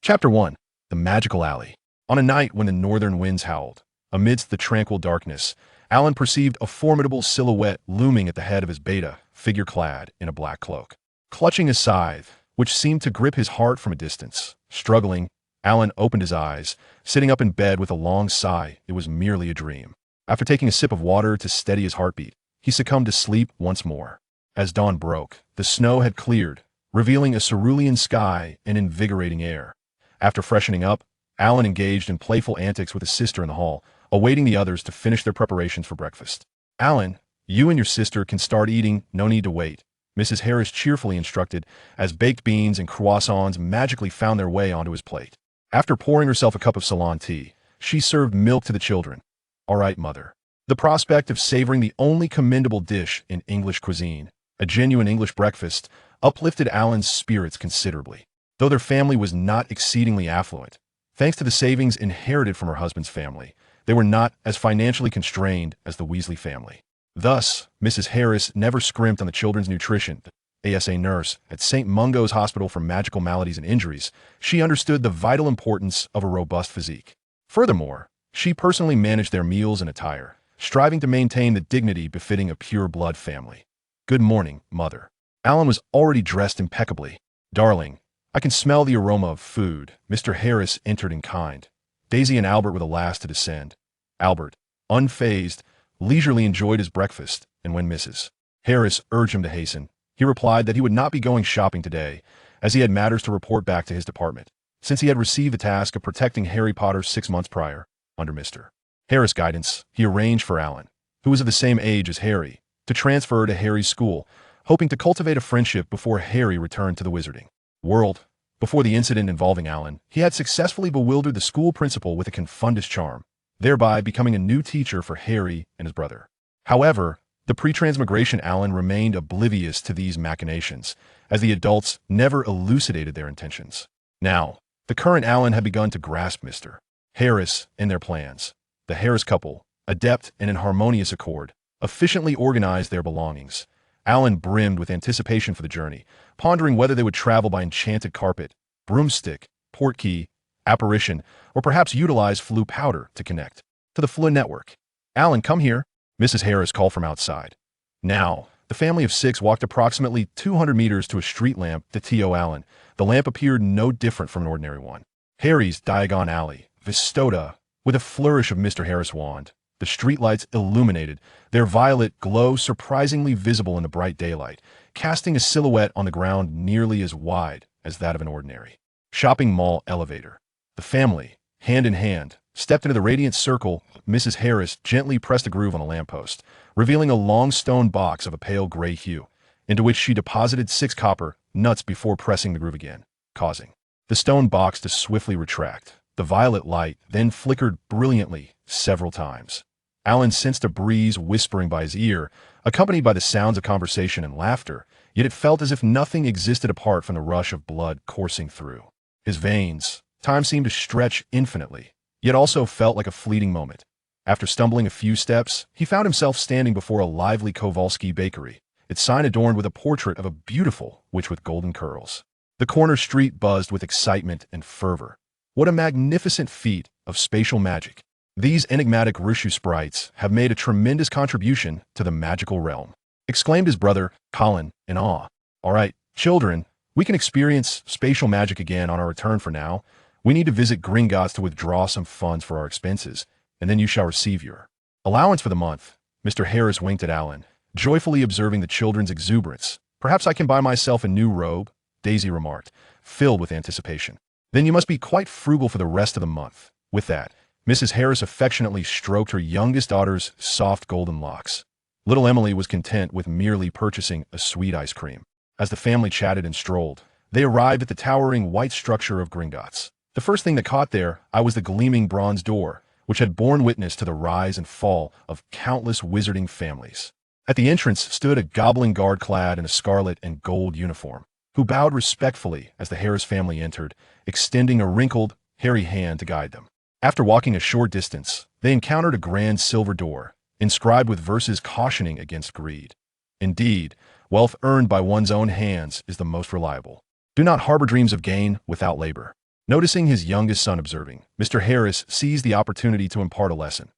Chapter 1. The Magical Alley. On a night when the northern winds howled, amidst the tranquil darkness, Alan perceived a formidable silhouette looming at the head of his beta, figure clad in a black cloak. Clutching a scythe, which seemed to grip his heart from a distance, struggling, Alan opened his eyes, sitting up in bed with a long sigh. It was merely a dream. After taking a sip of water to steady his heartbeat, he succumbed to sleep once more. As dawn broke, the snow had cleared, revealing a cerulean sky and invigorating air. After freshening up, Alan engaged in playful antics with his sister in the hall, awaiting the others to finish their preparations for breakfast. "Alan, you and your sister can start eating, no need to wait," Mrs. Harris cheerfully instructed, as baked beans and croissants magically found their way onto his plate. After pouring herself a cup of Ceylon tea, she served milk to the children. "All right, mother." The prospect of savoring the only commendable dish in English cuisine, a genuine English breakfast, uplifted Alan's spirits considerably. Though their family was not exceedingly affluent, thanks to the savings inherited from her husband's family, they were not as financially constrained as the Weasley family. Thus, Mrs. Harris never scrimped on the children's nutrition. ASA nurse at St. Mungo's Hospital for Magical Maladies and Injuries, she understood the vital importance of a robust physique. Furthermore, she personally managed their meals and attire, striving to maintain the dignity befitting a pure-blood family. "Good morning, Mother." Alan was already dressed impeccably. "Darling, I can smell the aroma of food." Mr. Harris entered in kind. Daisy and Albert were the last to descend. Albert, unfazed, leisurely enjoyed his breakfast, and when Mrs. Harris urged him to hasten, he replied that he would not be going shopping today, as he had matters to report back to his department, since he had received the task of protecting Harry Potter 6 months prior. Under Mr. Harris' guidance, he arranged for Alan, who was of the same age as Harry, to transfer to Harry's school, hoping to cultivate a friendship before Harry returned to the wizarding world. Before the incident involving Alan, he had successfully bewildered the school principal with a confundus charm, thereby becoming a new teacher for Harry and his brother. However, the pre-transmigration Alan remained oblivious to these machinations, as the adults never elucidated their intentions. Now, the current Alan had begun to grasp Mr. Harris and their plans. The Harris couple, adept and in harmonious accord, efficiently organized their belongings. Alan brimmed with anticipation for the journey, pondering whether they would travel by enchanted carpet, broomstick, portkey, apparition, or perhaps utilize Floo powder to connect to the Floo network. "Alan, come here," Mrs. Harris called from outside. Now, the family of 6 walked approximately 200 meters to a street lamp to T.O. Alan. The lamp appeared no different from an ordinary one. Harry's Diagon Alley, Vistoda, with a flourish of Mr. Harris' wand. The streetlights illuminated, their violet glow surprisingly visible in the bright daylight, casting a silhouette on the ground nearly as wide as that of an ordinary shopping mall elevator. The family, hand in hand, stepped into the radiant circle. Mrs. Harris gently pressed a groove on the lamppost, revealing a long stone box of a pale gray hue, into which she deposited 6 copper nuts before pressing the groove again, causing the stone box to swiftly retract. The violet light then flickered brilliantly several times. Alan sensed a breeze whispering by his ear, accompanied by the sounds of conversation and laughter, yet it felt as if nothing existed apart from the rush of blood coursing through his veins. Time seemed to stretch infinitely, yet also felt like a fleeting moment. After stumbling a few steps, he found himself standing before a lively Kowalski bakery, its sign adorned with a portrait of a beautiful witch with golden curls. The corner street buzzed with excitement and fervor. What a magnificent feat of spatial magic! "These enigmatic Rishu sprites have made a tremendous contribution to the magical realm," exclaimed his brother, Colin, in awe. "All right, children, we can experience spatial magic again on our return. For now, we need to visit Gringotts to withdraw some funds for our expenses, and then you shall receive your allowance for the month." Mr. Harris winked at Alan, joyfully observing the children's exuberance. "Perhaps I can buy myself a new robe," Daisy remarked, filled with anticipation. "Then you must be quite frugal for the rest of the month." With that, Mrs. Harris affectionately stroked her youngest daughter's soft golden locks. Little Emily was content with merely purchasing a sweet ice cream. As the family chatted and strolled, they arrived at the towering white structure of Gringotts. The first thing that caught their eye was the gleaming bronze door, which had borne witness to the rise and fall of countless wizarding families. At the entrance stood a goblin guard clad in a scarlet and gold uniform, who bowed respectfully as the Harris family entered, extending a wrinkled, hairy hand to guide them. After walking a short distance, they encountered a grand silver door, inscribed with verses cautioning against greed. Indeed, wealth earned by one's own hands is the most reliable. Do not harbor dreams of gain without labor. Noticing his youngest son observing, Mr. Harris seized the opportunity to impart a lesson.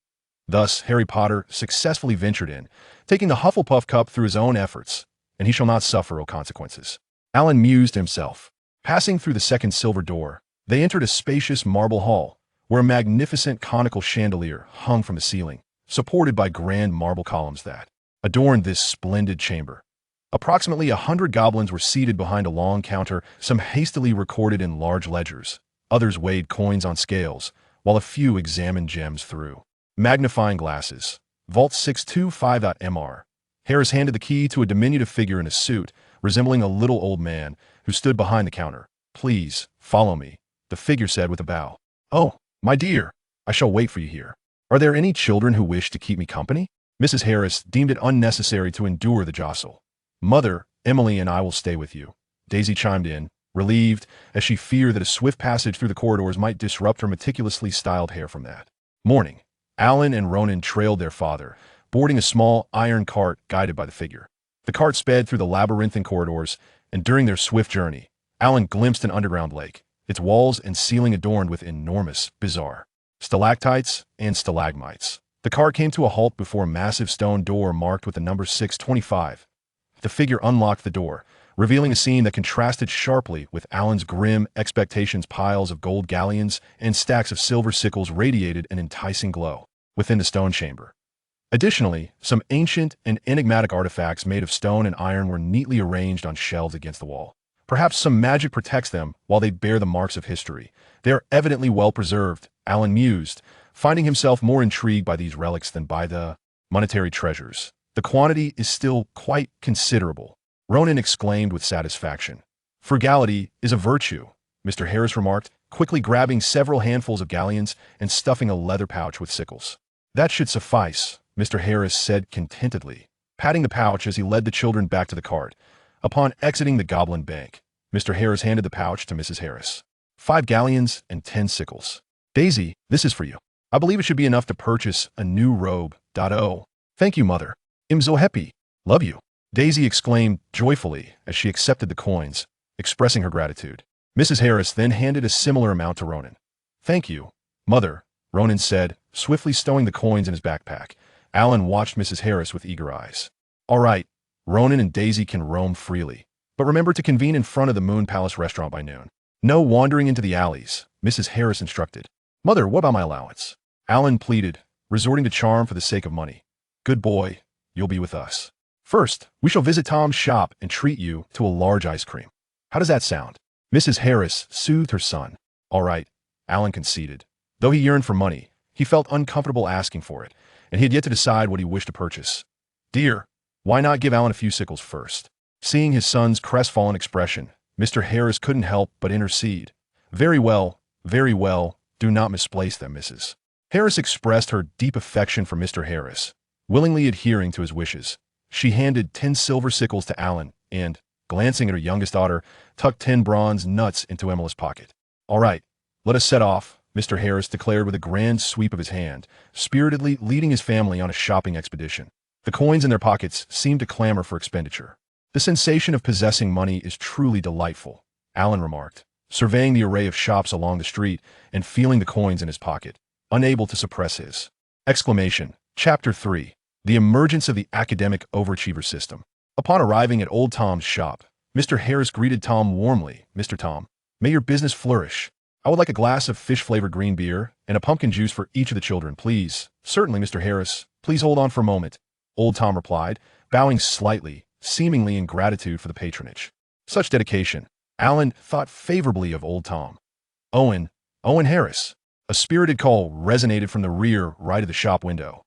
Thus, Harry Potter successfully ventured in, taking the Hufflepuff cup through his own efforts, and he shall not suffer ill consequences. Alan mused to himself. Passing through the second silver door, they entered a spacious marble hall, where a magnificent conical chandelier hung from the ceiling, supported by grand marble columns that adorned this splendid chamber. Approximately 100 goblins were seated behind a long counter, some hastily recorded in large ledgers. Others weighed coins on scales, while a few examined gems through magnifying glasses. Vault 625.mr. Harris handed the key to a diminutive figure in a suit, resembling a little old man, who stood behind the counter. "Please, follow me," the figure said with a bow. "Oh, my dear, I shall wait for you here. Are there any children who wish to keep me company?" Mrs. Harris deemed it unnecessary to endure the jostle. "Mother, Emily and I will stay with you," Daisy chimed in, relieved, as she feared that a swift passage through the corridors might disrupt her meticulously styled hair from that morning. Alan and Ronan trailed their father, boarding a small iron cart guided by the figure. The cart sped through the labyrinthine corridors, and during their swift journey, Alan glimpsed an underground lake, its walls and ceiling adorned with enormous, bizarre stalactites and stalagmites. The cart came to a halt before a massive stone door marked with the number 625. The figure unlocked the door, revealing a scene that contrasted sharply with Alan's grim expectations. Piles of gold galleons and stacks of silver sickles radiated an enticing glow within the stone chamber. Additionally, some ancient and enigmatic artifacts made of stone and iron were neatly arranged on shelves against the wall. Perhaps some magic protects them while they bear the marks of history. They are evidently well preserved, Alan mused, finding himself more intrigued by these relics than by the monetary treasures. The quantity is still quite considerable, Ronan exclaimed with satisfaction. "Frugality is a virtue," Mr. Harris remarked, quickly grabbing several handfuls of galleons and stuffing a leather pouch with sickles. "That should suffice," Mr. Harris said contentedly, patting the pouch as he led the children back to the cart. Upon exiting the Goblin Bank, Mr. Harris handed the pouch to Mrs. Harris. 5 galleons and 10 sickles. "Daisy, this is for you. I believe it should be enough to purchase a new robe.Oh. Thank you, Mother. I'm so happy. Love you," Daisy exclaimed joyfully as she accepted the coins, expressing her gratitude. Mrs. Harris then handed a similar amount to Ronan. "Thank you, Mother," Ronan said, swiftly stowing the coins in his backpack. Alan watched Mrs. Harris with eager eyes. "All right, Ronan and Daisy can roam freely, but remember to convene in front of the Moon Palace restaurant by noon. No wandering into the alleys," Mrs. Harris instructed. "Mother, what about my allowance?" Alan pleaded, resorting to charm for the sake of money. "Good boy, you'll be with us. First, we shall visit Tom's shop and treat you to a large ice cream. How does that sound?" Mrs. Harris soothed her son. "All right," Alan conceded. Though he yearned for money, he felt uncomfortable asking for it, and he had yet to decide what he wished to purchase. "Dear, why not give Alan a few sickles first?" Seeing his son's crestfallen expression, Mr. Harris couldn't help but intercede. Very well, do not misplace them, Mrs. Harris expressed her deep affection for Mr. Harris, willingly adhering to his wishes. She handed 10 silver sickles to Alan and, glancing at her youngest daughter, tucked 10 bronze nuts into Emily's pocket. "All right, let us set off," Mr. Harris declared with a grand sweep of his hand, spiritedly leading his family on a shopping expedition. The coins in their pockets seemed to clamor for expenditure. "The sensation of possessing money is truly delightful," Alan remarked, surveying the array of shops along the street and feeling the coins in his pocket, unable to suppress his exclamation. Chapter 3. The Emergence of the Academic Overachiever System. Upon arriving at Old Tom's shop, Mr. Harris greeted Tom warmly. "Mr. Tom, may your business flourish. I would like a glass of fish-flavored green beer and a pumpkin juice for each of the children, please." "Certainly, Mr. Harris. Please hold on for a moment," Old Tom replied, bowing slightly, seemingly in gratitude for the patronage. Such dedication. Alan thought favorably of Old Tom. Owen Harris." A spirited call resonated from the rear right of the shop window.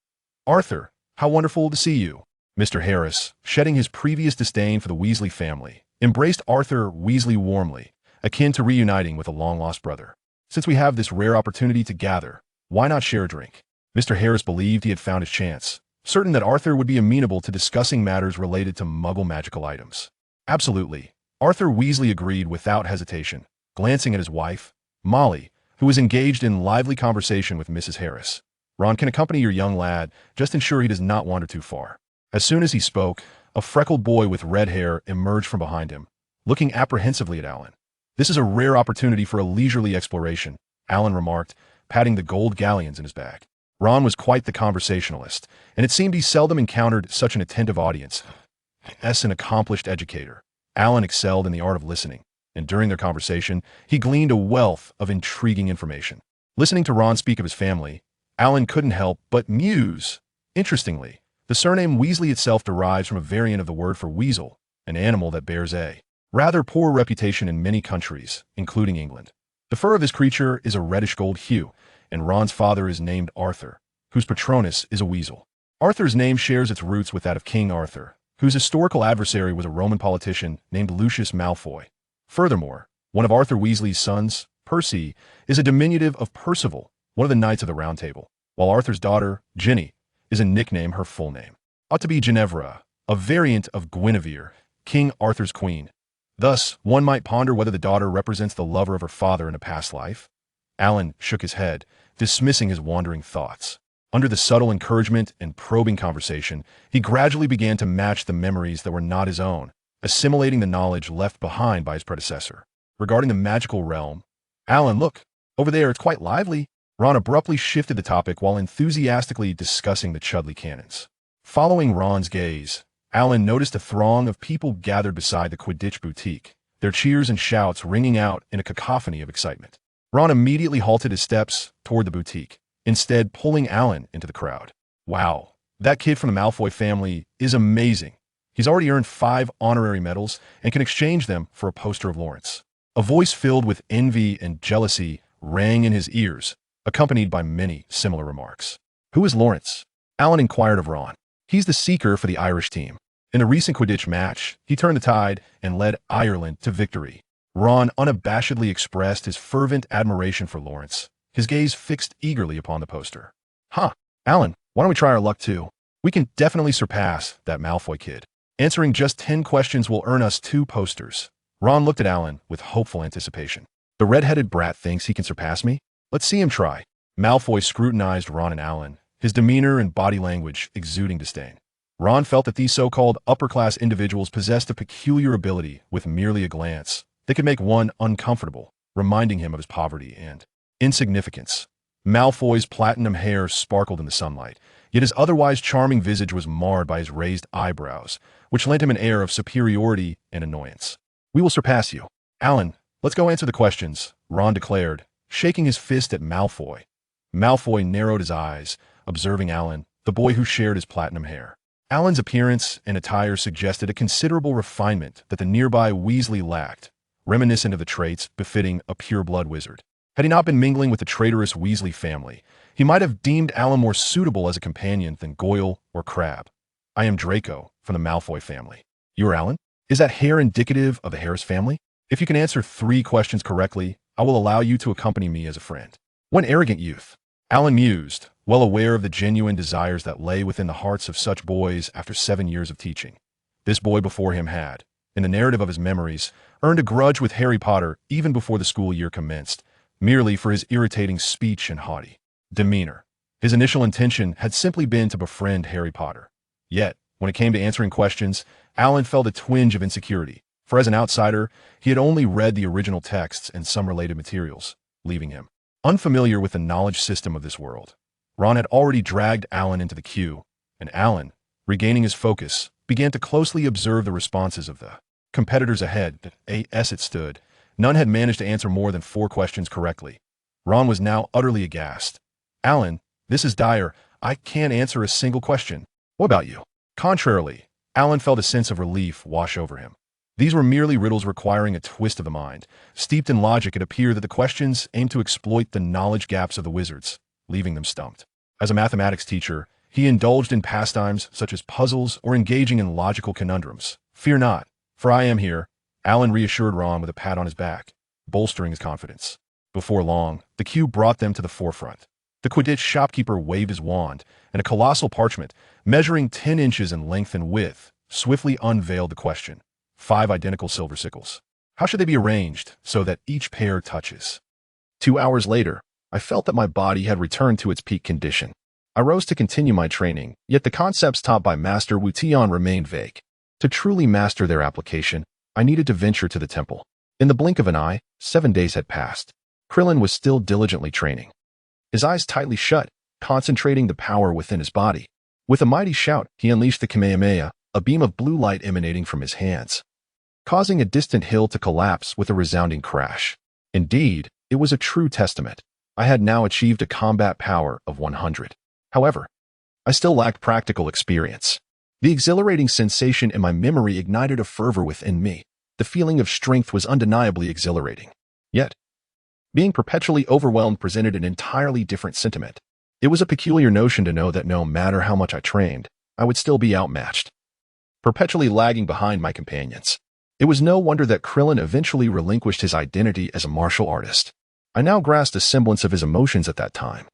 "Arthur, how wonderful to see you." Mr. Harris, shedding his previous disdain for the Weasley family, embraced Arthur Weasley warmly, akin to reuniting with a long-lost brother. "Since we have this rare opportunity to gather, why not share a drink?" Mr. Harris believed he had found his chance, certain that Arthur would be amenable to discussing matters related to Muggle magical items. "Absolutely," Arthur Weasley agreed without hesitation, glancing at his wife, Molly, who was engaged in lively conversation with Mrs. Harris. "Ron can accompany your young lad, just ensure he does not wander too far." As soon as he spoke, a freckled boy with red hair emerged from behind him, looking apprehensively at Alan. This is a rare opportunity for a leisurely exploration, Alan remarked, patting the gold galleons in his bag. Ron was quite the conversationalist, and it seemed he seldom encountered such an attentive audience. As an accomplished educator, Alan excelled in the art of listening, and during their conversation, he gleaned a wealth of intriguing information. Listening to Ron speak of his family, Alan couldn't help but muse. Interestingly, the surname Weasley itself derives from a variant of the word for weasel, an animal that bears a rather poor reputation in many countries, including England. The fur of this creature is a reddish-gold hue, and Ron's father is named Arthur, whose patronus is a weasel. Arthur's name shares its roots with that of King Arthur, whose historical adversary was a Roman politician named Lucius Malfoy. Furthermore, one of Arthur Weasley's sons, Percy, is a diminutive of Percival, one of the Knights of the Round Table, while Arthur's daughter, Ginny, is a nickname her full name. Ought to be Ginevra, a variant of Guinevere, King Arthur's queen. Thus, one might ponder whether the daughter represents the lover of her father in a past life. Alan shook his head, dismissing his wandering thoughts. Under the subtle encouragement and probing conversation, he gradually began to match the memories that were not his own, assimilating the knowledge left behind by his predecessor. Regarding the magical realm, Alan, look, over there, it's quite lively. Ron abruptly shifted the topic while enthusiastically discussing the Chudley cannons. Following Ron's gaze, Alan noticed a throng of people gathered beside the Quidditch boutique, their cheers and shouts ringing out in a cacophony of excitement. Ron immediately halted his steps toward the boutique, instead pulling Alan into the crowd. Wow, that kid from the Malfoy family is amazing. He's already earned 5 honorary medals and can exchange them for a poster of Lawrence. A voice filled with envy and jealousy rang in his ears, accompanied by many similar remarks. Who is Lawrence? Alan inquired of Ron. He's the seeker for the Irish team. In a recent Quidditch match, he turned the tide and led Ireland to victory. Ron unabashedly expressed his fervent admiration for Lawrence, his gaze fixed eagerly upon the poster. Huh, Alan, why don't we try our luck too? We can definitely surpass that Malfoy kid. Answering just 10 questions will earn us 2 posters. Ron looked at Alan with hopeful anticipation. The red-headed brat thinks he can surpass me? Let's see him try. Malfoy scrutinized Ron and Alan, his demeanor and body language exuding disdain. Ron felt that these so-called upper-class individuals possessed a peculiar ability with merely a glance that could make one uncomfortable, reminding him of his poverty and insignificance. Malfoy's platinum hair sparkled in the sunlight, yet his otherwise charming visage was marred by his raised eyebrows, which lent him an air of superiority and annoyance. We will surpass you. Alan, let's go answer the questions, Ron declared, shaking his fist at Malfoy. Malfoy narrowed his eyes, observing Alan, the boy who shared his platinum hair. Alan's appearance and attire suggested a considerable refinement that the nearby Weasley lacked, reminiscent of the traits befitting a pure-blood wizard. Had he not been mingling with the traitorous Weasley family, he might have deemed Alan more suitable as a companion than Goyle or Crabbe. I am Draco, from the Malfoy family. You are Alan? Is that hair indicative of the Harris family? If you can answer 3 questions correctly, I will allow you to accompany me as a friend. What arrogant youth! Alan mused, well aware of the genuine desires that lay within the hearts of such boys after 7 years of teaching. This boy before him had, in the narrative of his memories, earned a grudge with Harry Potter even before the school year commenced, merely for his irritating speech and haughty demeanor. His initial intention had simply been to befriend Harry Potter. Yet, when it came to answering questions, Alan felt a twinge of insecurity, for as an outsider, he had only read the original texts and some related materials, leaving him unfamiliar with the knowledge system of this world. Ron had already dragged Alan into the queue, and Alan, regaining his focus, began to closely observe the responses of the competitors ahead. As it stood, none had managed to answer more than 4 questions correctly. Ron was now utterly aghast. Alan, this is dire. I can't answer a single question. What about you? Contrarily, Alan felt a sense of relief wash over him. These were merely riddles requiring a twist of the mind. Steeped in logic, it appeared that the questions aimed to exploit the knowledge gaps of the wizards, leaving them stumped. As a mathematics teacher, he indulged in pastimes such as puzzles or engaging in logical conundrums. Fear not, for I am here, Alan reassured Ron with a pat on his back, bolstering his confidence. Before long, the queue brought them to the forefront. The Quidditch shopkeeper waved his wand, and a colossal parchment, measuring 10 inches in length and width, swiftly unveiled the question. 5 identical silver sickles. How should they be arranged so that each pair touches? 2 hours later, I felt that my body had returned to its peak condition. I rose to continue my training, yet the concepts taught by Master Wu Tian remained vague. To truly master their application, I needed to venture to the temple. In the blink of an eye, 7 days had passed. Krillin was still diligently training. His eyes tightly shut, concentrating the power within his body. With a mighty shout, he unleashed the Kamehameha, a beam of blue light emanating from his hands, causing a distant hill to collapse with a resounding crash. Indeed, it was a true testament. I had now achieved a combat power of 100. However, I still lacked practical experience. The exhilarating sensation in my memory ignited a fervor within me. The feeling of strength was undeniably exhilarating. Yet, being perpetually overwhelmed presented an entirely different sentiment. It was a peculiar notion to know that no matter how much I trained, I would still be outmatched, perpetually lagging behind my companions. It was no wonder that Krillin eventually relinquished his identity as a martial artist. I now grasped a semblance of his emotions at that time.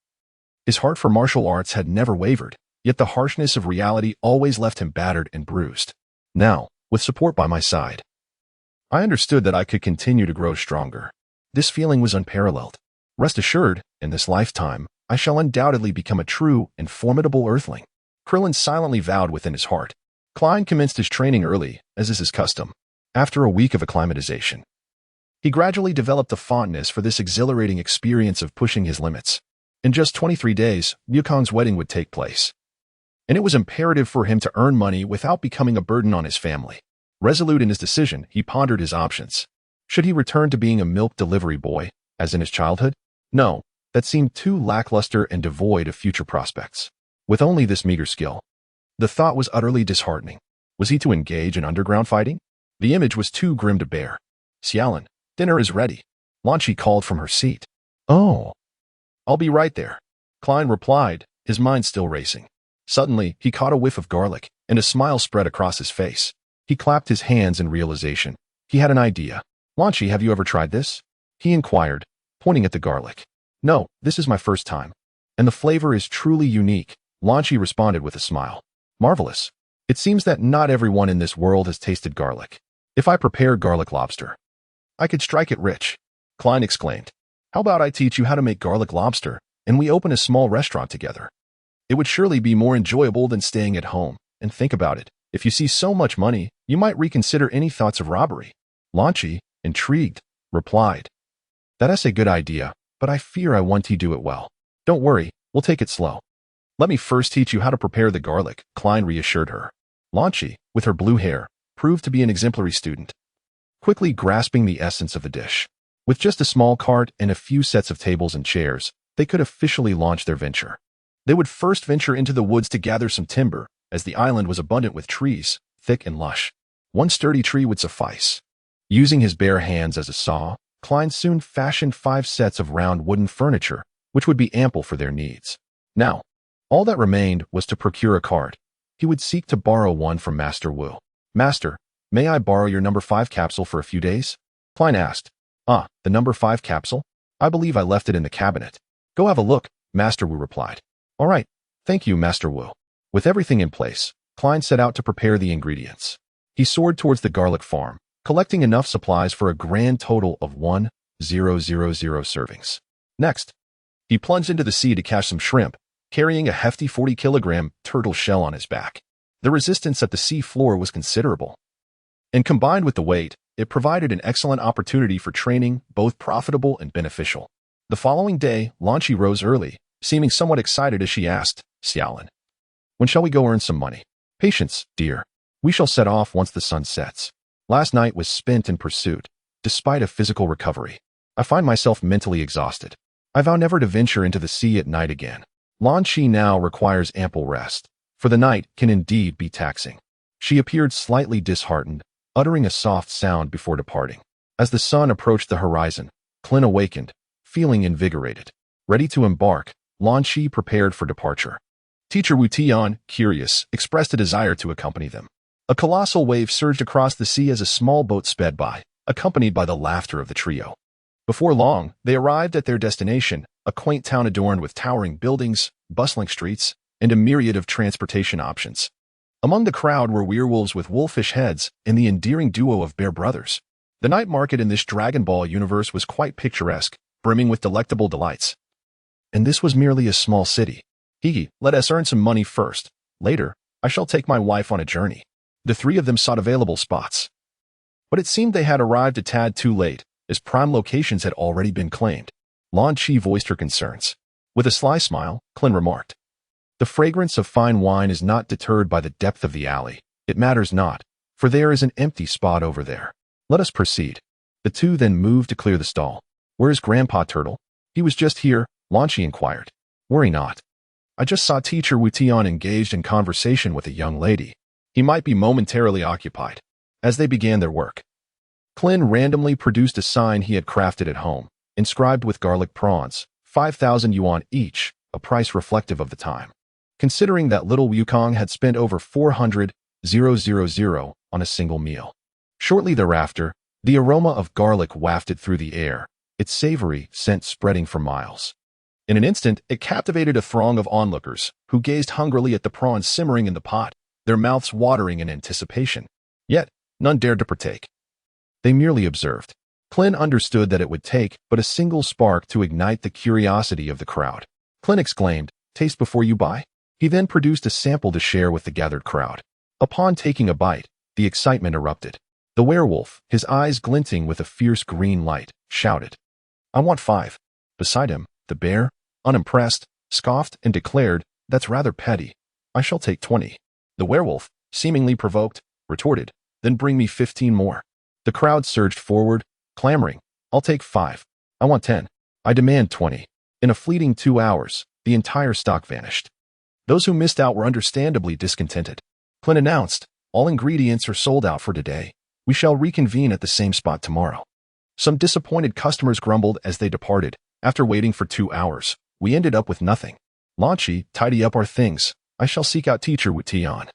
His heart for martial arts had never wavered, yet the harshness of reality always left him battered and bruised. Now, with support by my side, I understood that I could continue to grow stronger. This feeling was unparalleled. Rest assured, in this lifetime, I shall undoubtedly become a true and formidable Earthling. Krillin silently vowed within his heart. Klin commenced his training early, as is his custom. After a week of acclimatization, he gradually developed a fondness for this exhilarating experience of pushing his limits. In just 23 days, Wukong's wedding would take place, and it was imperative for him to earn money without becoming a burden on his family. Resolute in his decision, he pondered his options. Should he return to being a milk delivery boy, as in his childhood? No, that seemed too lackluster and devoid of future prospects. With only this meager skill, the thought was utterly disheartening. Was he to engage in underground fighting? The image was too grim to bear. Xiaolin, dinner is ready. Lan Shi called from her seat. Oh, I'll be right there. Klin replied, his mind still racing. Suddenly, he caught a whiff of garlic, and a smile spread across his face. He clapped his hands in realization. He had an idea. Lan Shi, have you ever tried this? He inquired, pointing at the garlic. No, this is my first time. And the flavor is truly unique, Lan Shi responded with a smile. Marvelous. It seems that not everyone in this world has tasted garlic. If I prepare garlic lobster, I could strike it rich, Klin exclaimed. How about I teach you how to make garlic lobster, and we open a small restaurant together? It would surely be more enjoyable than staying at home. And think about it. If you see so much money, you might reconsider any thoughts of robbery. Lan Shi, intrigued, replied. That's a good idea, but I fear I want to do it well. Don't worry, we'll take it slow. Let me first teach you how to prepare the garlic, Klin reassured her. Lan Shi, with her blue hair, proved to be an exemplary student, quickly grasping the essence of the dish. With just a small cart and a few sets of tables and chairs, they could officially launch their venture. They would first venture into the woods to gather some timber, as the island was abundant with trees, thick and lush. One sturdy tree would suffice. Using his bare hands as a saw, Klin soon fashioned 5 sets of round wooden furniture, which would be ample for their needs. Now, all that remained was to procure a cart. He would seek to borrow one from Master Wu. Master, may I borrow your number 5 capsule for a few days? Klin asked. Ah, the number 5 capsule? I believe I left it in the cabinet. Go have a look, Master Wu replied. All right, thank you, Master Wu. With everything in place, Klin set out to prepare the ingredients. He soared towards the garlic farm, collecting enough supplies for a grand total of 1,000 servings. Next, he plunged into the sea to catch some shrimp, carrying a hefty 40-kilogram turtle shell on his back. The resistance at the sea floor was considerable, and combined with the weight, it provided an excellent opportunity for training, both profitable and beneficial. The following day, Lan Shi rose early, seeming somewhat excited as she asked, Xiaolin, when shall we go earn some money? Patience, dear. We shall set off once the sun sets. Last night was spent in pursuit. Despite a physical recovery, I find myself mentally exhausted. I vow never to venture into the sea at night again. Lan Shi now requires ample rest, for the night can indeed be taxing. She appeared slightly disheartened, uttering a soft sound before departing. As the sun approached the horizon, Klin awakened, feeling invigorated. Ready to embark, Lan Shi prepared for departure. Teacher Wu Tian, curious, expressed a desire to accompany them. A colossal wave surged across the sea as a small boat sped by, accompanied by the laughter of the trio. Before long, they arrived at their destination, a quaint town adorned with towering buildings, bustling streets, and a myriad of transportation options. Among the crowd were werewolves with wolfish heads and the endearing duo of bear brothers. The night market in this Dragon Ball universe was quite picturesque, brimming with delectable delights. And this was merely a small city. Let us earn some money first. Later, I shall take my wife on a journey. The 3 of them sought available spots. But it seemed they had arrived a tad too late, as prime locations had already been claimed. Lan Chi voiced her concerns. With a sly smile, Klin remarked, "The fragrance of fine wine is not deterred by the depth of the alley. It matters not, for there is an empty spot over there. Let us proceed." The two then moved to clear the stall. "Where's Grandpa Turtle?" "He was just here," Lan Chi inquired. "Worry not. I just saw Teacher Wu Tian engaged in conversation with a young lady. He might be momentarily occupied." As they began their work, Klin randomly produced a sign he had crafted at home, inscribed with garlic prawns, 5,000 yuan each, a price reflective of the time. Considering that little Wukong had spent over 400,000 on a single meal. Shortly thereafter, the aroma of garlic wafted through the air, its savory scent spreading for miles. In an instant, it captivated a throng of onlookers, who gazed hungrily at the prawns simmering in the pot, their mouths watering in anticipation. Yet, none dared to partake. They merely observed. Klin understood that it would take but a single spark to ignite the curiosity of the crowd. Klin exclaimed, "Taste before you buy?" He then produced a sample to share with the gathered crowd. Upon taking a bite, the excitement erupted. The werewolf, his eyes glinting with a fierce green light, shouted, "I want 5. Beside him, the bear, unimpressed, scoffed and declared, "That's rather petty. I shall take 20. The werewolf, seemingly provoked, retorted, "Then bring me 15 more. The crowd surged forward, clamoring, "I'll take 5. I want 10. I demand 20. In a fleeting 2 hours, the entire stock vanished. Those who missed out were understandably discontented. Klin announced, "All ingredients are sold out for today. We shall reconvene at the same spot tomorrow." Some disappointed customers grumbled as they departed. "After waiting for 2 hours, we ended up with nothing. Lan Chi, tidy up our things. I shall seek out Teacher Wu Tian.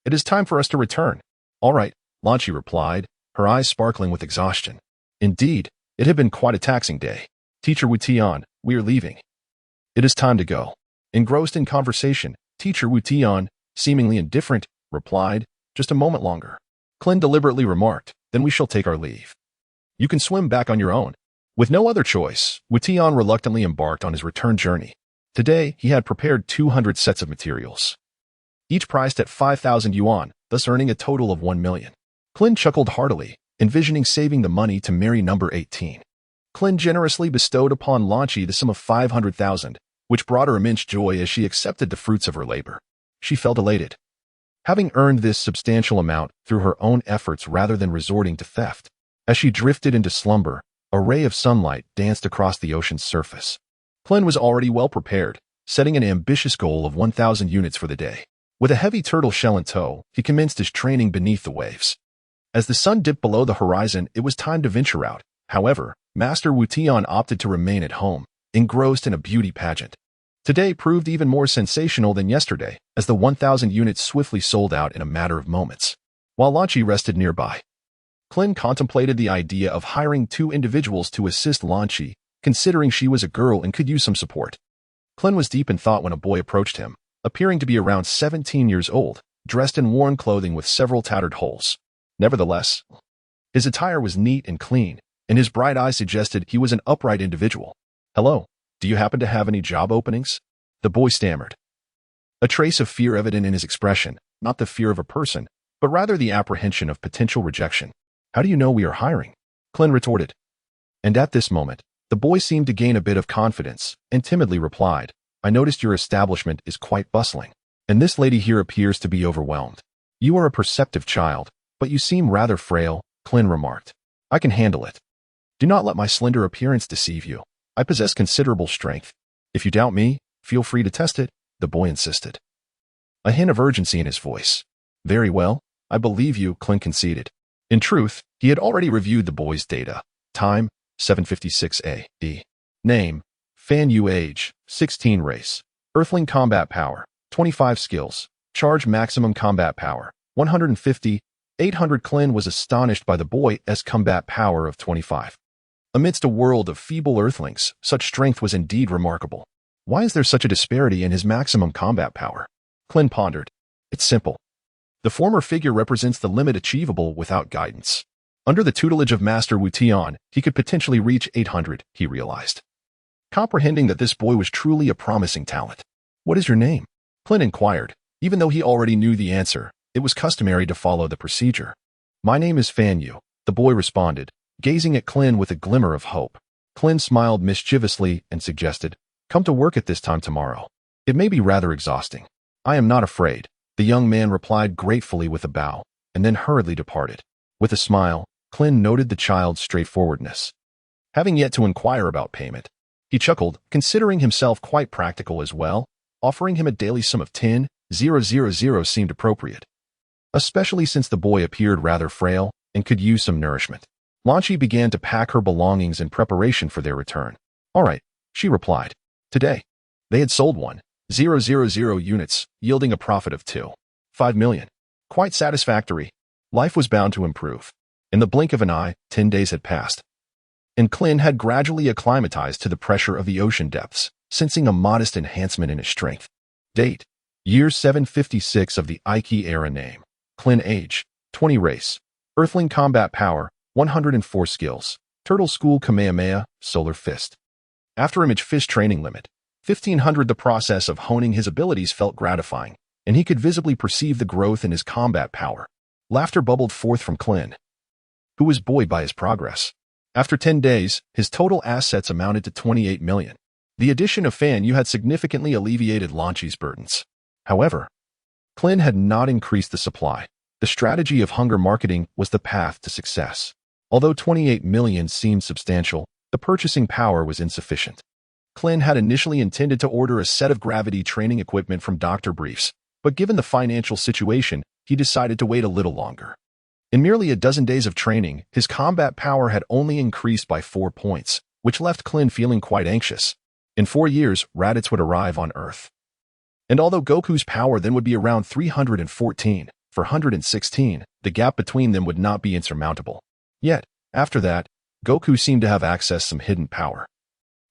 It is time for us to return." "All right," Lan Chi replied, her eyes sparkling with exhaustion. Indeed, it had been quite a taxing day. "Teacher Wu Tian, we are leaving." "It is time to go." Engrossed in conversation, Teacher Wu Tian, seemingly indifferent, replied, "Just a moment longer." Klin deliberately remarked, "Then we shall take our leave. You can swim back on your own." With no other choice, Wu Tian reluctantly embarked on his return journey. Today, he had prepared 200 sets of materials, each priced at 5,000 yuan, thus earning a total of 1 million. Klin chuckled heartily, envisioning saving the money to marry number 18. Klin generously bestowed upon Lan Chi the sum of 500,000, which brought her immense joy as she accepted the fruits of her labor. She felt elated, having earned this substantial amount through her own efforts rather than resorting to theft. As she drifted into slumber, a ray of sunlight danced across the ocean's surface. Klin was already well prepared, setting an ambitious goal of 1,000 units for the day. With a heavy turtle shell in tow, he commenced his training beneath the waves. As the sun dipped below the horizon, it was time to venture out. However, Master Wu Tian opted to remain at home, engrossed in a beauty pageant. Today proved even more sensational than yesterday, as the 1,000 units swiftly sold out in a matter of moments. While Lan Chi rested nearby, Klin contemplated the idea of hiring 2 individuals to assist Lan Chi, considering she was a girl and could use some support. Klin was deep in thought when a boy approached him, appearing to be around 17 years old, dressed in worn clothing with several tattered holes. Nevertheless, his attire was neat and clean, and his bright eyes suggested he was an upright individual. "Hello, do you happen to have any job openings?" the boy stammered, a trace of fear evident in his expression, not the fear of a person, but rather the apprehension of potential rejection. "How do you know we are hiring?" Klin retorted. And at this moment, the boy seemed to gain a bit of confidence and timidly replied, "I noticed your establishment is quite bustling, and this lady here appears to be overwhelmed. You are a perceptive child, but you seem rather frail," Klin remarked. "I can handle it. Do not let my slender appearance deceive you. I possess considerable strength. If you doubt me, feel free to test it," the boy insisted, a hint of urgency in his voice. "Very well, I believe you," Klin conceded. In truth, he had already reviewed the boy's data. Time, 7:56 A.D. Name, Fan Yu. Age, 16. Race, Earthling. Combat power, 25 skills. Charge maximum combat power, 150, 800. Klin was astonished by the boy's combat power of 25. Amidst a world of feeble Earthlings, such strength was indeed remarkable. Why is there such a disparity in his maximum combat power? Klin pondered. It's simple. The former figure represents the limit achievable without guidance. Under the tutelage of Master Wu Tian, he could potentially reach 800, he realized, comprehending that this boy was truly a promising talent. "What is your name?" Klin inquired. Even though he already knew the answer, it was customary to follow the procedure. "My name is Fan Yu. the boy responded, gazing at Klin with a glimmer of hope. Klin smiled mischievously and suggested, "Come to work at this time tomorrow. It may be rather exhausting." "I am not afraid," the young man replied gratefully with a bow, and then hurriedly departed. With a smile, Klin noted the child's straightforwardness. Having yet to inquire about payment, he chuckled, considering himself quite practical as well. Offering him a daily sum of 10,000 seemed appropriate, especially since the boy appeared rather frail and could use some nourishment. Lanchi began to pack her belongings in preparation for their return. "All right," she replied. Today, they had sold 1,000 units, yielding a profit of 2.5 million. Quite satisfactory. Life was bound to improve. In the blink of an eye, 10 days had passed, and Klin had gradually acclimatized to the pressure of the ocean depths, sensing a modest enhancement in his strength. Date: Year 756 of the Iki era. Name: Klin. Age: 20. Race: Earthling. Combat power: 104 skills: Turtle School Kamehameha, Solar Fist. After Image Fist training limit, 1500. The process of honing his abilities felt gratifying, and he could visibly perceive the growth in his combat power. Laughter bubbled forth from Klin, who was buoyed by his progress. After 10 days, his total assets amounted to 28 million. The addition of Fan Yu had significantly alleviated Lanchi's burdens. However, Klin had not increased the supply. The strategy of hunger marketing was the path to success. Although 28 million seemed substantial, the purchasing power was insufficient. Klin had initially intended to order a set of gravity training equipment from Dr. Briefs, but given the financial situation, he decided to wait a little longer. In merely a dozen days of training, his combat power had only increased by 4 points, which left Klin feeling quite anxious. In 4 years, Raditz would arrive on Earth. And although Goku's power then would be around 314, for 116, the gap between them would not be insurmountable. Yet, after that, Goku seemed to have accessed some hidden power.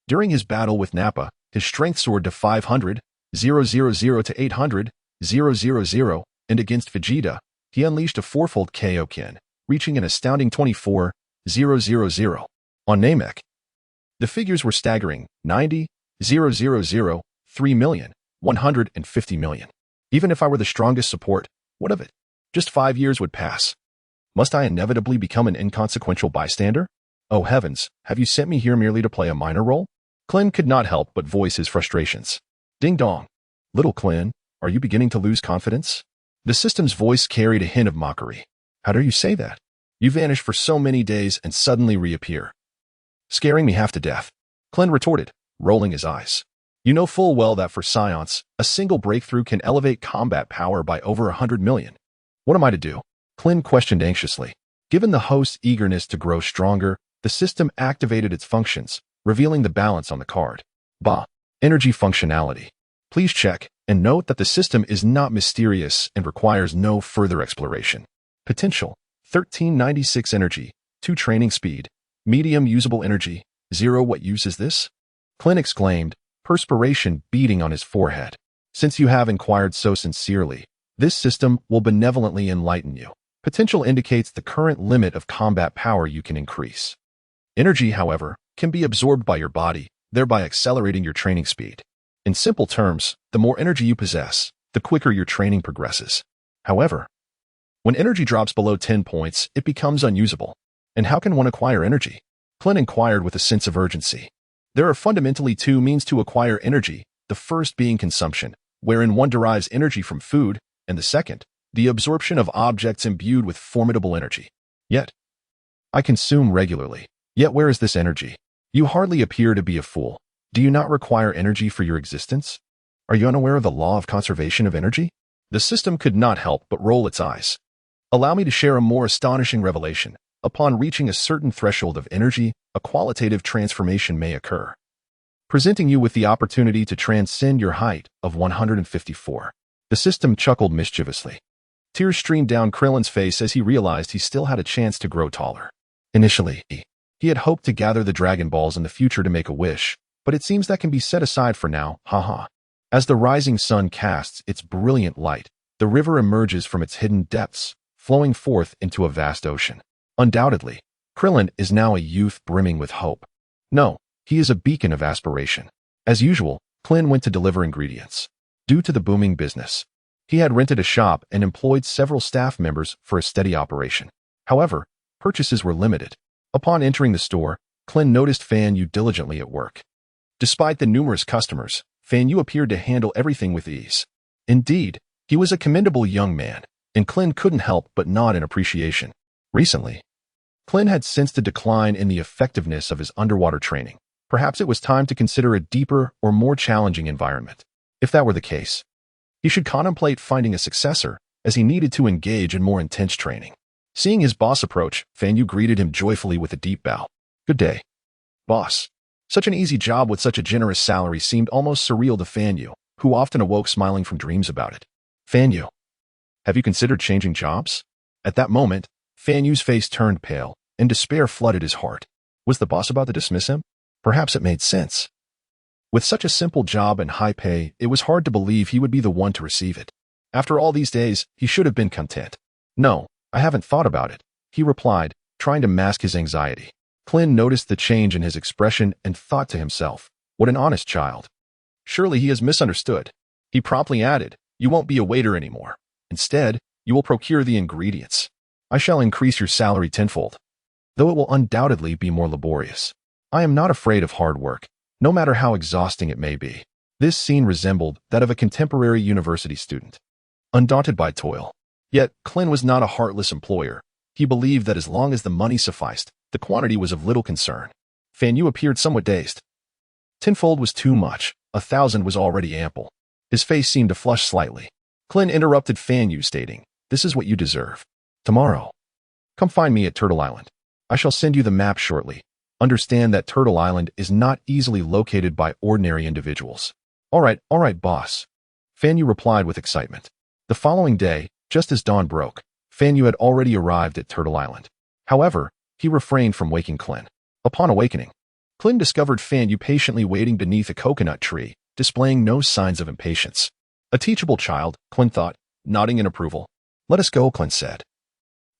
During his battle with Nappa, his strength soared to 500, 000 to 800, 000, and against Vegeta, he unleashed a fourfold Kaioken, reaching an astounding 24, 000. On Namek, the figures were staggering: 90, 000, 3 million, 150 million. Even if I were the strongest support, what of it? Just 5 years would pass. Must I inevitably become an inconsequential bystander? Oh heavens, have you sent me here merely to play a minor role? Klin could not help but voice his frustrations. Ding dong. Little Klin, are you beginning to lose confidence? The system's voice carried a hint of mockery. How dare you say that? You vanish for so many days and suddenly reappear, scaring me half to death. Klin retorted, rolling his eyes. You know full well that for Saiyans, a single breakthrough can elevate combat power by over 100 million. What am I to do? Klin questioned anxiously. Given the host's eagerness to grow stronger, the system activated its functions, revealing the balance on the card. Bah. Energy functionality. Please check and note that the system is not mysterious and requires no further exploration. Potential: 1396 energy, 2 training speed, medium usable energy, 0. What use is this? Klin exclaimed, perspiration beading on his forehead. Since you have inquired so sincerely, this system will benevolently enlighten you. Potential indicates the current limit of combat power you can increase. Energy, however, can be absorbed by your body, thereby accelerating your training speed. In simple terms, the more energy you possess, the quicker your training progresses. However, when energy drops below 10 points, it becomes unusable. And how can one acquire energy? Klin inquired with a sense of urgency. There are fundamentally 2 means to acquire energy, the first being consumption, wherein one derives energy from food, and the second, the absorption of objects imbued with formidable energy. Yet, I consume regularly. Yet where is this energy? You hardly appear to be a fool. Do you not require energy for your existence? Are you unaware of the law of conservation of energy? The system could not help but roll its eyes. Allow me to share a more astonishing revelation. Upon reaching a certain threshold of energy, a qualitative transformation may occur, presenting you with the opportunity to transcend your height of 154. The system chuckled mischievously. Tears streamed down Krillin's face as he realized he still had a chance to grow taller. Initially, he had hoped to gather the Dragon Balls in the future to make a wish, but it seems that can be set aside for now, haha. As the rising sun casts its brilliant light, the river emerges from its hidden depths, flowing forth into a vast ocean. Undoubtedly, Krillin is now a youth brimming with hope. No, he is a beacon of aspiration. As usual, Klin went to deliver ingredients. Due to the booming business, he had rented a shop and employed several staff members for a steady operation. However, purchases were limited. Upon entering the store, Klin noticed Fan Yu diligently at work. Despite the numerous customers, Fan Yu appeared to handle everything with ease. Indeed, he was a commendable young man, and Klin couldn't help but nod in appreciation. Recently, Klin had sensed a decline in the effectiveness of his underwater training. Perhaps it was time to consider a deeper or more challenging environment. If that were the case, he should contemplate finding a successor, as he needed to engage in more intense training. Seeing his boss approach, Fan Yu greeted him joyfully with a deep bow. "Good day, boss." Such an easy job with such a generous salary seemed almost surreal to Fan Yu, who often awoke smiling from dreams about it. "Fan Yu, have you considered changing jobs?" At that moment, Fan Yu's face turned pale, and despair flooded his heart. Was the boss about to dismiss him? Perhaps it made sense. With such a simple job and high pay, it was hard to believe he would be the one to receive it. After all these days, he should have been content. "No, I haven't thought about it," he replied, trying to mask his anxiety. Klin noticed the change in his expression and thought to himself, "What an honest child. Surely he has misunderstood." He promptly added, "You won't be a waiter anymore. Instead, you will procure the ingredients. I shall increase your salary tenfold, though it will undoubtedly be more laborious. I am not afraid of hard work, no matter how exhausting it may be." This scene resembled that of a contemporary university student, undaunted by toil. Yet, Klin was not a heartless employer. He believed that as long as the money sufficed, the quantity was of little concern. Fan Yu appeared somewhat dazed. Tenfold was too much. 1,000 was already ample. His face seemed to flush slightly. Klin interrupted Fan Yu, stating, "This is what you deserve. Tomorrow, come find me at Turtle Island. I shall send you the map shortly. Understand that Turtle Island is not easily located by ordinary individuals." All right, boss," Fan Yu replied with excitement. The following day, just as dawn broke, Fan Yu had already arrived at Turtle Island. However, he refrained from waking Klin. Upon awakening, Klin discovered Fan Yu patiently waiting beneath a coconut tree, displaying no signs of impatience. A teachable child, Klin thought, nodding in approval. "Let us go," Klin said,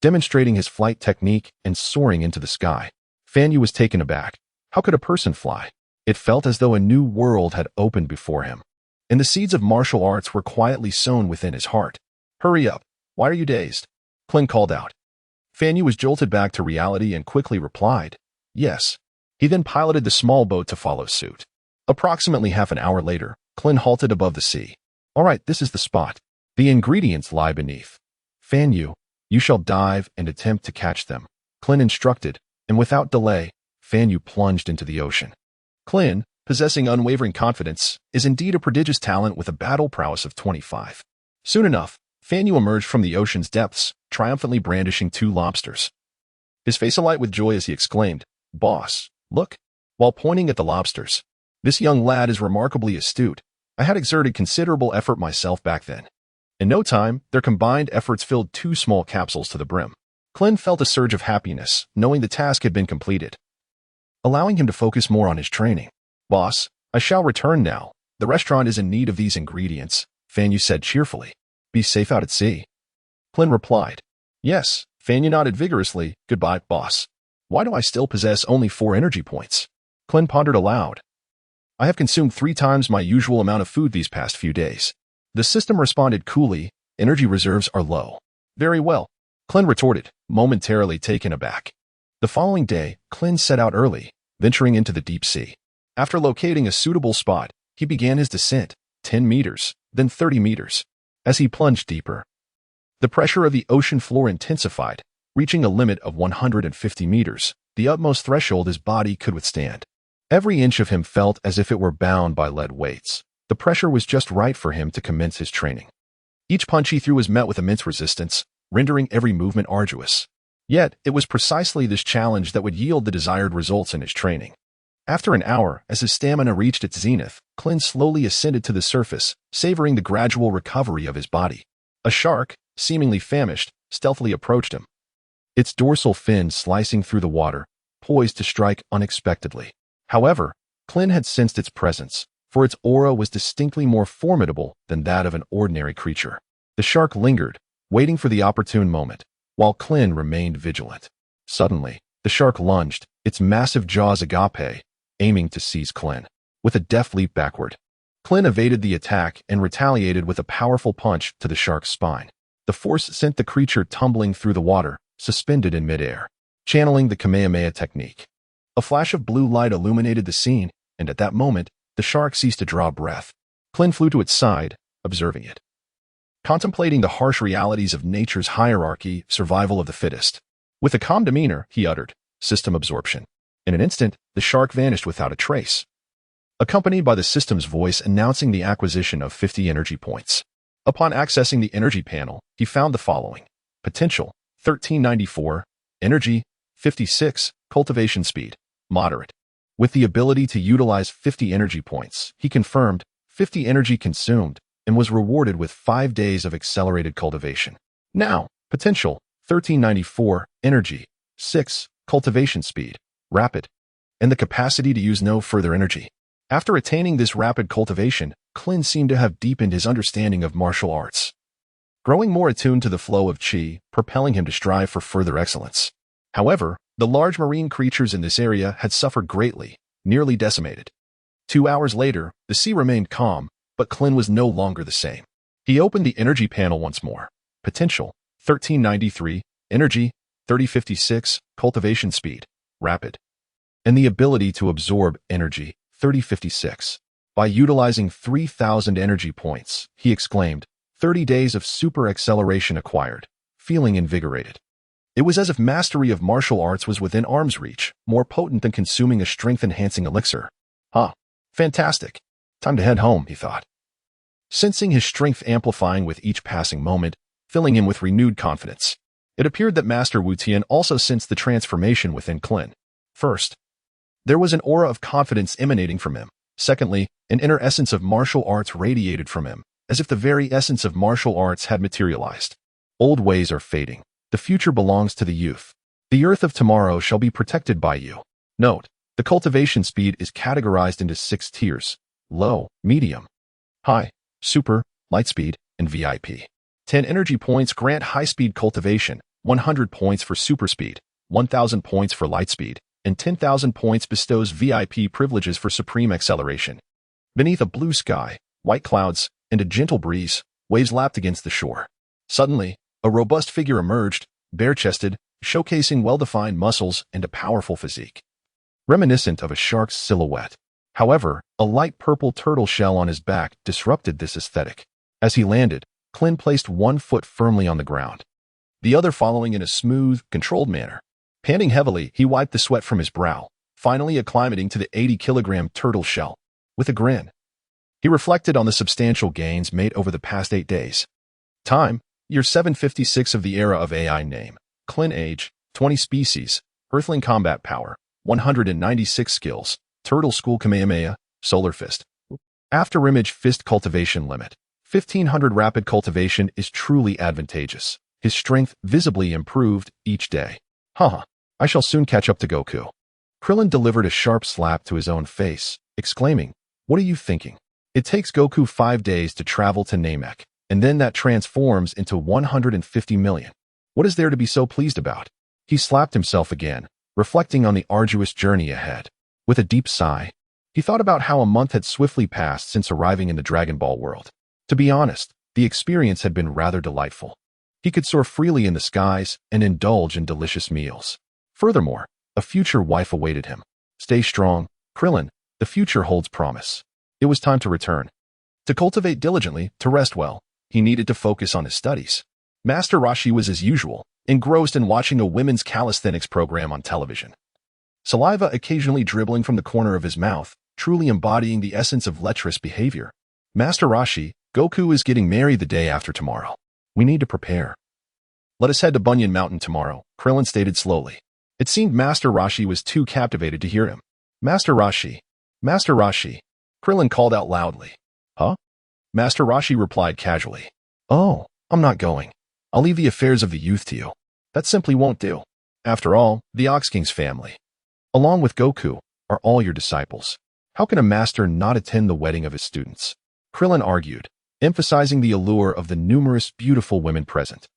demonstrating his flight technique and soaring into the sky. Fan Yu was taken aback. How could a person fly? It felt as though a new world had opened before him, and the seeds of martial arts were quietly sown within his heart. "Hurry up. Why are you dazed?" Klin called out. Fan Yu was jolted back to reality and quickly replied, "Yes." He then piloted the small boat to follow suit. Approximately half an hour later, Klin halted above the sea. "All right, this is the spot. The ingredients lie beneath. Fan Yu, you shall dive and attempt to catch them," Klin instructed, and without delay, Fan Yu plunged into the ocean. Klin, possessing unwavering confidence, is indeed a prodigious talent with a battle prowess of 25. Soon enough, Fan Yu emerged from the ocean's depths, triumphantly brandishing 2 lobsters. His face alight with joy as he exclaimed, "Boss, look," while pointing at the lobsters. "This young lad is remarkably astute. I had exerted considerable effort myself back then." In no time, their combined efforts filled 2 small capsules to the brim. Klin felt a surge of happiness, knowing the task had been completed, allowing him to focus more on his training. "Boss, I shall return now. The restaurant is in need of these ingredients," Fan Yu said cheerfully. "Be safe out at sea." Klin replied, "Yes." Fan Yu nodded vigorously. "Goodbye, boss." "Why do I still possess only 4 energy points?" Klin pondered aloud. "I have consumed 3 times my usual amount of food these past few days." The system responded coolly, "Energy reserves are low." "Very well," Klin retorted, momentarily taken aback. The following day, Klin set out early, venturing into the deep sea. After locating a suitable spot, he began his descent, 10 meters, then 30 meters. As he plunged deeper, the pressure of the ocean floor intensified, reaching a limit of 150 meters, the utmost threshold his body could withstand. Every inch of him felt as if it were bound by lead weights. The pressure was just right for him to commence his training. Each punch he threw was met with immense resistance, rendering every movement arduous. Yet, it was precisely this challenge that would yield the desired results in his training. After an hour, as his stamina reached its zenith, Klin slowly ascended to the surface, savoring the gradual recovery of his body. A shark, seemingly famished, stealthily approached him, its dorsal fin slicing through the water, poised to strike unexpectedly. However, Klin had sensed its presence, for its aura was distinctly more formidable than that of an ordinary creature. The shark lingered, waiting for the opportune moment, while Klin remained vigilant. Suddenly, the shark lunged, its massive jaws agape, aiming to seize Klin. With a deft leap backward, Klin evaded the attack and retaliated with a powerful punch to the shark's spine. The force sent the creature tumbling through the water, suspended in midair. channeling the Kamehameha technique. A flash of blue light illuminated the scene, and at that moment, the shark ceased to draw breath. Klin flew to its side, observing it. Contemplating the harsh realities of nature's hierarchy, survival of the fittest. With a calm demeanor, he uttered, "System absorption." In an instant, the shark vanished without a trace, accompanied by the system's voice announcing the acquisition of 50 energy points. Upon accessing the energy panel, he found the following: potential, 1394, energy, 56, cultivation speed, moderate. With the ability to utilize 50 energy points, he confirmed 50 energy consumed and was rewarded with 5 days of accelerated cultivation. Now, potential, 1394, energy, 6, cultivation speed, rapid, and the capacity to use no further energy. After attaining this rapid cultivation, Klin seemed to have deepened his understanding of martial arts, growing more attuned to the flow of qi, propelling him to strive for further excellence. However, the large marine creatures in this area had suffered greatly, nearly decimated. 2 hours later, the sea remained calm, but Klin was no longer the same. He opened the energy panel once more. Potential, 1393, energy, 3056, cultivation speed, rapid, and the ability to absorb energy, 3056. By utilizing 3,000 energy points, he exclaimed, 30 days of super acceleration acquired, feeling invigorated. It was as if mastery of martial arts was within arm's reach, more potent than consuming a strength-enhancing elixir. Fantastic. Time to head home, he thought, sensing his strength amplifying with each passing moment, filling him with renewed confidence. It appeared that Master Wu Tian also sensed the transformation within Klin. First, there was an aura of confidence emanating from him. Secondly, an inner essence of martial arts radiated from him, as if the very essence of martial arts had materialized. Old ways are fading. The future belongs to the youth. The earth of tomorrow shall be protected by you. Note, the cultivation speed is categorized into 6 tiers: low, medium, high, super, light speed, and VIP. 10 energy points grant high-speed cultivation, 100 points for super speed, 1,000 points for light speed, and 10,000 points bestows VIP privileges for supreme acceleration. Beneath a blue sky, white clouds, and a gentle breeze, waves lapped against the shore. Suddenly, a robust figure emerged, bare-chested, showcasing well-defined muscles and a powerful physique, reminiscent of a shark's silhouette. However, a light purple turtle shell on his back disrupted this aesthetic. As he landed, Klin placed one foot firmly on the ground, the other following in a smooth, controlled manner. Panting heavily, he wiped the sweat from his brow, finally acclimating to the 80-kilogram turtle shell. With a grin, he reflected on the substantial gains made over the past 8 days. Time, year 756 of the era of AI. Name, Klin. Age, 20 species, Earthling. Combat power, 196 skills, Turtle School. Kamehameha, Solar Fist. After image fist cultivation limit, 1500 rapid cultivation is truly advantageous. His strength visibly improved each day. I shall soon catch up to Goku. Krillin delivered a sharp slap to his own face, exclaiming, "What are you thinking? It takes Goku 5 days to travel to Namek, and then that transforms into 150 million. What is there to be so pleased about?" He slapped himself again, reflecting on the arduous journey ahead. With a deep sigh, he thought about how a month had swiftly passed since arriving in the Dragon Ball world. To be honest, the experience had been rather delightful. He could soar freely in the skies and indulge in delicious meals. Furthermore, a future wife awaited him. Stay strong, Krillin, the future holds promise. It was time to return. To cultivate diligently, to rest well, he needed to focus on his studies. Master Roshi was as usual, engrossed in watching a women's calisthenics program on television. Saliva occasionally dribbling from the corner of his mouth, truly embodying the essence of lecherous behavior. Master Roshi, Goku is getting married the day after tomorrow. We need to prepare. Let us head to Bunyan Mountain tomorrow, Krillin stated slowly. It seemed Master Roshi was too captivated to hear him. Master Roshi, Master Roshi, Krillin called out loudly. Huh? Master Roshi replied casually. Oh, I'm not going. I'll leave the affairs of the youth to you. That simply won't do. After all, the Ox King's family, along with Goku, are all your disciples. How can a master not attend the wedding of his students? Krillin argued, emphasizing the allure of the numerous beautiful women present.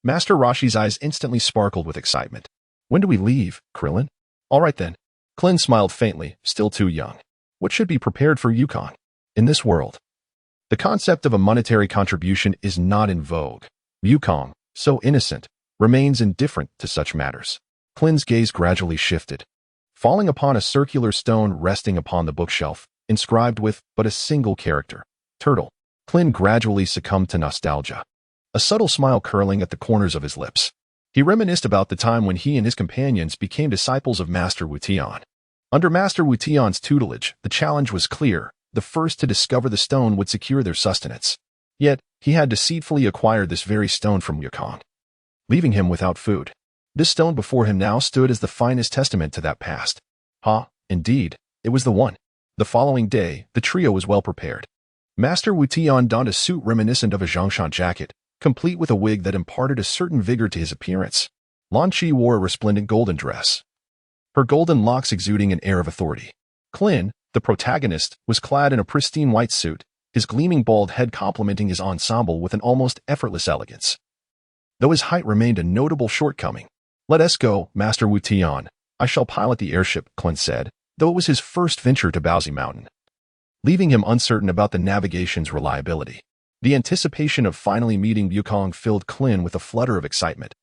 Master Roshi's eyes instantly sparkled with excitement. When do we leave, Krillin? All right then. Klin smiled faintly, still too young. What should be prepared for Yukon? In this world, the concept of a monetary contribution is not in vogue. Yukon, so innocent, remains indifferent to such matters. Klin's gaze gradually shifted, falling upon a circular stone resting upon the bookshelf, inscribed with but a single character, Turtle. Klin gradually succumbed to nostalgia, a subtle smile curling at the corners of his lips. He reminisced about the time when he and his companions became disciples of Master Wutian. Under Master Wutian's tutelage, the challenge was clear: the first to discover the stone would secure their sustenance. Yet, he had deceitfully acquired this very stone from Wukong, leaving him without food. This stone before him now stood as the finest testament to that past. Indeed, it was the one. The following day, the trio was well prepared. Master Wutian donned a suit reminiscent of a Zhongshan jacket, complete with a wig that imparted a certain vigor to his appearance. Lan Qi wore a resplendent golden dress, her golden locks exuding an air of authority. Klin, the protagonist, was clad in a pristine white suit, his gleaming bald head complementing his ensemble with an almost effortless elegance, though his height remained a notable shortcoming. "Let us go, Master Wutian. I shall pilot the airship," Klin said, though it was his first venture to Baozi Mountain, leaving him uncertain about the navigation's reliability. The anticipation of finally meeting Wukong filled Klin with a flutter of excitement,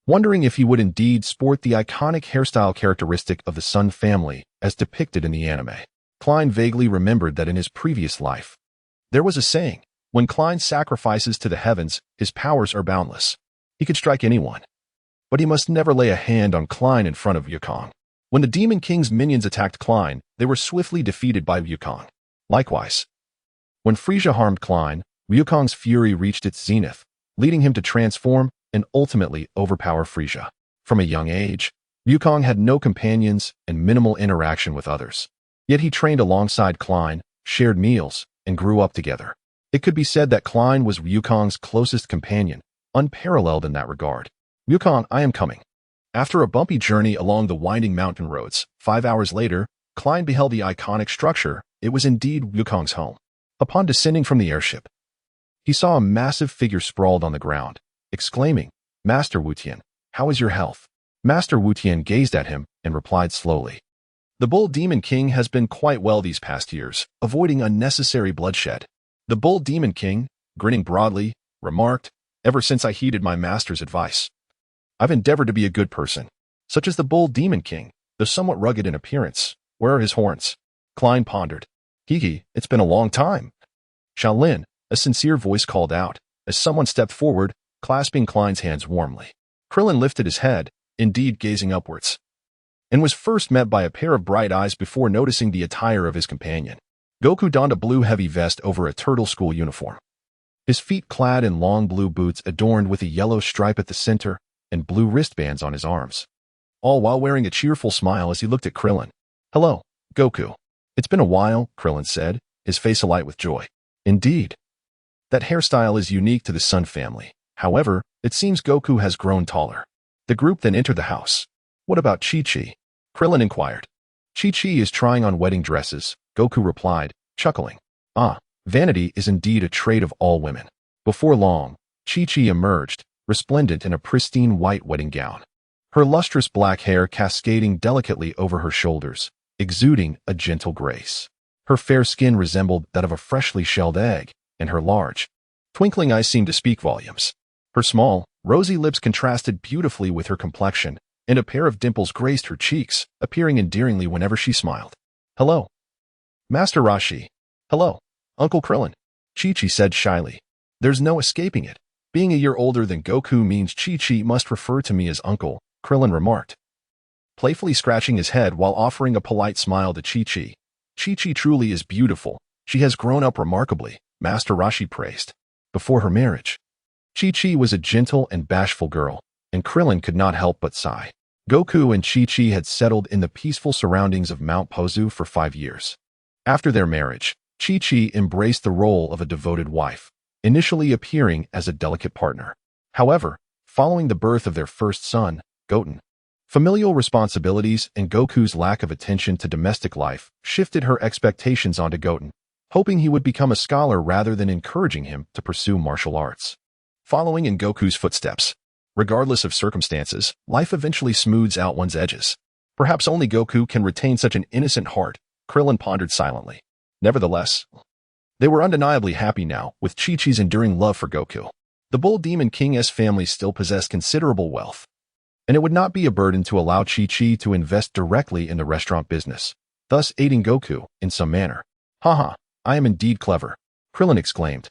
wondering if he would indeed sport the iconic hairstyle characteristic of the Sun family as depicted in the anime. Klein vaguely remembered that in his previous life, there was a saying: when Klein sacrifices to the heavens, his powers are boundless. He could strike anyone, but he must never lay a hand on Klein in front of Wukong. When the Demon King's minions attacked Klein, they were swiftly defeated by Wukong. Likewise, when Frisia harmed Klein, Wukong's fury reached its zenith, leading him to transform and ultimately overpower Frisia. From a young age, Wukong had no companions and minimal interaction with others. Yet he trained alongside Klein, shared meals, and grew up together. It could be said that Klein was Wukong's closest companion, unparalleled in that regard. "Wukong, I am coming." After a bumpy journey along the winding mountain roads, 5 hours later, Klein beheld the iconic structure. It was indeed Wukong's home. Upon descending from the airship, he saw a massive figure sprawled on the ground, exclaiming, "Master Wutian, how is your health?" Master Wutian gazed at him and replied slowly, "The Bull Demon King has been quite well these past years, avoiding unnecessary bloodshed." The Bull Demon King, grinning broadly, remarked, "Ever since I heeded my master's advice, I've endeavored to be a good person, such as the Bull Demon King, though somewhat rugged in appearance. Where are his horns?" Klein pondered. It's been a long time." "Shaolin," a sincere voice called out, as someone stepped forward, clasping Klein's hands warmly. Krillin lifted his head, indeed gazing upwards, and was first met by a pair of bright eyes before noticing the attire of his companion. Goku donned a blue heavy vest over a turtle school uniform, his feet clad in long blue boots adorned with a yellow stripe at the center and blue wristbands on his arms, all while wearing a cheerful smile as he looked at Krillin. "Hello, Goku." "It's been a while," Krillin said, his face alight with joy. "Indeed. That hairstyle is unique to the Sun family. However, it seems Goku has grown taller." The group then entered the house. "What about Chi-Chi?" Krillin inquired. "Chi-Chi is trying on wedding dresses," Goku replied, chuckling. Vanity is indeed a trait of all women." Before long, Chi-Chi emerged, resplendent in a pristine white wedding gown, her lustrous black hair cascading delicately over her shoulders, exuding a gentle grace. Her fair skin resembled that of a freshly shelled egg, and her large, twinkling eyes seemed to speak volumes. Her small, rosy lips contrasted beautifully with her complexion, and a pair of dimples graced her cheeks, appearing endearingly whenever she smiled. "Hello, Master Rashi." "Hello, Uncle Krillin," Chi-Chi said shyly. "There's no escaping it. Being a year older than Goku means Chi-Chi must refer to me as Uncle," Krillin remarked, playfully scratching his head while offering a polite smile to Chi-Chi. "Chi-Chi truly is beautiful. She has grown up remarkably," Master Rashi praised. Before her marriage, Chi-Chi was a gentle and bashful girl, and Krillin could not help but sigh. Goku and Chi-Chi had settled in the peaceful surroundings of Mount Pozu for 5 years. After their marriage, Chi-Chi embraced the role of a devoted wife, initially appearing as a delicate partner. However, following the birth of their first son, Goten, familial responsibilities and Goku's lack of attention to domestic life shifted her expectations onto Goten, hoping he would become a scholar rather than encouraging him to pursue martial arts. Following in Goku's footsteps, regardless of circumstances, life eventually smooths out one's edges. Perhaps only Goku can retain such an innocent heart, Krillin pondered silently. Nevertheless, they were undeniably happy now with Chi-Chi's enduring love for Goku. The Bull Demon King's family still possessed considerable wealth, and it would not be a burden to allow Chi-Chi to invest directly in the restaurant business, thus aiding Goku in some manner. Haha, I am indeed clever, Krillin exclaimed.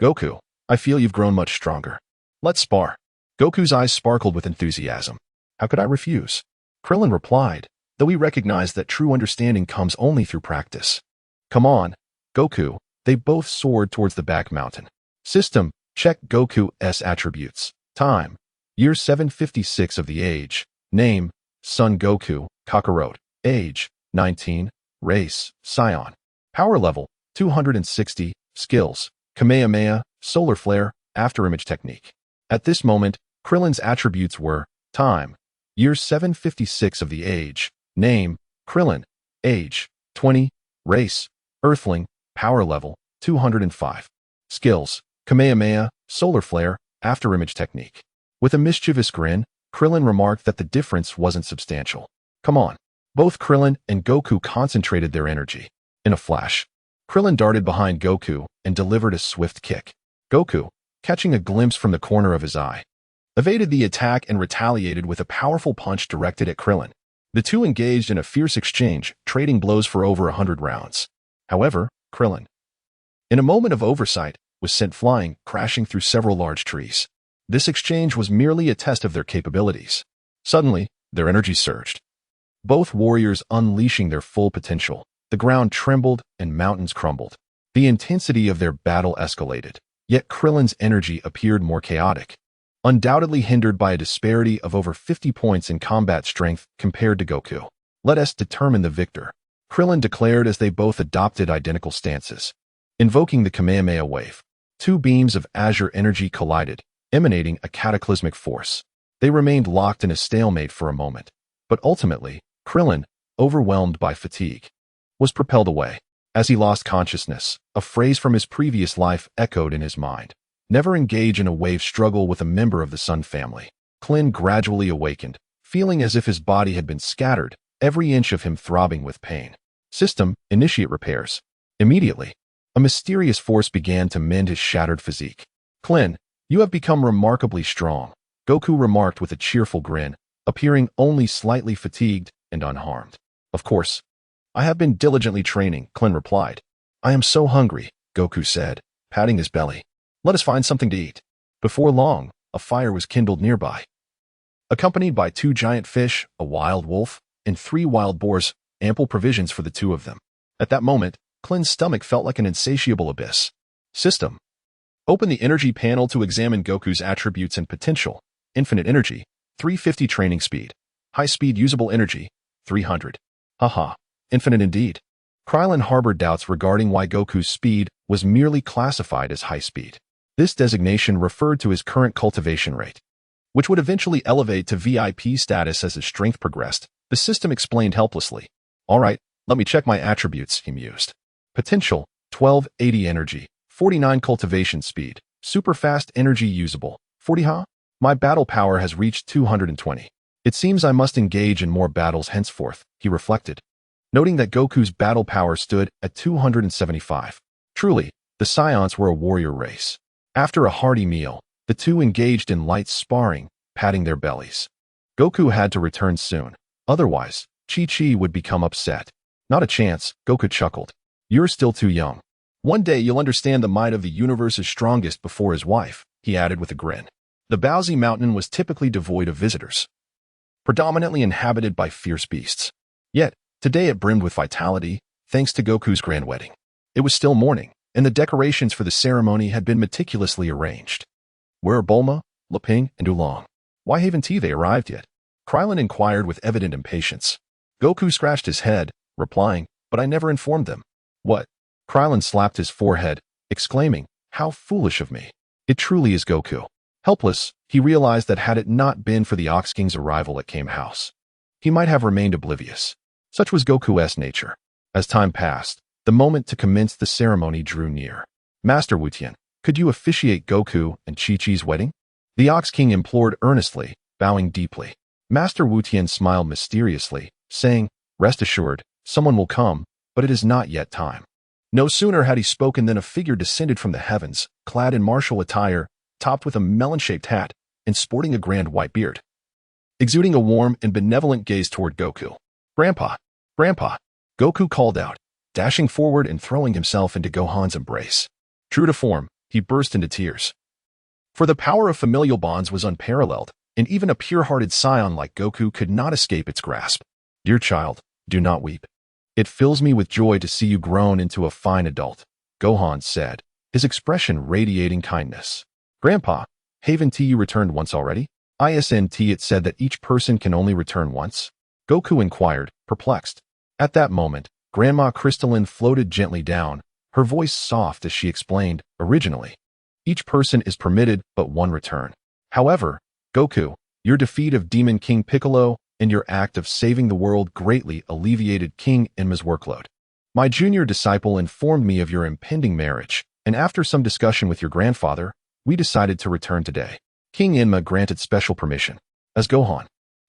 Goku, I feel you've grown much stronger. Let's spar. Goku's eyes sparkled with enthusiasm. How could I refuse? Krillin replied, though he recognized that true understanding comes only through practice. Come on, Goku. They both soared towards the back mountain. System, check Goku's attributes. Time, year 756 of the age. Name, Son Goku, Kakarot. Age, 19. Race, Saiyan. Power level, 260. Skills, Kamehameha, Solar Flare, Afterimage Technique. At this moment, Krillin's attributes were time, year 756 of the age. Name, Krillin. Age, 20. Race, Earthling. Power level, 205. Skills, Kamehameha, Solar Flare, Afterimage Technique. With a mischievous grin, Krillin remarked that the difference wasn't substantial. Come on. Both Krillin and Goku concentrated their energy. In a flash, Krillin darted behind Goku and delivered a swift kick. Goku, catching a glimpse from the corner of his eye, evaded the attack and retaliated with a powerful punch directed at Krillin. The two engaged in a fierce exchange, trading blows for over 100 rounds. However, Krillin, in a moment of oversight, was sent flying, crashing through several large trees. This exchange was merely a test of their capabilities. Suddenly, their energy surged. Both warriors unleashing their full potential. The ground trembled and mountains crumbled. The intensity of their battle escalated, yet Krillin's energy appeared more chaotic, undoubtedly hindered by a disparity of over 50 points in combat strength compared to Goku. Let us determine the victor, Krillin declared as they both adopted identical stances. Invoking the Kamehameha wave, two beams of azure energy collided, emanating a cataclysmic force. They remained locked in a stalemate for a moment, but ultimately, Krillin, overwhelmed by fatigue, was propelled away. As he lost consciousness, a phrase from his previous life echoed in his mind. Never engage in a wave struggle with a member of the Sun family. Klin gradually awakened, feeling as if his body had been scattered, every inch of him throbbing with pain. System, initiate repairs. Immediately, a mysterious force began to mend his shattered physique. Klin, you have become remarkably strong, Goku remarked with a cheerful grin, appearing only slightly fatigued and unharmed. Of course, I have been diligently training, Klin replied. I am so hungry, Goku said, patting his belly. Let us find something to eat. Before long, a fire was kindled nearby. Accompanied by 2 giant fish, a wild wolf, and 3 wild boars, ample provisions for the 2 of them. At that moment, Klin's stomach felt like an insatiable abyss. System. Open the energy panel to examine Goku's attributes and potential. Infinite energy, 350 training speed. High speed usable energy, 300. Haha, infinite indeed. Krillin harbored doubts regarding why Goku's speed was merely classified as high speed. This designation referred to his current cultivation rate, which would eventually elevate to VIP status as his strength progressed. The system explained helplessly. All right, let me check my attributes, he mused. Potential, 1280 energy, 49 cultivation speed, super fast energy usable, 40 ha? My battle power has reached 220. It seems I must engage in more battles henceforth, he reflected, noting that Goku's battle power stood at 275. Truly, the Saiyans were a warrior race. After a hearty meal, the two engaged in light sparring, patting their bellies. Goku had to return soon, otherwise, Chi-Chi would become upset. Not a chance, Goku chuckled. You're still too young. One day you'll understand the might of the universe's strongest before his wife, he added with a grin. The Baozi Mountain was typically devoid of visitors, predominantly inhabited by fierce beasts. Yet, today it brimmed with vitality, thanks to Goku's grand wedding. It was still morning, and the decorations for the ceremony had been meticulously arranged. Where are Bulma, Leping, and Oolong? Why haven't they arrived yet? Krillin inquired with evident impatience. Goku scratched his head, replying, but I never informed them. What? Krillin slapped his forehead, exclaiming, how foolish of me. It truly is Goku. Helpless, he realized that had it not been for the Ox King's arrival at Kame House, he might have remained oblivious. Such was Goku's nature. As time passed, the moment to commence the ceremony drew near. Master Wutian, could you officiate Goku and Chi-Chi's wedding? The Ox King implored earnestly, bowing deeply. Master Wutian smiled mysteriously, saying, rest assured, someone will come, but it is not yet time. No sooner had he spoken than a figure descended from the heavens, clad in martial attire, topped with a melon-shaped hat, and sporting a grand white beard. exuding a warm and benevolent gaze toward Goku. "Grandpa! Grandpa!" Goku called out, dashing forward and throwing himself into Gohan's embrace. True to form, he burst into tears. For the power of familial bonds was unparalleled, and even a pure-hearted Saiyan like Goku could not escape its grasp. "Dear child, do not weep. It fills me with joy to see you grown into a fine adult," Gohan said, his expression radiating kindness. "Grandpa, haven't you returned once already?" "Isn't it said that each person can only return once?" Goku inquired, perplexed. At that moment, Grandma Crystalline floated gently down, her voice soft as she explained, "Originally, each person is permitted but one return. However, Goku, your defeat of Demon King Piccolo and your act of saving the world greatly alleviated King Enma's workload. My junior disciple informed me of your impending marriage, and after some discussion with your grandfather, we decided to return today." King Enma granted special permission. As Gohan,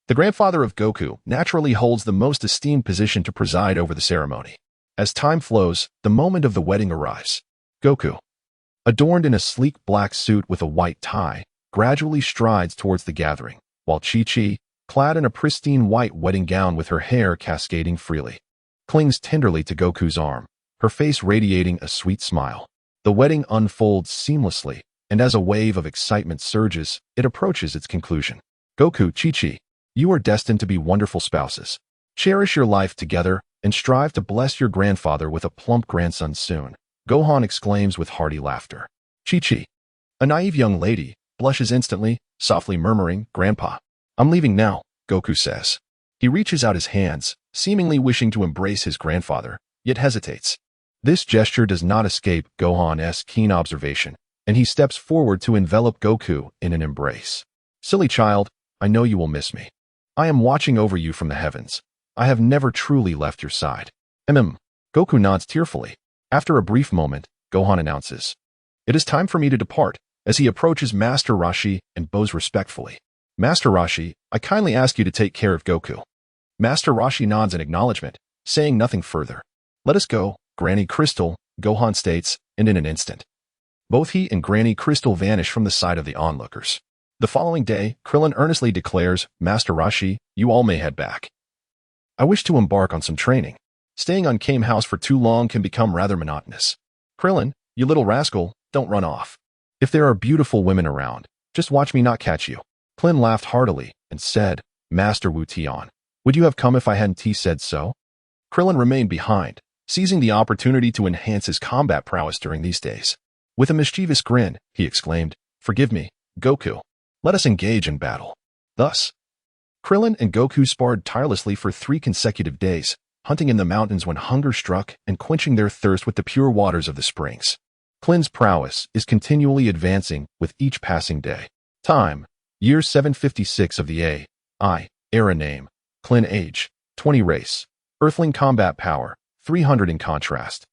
the grandfather of Goku, naturally holds the most esteemed position to preside over the ceremony. As time flows, the moment of the wedding arrives. Goku, adorned in a sleek black suit with a white tie, gradually strides towards the gathering, while Chi-Chi, clad in a pristine white wedding gown with her hair cascading freely, clings tenderly to Goku's arm, her face radiating a sweet smile. The wedding unfolds seamlessly, and as a wave of excitement surges, it approaches its conclusion. Goku, Chi-Chi, you are destined to be wonderful spouses. Cherish your life together and strive to bless your grandfather with a plump grandson soon, Gohan exclaims with hearty laughter. Chi-Chi, a naive young lady, blushes instantly, softly murmuring, "Grandpa, I'm leaving now," Goku says. He reaches out his hands, seemingly wishing to embrace his grandfather, yet hesitates. This gesture does not escape Gohan's keen observation, and he steps forward to envelop Goku in an embrace. "Silly child, I know you will miss me. I am watching over you from the heavens. I have never truly left your side." Goku nods tearfully. After a brief moment, Gohan announces, "It is time for me to depart," as he approaches Master Roshi and bows respectfully. "Master Roshi, I kindly ask you to take care of Goku." Master Roshi nods in acknowledgement, saying nothing further. "Let us go, Granny Crystal," Gohan states, and in an instant, both he and Granny Crystal vanish from the sight of the onlookers. The following day, Krillin earnestly declares, "Master Roshi, you all may head back. I wish to embark on some training. Staying on Kame House for too long can become rather monotonous. Krillin, you little rascal, don't run off. If there are beautiful women around, just watch me not catch you." Klin laughed heartily and said, "Master Wu Tian, would you have come if I hadn't said so?" Krillin remained behind, seizing the opportunity to enhance his combat prowess during these days. With a mischievous grin, he exclaimed, "Forgive me, Goku. Let us engage in battle." Thus, Krillin and Goku sparred tirelessly for 3 consecutive days, hunting in the mountains when hunger struck and quenching their thirst with the pure waters of the springs. Klin's prowess is continually advancing with each passing day. Time, year 756 of the A.I. era name, Klin age, 20 race, Earthling combat power, 300 in contrast.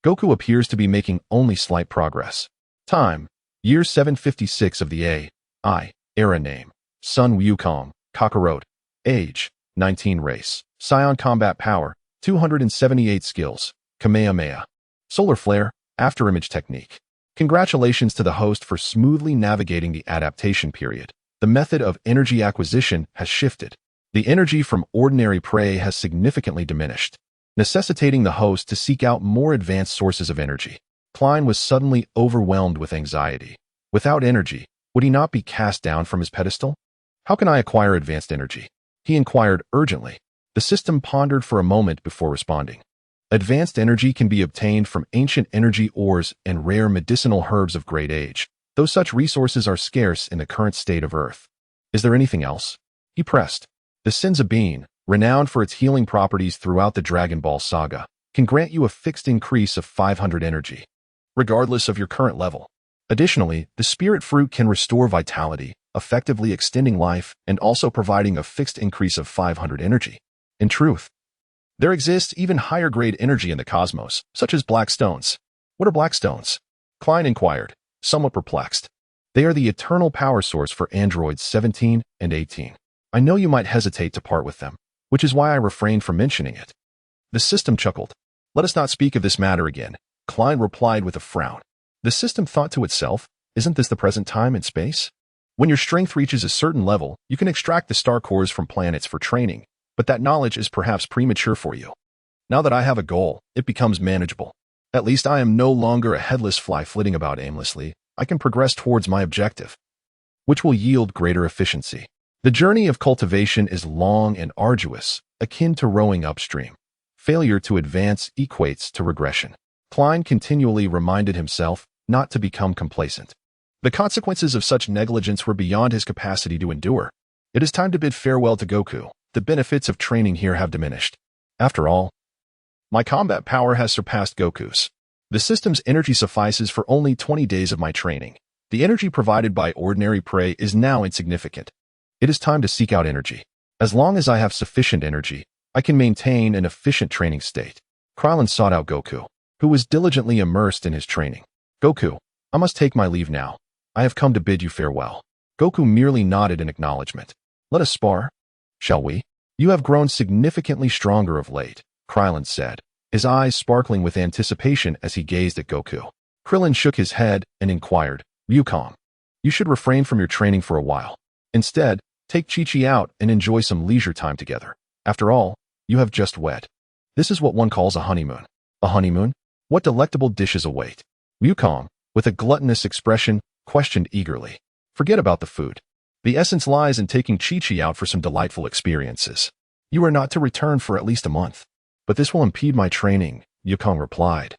Goku appears to be making only slight progress. Time, year 756 of the A.I. era name, Sun Wukong, Kakarot, age, 19 race, Saiyan combat power, 278 skills, Kamehameha, solar flare, afterimage technique. Congratulations to the host for smoothly navigating the adaptation period. The method of energy acquisition has shifted. The energy from ordinary prey has significantly diminished, necessitating the host to seek out more advanced sources of energy. Klein was suddenly overwhelmed with anxiety. Without energy, would he not be cast down from his pedestal? "How can I acquire advanced energy?" he inquired urgently. The system pondered for a moment before responding. Advanced energy can be obtained from ancient energy ores and rare medicinal herbs of great age, though such resources are scarce in the current state of Earth. "Is there anything else?" he pressed. "The Senza bean, renowned for its healing properties throughout the Dragon Ball saga, can grant you a fixed increase of 500 energy, regardless of your current level. Additionally, the spirit fruit can restore vitality, effectively extending life and also providing a fixed increase of 500 energy. In truth, there exists even higher grade energy in the cosmos, such as black stones." "What are black stones?" Klein inquired, somewhat perplexed. "They are the eternal power source for androids 17 and 18. I know you might hesitate to part with them, which is why I refrained from mentioning it." The system chuckled. "Let us not speak of this matter again," Klein replied with a frown. The system thought to itself, "Isn't this the present time and space? When your strength reaches a certain level, you can extract the star cores from planets for training, but that knowledge is perhaps premature for you. Now that I have a goal, it becomes manageable. At least I am no longer a headless fly flitting about aimlessly. I can progress towards my objective, which will yield greater efficiency. The journey of cultivation is long and arduous, akin to rowing upstream. Failure to advance equates to regression. Klin continually reminded himself not to become complacent. The consequences of such negligence were beyond his capacity to endure. It is time to bid farewell to Goku. The benefits of training here have diminished. After all, my combat power has surpassed Goku's. The system's energy suffices for only 20 days of my training. The energy provided by ordinary prey is now insignificant. It is time to seek out energy. As long as I have sufficient energy, I can maintain an efficient training state. Krillin sought out Goku, who was diligently immersed in his training. Goku, I must take my leave now. I have come to bid you farewell. Goku merely nodded in acknowledgement. Let us spar, shall we? You have grown significantly stronger of late, Krillin said, his eyes sparkling with anticipation as he gazed at Goku. Krillin shook his head and inquired, Wukong, you should refrain from your training for a while. Instead, take Chi-Chi out and enjoy some leisure time together. After all, you have just wed. This is what one calls a honeymoon. A honeymoon? What delectable dishes await? Wukong, with a gluttonous expression, questioned eagerly. Forget about the food. The essence lies in taking Chi-Chi out for some delightful experiences. You are not to return for at least a month. But this will impede my training, Wukong replied,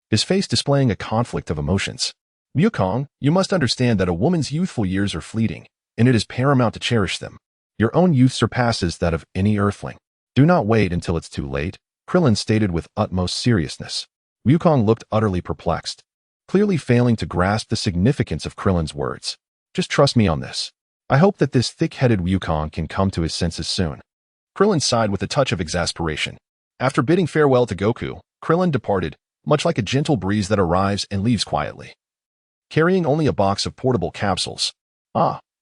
his face displaying a conflict of emotions. Wukong, you must understand that a woman's youthful years are fleeting, and it is paramount to cherish them. Your own youth surpasses that of any Earthling. Do not wait until it's too late, Krillin stated with utmost seriousness. Wukong looked utterly perplexed, clearly failing to grasp the significance of Krillin's words. Just trust me on this. I hope that this thick-headed Wukong can come to his senses soon. Krillin sighed with a touch of exasperation. After bidding farewell to Goku, Krillin departed, much like a gentle breeze that arrives and leaves quietly, carrying only a box of portable capsules.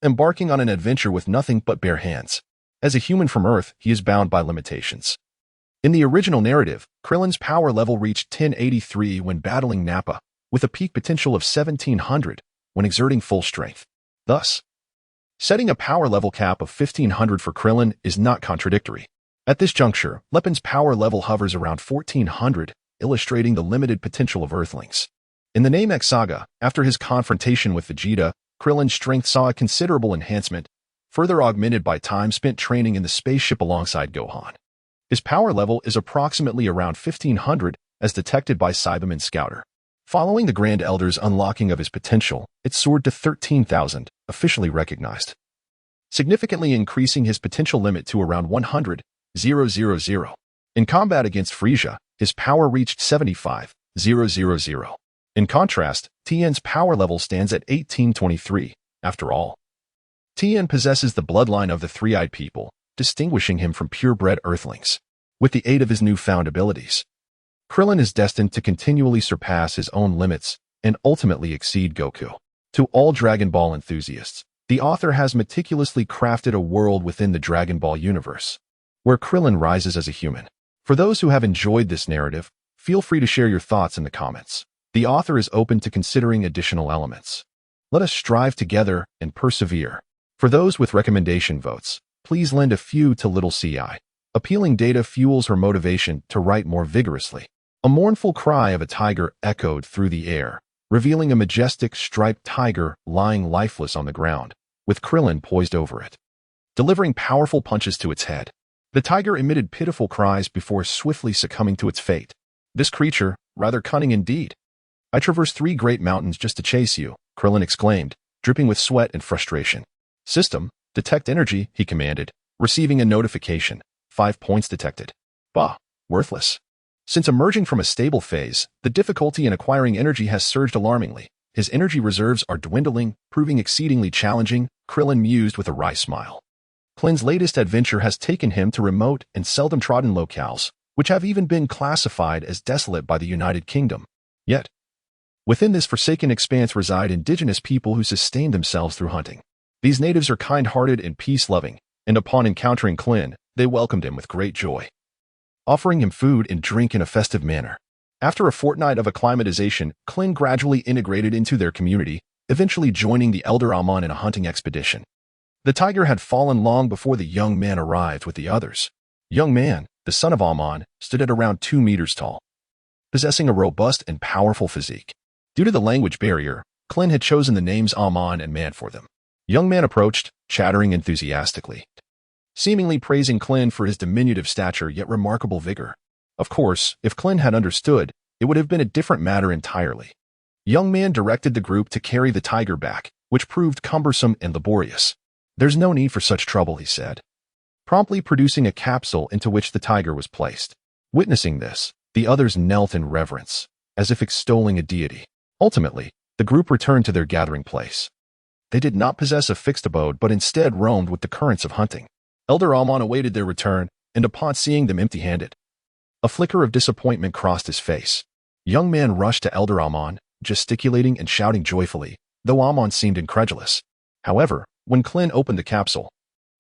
Embarking on an adventure with nothing but bare hands. As a human from Earth, he is bound by limitations. In the original narrative, Krillin's power level reached 1083 when battling Nappa, with a peak potential of 1700 when exerting full strength. Thus, setting a power level cap of 1500 for Krillin is not contradictory. At this juncture, Lepin's power level hovers around 1400, illustrating the limited potential of Earthlings. In the Namek saga, after his confrontation with Vegeta, Krillin's strength saw a considerable enhancement, further augmented by time spent training in the spaceship alongside Gohan. His power level is approximately around 1500, as detected by Cyberman Scouter. Following the Grand Elder's unlocking of his potential, it soared to 13,000, officially recognized, significantly increasing his potential limit to around 100,000. In combat against Frieza, his power reached 75,000. In contrast, Tien's power level stands at 1823. After all, Tien possesses the bloodline of the Three-Eyed People, distinguishing him from purebred Earthlings. With the aid of his newfound abilities, Krillin is destined to continually surpass his own limits and ultimately exceed Goku. To all Dragon Ball enthusiasts, the author has meticulously crafted a world within the Dragon Ball universe, where Krillin rises as a human. For those who have enjoyed this narrative, feel free to share your thoughts in the comments. The author is open to considering additional elements. Let us strive together and persevere. For those with recommendation votes, please lend a few to little CI. Appealing data fuels her motivation to write more vigorously. A mournful cry of a tiger echoed through the air, revealing a majestic striped tiger lying lifeless on the ground, with Krillin poised over it, delivering powerful punches to its head. The tiger emitted pitiful cries before swiftly succumbing to its fate. This creature, rather cunning indeed. I traversed 3 great mountains just to chase you, Krillin exclaimed, dripping with sweat and frustration. System, detect energy, he commanded, receiving a notification. 5 points detected. Bah, worthless. Since emerging from a stable phase, the difficulty in acquiring energy has surged alarmingly. His energy reserves are dwindling, proving exceedingly challenging, Krillin mused with a wry smile. Klin's latest adventure has taken him to remote and seldom trodden locales, which have even been classified as desolate by the United Kingdom. Yet, within this forsaken expanse reside indigenous people who sustain themselves through hunting. These natives are kind-hearted and peace-loving, and upon encountering Klin, they welcomed him with great joy, offering him food and drink in a festive manner. After a fortnight of acclimatization, Klin gradually integrated into their community, eventually joining the elder Amon in a hunting expedition. The tiger had fallen long before the young man arrived with the others. Young man, the son of Amon, stood at around 2 meters tall, possessing a robust and powerful physique. Due to the language barrier, Klin had chosen the names Amon and Man for them. Young man approached, chattering enthusiastically, seemingly praising Klin for his diminutive stature yet remarkable vigor. Of course, if Klin had understood, it would have been a different matter entirely. Young man directed the group to carry the tiger back, which proved cumbersome and laborious. "There's no need for such trouble," he said, promptly producing a capsule into which the tiger was placed. Witnessing this, the others knelt in reverence, as if extolling a deity. Ultimately, the group returned to their gathering place. They did not possess a fixed abode but instead roamed with the currents of hunting. Elder Amon awaited their return, and upon seeing them empty-handed, a flicker of disappointment crossed his face. Young man rushed to Elder Amon, gesticulating and shouting joyfully, though Amon seemed incredulous. However, when Klin opened the capsule,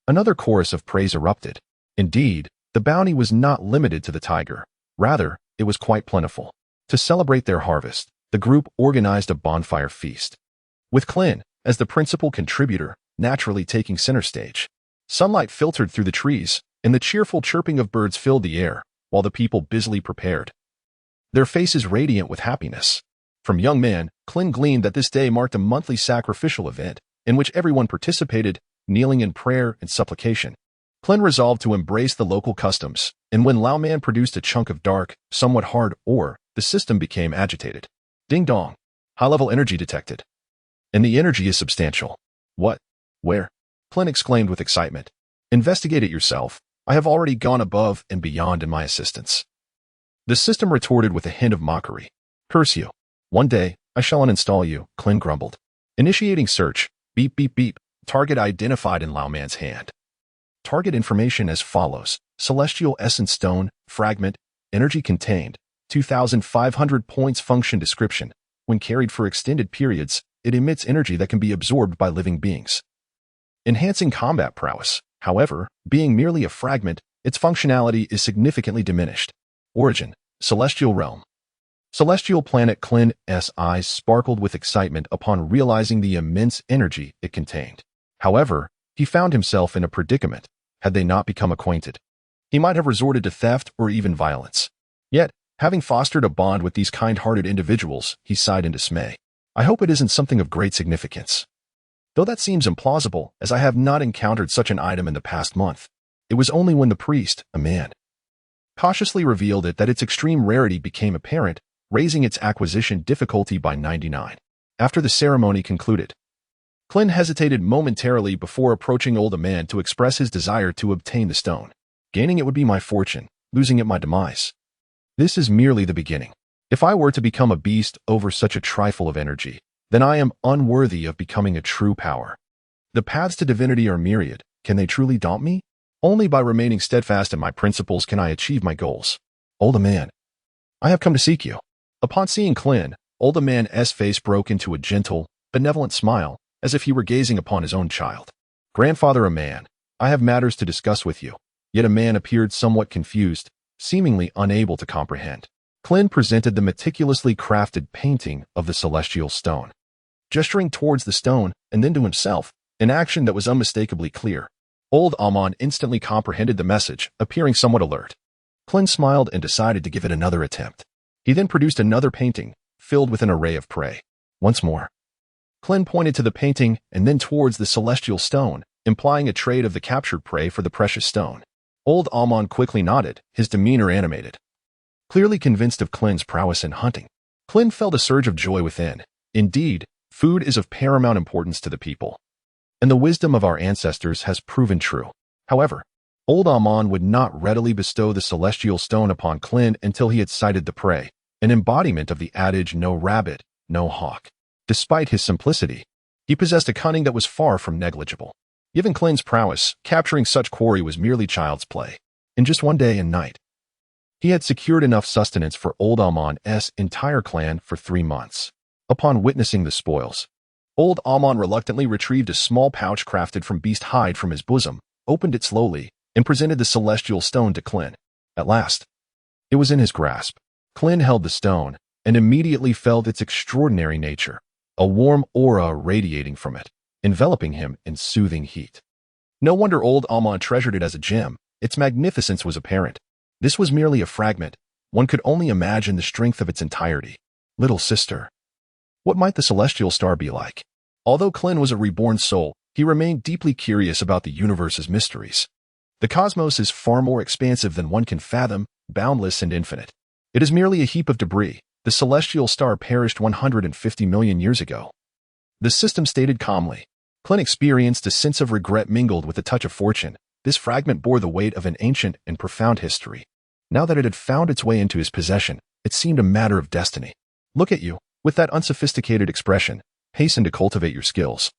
another chorus of praise erupted. Indeed, the bounty was not limited to the tiger. Rather, it was quite plentiful. To celebrate their harvest, the group organized a bonfire feast, with Klin, as the principal contributor, naturally taking center stage. Sunlight filtered through the trees, and the cheerful chirping of birds filled the air, while the people busily prepared, their faces radiant with happiness. From young man, Klin gleaned that this day marked a monthly sacrificial event, in which everyone participated, kneeling in prayer and supplication. Klin resolved to embrace the local customs, and when Lao Man produced a chunk of dark, somewhat hard ore, the system became agitated. Ding dong. High-level energy detected. And the energy is substantial. What? Where? Klin exclaimed with excitement. Investigate it yourself. I have already gone above and beyond in my assistance. The system retorted with a hint of mockery. Curse you. One day, I shall uninstall you, Klin grumbled. Initiating search. Beep beep beep. Target identified in Lao Man's hand. Target information as follows. Celestial Essence Stone, Fragment, Energy contained, 2,500 points. Function description. When carried for extended periods, it emits energy that can be absorbed by living beings, enhancing combat prowess. However, being merely a fragment, its functionality is significantly diminished. Origin: Celestial Realm. Celestial planet. Klin's eyes sparkled with excitement upon realizing the immense energy it contained. However, he found himself in a predicament. Had they not become acquainted, he might have resorted to theft or even violence. Yet, having fostered a bond with these kind-hearted individuals, he sighed in dismay. I hope it isn't something of great significance. Though that seems implausible, as I have not encountered such an item in the past month. It was only when the priest, a man, cautiously revealed it that its extreme rarity became apparent, raising its acquisition difficulty by 99. After the ceremony concluded, Klin hesitated momentarily before approaching old man to express his desire to obtain the stone. Gaining it would be my fortune, losing it my demise. This is merely the beginning. If I were to become a beast over such a trifle of energy, then I am unworthy of becoming a true power. The paths to divinity are myriad. Can they truly daunt me? Only by remaining steadfast in my principles can I achieve my goals. Old man, I have come to seek you. Upon seeing Klin, old man's face broke into a gentle, benevolent smile, as if he were gazing upon his own child. Grandfather, a man, I have matters to discuss with you. Yet a man appeared somewhat confused, seemingly unable to comprehend. Klin presented the meticulously crafted painting of the celestial stone, gesturing towards the stone and then to himself, an action that was unmistakably clear. Old Amon instantly comprehended the message, appearing somewhat alert. Klin smiled and decided to give it another attempt. He then produced another painting, filled with an array of prey. Once more, Klin pointed to the painting and then towards the celestial stone, implying a trade of the captured prey for the precious stone. Old Amon quickly nodded, his demeanor animated, clearly convinced of Klin's prowess in hunting. Klin felt a surge of joy within. Indeed, food is of paramount importance to the people, and the wisdom of our ancestors has proven true. However, old Amon would not readily bestow the celestial stone upon Klin until he had sighted the prey, an embodiment of the adage no rabbit, no hawk. Despite his simplicity, he possessed a cunning that was far from negligible. Given Klin's prowess, capturing such quarry was merely child's play. In just one day and night, he had secured enough sustenance for old Amon's entire clan for 3 months. Upon witnessing the spoils, old Amon reluctantly retrieved a small pouch crafted from beast hide from his bosom, opened it slowly, and presented the celestial stone to Klin. At last, it was in his grasp. Klin held the stone, and immediately felt its extraordinary nature. a warm aura radiating from it, enveloping him in soothing heat. No wonder old Amon treasured it as a gem. Its magnificence was apparent. This was merely a fragment. One could only imagine the strength of its entirety. Little sister. What might the celestial star be like? Although Klin was a reborn soul, he remained deeply curious about the universe's mysteries. The cosmos is far more expansive than one can fathom, boundless and infinite. It is merely a heap of debris. The celestial star perished 150 million years ago. The system stated calmly. Klin experienced a sense of regret mingled with a touch of fortune. This fragment bore the weight of an ancient and profound history. Now that it had found its way into his possession, it seemed a matter of destiny. Look at you, with that unsophisticated expression. Hasten to cultivate your skills.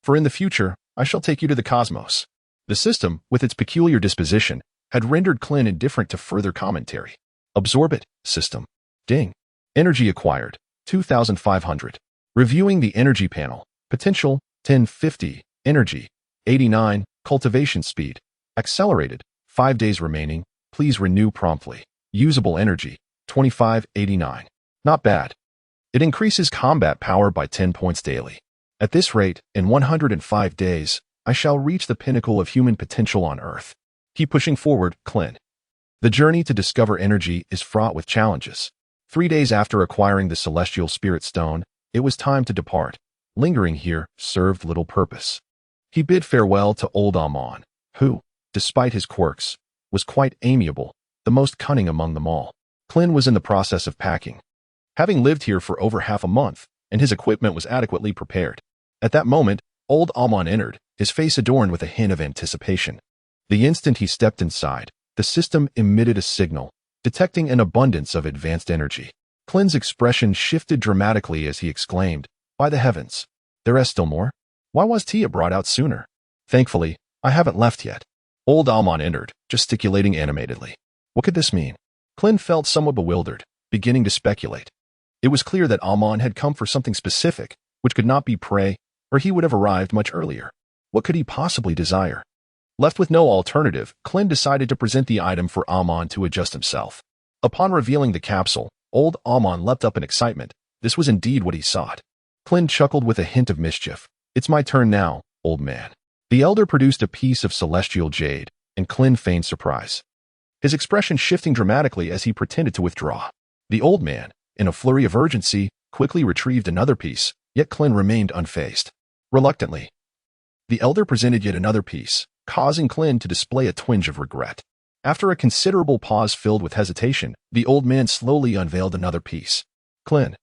For in the future, I shall take you to the cosmos. The system, with its peculiar disposition, had rendered Klin indifferent to further commentary. Absorb it, system. Ding. Energy acquired, 2,500. Reviewing the energy panel. Potential, 1050. Energy, 89. Cultivation speed. Accelerated, 5 days remaining. Please renew promptly. Usable energy, 2589. Not bad. It increases combat power by 10 points daily. At this rate, in 105 days, I shall reach the pinnacle of human potential on Earth. Keep pushing forward, Klin. The journey to discover energy is fraught with challenges. 3 days after acquiring the celestial spirit stone, it was time to depart. Lingering here served little purpose. He bid farewell to old Amon, who, despite his quirks, was quite amiable, the most cunning among them all. Klin was in the process of packing. Having lived here for over half a month, and his equipment was adequately prepared. At that moment, old Amon entered, his face adorned with a hint of anticipation. The instant he stepped inside, the system emitted a signal, detecting an abundance of advanced energy. Klin's expression shifted dramatically as he exclaimed, "By the heavens, there is still more? Why was Tia brought out sooner? Thankfully, I haven't left yet." Old Amon entered, gesticulating animatedly. What could this mean? Klin felt somewhat bewildered, beginning to speculate. It was clear that Amon had come for something specific, which could not be prey, or he would have arrived much earlier. What could he possibly desire? Left with no alternative, Klin decided to present the item for Amon to adjust himself. Upon revealing the capsule, old Amon leapt up in excitement. This was indeed what he sought. Klin chuckled with a hint of mischief. It's my turn now, old man. The elder produced a piece of celestial jade, and Klin feigned surprise. His expression shifting dramatically as he pretended to withdraw. The old man, in a flurry of urgency, quickly retrieved another piece, yet Klin remained unfazed. Reluctantly, the elder presented yet another piece, causing Klin to display a twinge of regret. After a considerable pause filled with hesitation, the old man slowly unveiled another piece. Klin,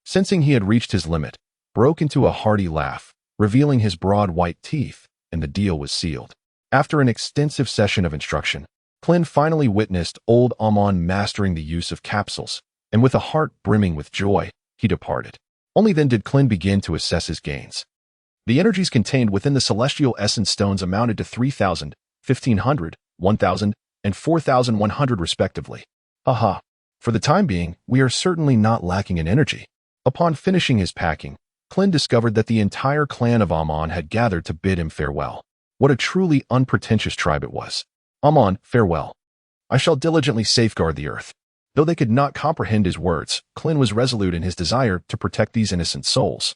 sensing he had reached his limit, broke into a hearty laugh, revealing his broad white teeth, and the deal was sealed. After an extensive session of instruction, Klin finally witnessed old Amon mastering the use of capsules, and with a heart brimming with joy, he departed. Only then did Klin begin to assess his gains. The energies contained within the celestial essence stones amounted to 3,000, 1,500, 1,000, and 4,100 respectively. Aha! For the time being, we are certainly not lacking in energy. Upon finishing his packing, Klin discovered that the entire clan of Amon had gathered to bid him farewell. What a truly unpretentious tribe it was. Amon, farewell. I shall diligently safeguard the earth. Though they could not comprehend his words, Klin was resolute in his desire to protect these innocent souls,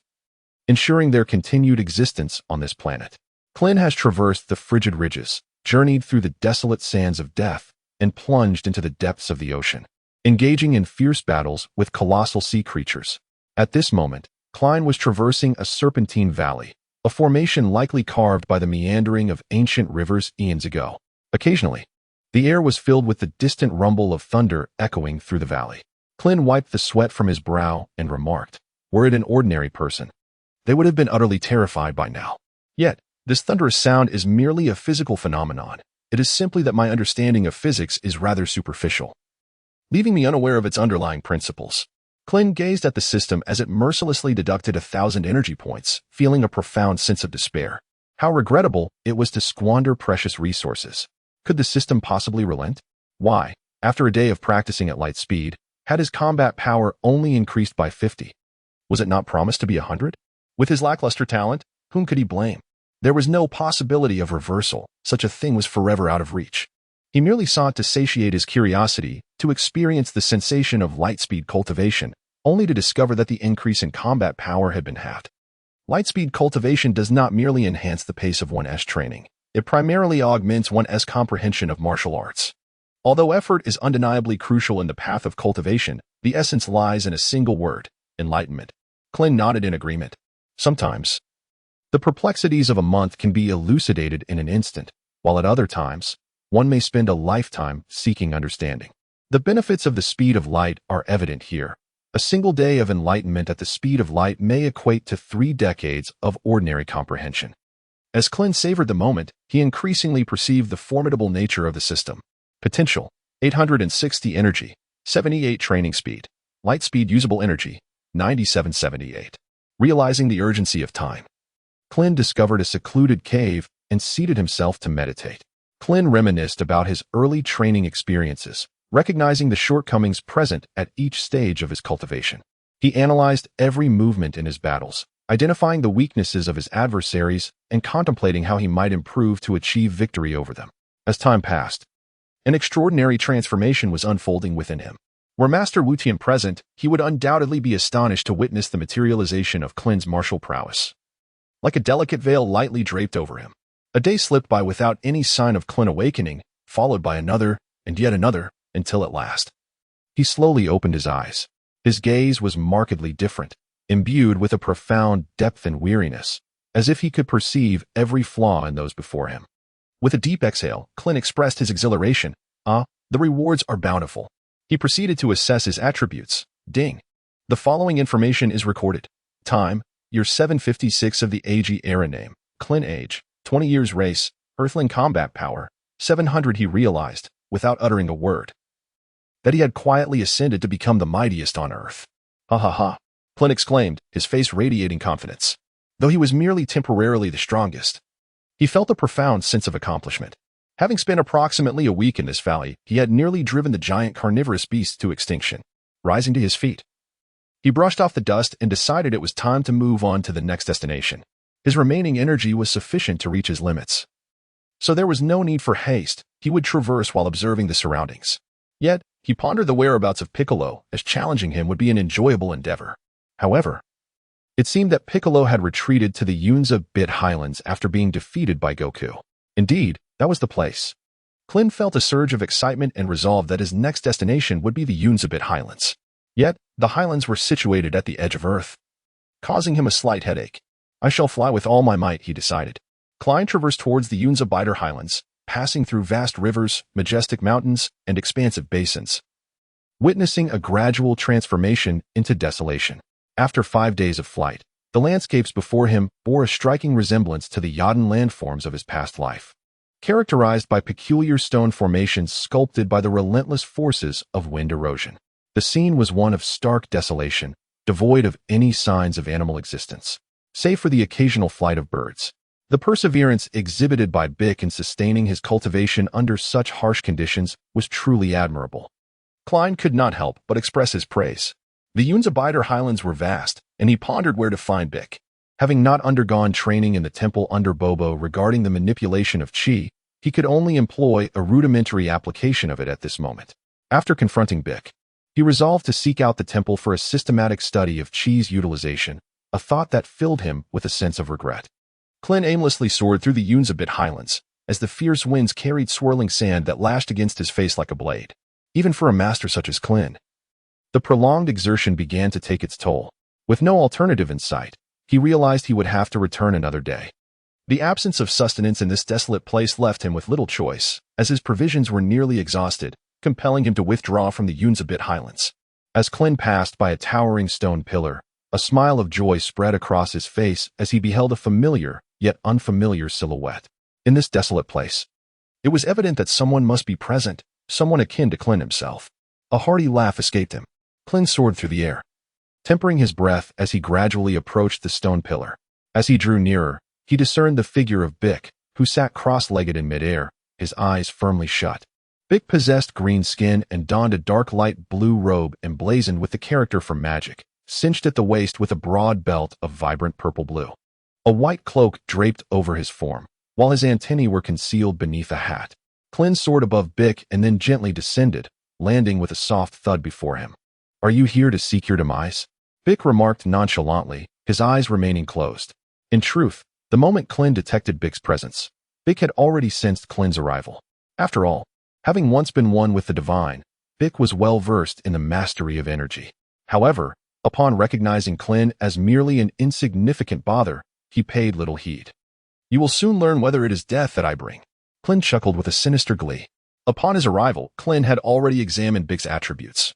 ensuring their continued existence on this planet. Klin has traversed the frigid ridges, journeyed through the desolate sands of death, and plunged into the depths of the ocean, engaging in fierce battles with colossal sea creatures. At this moment, Klin was traversing a serpentine valley, a formation likely carved by the meandering of ancient rivers eons ago. Occasionally, the air was filled with the distant rumble of thunder echoing through the valley. Klin wiped the sweat from his brow and remarked, were it an ordinary person, they would have been utterly terrified by now. Yet, this thunderous sound is merely a physical phenomenon. It is simply that my understanding of physics is rather superficial, leaving me unaware of its underlying principles. Klin gazed at the system as it mercilessly deducted 1,000 energy points, feeling a profound sense of despair. How regrettable it was to squander precious resources. Could the system possibly relent? Why, after a day of practicing at light speed, had his combat power only increased by 50? Was it not promised to be 100? With his lackluster talent, whom could he blame? There was no possibility of reversal. Such a thing was forever out of reach. He merely sought to satiate his curiosity, to experience the sensation of light speed cultivation, only to discover that the increase in combat power had been halved. Lightspeed cultivation does not merely enhance the pace of one's training. It primarily augments one's comprehension of martial arts. Although effort is undeniably crucial in the path of cultivation, the essence lies in a single word: enlightenment. Klin nodded in agreement. Sometimes, the perplexities of a month can be elucidated in an instant, while at other times, one may spend a lifetime seeking understanding. The benefits of the speed of light are evident here. A single day of enlightenment at the speed of light may equate to 3 decades of ordinary comprehension. As Klin savored the moment, he increasingly perceived the formidable nature of the system. Potential: 860 energy, 78 training speed. Light speed usable energy: 9778. Realizing the urgency of time, Klin discovered a secluded cave and seated himself to meditate. Klin reminisced about his early training experiences, recognizing the shortcomings present at each stage of his cultivation. He analyzed every movement in his battles, identifying the weaknesses of his adversaries and contemplating how he might improve to achieve victory over them. As time passed, an extraordinary transformation was unfolding within him. Were Master Wutian present, he would undoubtedly be astonished to witness the materialization of Klin's martial prowess. Like a delicate veil lightly draped over him, a day slipped by without any sign of Klin awakening, followed by another and yet another, until at last, he slowly opened his eyes. His gaze was markedly different, imbued with a profound depth and weariness, as if he could perceive every flaw in those before him. With a deep exhale, Klin expressed his exhilaration. The rewards are bountiful. He proceeded to assess his attributes. Ding. The following information is recorded. Time: year 756 of the AG era. Name: Klin. Age: 20 years. Race: Earthling. Combat power: 700. He realized, without uttering a word, that he had quietly ascended to become the mightiest on Earth. Ha ha ha, Klin exclaimed, his face radiating confidence. Though he was merely temporarily the strongest, he felt a profound sense of accomplishment. Having spent approximately a week in this valley, he had nearly driven the giant carnivorous beast to extinction. Rising to his feet, he brushed off the dust and decided it was time to move on to the next destination. His remaining energy was sufficient to reach his limits, so there was no need for haste. He would traverse while observing the surroundings. Yet, he pondered the whereabouts of Piccolo, as challenging him would be an enjoyable endeavor. However, it seemed that Piccolo had retreated to the innate highlands after being defeated by Goku. Indeed, that was the place. Klin felt a surge of excitement and resolved that his next destination would be the innate highlands. Yet, the highlands were situated at the edge of Earth, causing him a slight headache. I shall fly with all my might, he decided. Klin traversed towards the innate highlands, passing through vast rivers, majestic mountains, and expansive basins, witnessing a gradual transformation into desolation. After 5 days of flight, the landscapes before him bore a striking resemblance to the Yodin landforms of his past life, characterized by peculiar stone formations sculpted by the relentless forces of wind erosion. The scene was one of stark desolation, devoid of any signs of animal existence, save for the occasional flight of birds. The perseverance exhibited by Bick in sustaining his cultivation under such harsh conditions was truly admirable. Klin could not help but express his praise. The innate highlands were vast, and he pondered where to find Bick. Having not undergone training in the temple under Bobo regarding the manipulation of chi, he could only employ a rudimentary application of it at this moment. After confronting Bick, he resolved to seek out the temple for a systematic study of chi's utilization, a thought that filled him with a sense of regret. Klin aimlessly soared through the innate highlands, as the fierce winds carried swirling sand that lashed against his face like a blade. Even for a master such as Klin, the prolonged exertion began to take its toll. With no alternative in sight, he realized he would have to return another day. The absence of sustenance in this desolate place left him with little choice, as his provisions were nearly exhausted, compelling him to withdraw from the innate highlands. As Klin passed by a towering stone pillar, a smile of joy spread across his face as he beheld a familiar, yet unfamiliar silhouette. In this desolate place, it was evident that someone must be present, someone akin to Klin himself. A hearty laugh escaped him. Klin soared through the air, tempering his breath as he gradually approached the stone pillar. As he drew nearer, he discerned the figure of Bick, who sat cross-legged in midair, his eyes firmly shut. Bick possessed green skin and donned a dark light blue robe emblazoned with the character from magic, cinched at the waist with a broad belt of vibrant purple blue. A white cloak draped over his form, while his antennae were concealed beneath a hat. Klin soared above Bick and then gently descended, landing with a soft thud before him. Are you here to seek your demise? Bick remarked nonchalantly, his eyes remaining closed. In truth, the moment Klin detected Bick's presence, Bick had already sensed Klin's arrival. After all, having once been one with the divine, Bick was well versed in the mastery of energy. However, upon recognizing Klin as merely an insignificant bother, he paid little heed. You will soon learn whether it is death that I bring. Klin chuckled with a sinister glee. Upon his arrival, Klin had already examined Bick's attributes,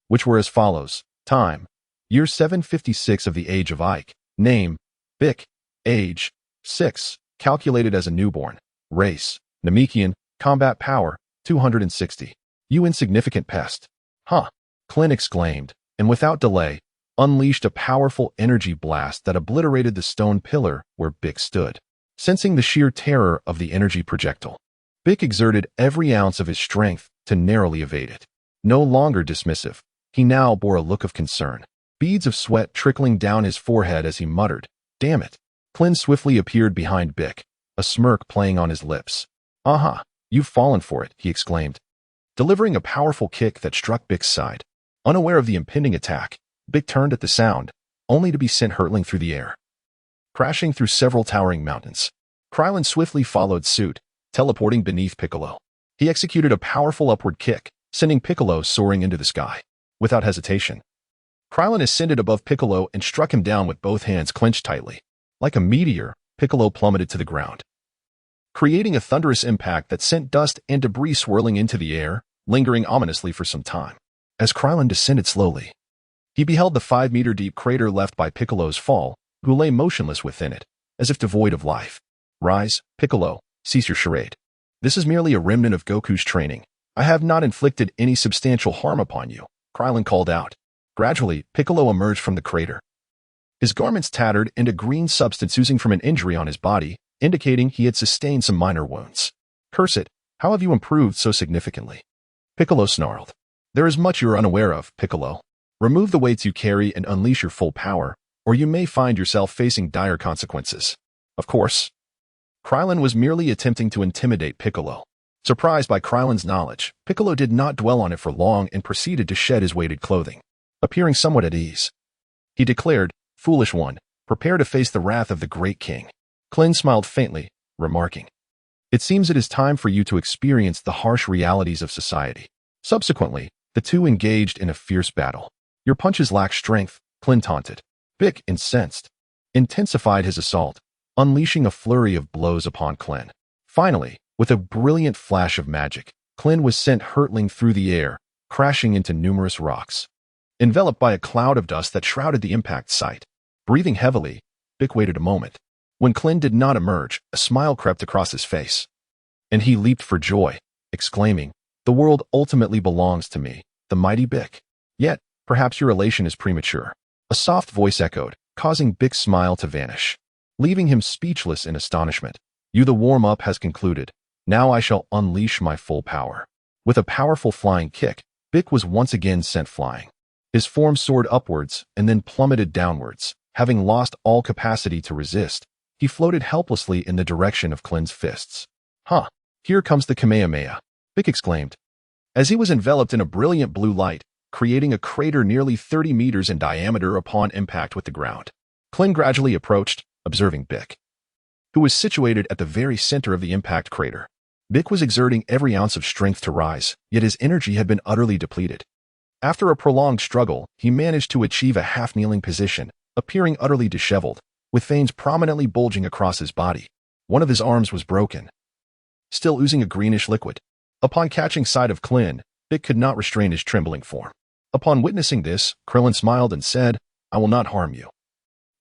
which were as follows. Time: year 756 of the age of Ike. Name: Bick. Age: 6, calculated as a newborn. Race: Namekian. Combat power: 260. You insignificant pest. Huh, Klin exclaimed, and without delay, unleashed a powerful energy blast that obliterated the stone pillar where Bick stood. Sensing the sheer terror of the energy projectile, Bick exerted every ounce of his strength to narrowly evade it. No longer dismissive, he now bore a look of concern, beads of sweat trickling down his forehead as he muttered, "Damn it." Klin swiftly appeared behind Bick, a smirk playing on his lips. "Aha, you've fallen for it," he exclaimed, delivering a powerful kick that struck Bick's side. Unaware of the impending attack, Bick turned at the sound, only to be sent hurtling through the air, crashing through several towering mountains. Krylin swiftly followed suit, teleporting beneath Piccolo. He executed a powerful upward kick, sending Piccolo soaring into the sky. Without hesitation, Krylin ascended above Piccolo and struck him down with both hands clenched tightly. Like a meteor, Piccolo plummeted to the ground, creating a thunderous impact that sent dust and debris swirling into the air, lingering ominously for some time. As Krylin descended slowly, he beheld the 5-meter-deep crater left by Piccolo's fall, who lay motionless within it, as if devoid of life. "Rise, Piccolo, cease your charade. This is merely a remnant of Goku's training. I have not inflicted any substantial harm upon you," Krylin called out. Gradually, Piccolo emerged from the crater, his garments tattered and a green substance oozing from an injury on his body, indicating he had sustained some minor wounds. "Curse it, how have you improved so significantly?" Piccolo snarled. "There is much you are unaware of, Piccolo. Remove the weights you carry and unleash your full power, or you may find yourself facing dire consequences." Of course, Krylin was merely attempting to intimidate Piccolo. Surprised by Krylin's knowledge, Piccolo did not dwell on it for long and proceeded to shed his weighted clothing. Appearing somewhat at ease, he declared, "Foolish one, prepare to face the wrath of the great king." Klin smiled faintly, remarking, "It seems it is time for you to experience the harsh realities of society." Subsequently, the two engaged in a fierce battle. "Your punches lack strength," Klin taunted. Bick, incensed, intensified his assault, unleashing a flurry of blows upon Klin. Finally, with a brilliant flash of magic, Klin was sent hurtling through the air, crashing into numerous rocks, enveloped by a cloud of dust that shrouded the impact site. Breathing heavily, Bick waited a moment. When Klin did not emerge, a smile crept across his face, and he leaped for joy, exclaiming, "The world ultimately belongs to me, the mighty Bick. Yet, perhaps your elation is premature." A soft voice echoed, causing Bick's smile to vanish, leaving him speechless in astonishment. "The warm-up has concluded. Now I shall unleash my full power." With a powerful flying kick, Bick was once again sent flying. His form soared upwards and then plummeted downwards. Having lost all capacity to resist, he floated helplessly in the direction of Klin's fists. "Huh, here comes the Kamehameha," Bick exclaimed, as he was enveloped in a brilliant blue light, creating a crater nearly 30 meters in diameter upon impact with the ground. Klin gradually approached, observing Bick, who was situated at the very center of the impact crater. Bick was exerting every ounce of strength to rise, yet his energy had been utterly depleted. After a prolonged struggle, he managed to achieve a half-kneeling position, appearing utterly disheveled, with veins prominently bulging across his body. One of his arms was broken, still oozing a greenish liquid. Upon catching sight of Klin, Bick could not restrain his trembling form. Upon witnessing this, Krillin smiled and said, "I will not harm you.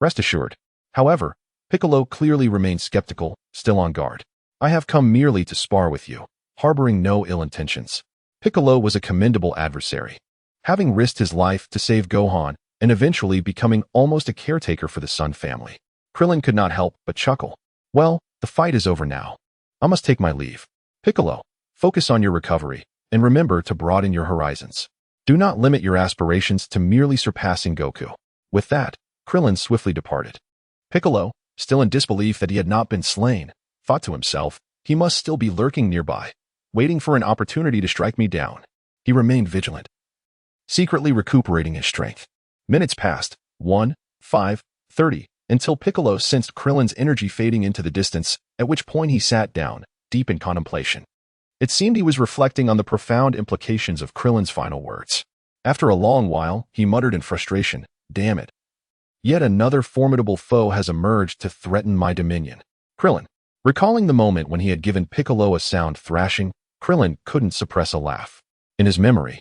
Rest assured." However, Piccolo clearly remained skeptical, still on guard. "I have come merely to spar with you, harboring no ill intentions." Piccolo was a commendable adversary, having risked his life to save Gohan and eventually becoming almost a caretaker for the Sun family. Krillin could not help but chuckle. "Well, the fight is over now. I must take my leave. Piccolo, focus on your recovery, and remember to broaden your horizons. Do not limit your aspirations to merely surpassing Goku." With that, Krillin swiftly departed. Piccolo, still in disbelief that he had not been slain, thought to himself, "He must still be lurking nearby, waiting for an opportunity to strike me down." He remained vigilant, secretly recuperating his strength. Minutes passed, 1, 5, 30, until Piccolo sensed Krillin's energy fading into the distance, at which point he sat down, deep in contemplation. It seemed he was reflecting on the profound implications of Krillin's final words. After a long while, he muttered in frustration, "Damn it. Yet another formidable foe has emerged to threaten my dominion." Krillin. Recalling the moment when he had given Piccolo a sound thrashing, Krillin couldn't suppress a laugh. In his memory,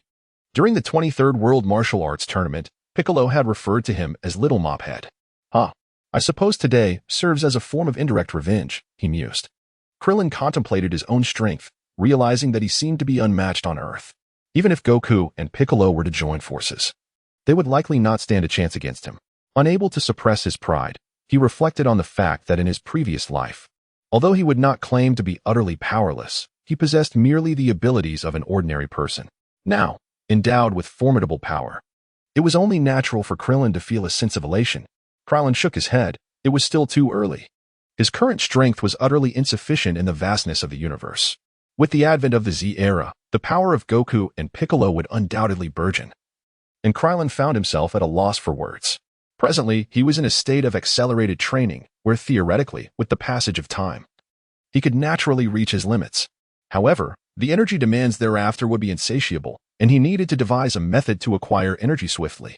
during the 23rd World Martial Arts Tournament, Piccolo had referred to him as Little Mophead. I suppose today serves as a form of indirect revenge, he mused. Krillin contemplated his own strength, realizing that he seemed to be unmatched on Earth. Even if Goku and Piccolo were to join forces, they would likely not stand a chance against him. Unable to suppress his pride, he reflected on the fact that in his previous life, although he would not claim to be utterly powerless, he possessed merely the abilities of an ordinary person. Now, endowed with formidable power, it was only natural for Krillin to feel a sense of elation. Krillin shook his head. It was still too early. His current strength was utterly insufficient in the vastness of the universe. With the advent of the Z era, the power of Goku and Piccolo would undoubtedly burgeon. And Krillin found himself at a loss for words. Presently, he was in a state of accelerated training, where theoretically, with the passage of time, he could naturally reach his limits. However, the energy demands thereafter would be insatiable, and he needed to devise a method to acquire energy swiftly.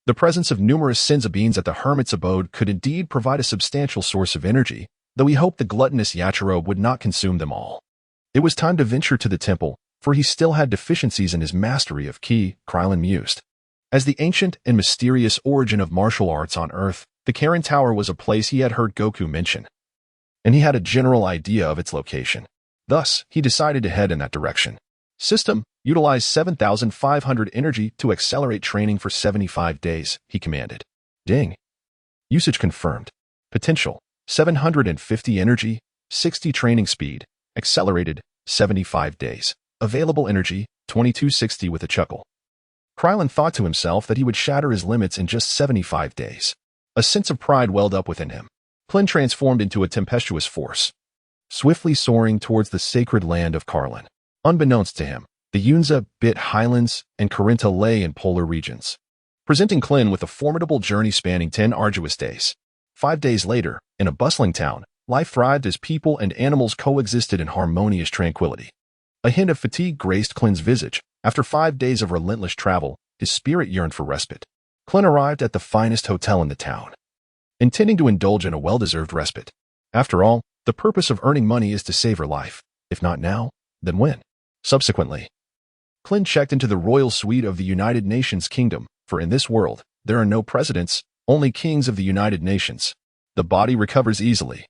The presence of numerous senzu beans at the hermit's abode could indeed provide a substantial source of energy, though he hoped the gluttonous Yachirobe would not consume them all. It was time to venture to the temple, for he still had deficiencies in his mastery of ki, Krillin mused. As the ancient and mysterious origin of martial arts on Earth, the Karen Tower was a place he had heard Goku mention, and he had a general idea of its location. Thus, he decided to head in that direction. System, utilize 7,500 energy to accelerate training for 75 days, he commanded. Ding. Usage confirmed. Potential, 750 energy, 60 training speed, accelerated, 75 days. Available energy, 2260 with a chuckle. Krillin thought to himself that he would shatter his limits in just 75 days. A sense of pride welled up within him. Klin transformed into a tempestuous force, swiftly soaring towards the sacred land of Karlin. Unbeknownst to him, the Yunza, Bit Highlands, and Carinta lay in polar regions, presenting Klin with a formidable journey spanning 10 arduous days. 5 days later, in a bustling town, life thrived as people and animals coexisted in harmonious tranquility. A hint of fatigue graced Klin's visage. After 5 days of relentless travel, his spirit yearned for respite. Klin arrived at the finest hotel in the town, intending to indulge in a well-deserved respite. After all, the purpose of earning money is to savor life. If not now, then when? Subsequently, Klin checked into the royal suite of the United Nations Kingdom, for in this world, there are no presidents, only kings of the United Nations. The body recovers easily,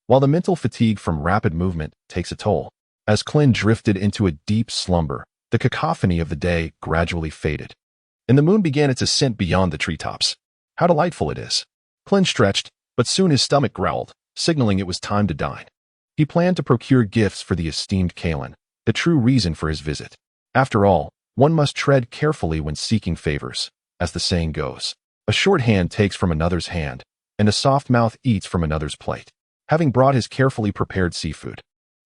while the mental fatigue from rapid movement takes a toll. As Klin drifted into a deep slumber, the cacophony of the day gradually faded, and the moon began its ascent beyond the treetops. How delightful it is! Klin stretched, but soon his stomach growled, signaling it was time to dine. He planned to procure gifts for the esteemed Kalin, the true reason for his visit. After all, one must tread carefully when seeking favors. As the saying goes, a short hand takes from another's hand, and a soft mouth eats from another's plate. Having brought his carefully prepared seafood,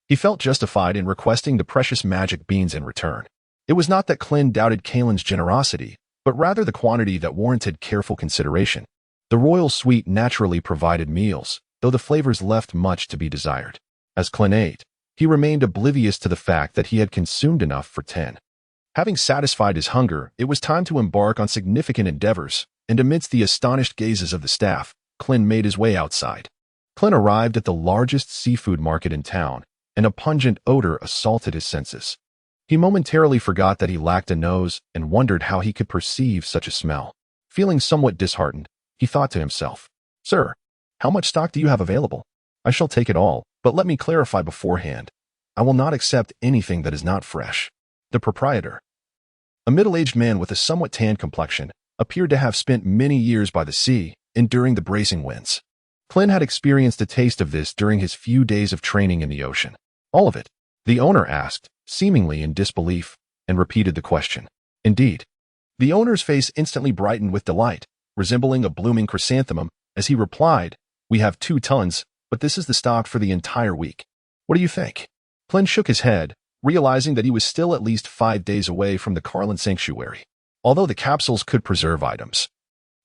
he felt justified in requesting the precious magic beans in return. It was not that Klin doubted Kalin's generosity, but rather the quantity that warranted careful consideration. The royal suite naturally provided meals, though the flavors left much to be desired. As Klin ate, he remained oblivious to the fact that he had consumed enough for 10. Having satisfied his hunger, it was time to embark on significant endeavors, and amidst the astonished gazes of the staff, Klin made his way outside. Klin arrived at the largest seafood market in town, and a pungent odor assaulted his senses. He momentarily forgot that he lacked a nose and wondered how he could perceive such a smell. Feeling somewhat disheartened, he thought to himself, "Sir, how much stock do you have available? I shall take it all, but let me clarify beforehand. I will not accept anything that is not fresh." The proprietor, a middle-aged man with a somewhat tanned complexion, appeared to have spent many years by the sea, enduring the bracing winds. Klin had experienced a taste of this during his few days of training in the ocean. All of it? The owner asked, seemingly in disbelief, and repeated the question. Indeed. The owner's face instantly brightened with delight, resembling a blooming chrysanthemum, as he replied, "We have 2 tons, but this is the stock for the entire week. What do you think?" Klin shook his head, realizing that he was still at least 5 days away from the Karlin sanctuary. Although the capsules could preserve items,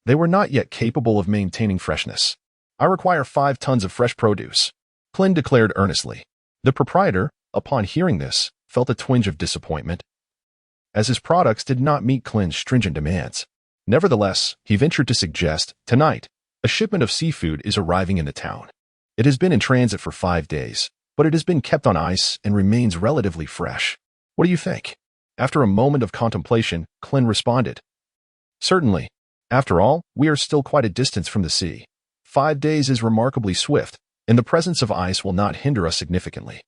they were not yet capable of maintaining freshness. I require 5 tons of fresh produce, Klin declared earnestly. The proprietor, upon hearing this, felt a twinge of disappointment, as his products did not meet Klin's stringent demands. Nevertheless, he ventured to suggest, tonight, a shipment of seafood is arriving in the town. It has been in transit for 5 days, but it has been kept on ice and remains relatively fresh. What do you think? After a moment of contemplation, Klin responded. Certainly. After all, we are still quite a distance from the sea. 5 days is remarkably swift, and the presence of ice will not hinder us significantly.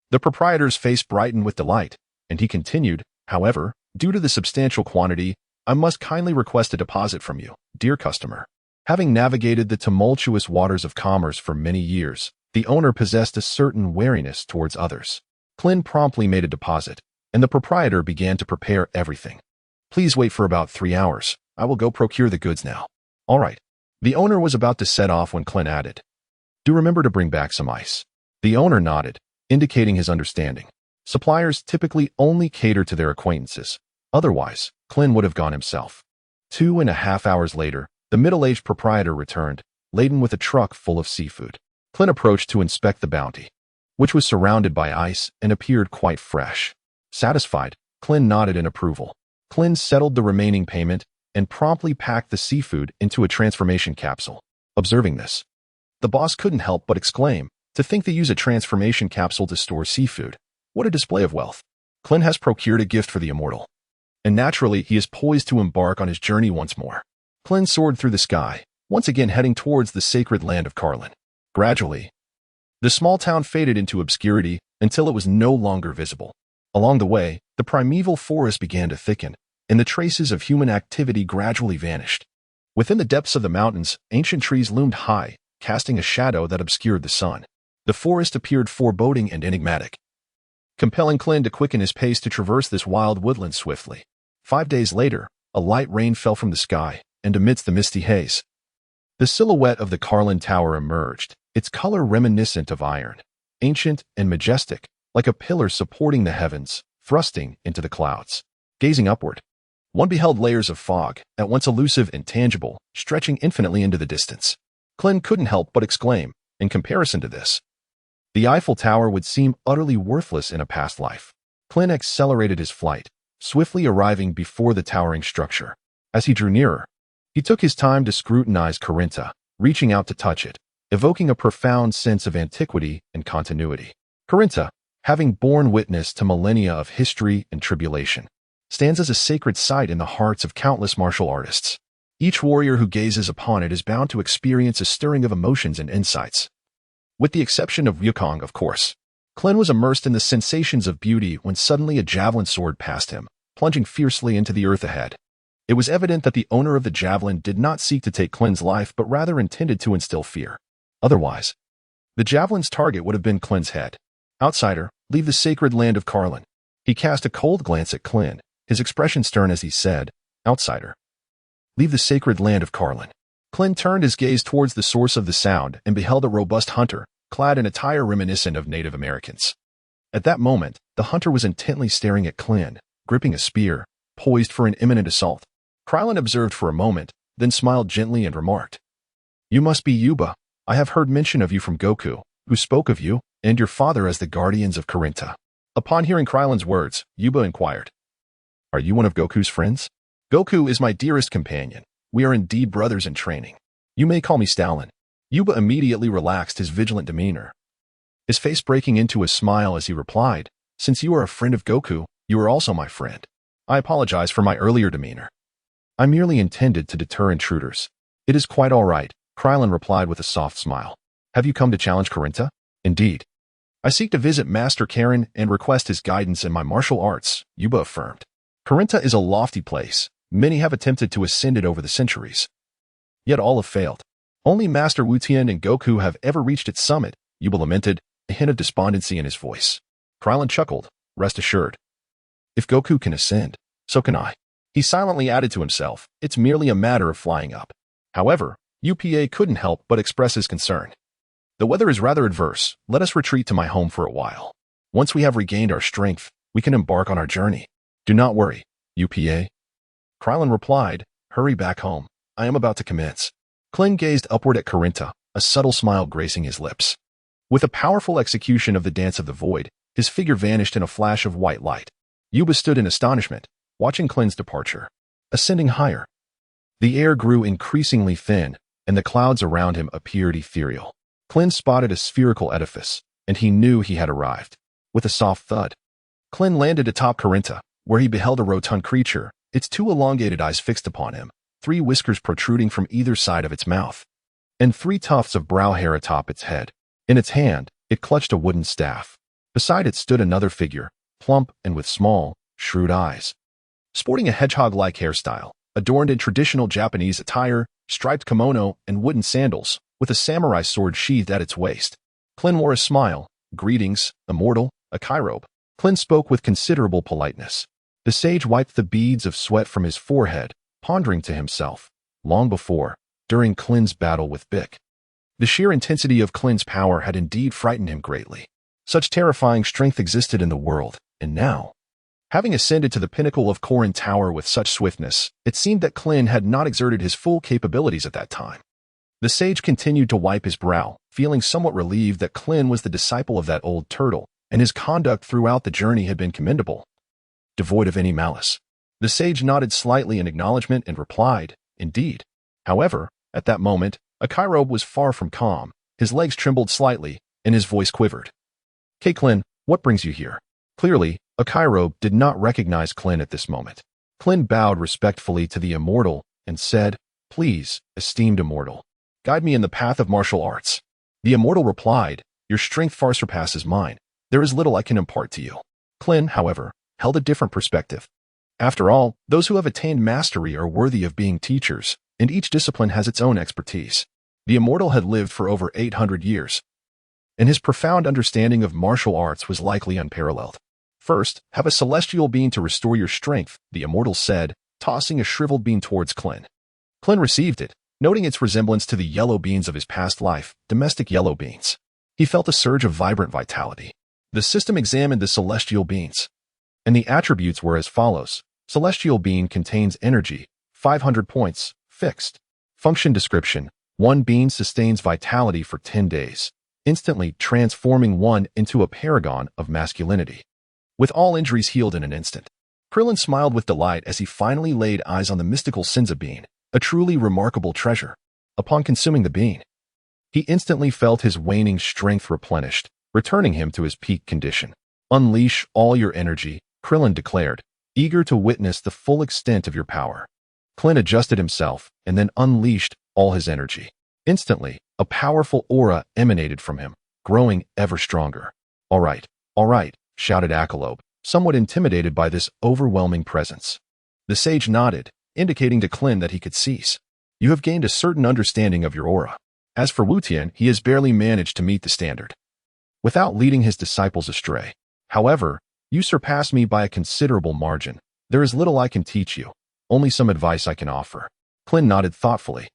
The proprietor's face brightened with delight, and he continued, however, due to the substantial quantity, I must kindly request a deposit from you, dear customer. Having navigated the tumultuous waters of commerce for many years, the owner possessed a certain wariness towards others. Klin promptly made a deposit, and the proprietor began to prepare everything. Please wait for about 3 hours. I will go procure the goods now. All right. The owner was about to set off when Klin added, do remember to bring back some ice. The owner nodded, indicating his understanding. Suppliers typically only cater to their acquaintances. Otherwise, Klin would have gone himself. 2.5 hours later, the middle-aged proprietor returned, laden with a truck full of seafood. Klin approached to inspect the bounty, which was surrounded by ice and appeared quite fresh. Satisfied, Klin nodded in approval. Klin settled the remaining payment and promptly packed the seafood into a transformation capsule. Observing this, the boss couldn't help but exclaim, to think they use a transformation capsule to store seafood. What a display of wealth. Klin has procured a gift for the immortal, and naturally he is poised to embark on his journey once more. Klin soared through the sky, once again heading towards the sacred land of Karlin. Gradually, the small town faded into obscurity until it was no longer visible. Along the way, the primeval forest began to thicken, and the traces of human activity gradually vanished. Within the depths of the mountains, ancient trees loomed high, casting a shadow that obscured the sun. The forest appeared foreboding and enigmatic, compelling Klin to quicken his pace to traverse this wild woodland swiftly. 5 days later, a light rain fell from the sky, and amidst the misty haze, the silhouette of the Karlin Tower emerged, its color reminiscent of iron, ancient and majestic, like a pillar supporting the heavens, thrusting into the clouds. Gazing upward, one beheld layers of fog, at once elusive and tangible, stretching infinitely into the distance. Klin couldn't help but exclaim, in comparison to this, the Eiffel Tower would seem utterly worthless in a past life. Klin accelerated his flight, swiftly arriving before the towering structure. As he drew nearer, he took his time to scrutinize Corinta, reaching out to touch it, evoking a profound sense of antiquity and continuity. Corinta, having borne witness to millennia of history and tribulation, stands as a sacred site in the hearts of countless martial artists. Each warrior who gazes upon it is bound to experience a stirring of emotions and insights. With the exception of Yukong, of course. Klin was immersed in the sensations of beauty when suddenly a javelin soared past him, plunging fiercely into the earth ahead. It was evident that the owner of the javelin did not seek to take Klin's life but rather intended to instill fear. Otherwise, the javelin's target would have been Klin's head. Outsider, leave the sacred land of Karlin. He cast a cold glance at Klin, his expression stern as he said, Outsider, leave the sacred land of Karlin. Klin turned his gaze towards the source of the sound and beheld a robust hunter, clad in attire reminiscent of Native Americans. At that moment, the hunter was intently staring at Klin, gripping a spear, poised for an imminent assault. Krylin observed for a moment, then smiled gently and remarked, You must be Yuba. I have heard mention of you from Goku, who spoke of you and your father as the guardians of Corinta. Upon hearing Krylin's words, Yuba inquired, Are you one of Goku's friends? Goku is my dearest companion. We are indeed brothers in training. You may call me Stalin. Yuba immediately relaxed his vigilant demeanor, his face breaking into a smile as he replied, Since you are a friend of Goku, you are also my friend. I apologize for my earlier demeanor. I merely intended to deter intruders. It is quite all right, Krylin replied with a soft smile. Have you come to challenge Corinta? Indeed. I seek to visit Master Karen and request his guidance in my martial arts, Yuba affirmed. Corinta is a lofty place. Many have attempted to ascend it over the centuries, yet all have failed. Only Master Wutian and Goku have ever reached its summit, Yuba lamented, a hint of despondency in his voice. Krylin chuckled, Rest assured. If Goku can ascend, so can I. He silently added to himself, It's merely a matter of flying up. However, UPA couldn't help but express his concern. The weather is rather adverse. Let us retreat to my home for a while. Once we have regained our strength, we can embark on our journey. Do not worry, UPA. Krylin replied, "Hurry back home. I am about to commence." Klin gazed upward at Corinta, a subtle smile gracing his lips. With a powerful execution of the Dance of the Void, his figure vanished in a flash of white light. Yuba stood in astonishment, watching Klin's departure. Ascending higher. The air grew increasingly thin, and the clouds around him appeared ethereal. Klin spotted a spherical edifice, and he knew he had arrived. With a soft thud, Klin landed atop Corinta, where he beheld a rotund creature, its two elongated eyes fixed upon him, 3 whiskers protruding from either side of its mouth, and 3 tufts of brow hair atop its head. In its hand, it clutched a wooden staff. Beside it stood another figure, plump and with small, shrewd eyes. Sporting a hedgehog-like hairstyle, adorned in traditional Japanese attire, striped kimono, and wooden sandals, with a samurai sword sheathed at its waist. Klin wore a smile. "Greetings, immortal, a Kairobe." Klin spoke with considerable politeness. The sage wiped the beads of sweat from his forehead, pondering to himself. Long before, during Klin's battle with Bick, the sheer intensity of Klin's power had indeed frightened him greatly. Such terrifying strength existed in the world, and now, having ascended to the pinnacle of Korin Tower with such swiftness, it seemed that Klin had not exerted his full capabilities at that time. The sage continued to wipe his brow, feeling somewhat relieved that Klin was the disciple of that old turtle, and his conduct throughout the journey had been commendable, devoid of any malice. The sage nodded slightly in acknowledgement and replied, "Indeed." However, at that moment, a Kairobe was far from calm. His legs trembled slightly, and his voice quivered. "K. Klin, what brings you here?" Clearly, a Kairobe did not recognize Klin at this moment. Klin bowed respectfully to the immortal and said, "Please, esteemed immortal, guide me in the path of martial arts." The immortal replied, "Your strength far surpasses mine. There is little I can impart to you." Klin, however, held a different perspective. After all, those who have attained mastery are worthy of being teachers, and each discipline has its own expertise. The immortal had lived for over 800 years, and his profound understanding of martial arts was likely unparalleled. "First, have a celestial bean to restore your strength," the immortal said, tossing a shriveled bean towards Klin. Klin received it, noting its resemblance to the yellow beans of his past life, domestic yellow beans. He felt a surge of vibrant vitality. The system examined the celestial beans, and the attributes were as follows. Celestial bean contains energy, 500 points, fixed. Function description: 1 bean sustains vitality for 10 days, instantly transforming one into a paragon of masculinity, with all injuries healed in an instant. Krillin smiled with delight as he finally laid eyes on the mystical Sinza bean, a truly remarkable treasure. Upon consuming the bean, he instantly felt his waning strength replenished, returning him to his peak condition. "Unleash all your energy," Krillin declared, eager to witness the full extent of your power. Klin adjusted himself and then unleashed all his energy. Instantly, a powerful aura emanated from him, growing ever stronger. All right," shouted Akalobe, somewhat intimidated by this overwhelming presence. The sage nodded, indicating to Klin that he could cease. "You have gained a certain understanding of your aura. As for Wutian, he has barely managed to meet the standard, without leading his disciples astray. However, you surpass me by a considerable margin. There is little I can teach you, only some advice I can offer." Klin nodded thoughtfully,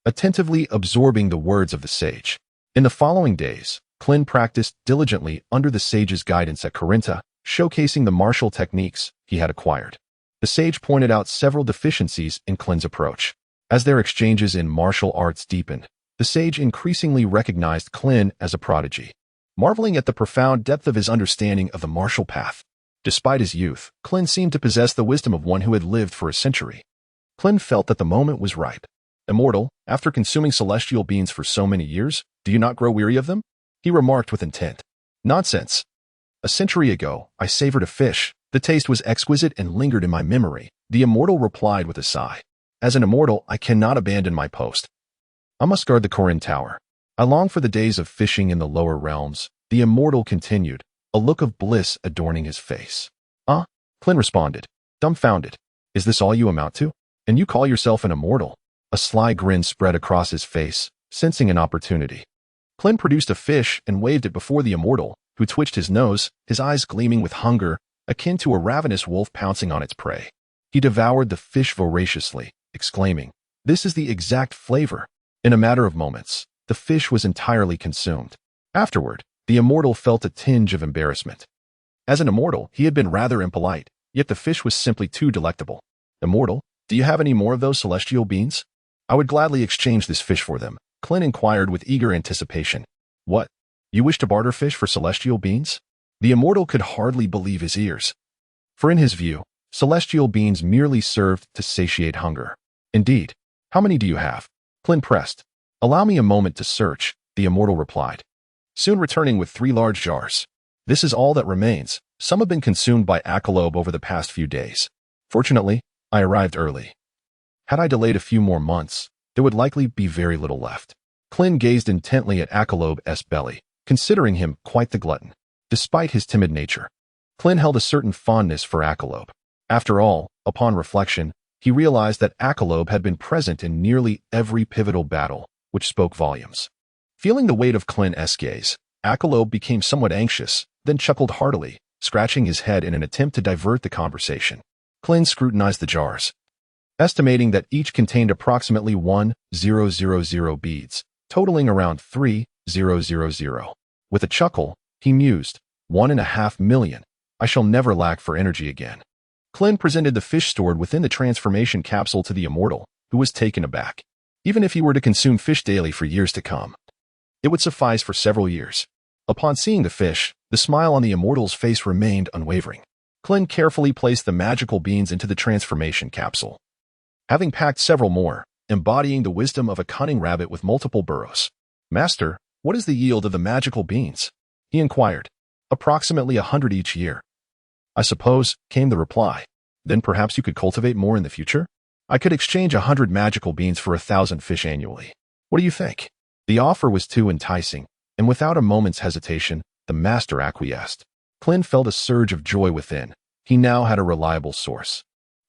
attentively absorbing the words of the sage. In the following days, Klin practiced diligently under the sage's guidance at Corinta, showcasing the martial techniques he had acquired. The sage pointed out several deficiencies in Klin's approach. As their exchanges in martial arts deepened, the sage increasingly recognized Klin as a prodigy, marveling at the profound depth of his understanding of the martial path. Despite his youth, Klin seemed to possess the wisdom of one who had lived for a century. Klin felt that the moment was ripe. "Immortal, after consuming celestial beans for so many years, do you not grow weary of them?" he remarked with intent. "Nonsense. A century ago, I savored a fish. The taste was exquisite and lingered in my memory," the immortal replied with a sigh. "As an immortal, I cannot abandon my post. I must guard the Korin Tower. I long for the days of fishing in the lower realms," the immortal continued, a look of bliss adorning his face. "Ah," Klin responded, dumbfounded. "Is this all you amount to? And you call yourself an immortal?" A sly grin spread across his face, sensing an opportunity. Klin produced a fish and waved it before the immortal, who twitched his nose, his eyes gleaming with hunger, akin to a ravenous wolf pouncing on its prey. He devoured the fish voraciously, exclaiming, "This is the exact flavor." In a matter of moments, the fish was entirely consumed. Afterward, the immortal felt a tinge of embarrassment. As an immortal, he had been rather impolite, yet the fish was simply too delectable. "Immortal, Do you have any more of those celestial beings? I would gladly exchange this fish for them, Klin inquired with eager anticipation. What? You wish to barter fish for celestial beings? The immortal could hardly believe his ears. For in his view, celestial beings merely served to satiate hunger. Indeed. How many do you have? Klin pressed. Allow me a moment to search, the immortal replied, soon returning with 3 large jars. This is all that remains. Some have been consumed by Akalobe over the past few days. Fortunately, I arrived early. Had I delayed a few more months, there would likely be very little left. Klin gazed intently at Akalobe's belly, considering him quite the glutton. Despite his timid nature, Klin held a certain fondness for Akalobe. After all, upon reflection, he realized that Akalobe had been present in nearly every pivotal battle, which spoke volumes. Feeling the weight of Klin's gaze, Akalobe became somewhat anxious, then chuckled heartily, scratching his head in an attempt to divert the conversation. Klin scrutinized the jars, estimating that each contained approximately 1,000 beads, totaling around 3,000. With a chuckle, he mused, 1.5 million. I shall never lack for energy again. Klin presented the fish stored within the transformation capsule to the immortal, who was taken aback. Even if he were to consume fish daily for years to come, it would suffice for several years. Upon seeing the fish, the smile on the immortal's face remained unwavering. Klin carefully placed the magical beans into the transformation capsule. Having packed several more, embodying the wisdom of a cunning rabbit with multiple burrows. Master, what is the yield of the magical beans? He inquired. Approximately 100 each year. I suppose, came the reply. Then perhaps you could cultivate more in the future? I could exchange 100 magical beans for 1,000 fish annually. What do you think? The offer was too enticing, and without a moment's hesitation, the master acquiesced. Klin felt a surge of joy within. He now had a reliable source.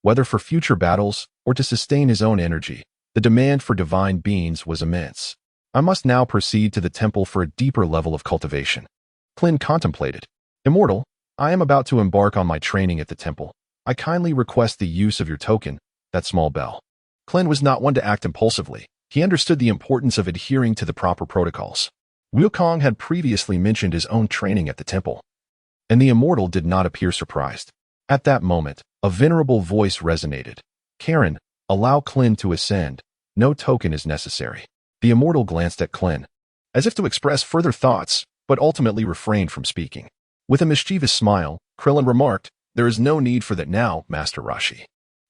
Whether for future battles or to sustain his own energy, the demand for divine beings was immense. I must now proceed to the temple for a deeper level of cultivation. Klin contemplated. Immortal, I am about to embark on my training at the temple. I kindly request the use of your token, that small bell. Klin was not one to act impulsively. He understood the importance of adhering to the proper protocols. Wukong had previously mentioned his own training at the temple, and the immortal did not appear surprised. At that moment, a venerable voice resonated. Karen, allow Klin to ascend. No token is necessary. The immortal glanced at Klin, as if to express further thoughts, but ultimately refrained from speaking. With a mischievous smile, Krillin remarked, there is no need for that now, Master Rashi.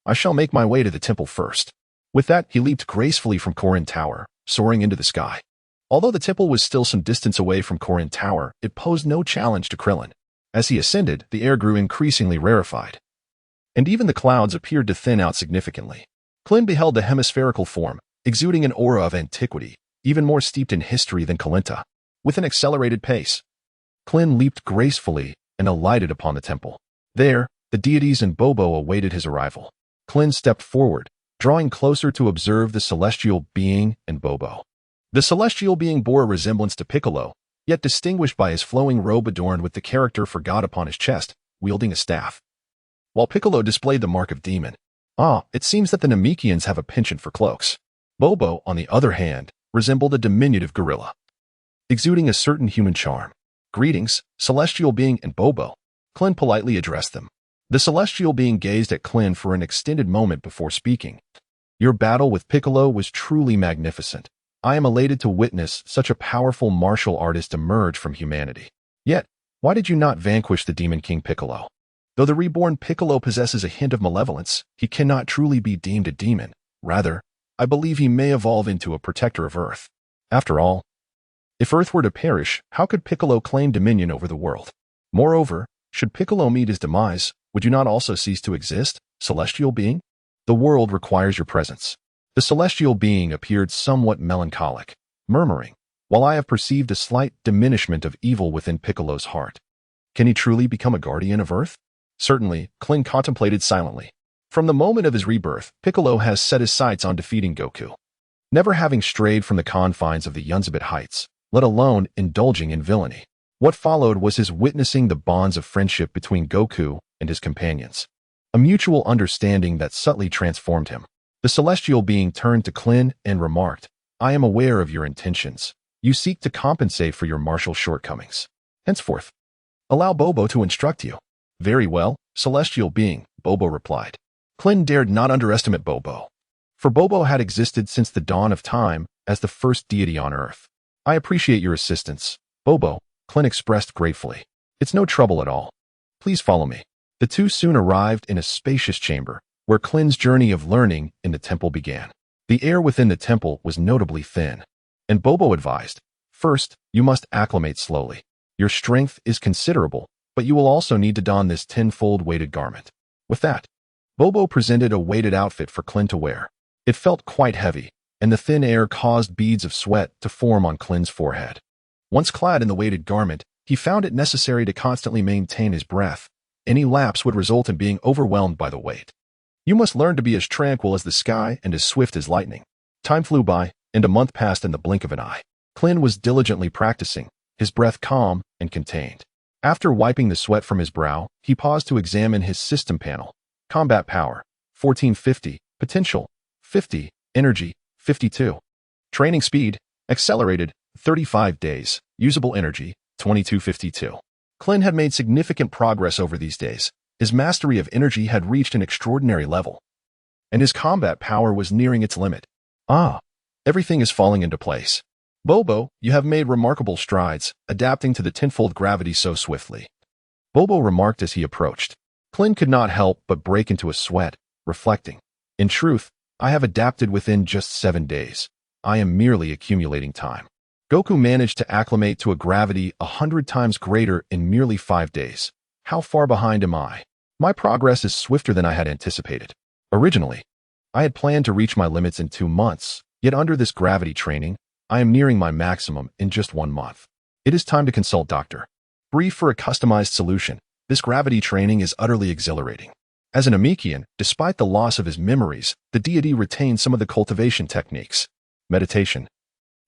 I shall make my way to the temple first. With that, he leaped gracefully from Korin Tower, soaring into the sky. Although the temple was still some distance away from Korin Tower, it posed no challenge to Krillin. As he ascended, the air grew increasingly rarefied, and even the clouds appeared to thin out significantly. Klin beheld the hemispherical form, exuding an aura of antiquity, even more steeped in history than Kalinta. With an accelerated pace, Klin leaped gracefully and alighted upon the temple. There, the deities and Bobo awaited his arrival. Klin stepped forward, drawing closer to observe the celestial being and Bobo. The celestial being bore a resemblance to Piccolo, yet distinguished by his flowing robe adorned with the character for God upon his chest, wielding a staff. While Piccolo displayed the mark of demon. It seems that the Namekians have a penchant for cloaks. Bobo, on the other hand, resembled a diminutive gorilla, exuding a certain human charm. Greetings, celestial being and Bobo. Klin politely addressed them. The celestial being gazed at Klin for an extended moment before speaking. Your battle with Piccolo was truly magnificent. I am elated to witness such a powerful martial artist emerge from humanity. Yet, why did you not vanquish the Demon King Piccolo? Though the reborn Piccolo possesses a hint of malevolence, he cannot truly be deemed a demon. Rather, I believe he may evolve into a protector of Earth. After all, if Earth were to perish, how could Piccolo claim dominion over the world? Moreover, should Piccolo meet his demise, would you not also cease to exist, celestial being? The world requires your presence. The celestial being appeared somewhat melancholic, murmuring, while I have perceived a slight diminishment of evil within Piccolo's heart. Can he truly become a guardian of Earth? Certainly, Klin contemplated silently. From the moment of his rebirth, Piccolo has set his sights on defeating Goku, never having strayed from the confines of the Yunzabit Heights, let alone indulging in villainy. What followed was his witnessing the bonds of friendship between Goku and his companions, a mutual understanding that subtly transformed him. The celestial being turned to Klin and remarked, I am aware of your intentions. You seek to compensate for your martial shortcomings. Henceforth, allow Bobo to instruct you. Very well, celestial being, Bobo replied. Klin dared not underestimate Bobo. For Bobo had existed since the dawn of time as the first deity on Earth. I appreciate your assistance, Bobo, Klin expressed gratefully. It's no trouble at all. Please follow me. The two soon arrived in a spacious chamber, where Klin's journey of learning in the temple began. The air within the temple was notably thin, and Bobo advised, first, you must acclimate slowly. Your strength is considerable, but you will also need to don this tenfold weighted garment. With that, Bobo presented a weighted outfit for Klin to wear. It felt quite heavy, and the thin air caused beads of sweat to form on Klin's forehead. Once clad in the weighted garment, he found it necessary to constantly maintain his breath. Any lapse would result in being overwhelmed by the weight. You must learn to be as tranquil as the sky and as swift as lightning. Time flew by, and a month passed in the blink of an eye. Klin was diligently practicing, his breath calm and contained. After wiping the sweat from his brow, he paused to examine his system panel. Combat power, 1450. Potential, 50. Energy, 52. Training speed, accelerated, 35 days. Usable energy, 2252. Klin had made significant progress over these days. His mastery of energy had reached an extraordinary level, and his combat power was nearing its limit. Everything is falling into place. Bobo, you have made remarkable strides, adapting to the tenfold gravity so swiftly. Bobo remarked as he approached. Klin could not help but break into a sweat, reflecting. In truth, I have adapted within just 7 days. I am merely accumulating time. Goku managed to acclimate to a gravity 100 times greater in merely 5 days. How far behind am I? My progress is swifter than I had anticipated. Originally, I had planned to reach my limits in 2 months, yet under this gravity training, I am nearing my maximum in just 1 month. It is time to consult Dr. Brief for a customized solution. This gravity training is utterly exhilarating. As an Namekian, despite the loss of his memories, the deity retained some of the cultivation techniques. Meditation,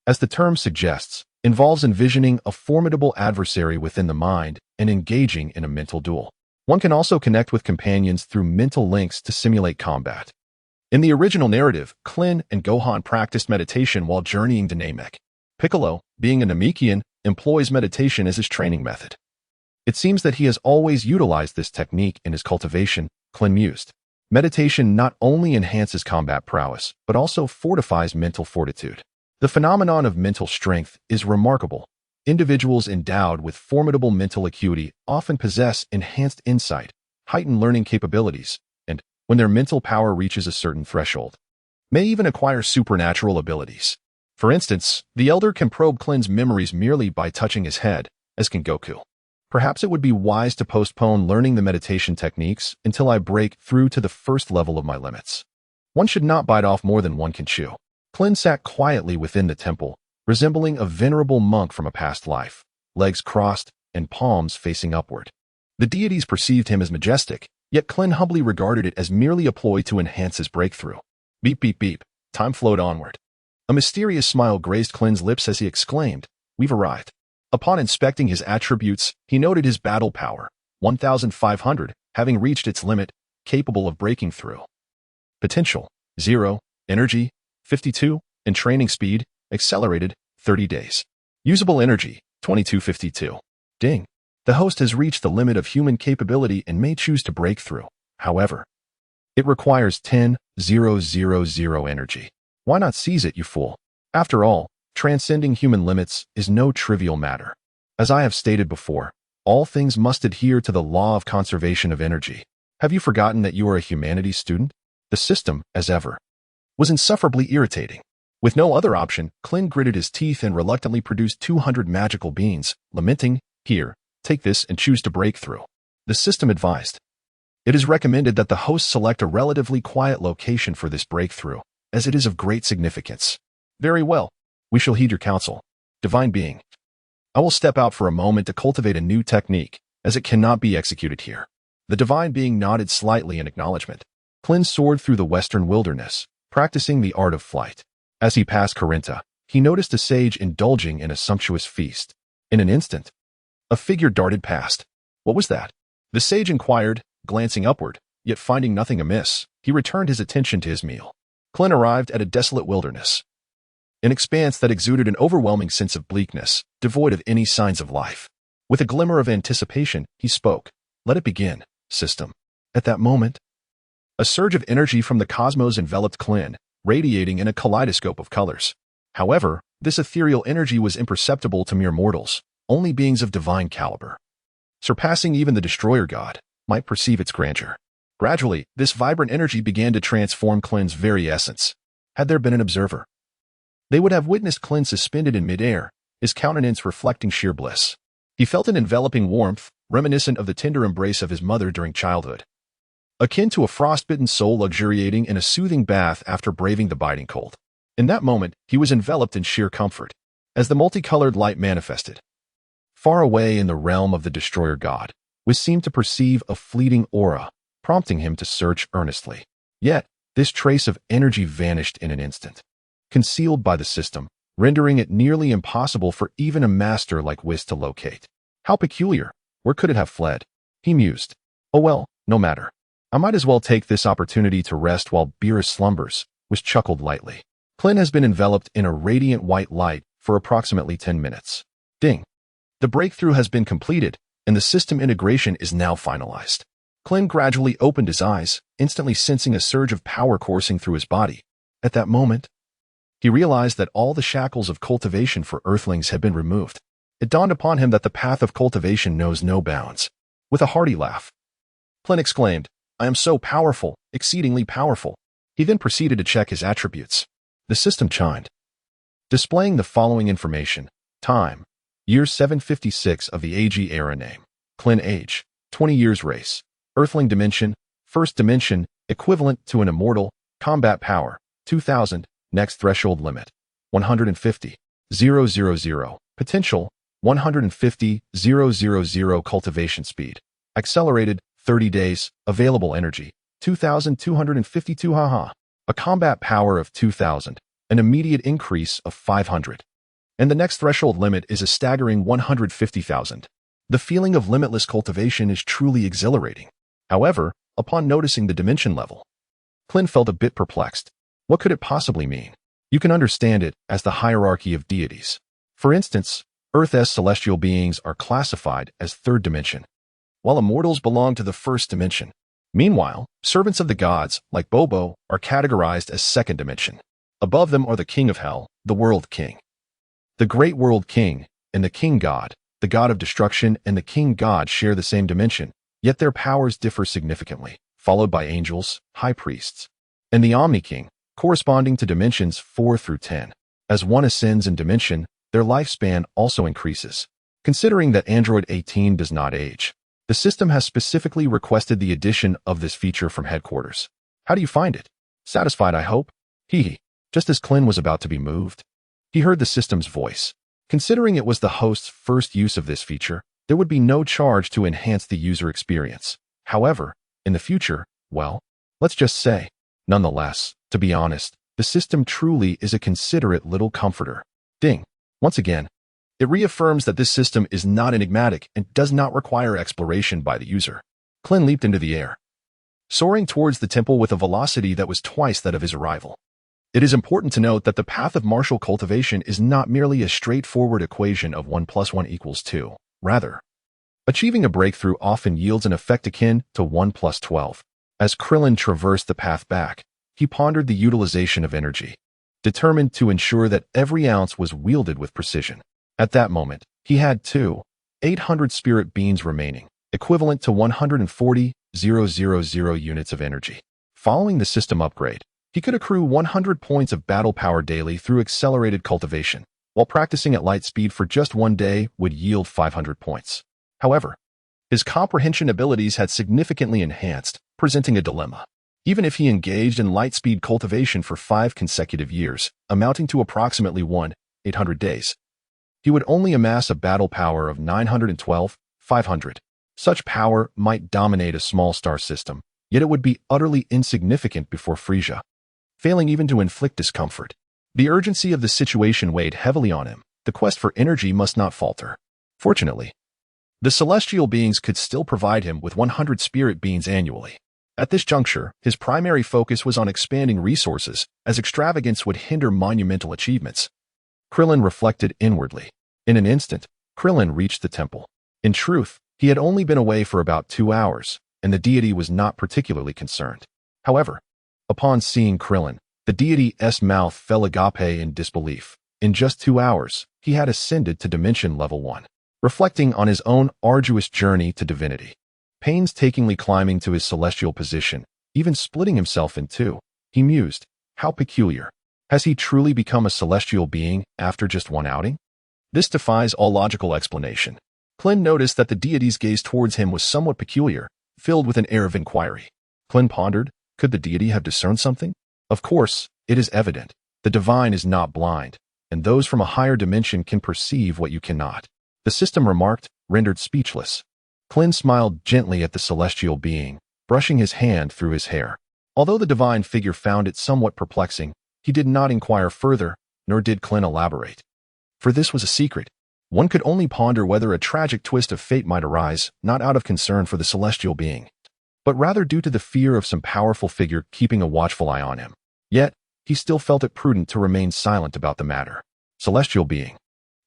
as the term suggests, involves envisioning a formidable adversary within the mind and engaging in a mental duel. One can also connect with companions through mental links to simulate combat. In the original narrative, Klin and Gohan practiced meditation while journeying to Namek. Piccolo, being a Namekian, employs meditation as his training method. It seems that he has always utilized this technique in his cultivation, Klin mused. Meditation not only enhances combat prowess, but also fortifies mental fortitude. The phenomenon of mental strength is remarkable. Individuals endowed with formidable mental acuity often possess enhanced insight, heightened learning capabilities, and, when their mental power reaches a certain threshold, may even acquire supernatural abilities. For instance, the Elder can probe Klin's memories merely by touching his head, as can Goku. Perhaps it would be wise to postpone learning the meditation techniques until I break through to the first level of my limits. One should not bite off more than one can chew. Klin sat quietly within the temple, resembling a venerable monk from a past life, legs crossed and palms facing upward. The deities perceived him as majestic, yet Klin humbly regarded it as merely a ploy to enhance his breakthrough. Beep, beep, beep. Time flowed onward. A mysterious smile grazed Klin's lips as he exclaimed, "We've arrived." Upon inspecting his attributes, he noted his battle power, 1,500, having reached its limit, capable of breaking through. Potential, 0, energy, 52, and training speed, accelerated, 30 days. Usable energy, 2252. Ding. The host has reached the limit of human capability and may choose to break through. However, it requires 10,000 energy. Why not seize it, you fool? After all, transcending human limits is no trivial matter. As I have stated before, all things must adhere to the law of conservation of energy. Have you forgotten that you are a humanities student? The system, as ever, was insufferably irritating. With no other option, Klin gritted his teeth and reluctantly produced 200 magical beans, lamenting, "Here, take this and choose to break through." The system advised. It is recommended that the host select a relatively quiet location for this breakthrough, as it is of great significance. Very well. We shall heed your counsel, Divine Being. I will step out for a moment to cultivate a new technique, as it cannot be executed here. The Divine Being nodded slightly in acknowledgement. Klin soared through the western wilderness, practicing the art of flight. As he passed Corinta, he noticed a sage indulging in a sumptuous feast. In an instant, a figure darted past. What was that? The sage inquired, glancing upward, yet finding nothing amiss, he returned his attention to his meal. Klin arrived at a desolate wilderness, an expanse that exuded an overwhelming sense of bleakness, devoid of any signs of life. With a glimmer of anticipation, he spoke. "Let it begin, system." At that moment, A surge of energy from the cosmos enveloped Klin, radiating in a kaleidoscope of colors. However, this ethereal energy was imperceptible to mere mortals, only beings of divine caliber, surpassing even the destroyer god, might perceive its grandeur. Gradually, this vibrant energy began to transform Klin's very essence. Had there been an observer, they would have witnessed Klin suspended in midair, his countenance reflecting sheer bliss. He felt an enveloping warmth, reminiscent of the tender embrace of his mother during childhood, akin to a frostbitten soul luxuriating in a soothing bath after braving the biting cold. In that moment, he was enveloped in sheer comfort, as the multicolored light manifested. Far away in the realm of the destroyer god, Wiz seemed to perceive a fleeting aura, prompting him to search earnestly. Yet, this trace of energy vanished in an instant, concealed by the system, rendering it nearly impossible for even a master like Wiz to locate. How peculiar! Where could it have fled? He mused. Oh well, no matter. I might as well take this opportunity to rest while Beerus slumbers. Wiz chuckled lightly. Klin has been enveloped in a radiant white light for approximately 10 minutes. Ding! The breakthrough has been completed, and the system integration is now finalized. Klin gradually opened his eyes, instantly sensing a surge of power coursing through his body. At that moment, he realized that all the shackles of cultivation for Earthlings had been removed. It dawned upon him that the path of cultivation knows no bounds. With a hearty laugh, Klin exclaimed, "I am so powerful, exceedingly powerful." He then proceeded to check his attributes. The system chimed, displaying the following information: time, year 756 of the AG era. Name, Klin. Age, 20 years. Race, Earthling. Dimension, first dimension, equivalent to an immortal. Combat power, 2000. Next threshold limit, 150,000. Potential, 150,000. Cultivation speed, accelerated, 30 days. Available energy, 2,252. A combat power of 2,000, an immediate increase of 500. And the next threshold limit is a staggering 150,000. The feeling of limitless cultivation is truly exhilarating. However, upon noticing the dimension level, Klin felt a bit perplexed. What could it possibly mean? You can understand it as the hierarchy of deities. For instance, Earth's celestial beings are classified as third dimension, while immortals belong to the first dimension. Meanwhile, servants of the gods, like Bobo, are categorized as second dimension. Above them are the king of hell, the world king, the great world king, and the king god. The god of destruction and the king god share the same dimension, yet their powers differ significantly, followed by angels, high priests, and the Omni King, corresponding to dimensions 4 through 10. As one ascends in dimension, their lifespan also increases. Considering that Android 18 does not age, the system has specifically requested the addition of this feature from headquarters. How do you find it? Satisfied, I hope? Hee. Just as Klin was about to be moved, he heard the system's voice. Considering it was the host's first use of this feature, there would be no charge to enhance the user experience. However, in the future, well, let's just say, nonetheless, to be honest, the system truly is a considerate little comforter. Ding. Once again, it reaffirms that this system is not enigmatic and does not require exploration by the user. Klin leaped into the air, soaring towards the temple with a velocity that was twice that of his arrival. It is important to note that the path of martial cultivation is not merely a straightforward equation of 1 + 1 = 2. Rather, achieving a breakthrough often yields an effect akin to 1 + 12. As Krillin traversed the path back, he pondered the utilization of energy, determined to ensure that every ounce was wielded with precision. At that moment, he had 800 spirit beans remaining, equivalent to 140,000 units of energy. Following the system upgrade, he could accrue 100 points of battle power daily through accelerated cultivation, while practicing at light speed for just one day would yield 500 points. However, his comprehension abilities had significantly enhanced, presenting a dilemma. Even if he engaged in light speed cultivation for 5 consecutive years, amounting to approximately 1,800 days, he would only amass a battle power of 912,500. Such power might dominate a small star system, yet it would be utterly insignificant before Frisia, failing even to inflict discomfort. The urgency of the situation weighed heavily on him. The quest for energy must not falter. Fortunately, the celestial beings could still provide him with 100 spirit beans annually. At this juncture, his primary focus was on expanding resources, as extravagance would hinder monumental achievements. Krillin reflected inwardly. In an instant, Krillin reached the temple. In truth, he had only been away for about 2 hours, and the deity was not particularly concerned. However, upon seeing Krillin, the deity's mouth fell agape in disbelief. In just 2 hours, he had ascended to Dimension Level 1. Reflecting on his own arduous journey to divinity, painstakingly climbing to his celestial position, even splitting himself in two, he mused, how peculiar. Has he truly become a celestial being after just one outing? This defies all logical explanation. Klin noticed that the deity's gaze towards him was somewhat peculiar, filled with an air of inquiry. Klin pondered, could the deity have discerned something? Of course, it is evident. The divine is not blind, and those from a higher dimension can perceive what you cannot. The system remarked, rendered speechless. Klin smiled gently at the celestial being, brushing his hand through his hair. Although the divine figure found it somewhat perplexing, he did not inquire further, nor did Klin elaborate. For this was a secret. One could only ponder whether a tragic twist of fate might arise, not out of concern for the celestial being, but rather due to the fear of some powerful figure keeping a watchful eye on him. Yet, he still felt it prudent to remain silent about the matter. Celestial being.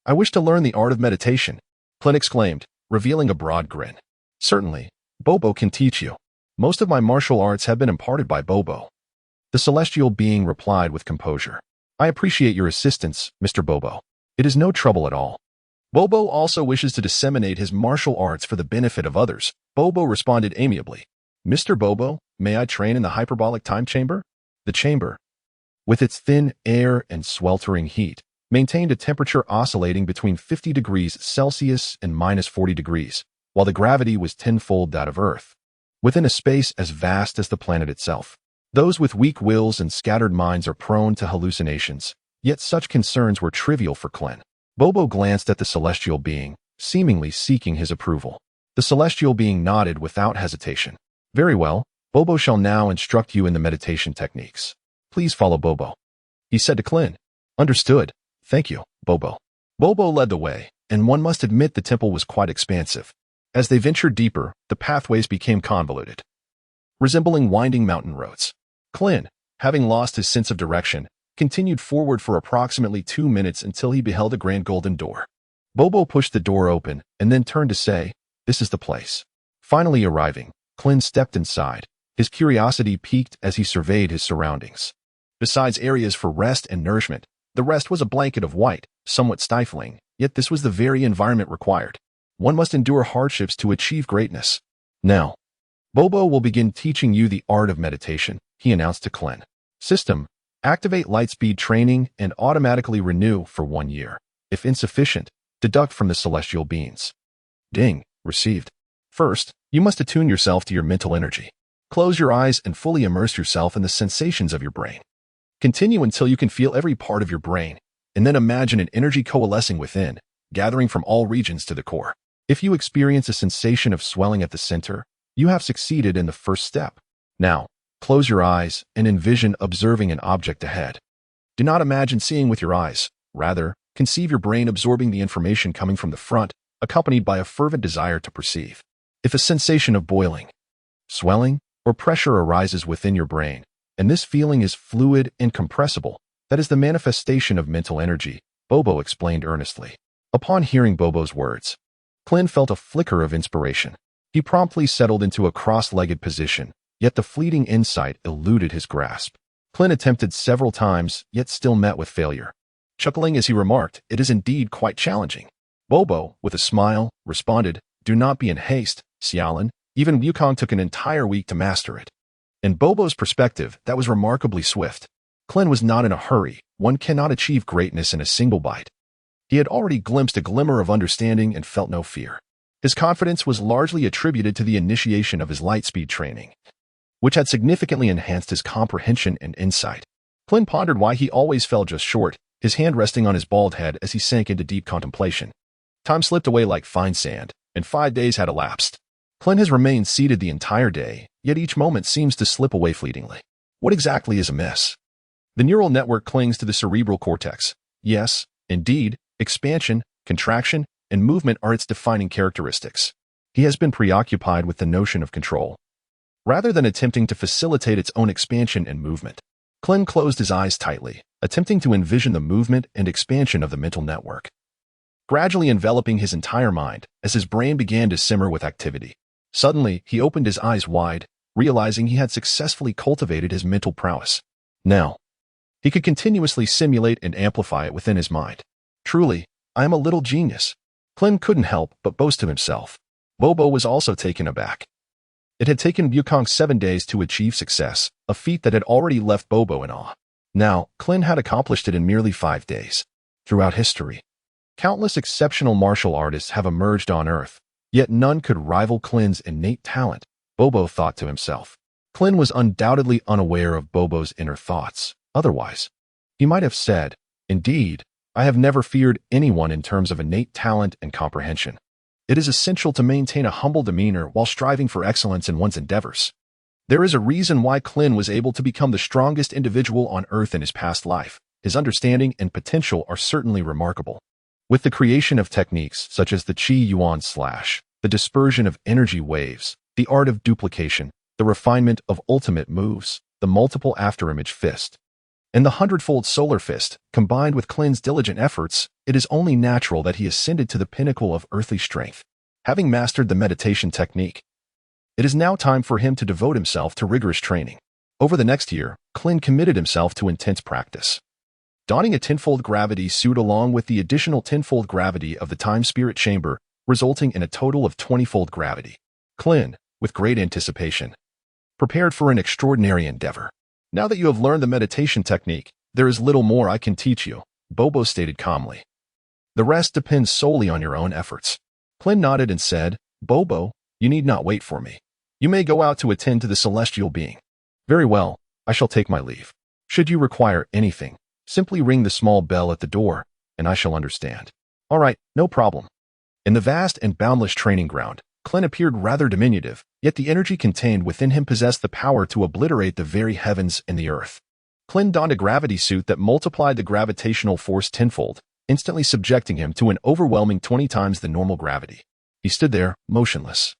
I wish to learn the art of meditation, Klin exclaimed, revealing a broad grin. Certainly, Bobo can teach you. Most of my martial arts have been imparted by Bobo. The celestial being replied with composure. I appreciate your assistance, Mr. Bobo. It is no trouble at all. Bobo also wishes to disseminate his martial arts for the benefit of others. Bobo responded amiably. Mr. Bobo, may I train in the hyperbolic time chamber? The chamber, with its thin air and sweltering heat, maintained a temperature oscillating between 50 degrees Celsius and minus 40 degrees, while the gravity was tenfold that of Earth, within a space as vast as the planet itself. Those with weak wills and scattered minds are prone to hallucinations, yet such concerns were trivial for Klin. Bobo glanced at the celestial being, seemingly seeking his approval. The celestial being nodded without hesitation. Very well, Bobo shall now instruct you in the meditation techniques. Please follow Bobo, he said to Klin. Understood. Thank you, Bobo. Bobo led the way, and one must admit the temple was quite expansive. As they ventured deeper, the pathways became convoluted, resembling winding mountain roads. Klin, having lost his sense of direction, continued forward for approximately 2 minutes until he beheld a grand golden door. Bobo pushed the door open and then turned to say, this is the place. Finally arriving, Klin stepped inside. His curiosity piqued as he surveyed his surroundings. Besides areas for rest and nourishment, the rest was a blanket of white, somewhat stifling, yet this was the very environment required. One must endure hardships to achieve greatness. Now, Bobo will begin teaching you the art of meditation, he announced to Klin. System, activate lightspeed training and automatically renew for 1 year. If insufficient, deduct from the celestial beings. Ding, received. First, you must attune yourself to your mental energy. Close your eyes and fully immerse yourself in the sensations of your brain. Continue until you can feel every part of your brain, and then imagine an energy coalescing within, gathering from all regions to the core. If you experience a sensation of swelling at the center, you have succeeded in the first step. Now, close your eyes and envision observing an object ahead. Do not imagine seeing with your eyes. Rather, conceive your brain absorbing the information coming from the front, accompanied by a fervent desire to perceive. If a sensation of boiling, swelling, or pressure arises within your brain, and this feeling is fluid and compressible, that is the manifestation of mental energy, Bobo explained earnestly. Upon hearing Bobo's words, Klin felt a flicker of inspiration. He promptly settled into a cross-legged position, yet the fleeting insight eluded his grasp. Klin attempted several times, yet still met with failure. Chuckling as he remarked, it is indeed quite challenging. Bobo, with a smile, responded, do not be in haste, Xiaolin. Even Wukong took an entire week to master it. In Bobo's perspective, that was remarkably swift. Klin was not in a hurry. One cannot achieve greatness in a single bite. He had already glimpsed a glimmer of understanding and felt no fear. His confidence was largely attributed to the initiation of his lightspeed training, which had significantly enhanced his comprehension and insight. Klin pondered why he always fell just short, his hand resting on his bald head as he sank into deep contemplation. Time slipped away like fine sand, and 5 days had elapsed. Klin has remained seated the entire day, yet each moment seems to slip away fleetingly. What exactly is amiss? The neural network clings to the cerebral cortex. Yes, indeed, expansion, contraction, and movement are its defining characteristics. He has been preoccupied with the notion of control, rather than attempting to facilitate its own expansion and movement. Klin closed his eyes tightly, attempting to envision the movement and expansion of the mental network, gradually enveloping his entire mind as his brain began to simmer with activity. Suddenly, he opened his eyes wide, realizing he had successfully cultivated his mental prowess. Now, he could continuously simulate and amplify it within his mind. Truly, I am a little genius. Klin couldn't help but boast to himself. Bobo was also taken aback. It had taken Wukong 7 days to achieve success, a feat that had already left Bobo in awe. Now, Klin had accomplished it in merely 5 days. Throughout history, countless exceptional martial artists have emerged on Earth, yet none could rival Klin's innate talent, Bobo thought to himself. Klin was undoubtedly unaware of Bobo's inner thoughts. Otherwise, he might have said, "Indeed, I have never feared anyone in terms of innate talent and comprehension. It is essential to maintain a humble demeanor while striving for excellence in one's endeavors." There is a reason why Klin was able to become the strongest individual on Earth in his past life. His understanding and potential are certainly remarkable. With the creation of techniques such as the Qi Yuan Slash, the dispersion of energy waves, the art of duplication, the refinement of ultimate moves, the multiple afterimage fist, and the 100-fold solar fist, combined with Klin's diligent efforts, it is only natural that he ascended to the pinnacle of earthly strength. Having mastered the meditation technique, it is now time for him to devote himself to rigorous training. Over the next year, Klin committed himself to intense practice. Donning a 10-fold gravity suit along with the additional 10-fold gravity of the time-spirit chamber, resulting in a total of 20-fold gravity. Klin, with great anticipation, prepared for an extraordinary endeavor. "Now that you have learned the meditation technique, there is little more I can teach you," Bobo stated calmly. "The rest depends solely on your own efforts." Klin nodded and said, "Bobo, you need not wait for me. You may go out to attend to the celestial being." "Very well, I shall take my leave. Should you require anything, simply ring the small bell at the door, and I shall understand." "All right, no problem." In the vast and boundless training ground, Klin appeared rather diminutive, yet the energy contained within him possessed the power to obliterate the very heavens and the earth. Klin donned a gravity suit that multiplied the gravitational force tenfold, instantly subjecting him to an overwhelming 20 times the normal gravity. He stood there, motionless,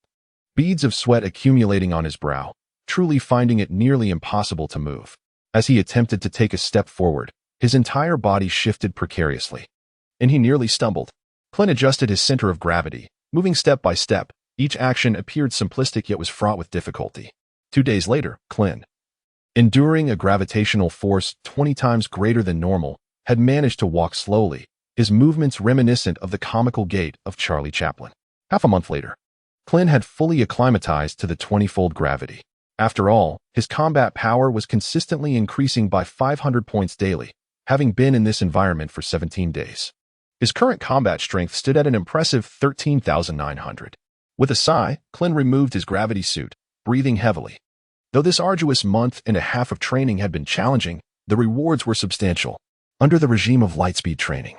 beads of sweat accumulating on his brow, truly finding it nearly impossible to move. As he attempted to take a step forward, his entire body shifted precariously, and he nearly stumbled. Klin adjusted his center of gravity, moving step by step. Each action appeared simplistic yet was fraught with difficulty. 2 days later, Klin, enduring a gravitational force 20 times greater than normal, had managed to walk slowly, his movements reminiscent of the comical gait of Charlie Chaplin. Half a month later, Klin had fully acclimatized to the 20-fold gravity. After all, his combat power was consistently increasing by 500 points daily, having been in this environment for 17 days. His current combat strength stood at an impressive 13,900. With a sigh, Klin removed his gravity suit, breathing heavily. Though this arduous month and a half of training had been challenging, the rewards were substantial. Under the regime of lightspeed training,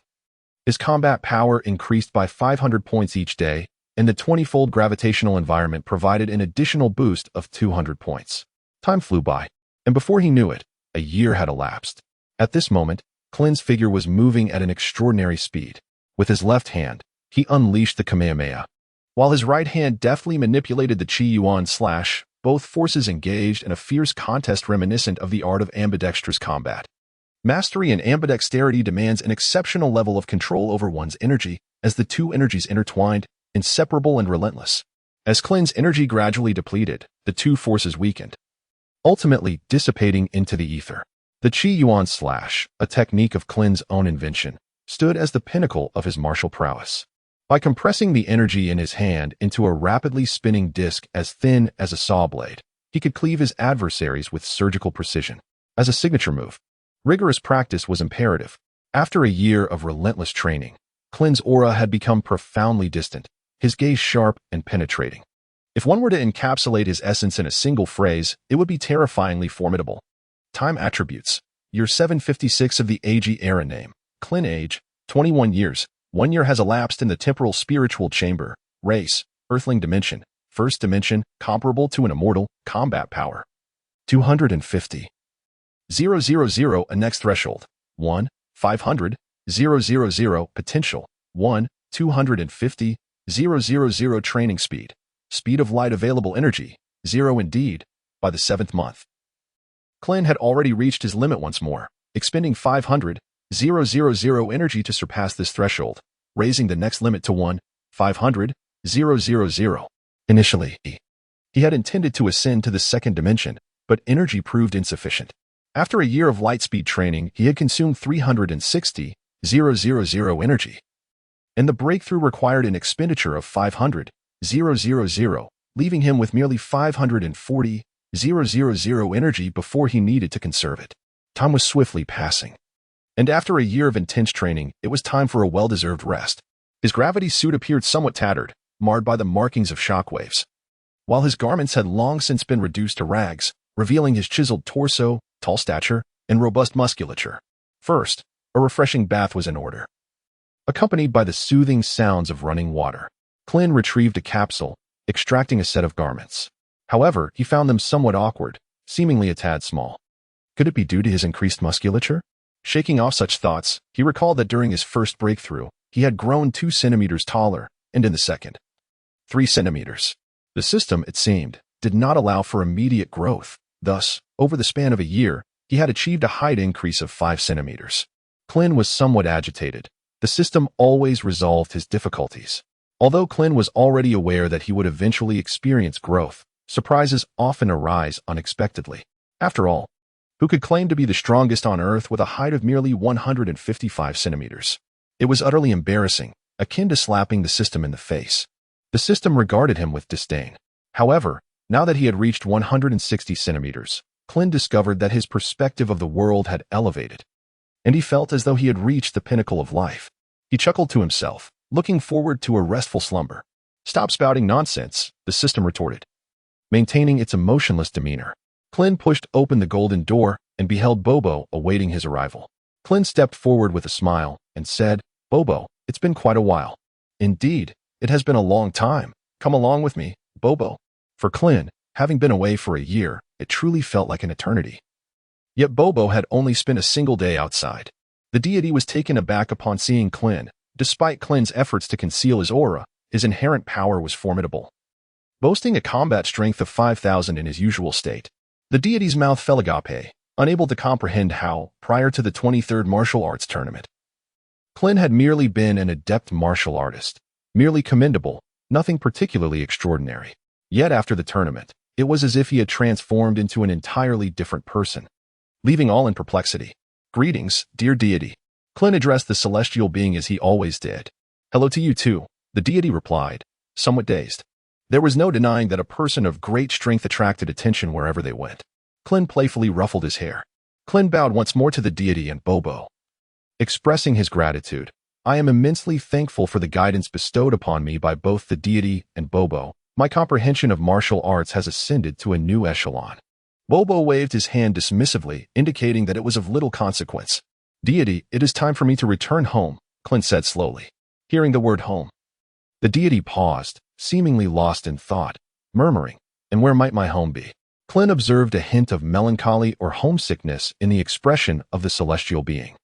his combat power increased by 500 points each day, and the 20-fold gravitational environment provided an additional boost of 200 points. Time flew by, and before he knew it, a year had elapsed. At this moment, Klin's figure was moving at an extraordinary speed. With his left hand, he unleashed the Kamehameha, while his right hand deftly manipulated the Qi Yuan Slash. Both forces engaged in a fierce contest reminiscent of the art of ambidextrous combat. Mastery in ambidexterity demands an exceptional level of control over one's energy, as the two energies intertwined, inseparable and relentless. As Klin's energy gradually depleted, the two forces weakened, ultimately dissipating into the ether. The Qi Yuan Slash, a technique of Klin's own invention, stood as the pinnacle of his martial prowess. By compressing the energy in his hand into a rapidly spinning disc as thin as a saw blade, he could cleave his adversaries with surgical precision. As a signature move, rigorous practice was imperative. After a year of relentless training, Klin's aura had become profoundly distant, his gaze sharp and penetrating. If one were to encapsulate his essence in a single phrase, it would be terrifyingly formidable. Time attributes. Year 756 of the Ag era name. Klin age, 21 years. 1 year has elapsed in the temporal spiritual chamber. Race, Earthling dimension. First dimension, comparable to an immortal. Combat power, 250. 000 a next threshold. 1, 500. 000 potential. 1, 250. 000 training speed. Speed of light available energy. 0 indeed. By the 7th month, Klin had already reached his limit once more, expending 500. 000 energy to surpass this threshold, raising the next limit to 1, 500. 000. Initially, He had intended to ascend to the second dimension, but energy proved insufficient. After a year of lightspeed training, he had consumed 360,000 energy, and the breakthrough required an expenditure of 500,000, leaving him with merely 540,000 energy before he needed to conserve it. Time was swiftly passing, and after a year of intense training, it was time for a well-deserved rest. His gravity suit appeared somewhat tattered, marred by the markings of shockwaves, while his garments had long since been reduced to rags, revealing his chiseled torso, tall stature, and robust musculature. First, a refreshing bath was in order, accompanied by the soothing sounds of running water. Klin retrieved a capsule, extracting a set of garments. However, he found them somewhat awkward, seemingly a tad small. Could it be due to his increased musculature? Shaking off such thoughts, he recalled that during his first breakthrough, he had grown 2 centimeters taller, and in the second, 3 centimeters. The system, it seemed, did not allow for immediate growth. Thus, over the span of a year, he had achieved a height increase of 5 centimeters. Klin was somewhat agitated. The system always resolved his difficulties. Although Klin was already aware that he would eventually experience growth, surprises often arise unexpectedly. After all, who could claim to be the strongest on Earth with a height of merely 155 centimeters? It was utterly embarrassing, akin to slapping the system in the face. The system regarded him with disdain. However, now that he had reached 160 centimeters, Klin discovered that his perspective of the world had elevated, and he felt as though he had reached the pinnacle of life. He chuckled to himself, looking forward to a restful slumber. "Stop spouting nonsense," the system retorted, maintaining its emotionless demeanor. Klin pushed open the golden door and beheld Bobo awaiting his arrival. Klin stepped forward with a smile and said, "Bobo, it's been quite a while." "Indeed, it has been a long time. Come along with me, Bobo." For Klin, having been away for a year, it truly felt like an eternity. Yet Bobo had only spent a single day outside. The deity was taken aback upon seeing Klin. Despite Klin's efforts to conceal his aura, his inherent power was formidable, boasting a combat strength of 5,000 in his usual state. The deity's mouth fell agape, unable to comprehend how, prior to the 23rd martial arts tournament, Klin had merely been an adept martial artist, merely commendable, nothing particularly extraordinary. Yet after the tournament, it was as if he had transformed into an entirely different person, leaving all in perplexity. "Greetings, dear deity." Klin addressed the celestial being as he always did. "Hello to you too," the deity replied, somewhat dazed. There was no denying that a person of great strength attracted attention wherever they went. Klin playfully ruffled his hair. Klin bowed once more to the deity and Bobo, expressing his gratitude. "I am immensely thankful for the guidance bestowed upon me by both the deity and Bobo. My comprehension of martial arts has ascended to a new echelon." Bobo waved his hand dismissively, indicating that it was of little consequence. "Deity, it is time for me to return home," Klin said slowly. Hearing the word home, the deity paused, seemingly lost in thought, murmuring, "And where might my home be?" Klin observed a hint of melancholy or homesickness in the expression of the celestial being.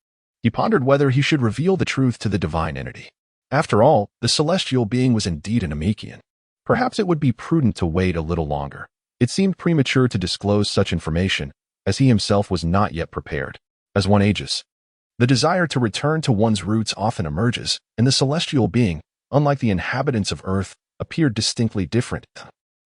He pondered whether he should reveal the truth to the divine entity. After all, the celestial being was indeed an Namekian. Perhaps it would be prudent to wait a little longer. It seemed premature to disclose such information, as he himself was not yet prepared. As one ages, the desire to return to one's roots often emerges, and the celestial being, unlike the inhabitants of Earth, appeared distinctly different,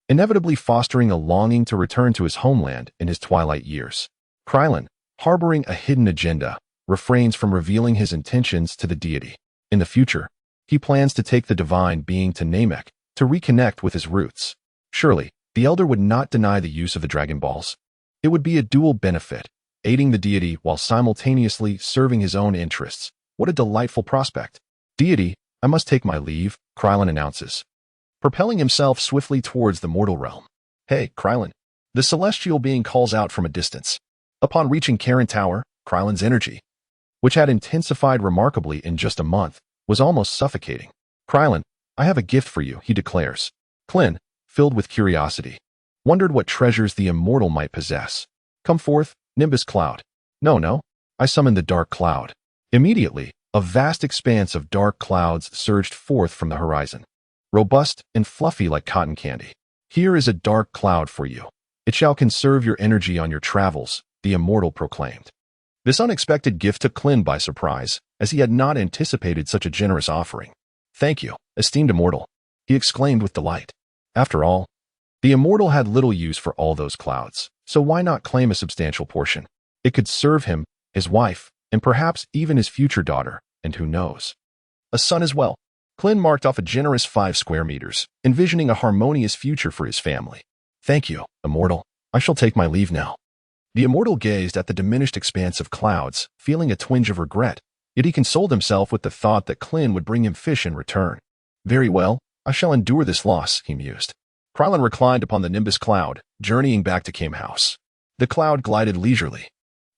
inevitably fostering a longing to return to his homeland in his twilight years. Krylin, harboring a hidden agenda, refrains from revealing his intentions to the deity. In the future, he plans to take the divine being to Namek to reconnect with his roots. Surely, the elder would not deny the use of the Dragon Balls. It would be a dual benefit, aiding the deity while simultaneously serving his own interests. What a delightful prospect. "Deity, I must take my leave," Krylin announces, propelling himself swiftly towards the mortal realm. "Hey, Krylin," the celestial being calls out from a distance. Upon reaching Karen Tower, Krylin's energy, which had intensified remarkably in just a month, was almost suffocating. "Krylin, I have a gift for you," he declares. Klin, filled with curiosity, wondered what treasures the immortal might possess. "Come forth, Nimbus Cloud." No, I summoned the dark cloud." Immediately, a vast expanse of dark clouds surged forth from the horizon, robust and fluffy like cotton candy. "Here is a dark cloud for you. It shall conserve your energy on your travels," the immortal proclaimed. This unexpected gift took Klin by surprise, as he had not anticipated such a generous offering. "Thank you, esteemed immortal," he exclaimed with delight. After all, The immortal had little use for all those clouds, so why not claim a substantial portion? It could serve him, his wife, and perhaps even his future daughter, and who knows, a son as well. Klin marked off a generous 5 square meters, envisioning a harmonious future for his family. Thank you, immortal. I shall take my leave now. The immortal gazed at the diminished expanse of clouds, feeling a twinge of regret, yet he consoled himself with the thought that Klin would bring him fish in return. Very well, I shall endure this loss, he mused. Krylon reclined upon the nimbus cloud, journeying back to Kame House. The cloud glided leisurely,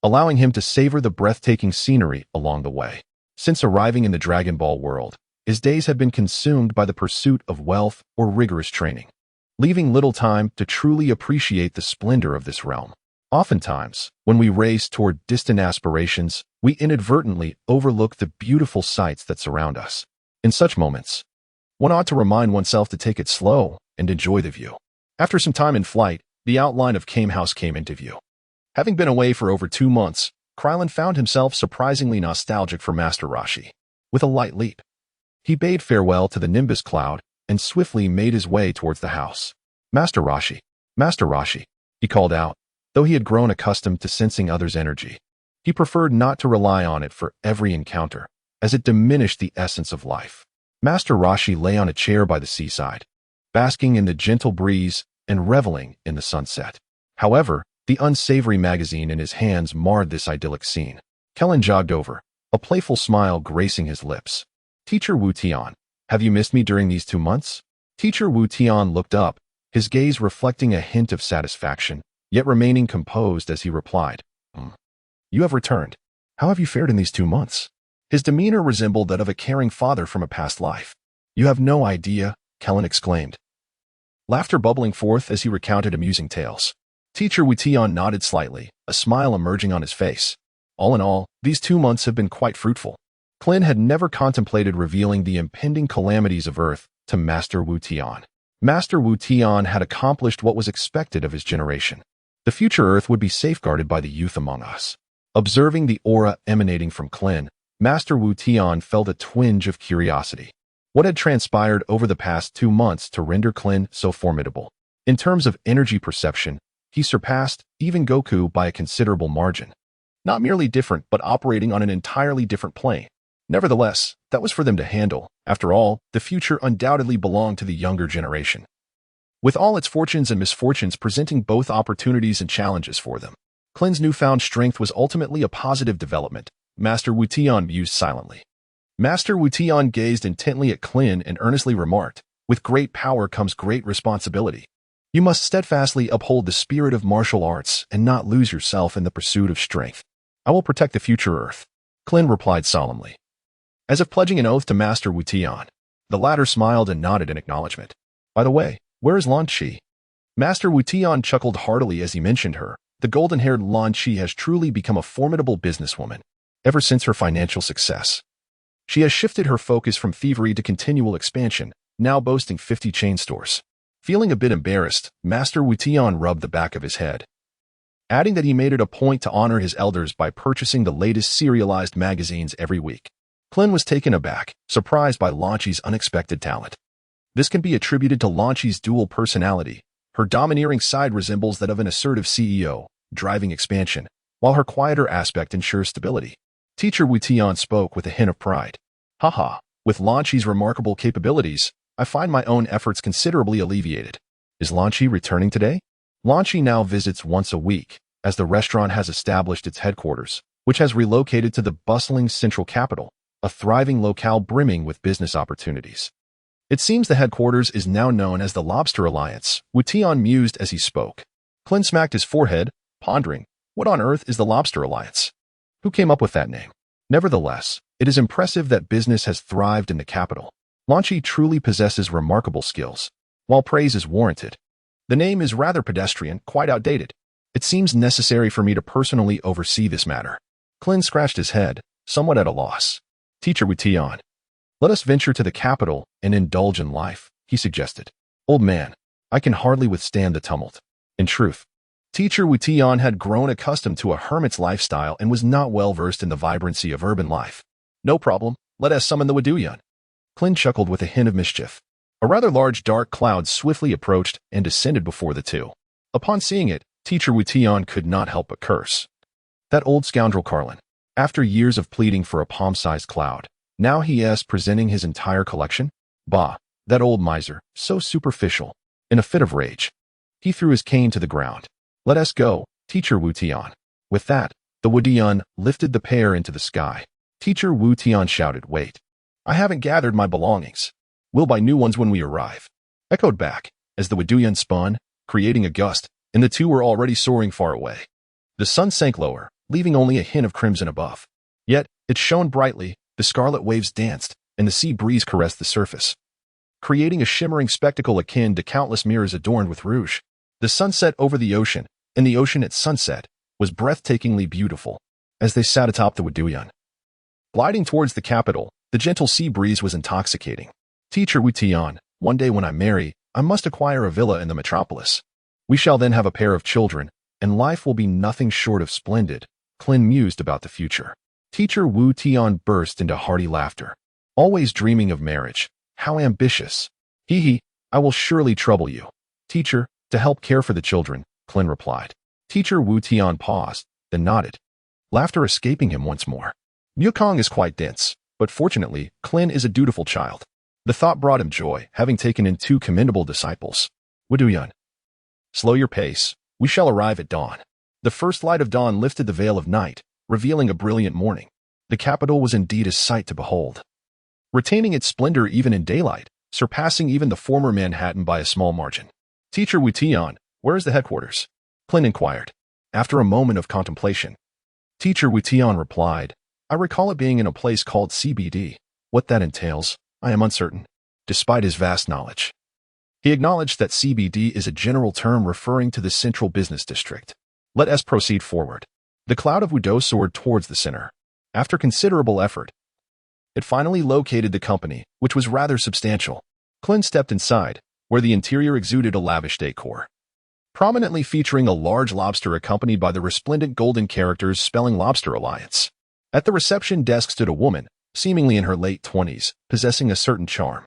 allowing him to savor the breathtaking scenery along the way. Since arriving in the Dragon Ball world, his days had been consumed by the pursuit of wealth or rigorous training, leaving little time to truly appreciate the splendor of this realm. Oftentimes, when we race toward distant aspirations, we inadvertently overlook the beautiful sights that surround us. In such moments, one ought to remind oneself to take it slow and enjoy the view. After some time in flight, the outline of Kame House came into view. Having been away for over 2 months, Krylon found himself surprisingly nostalgic for Master Roshi. With a light leap, he bade farewell to the nimbus cloud and swiftly made his way towards the house. Master Roshi, he called out, though he had grown accustomed to sensing others' energy. He preferred not to rely on it for every encounter, as it diminished the essence of life. Master Roshi lay on a chair by the seaside, basking in the gentle breeze and reveling in the sunset. However, the unsavory magazine in his hands marred this idyllic scene. Kellen jogged over, a playful smile gracing his lips. Teacher Wu Tian, have you missed me during these 2 months? Teacher Wu Tian looked up, his gaze reflecting a hint of satisfaction, yet remaining composed as he replied, You have returned. How have you fared in these 2 months? His demeanor resembled that of a caring father from a past life. You have no idea, Kellen exclaimed, laughter bubbling forth as he recounted amusing tales. Teacher Wu Tian nodded slightly, a smile emerging on his face. All in all, these 2 months have been quite fruitful. Klin had never contemplated revealing the impending calamities of Earth to Master Wu Tian. Master Wu Tian had accomplished what was expected of his generation. The future Earth would be safeguarded by the youth among us. Observing the aura emanating from Klin, Master Wu Tian felt a twinge of curiosity. What had transpired over the past 2 months to render Klin so formidable? In terms of energy perception, he surpassed even Goku by a considerable margin. Not merely different, but operating on an entirely different plane. Nevertheless, that was for them to handle. After all, the future undoubtedly belonged to the younger generation, with all its fortunes and misfortunes presenting both opportunities and challenges for them. Klin's newfound strength was ultimately a positive development, Master Wu Tian mused silently. Master Wu Tian gazed intently at Klin and earnestly remarked, with great power comes great responsibility. You must steadfastly uphold the spirit of martial arts and not lose yourself in the pursuit of strength. I will protect the future Earth, Klin replied solemnly, as if pledging an oath to Master Wu Tian. The latter smiled and nodded in acknowledgement. By the way, where is Lan Qi? Master Wu Tian chuckled heartily as he mentioned her. The golden-haired Lan Qi has truly become a formidable businesswoman. Ever since her financial success, she has shifted her focus from thievery to continual expansion, now boasting 50 chain stores. Feeling a bit embarrassed, Master Wu Tian rubbed the back of his head, adding that he made it a point to honor his elders by purchasing the latest serialized magazines every week. Klin was taken aback, surprised by Lan Qi's unexpected talent. This can be attributed to Lan Qi's dual personality. Her domineering side resembles that of an assertive CEO, driving expansion, while her quieter aspect ensures stability. Teacher Wu Tian spoke with a hint of pride. Haha, with Lan Qi's remarkable capabilities, I find my own efforts considerably alleviated. Is Lan Qi returning today? Lan Qi now visits once a week, as the restaurant has established its headquarters, which has relocated to the bustling central capital, a thriving locale brimming with business opportunities. It seems the headquarters is now known as the Lobster Alliance, Wu Tian mused as he spoke. Klin smacked his forehead, pondering, what on earth is the Lobster Alliance? Who came up with that name? Nevertheless, it is impressive that business has thrived in the capital. Lan Qi truly possesses remarkable skills. While praise is warranted, the name is rather pedestrian, quite outdated. It seems necessary for me to personally oversee this matter. Klin scratched his head, somewhat at a loss. Teacher Wu Tian, let us venture to the capital and indulge in life, he suggested. Old man, I can hardly withstand the tumult. In truth, Teacher Wu Tian had grown accustomed to a hermit's lifestyle and was not well versed in the vibrancy of urban life. No problem, let us summon the Waduyan. Klin chuckled with a hint of mischief. A rather large dark cloud swiftly approached and descended before the two. Upon seeing it, Teacher Wu Tian could not help but curse. That old scoundrel Carlin. After years of pleading for a palm-sized cloud, now he is presenting his entire collection? Bah, that old miser, so superficial. In a fit of rage, he threw his cane to the ground. Let us go, Teacher Wu Tian. With that, the Wudian lifted the pair into the sky. Teacher Wu Tian shouted, wait. I haven't gathered my belongings. We'll buy new ones when we arrive. Echoed back, as the Wudian spun, creating a gust, and the two were already soaring far away. The sun sank lower, leaving only a hint of crimson above. Yet, it shone brightly, the scarlet waves danced, and the sea breeze caressed the surface, creating a shimmering spectacle akin to countless mirrors adorned with rouge. The sunset over the ocean, and the ocean at sunset, was breathtakingly beautiful. As they sat atop the Wudian, gliding towards the capital, the gentle sea breeze was intoxicating. Teacher Wu Tian, one day when I marry, I must acquire a villa in the metropolis. We shall then have a pair of children, and life will be nothing short of splendid. Klin mused about the future. Teacher Wu Tian burst into hearty laughter. Always dreaming of marriage. How ambitious. Hee hee, I will surely trouble you, teacher, to help care for the children, Klin replied. Teacher Wu Tian paused, then nodded, laughter escaping him once more. Yukong is quite dense, but fortunately, Klin is a dutiful child. The thought brought him joy, having taken in two commendable disciples. Wuduyan. Slow your pace. We shall arrive at dawn. The first light of dawn lifted the veil of night, revealing a brilliant morning. The capital was indeed a sight to behold, retaining its splendor even in daylight, surpassing even the former Manhattan by a small margin. Teacher Wu Tian, where is the headquarters? Klin inquired. After a moment of contemplation, Teacher Wu Tian replied, I recall it being in a place called CBD. What that entails, I am uncertain. Despite his vast knowledge, he acknowledged that CBD is a general term referring to the central business district. Let us proceed forward. The cloud of Wudo soared towards the center. After considerable effort, it finally located the company, which was rather substantial. Klin stepped inside, where the interior exuded a lavish decor, prominently featuring a large lobster accompanied by the resplendent golden characters spelling Lobster Alliance. At the reception desk stood a woman, seemingly in her late 20s, possessing a certain charm.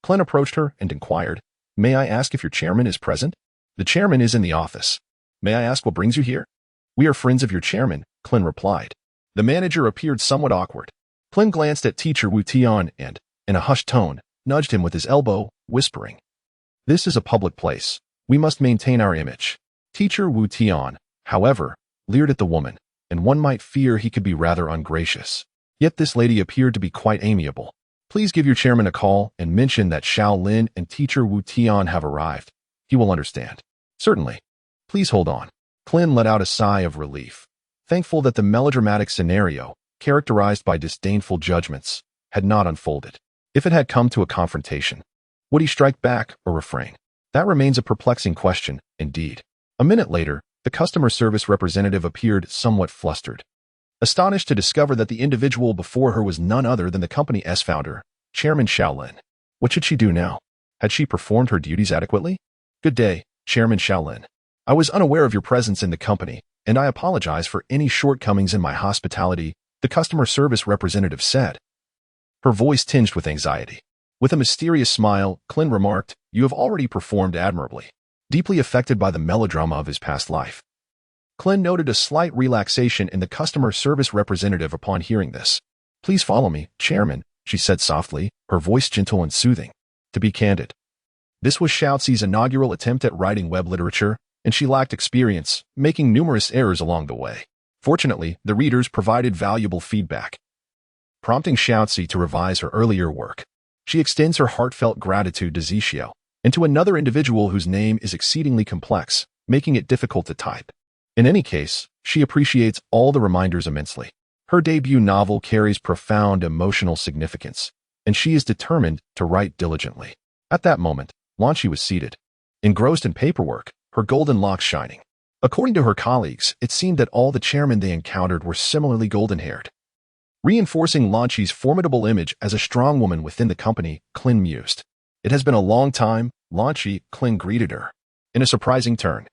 Klin approached her and inquired, May I ask if your chairman is present? The chairman is in the office. May I ask what brings you here? We are friends of your chairman, Klin replied. The manager appeared somewhat awkward. Klin glanced at Teacher Wu Tian and, in a hushed tone, nudged him with his elbow, whispering, This is a public place. We must maintain our image. Teacher Wu Tian, however, leered at the woman, and one might fear he could be rather ungracious. Yet this lady appeared to be quite amiable. Please give your chairman a call and mention that Xiao Lin and Teacher Wu Tian have arrived. He will understand. Certainly. Please hold on. Klin let out a sigh of relief, thankful that the melodramatic scenario, characterized by disdainful judgments, had not unfolded. If it had come to a confrontation, would he strike back or refrain? That remains a perplexing question, indeed. A minute later, the customer service representative appeared somewhat flustered, astonished to discover that the individual before her was none other than the company's founder, Chairman Shaolin. What should she do now? Had she performed her duties adequately? Good day, Chairman Shaolin. I was unaware of your presence in the company, and I apologize for any shortcomings in my hospitality, the customer service representative said, her voice tinged with anxiety. With a mysterious smile, Klin remarked, You have already performed admirably. Deeply affected by the melodrama of his past life, Klin noted a slight relaxation in the customer service representative upon hearing this. Please follow me, Chairman, she said softly, her voice gentle and soothing. To be candid, this was Xiaozi's inaugural attempt at writing web literature, and she lacked experience, making numerous errors along the way. Fortunately, the readers provided valuable feedback, prompting Xiaozi to revise her earlier work. She extends her heartfelt gratitude to Zixiao, and to another individual whose name is exceedingly complex, making it difficult to type. In any case, she appreciates all the reminders immensely. Her debut novel carries profound emotional significance, and she is determined to write diligently. At that moment, Lanchi was seated, engrossed in paperwork, her golden locks shining. According to her colleagues, it seemed that all the chairmen they encountered were similarly golden-haired. Reinforcing Lanchi's formidable image as a strong woman within the company, Klin mused. It has been a long time, Lanchi, Klin greeted her. In a surprising turn,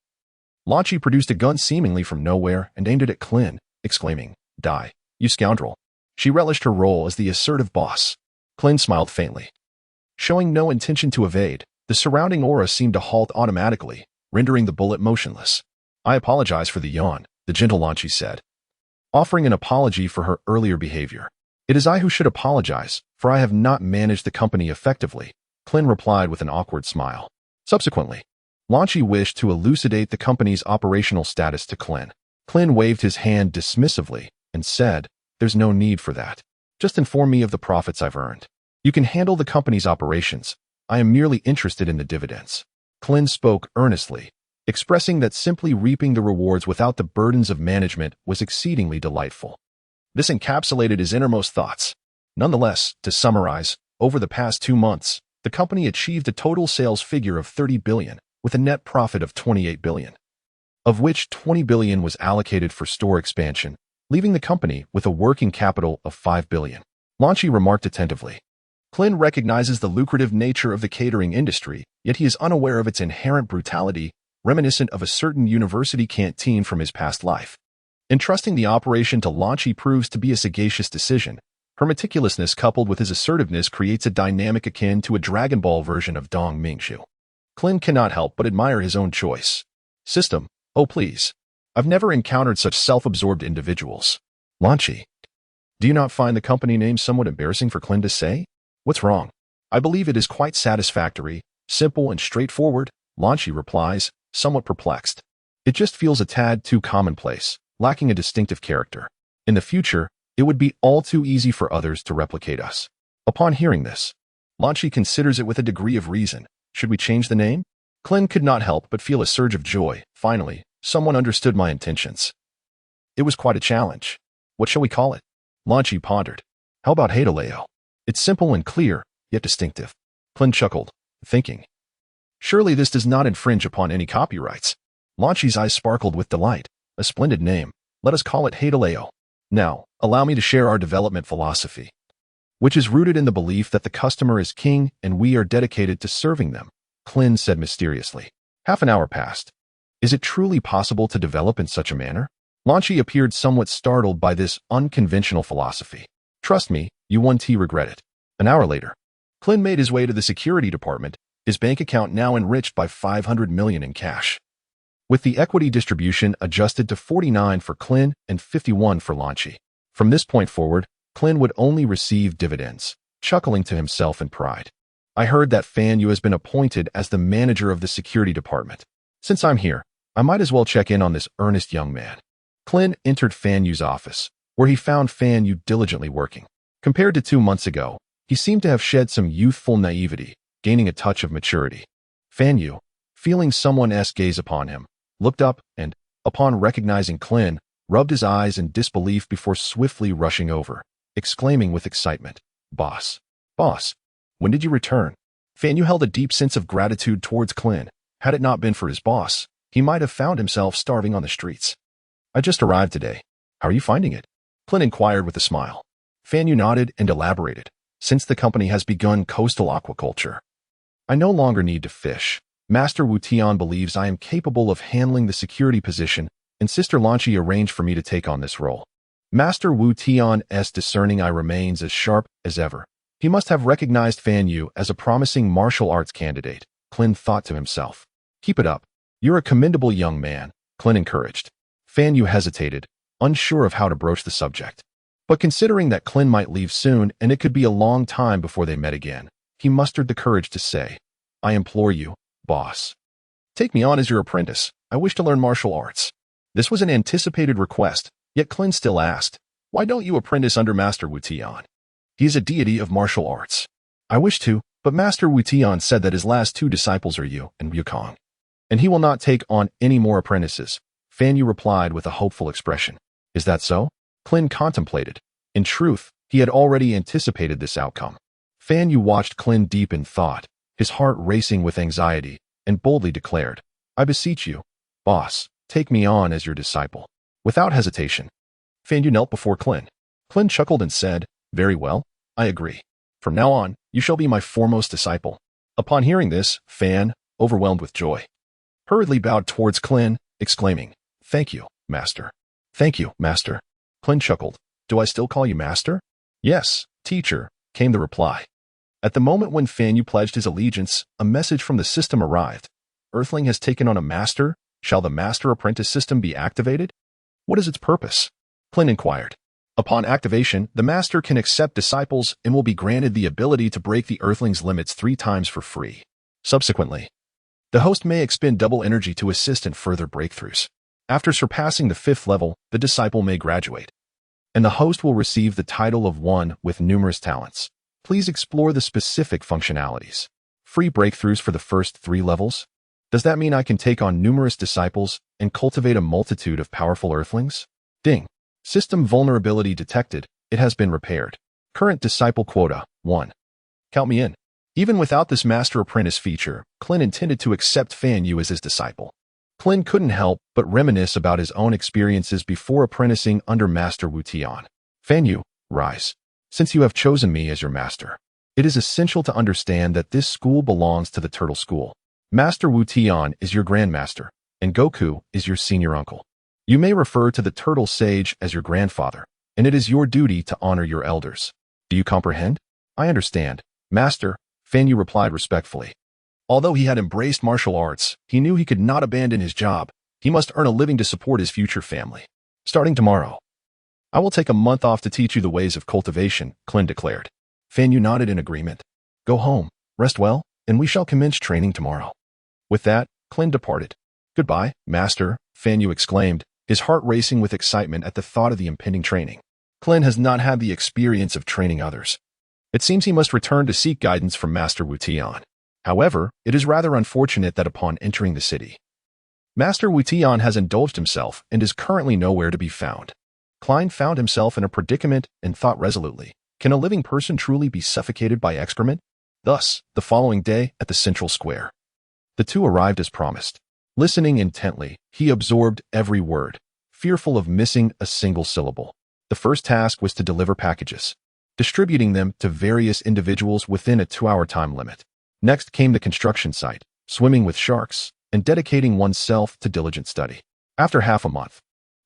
Lanchi produced a gun seemingly from nowhere and aimed it at Klin, exclaiming, Die, you scoundrel. She relished her role as the assertive boss. Klin smiled faintly. Showing no intention to evade, the surrounding aura seemed to halt automatically, rendering the bullet motionless. I apologize for the yawn, the gentle Lanchi said, offering an apology for her earlier behavior. It is I who should apologize, for I have not managed the company effectively, Klin replied with an awkward smile. Subsequently, Lanchi wished to elucidate the company's operational status to Klin. Klin waved his hand dismissively and said, "There's no need for that. Just inform me of the profits I've earned. You can handle the company's operations. I am merely interested in the dividends." Klin spoke earnestly, expressing that simply reaping the rewards without the burdens of management was exceedingly delightful. This encapsulated his innermost thoughts. Nonetheless, to summarize, over the past 2 months, the company achieved a total sales figure of 30 billion, with a net profit of 28 billion, of which 20 billion was allocated for store expansion, leaving the company with a working capital of 5 billion. Lanchi remarked attentively. Klin recognizes the lucrative nature of the catering industry, yet he is unaware of its inherent brutality, reminiscent of a certain university canteen from his past life. Entrusting the operation to Lanchi proves to be a sagacious decision. Her meticulousness coupled with his assertiveness creates a dynamic akin to a Dragon Ball version of Dong Mingxiu. Klin cannot help but admire his own choice. System, oh please. I've never encountered such self-absorbed individuals. Lanchi, do you not find the company name somewhat embarrassing for Klin to say? What's wrong? I believe it is quite satisfactory, simple and straightforward, Lanchi replies, somewhat perplexed. It just feels a tad too commonplace, lacking a distinctive character. In the future, it would be all too easy for others to replicate us. Upon hearing this, Lanchi considers it with a degree of reason. Should we change the name? Klin could not help but feel a surge of joy. Finally, someone understood my intentions. It was quite a challenge. What shall we call it? Lanchi pondered. How about Hadaleo? It's simple and clear, yet distinctive. Klin chuckled, thinking. Surely this does not infringe upon any copyrights. Lanchi's eyes sparkled with delight. A splendid name. Let us call it Hadaleo. Now, allow me to share our development philosophy, which is rooted in the belief that the customer is king and we are dedicated to serving them, Klin said mysteriously. Half an hour passed. Is it truly possible to develop in such a manner? Lanchi appeared somewhat startled by this unconventional philosophy. Trust me, you won't regret it. An hour later, Klin made his way to the security department, his bank account now enriched by 500 million in cash. With the equity distribution adjusted to 49 for Klin and 51 for Lanchi. From this point forward, Klin would only receive dividends, chuckling to himself in pride. I heard that Fan Yu has been appointed as the manager of the security department. Since I'm here, I might as well check in on this earnest young man. Klin entered Fan Yu's office, where he found Fan Yu diligently working. Compared to 2 months ago, he seemed to have shed some youthful naivety, gaining a touch of maturity. Fan Yu, feeling someone's gaze upon him, looked up and, upon recognizing Klin, rubbed his eyes in disbelief before swiftly rushing over, exclaiming with excitement, Boss, when did you return? Fan Yu held a deep sense of gratitude towards Klin. Had it not been for his boss, he might have found himself starving on the streets. I just arrived today. How are you finding it? Klin inquired with a smile. Fan Yu nodded and elaborated. Since the company has begun coastal aquaculture, I no longer need to fish. Master Wu Tian believes I am capable of handling the security position, and Sister Lanchi arranged for me to take on this role. Master Wu Tian's discerning eye remains as sharp as ever. He must have recognized Fan Yu as a promising martial arts candidate, Klin thought to himself. Keep it up. You're a commendable young man, Klin encouraged. Fan Yu hesitated, unsure of how to broach the subject. But considering that Klin might leave soon and it could be a long time before they met again, he mustered the courage to say, I implore you, boss. Take me on as your apprentice. I wish to learn martial arts. This was an anticipated request, yet Klin still asked, why don't you apprentice under Master Wu Tian? He is a deity of martial arts. I wish to, but Master Wu Tian said that his last 2 disciples are you and Yukong, and he will not take on any more apprentices. Fan Yu replied with a hopeful expression. Is that so? Klin contemplated. In truth, he had already anticipated this outcome. Fan Yu watched Klin deep in thought, his heart racing with anxiety, and boldly declared, I beseech you, boss, take me on as your disciple. Without hesitation, Fan Yu knelt before Klin. Klin chuckled and said, Very well, I agree. From now on, you shall be my foremost disciple. Upon hearing this, Fan, overwhelmed with joy, hurriedly bowed towards Klin, exclaiming, Thank you, master. Thank you, master. Klin chuckled. Do I still call you master? Yes, teacher, came the reply. At the moment when Fan Yu pledged his allegiance, a message from the system arrived. Earthling has taken on a master. Shall the master-apprentice system be activated? What is its purpose? Klin inquired. Upon activation, the master can accept disciples and will be granted the ability to break the Earthling's limits 3 times for free. Subsequently, the host may expend double energy to assist in further breakthroughs. After surpassing the 5th level, the disciple may graduate, and the host will receive the title of one with numerous talents. Please explore the specific functionalities. Free breakthroughs for the first 3 levels? Does that mean I can take on numerous disciples and cultivate a multitude of powerful Earthlings? Ding. System vulnerability detected. It has been repaired. Current disciple quota, 1. Count me in. Even without this master-apprentice feature, Klin intended to accept Fan Yu as his disciple. Klin couldn't help but reminisce about his own experiences before apprenticing under Master Wu Tian. Fan Yu, rise. Since you have chosen me as your master, it is essential to understand that this school belongs to the Turtle School. Master Wu Tian is your grandmaster, and Goku is your senior uncle. You may refer to the Turtle Sage as your grandfather, and it is your duty to honor your elders. Do you comprehend? I understand, Master, Fan Yu replied respectfully. Although he had embraced martial arts, he knew he could not abandon his job. He must earn a living to support his future family. Starting tomorrow, I will take a month off to teach you the ways of cultivation, Klin declared. Fan Yu nodded in agreement. Go home, rest well, and we shall commence training tomorrow. With that, Klin departed. Goodbye, Master, Fan Yu exclaimed, his heart racing with excitement at the thought of the impending training. Klin has not had the experience of training others. It seems he must return to seek guidance from Master Wu Tian. However, it is rather unfortunate that upon entering the city, Master Wu Tian has indulged himself and is currently nowhere to be found. Klin found himself in a predicament and thought resolutely, can a living person truly be suffocated by excrement? Thus, the following day at the central square, the two arrived as promised. Listening intently, he absorbed every word, fearful of missing a single syllable. The first task was to deliver packages, distributing them to various individuals within a 2-hour time limit. Next came the construction site, swimming with sharks, and dedicating oneself to diligent study. After half a month,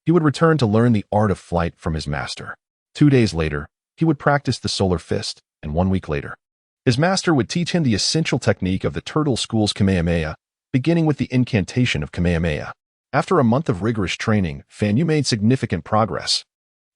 he would return to learn the art of flight from his master. 2 days later, he would practice the solar fist, and 1 week later, his master would teach him the essential technique of the Turtle School's Kamehameha, beginning with the incantation of Kamehameha. After a month of rigorous training, Fan Yu made significant progress.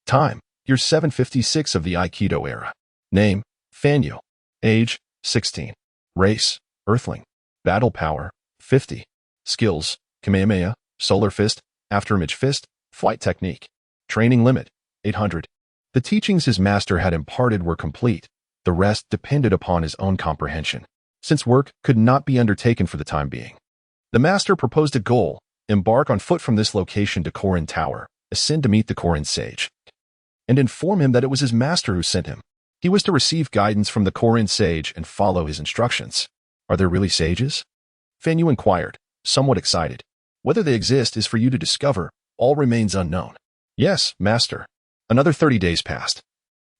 Time, year 756 of the Aikido era. Name, Fan Yu. Age, 16. Race, Earthling. Battle power, 50. Skills, Kamehameha, Solar Fist, Afterimage Fist, Flight Technique. Training limit, 800. The teachings his master had imparted were complete. The rest depended upon his own comprehension, since work could not be undertaken for the time being. The master proposed a goal: embark on foot from this location to Korin Tower, ascend to meet the Korin Sage, and inform him that it was his master who sent him. He was to receive guidance from the Korin Sage and follow his instructions. Are there really sages? Fan Yu inquired, somewhat excited. Whether they exist is for you to discover. All remains unknown. Yes, master. Another 30 days passed.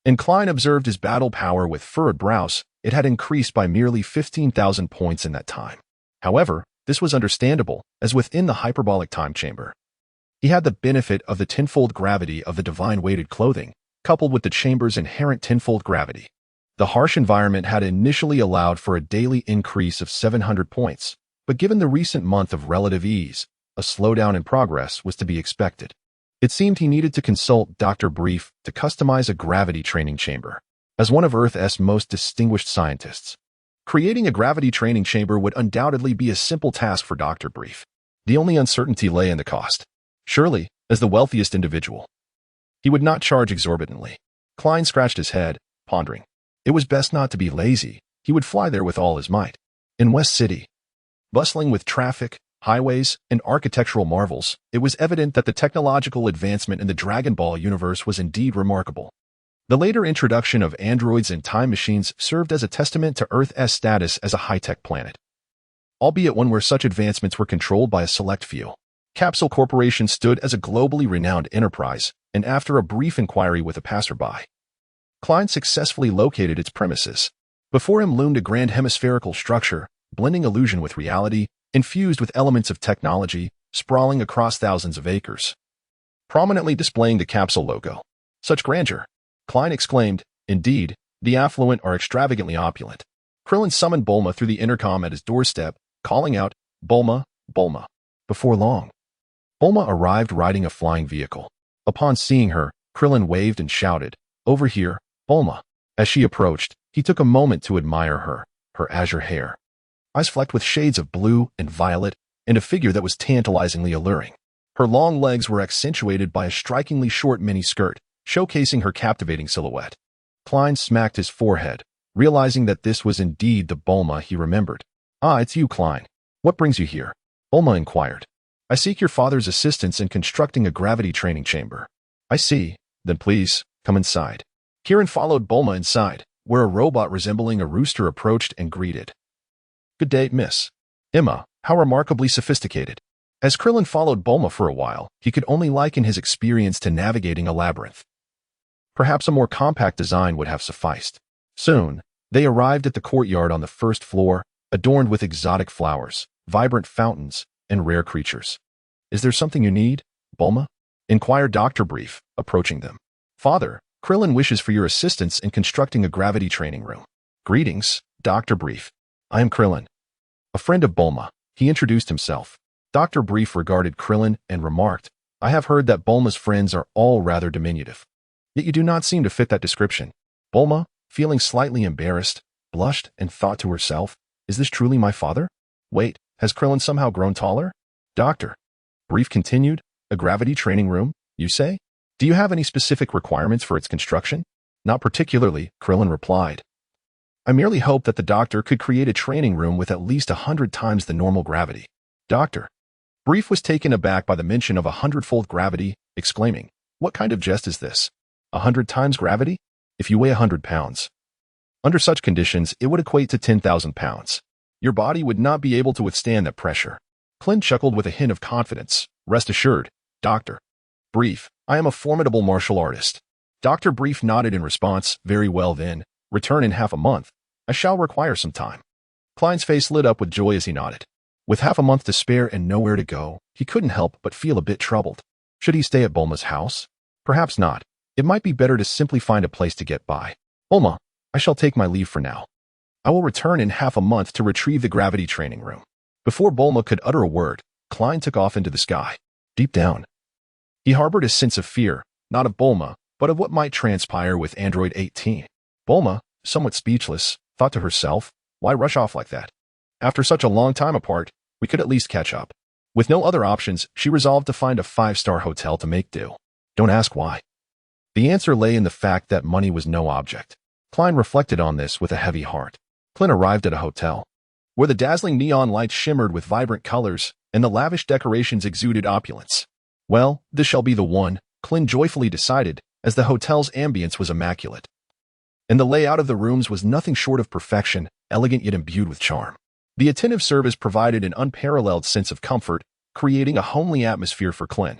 And Klin observed his battle power with furrowed brows. It had increased by merely 15,000 points in that time. However, this was understandable, as within the hyperbolic time chamber, he had the benefit of the tenfold gravity of the divine weighted clothing, coupled with the chamber's inherent tenfold gravity. The harsh environment had initially allowed for a daily increase of 700 points, but given the recent month of relative ease, a slowdown in progress was to be expected. It seemed he needed to consult Dr. Brief to customize a gravity training chamber. As one of Earth's most distinguished scientists, creating a gravity training chamber would undoubtedly be a simple task for Dr. Brief. The only uncertainty lay in the cost. Surely, as the wealthiest individual, he would not charge exorbitantly. Klin scratched his head, pondering. It was best not to be lazy. He would fly there with all his might. In West City, bustling with traffic, highways, and architectural marvels, it was evident that the technological advancement in the Dragon Ball universe was indeed remarkable. The later introduction of androids and time machines served as a testament to Earth's status as a high-tech planet, albeit one where such advancements were controlled by a select few. Capsule Corporation stood as a globally renowned enterprise, and after a brief inquiry with a passerby, Klin successfully located its premises. Before him loomed a grand hemispherical structure, blending illusion with reality, infused with elements of technology, sprawling across thousands of acres, prominently displaying the capsule logo. Such grandeur! Klin exclaimed. Indeed, the affluent are extravagantly opulent. Krillin summoned Bulma through the intercom at his doorstep, calling out, "Bulma, Bulma." Before long, Bulma arrived riding a flying vehicle. Upon seeing her, Krillin waved and shouted, "Over here, Bulma." As she approached, he took a moment to admire her azure hair, eyes flecked with shades of blue and violet, and a figure that was tantalizingly alluring. Her long legs were accentuated by a strikingly short mini-skirt, showcasing her captivating silhouette. Klin smacked his forehead, realizing that this was indeed the Bulma he remembered. "Ah, it's you, Klin. What brings you here?" Bulma inquired. "I seek your father's assistance in constructing a gravity training chamber." "I see. Then please, come inside." Kirin followed Bulma inside, where a robot resembling a rooster approached and greeted. "Good day, Miss Emma. How remarkably sophisticated." As Krillin followed Bulma for a while, he could only liken his experience to navigating a labyrinth. Perhaps a more compact design would have sufficed. Soon, they arrived at the courtyard on the first floor, adorned with exotic flowers, vibrant fountains, and rare creatures. "Is there something you need, Bulma?" inquired Dr. Brief, approaching them. "Father, Krillin wishes for your assistance in constructing a gravity training room." "Greetings, Dr. Brief. I am Krillin, a friend of Bulma." He introduced himself. Dr. Brief regarded Krillin and remarked, "I have heard that Bulma's friends are all rather diminutive. Yet you do not seem to fit that description." Bulma, feeling slightly embarrassed, blushed and thought to herself, "Is this truly my father? Wait, has Krillin somehow grown taller?" Dr. Brief continued, "A gravity training room, you say? Do you have any specific requirements for its construction?" "Not particularly," Krillin replied. "I merely hope that the doctor could create a training room with at least 100 times the normal gravity." Dr. Brief was taken aback by the mention of 100-fold gravity, exclaiming, "What kind of jest is this? 100 times gravity? If you weigh 100 pounds. Under such conditions, it would equate to 10,000 pounds. Your body would not be able to withstand that pressure." Klin chuckled with a hint of confidence. "Rest assured, Dr. Brief, I am a formidable martial artist." Dr. Brief nodded in response. "Very well then, return in half a month. I shall require some time." Klin's face lit up with joy as he nodded. With half a month to spare and nowhere to go, he couldn't help but feel a bit troubled. Should he stay at Bulma's house? Perhaps not. It might be better to simply find a place to get by. "Bulma, I shall take my leave for now. I will return in half a month to retrieve the gravity training room." Before Bulma could utter a word, Klin took off into the sky. Deep down, he harbored a sense of fear, not of Bulma, but of what might transpire with Android 18. Bulma, somewhat speechless, thought to herself, "Why rush off like that? After such a long time apart, we could at least catch up." With no other options, she resolved to find a 5-star hotel to make do. Don't ask why. The answer lay in the fact that money was no object. Klin reflected on this with a heavy heart. Klin arrived at a hotel, where the dazzling neon lights shimmered with vibrant colors, and the lavish decorations exuded opulence. Well, this shall be the one, Klin joyfully decided, as the hotel's ambience was immaculate. And the layout of the rooms was nothing short of perfection, elegant yet imbued with charm. The attentive service provided an unparalleled sense of comfort, creating a homely atmosphere for Klin.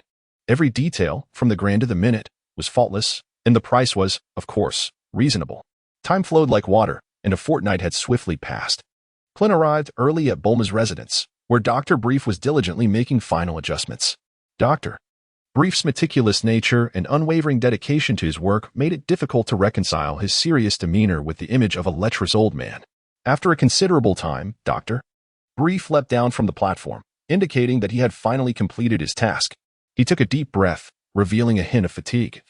Every detail, from the grand to the minute, was faultless, and the price was, of course, reasonable. Time flowed like water, and a fortnight had swiftly passed. Klin arrived early at Bulma's residence, where Dr. Brief was diligently making final adjustments. Dr. Brief's meticulous nature and unwavering dedication to his work made it difficult to reconcile his serious demeanor with the image of a lecherous old man. After a considerable time, Dr. Brief leapt down from the platform, indicating that he had finally completed his task. He took a deep breath, revealing a hint of fatigue,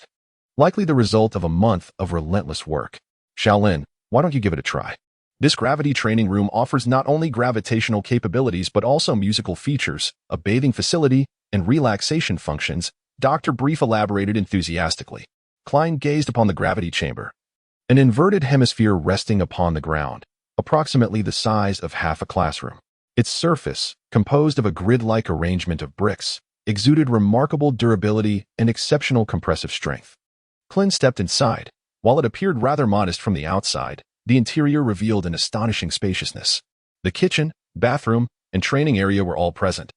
likely the result of a month of relentless work. "Shaolin, why don't you give it a try? This gravity training room offers not only gravitational capabilities but also musical features, a bathing facility, and relaxation functions," Dr. Brief elaborated enthusiastically. Klin gazed upon the gravity chamber, an inverted hemisphere resting upon the ground, approximately the size of half a classroom. Its surface, composed of a grid-like arrangement of bricks, exuded remarkable durability and exceptional compressive strength. Klin stepped inside. While it appeared rather modest from the outside, the interior revealed an astonishing spaciousness. The kitchen, bathroom, and training area were all present,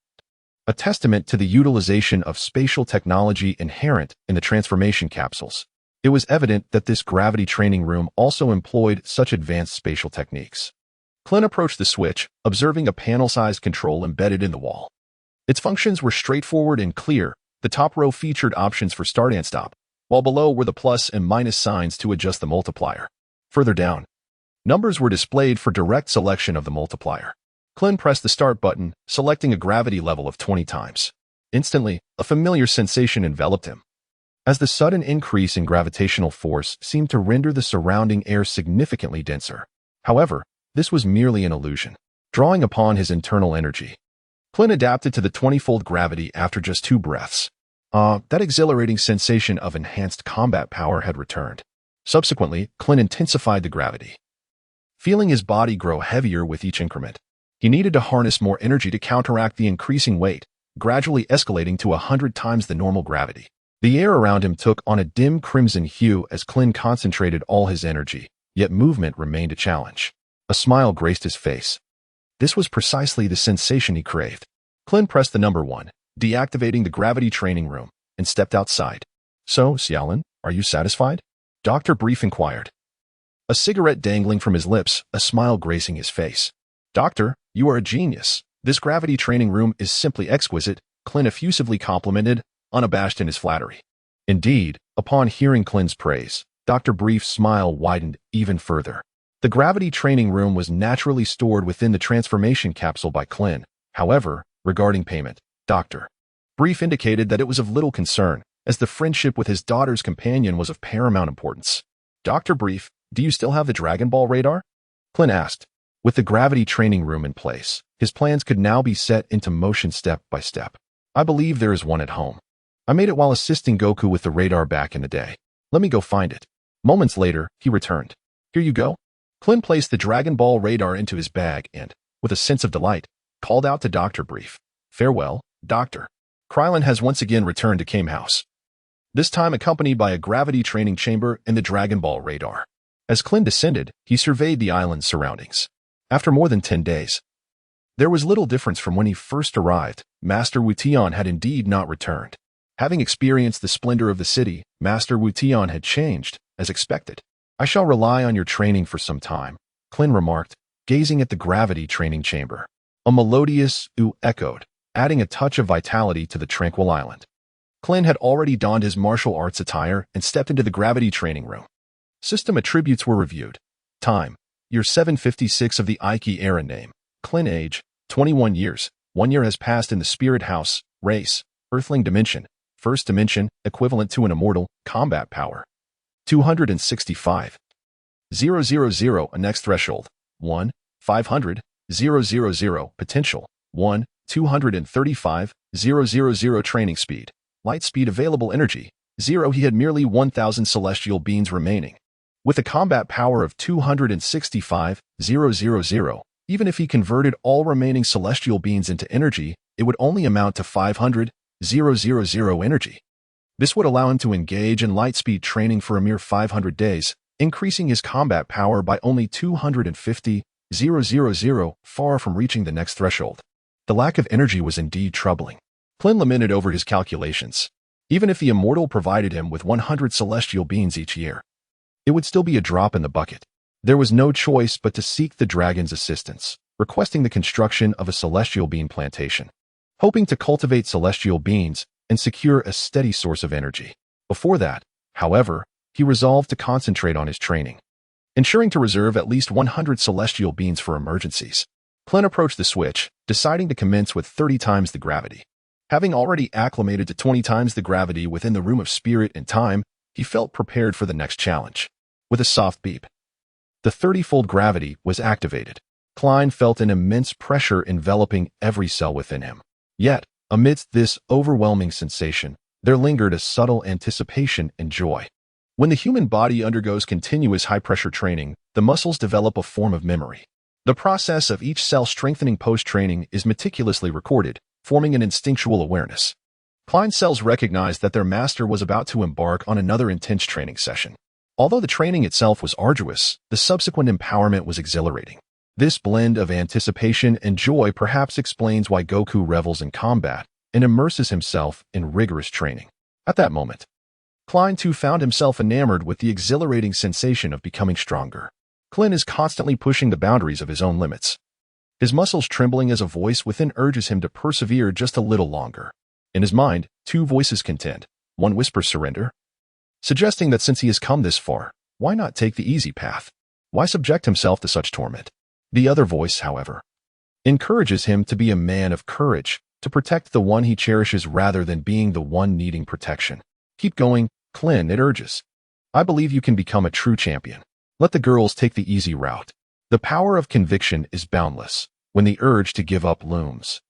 a testament to the utilization of spatial technology inherent in the transformation capsules. It was evident that this gravity training room also employed such advanced spatial techniques. Klin approached the switch, observing a panel-sized control embedded in the wall. Its functions were straightforward and clear. The top row featured options for start and stop, while below were the plus and minus signs to adjust the multiplier. Further down, Numbers were displayed for direct selection of the multiplier. Klin pressed the start button, selecting a gravity level of 20 times. Instantly, a familiar sensation enveloped him, as the sudden increase in gravitational force seemed to render the surrounding air significantly denser. However, this was merely an illusion, drawing upon his internal energy. Klin adapted to the 20-fold gravity after just 2 breaths. That exhilarating sensation of enhanced combat power had returned. Subsequently, Klin intensified the gravity, feeling his body grow heavier with each increment. He needed to harness more energy to counteract the increasing weight, gradually escalating to 100 times the normal gravity. The air around him took on a dim crimson hue as Klin concentrated all his energy, yet movement remained a challenge. A smile graced his face. This was precisely the sensation he craved. Klin pressed the number 1, deactivating the gravity training room, and stepped outside. "So, Xiaolin, are you satisfied?" Dr. Brief inquired. A cigarette dangling from his lips, a smile gracing his face. "Doctor, you are a genius. This gravity training room is simply exquisite," Klin effusively complimented, unabashed in his flattery. Indeed, upon hearing Klin's praise, Dr. Brief's smile widened even further. The gravity training room was naturally stored within the transformation capsule by Klin. However, regarding payment, Dr. Brief indicated that it was of little concern, as the friendship with his daughter's companion was of paramount importance. "Dr. Brief, do you still have the Dragon Ball radar?" Klin asked. With the gravity training room in place, his plans could now be set into motion step by step. "I believe there is one at home. I made it while assisting Goku with the radar back in the day. Let me go find it." Moments later, he returned. "Here you go." Klin placed the Dragon Ball radar into his bag and, with a sense of delight, called out to Dr. Brief. "Farewell, Doctor." Krillin has once again returned to Kame House, this time accompanied by a gravity training chamber and the Dragon Ball radar. As Klin descended, he surveyed the island's surroundings. After more than 10 days, there was little difference from when he first arrived. Master Wu Tian had indeed not returned. Having experienced the splendor of the city, Master Wu Tian had changed, as expected. "I shall rely on your training for some time," Klin remarked, gazing at the gravity training chamber. A melodious "oo" echoed, adding a touch of vitality to the tranquil island. Klin had already donned his martial arts attire and stepped into the gravity training room. System attributes were reviewed. Time: year 756 of the Ikki era. Name: Klin. Age: 21 years. 1 year has passed in the Spirit House. Race: Earthling. Dimension: First dimension, equivalent to an immortal. Combat power: 265. 000. A next threshold: 1, 500. 000. Potential: 1, 235. 000. Training speed: light speed. Available energy: 0. He had merely 1,000 celestial beings remaining. With a combat power of 265. 000, even if he converted all remaining celestial beings into energy, it would only amount to 500. 000 energy. This would allow him to engage in light-speed training for a mere 500 days, increasing his combat power by only 250. 000, far from reaching the next threshold. The lack of energy was indeed troubling. Klin lamented over his calculations. Even if the immortal provided him with 100 celestial beings each year, it would still be a drop in the bucket. There was no choice but to seek the dragon's assistance, requesting the construction of a celestial being plantation, hoping to cultivate celestial beings and secure a steady source of energy. Before that, however, he resolved to concentrate on his training, ensuring to reserve at least 100 celestial beings for emergencies. Klin approached the switch, deciding to commence with 30 times the gravity. Having already acclimated to 20 times the gravity within the room of spirit and time, he felt prepared for the next challenge. With a soft beep, the 30-fold gravity was activated. Klin felt an immense pressure enveloping every cell within him. Yet, amidst this overwhelming sensation, there lingered a subtle anticipation and joy. When the human body undergoes continuous high-pressure training, the muscles develop a form of memory. The process of each cell strengthening post-training is meticulously recorded, forming an instinctual awareness. Klin's cells recognized that their master was about to embark on another intense training session. Although the training itself was arduous, the subsequent empowerment was exhilarating. This blend of anticipation and joy perhaps explains why Goku revels in combat and immerses himself in rigorous training. At that moment, Klin too found himself enamored with the exhilarating sensation of becoming stronger. Klin is constantly pushing the boundaries of his own limits, his muscles trembling as a voice within urges him to persevere just a little longer. In his mind, two voices contend. One whispers surrender, suggesting that since he has come this far, why not take the easy path? Why subject himself to such torment? The other voice, however, encourages him to be a man of courage, to protect the one he cherishes rather than being the one needing protection. Keep going, Klin, it urges. I believe you can become a true champion. Let the girls take the easy route. The power of conviction is boundless when the urge to give up looms.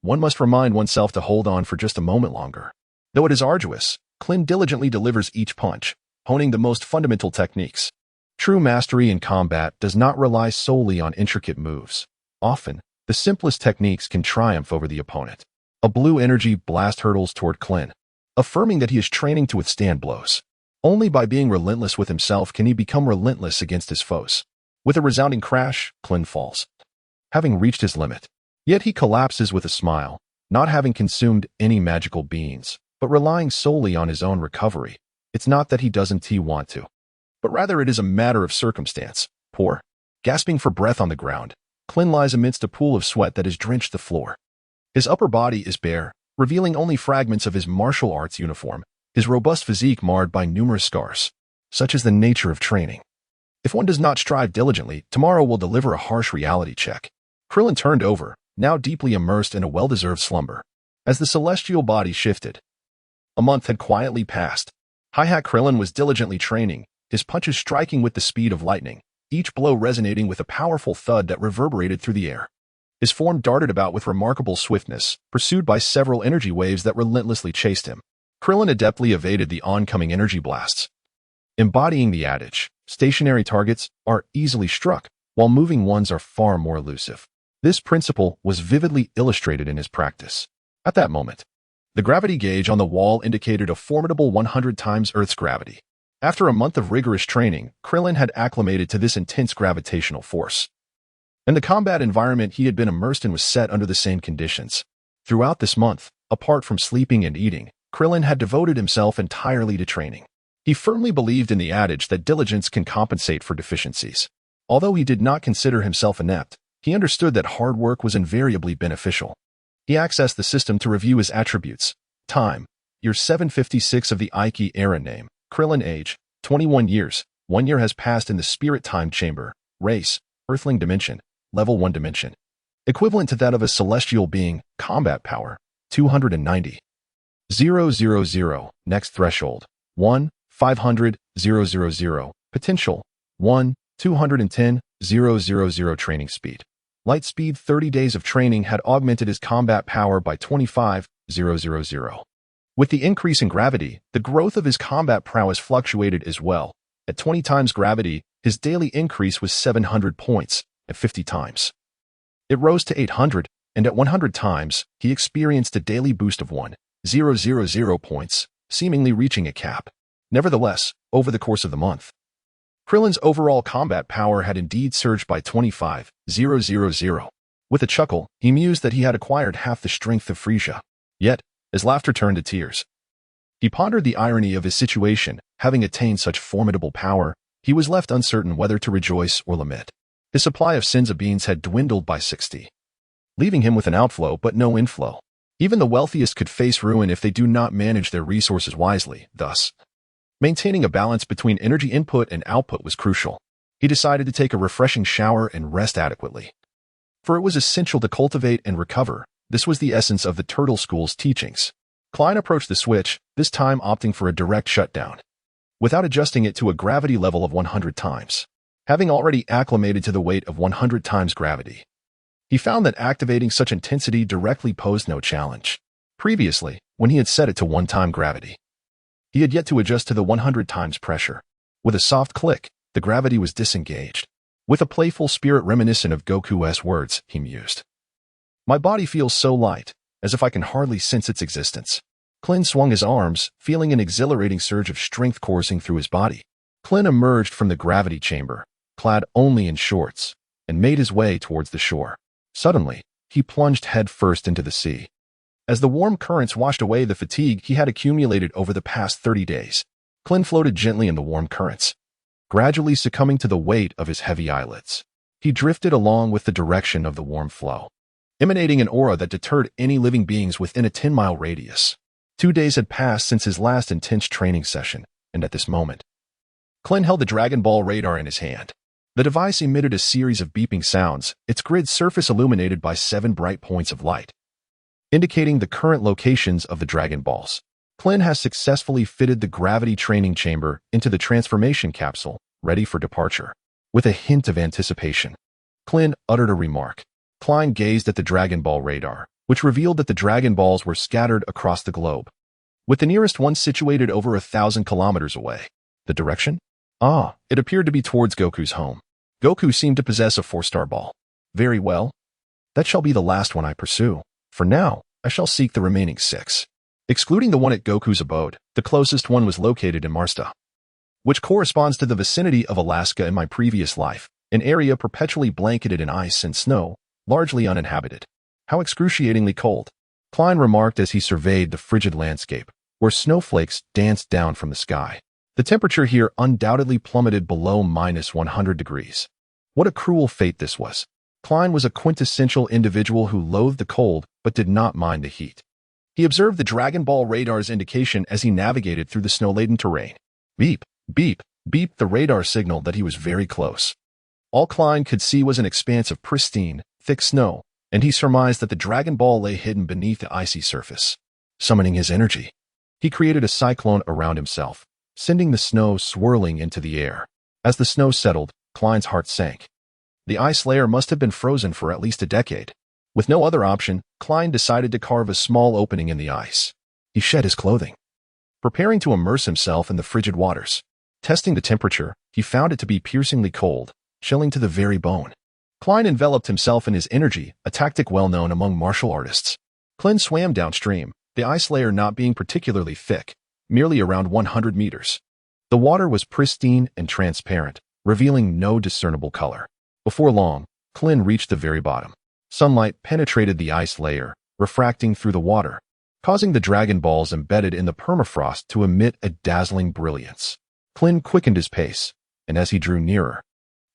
One must remind oneself to hold on for just a moment longer. Though it is arduous, Klin diligently delivers each punch, honing the most fundamental techniques. True mastery in combat does not rely solely on intricate moves. Often, the simplest techniques can triumph over the opponent. A blue energy blast hurtles toward Klin, affirming that he is training to withstand blows. Only by being relentless with himself can he become relentless against his foes. With a resounding crash, Klin falls, having reached his limit. Yet he collapses with a smile, not having consumed any magical beings, but relying solely on his own recovery. It's not that he doesn't want to, but rather it is a matter of circumstance. Poor. Gasping for breath on the ground, Klin lies amidst a pool of sweat that has drenched the floor. His upper body is bare, revealing only fragments of his martial arts uniform, his robust physique marred by numerous scars. Such is the nature of training. If one does not strive diligently, tomorrow will deliver a harsh reality check. Krillin turned over, now deeply immersed in a well-deserved slumber. As the celestial body shifted, a month had quietly passed. Hi-Hat Krillin was diligently training, his punches striking with the speed of lightning, each blow resonating with a powerful thud that reverberated through the air. His form darted about with remarkable swiftness, pursued by several energy waves that relentlessly chased him. Krillin adeptly evaded the oncoming energy blasts, embodying the adage, stationary targets are easily struck, while moving ones are far more elusive. This principle was vividly illustrated in his practice. At that moment, the gravity gauge on the wall indicated a formidable 100 times Earth's gravity. After a month of rigorous training, Krillin had acclimated to this intense gravitational force. And the combat environment he had been immersed in was set under the same conditions. Throughout this month, apart from sleeping and eating, Krillin had devoted himself entirely to training. He firmly believed in the adage that diligence can compensate for deficiencies. Although he did not consider himself inept, he understood that hard work was invariably beneficial. He accessed the system to review his attributes. Time, year 756 of the Ikki era name. Krillin age, 21 years. 1 year has passed in the spirit time chamber. Race, Earthling dimension, level 1 dimension. Equivalent to that of a celestial being. Combat power, 290. 000, next threshold. 1, 500, 000, potential. 1, 210, 000 training speed. Light speed 30 days of training had augmented his combat power by 25, 000. With the increase in gravity, the growth of his combat prowess fluctuated as well. At 20 times gravity, his daily increase was 700 points. At 50 times, it rose to 800, and at 100 times, he experienced a daily boost of 1,000 points, seemingly reaching a cap. Nevertheless, over the course of the month, Krillin's overall combat power had indeed surged by 25,000. With a chuckle, he mused that he had acquired half the strength of Frisia. Yet, his laughter turned to tears. He pondered the irony of his situation. Having attained such formidable power, he was left uncertain whether to rejoice or lament. His supply of Sinza beans had dwindled by 60, leaving him with an outflow but no inflow. Even the wealthiest could face ruin if they do not manage their resources wisely. Thus, maintaining a balance between energy input and output was crucial. He decided to take a refreshing shower and rest adequately. For it was essential to cultivate and recover. This was the essence of the Turtle School's teachings. Klein approached the switch, this time opting for a direct shutdown, without adjusting it to a gravity level of 100 times. Having already acclimated to the weight of 100 times gravity, he found that activating such intensity directly posed no challenge. Previously, when he had set it to 1-time gravity, he had yet to adjust to the 100 times pressure. With a soft click, the gravity was disengaged. With a playful spirit reminiscent of Goku's words, he mused, "My body feels so light, as if I can hardly sense its existence." Klin swung his arms, feeling an exhilarating surge of strength coursing through his body. Klin emerged from the gravity chamber, clad only in shorts, and made his way towards the shore. Suddenly, he plunged headfirst into the sea. As the warm currents washed away the fatigue he had accumulated over the past 30 days, Klin floated gently in the warm currents, gradually succumbing to the weight of his heavy eyelids. He drifted along with the direction of the warm flow, emanating an aura that deterred any living beings within a 10-mile radius. 2 days had passed since his last intense training session, and at this moment, Klin held the Dragon Ball radar in his hand. The device emitted a series of beeping sounds, its grid surface illuminated by 7 bright points of light, indicating the current locations of the Dragon Balls. Klin has successfully fitted the gravity training chamber into the transformation capsule, ready for departure. With a hint of anticipation, Klin uttered a remark. Klein gazed at the Dragon Ball radar, which revealed that the Dragon Balls were scattered across the globe, with the nearest one situated over 1,000 kilometers away. The direction? It appeared to be towards Goku's home. Goku seemed to possess a 4-star ball. Very well. That shall be the last one I pursue. For now, I shall seek the remaining 6. Excluding the one at Goku's abode, the closest one was located in Marsta, which corresponds to the vicinity of Alaska in my previous life, an area perpetually blanketed in ice and snow, largely uninhabited. How excruciatingly cold, Klein remarked as he surveyed the frigid landscape, where snowflakes danced down from the sky. The temperature here undoubtedly plummeted below -100 degrees. What a cruel fate this was. Klein was a quintessential individual who loathed the cold but did not mind the heat. He observed the Dragon Ball radar's indication as he navigated through the snow-laden terrain. Beep, beep, beep, the radar signaled that he was very close. All Klein could see was an expanse of pristine, thick snow, and he surmised that the Dragon Ball lay hidden beneath the icy surface. Summoning his energy, he created a cyclone around himself, sending the snow swirling into the air. As the snow settled, Klein's heart sank. The ice layer must have been frozen for at least a decade. With no other option, Klein decided to carve a small opening in the ice. He shed his clothing, preparing to immerse himself in the frigid waters. Testing the temperature, he found it to be piercingly cold, chilling to the very bone. Klein enveloped himself in his energy, a tactic well known among martial artists. Klin swam downstream, the ice layer not being particularly thick, merely around 100 meters. The water was pristine and transparent, revealing no discernible color. Before long, Klin reached the very bottom. Sunlight penetrated the ice layer, refracting through the water, causing the Dragon Balls embedded in the permafrost to emit a dazzling brilliance. Klin quickened his pace, and as he drew nearer,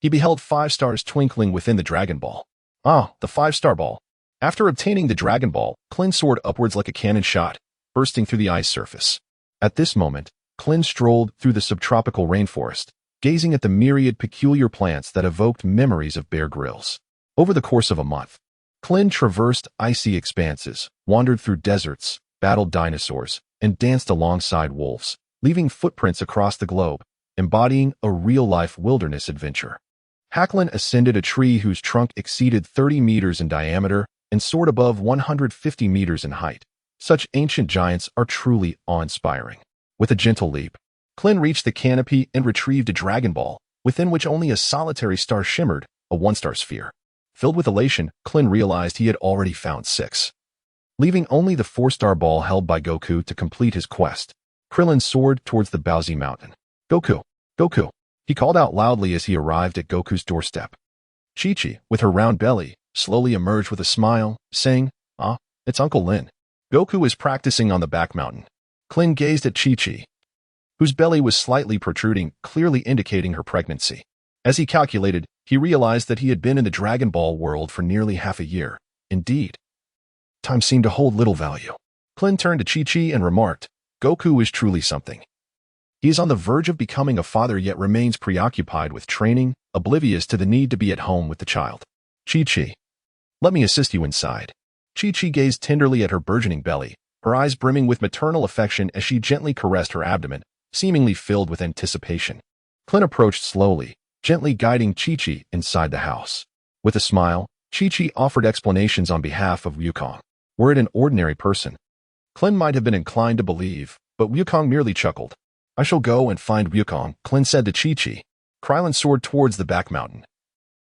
he beheld 5 stars twinkling within the Dragon Ball. The 5-star ball. After obtaining the Dragon Ball, Klin soared upwards like a cannon shot, bursting through the ice surface. At this moment, Klin strolled through the subtropical rainforest, gazing at the myriad peculiar plants that evoked memories of Bear Grylls. Over the course of a month, Klin traversed icy expanses, wandered through deserts, battled dinosaurs, and danced alongside wolves, leaving footprints across the globe, embodying a real-life wilderness adventure. Klin ascended a tree whose trunk exceeded 30 meters in diameter and soared above 150 meters in height. Such ancient giants are truly awe-inspiring. With a gentle leap, Klin reached the canopy and retrieved a Dragon Ball, within which only a solitary star shimmered, a 1-star sphere. Filled with elation, Klin realized he had already found 6. Leaving only the 4-star ball held by Goku to complete his quest, Krillin soared towards the Baozi Mountain. Goku! Goku! He called out loudly as he arrived at Goku's doorstep. Chi-Chi, with her round belly, slowly emerged with a smile, saying, it's Uncle Lin. Goku is practicing on the back mountain. Klin gazed at Chi-Chi, whose belly was slightly protruding, clearly indicating her pregnancy. As he calculated, he realized that he had been in the Dragon Ball world for nearly half a year. Indeed, time seemed to hold little value. Klin turned to Chi-Chi and remarked, Goku is truly something. He is on the verge of becoming a father yet remains preoccupied with training, oblivious to the need to be at home with the child. Chi-Chi, let me assist you inside. Chi-Chi gazed tenderly at her burgeoning belly, her eyes brimming with maternal affection as she gently caressed her abdomen, seemingly filled with anticipation. Klin approached slowly, gently guiding Chi-Chi inside the house. With a smile, Chi-Chi offered explanations on behalf of Wukong. Were it an ordinary person, Klin might have been inclined to believe, but Wukong merely chuckled. I shall go and find Wukong, Klin said to Chi-Chi. Krillin soared towards the back mountain,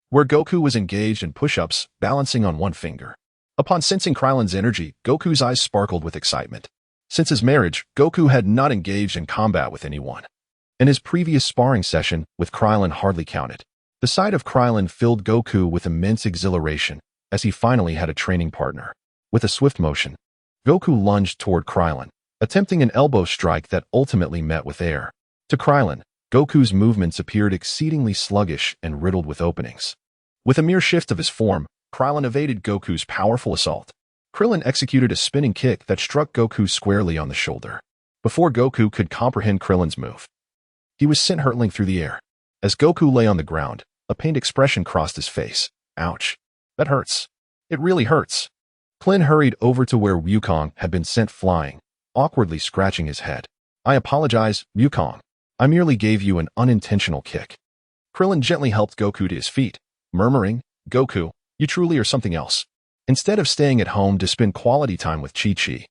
where Goku was engaged in push-ups, balancing on one finger. Upon sensing Krillin's energy, Goku's eyes sparkled with excitement. Since his marriage, Goku had not engaged in combat with anyone, and his previous sparring session with Krillin hardly counted. The sight of Krillin filled Goku with immense exhilaration, as he finally had a training partner. With a swift motion, Goku lunged toward Krillin, attempting an elbow strike that ultimately met with air. To Krillin, Goku's movements appeared exceedingly sluggish and riddled with openings. With a mere shift of his form, Krillin evaded Goku's powerful assault. Krillin executed a spinning kick that struck Goku squarely on the shoulder. Before Goku could comprehend Krillin's move, he was sent hurtling through the air. As Goku lay on the ground, A pained expression crossed his face. Ouch. That hurts. It really hurts. Klin hurried over to where Wukong had been sent flying, awkwardly scratching his head. I apologize, Wukong. I merely gave you an unintentional kick. Krillin gently helped Goku to his feet, murmuring, Goku, you truly are something else. Instead of staying at home to spend quality time with Chi-Chi,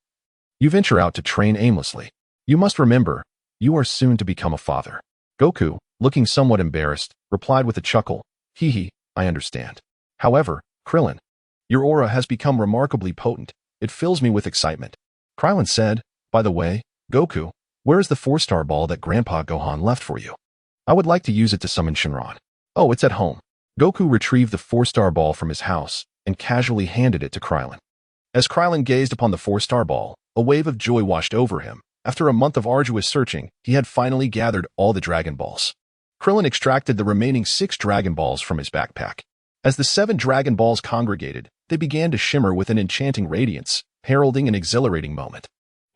you venture out to train aimlessly. You must remember, you are soon to become a father. Goku, looking somewhat embarrassed, replied with a chuckle, hee hee, I understand. However, Krillin, your aura has become remarkably potent. It fills me with excitement. Krillin said, by the way, Goku, where is the 4-star ball that Grandpa Gohan left for you? I would like to use it to summon Shenron. Oh, it's at home. Goku retrieved the 4-star ball from his house and casually handed it to Krillin. As Krillin gazed upon the 4-star ball, a wave of joy washed over him. After a month of arduous searching, he had finally gathered all the Dragon Balls. Krillin extracted the remaining 6 Dragon Balls from his backpack. As the 7 Dragon Balls congregated, they began to shimmer with an enchanting radiance, heralding an exhilarating moment.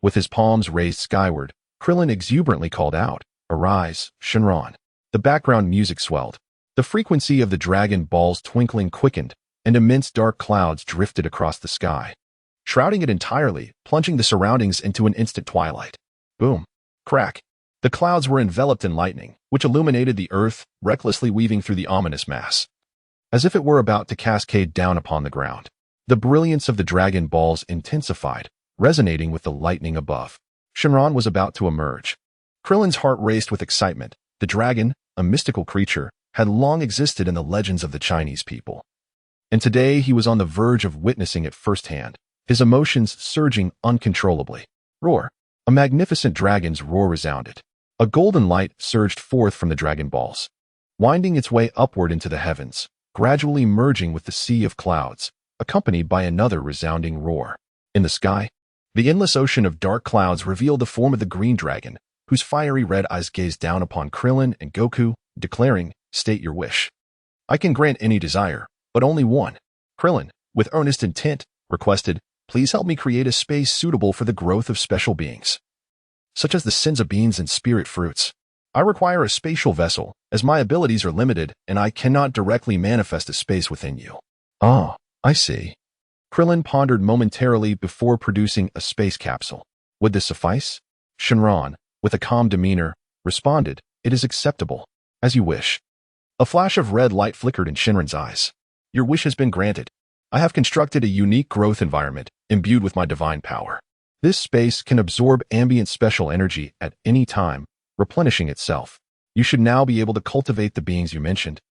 With his palms raised skyward, Krillin exuberantly called out, Arise, Shenron. The background music swelled. The frequency of the Dragon Ball's twinkling quickened, and immense dark clouds drifted across the sky, shrouding it entirely, plunging the surroundings into an instant twilight. Boom. Crack. The clouds were enveloped in lightning, which illuminated the earth, recklessly weaving through the ominous mass, as if it were about to cascade down upon the ground. The brilliance of the Dragon Balls intensified, resonating with the lightning above. Shenron was about to emerge. Krillin's heart raced with excitement. The dragon, a mystical creature, had long existed in the legends of the Chinese people. And today he was on the verge of witnessing it firsthand, his emotions surging uncontrollably. Roar. A magnificent dragon's roar resounded. A golden light surged forth from the Dragon Balls, winding its way upward into the heavens, gradually merging with the sea of clouds, accompanied by another resounding roar. In the sky, the endless ocean of dark clouds revealed the form of the green dragon, whose fiery red eyes gazed down upon Krillin and Goku, declaring, State your wish. I can grant any desire, but only one. Krillin, with earnest intent, requested, Please help me create a space suitable for the growth of special beings, such as the senza beans and spirit fruits. I require a spatial vessel, as my abilities are limited and I cannot directly manifest a space within you. Ah, I see. Krillin pondered momentarily before producing a space capsule. Would this suffice? Shenron, with a calm demeanor, responded, It is acceptable. As you wish. A flash of red light flickered in Shenron's eyes. Your wish has been granted. I have constructed a unique growth environment, imbued with my divine power. This space can absorb ambient special energy at any time, replenishing itself. You should now be able to cultivate the beings you mentioned.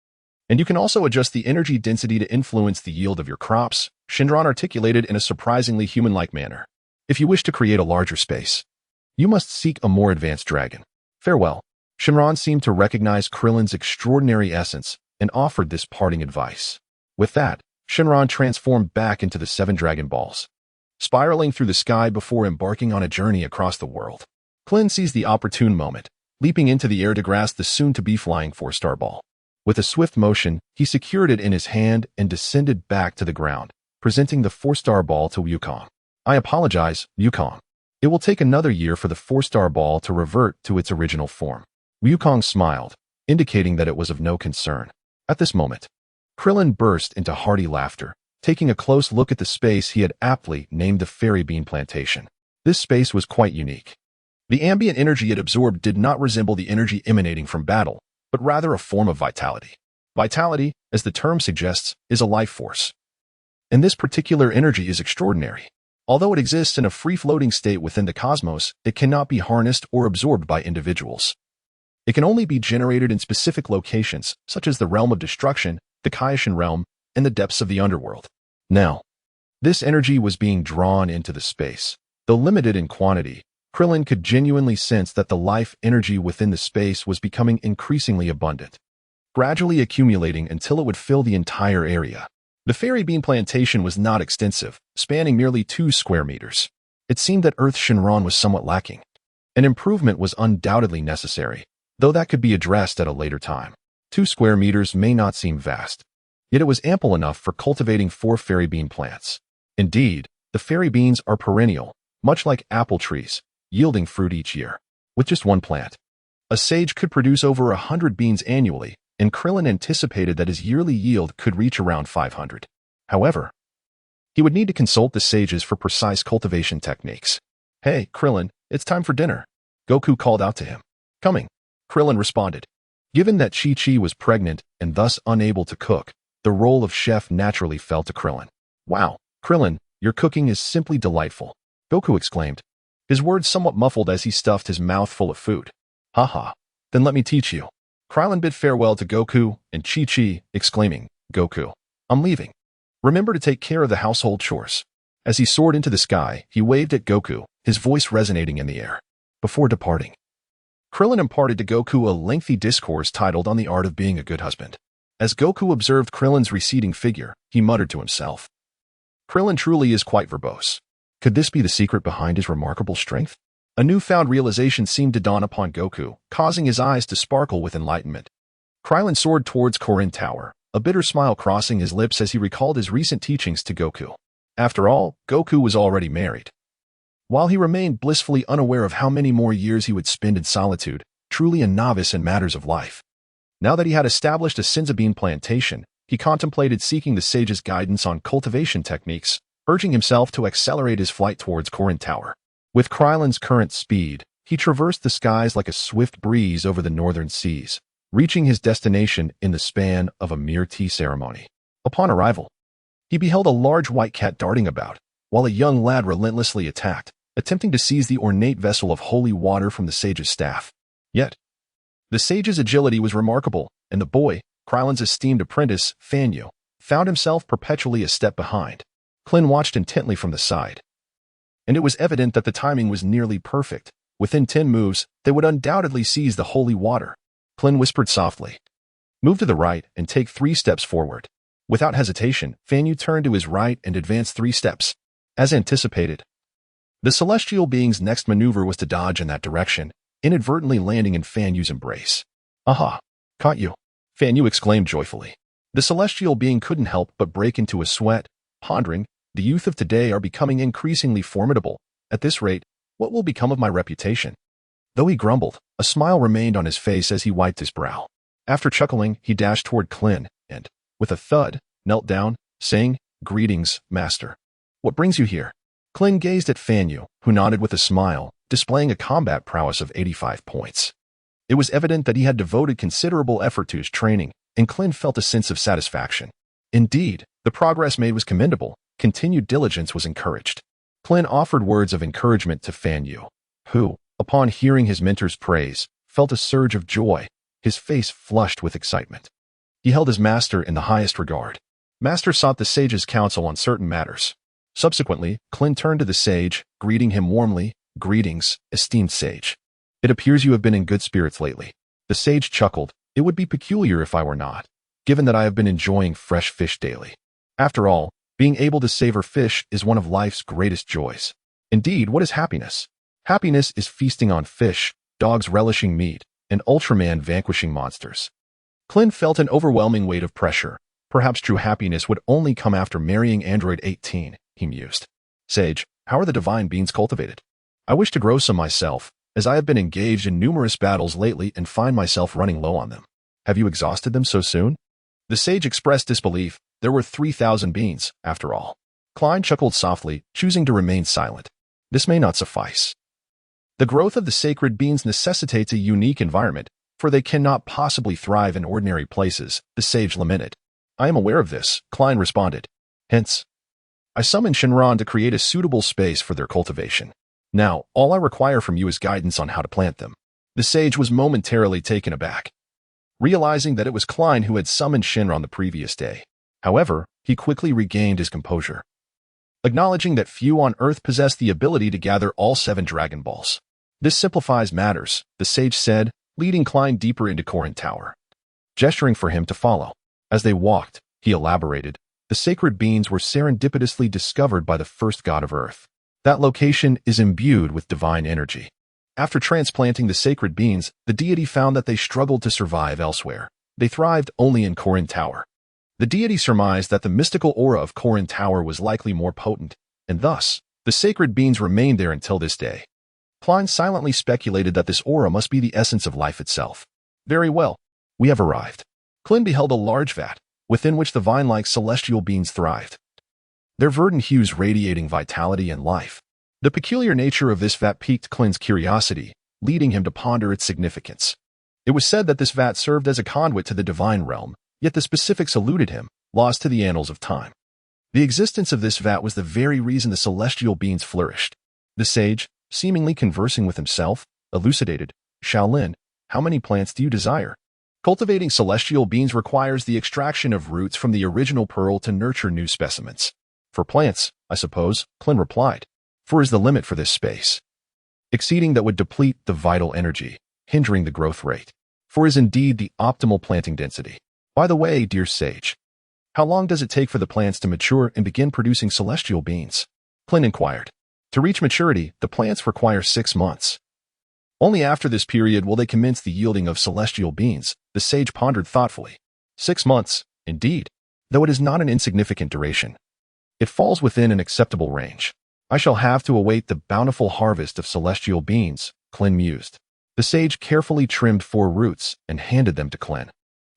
And you can also adjust the energy density to influence the yield of your crops, Shenron articulated in a surprisingly human-like manner. If you wish to create a larger space, you must seek a more advanced dragon. Farewell. Shenron seemed to recognize Krillin's extraordinary essence and offered this parting advice. With that, Shenron transformed back into the 7 Dragon Balls, spiraling through the sky before embarking on a journey across the world. Klin seized the opportune moment, leaping into the air to grasp the soon-to-be flying 4-star ball. With a swift motion, he secured it in his hand and descended back to the ground, presenting the 4-star ball to Wukong. I apologize, Wukong. It will take another year for the 4-star ball to revert to its original form. Wukong smiled, indicating that it was of no concern. At this moment, Krillin burst into hearty laughter, taking a close look at the space he had aptly named the Fairy Bean Plantation. This space was quite unique. The ambient energy it absorbed did not resemble the energy emanating from battle, but rather a form of vitality. Vitality, as the term suggests, is a life force. And this particular energy is extraordinary. Although it exists in a free-floating state within the cosmos, it cannot be harnessed or absorbed by individuals. It can only be generated in specific locations, such as the realm of destruction, the Kaioshin realm, and the depths of the underworld. Now, this energy was being drawn into the space. Though limited in quantity, Krillin could genuinely sense that the life energy within the space was becoming increasingly abundant, gradually accumulating until it would fill the entire area. The Fairy Bean Plantation was not extensive, spanning merely 2 square meters. It seemed that Earth Shenron was somewhat lacking. An improvement was undoubtedly necessary, though that could be addressed at a later time. 2 square meters may not seem vast, yet it was ample enough for cultivating 4 fairy bean plants. Indeed, the fairy beans are perennial, much like apple trees, yielding fruit each year. With just one plant, a sage could produce over 100 beans annually, and Krillin anticipated that his yearly yield could reach around 500. However, he would need to consult the sages for precise cultivation techniques. "Hey, Krillin, it's time for dinner," Goku called out to him. "Coming," Krillin responded. Given that Chi-Chi was pregnant and thus unable to cook, the role of chef naturally fell to Krillin. "Wow, Krillin, your cooking is simply delightful," Goku exclaimed, his words somewhat muffled as he stuffed his mouth full of food. "Haha, then let me teach you." Krillin bid farewell to Goku and Chi-Chi, exclaiming, "Goku, I'm leaving. Remember to take care of the household chores." As he soared into the sky, he waved at Goku, his voice resonating in the air. Before departing, Krillin imparted to Goku a lengthy discourse titled On the Art of Being a Good Husband. As Goku observed Krillin's receding figure, he muttered to himself, "Krillin truly is quite verbose. Could this be the secret behind his remarkable strength?" A newfound realization seemed to dawn upon Goku, causing his eyes to sparkle with enlightenment. Krillin soared towards Korin Tower, a bitter smile crossing his lips as he recalled his recent teachings to Goku. After all, Goku was already married. While he remained blissfully unaware of how many more years he would spend in solitude, truly a novice in matters of life. Now that he had established a Sinzabean plantation, he contemplated seeking the sage's guidance on cultivation techniques, urging himself to accelerate his flight towards Korin Tower. With Krillin's current speed, he traversed the skies like a swift breeze over the northern seas, reaching his destination in the span of a mere tea ceremony. Upon arrival, he beheld a large white cat darting about, while a young lad relentlessly attacked, attempting to seize the ornate vessel of holy water from the sage's staff. Yet, the sage's agility was remarkable, and the boy, Krillin's esteemed apprentice, Fanyu, found himself perpetually a step behind. Klin watched intently from the side, and it was evident that the timing was nearly perfect. Within 10 moves, they would undoubtedly seize the holy water. Klin whispered softly, "Move to the right and take 3 steps forward." Without hesitation, Fanyu turned to his right and advanced 3 steps. As anticipated, the celestial being's next maneuver was to dodge in that direction, inadvertently landing in Fanyu's embrace. "Aha! Caught you!" Fanyu exclaimed joyfully. The celestial being couldn't help but break into a sweat, pondering, "The youth of today are becoming increasingly formidable. At this rate, what will become of my reputation?" Though he grumbled, a smile remained on his face as he wiped his brow. After chuckling, he dashed toward Klin and, with a thud, knelt down, saying, "Greetings, master. What brings you here?" Klin gazed at Fanyu, who nodded with a smile, displaying a combat prowess of 85 points. It was evident that he had devoted considerable effort to his training, and Klin felt a sense of satisfaction. Indeed, the progress made was commendable. Continued diligence was encouraged. Klin offered words of encouragement to Fanyu, who, upon hearing his mentor's praise, felt a surge of joy, his face flushed with excitement. He held his master in the highest regard. Master sought the sage's counsel on certain matters. Subsequently, Klin turned to the sage, greeting him warmly, "Greetings, esteemed sage. It appears you have been in good spirits lately." The sage chuckled, "It would be peculiar if I were not, given that I have been enjoying fresh fish daily. After all, being able to savor fish is one of life's greatest joys. Indeed, what is happiness? Happiness is feasting on fish, dogs relishing meat, and Ultraman vanquishing monsters." Klin felt an overwhelming weight of pressure. Perhaps true happiness would only come after marrying Android 18, he mused. "Sage, how are the divine beans cultivated? I wish to grow some myself, as I have been engaged in numerous battles lately and find myself running low on them." "Have you exhausted them so soon?" The sage expressed disbelief. There were 3,000 beans, after all. Klin chuckled softly, choosing to remain silent. "This may not suffice. The growth of the sacred beans necessitates a unique environment, for they cannot possibly thrive in ordinary places," the sage lamented. "I am aware of this," Klin responded. "Hence, I summoned Shinran to create a suitable space for their cultivation. Now, all I require from you is guidance on how to plant them." The sage was momentarily taken aback, realizing that it was Klin who had summoned Shinran the previous day. However, he quickly regained his composure, acknowledging that few on Earth possess the ability to gather all 7 Dragon Balls. "This simplifies matters," the sage said, leading Klin deeper into Korin Tower, gesturing for him to follow. As they walked, he elaborated, "The sacred beans were serendipitously discovered by the first god of Earth. That location is imbued with divine energy. After transplanting the sacred beans, the deity found that they struggled to survive elsewhere. They thrived only in Korin Tower. The deity surmised that the mystical aura of Korin Tower was likely more potent, and thus, the sacred beans remained there until this day." Klin silently speculated that this aura must be the essence of life itself. "Very well. We have arrived." Klin beheld a large vat, within which the vine-like celestial beings thrived, their verdant hues radiating vitality and life. The peculiar nature of this vat piqued Klin's curiosity, leading him to ponder its significance. It was said that this vat served as a conduit to the divine realm, yet the specifics eluded him, lost to the annals of time. The existence of this vat was the very reason the celestial beings flourished. The sage, seemingly conversing with himself, elucidated, Shaolin, how many plants do you desire? Cultivating celestial beings requires the extraction of roots from the original pearl to nurture new specimens. For plants, I suppose, Klin replied. 4 is the limit for this space. Exceeding that would deplete the vital energy, hindering the growth rate. 4 is indeed the optimal planting density. By the way, dear sage, how long does it take for the plants to mature and begin producing celestial beings? Klin inquired. To reach maturity, the plants require 6 months. Only after this period will they commence the yielding of celestial beings, the sage pondered thoughtfully. 6 months, indeed, though it is not an insignificant duration. It falls within an acceptable range. I shall have to await the bountiful harvest of celestial beings, Klin mused. The sage carefully trimmed 4 roots and handed them to Klin,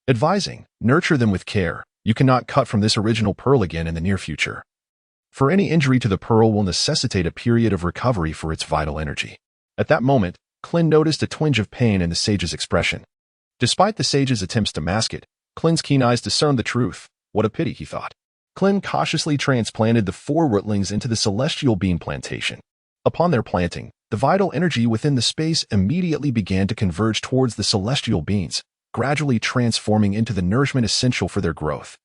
advising, nurture them with care. You cannot cut from this original pearl again in the near future. For any injury to the pearl will necessitate a period of recovery for its vital energy. At that moment, Klin noticed a twinge of pain in the sage's expression. Despite the sage's attempts to mask it, Klin's keen eyes discerned the truth. What a pity, he thought. Klin cautiously transplanted the 4 rootlings into the celestial being plantation. Upon their planting, the vital energy within the space immediately began to converge towards the celestial beings, gradually transforming into the nourishment essential for their growth.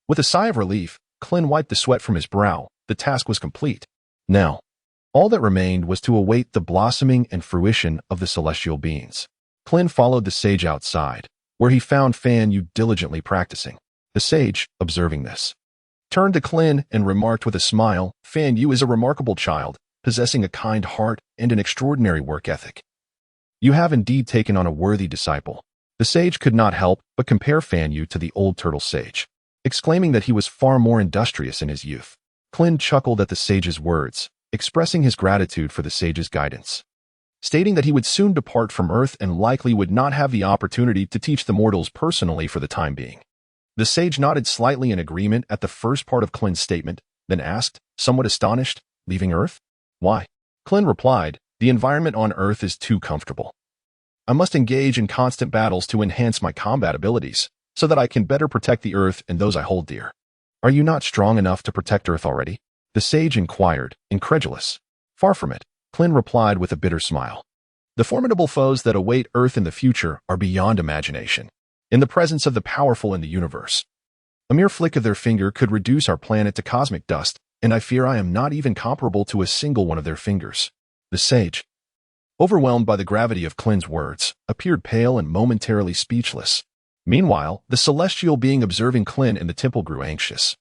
With a sigh of relief, Klin wiped the sweat from his brow. The task was complete. Now, all that remained was to await the blossoming and fruition of the celestial beings. Klin followed the sage outside, where he found Fan Yu diligently practicing. The sage, observing this, turned to Klin and remarked with a smile, Fan Yu is a remarkable child, possessing a kind heart and an extraordinary work ethic. You have indeed taken on a worthy disciple. The sage could not help but compare Fan Yu to the old turtle sage, exclaiming that he was far more industrious in his youth. Klin chuckled at the sage's words, expressing his gratitude for the sage's guidance, stating that he would soon depart from Earth and likely would not have the opportunity to teach the mortals personally for the time being. The sage nodded slightly in agreement at the first part of Klin's statement, then asked, somewhat astonished, leaving Earth? Why? Klin replied, the environment on Earth is too comfortable. I must engage in constant battles to enhance my combat abilities, so that I can better protect the Earth and those I hold dear. Are you not strong enough to protect Earth already? The sage inquired, incredulous. Far from it, Klin replied with a bitter smile. The formidable foes that await Earth in the future are beyond imagination. In the presence of the powerful in the universe, a mere flick of their finger could reduce our planet to cosmic dust, and I fear I am not even comparable to a single one of their fingers. The sage, overwhelmed by the gravity of Klin's words, appeared pale and momentarily speechless. Meanwhile, the celestial being observing Klin in the temple grew anxious,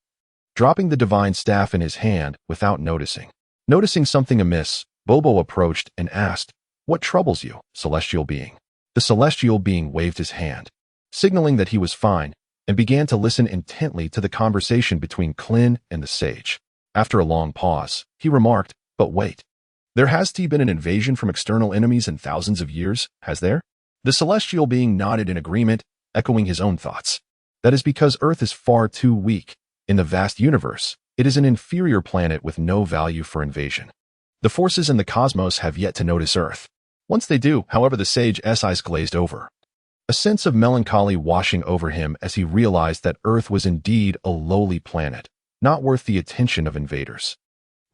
dropping the divine staff in his hand without noticing. Noticing something amiss, Bobo approached and asked, what troubles you, celestial being? The celestial being waved his hand, signaling that he was fine, and began to listen intently to the conversation between Klin and the sage. After a long pause, he remarked, but wait. There has been an invasion from external enemies in thousands of years, has there? The celestial being nodded in agreement, echoing his own thoughts. That is because Earth is far too weak. In the vast universe, it is an inferior planet with no value for invasion. The forces in the cosmos have yet to notice Earth. Once they do, however, the sage's eyes glazed over, a sense of melancholy washing over him as he realized that Earth was indeed a lowly planet, not worth the attention of invaders.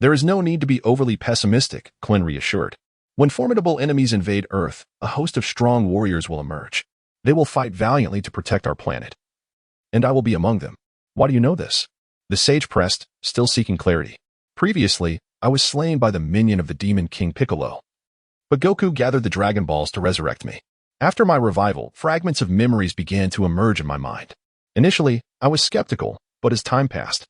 There is no need to be overly pessimistic, Klin reassured. When formidable enemies invade Earth, a host of strong warriors will emerge. They will fight valiantly to protect our planet. And I will be among them. Why do you know this? The sage pressed, still seeking clarity. Previously, I was slain by the minion of the demon King Piccolo. But Goku gathered the Dragon Balls to resurrect me. After my revival, fragments of memories began to emerge in my mind. Initially, I was skeptical, but as time passed,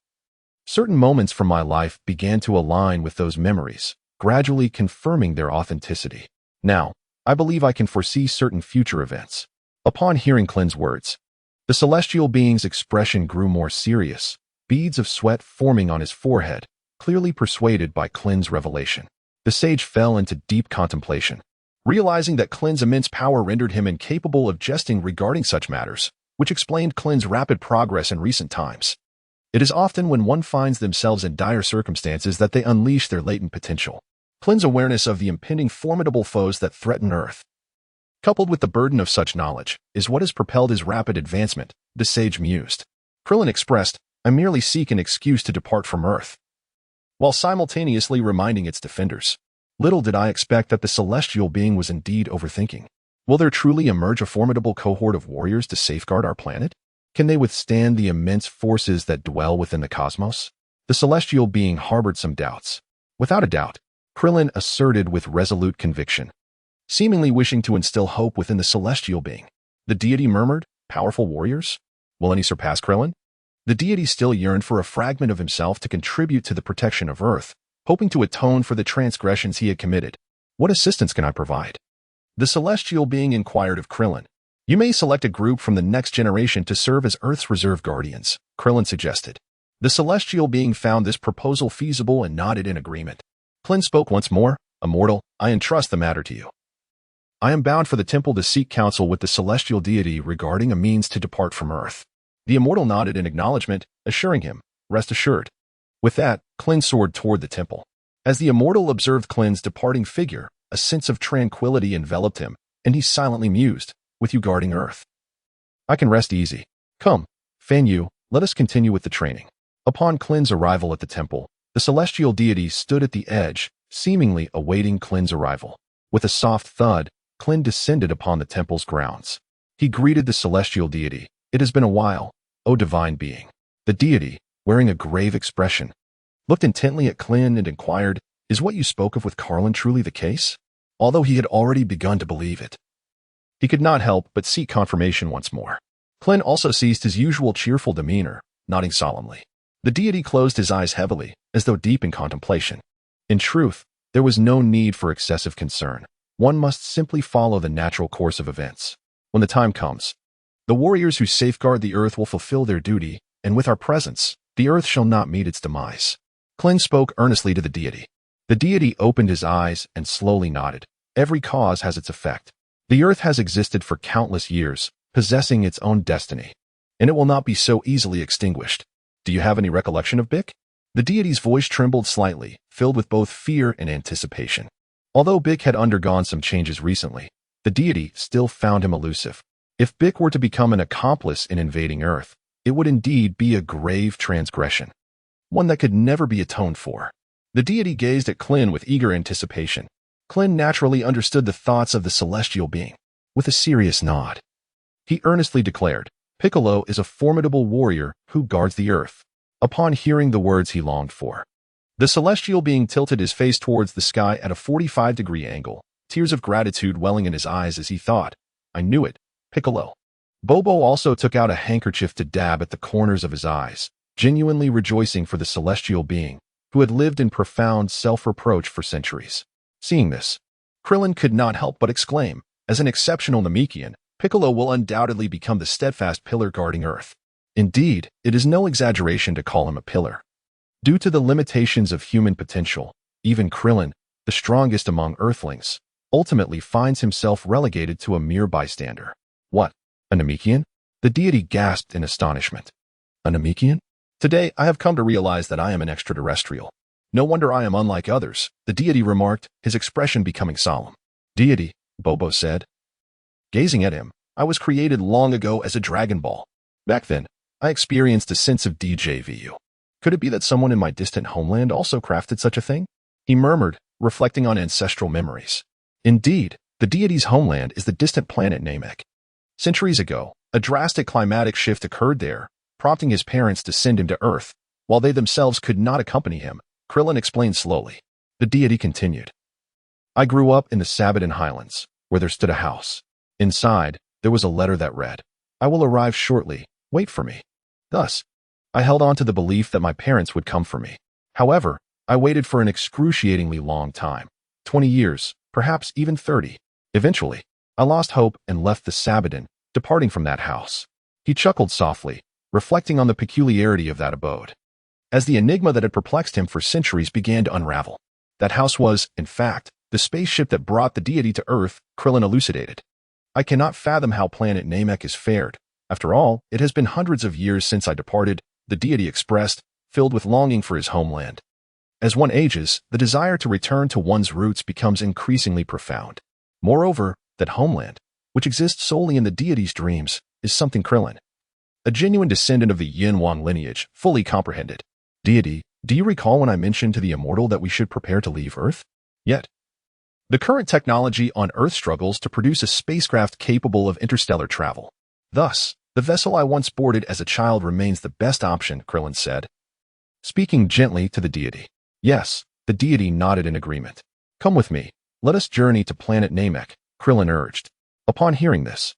certain moments from my life began to align with those memories, gradually confirming their authenticity. Now, I believe I can foresee certain future events. Upon hearing Klin's words, the celestial being's expression grew more serious, beads of sweat forming on his forehead, clearly persuaded by Klin's revelation. The sage fell into deep contemplation. Realizing that Klin's immense power rendered him incapable of jesting regarding such matters, which explained Klin's rapid progress in recent times. It is often when one finds themselves in dire circumstances that they unleash their latent potential. Klin's awareness of the impending formidable foes that threaten Earth, coupled with the burden of such knowledge, is what has propelled his rapid advancement, the sage mused. Krillin expressed, "I merely seek an excuse to depart from Earth," while simultaneously reminding its defenders. Little did I expect that the celestial being was indeed overthinking. Will there truly emerge a formidable cohort of warriors to safeguard our planet? Can they withstand the immense forces that dwell within the cosmos? The celestial being harbored some doubts. Without a doubt, Krillin asserted with resolute conviction, seemingly wishing to instill hope within the celestial being. The deity murmured, "Powerful warriors? Will any surpass Krillin?" The deity still yearned for a fragment of himself to contribute to the protection of Earth, hoping to atone for the transgressions he had committed. "What assistance can I provide?" The celestial being inquired of Krillin. "You may select a group from the next generation to serve as Earth's reserve guardians," Krillin suggested. The celestial being found this proposal feasible and nodded in agreement. Klin spoke once more, "Immortal, I entrust the matter to you. I am bound for the temple to seek counsel with the celestial deity regarding a means to depart from Earth." The immortal nodded in acknowledgement, assuring him, "Rest assured." With that, Klin soared toward the temple. As the immortal observed Klin's departing figure, a sense of tranquility enveloped him, and he silently mused, "With you guarding Earth, I can rest easy. Come, Fan Yu, let us continue with the training." Upon Klin's arrival at the temple, the celestial deity stood at the edge, seemingly awaiting Klin's arrival. With a soft thud, Klin descended upon the temple's grounds. He greeted the celestial deity. "It has been a while, O divine being." The deity, wearing a grave expression, looked intently at Klin and inquired, "Is what you spoke of with Carlin truly the case?" Although he had already begun to believe it, he could not help but seek confirmation once more. Klin also seized his usual cheerful demeanor, nodding solemnly. The deity closed his eyes heavily, as though deep in contemplation. In truth, there was no need for excessive concern. One must simply follow the natural course of events. When the time comes, the warriors who safeguard the Earth will fulfill their duty, and with our presence, the Earth shall not meet its demise. Klin spoke earnestly to the deity. The deity opened his eyes and slowly nodded. Every cause has its effect. The Earth has existed for countless years, possessing its own destiny, and it will not be so easily extinguished. Do you have any recollection of Bick? The deity's voice trembled slightly, filled with both fear and anticipation. Although Bick had undergone some changes recently, the deity still found him elusive. If Bick were to become an accomplice in invading Earth, it would indeed be a grave transgression, one that could never be atoned for. The deity gazed at Klin with eager anticipation. Klin naturally understood the thoughts of the celestial being. With a serious nod, he earnestly declared, "Piccolo is a formidable warrior who guards the Earth." Upon hearing the words he longed for, the celestial being tilted his face towards the sky at a 45-degree angle, tears of gratitude welling in his eyes as he thought, "I knew it, Piccolo." Bobo also took out a handkerchief to dab at the corners of his eyes, genuinely rejoicing for the celestial being, who had lived in profound self-reproach for centuries. Seeing this, Krillin could not help but exclaim, "As an exceptional Namekian, Piccolo will undoubtedly become the steadfast pillar guarding Earth." Indeed, it is no exaggeration to call him a pillar. Due to the limitations of human potential, even Krillin, the strongest among Earthlings, ultimately finds himself relegated to a mere bystander. "What? A Namekian?" The deity gasped in astonishment. "A Namekian? Today I have come to realize that I am an extraterrestrial. No wonder I am unlike others," the deity remarked, his expression becoming solemn. "Deity," Bobo said, gazing at him, "I was created long ago as a Dragon Ball. Back then, I experienced a sense of deja vu. Could it be that someone in my distant homeland also crafted such a thing?" He murmured, reflecting on ancestral memories. Indeed, the deity's homeland is the distant planet Namek. Centuries ago, a drastic climatic shift occurred there, prompting his parents to send him to Earth. While they themselves could not accompany him, Krillin explained slowly. The deity continued, "I grew up in the Sabaton Highlands, where there stood a house. Inside, there was a letter that read, 'I will arrive shortly, wait for me.' Thus, I held on to the belief that my parents would come for me. However, I waited for an excruciatingly long time, 20 years, perhaps even 30. Eventually, I lost hope and left the Sabaton, departing from that house." He chuckled softly, reflecting on the peculiarity of that abode, as the enigma that had perplexed him for centuries began to unravel. That house was, in fact, the spaceship that brought the deity to Earth, Krillin elucidated. "I cannot fathom how planet Namek is fared, After all, it has been hundreds of years since I departed, the deity expressed, filled with longing for his homeland. As one ages, the desire to return to one's roots becomes increasingly profound. Moreover, that homeland, which exists solely in the deity's dreams, is something Krillin, a genuine descendant of the Yin Wang lineage, fully comprehended. Deity, do you recall when I mentioned to the immortal that we should prepare to leave Earth? Yet, the current technology on Earth struggles to produce a spacecraft capable of interstellar travel. Thus, the vessel I once boarded as a child remains the best option, Krillin said, speaking gently to the deity. Yes, the deity nodded in agreement. Come with me. Let us journey to planet Namek, Krillin urged. Upon hearing this,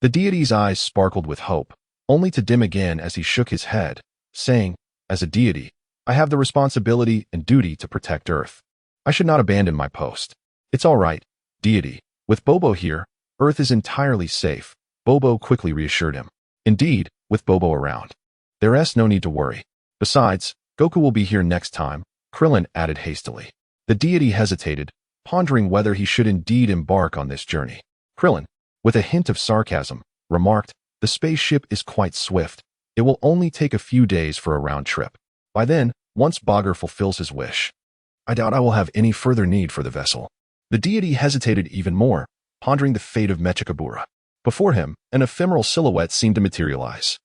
the deity's eyes sparkled with hope, only to dim again as he shook his head, saying, as a deity, I have the responsibility and duty to protect Earth. I should not abandon my post. It's all right, deity. With Bobo here, Earth is entirely safe, Bobo quickly reassured him. Indeed, with Bobo around, there's no need to worry. Besides, Goku will be here next time, Krillin added hastily. The deity hesitated, pondering whether he should indeed embark on this journey. Krillin, with a hint of sarcasm, remarked, the spaceship is quite swift. It will only take a few days for a round trip. By then, once Bogger fulfills his wish, I doubt I will have any further need for the vessel. The deity hesitated even more, pondering the fate of Mechikabura. Before him, an ephemeral silhouette seemed to materialize.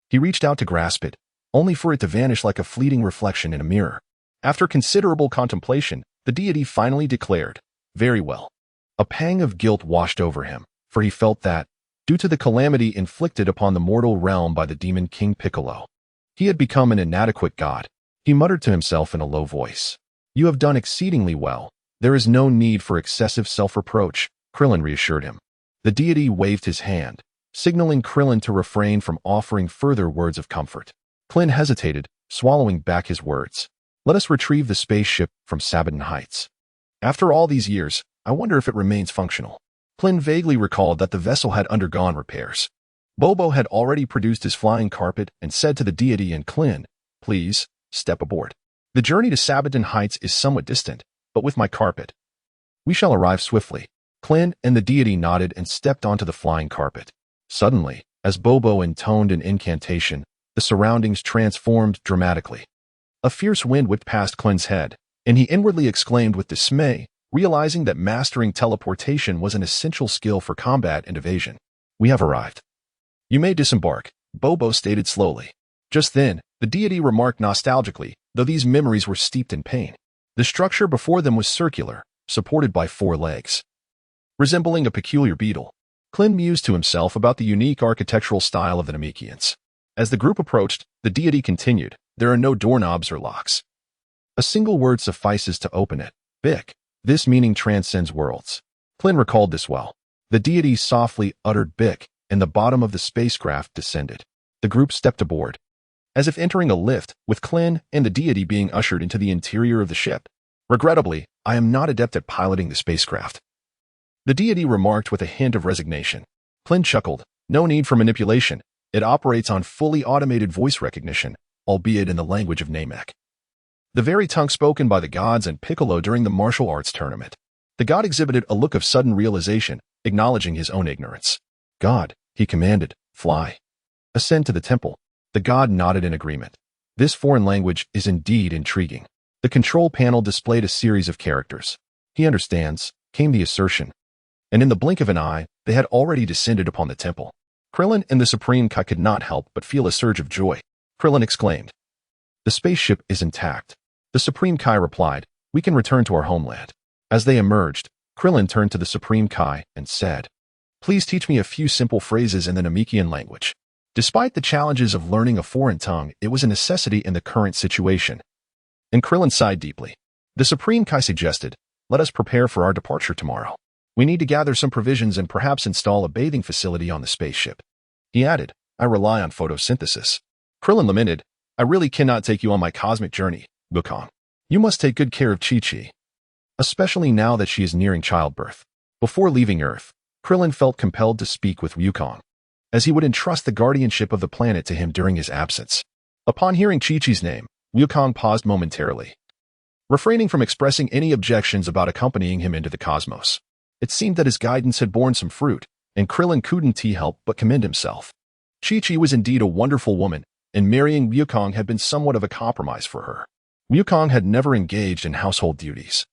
He reached out to grasp it, only for it to vanish like a fleeting reflection in a mirror. After considerable contemplation, the deity finally declared, very well. A pang of guilt washed over him, for he felt that, due to the calamity inflicted upon the mortal realm by the demon King Piccolo, he had become an inadequate god. He muttered to himself in a low voice. You have done exceedingly well. There is no need for excessive self-reproach, Krillin reassured him. The deity waved his hand, signaling Krillin to refrain from offering further words of comfort. Klin hesitated, swallowing back his words. Let us retrieve the spaceship from Sabaton Heights. After all these years, I wonder if it remains functional. Klin vaguely recalled that the vessel had undergone repairs. Bobo had already produced his flying carpet and said to the deity and Klin, please, step aboard. The journey to Sabaton Heights is somewhat distant, but with my carpet, we shall arrive swiftly. Klin and the deity nodded and stepped onto the flying carpet. Suddenly, as Bobo intoned an incantation, the surroundings transformed dramatically. A fierce wind whipped past Klin's head, and he inwardly exclaimed with dismay, realizing that mastering teleportation was an essential skill for combat and evasion. We have arrived. You may disembark, Bobo stated slowly. Just then, the deity remarked nostalgically, though these memories were steeped in pain. The structure before them was circular, supported by 4 legs, resembling a peculiar beetle. Klin mused to himself about the unique architectural style of the Namekians. As the group approached, the deity continued, there are no doorknobs or locks. A single word suffices to open it, Bic. This meaning transcends worlds. Klin recalled this well. The deity softly uttered Bic, and the bottom of the spacecraft descended. The group stepped aboard, as if entering a lift, with Klin and the deity being ushered into the interior of the ship. Regrettably, I am not adept at piloting the spacecraft, the deity remarked with a hint of resignation. Klin chuckled. No need for manipulation. It operates on fully automated voice recognition, albeit in the language of Namek, the very tongue spoken by the gods and Piccolo during the martial arts tournament. The god exhibited a look of sudden realization, acknowledging his own ignorance. God, he commanded, fly. Ascend to the temple. The god nodded in agreement. This foreign language is indeed intriguing. The control panel displayed a series of characters. He understands, came the assertion. And in the blink of an eye, they had already descended upon the temple. Krillin and the Supreme Kai could not help but feel a surge of joy. Krillin exclaimed, the spaceship is intact. The Supreme Kai replied, we can return to our homeland. As they emerged, Krillin turned to the Supreme Kai and said, please teach me a few simple phrases in the Namekian language. Despite the challenges of learning a foreign tongue, it was a necessity in the current situation. And Krillin sighed deeply. The Supreme Kai suggested, let us prepare for our departure tomorrow. We need to gather some provisions and perhaps install a bathing facility on the spaceship. He added, I rely on photosynthesis. Krillin lamented, I really cannot take you on my cosmic journey, Wukong. You must take good care of Chi-Chi, especially now that she is nearing childbirth. Before leaving Earth, Krillin felt compelled to speak with Wukong, as he would entrust the guardianship of the planet to him during his absence. Upon hearing Chi-Chi's name, Wukong paused momentarily, refraining from expressing any objections about accompanying him into the cosmos. It seemed that his guidance had borne some fruit, and Krillin couldn't help but commend himself. Chi-Chi was indeed a wonderful woman, and marrying Wukong had been somewhat of a compromise for her. Wukong had never engaged in household duties.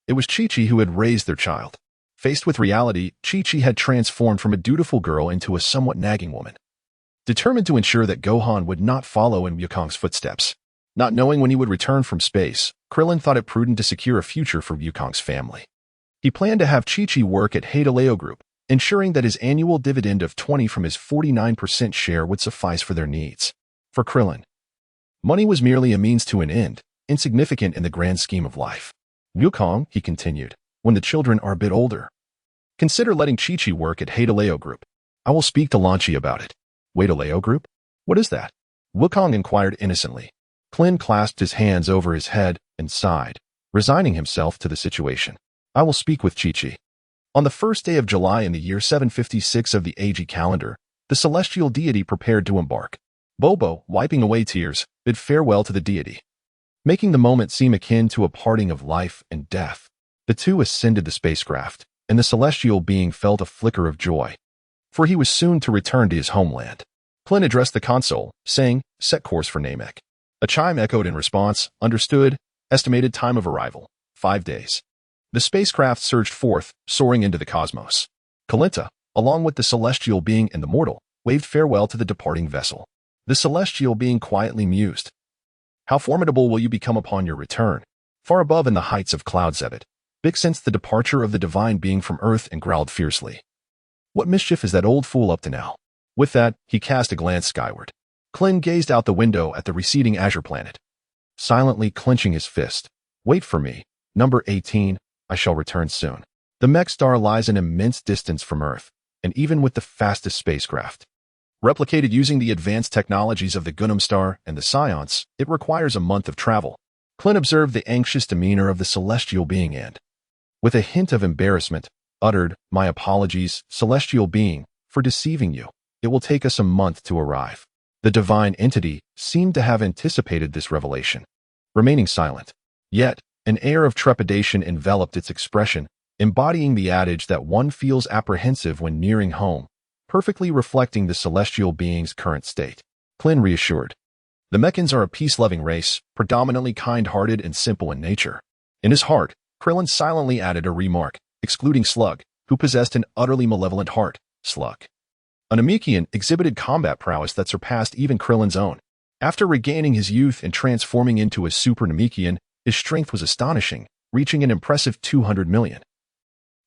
It was Chi-Chi who had raised their child. Faced with reality, Chi-Chi had transformed from a dutiful girl into a somewhat nagging woman. Determined to ensure that Gohan would not follow in Wukong's footsteps. Not knowing when he would return from space, Krillin thought it prudent to secure a future for Wukong's family. He planned to have Chi-Chi work at The Group, ensuring that his annual dividend of 20 from his 49% share would suffice for their needs. For Krillin, money was merely a means to an end, insignificant in the grand scheme of life. Wukong, he continued, when the children are a bit older, consider letting Chi-Chi work at The Group. I will speak to Lan Chi about it. The Group? What is that? Wukong inquired innocently. Klin clasped his hands over his head and sighed, resigning himself to the situation. I will speak with Chi-Chi. On the first day of July in the year 756 of the AG calendar, the celestial deity prepared to embark. Bobo, wiping away tears, bid farewell to the deity. Making the moment seem akin to a parting of life and death, the two ascended the spacecraft, and the celestial being felt a flicker of joy, for he was soon to return to his homeland. Klin addressed the console, saying, set course for Namek. A chime echoed in response, understood, estimated time of arrival, 5 days. The spacecraft surged forth, soaring into the cosmos. Kalinta, along with the celestial being and the mortal, waved farewell to the departing vessel. The celestial being quietly mused. How formidable will you become upon your return? Far above in the heights of Cloud Zebit, Big sensed the departure of the divine being from Earth and growled fiercely. What mischief is that old fool up to now? With that, he cast a glance skyward. Klin gazed out the window at the receding azure planet, silently clenching his fist. Wait for me, number 18, I shall return soon. The mech star lies an immense distance from Earth, and even with the fastest spacecraft, replicated using the advanced technologies of the Gundam Star and the Saiyans, it requires a month of travel. Klin observed the anxious demeanor of the celestial being and, with a hint of embarrassment, uttered, my apologies, celestial being, for deceiving you. It will take us a month to arrive. The divine entity seemed to have anticipated this revelation, remaining silent. Yet, an air of trepidation enveloped its expression, embodying the adage that one feels apprehensive when nearing home, perfectly reflecting the celestial being's current state. Klin reassured. The Meccans are a peace-loving race, predominantly kind-hearted and simple in nature. In his heart, Krillin silently added a remark, excluding Slug, who possessed an utterly malevolent heart. Slug, a Namekian, exhibited combat prowess that surpassed even Krillin's own. After regaining his youth and transforming into a super Namekian, his strength was astonishing, reaching an impressive 200 million.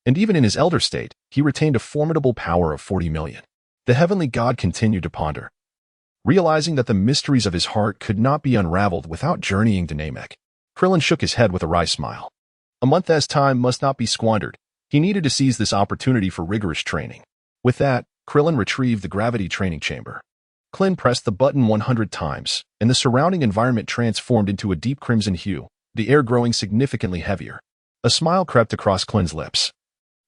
And even in his elder state, he retained a formidable power of 40 million. The heavenly god continued to ponder, realizing that the mysteries of his heart could not be unraveled without journeying to Namek. Krillin shook his head with a wry smile. A month as time must not be squandered. He needed to seize this opportunity for rigorous training. With that, Krillin retrieved the gravity training chamber. Klin pressed the button 100 times, and the surrounding environment transformed into a deep crimson hue, the air growing significantly heavier. A smile crept across Klin's lips.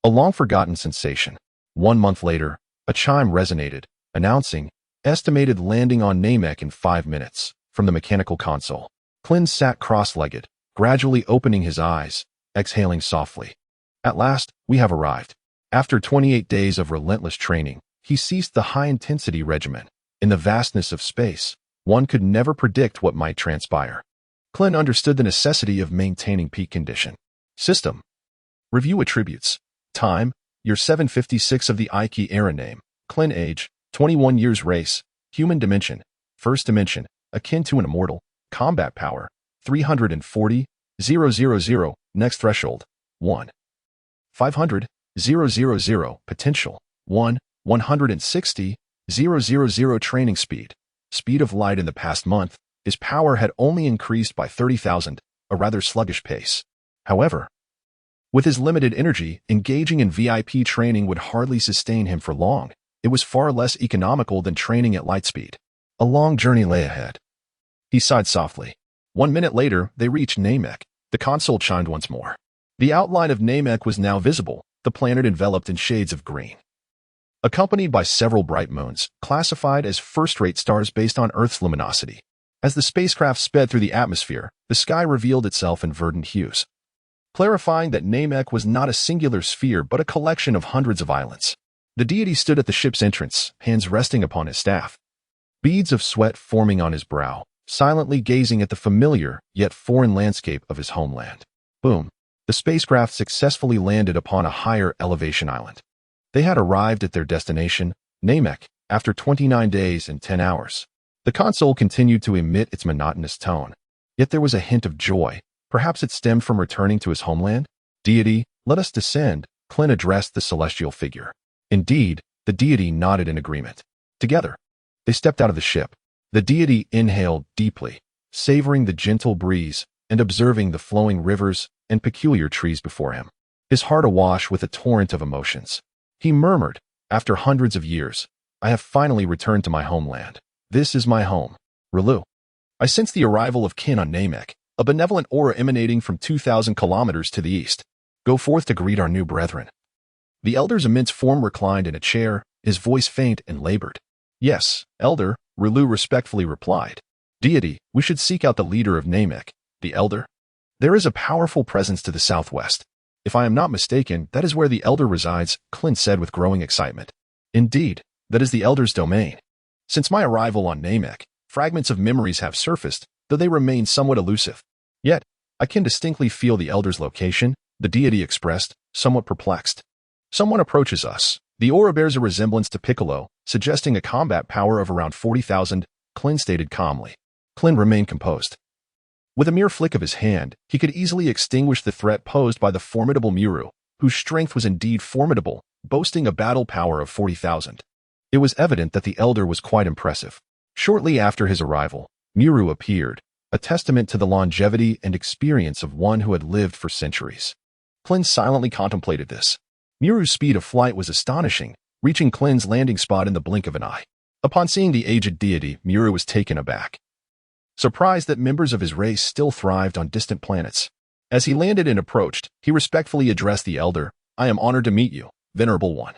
A long-forgotten sensation. 1 month later, a chime resonated, announcing, estimated landing on Namek in 5 minutes, from the mechanical console. Klin sat cross-legged, gradually opening his eyes, exhaling softly. At last, we have arrived. After 28 days of relentless training, he ceased the high-intensity regimen. In the vastness of space, one could never predict what might transpire. Klin understood the necessity of maintaining peak condition. System. Review attributes. Time, year 756 of the Ikki era name. Klin age, 21 years race, human dimension, first dimension, akin to an immortal, combat power, 340, 000, next threshold, 1. 500, 000, potential, 1, 160, 000 training speed. Speed of light in the past month, his power had only increased by 30,000, a rather sluggish pace. However, with his limited energy, engaging in VIP training would hardly sustain him for long. It was far less economical than training at light speed. A long journey lay ahead. He sighed softly. 1 minute later, they reached Namek. The console chimed once more. The outline of Namek was now visible, the planet enveloped in shades of green, accompanied by several bright moons, classified as first-rate stars based on Earth's luminosity. As the spacecraft sped through the atmosphere, the sky revealed itself in verdant hues, clarifying that Namek was not a singular sphere but a collection of hundreds of islands. The deity stood at the ship's entrance, hands resting upon his staff. Beads of sweat forming on his brow, silently gazing at the familiar yet foreign landscape of his homeland. Boom. The spacecraft successfully landed upon a higher elevation island. They had arrived at their destination, Namek, after 29 days and 10 hours. The console continued to emit its monotonous tone. Yet there was a hint of joy. Perhaps it stemmed from returning to his homeland? Deity, let us descend, Klin addressed the celestial figure. Indeed, the deity nodded in agreement. Together, they stepped out of the ship. The deity inhaled deeply, savoring the gentle breeze and observing the flowing rivers and peculiar trees before him. His heart awash with a torrent of emotions. He murmured, after hundreds of years, I have finally returned to my homeland. This is my home. Relu. I sense the arrival of kin on Namek, a benevolent aura emanating from 2,000 kilometers to the east. Go forth to greet our new brethren. The elder's immense form reclined in a chair, his voice faint and labored. Yes, elder, Relu respectfully replied. Deity, we should seek out the leader of Namek, the elder. There is a powerful presence to the southwest. If I am not mistaken, that is where the elder resides, Klin said with growing excitement. Indeed, that is the elder's domain. Since my arrival on Namek, fragments of memories have surfaced, though they remain somewhat elusive. Yet, I can distinctly feel the elder's location, the deity expressed, somewhat perplexed. Someone approaches us. The aura bears a resemblance to Piccolo, suggesting a combat power of around 40,000, Klin stated calmly. Klin remained composed. With a mere flick of his hand, he could easily extinguish the threat posed by the formidable Muru, whose strength was indeed formidable, boasting a battle power of 40,000. It was evident that the elder was quite impressive. Shortly after his arrival, Muru appeared, a testament to the longevity and experience of one who had lived for centuries. Klin silently contemplated this. Muru's speed of flight was astonishing, reaching Klin's landing spot in the blink of an eye. Upon seeing the aged deity, Muru was taken aback, surprised that members of his race still thrived on distant planets. As he landed and approached, he respectfully addressed the elder, I am honored to meet you, venerable one.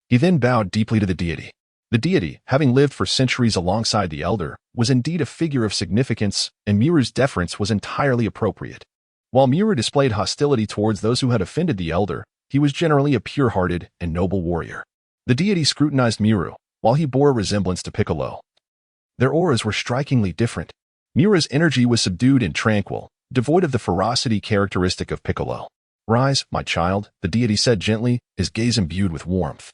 He then bowed deeply to the deity. The deity, having lived for centuries alongside the elder, was indeed a figure of significance, and Muru's deference was entirely appropriate. While Muru displayed hostility towards those who had offended the elder, he was generally a pure-hearted and noble warrior. The deity scrutinized Muru, while he bore a resemblance to Piccolo. Their auras were strikingly different. Muru's energy was subdued and tranquil, devoid of the ferocity characteristic of Piccolo. Rise, my child, the deity said gently, his gaze imbued with warmth,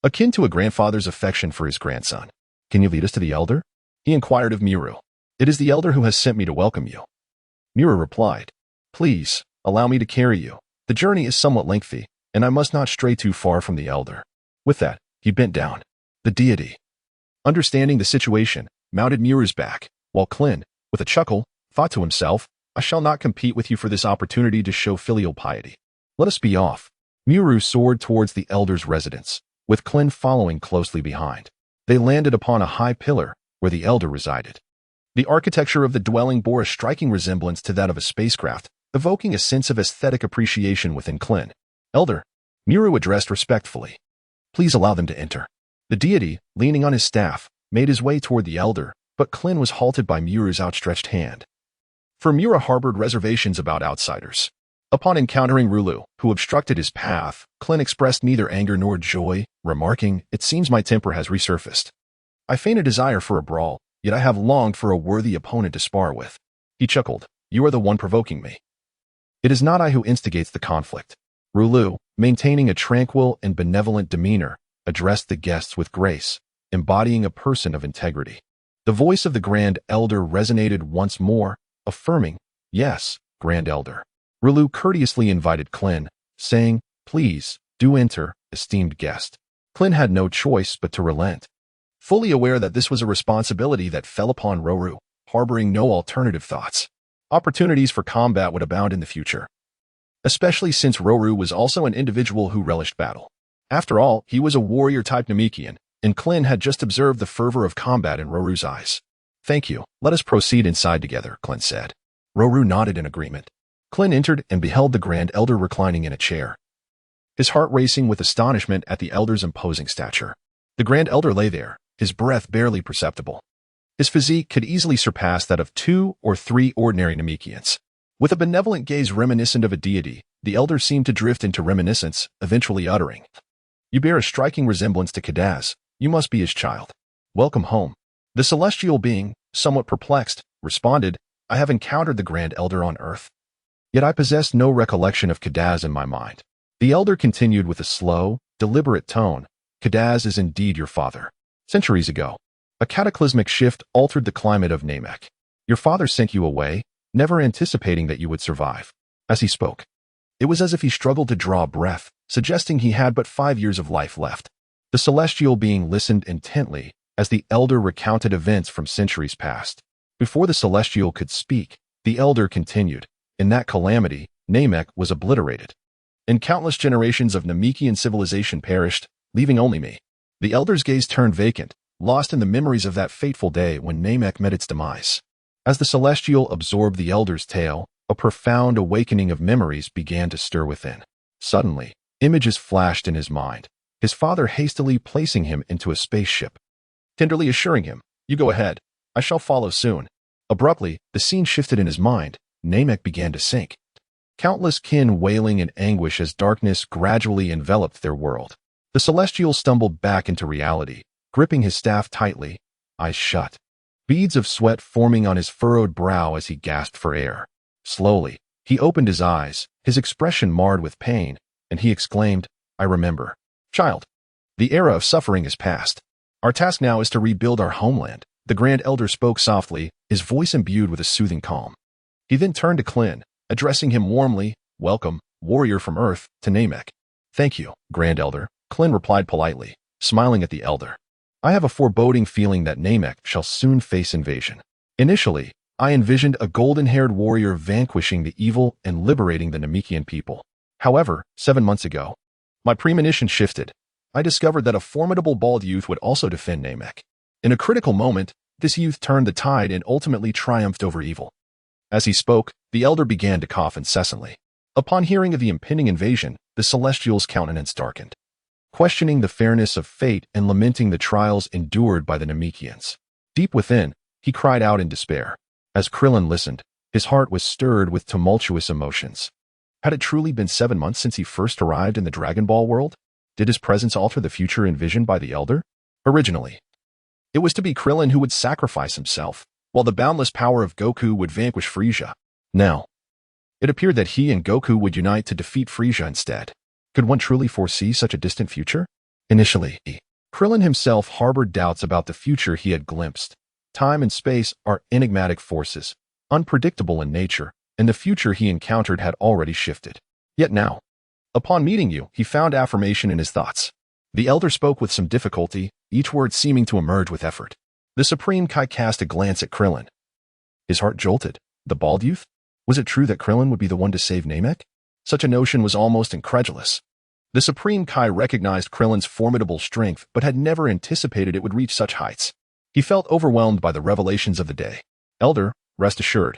akin to a grandfather's affection for his grandson. Can you lead us to the elder? He inquired of Muru. It is the elder who has sent me to welcome you. Muru replied. Please, allow me to carry you. The journey is somewhat lengthy, and I must not stray too far from the elder. With that, he bent down. The deity, understanding the situation, mounted Muru's back, while Klin, with a chuckle, thought to himself, I shall not compete with you for this opportunity to show filial piety. Let us be off. Muru soared towards the elder's residence, with Klin following closely behind. They landed upon a high pillar, where the elder resided. The architecture of the dwelling bore a striking resemblance to that of a spacecraft, evoking a sense of aesthetic appreciation within Klin. Elder, Muru addressed respectfully. Please allow them to enter. The deity, leaning on his staff, made his way toward the elder, but Klin was halted by Muru's outstretched hand. For Muru harbored reservations about outsiders. Upon encountering Rulu, who obstructed his path, Klin expressed neither anger nor joy, remarking, It seems my temper has resurfaced. I feign a desire for a brawl, yet I have longed for a worthy opponent to spar with. He chuckled. You are the one provoking me. It is not I who instigates the conflict. Rulu, maintaining a tranquil and benevolent demeanor, addressed the guests with grace, embodying a person of integrity. The voice of the Grand Elder resonated once more, affirming, Yes, Grand Elder. Rulu courteously invited Klin, saying, Please, do enter, esteemed guest. Klin had no choice but to relent. Fully aware that this was a responsibility that fell upon Roru, harboring no alternative thoughts. Opportunities for combat would abound in the future, especially since Roru was also an individual who relished battle. After all, he was a warrior-type Namekian, and Klin had just observed the fervor of combat in Roru's eyes. Thank you. Let us proceed inside together, Klin said. Roru nodded in agreement. Klin entered and beheld the Grand Elder reclining in a chair, his heart racing with astonishment at the elder's imposing stature. The Grand Elder lay there, his breath barely perceptible. His physique could easily surpass that of 2 or 3 ordinary Namekians. With a benevolent gaze reminiscent of a deity, the elder seemed to drift into reminiscence, eventually uttering, You bear a striking resemblance to Kadaz. You must be his child. Welcome home. The celestial being, somewhat perplexed, responded, I have encountered the Grand Elder on Earth. Yet I possess no recollection of Kadaz in my mind. The Elder continued with a slow, deliberate tone. Kadaz is indeed your father. Centuries ago, a cataclysmic shift altered the climate of Namek. Your father sent you away, never anticipating that you would survive. As he spoke, it was as if he struggled to draw breath, suggesting he had but 5 years of life left. The celestial being listened intently as the Elder recounted events from centuries past. Before the celestial could speak, the Elder continued, in that calamity, Namek was obliterated. And countless generations of Namekian civilization perished, leaving only me. The Elder's gaze turned vacant, lost in the memories of that fateful day when Namek met its demise. As the celestial absorbed the Elder's tale, a profound awakening of memories began to stir within. Suddenly, images flashed in his mind, his father hastily placing him into a spaceship, tenderly assuring him, you go ahead, I shall follow soon. Abruptly, the scene shifted in his mind. Namek began to sink. Countless kin wailing in anguish as darkness gradually enveloped their world. The celestial stumbled back into reality, gripping his staff tightly, eyes shut. Beads of sweat forming on his furrowed brow as he gasped for air. Slowly, he opened his eyes, his expression marred with pain, and he exclaimed, I remember. Child, the era of suffering is past. Our task now is to rebuild our homeland. The Grand Elder spoke softly, his voice imbued with a soothing calm. He then turned to Klin, addressing him warmly, welcome, warrior from Earth, to Namek. Thank you, Grand Elder, Klin replied politely, smiling at the Elder. I have a foreboding feeling that Namek shall soon face invasion. Initially, I envisioned a golden-haired warrior vanquishing the evil and liberating the Namekian people. However, 7 months ago, my premonition shifted. I discovered that a formidable bald youth would also defend Namek. In a critical moment, this youth turned the tide and ultimately triumphed over evil. As he spoke, the Elder began to cough incessantly. Upon hearing of the impending invasion, the Celestial's countenance darkened, questioning the fairness of fate and lamenting the trials endured by the Namekians. Deep within, he cried out in despair. As Krillin listened, his heart was stirred with tumultuous emotions. Had it truly been 7 months since he first arrived in the Dragon Ball world? Did his presence alter the future envisioned by the Elder? Originally, it was to be Krillin who would sacrifice himself, while the boundless power of Goku would vanquish Frieza. Now, it appeared that he and Goku would unite to defeat Frieza instead. Could one truly foresee such a distant future? Initially, Krillin himself harbored doubts about the future he had glimpsed. Time and space are enigmatic forces, unpredictable in nature, and the future he encountered had already shifted. Yet now, upon meeting you, he found affirmation in his thoughts. The Elder spoke with some difficulty, each word seeming to emerge with effort. The Supreme Kai cast a glance at Krillin. His heart jolted. The bald youth? Was it true that Krillin would be the one to save Namek? Such a notion was almost incredulous. The Supreme Kai recognized Krillin's formidable strength, but had never anticipated it would reach such heights. He felt overwhelmed by the revelations of the day. Elder, rest assured.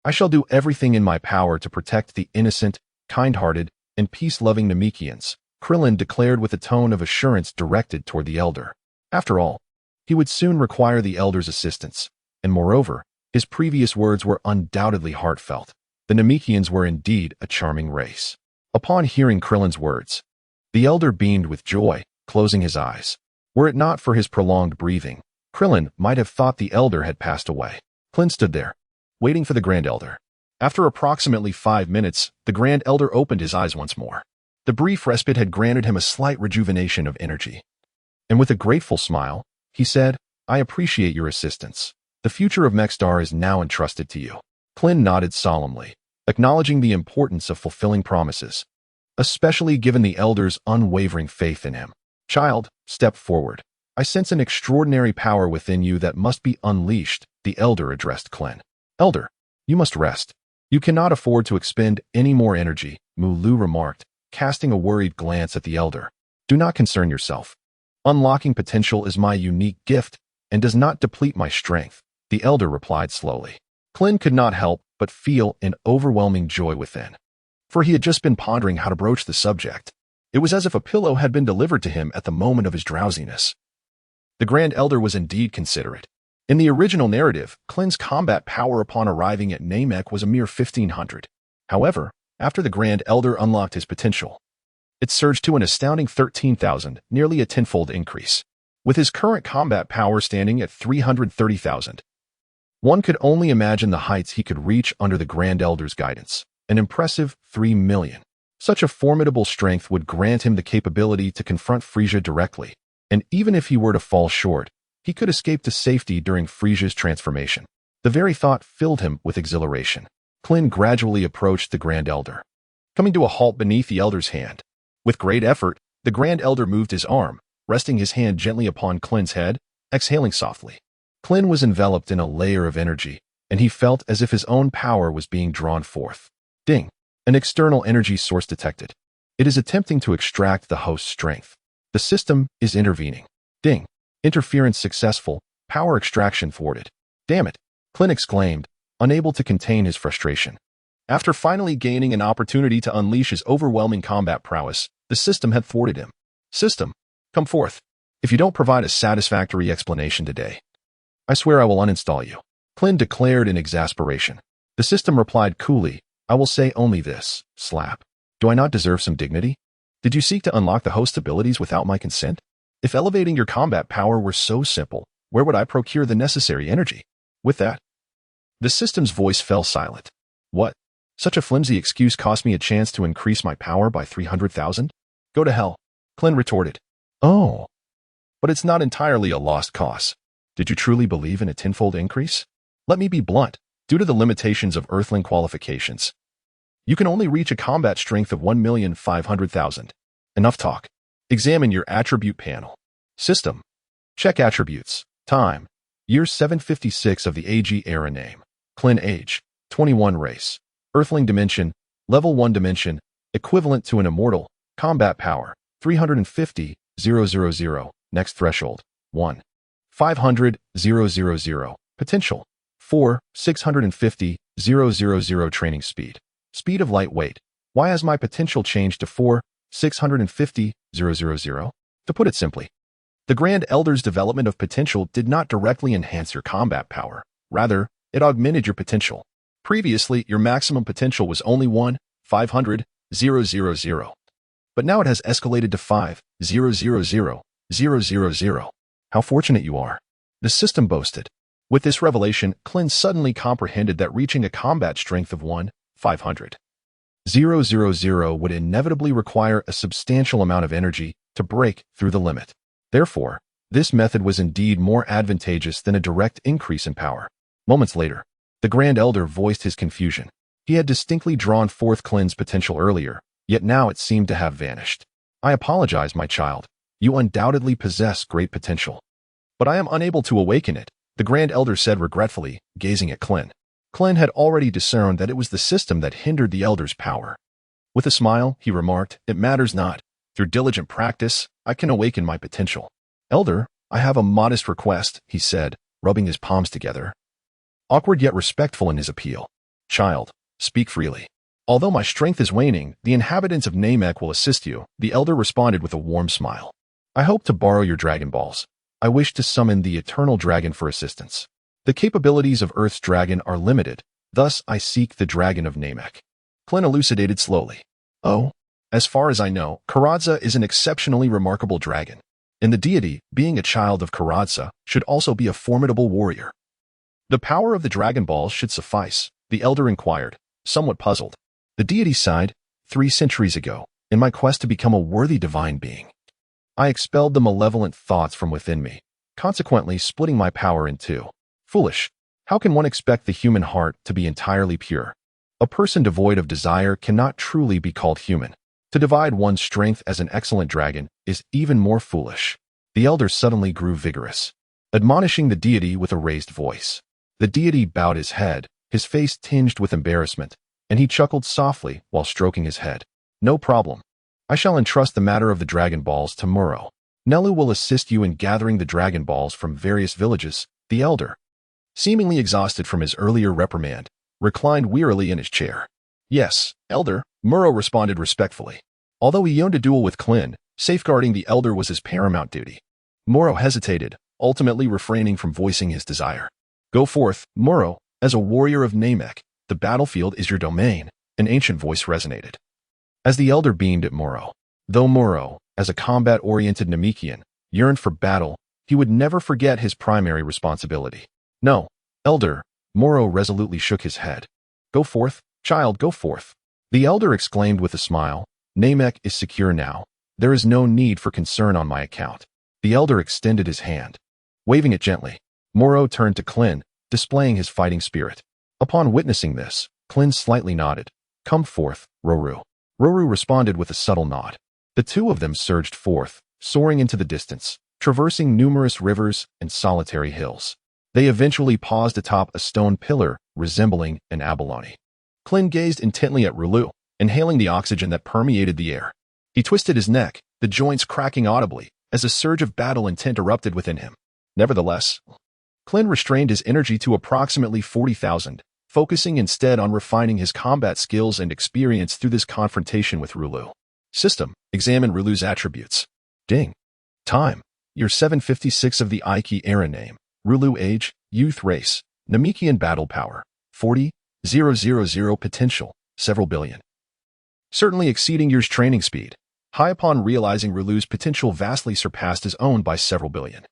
I shall do everything in my power to protect the innocent, kind-hearted, and peace-loving Namekians, Krillin declared with a tone of assurance directed toward the Elder. After all, he would soon require the Elder's assistance, and moreover, his previous words were undoubtedly heartfelt. The Namekians were indeed a charming race. Upon hearing Krillin's words, the Elder beamed with joy, closing his eyes. Were it not for his prolonged breathing, Krillin might have thought the Elder had passed away. Klin stood there, waiting for the Grand Elder. After approximately 5 minutes, the Grand Elder opened his eyes once more. The brief respite had granted him a slight rejuvenation of energy. And with a grateful smile, he said, I appreciate your assistance. The future of Mexstar is now entrusted to you. Klin nodded solemnly, acknowledging the importance of fulfilling promises, especially given the Elder's unwavering faith in him. Child, step forward. I sense an extraordinary power within you that must be unleashed, the Elder addressed Klin. Elder, you must rest. You cannot afford to expend any more energy, Mulu remarked, casting a worried glance at the Elder. Do not concern yourself. Unlocking potential is my unique gift and does not deplete my strength, the Elder replied slowly. Klin could not help but feel an overwhelming joy within, for he had just been pondering how to broach the subject. It was as if a pillow had been delivered to him at the moment of his drowsiness. The Grand Elder was indeed considerate. In the original narrative, Klin's combat power upon arriving at Namek was a mere 1,500. However, after the Grand Elder unlocked his potential, It surged to an astounding 13,000, nearly a tenfold increase. With his current combat power standing at 330,000, one could only imagine the heights he could reach under the Grand Elder's guidance. An impressive 3 million. Such a formidable strength would grant him the capability to confront Frisia directly, and even if he were to fall short, he could escape to safety during Frisia's transformation. The very thought filled him with exhilaration. Klin gradually approached the Grand Elder, coming to a halt beneath the Elder's hand. With great effort, the Grand Elder moved his arm, resting his hand gently upon Klin's head, exhaling softly. Klin was enveloped in a layer of energy, and he felt as if his own power was being drawn forth. Ding! An external energy source detected. It is attempting to extract the host's strength. The system is intervening. Ding! Interference successful. Power extraction thwarted. Damn it! Klin exclaimed, unable to contain his frustration. After finally gaining an opportunity to unleash his overwhelming combat prowess, the system had thwarted him. System, come forth. If you don't provide a satisfactory explanation today, I swear I will uninstall you, Klin declared in exasperation. The system replied coolly, I will say only this, slap. Do I not deserve some dignity? Did you seek to unlock the host's abilities without my consent? If elevating your combat power were so simple, where would I procure the necessary energy? With that, the system's voice fell silent. What? Such a flimsy excuse cost me a chance to increase my power by 300,000? Go to hell, Klin retorted. Oh. But it's not entirely a lost cause. Did you truly believe in a tenfold increase? Let me be blunt. Due to the limitations of Earthling qualifications, you can only reach a combat strength of 1,500,000. Enough talk. Examine your attribute panel. System. Check attributes. Time. Year 756 of the AG era name. Klin age. 21 race. Earthling dimension. Level 1 dimension. Equivalent to an immortal. Combat power. 350,000. Next threshold. 1. 500,000. Potential. 4. 650,000 training speed. Speed of lightweight. Why has my potential changed to 4. 650,000? To put it simply, the Grand Elder's development of potential did not directly enhance your combat power. Rather, it augmented your potential. Previously, your maximum potential was only 1. 500,000. But now it has escalated to 5,000,000. How fortunate you are. The system boasted. With this revelation, Klin suddenly comprehended that reaching a combat strength of 1,500,000 would inevitably require a substantial amount of energy to break through the limit. Therefore, this method was indeed more advantageous than a direct increase in power. Moments later, the Grand Elder voiced his confusion. He had distinctly drawn forth Klin's potential earlier, yet now it seemed to have vanished. I apologize, my child. You undoubtedly possess great potential. But I am unable to awaken it, the Grand Elder said regretfully, gazing at Klin. Klin had already discerned that it was the system that hindered the Elder's power. With a smile, he remarked, it matters not. Through diligent practice, I can awaken my potential. Elder, I have a modest request, he said, rubbing his palms together. Awkward yet respectful in his appeal. Child, speak freely. Although my strength is waning, the inhabitants of Namek will assist you, the Elder responded with a warm smile. I hope to borrow your Dragon Balls. I wish to summon the Eternal Dragon for assistance. The capabilities of Earth's dragon are limited, thus I seek the Dragon of Namek. Klin elucidated slowly. Oh, as far as I know, Karadza is an exceptionally remarkable dragon. And the deity, being a child of Karadza, should also be a formidable warrior. The power of the Dragon Balls should suffice, the Elder inquired, somewhat puzzled. The deity sighed, 3 centuries ago, in my quest to become a worthy divine being, I expelled the malevolent thoughts from within me, consequently splitting my power in two. Foolish. How can one expect the human heart to be entirely pure? A person devoid of desire cannot truly be called human. To divide one's strength as an excellent dragon is even more foolish. The Elder suddenly grew vigorous, admonishing the deity with a raised voice. The deity bowed his head, his face tinged with embarrassment, and he chuckled softly while stroking his head. No problem. I shall entrust the matter of the Dragon Balls to Muro. Nelu will assist you in gathering the Dragon Balls from various villages. The Elder, seemingly exhausted from his earlier reprimand, reclined wearily in his chair. Yes, Elder, Muro responded respectfully. Although he yearned a duel with Klin, safeguarding the Elder was his paramount duty. Muro hesitated, ultimately refraining from voicing his desire. Go forth, Muro, as a warrior of Namek. The battlefield is your domain, an ancient voice resonated. As the Elder beamed at Muro, Though Moro, as a combat-oriented Namekian, yearned for battle, he would never forget his primary responsibility. No, Elder, Moro resolutely shook his head. Go forth, child, go forth. The elder exclaimed with a smile. Namek is secure now. There is no need for concern on my account. The elder extended his hand. Waving it gently, Moro turned to Klin, displaying his fighting spirit. Upon witnessing this, Klin slightly nodded. Come forth, Roru. Roru responded with a subtle nod. The two of them surged forth, soaring into the distance, traversing numerous rivers and solitary hills. They eventually paused atop a stone pillar resembling an abalone. Klin gazed intently at Rulu, inhaling the oxygen that permeated the air. He twisted his neck, the joints cracking audibly, as a surge of battle intent erupted within him. Nevertheless, Klin restrained his energy to approximately 40,000, focusing instead on refining his combat skills and experience through this confrontation with Rulu. System, examine Rulu's attributes. Ding. Time, year 756 of the Aiki era name. Rulu age, youth race, Namekian battle power, 40,000 potential, several billion. Certainly exceeding year's training speed. High upon realizing Rulu's potential vastly surpassed his own by several billion.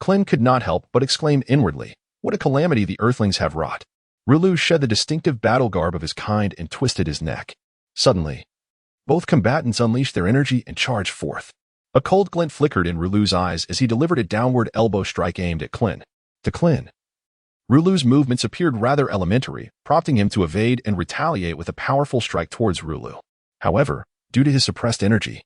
Klin could not help but exclaim inwardly, what a calamity the Earthlings have wrought. Rulu shed the distinctive battle garb of his kind and twisted his neck. Suddenly, both combatants unleashed their energy and charged forth. A cold glint flickered in Rulu's eyes as he delivered a downward elbow strike aimed at Klin. To Klin, Rulu's movements appeared rather elementary, prompting him to evade and retaliate with a powerful strike towards Rulu. However, due to his suppressed energy,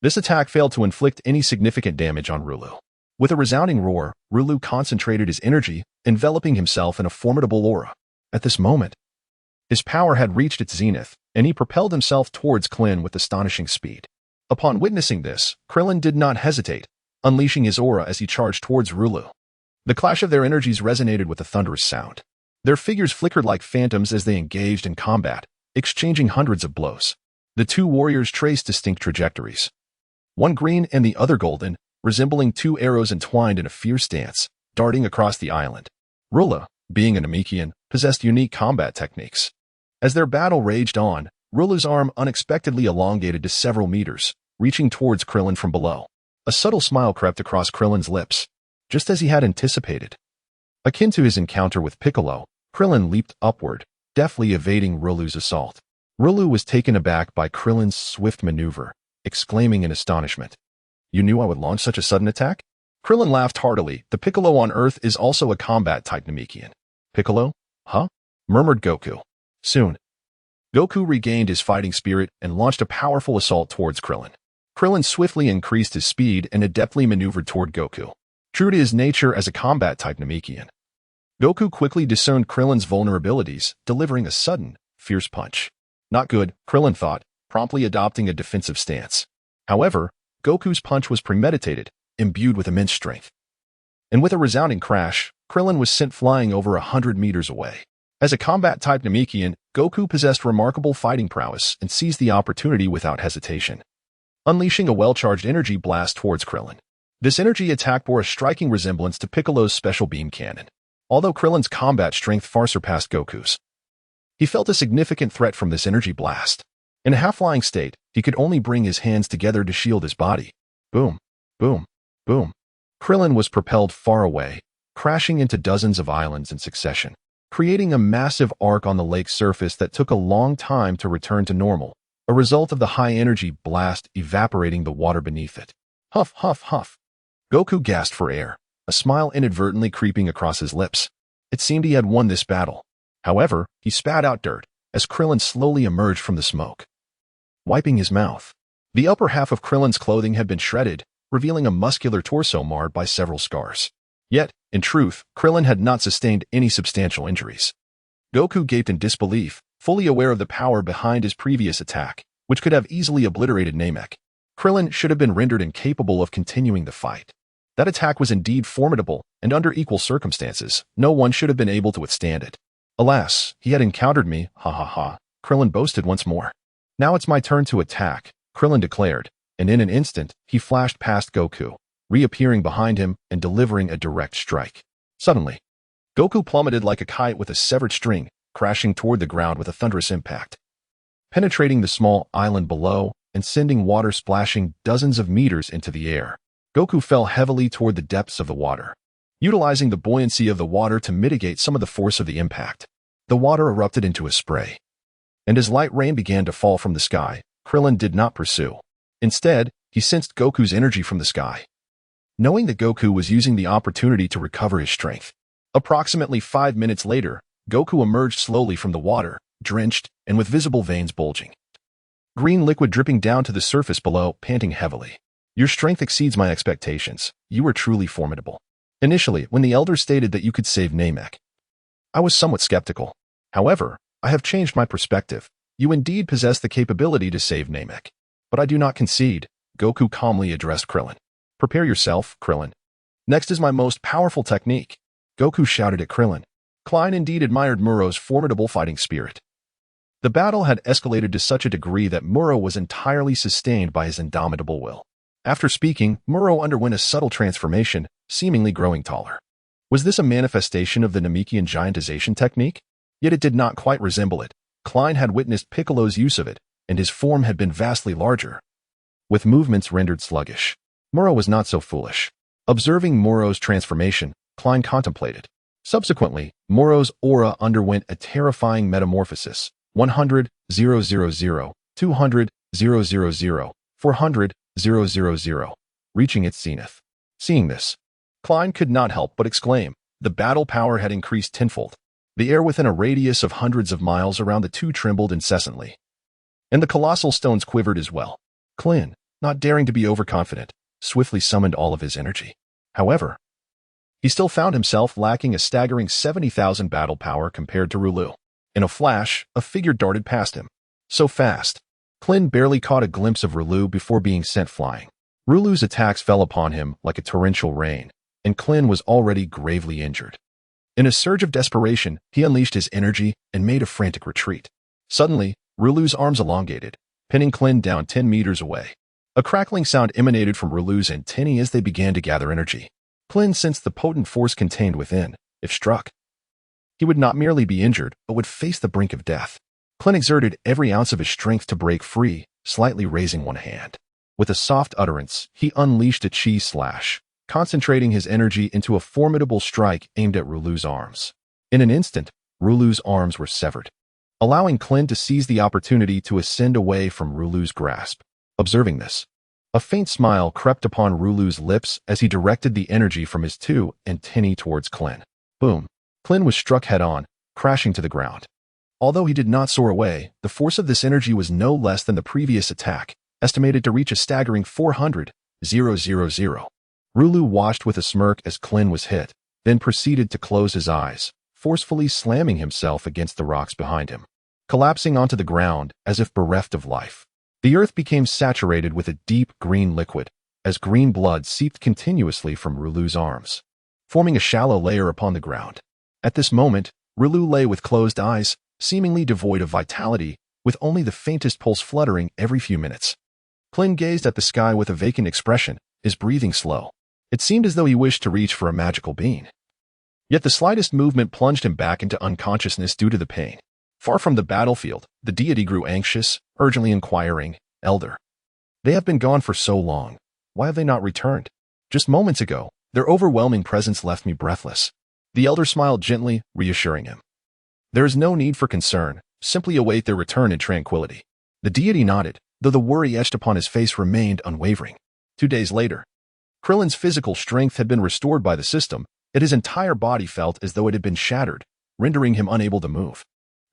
this attack failed to inflict any significant damage on Rulu. With a resounding roar, Rulu concentrated his energy, enveloping himself in a formidable aura. At this moment, his power had reached its zenith, and he propelled himself towards Klin with astonishing speed. Upon witnessing this, Krillin did not hesitate, unleashing his aura as he charged towards Rulu. The clash of their energies resonated with a thunderous sound. Their figures flickered like phantoms as they engaged in combat, exchanging hundreds of blows. The two warriors traced distinct trajectories. One green and the other golden, resembling two arrows entwined in a fierce dance, darting across the island. Rula, being a Namekian, possessed unique combat techniques. As their battle raged on, Rula's arm unexpectedly elongated to several meters, reaching towards Krillin from below. A subtle smile crept across Krillin's lips, just as he had anticipated. Akin to his encounter with Piccolo, Krillin leaped upward, deftly evading Rulu's assault. Rulu was taken aback by Krillin's swift maneuver, exclaiming in astonishment. You knew I would launch such a sudden attack? Krillin laughed heartily. The Piccolo on Earth is also a combat-type Namekian. Piccolo? Huh? Murmured Goku. Soon, Goku regained his fighting spirit and launched a powerful assault towards Krillin. Krillin swiftly increased his speed and adeptly maneuvered toward Goku. True to his nature as a combat-type Namekian, Goku quickly discerned Krillin's vulnerabilities, delivering a sudden, fierce punch. Not good, Krillin thought, promptly adopting a defensive stance. However, Goku's punch was premeditated, imbued with immense strength. And with a resounding crash, Krillin was sent flying over 100 meters away. As a combat-type Namekian, Goku possessed remarkable fighting prowess and seized the opportunity without hesitation, unleashing a well-charged energy blast towards Krillin. This energy attack bore a striking resemblance to Piccolo's special beam cannon. Although Krillin's combat strength far surpassed Goku's, he felt a significant threat from this energy blast. In a half-flying state, he could only bring his hands together to shield his body. Boom, boom, boom. Krillin was propelled far away, crashing into dozens of islands in succession, creating a massive arc on the lake's surface that took a long time to return to normal, a result of the high-energy blast evaporating the water beneath it. Huff, huff, huff. Goku gasped for air, a smile inadvertently creeping across his lips. It seemed he had won this battle. However, he spat out dirt as Krillin slowly emerged from the smoke, wiping his mouth. The upper half of Krillin's clothing had been shredded, revealing a muscular torso marred by several scars. Yet, in truth, Krillin had not sustained any substantial injuries. Goku gaped in disbelief, fully aware of the power behind his previous attack, which could have easily obliterated Namek. Krillin should have been rendered incapable of continuing the fight. That attack was indeed formidable, and under equal circumstances, no one should have been able to withstand it. Alas, he had encountered me, ha ha ha, Krillin boasted once more. Now it's my turn to attack, Krillin declared, and in an instant, he flashed past Goku, reappearing behind him and delivering a direct strike. Suddenly, Goku plummeted like a kite with a severed string, crashing toward the ground with a thunderous impact, penetrating the small island below and and sending water splashing dozens of meters into the air. Goku fell heavily toward the depths of the water, utilizing the buoyancy of the water to mitigate some of the force of the impact. The water erupted into a spray, and as light rain began to fall from the sky, Krillin did not pursue. Instead, he sensed Goku's energy from the sky, knowing that Goku was using the opportunity to recover his strength. Approximately 5 minutes later, Goku emerged slowly from the water, drenched and with visible veins bulging. Green liquid dripping down to the surface below, panting heavily. Your strength exceeds my expectations. You are truly formidable. Initially, when the Elder stated that you could save Namek, I was somewhat skeptical. However, I have changed my perspective. You indeed possess the capability to save Namek. But I do not concede, Goku calmly addressed Krillin. Prepare yourself, Krillin. Next is my most powerful technique. Goku shouted at Krillin. Klin indeed admired Muro's formidable fighting spirit. The battle had escalated to such a degree that Muro was entirely sustained by his indomitable will. After speaking, Muro underwent a subtle transformation, seemingly growing taller. Was this a manifestation of the Namekian giantization technique? Yet it did not quite resemble it. Klin had witnessed Piccolo's use of it, and his form had been vastly larger, with movements rendered sluggish. Muro was not so foolish. Observing Muro's transformation, Klin contemplated. Subsequently, Muro's aura underwent a terrifying metamorphosis. 100, 000, 200, 000, 400, 000, reaching its zenith. Seeing this, Klin could not help but exclaim. The battle power had increased tenfold. The air within a radius of hundreds of miles around the two trembled incessantly, and the colossal stones quivered as well. Klin, not daring to be overconfident, swiftly summoned all of his energy. However, he still found himself lacking a staggering 70,000 battle power compared to Rulu. In a flash, a figure darted past him. So fast, Klin barely caught a glimpse of Rulu before being sent flying. Rulu's attacks fell upon him like a torrential rain, and Klin was already gravely injured. In a surge of desperation, he unleashed his energy and made a frantic retreat. Suddenly, Rulu's arms elongated, pinning Klin down 10 meters away. A crackling sound emanated from Rulu's antennae as they began to gather energy. Klin sensed the potent force contained within. If struck, he would not merely be injured, but would face the brink of death. Klin exerted every ounce of his strength to break free, slightly raising one hand. With a soft utterance, he unleashed a chi slash, concentrating his energy into a formidable strike aimed at Rulu's arms. In an instant, Rulu's arms were severed, allowing Klin to seize the opportunity to ascend away from Rulu's grasp. Observing this, a faint smile crept upon Rulu's lips as he directed the energy from his two antennae towards Klin. Boom! Klin was struck head-on, crashing to the ground. Although he did not soar away, the force of this energy was no less than the previous attack, estimated to reach a staggering 400, 000. Rulu watched with a smirk as Klin was hit, then proceeded to close his eyes, forcefully slamming himself against the rocks behind him, collapsing onto the ground as if bereft of life. The earth became saturated with a deep green liquid, as green blood seeped continuously from Rulu's arms, forming a shallow layer upon the ground. At this moment, Rulu lay with closed eyes, seemingly devoid of vitality, with only the faintest pulse fluttering every few minutes. Klin gazed at the sky with a vacant expression, his breathing slow. It seemed as though he wished to reach for a magical bean. Yet the slightest movement plunged him back into unconsciousness due to the pain. Far from the battlefield, the deity grew anxious, urgently inquiring, Elder, they have been gone for so long. Why have they not returned? Just moments ago, their overwhelming presence left me breathless. The Elder smiled gently, reassuring him. There is no need for concern, simply await their return in tranquility. The deity nodded, though the worry etched upon his face remained unwavering. 2 days later, Krillin's physical strength had been restored by the system, yet his entire body felt as though it had been shattered, rendering him unable to move.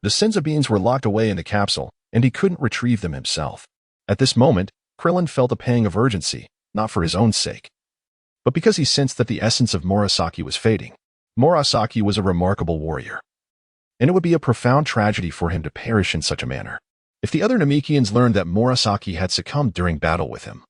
The senza beans were locked away in the capsule, and he couldn't retrieve them himself. At this moment, Krillin felt a pang of urgency, not for his own sake, but because he sensed that the essence of Murasaki was fading. Murasaki was a remarkable warrior, and it would be a profound tragedy for him to perish in such a manner. If the other Namekians learned that Murasaki had succumbed during battle with him,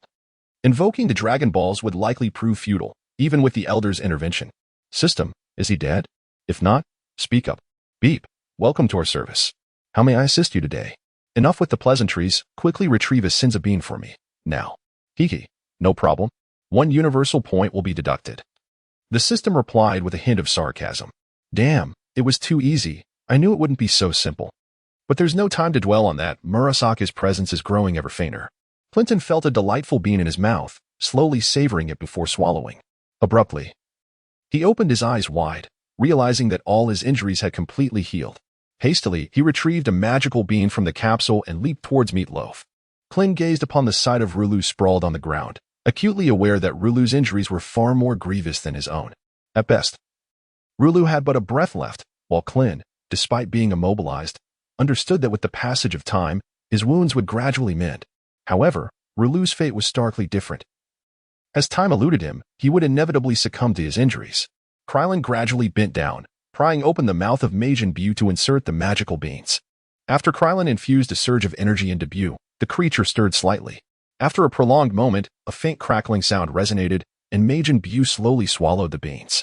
invoking the Dragon Balls would likely prove futile, even with the Elder's intervention. System, is he dead? If not, speak up. Beep, welcome to our service. How may I assist you today? Enough with the pleasantries, quickly retrieve a senza bean for me. Now. Hiki, no problem. 1 universal point will be deducted. The system replied with a hint of sarcasm. Damn, it was too easy. I knew it wouldn't be so simple. But there's no time to dwell on that. Murasaki's presence is growing ever fainter. Clinton felt a delightful bean in his mouth, slowly savoring it before swallowing. Abruptly, he opened his eyes wide, realizing that all his injuries had completely healed. Hastily, he retrieved a magical bean from the capsule and leaped towards Meatloaf. Klin gazed upon the sight of Rulu sprawled on the ground, acutely aware that Rulu's injuries were far more grievous than his own. At best, Rulu had but a breath left, while Klin, despite being immobilized, understood that with the passage of time, his wounds would gradually mend. However, Rulu's fate was starkly different. As time eluded him, he would inevitably succumb to his injuries. Krylin gradually bent down, prying open the mouth of Majin Buu to insert the magical beans. After Krylin infused a surge of energy into Buu, the creature stirred slightly. After a prolonged moment, a faint crackling sound resonated, and Majin Buu slowly swallowed the beans.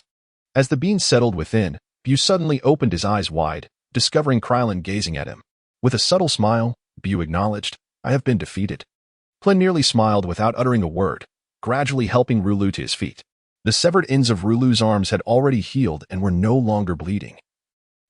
As the beans settled within, Buu suddenly opened his eyes wide, discovering Krylin gazing at him. With a subtle smile, Buu acknowledged, "I have been defeated." Klin nearly smiled without uttering a word, gradually helping Rulu to his feet. The severed ends of Rulu's arms had already healed and were no longer bleeding,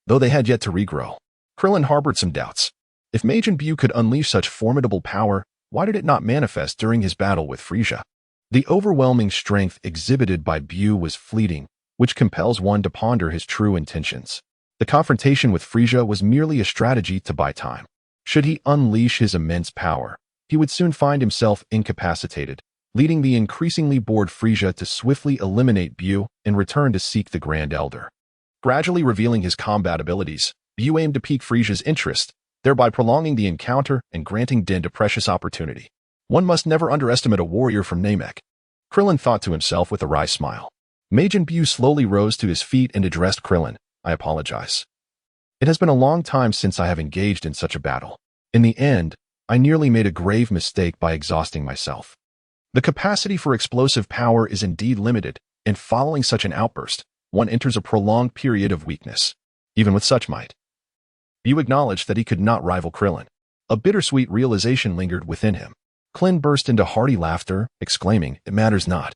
though they had yet to regrow. Krillin harbored some doubts. If Majin Buu could unleash such formidable power, why did it not manifest during his battle with Frisia? The overwhelming strength exhibited by Buu was fleeting, which compels one to ponder his true intentions. The confrontation with Frisia was merely a strategy to buy time. Should he unleash his immense power, he would soon find himself incapacitated, leading the increasingly bored Frisia to swiftly eliminate Buu and return to seek the Grand Elder. Gradually revealing his combat abilities, Buu aimed to pique Frisia's interest, thereby prolonging the encounter and granting Din a precious opportunity. One must never underestimate a warrior from Namek, Krillin thought to himself with a wry smile. Majin Buu slowly rose to his feet and addressed Krillin. "I apologize. It has been a long time since I have engaged in such a battle. In the end, I nearly made a grave mistake by exhausting myself. The capacity for explosive power is indeed limited, and following such an outburst, one enters a prolonged period of weakness. Even with such might." Buu acknowledged that he could not rival Krillin. A bittersweet realization lingered within him. Klin burst into hearty laughter, exclaiming, "It matters not.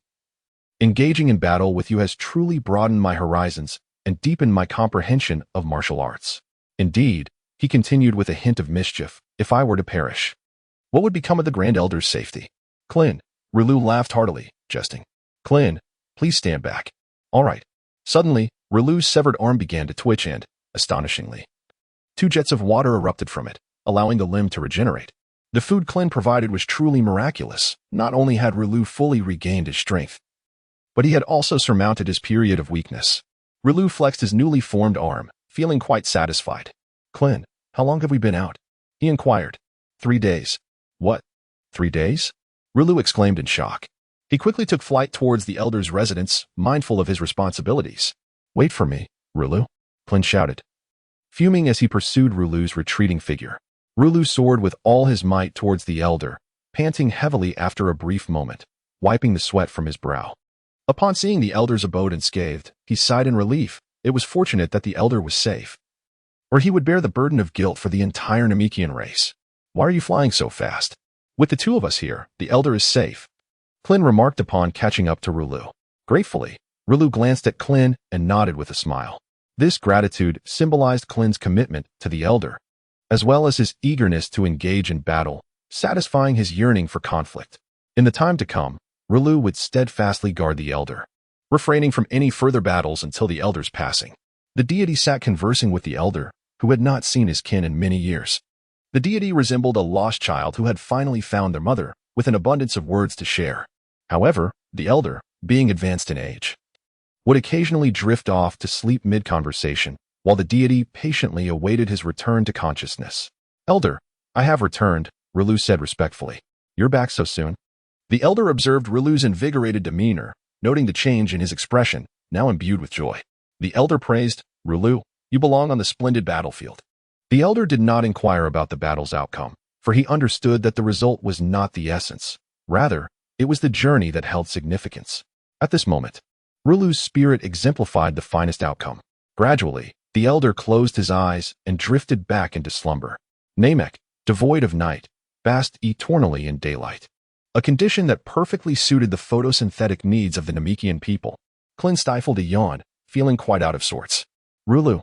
Engaging in battle with you has truly broadened my horizons and deepened my comprehension of martial arts. Indeed," he continued with a hint of mischief, "if I were to perish, what would become of the Grand Elder's safety?" "Klin," Rulu laughed heartily, jesting. "Klin, please stand back." "All right." Suddenly, Rulu's severed arm began to twitch and, astonishingly, 2 jets of water erupted from it, allowing the limb to regenerate. The food Klin provided was truly miraculous. Not only had Rulu fully regained his strength, but he had also surmounted his period of weakness. Rulu flexed his newly formed arm, feeling quite satisfied. "Klin, how long have we been out?" he inquired. 3 days. "What? 3 days?" Rulu exclaimed in shock. He quickly took flight towards the Elder's residence, mindful of his responsibilities. "Wait for me, Rulu," Klin shouted, fuming as he pursued Rulu's retreating figure. Rulu soared with all his might towards the Elder, panting heavily after a brief moment, wiping the sweat from his brow. Upon seeing the Elder's abode unscathed, he sighed in relief. It was fortunate that the Elder was safe, or he would bear the burden of guilt for the entire Namekian race. "Why are you flying so fast?" "With the 2 of us here, the Elder is safe," Klin remarked upon catching up to Rulu. Gratefully, Rulu glanced at Klin and nodded with a smile. This gratitude symbolized Klin's commitment to the Elder, as well as his eagerness to engage in battle, satisfying his yearning for conflict. In the time to come, Rulu would steadfastly guard the Elder, refraining from any further battles until the Elder's passing. The deity sat conversing with the Elder, who had not seen his kin in many years. The deity resembled a lost child who had finally found their mother, with an abundance of words to share. However, the Elder, being advanced in age, would occasionally drift off to sleep mid-conversation, while the deity patiently awaited his return to consciousness. "Elder, I have returned," Rulu said respectfully. "You're back so soon?" The Elder observed Rulu's invigorated demeanor, noting the change in his expression, now imbued with joy. The Elder praised, "Rulu, you belong on the splendid battlefield." The Elder did not inquire about the battle's outcome, for he understood that the result was not the essence. Rather, it was the journey that held significance. At this moment, Rulu's spirit exemplified the finest outcome. Gradually, the Elder closed his eyes and drifted back into slumber. Namek, devoid of night, basked eternally in daylight, a condition that perfectly suited the photosynthetic needs of the Namekian people. Klin stifled a yawn, feeling quite out of sorts. "Rulu,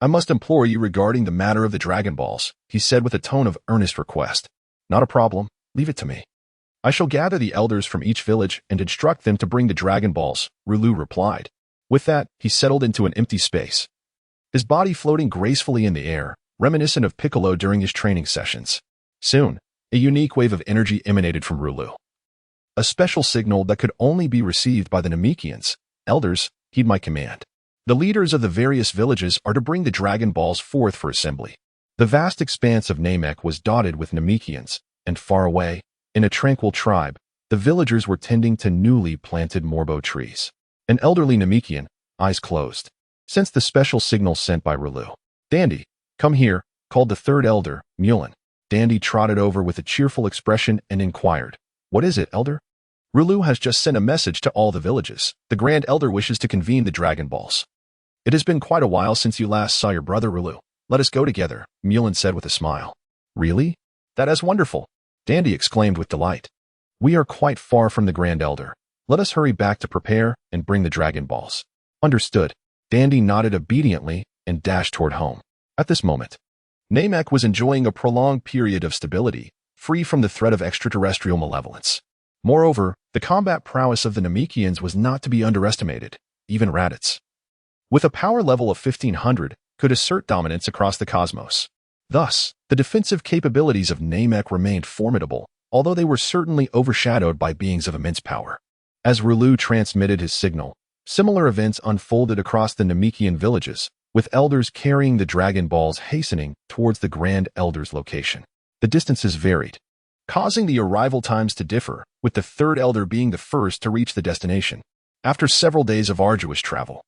I must implore you regarding the matter of the Dragon Balls," he said with a tone of earnest request. "Not a problem, leave it to me." I shall gather the elders from each village and instruct them to bring the Dragon Balls, Rulu replied. With that, he settled into an empty space, his body floating gracefully in the air, reminiscent of Piccolo during his training sessions. Soon, a unique wave of energy emanated from Rulu. A special signal that could only be received by the Namekians. Elders, heed my command. The leaders of the various villages are to bring the Dragon Balls forth for assembly. The vast expanse of Namek was dotted with Namekians, and far away, in a tranquil tribe, the villagers were tending to newly planted Morbo trees. An elderly Namekian, eyes closed, sensed the special signal sent by Rulu. Dandy, come here, called the third elder, Mulin. Dandy trotted over with a cheerful expression and inquired, What is it, elder? Rulu has just sent a message to all the villages. The Grand Elder wishes to convene the Dragon Balls. It has been quite a while since you last saw your brother Rulu. Let us go together, Mulin said with a smile. Really? That is wonderful, Dandy exclaimed with delight. We are quite far from the Grand Elder. Let us hurry back to prepare and bring the Dragon Balls. Understood. Dandy nodded obediently and dashed toward home. At this moment, Namek was enjoying a prolonged period of stability, free from the threat of extraterrestrial malevolence. Moreover, the combat prowess of the Namekians was not to be underestimated, even Raditz, with a power level of 1500, could assert dominance across the cosmos. Thus, the defensive capabilities of Namek remained formidable, although they were certainly overshadowed by beings of immense power. As Rulu transmitted his signal, similar events unfolded across the Namekian villages, with elders carrying the Dragon Balls hastening towards the Grand Elder's location. The distances varied, causing the arrival times to differ, with the third elder being the first to reach the destination. After several days of arduous travel,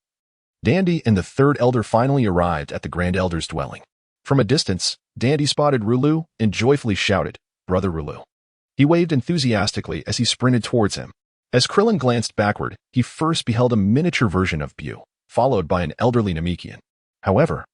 Dandy and the third elder finally arrived at the Grand Elder's dwelling. From a distance, Dandy spotted Rulu and joyfully shouted, Brother Rulu. He waved enthusiastically as he sprinted towards him. As Krillin glanced backward, he first beheld a miniature version of Bu, followed by an elderly Namekian. However,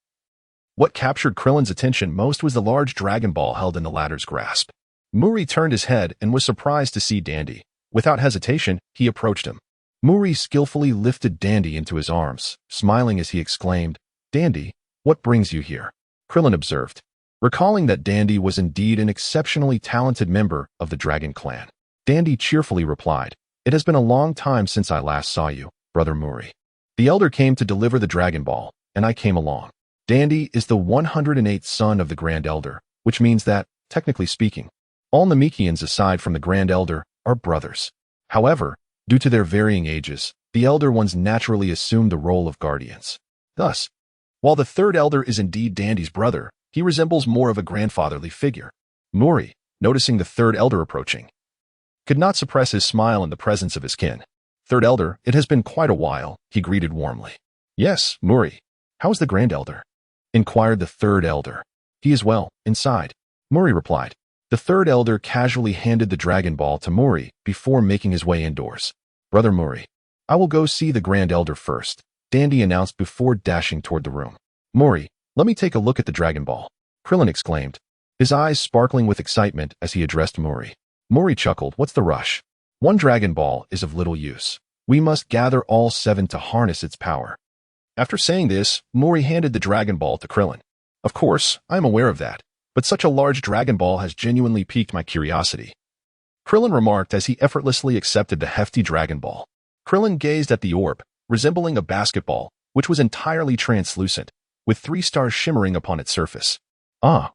what captured Krillin's attention most was the large Dragon Ball held in the latter's grasp. Muri turned his head and was surprised to see Dandy. Without hesitation, he approached him. Muri skillfully lifted Dandy into his arms, smiling as he exclaimed, Dandy, what brings you here? Krillin observed, recalling that Dandy was indeed an exceptionally talented member of the Dragon Clan. Dandy cheerfully replied, It has been a long time since I last saw you, Brother Muri. The elder came to deliver the Dragon Ball, and I came along. Dandy is the 108th son of the Grand Elder, which means that, technically speaking, all Namekians aside from the Grand Elder are brothers. However, due to their varying ages, the Elder Ones naturally assume the role of guardians. Thus, while the third Elder is indeed Dandy's brother, he resembles more of a grandfatherly figure. Muri, noticing the third Elder approaching, could not suppress his smile in the presence of his kin. Third Elder, it has been quite a while, he greeted warmly. Yes, Muri. How is the Grand Elder? Inquired the third Elder. He is well, inside, Muri replied. The third Elder casually handed the Dragon Ball to Muri before making his way indoors. Brother Muri, I will go see the Grand Elder first, Dandy announced before dashing toward the room. Muri, let me take a look at the Dragon Ball, Krillin exclaimed, his eyes sparkling with excitement as he addressed Muri. Muri chuckled, What's the rush? One Dragon Ball is of little use. We must gather all 7 to harness its power. After saying this, Muri handed the Dragon Ball to Krillin. Of course, I am aware of that, but such a large Dragon Ball has genuinely piqued my curiosity, Krillin remarked as he effortlessly accepted the hefty Dragon Ball. Krillin gazed at the orb, resembling a basketball, which was entirely translucent, with 3 stars shimmering upon its surface. Ah,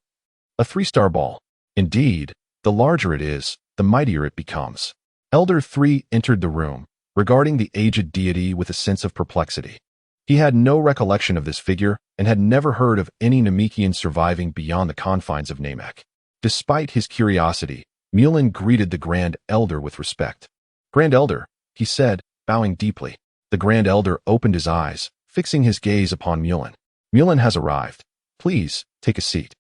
a 3-star ball. Indeed, the larger it is, the mightier it becomes. Elder 3 entered the room, regarding the aged deity with a sense of perplexity. He had no recollection of this figure and had never heard of any Namekian surviving beyond the confines of Namek. Despite his curiosity, Mulin greeted the Grand Elder with respect. Grand Elder, he said, bowing deeply. The Grand Elder opened his eyes, fixing his gaze upon Mulin. Mulin has arrived. Please, take a seat.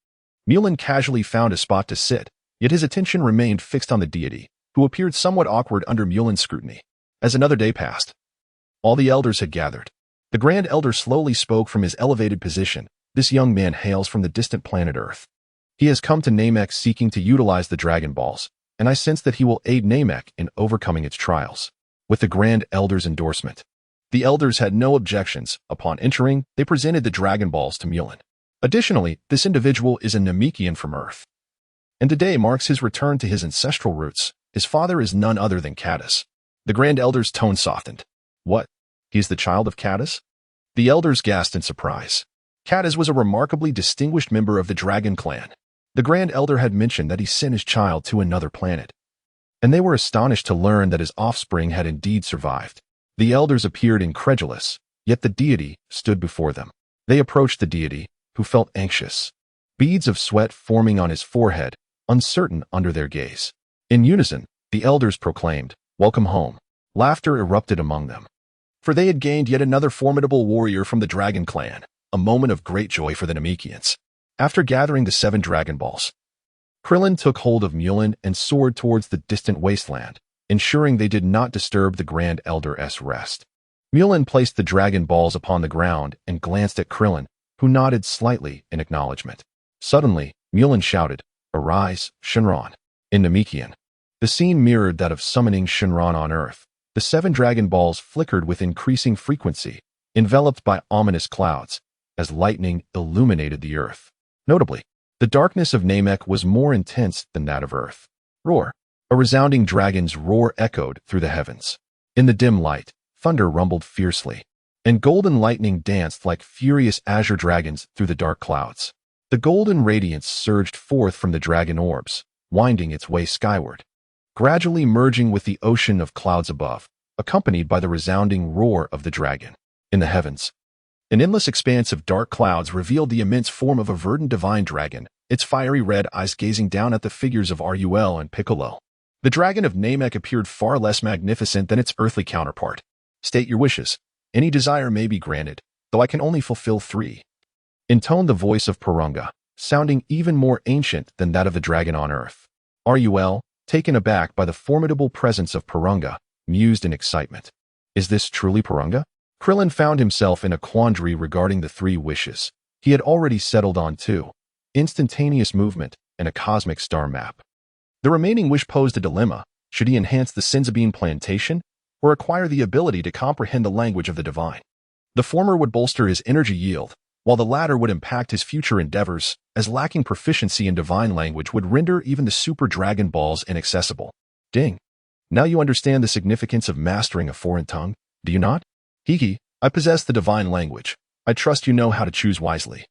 Mulin casually found a spot to sit, yet his attention remained fixed on the deity, who appeared somewhat awkward under Mulin's scrutiny. As another day passed, all the elders had gathered. The Grand Elder slowly spoke from his elevated position. This young man hails from the distant planet Earth. He has come to Namek seeking to utilize the Dragon Balls, and I sense that he will aid Namek in overcoming its trials. With the Grand Elder's endorsement, the elders had no objections. Upon entering, they presented the Dragon Balls to Mulin. Additionally, this individual is a Namekian from Earth, and today marks his return to his ancestral roots. His father is none other than Caddis. The Grand Elder's tone softened. What? He's the child of Caddis? The elders gasped in surprise. Caddis was a remarkably distinguished member of the Dragon clan. The Grand Elder had mentioned that he sent his child to another planet, and they were astonished to learn that his offspring had indeed survived. The elders appeared incredulous, yet the deity stood before them. They approached the deity, who felt anxious, beads of sweat forming on his forehead, uncertain under their gaze. In unison, the elders proclaimed, "Welcome home." Laughter erupted among them, for they had gained yet another formidable warrior from the Dragon clan, a moment of great joy for the Namekians. After gathering the 7 Dragon Balls, Krillin took hold of Mulin and soared towards the distant wasteland, ensuring they did not disturb the Grand Elder's rest. Mulin placed the Dragon Balls upon the ground and glanced at Krillin, who nodded slightly in acknowledgement. Suddenly, Mulin shouted, "Arise, Shenron." In Namekian, the scene mirrored that of summoning Shenron on Earth. The 7 Dragon Balls flickered with increasing frequency, enveloped by ominous clouds, as lightning illuminated the Earth. Notably, the darkness of Namek was more intense than that of Earth. Roar! A resounding dragon's roar echoed through the heavens. In the dim light, thunder rumbled fiercely, and golden lightning danced like furious azure dragons through the dark clouds. The golden radiance surged forth from the dragon orbs, winding its way skyward, gradually merging with the ocean of clouds above, accompanied by the resounding roar of the dragon. In the heavens, an endless expanse of dark clouds revealed the immense form of a verdant divine dragon, its fiery red eyes gazing down at the figures of Rul and Piccolo. The dragon of Namek appeared far less magnificent than its earthly counterpart. "State your wishes. Any desire may be granted, though I can only fulfill 3. Intoned the voice of Purunga, sounding even more ancient than that of the dragon on Earth. Rul, taken aback by the formidable presence of Purunga, mused in excitement. Is this truly Purunga? Krillin found himself in a quandary regarding the 3 wishes. He had already settled on 2, instantaneous movement and a cosmic star map. The remaining wish posed a dilemma. Should he enhance the Senzabine plantation, or acquire the ability to comprehend the language of the divine? The former would bolster his energy yield, while the latter would impact his future endeavors, as lacking proficiency in divine language would render even the Super Dragon Balls inaccessible. Ding. Now you understand the significance of mastering a foreign tongue, do you not? Hiki, I possess the divine language. I trust you know how to choose wisely.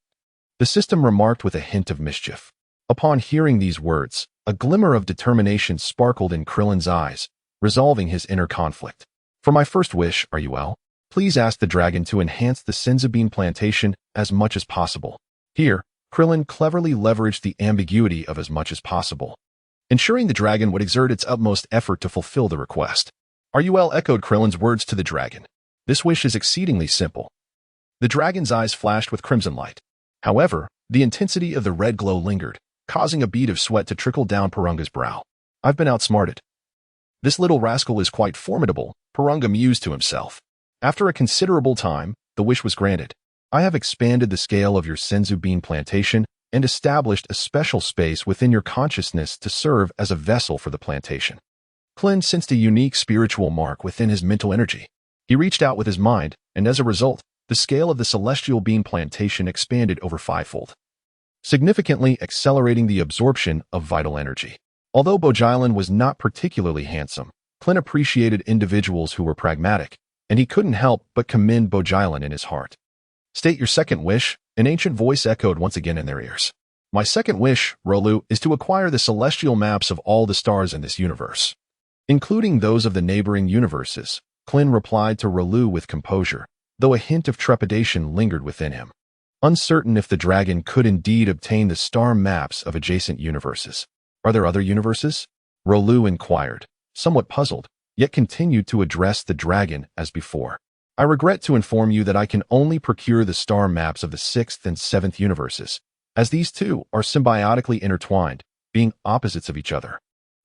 The system remarked with a hint of mischief. Upon hearing these words, a glimmer of determination sparkled in Krillin's eyes, resolving his inner conflict. For my first wish, Rul, please ask the dragon to enhance the Senzabine plantation as much as possible. Here, Krillin cleverly leveraged the ambiguity of as much as possible, ensuring the dragon would exert its utmost effort to fulfill the request. Rul echoed Krillin's words to the dragon. This wish is exceedingly simple. The dragon's eyes flashed with crimson light. However, the intensity of the red glow lingered, causing a bead of sweat to trickle down Purunga's brow. I've been outsmarted. This little rascal is quite formidable, Purunga mused to himself. After a considerable time, the wish was granted. I have expanded the scale of your Senzabine plantation and established a special space within your consciousness to serve as a vessel for the plantation. Klin sensed a unique spiritual mark within his mental energy. He reached out with his mind, and as a result, the scale of the Celestial Beam plantation expanded over 5-fold, significantly accelerating the absorption of vital energy. Although Bojilan was not particularly handsome, Klin appreciated individuals who were pragmatic, and he couldn't help but commend Bojilan in his heart. State your second wish, an ancient voice echoed once again in their ears. My second wish, Rolu, is to acquire the celestial maps of all the stars in this universe, including those of the neighboring universes. Klin replied to Rolu with composure, though a hint of trepidation lingered within him, uncertain if the dragon could indeed obtain the star maps of adjacent universes. Are there other universes? Rolu inquired, somewhat puzzled, yet continued to address the dragon as before. I regret to inform you that I can only procure the star maps of the 6th and 7th universes, as these two are symbiotically intertwined, being opposites of each other.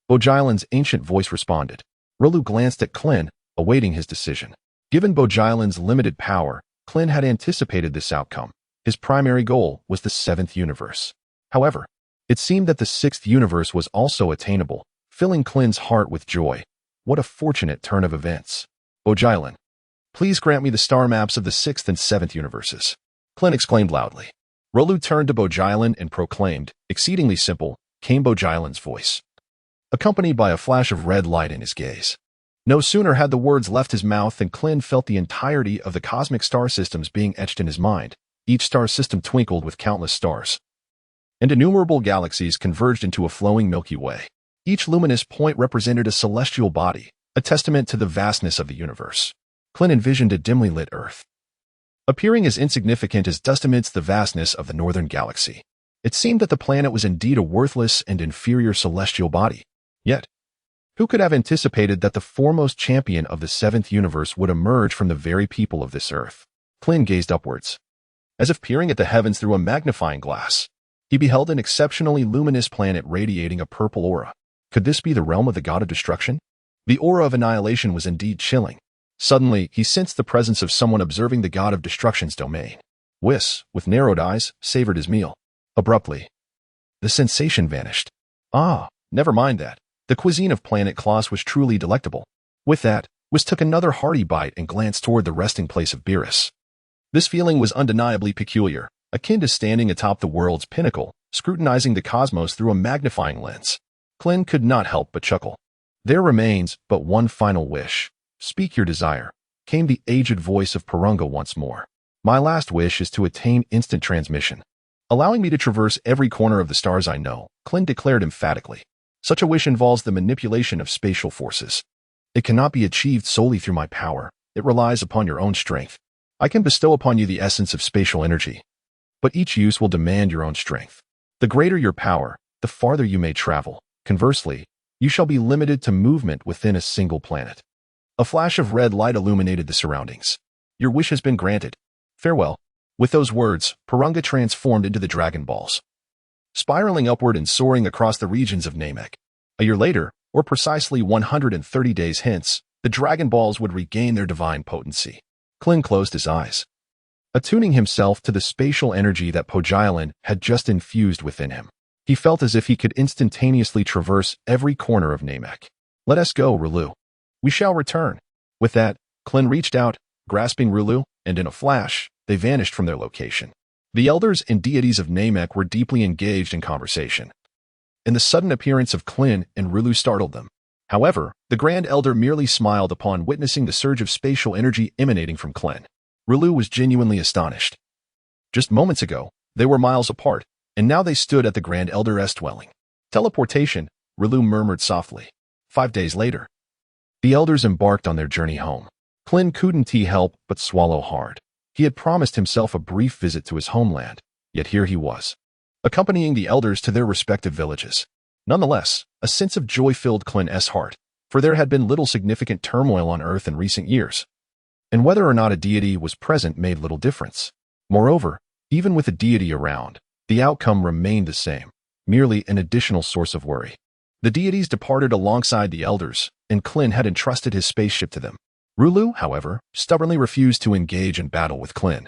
Bojilan's ancient voice responded. Rolu glanced at Klin, awaiting his decision. Given Bojilan's limited power, Klin had anticipated this outcome. His primary goal was the 7th universe. However, it seemed that the 6th universe was also attainable, filling Klin's heart with joy. What a fortunate turn of events. Bojilan, please grant me the star maps of the 6th and 7th universes. Klin exclaimed loudly. Rolu turned to Bojilan and proclaimed, exceedingly simple, came Bojilan's voice. accompanied by a flash of red light in his gaze. No sooner had the words left his mouth than Klin felt the entirety of the cosmic star systems being etched in his mind. Each star system twinkled with countless stars, and innumerable galaxies converged into a flowing Milky Way. Each luminous point represented a celestial body, a testament to the vastness of the universe. Klin envisioned a dimly lit Earth, appearing as insignificant as dust amidst the vastness of the northern galaxy. It seemed that the planet was indeed a worthless and inferior celestial body. Yet, who could have anticipated that the foremost champion of the seventh universe would emerge from the very people of this Earth? Klin gazed upwards, as if peering at the heavens through a magnifying glass. He beheld an exceptionally luminous planet radiating a purple aura. Could this be the realm of the god of destruction? The aura of annihilation was indeed chilling. Suddenly, he sensed the presence of someone observing the god of destruction's domain. Whis, with narrowed eyes, savored his meal. Abruptly, the sensation vanished. Never mind that. The cuisine of planet Klaus was truly delectable. With that, Whis took another hearty bite and glanced toward the resting place of Beerus. This feeling was undeniably peculiar, akin to standing atop the world's pinnacle, scrutinizing the cosmos through a magnifying lens. Klin could not help but chuckle. There remains but one final wish. Speak your desire, came the aged voice of Purunga once more. My last wish is to attain instant transmission, allowing me to traverse every corner of the stars I know, Klin declared emphatically. Such a wish involves the manipulation of spatial forces. It cannot be achieved solely through my power. It relies upon your own strength. I can bestow upon you the essence of spatial energy, but each use will demand your own strength. The greater your power, the farther you may travel. Conversely, you shall be limited to movement within a single planet. A flash of red light illuminated the surroundings. Your wish has been granted. Farewell. With those words, Purunga transformed into the Dragon Balls, spiraling upward and soaring across the regions of Namek. A year later, or precisely 130 days hence, the Dragon Balls would regain their divine potency. Klin closed his eyes, attuning himself to the spatial energy that Pojailan had just infused within him. He felt as if he could instantaneously traverse every corner of Namek. Let us go, Rulu. We shall return. With that, Klin reached out, grasping Rulu, and in a flash, they vanished from their location. The elders and deities of Namek were deeply engaged in conversation, and the sudden appearance of Klin and Rulu startled them. However, the Grand Elder merely smiled upon witnessing the surge of spatial energy emanating from Klin. Rulu was genuinely astonished. Just moments ago, they were miles apart, and now they stood at the Grand Elder's dwelling. Teleportation, Rulu murmured softly. 5 days later, the elders embarked on their journey home. Klin couldn't help but swallow hard. He had promised himself a brief visit to his homeland, yet here he was, accompanying the elders to their respective villages. Nonetheless, a sense of joy filled Klin's heart, for there had been little significant turmoil on Earth in recent years, and whether or not a deity was present made little difference. Moreover, even with a deity around, the outcome remained the same, merely an additional source of worry. The deities departed alongside the elders, and Klin had entrusted his spaceship to them. Rulu, however, stubbornly refused to engage in battle with Klin,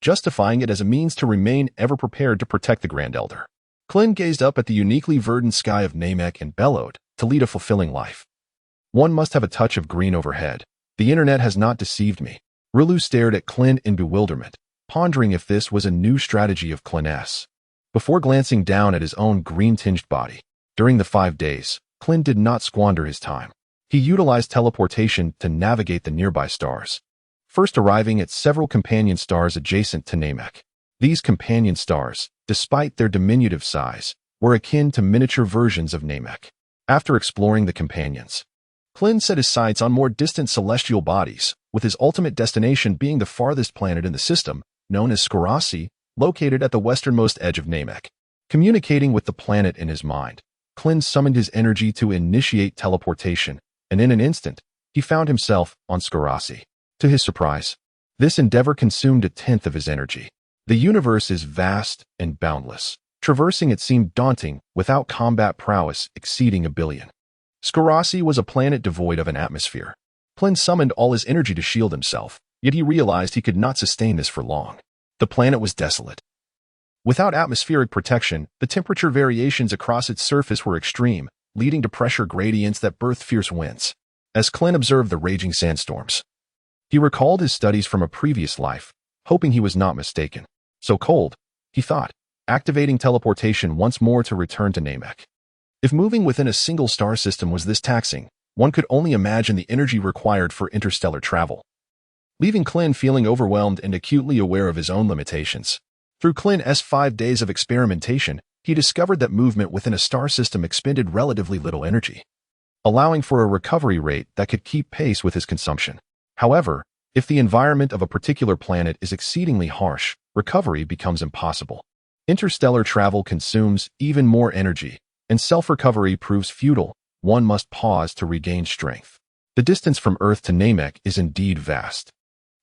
justifying it as a means to remain ever prepared to protect the Grand Elder. Klin gazed up at the uniquely verdant sky of Namek and bellowed, to lead a fulfilling life, one must have a touch of green overhead. The internet has not deceived me. Rulu stared at Klin in bewilderment, pondering if this was a new strategy of Klin's. Before glancing down at his own green-tinged body, during the 5 days, Klin did not squander his time. He utilized teleportation to navigate the nearby stars, first arriving at several companion stars adjacent to Namek. These companion stars, despite their diminutive size, were akin to miniature versions of Namek. After exploring the companions, Klin set his sights on more distant celestial bodies, with his ultimate destination being the farthest planet in the system, known as Skorasi, located at the westernmost edge of Namek. Communicating with the planet in his mind, Klin summoned his energy to initiate teleportation, and in an instant, he found himself on Skorasi. To his surprise, this endeavor consumed 1/10 of his energy. The universe is vast and boundless. Traversing it seemed daunting, without combat prowess exceeding 1 billion. Skorasi was a planet devoid of an atmosphere. Klin summoned all his energy to shield himself, yet he realized he could not sustain this for long. The planet was desolate. Without atmospheric protection, the temperature variations across its surface were extreme, leading to pressure gradients that birthed fierce winds. As Klin observed the raging sandstorms, he recalled his studies from a previous life, hoping he was not mistaken. So cold, he thought, activating teleportation once more to return to Namek. If moving within a single star system was this taxing, one could only imagine the energy required for interstellar travel. Leaving Klin feeling overwhelmed and acutely aware of his own limitations. Through Klin's 5 days of experimentation, he discovered that movement within a star system expended relatively little energy, allowing for a recovery rate that could keep pace with his consumption. However, if the environment of a particular planet is exceedingly harsh, recovery becomes impossible. Interstellar travel consumes even more energy, and self-recovery proves futile. One must pause to regain strength. The distance from Earth to Namek is indeed vast,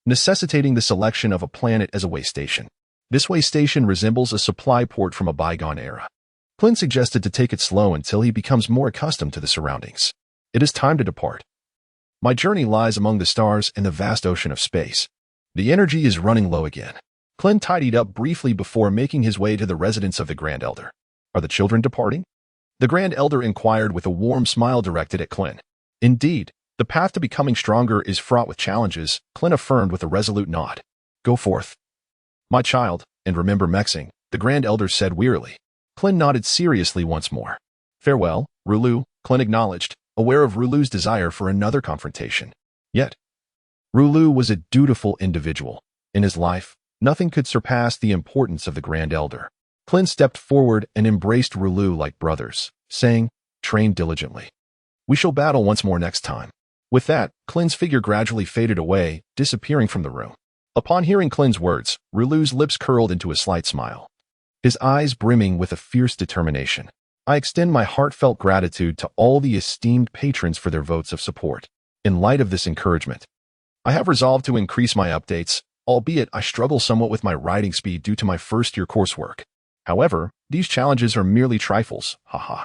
necessitating the selection of a planet as a way station. This way station resembles a supply port from a bygone era. Klin suggested to take it slow until he becomes more accustomed to the surroundings. It is time to depart. My journey lies among the stars and the vast ocean of space. The energy is running low again. Klin tidied up briefly before making his way to the residence of the Grand Elder. Are the children departing? The Grand Elder inquired with a warm smile directed at Klin. Indeed, the path to becoming stronger is fraught with challenges, Klin affirmed with a resolute nod. Go forth, my child, and remember Mexing, the Grand Elder said wearily. Klin nodded seriously once more. Farewell, Rulu, Klin acknowledged, aware of Rulu's desire for another confrontation. Yet, Rulu was a dutiful individual. In his life, nothing could surpass the importance of the Grand Elder. Klin stepped forward and embraced Rulu like brothers, saying, train diligently. We shall battle once more next time. With that, Klin's figure gradually faded away, disappearing from the room. Upon hearing Klin's words, Rulu's lips curled into a slight smile, his eyes brimming with a fierce determination. I extend my heartfelt gratitude to all the esteemed patrons for their votes of support. In light of this encouragement, I have resolved to increase my updates, albeit I struggle somewhat with my writing speed due to my first-year coursework. However, these challenges are merely trifles, haha.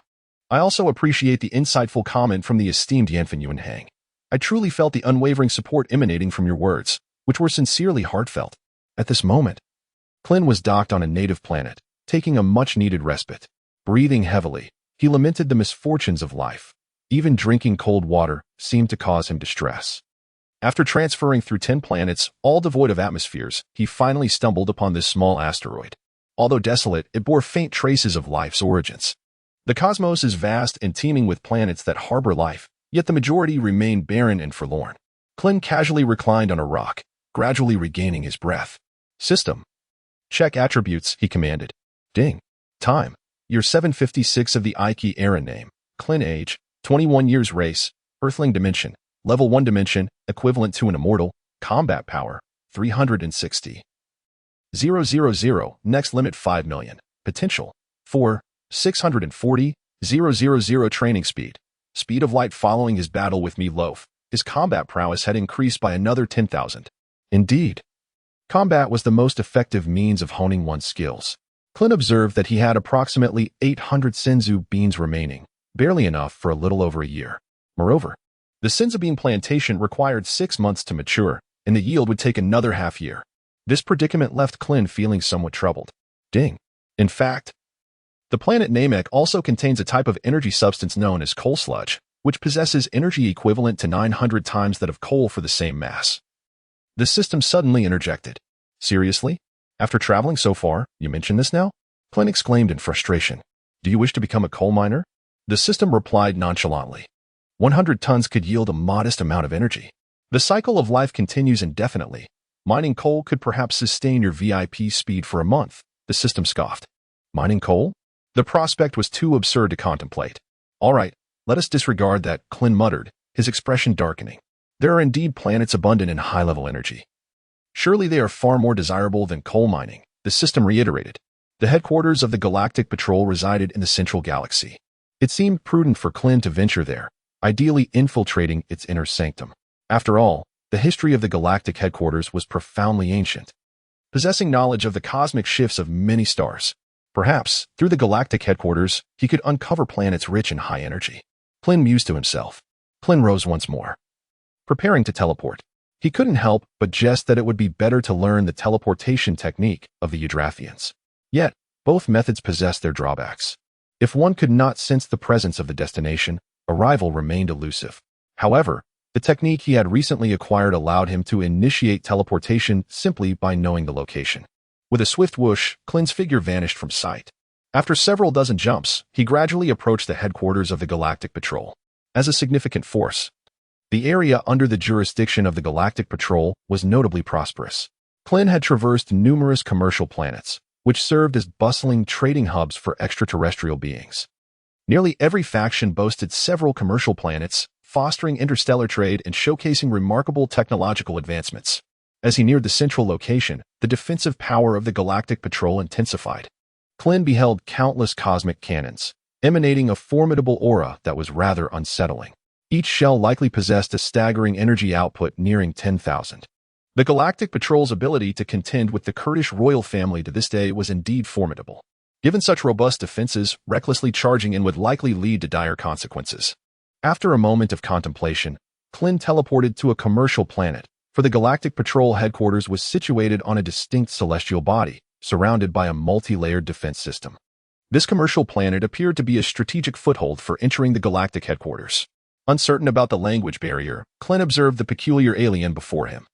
I also appreciate the insightful comment from the esteemed Yanfen Yuanhang. I truly felt the unwavering support emanating from your words, which were sincerely heartfelt. At this moment, Klin was docked on a native planet, taking a much-needed respite. Breathing heavily, he lamented the misfortunes of life. Even drinking cold water seemed to cause him distress. After transferring through 10 planets, all devoid of atmospheres, he finally stumbled upon this small asteroid. Although desolate, it bore faint traces of life's origins. The cosmos is vast and teeming with planets that harbor life, yet the majority remain barren and forlorn. Klin casually reclined on a rock, gradually regaining his breath. System. Check attributes, he commanded. Ding. Time. Year 756 of the Ikey era name. Klin age, 21 years race, Earthling dimension, level 1 dimension, equivalent to an immortal, combat power, 360. 000, next limit 5 million, potential, 4, 640, 000 training speed. Speed of light following his battle with Meatloaf, his combat prowess had increased by another 10,000. Indeed, combat was the most effective means of honing one's skills. Klin observed that he had approximately 800 Senzu beans remaining, barely enough for a little over a year. Moreover, the Senzu bean plantation required 6 months to mature, and the yield would take another half year. This predicament left Klin feeling somewhat troubled. Ding. In fact, the planet Namek also contains a type of energy substance known as coal sludge, which possesses energy equivalent to 900 times that of coal for the same mass. The system suddenly interjected. Seriously? After traveling so far, you mention this now? Klin exclaimed in frustration. Do you wish to become a coal miner? The system replied nonchalantly. 100 tons could yield a modest amount of energy. The cycle of life continues indefinitely. Mining coal could perhaps sustain your VIP speed for a month, the system scoffed. Mining coal? The prospect was too absurd to contemplate. All right, let us disregard that, Klin muttered, his expression darkening. There are indeed planets abundant in high-level energy. Surely they are far more desirable than coal mining, the system reiterated. The headquarters of the Galactic Patrol resided in the central galaxy. It seemed prudent for Klin to venture there, ideally infiltrating its inner sanctum. After all, the history of the galactic headquarters was profoundly ancient, possessing knowledge of the cosmic shifts of many stars. Perhaps, through the galactic headquarters, he could uncover planets rich in high energy. Klin mused to himself. Klin rose once more, preparing to teleport. He couldn't help but jest that it would be better to learn the teleportation technique of the Eutrathians. Yet, both methods possessed their drawbacks. If one could not sense the presence of the destination, arrival remained elusive. However, the technique he had recently acquired allowed him to initiate teleportation simply by knowing the location. With a swift whoosh, Klin's figure vanished from sight. After several dozen jumps, he gradually approached the headquarters of the Galactic Patrol. As a significant force, the area under the jurisdiction of the Galactic Patrol was notably prosperous. Klin had traversed numerous commercial planets, which served as bustling trading hubs for extraterrestrial beings. Nearly every faction boasted several commercial planets, fostering interstellar trade and showcasing remarkable technological advancements. As he neared the central location, the defensive power of the Galactic Patrol intensified. Klin beheld countless cosmic cannons, emanating a formidable aura that was rather unsettling. Each shell likely possessed a staggering energy output nearing 10,000. The Galactic Patrol's ability to contend with the Kurdish royal family to this day was indeed formidable. Given such robust defenses, recklessly charging in would likely lead to dire consequences. After a moment of contemplation, Klin teleported to a commercial planet, for the Galactic Patrol headquarters was situated on a distinct celestial body, surrounded by a multi-layered defense system. This commercial planet appeared to be a strategic foothold for entering the Galactic headquarters. Uncertain about the language barrier, Klin observed the peculiar alien before him.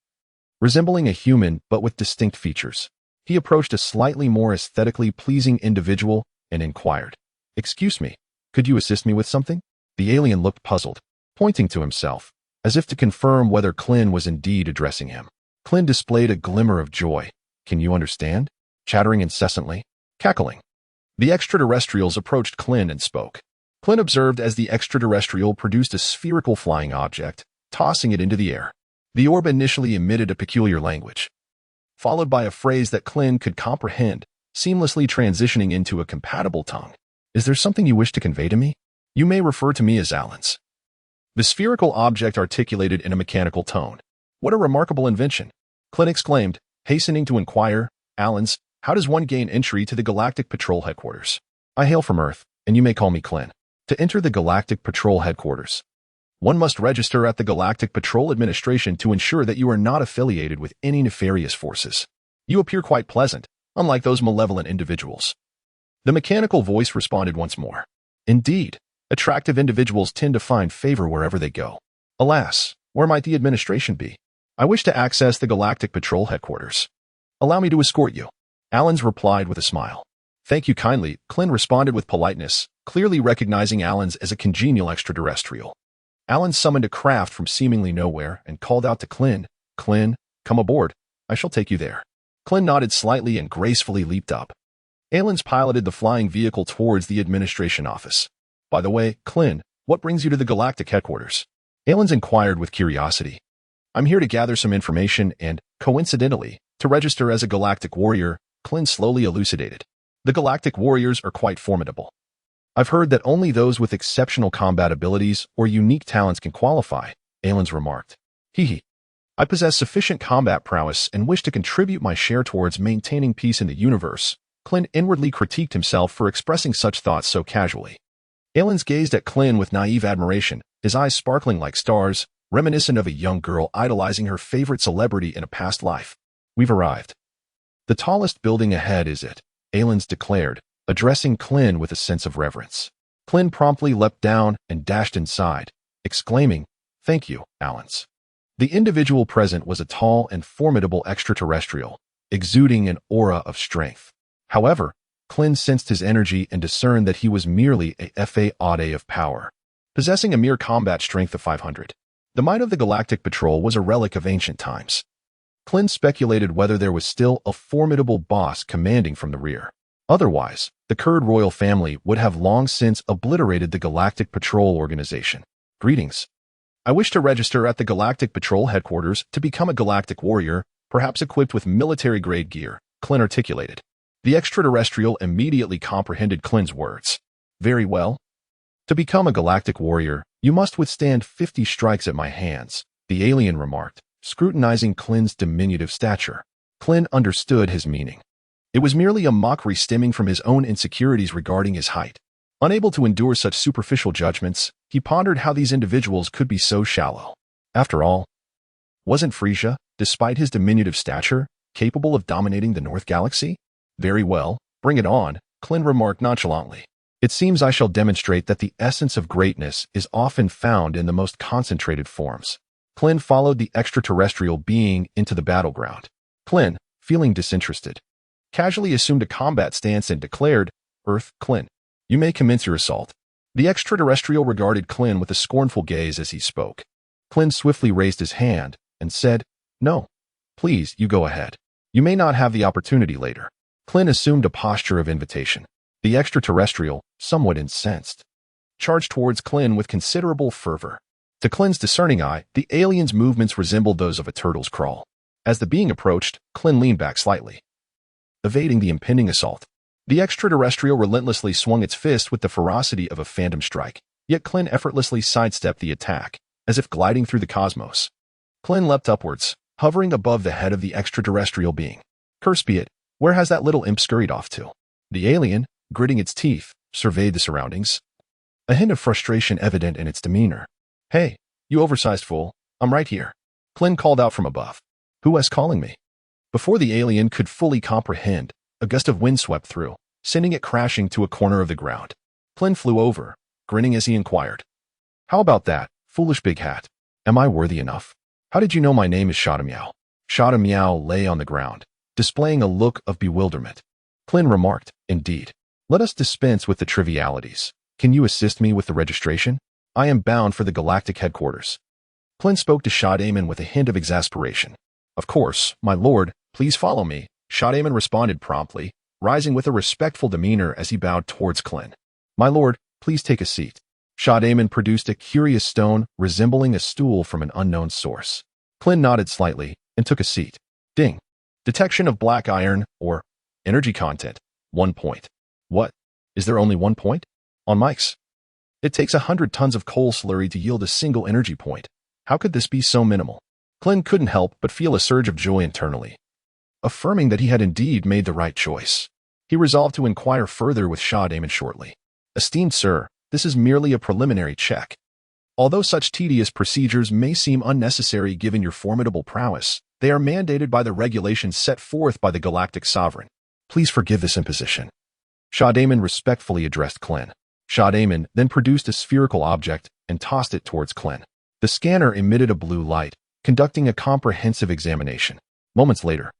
Resembling a human but with distinct features, he approached a slightly more aesthetically pleasing individual and inquired, "Excuse me, could you assist me with something?" The alien looked puzzled, pointing to himself, as if to confirm whether Klin was indeed addressing him. Klin displayed a glimmer of joy. "Can you understand?" Chattering incessantly, cackling. The extraterrestrials approached Klin and spoke. Klin observed as the extraterrestrial produced a spherical flying object, tossing it into the air. The orb initially emitted a peculiar language, followed by a phrase that Klin could comprehend, seamlessly transitioning into a compatible tongue. "Is there something you wish to convey to me? You may refer to me as Allens." The spherical object articulated in a mechanical tone. "What a remarkable invention!" Klin exclaimed, hastening to inquire, "Allens, how does one gain entry to the Galactic Patrol headquarters?" "I hail from Earth, and you may call me Klin. To enter the Galactic Patrol headquarters, one must register at the Galactic Patrol Administration to ensure that you are not affiliated with any nefarious forces. You appear quite pleasant, unlike those malevolent individuals." The mechanical voice responded once more. "Indeed, attractive individuals tend to find favor wherever they go. Alas, where might the administration be? I wish to access the Galactic Patrol headquarters. Allow me to escort you." Allens replied with a smile. "Thank you kindly," Klin responded with politeness, clearly recognizing Allens as a congenial extraterrestrial. Allens summoned a craft from seemingly nowhere and called out to Klin, "Klin, come aboard. I shall take you there." Klin nodded slightly and gracefully leaped up. Allens piloted the flying vehicle towards the administration office. "By the way, Klin, what brings you to the Galactic headquarters?" Allens inquired with curiosity. "I'm here to gather some information and, coincidentally, to register as a Galactic warrior," Klin slowly elucidated. "The Galactic warriors are quite formidable. I've heard that only those with exceptional combat abilities or unique talents can qualify," Allens remarked. "Hee. I possess sufficient combat prowess and wish to contribute my share towards maintaining peace in the universe." Klin inwardly critiqued himself for expressing such thoughts so casually. Allens gazed at Klin with naive admiration, his eyes sparkling like stars, reminiscent of a young girl idolizing her favorite celebrity in a past life. "We've arrived. The tallest building ahead is it," Allens declared, addressing Klin with a sense of reverence. Klin promptly leapt down and dashed inside, exclaiming, "Thank you, Allens." The individual present was a tall and formidable extraterrestrial, exuding an aura of strength. However, Klin sensed his energy and discerned that he was merely a fa of power, possessing a mere combat strength of 500. The might of the Galactic Patrol was a relic of ancient times. Klin speculated whether there was still a formidable boss commanding from the rear. Otherwise, the Kurd royal family would have long since obliterated the Galactic Patrol organization. "Greetings. I wish to register at the Galactic Patrol headquarters to become a Galactic warrior, perhaps equipped with military-grade gear," Klin articulated. The extraterrestrial immediately comprehended Klin's words. "Very well. To become a Galactic warrior, you must withstand 50 strikes at my hands," the alien remarked, scrutinizing Klin's diminutive stature. Klin understood his meaning. It was merely a mockery stemming from his own insecurities regarding his height. Unable to endure such superficial judgments, he pondered how these individuals could be so shallow. After all, wasn't Frisia, despite his diminutive stature, capable of dominating the North Galaxy? "Very well, bring it on," Klin remarked nonchalantly. "It seems I shall demonstrate that the essence of greatness is often found in the most concentrated forms." Klin followed the extraterrestrial being into the battleground. Klin, feeling disinterested, casually assumed a combat stance and declared, Earth, Klin. You may commence your assault. The extraterrestrial regarded Klin with a scornful gaze as he spoke. Klin swiftly raised his hand and said, "No. Please, you go ahead. You may not have the opportunity later." Klin assumed a posture of invitation. The extraterrestrial, somewhat incensed, charged towards Klin with considerable fervor. To Klin's discerning eye, the alien's movements resembled those of a turtle's crawl. As the being approached, Klin leaned back slightly, evading the impending assault. The extraterrestrial relentlessly swung its fist with the ferocity of a phantom strike, yet Klin effortlessly sidestepped the attack, as if gliding through the cosmos. Klin leapt upwards, hovering above the head of the extraterrestrial being. Curse be it, where has that little imp scurried off to? The alien, gritting its teeth, surveyed the surroundings, a hint of frustration evident in its demeanor. "Hey, you oversized fool, I'm right here," Klin called out from above. "Who is calling me?" Before the alien could fully comprehend, a gust of wind swept through, sending it crashing to a corner of the ground. Klin flew over, grinning as he inquired, "How about that, foolish big hat? Am I worthy enough? How did you know my name is Shada Meow?" Shada Meow lay on the ground, displaying a look of bewilderment. Klin remarked, "Indeed. Let us dispense with the trivialities. Can you assist me with the registration? I am bound for the galactic headquarters." Klin spoke to Shadaman with a hint of exasperation. "Of course, my lord, please follow me," Shadaman responded promptly, rising with a respectful demeanor as he bowed towards Klin. "My lord, please take a seat." Shadaman produced a curious stone resembling a stool from an unknown source. Klin nodded slightly and took a seat. Ding. Detection of black iron, or energy content, 1 point. What? Is there only 1 point? On mics. It takes 100 tons of coal slurry to yield a single energy point. How could this be so minimal? Klin couldn't help but feel a surge of joy internally, affirming that he had indeed made the right choice. He resolved to inquire further with Shadaman shortly. "Esteemed sir, this is merely a preliminary check. Although such tedious procedures may seem unnecessary given your formidable prowess, they are mandated by the regulations set forth by the Galactic Sovereign. Please forgive this imposition." Shadaman respectfully addressed Klin. Shadaman then produced a spherical object and tossed it towards Klin. The scanner emitted a blue light, conducting a comprehensive examination. Moments later,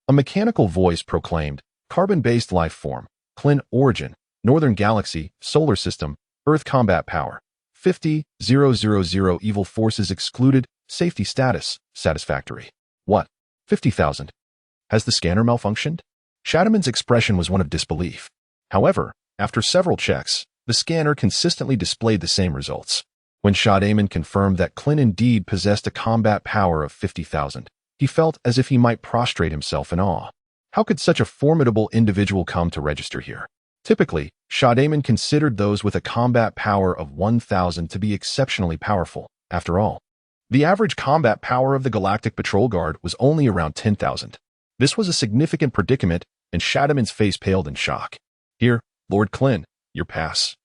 a mechanical voice proclaimed, "Carbon-based life form, Klin origin, Northern Galaxy, Solar System, Earth combat power, 50,000 evil forces excluded, safety status, satisfactory." What? 50,000? Has the scanner malfunctioned? Shadaman's expression was one of disbelief. However, after several checks, the scanner consistently displayed the same results. When Shadaman confirmed that Klin indeed possessed a combat power of 50,000, he felt as if he might prostrate himself in awe. How could such a formidable individual come to register here? Typically, Shadaman considered those with a combat power of 1,000 to be exceptionally powerful. After all, the average combat power of the Galactic Patrol Guard was only around 10,000. This was a significant predicament, and Shadaman's face paled in shock. "Here, Lord Klin, your pass."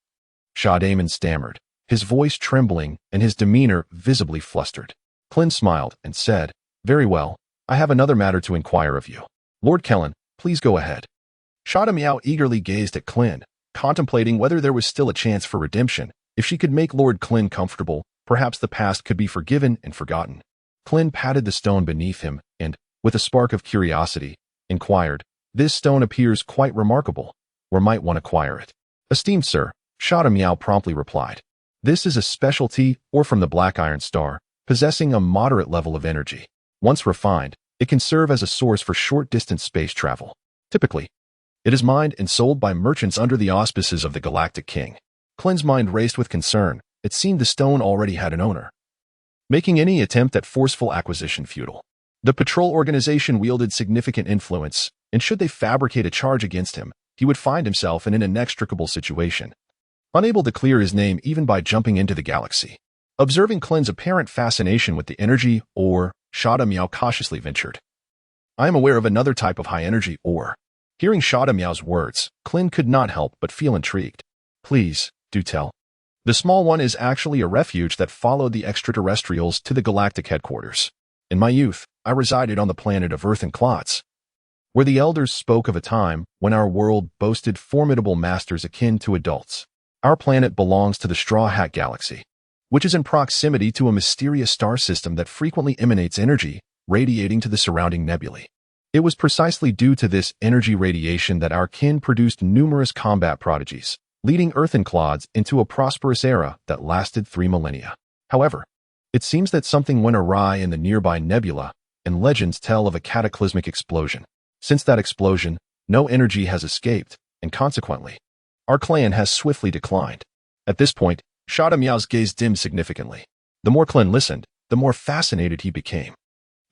Shadaman stammered, his voice trembling and his demeanor visibly flustered. Klin smiled and said, "Very well, I have another matter to inquire of you. Lord Kellen, please go ahead." Shada Meow eagerly gazed at Klin, contemplating whether there was still a chance for redemption. If she could make Lord Klin comfortable, perhaps the past could be forgiven and forgotten. Klin patted the stone beneath him and, with a spark of curiosity, inquired, "This stone appears quite remarkable. Where might one acquire it?" "Esteemed sir," Shada Meow promptly replied, "this is a specialty ore from the Black Iron Star, possessing a moderate level of energy. Once refined, it can serve as a source for short-distance space travel. Typically, it is mined and sold by merchants under the auspices of the Galactic King." Klin's mind raced with concern. It seemed the stone already had an owner, making any attempt at forceful acquisition futile. The patrol organization wielded significant influence, and should they fabricate a charge against him, he would find himself in an inextricable situation, unable to clear his name even by jumping into the galaxy. Observing Klin's apparent fascination with the energy ore, Shada Meow cautiously ventured, "I am aware of another type of high-energy ore." Hearing Shada Meow's words, Klin could not help but feel intrigued. "Please, do tell." "The small one is actually a refuge that followed the extraterrestrials to the galactic headquarters. In my youth, I resided on the planet of Earth and Klotz, where the elders spoke of a time when our world boasted formidable masters akin to adults. Our planet belongs to the Straw Hat Galaxy, which is in proximity to a mysterious star system that frequently emanates energy, radiating to the surrounding nebulae. It was precisely due to this energy radiation that our kin produced numerous combat prodigies, leading Earthling into a prosperous era that lasted 3 millennia. However, it seems that something went awry in the nearby nebula, and legends tell of a cataclysmic explosion. Since that explosion, no energy has escaped, and consequently, our clan has swiftly declined. At this point, Shada Miao's gaze dimmed significantly. The more Klin listened, the more fascinated he became.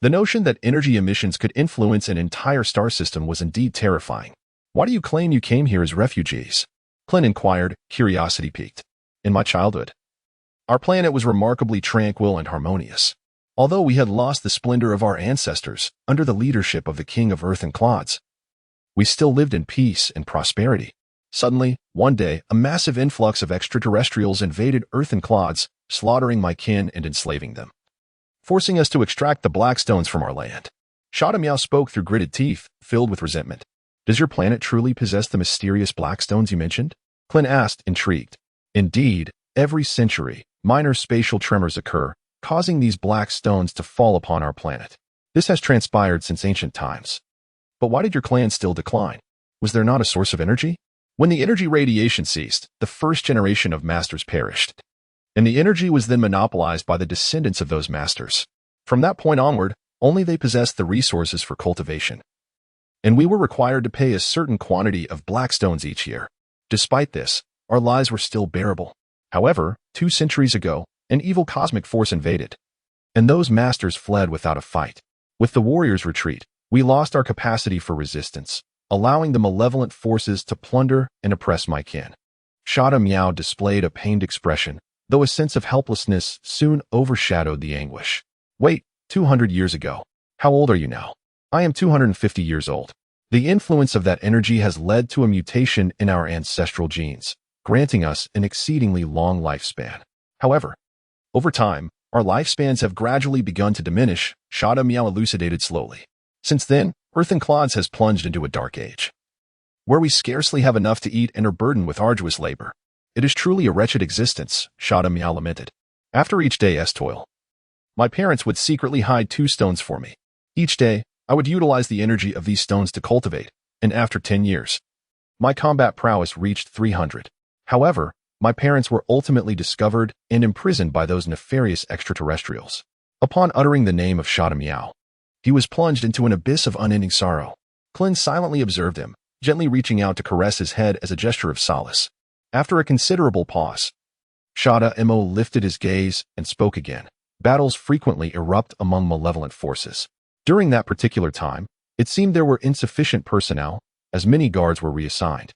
The notion that energy emissions could influence an entire star system was indeed terrifying. Why do you claim you came here as refugees? Klin inquired, curiosity piqued. In my childhood, our planet was remarkably tranquil and harmonious. Although we had lost the splendor of our ancestors under the leadership of the King of Earth and Clods, we still lived in peace and prosperity. Suddenly, one day, a massive influx of extraterrestrials invaded Earth and Clods, slaughtering my kin and enslaving them, forcing us to extract the black stones from our land. Shada Miao spoke through gritted teeth, filled with resentment. Does your planet truly possess the mysterious black stones you mentioned? Klin asked, intrigued. Indeed, every century, minor spatial tremors occur, causing these black stones to fall upon our planet. This has transpired since ancient times. But why did your clan still decline? Was there not a source of energy? When the energy radiation ceased, the first generation of masters perished, and the energy was then monopolized by the descendants of those masters. From that point onward, only they possessed the resources for cultivation, and we were required to pay a certain quantity of black stones each year. Despite this, our lives were still bearable. However, 2 centuries ago, an evil cosmic force invaded, and those masters fled without a fight. With the warriors' retreat, we lost our capacity for resistance, allowing the malevolent forces to plunder and oppress my kin. Shada Miao displayed a pained expression, though a sense of helplessness soon overshadowed the anguish. Wait, 200 years ago. How old are you now? I am 250 years old. The influence of that energy has led to a mutation in our ancestral genes, granting us an exceedingly long lifespan. However, over time, our lifespans have gradually begun to diminish, Shada Miao elucidated slowly. Since then, Earth and Clods has plunged into a dark age, where we scarcely have enough to eat and are burdened with arduous labor. It is truly a wretched existence, Shada Miao lamented. After each day's toil, my parents would secretly hide 2 stones for me. Each day, I would utilize the energy of these stones to cultivate, and after 10 years, my combat prowess reached 300. However, my parents were ultimately discovered and imprisoned by those nefarious extraterrestrials. Upon uttering the name of Shada Miao, he was plunged into an abyss of unending sorrow. Klin silently observed him, gently reaching out to caress his head as a gesture of solace. After a considerable pause, Shada Mo lifted his gaze and spoke again. Battles frequently erupt among malevolent forces. During that particular time, it seemed there were insufficient personnel, as many guards were reassigned.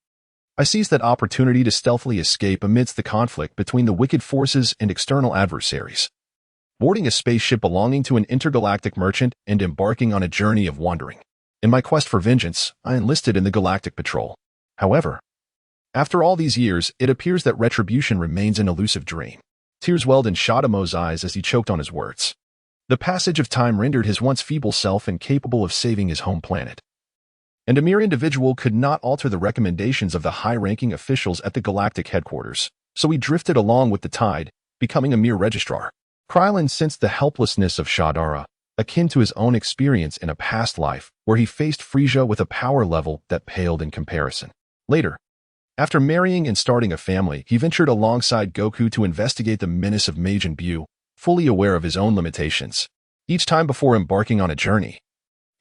I seized that opportunity to stealthily escape amidst the conflict between the wicked forces and external adversaries, boarding a spaceship belonging to an intergalactic merchant and embarking on a journey of wandering. In my quest for vengeance, I enlisted in the Galactic Patrol. However, after all these years, it appears that retribution remains an elusive dream. Tears welled in Shada Mo's eyes as he choked on his words. The passage of time rendered his once feeble self incapable of saving his home planet, and a mere individual could not alter the recommendations of the high-ranking officials at the galactic headquarters, so he drifted along with the tide, becoming a mere registrar. Krylin sensed the helplessness of Shadara, akin to his own experience in a past life where he faced Frisia with a power level that paled in comparison. Later, after marrying and starting a family, he ventured alongside Goku to investigate the menace of Majin Buu, fully aware of his own limitations. Each time before embarking on a journey,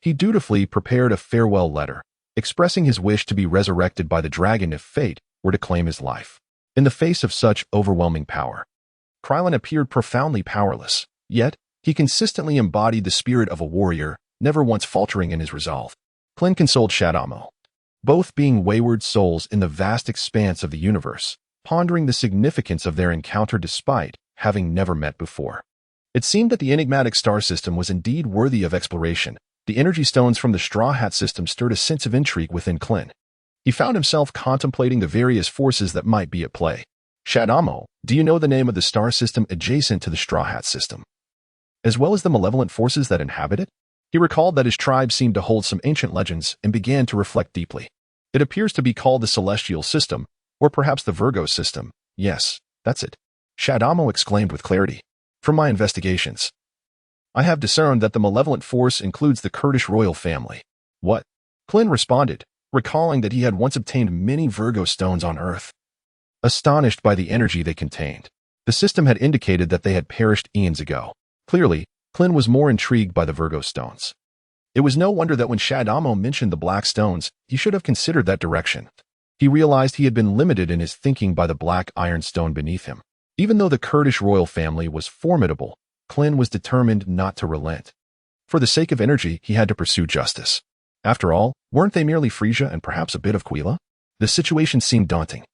he dutifully prepared a farewell letter, expressing his wish to be resurrected by the dragon if fate were to claim his life. In the face of such overwhelming power, Krylin appeared profoundly powerless, yet he consistently embodied the spirit of a warrior, never once faltering in his resolve. Klin consoled Shadamo, both being wayward souls in the vast expanse of the universe, pondering the significance of their encounter despite having never met before. It seemed that the enigmatic star system was indeed worthy of exploration. The energy stones from the Straw Hat system stirred a sense of intrigue within Klin. He found himself contemplating the various forces that might be at play. Shadamo, do you know the name of the star system adjacent to the Straw Hat system, as well as the malevolent forces that inhabit it? He recalled that his tribe seemed to hold some ancient legends and began to reflect deeply. It appears to be called the Celestial System, or perhaps the Virgo System. Yes, that's it. Shadamo exclaimed with clarity. From my investigations, I have discerned that the malevolent force includes the Kurdish royal family. What? Klin responded, recalling that he had once obtained many Virgo stones on Earth. Astonished by the energy they contained, the system had indicated that they had perished eons ago. Clearly, Klin was more intrigued by the Virgo stones. It was no wonder that when Shadamo mentioned the black stones, he should have considered that direction. He realized he had been limited in his thinking by the black iron stone beneath him. Even though the Kurdish royal family was formidable, Klin was determined not to relent. For the sake of energy, he had to pursue justice. After all, weren't they merely Frisia and perhaps a bit of Quila? The situation seemed daunting,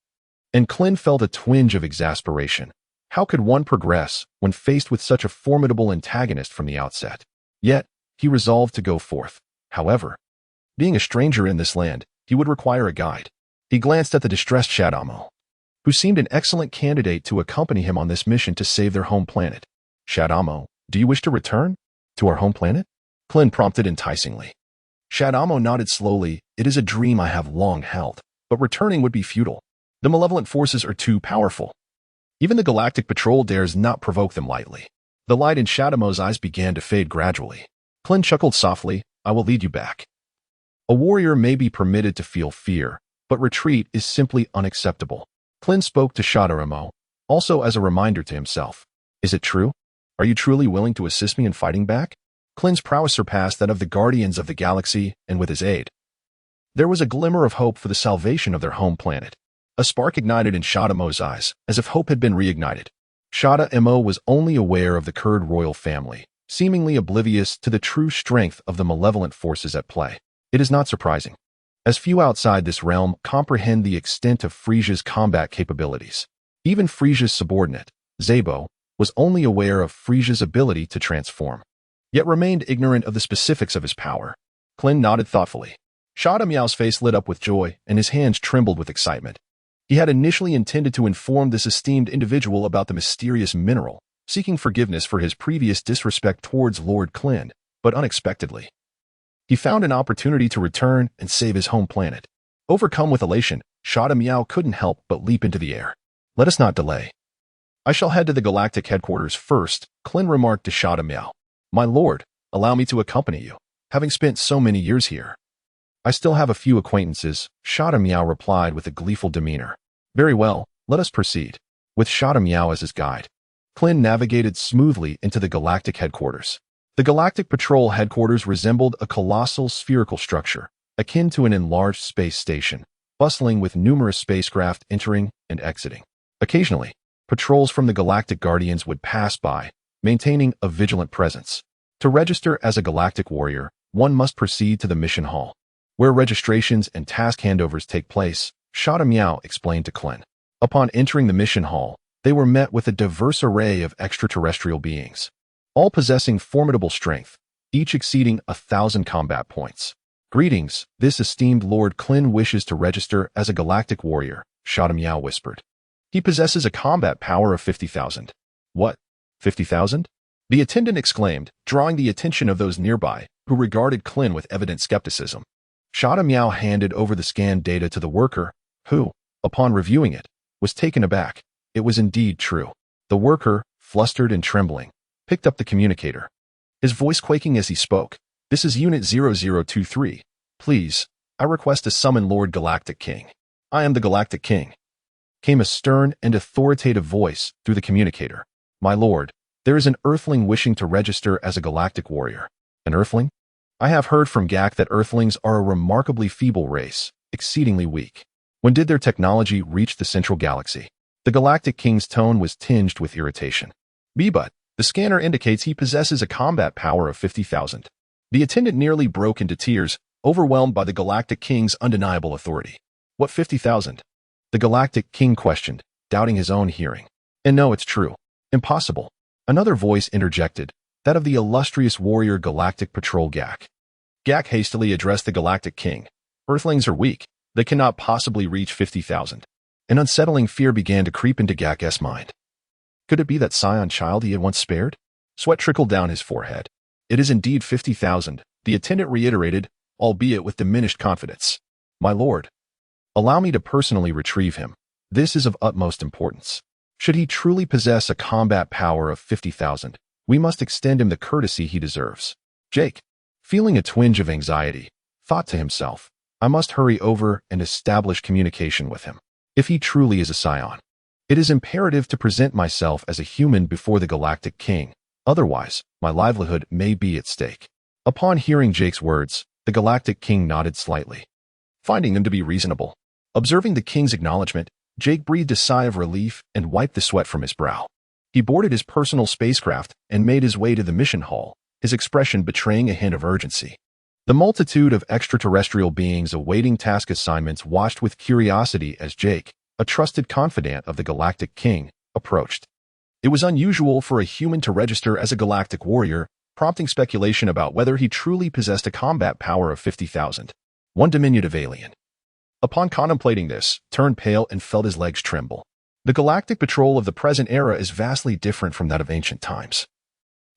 and Klin felt a twinge of exasperation. How could one progress when faced with such a formidable antagonist from the outset? Yet, he resolved to go forth. However, being a stranger in this land, he would require a guide. He glanced at the distressed Shadamo, who seemed an excellent candidate to accompany him on this mission to save their home planet. Shadamo, do you wish to return to our home planet? Klin prompted enticingly. Shadamo nodded slowly. It is a dream I have long held, but returning would be futile. The malevolent forces are too powerful. Even the Galactic Patrol dares not provoke them lightly. The light in Shadamo's eyes began to fade gradually. Klin chuckled softly. I will lead you back. A warrior may be permitted to feel fear, but retreat is simply unacceptable. Klin spoke to Shadamo, also as a reminder to himself. Is it true? Are you truly willing to assist me in fighting back? Klin's prowess surpassed that of the Guardians of the Galaxy, and with his aid, there was a glimmer of hope for the salvation of their home planet. A spark ignited in Shadamo's eyes, as if hope had been reignited. Shadamo was only aware of the Kurd royal family, seemingly oblivious to the true strength of the malevolent forces at play. It is not surprising, as few outside this realm comprehend the extent of Frisia's combat capabilities. Even Frisia's subordinate, Zabo, was only aware of Frisia's ability to transform, yet remained ignorant of the specifics of his power. Klin nodded thoughtfully. Shadamo's face lit up with joy, and his hands trembled with excitement. He had initially intended to inform this esteemed individual about the mysterious mineral, seeking forgiveness for his previous disrespect towards Lord Klin, but unexpectedly, he found an opportunity to return and save his home planet. Overcome with elation, Shadamo couldn't help but leap into the air. Let us not delay. I shall head to the galactic headquarters first, Klin remarked to Shadamo. My lord, allow me to accompany you, having spent so many years here. I still have a few acquaintances, Shadamo replied with a gleeful demeanor. Very well, let us proceed. With Shadamo as his guide, Klin navigated smoothly into the galactic headquarters. The Galactic Patrol headquarters resembled a colossal spherical structure, akin to an enlarged space station, bustling with numerous spacecraft entering and exiting. Occasionally, patrols from the Galactic Guardians would pass by, maintaining a vigilant presence. To register as a galactic warrior, one must proceed to the mission hall, where registrations and task handovers take place, Shadamo explained to Klin. Upon entering the mission hall, they were met with a diverse array of extraterrestrial beings, all possessing formidable strength, each exceeding 1,000 combat points. Greetings, this esteemed Lord Klin wishes to register as a galactic warrior, Shadamo whispered. He possesses a combat power of 50,000. What? 50,000? The attendant exclaimed, drawing the attention of those nearby, who regarded Klin with evident skepticism. Shadamo handed over the scanned data to the worker, who, upon reviewing it, was taken aback. It was indeed true. The worker, flustered and trembling, picked up the communicator, his voice quaking as he spoke. This is Unit 0023. Please, I request to summon Lord Galactic King. I am the Galactic King. Came a stern and authoritative voice through the communicator. My lord, there is an Earthling wishing to register as a galactic warrior. An Earthling? I have heard from GAC that Earthlings are a remarkably feeble race, exceedingly weak. When did their technology reach the central galaxy? The Galactic King's tone was tinged with irritation. But the scanner indicates he possesses a combat power of 50,000. The attendant nearly broke into tears, overwhelmed by the Galactic King's undeniable authority. What 50,000? The Galactic King questioned, doubting his own hearing. And no, it's true. Impossible. Another voice interjected, that of the illustrious warrior Galactic Patrol GAC. GAC hastily addressed the Galactic King. Earthlings are weak. They cannot possibly reach 50,000. An unsettling fear began to creep into GAC's mind. Could it be that Scion child he had once spared? Sweat trickled down his forehead. It is indeed 50,000, the attendant reiterated, albeit with diminished confidence. My lord, allow me to personally retrieve him. This is of utmost importance. Should he truly possess a combat power of 50,000, we must extend him the courtesy he deserves. Jake, feeling a twinge of anxiety, thought to himself, I must hurry over and establish communication with him. If he truly is a Saiyan, it is imperative to present myself as a human before the Galactic King. Otherwise, my livelihood may be at stake. Upon hearing Jake's words, the Galactic King nodded slightly, finding them to be reasonable. Observing the king's acknowledgement, Jake breathed a sigh of relief and wiped the sweat from his brow. He boarded his personal spacecraft and made his way to the mission hall, his expression betraying a hint of urgency. The multitude of extraterrestrial beings awaiting task assignments watched with curiosity as Jake, a trusted confidant of the Galactic King, approached. It was unusual for a human to register as a galactic warrior, prompting speculation about whether he truly possessed a combat power of 50,000. One diminutive alien, upon contemplating this, turned pale and felt his legs tremble. The galactic patrol of the present era is vastly different from that of ancient times.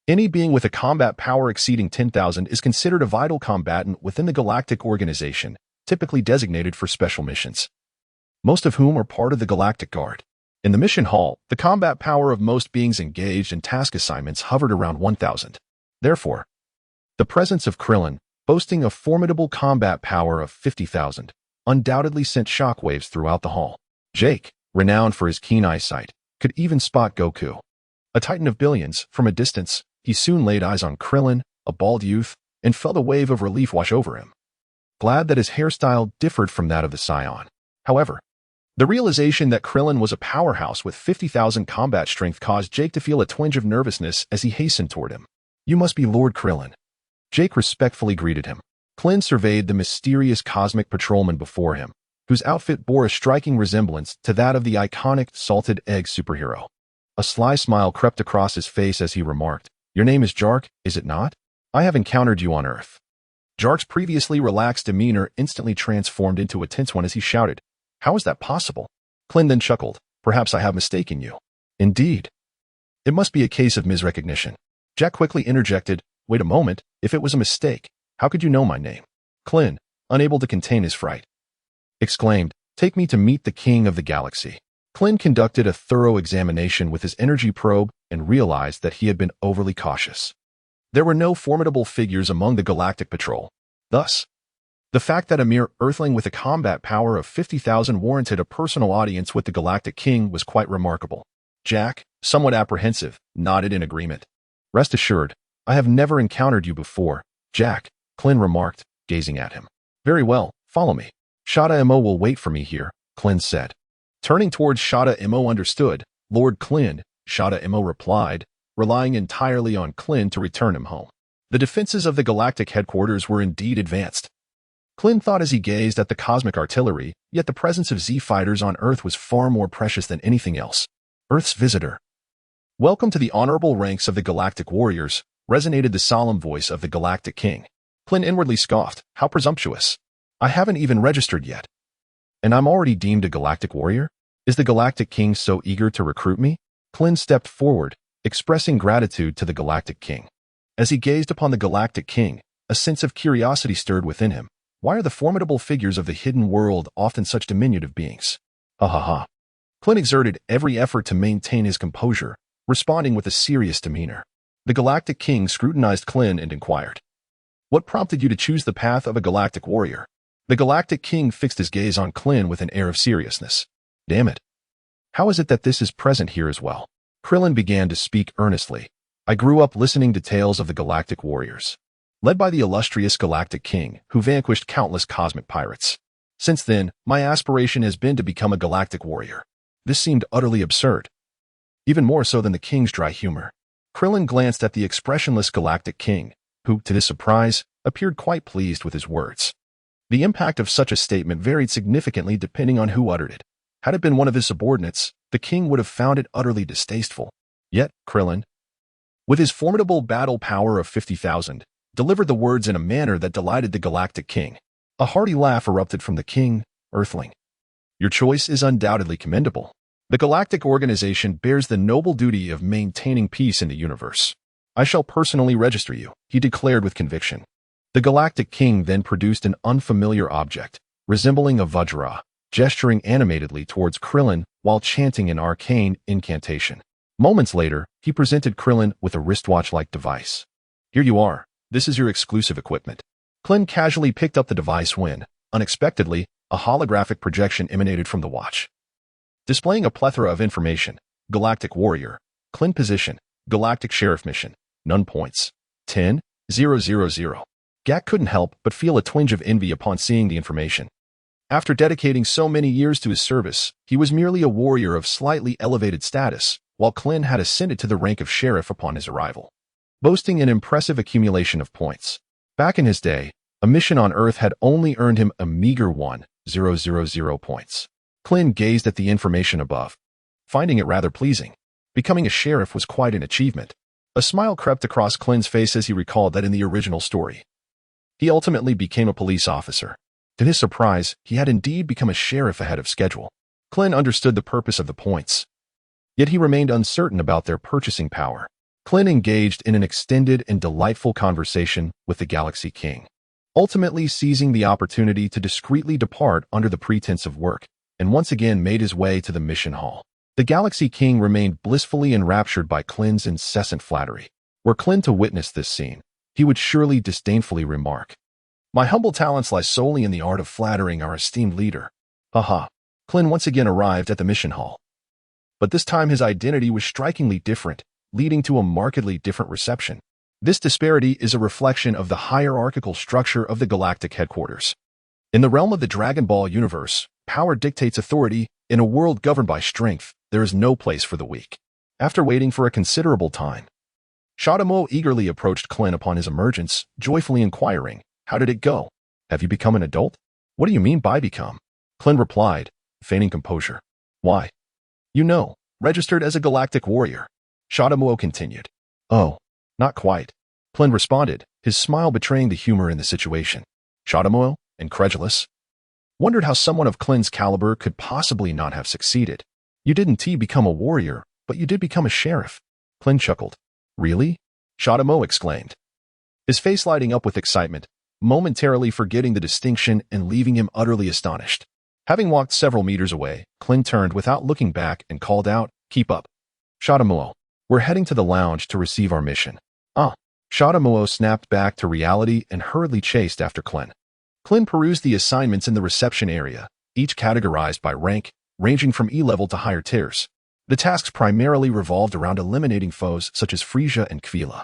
Any being with a combat power exceeding 10,000 is considered a vital combatant within the galactic organization, typically designated for special missions, most of whom are part of the Galactic Guard. In the mission hall, the combat power of most beings engaged in task assignments hovered around 1,000. Therefore, the presence of Krillin, boasting a formidable combat power of 50,000, undoubtedly sent shockwaves throughout the hall. Jake, renowned for his keen eyesight, could even spot Goku, a titan of billions, from a distance. He soon laid eyes on Krillin, a bald youth, and felt a wave of relief wash over him, glad that his hairstyle differed from that of the Saiyan. However, the realization that Krillin was a powerhouse with 50,000 combat strength caused Jake to feel a twinge of nervousness as he hastened toward him. You must be Lord Krillin. Jake respectfully greeted him. Klin surveyed the mysterious cosmic patrolman before him, whose outfit bore a striking resemblance to that of the iconic salted egg superhero. A sly smile crept across his face as he remarked, Your name is Jark, is it not? I have encountered you on Earth. Jark's previously relaxed demeanor instantly transformed into a tense one as he shouted, How is that possible? Klin then chuckled, Perhaps I have mistaken you. Indeed. It must be a case of misrecognition. Jack quickly interjected, Wait a moment, if it was a mistake, how could you know my name? Klin, unable to contain his fright, exclaimed, Take me to meet the king of the galaxy. Klin conducted a thorough examination with his energy probe and realized that he had been overly cautious. There were no formidable figures among the Galactic Patrol. Thus, the fact that a mere Earthling with a combat power of 50,000 warranted a personal audience with the Galactic King was quite remarkable. Jack, somewhat apprehensive, nodded in agreement. Rest assured, I have never encountered you before, Jack, Klin remarked, gazing at him. Very well, follow me. Shada Mo will wait for me here, Klin said. Turning towards Shada Mo understood, Lord Klin, Shada Mo replied, relying entirely on Klin to return him home. The defenses of the galactic headquarters were indeed advanced. Klin thought as he gazed at the cosmic artillery, yet the presence of Z-fighters on Earth was far more precious than anything else. Earth's visitor. Welcome to the honorable ranks of the Galactic Warriors, resonated the solemn voice of the Galactic King. Klin inwardly scoffed, How presumptuous. I haven't even registered yet. And I'm already deemed a Galactic Warrior? Is the Galactic King so eager to recruit me? Klin stepped forward, expressing gratitude to the Galactic King. As he gazed upon the Galactic King, a sense of curiosity stirred within him. Why are the formidable figures of the hidden world often such diminutive beings? Ha ha ha. Klin exerted every effort to maintain his composure, responding with a serious demeanor. The Galactic King scrutinized Klin and inquired, What prompted you to choose the path of a Galactic Warrior? The Galactic King fixed his gaze on Klin with an air of seriousness. Damn it. How is it that this is present here as well? Krillin began to speak earnestly. I grew up listening to tales of the Galactic Warriors, led by the illustrious Galactic King, who vanquished countless cosmic pirates. Since then, my aspiration has been to become a Galactic Warrior. This seemed utterly absurd, even more so than the King's dry humor. Krillin glanced at the expressionless Galactic King, who, to his surprise, appeared quite pleased with his words. The impact of such a statement varied significantly depending on who uttered it. Had it been one of his subordinates, the king would have found it utterly distasteful. Yet, Krillin, with his formidable battle power of 50,000, delivered the words in a manner that delighted the Galactic King. A hearty laugh erupted from the king, Earthling. Your choice is undoubtedly commendable. The Galactic Organization bears the noble duty of maintaining peace in the universe. I shall personally register you, he declared with conviction. The Galactic King then produced an unfamiliar object, resembling a Vajra, gesturing animatedly towards Krillin while chanting an arcane incantation. Moments later, he presented Krillin with a wristwatch-like device. Here you are. This is your exclusive equipment. Klin casually picked up the device when, unexpectedly, a holographic projection emanated from the watch. Displaying a plethora of information: Galactic Warrior, Klin position, Galactic Sheriff mission, none points, 10,000. Gak couldn't help but feel a twinge of envy upon seeing the information. After dedicating so many years to his service, he was merely a warrior of slightly elevated status, while Klin had ascended to the rank of sheriff upon his arrival, boasting an impressive accumulation of points. Back in his day, a mission on Earth had only earned him a meager 1,000 points. Klin gazed at the information above, finding it rather pleasing. Becoming a sheriff was quite an achievement. A smile crept across Klin's face as he recalled that in the original story, he ultimately became a police officer. To his surprise, he had indeed become a sheriff ahead of schedule. Klin understood the purpose of the points, yet he remained uncertain about their purchasing power. Klin engaged in an extended and delightful conversation with the Galaxy King, ultimately seizing the opportunity to discreetly depart under the pretense of work, and once again made his way to the mission hall. The Galaxy King remained blissfully enraptured by Klin's incessant flattery. Were Klin to witness this scene, he would surely disdainfully remark, "My humble talents lie solely in the art of flattering our esteemed leader." Haha. Klin once again arrived at the mission hall. But this time his identity was strikingly different, leading to a markedly different reception. This disparity is a reflection of the hierarchical structure of the galactic headquarters. In the realm of the Dragon Ball universe, power dictates authority. In a world governed by strength, there is no place for the weak. After waiting for a considerable time, Shadamo eagerly approached Klin upon his emergence, joyfully inquiring, "How did it go? Have you become an adult?" "What do you mean by become?" Klin replied, feigning composure. "Why, registered as a galactic warrior." Shadamo continued. "Oh, not quite," Klin responded, his smile betraying the humor in the situation. Shadamo, incredulous, wondered how someone of Klin's caliber could possibly not have succeeded. "You didn't become a warrior, but you did become a sheriff." Klin chuckled. "Really?" Shadamo exclaimed, his face lighting up with excitement, momentarily forgetting the distinction and leaving him utterly astonished. Having walked several meters away, Klin turned without looking back and called out, "Keep up." "Shadamo, we're heading to the lounge to receive our mission." "Ah." Shadamo snapped back to reality and hurriedly chased after Klin. Klin perused the assignments in the reception area, each categorized by rank, ranging from E-level to higher tiers. The tasks primarily revolved around eliminating foes such as Frisia and Kvila.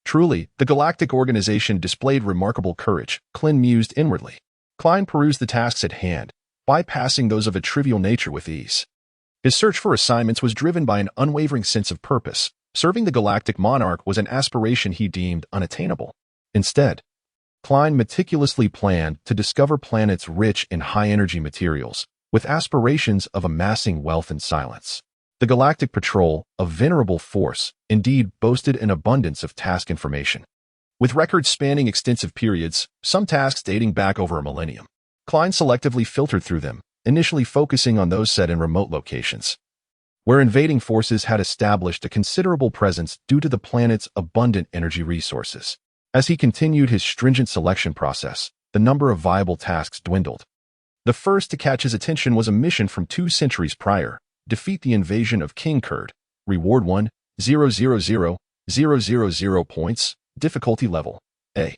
Truly, the galactic organization displayed remarkable courage, Klin mused inwardly. Klin perused the tasks at hand, bypassing those of a trivial nature with ease. His search for assignments was driven by an unwavering sense of purpose. Serving the galactic monarch was an aspiration he deemed unattainable. Instead, Klin meticulously planned to discover planets rich in high-energy materials, with aspirations of amassing wealth in silence. The Galactic Patrol, a venerable force, indeed boasted an abundance of task information, with records spanning extensive periods, some tasks dating back over a millennium. Klin selectively filtered through them, initially focusing on those set in remote locations, where invading forces had established a considerable presence due to the planet's abundant energy resources. As he continued his stringent selection process, the number of viable tasks dwindled. The first to catch his attention was a mission from 2 centuries prior: defeat the invasion of King Kurd. Reward 1,000,000 points. Difficulty level A.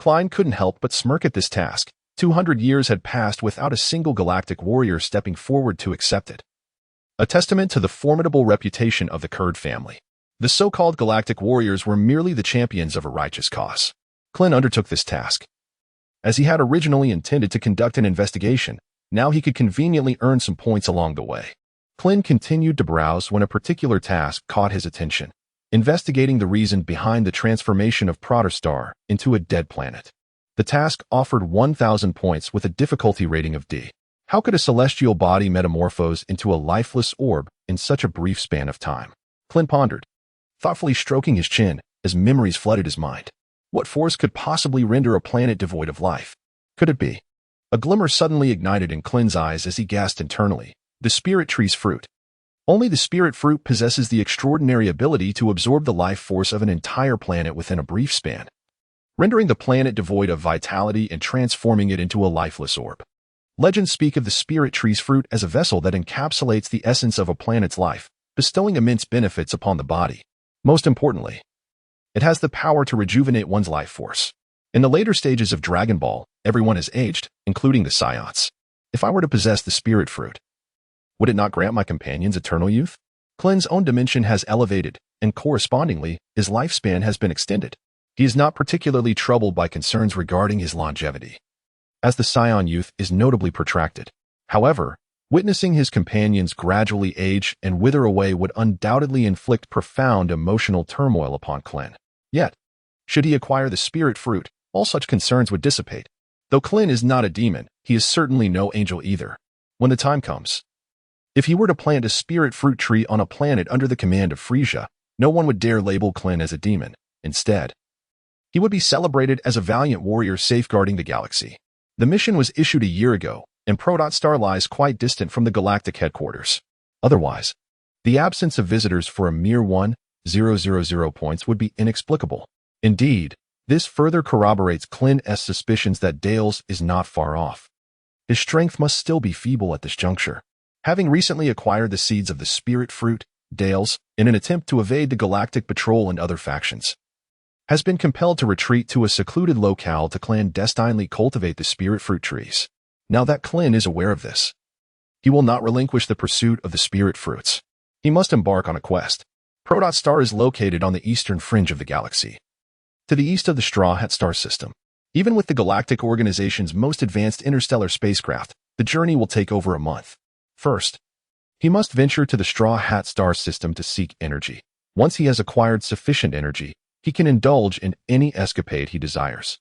Klin couldn't help but smirk at this task. 200 years had passed without a single galactic warrior stepping forward to accept it, a testament to the formidable reputation of the Kurd family. The so-called galactic warriors were merely the champions of a righteous cause. Klin undertook this task. As he had originally intended to conduct an investigation, now he could conveniently earn some points along the way. Klin continued to browse when a particular task caught his attention, investigating the reason behind the transformation of Protostar into a dead planet. The task offered 1,000 points with a difficulty rating of D. How could a celestial body metamorphose into a lifeless orb in such a brief span of time? Klin pondered, thoughtfully stroking his chin as memories flooded his mind. What force could possibly render a planet devoid of life? Could it be? A glimmer suddenly ignited in Klin's eyes as he gasped internally. The spirit tree's fruit. Only the spirit fruit possesses the extraordinary ability to absorb the life force of an entire planet within a brief span, rendering the planet devoid of vitality and transforming it into a lifeless orb. Legends speak of the spirit tree's fruit as a vessel that encapsulates the essence of a planet's life, bestowing immense benefits upon the body. Most importantly, it has the power to rejuvenate one's life force. In the later stages of Dragon Ball, everyone has aged, including the Saiyans. If I were to possess the spirit fruit, would it not grant my companions eternal youth? Klin's own dimension has elevated, and correspondingly, his lifespan has been extended. He is not particularly troubled by concerns regarding his longevity, as the Saiyan youth is notably protracted. However, witnessing his companions gradually age and wither away would undoubtedly inflict profound emotional turmoil upon Klin. Yet, should he acquire the spirit fruit, all such concerns would dissipate. Though Klin is not a demon, he is certainly no angel either. When the time comes, if he were to plant a spirit fruit tree on a planet under the command of Frisia, no one would dare label Klin as a demon. Instead, he would be celebrated as a valiant warrior safeguarding the galaxy. The mission was issued a year ago, and Star lies quite distant from the galactic headquarters. Otherwise, the absence of visitors for a mere 1,000 points would be inexplicable. Indeed, this further corroborates Klin's suspicions that Dales is not far off. His strength must still be feeble at this juncture. Having recently acquired the seeds of the spirit fruit, Dales, in an attempt to evade the Galactic Patrol and other factions, has been compelled to retreat to a secluded locale to clandestinely cultivate the spirit fruit trees. Now that Klin is aware of this, he will not relinquish the pursuit of the spirit fruits. He must embark on a quest. Star is located on the eastern fringe of the galaxy, to the east of the Straw Hat star system. Even with the Galactic Organization's most advanced interstellar spacecraft, the journey will take over a month. First, he must venture to the Straw Hat star system to seek energy. Once he has acquired sufficient energy, he can indulge in any escapade he desires.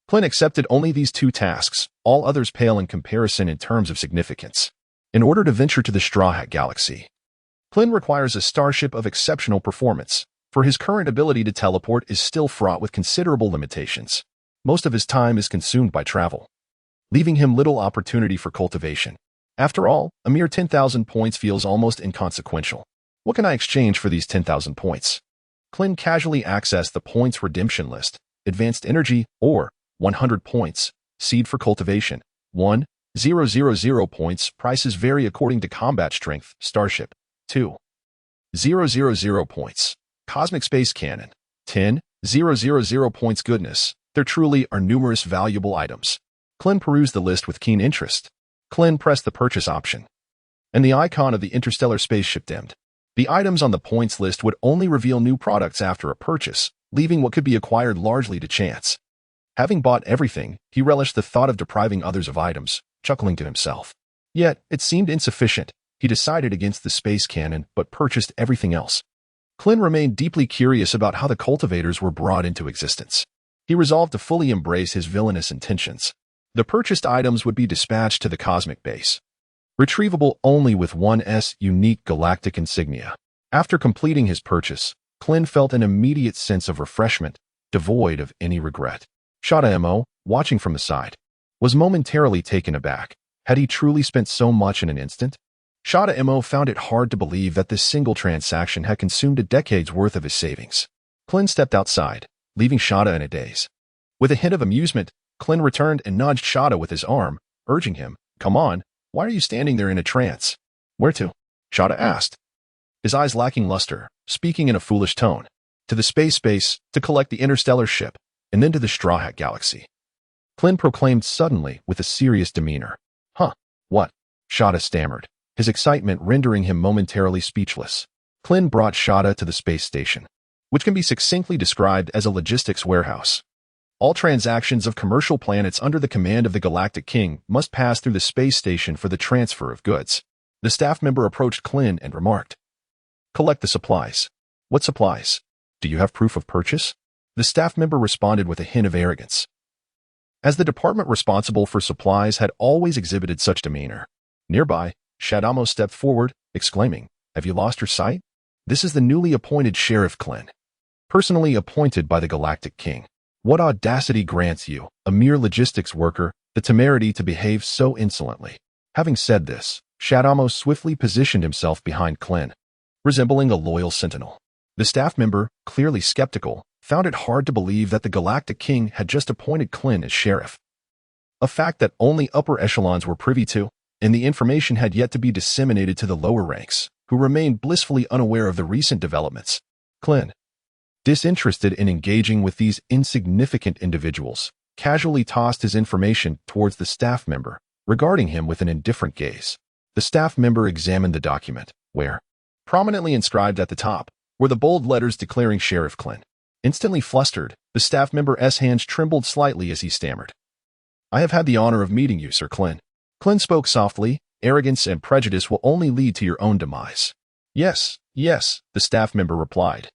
Klin accepted only these two tasks, all others pale in comparison in terms of significance. In order to venture to the Straw Hat galaxy, Klin requires a starship of exceptional performance, for his current ability to teleport is still fraught with considerable limitations. Most of his time is consumed by travel, leaving him little opportunity for cultivation. After all, a mere 10,000 points feels almost inconsequential. What can I exchange for these 10,000 points? Klin casually accessed the points redemption list, advanced energy, or 100 points, seed for cultivation, 1,000 points, prices vary according to combat strength, starship, 2,000 points, cosmic space cannon, 10,000 points. Goodness, there truly are numerous valuable items. Klin perused the list with keen interest. Klin pressed the purchase option, and the icon of the interstellar spaceship dimmed. The items on the points list would only reveal new products after a purchase, leaving what could be acquired largely to chance. Having bought everything, he relished the thought of depriving others of items, chuckling to himself. Yet, it seemed insufficient. He decided against the space cannon, but purchased everything else. Klin remained deeply curious about how the cultivators were brought into existence. He resolved to fully embrace his villainous intentions. The purchased items would be dispatched to the cosmic base, retrievable only with one's unique galactic insignia. After completing his purchase, Klin felt an immediate sense of refreshment, devoid of any regret. Shada Mo, watching from the side, was momentarily taken aback. Had he truly spent so much in an instant? Shada Mo found it hard to believe that this single transaction had consumed a decade's worth of his savings. Klin stepped outside, leaving Shada in a daze. With a hint of amusement, Klin returned and nudged Shada with his arm, urging him, "Come on, why are you standing there in a trance?" "Where to?" Shada asked, his eyes lacking luster, speaking in a foolish tone. "To the space base, to collect the interstellar ship, and then to the Straw Hat galaxy," Klin proclaimed suddenly with a serious demeanor. "Huh, what?" Shada stammered, his excitement rendering him momentarily speechless. Klin brought Shada to the space station, which can be succinctly described as a logistics warehouse. All transactions of commercial planets under the command of the Galactic King must pass through the space station for the transfer of goods. The staff member approached Klin and remarked, "Collect the supplies." "What supplies? Do you have proof of purchase?" The staff member responded with a hint of arrogance, as the department responsible for supplies had always exhibited such demeanor. Nearby, Shadamo stepped forward, exclaiming, "Have you lost your sight? This is the newly appointed Sheriff Klin, personally appointed by the Galactic King. What audacity grants you, a mere logistics worker, the temerity to behave so insolently?" Having said this, Shadamo swiftly positioned himself behind Klin, resembling a loyal sentinel. The staff member, clearly skeptical, found it hard to believe that the Galactic King had just appointed Klin as sheriff, a fact that only upper echelons were privy to, and the information had yet to be disseminated to the lower ranks, who remained blissfully unaware of the recent developments. Klin, disinterested in engaging with these insignificant individuals, casually tossed his information towards the staff member, regarding him with an indifferent gaze. The staff member examined the document, where, prominently inscribed at the top, were the bold letters declaring Sheriff Klin. Instantly flustered, the staff member's hands trembled slightly as he stammered. "I have had the honor of meeting you, Sir Klin." Klin spoke softly. "Arrogance and prejudice will only lead to your own demise." Yes, the staff member replied,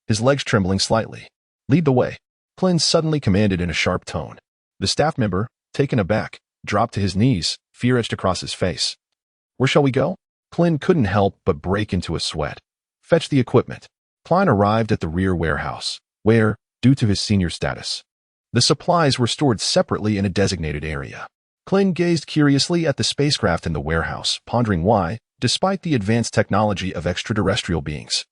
his legs trembling slightly. "Lead the way," Klin suddenly commanded in a sharp tone. The staff member, taken aback, dropped to his knees, fear etched across his face. "Where shall we go?" Klin couldn't help but break into a sweat. "Fetch the equipment." Klein arrived at the rear warehouse, where, due to his senior status, the supplies were stored separately in a designated area. Klin gazed curiously at the spacecraft in the warehouse, pondering why, despite the advanced technology of extraterrestrial beings,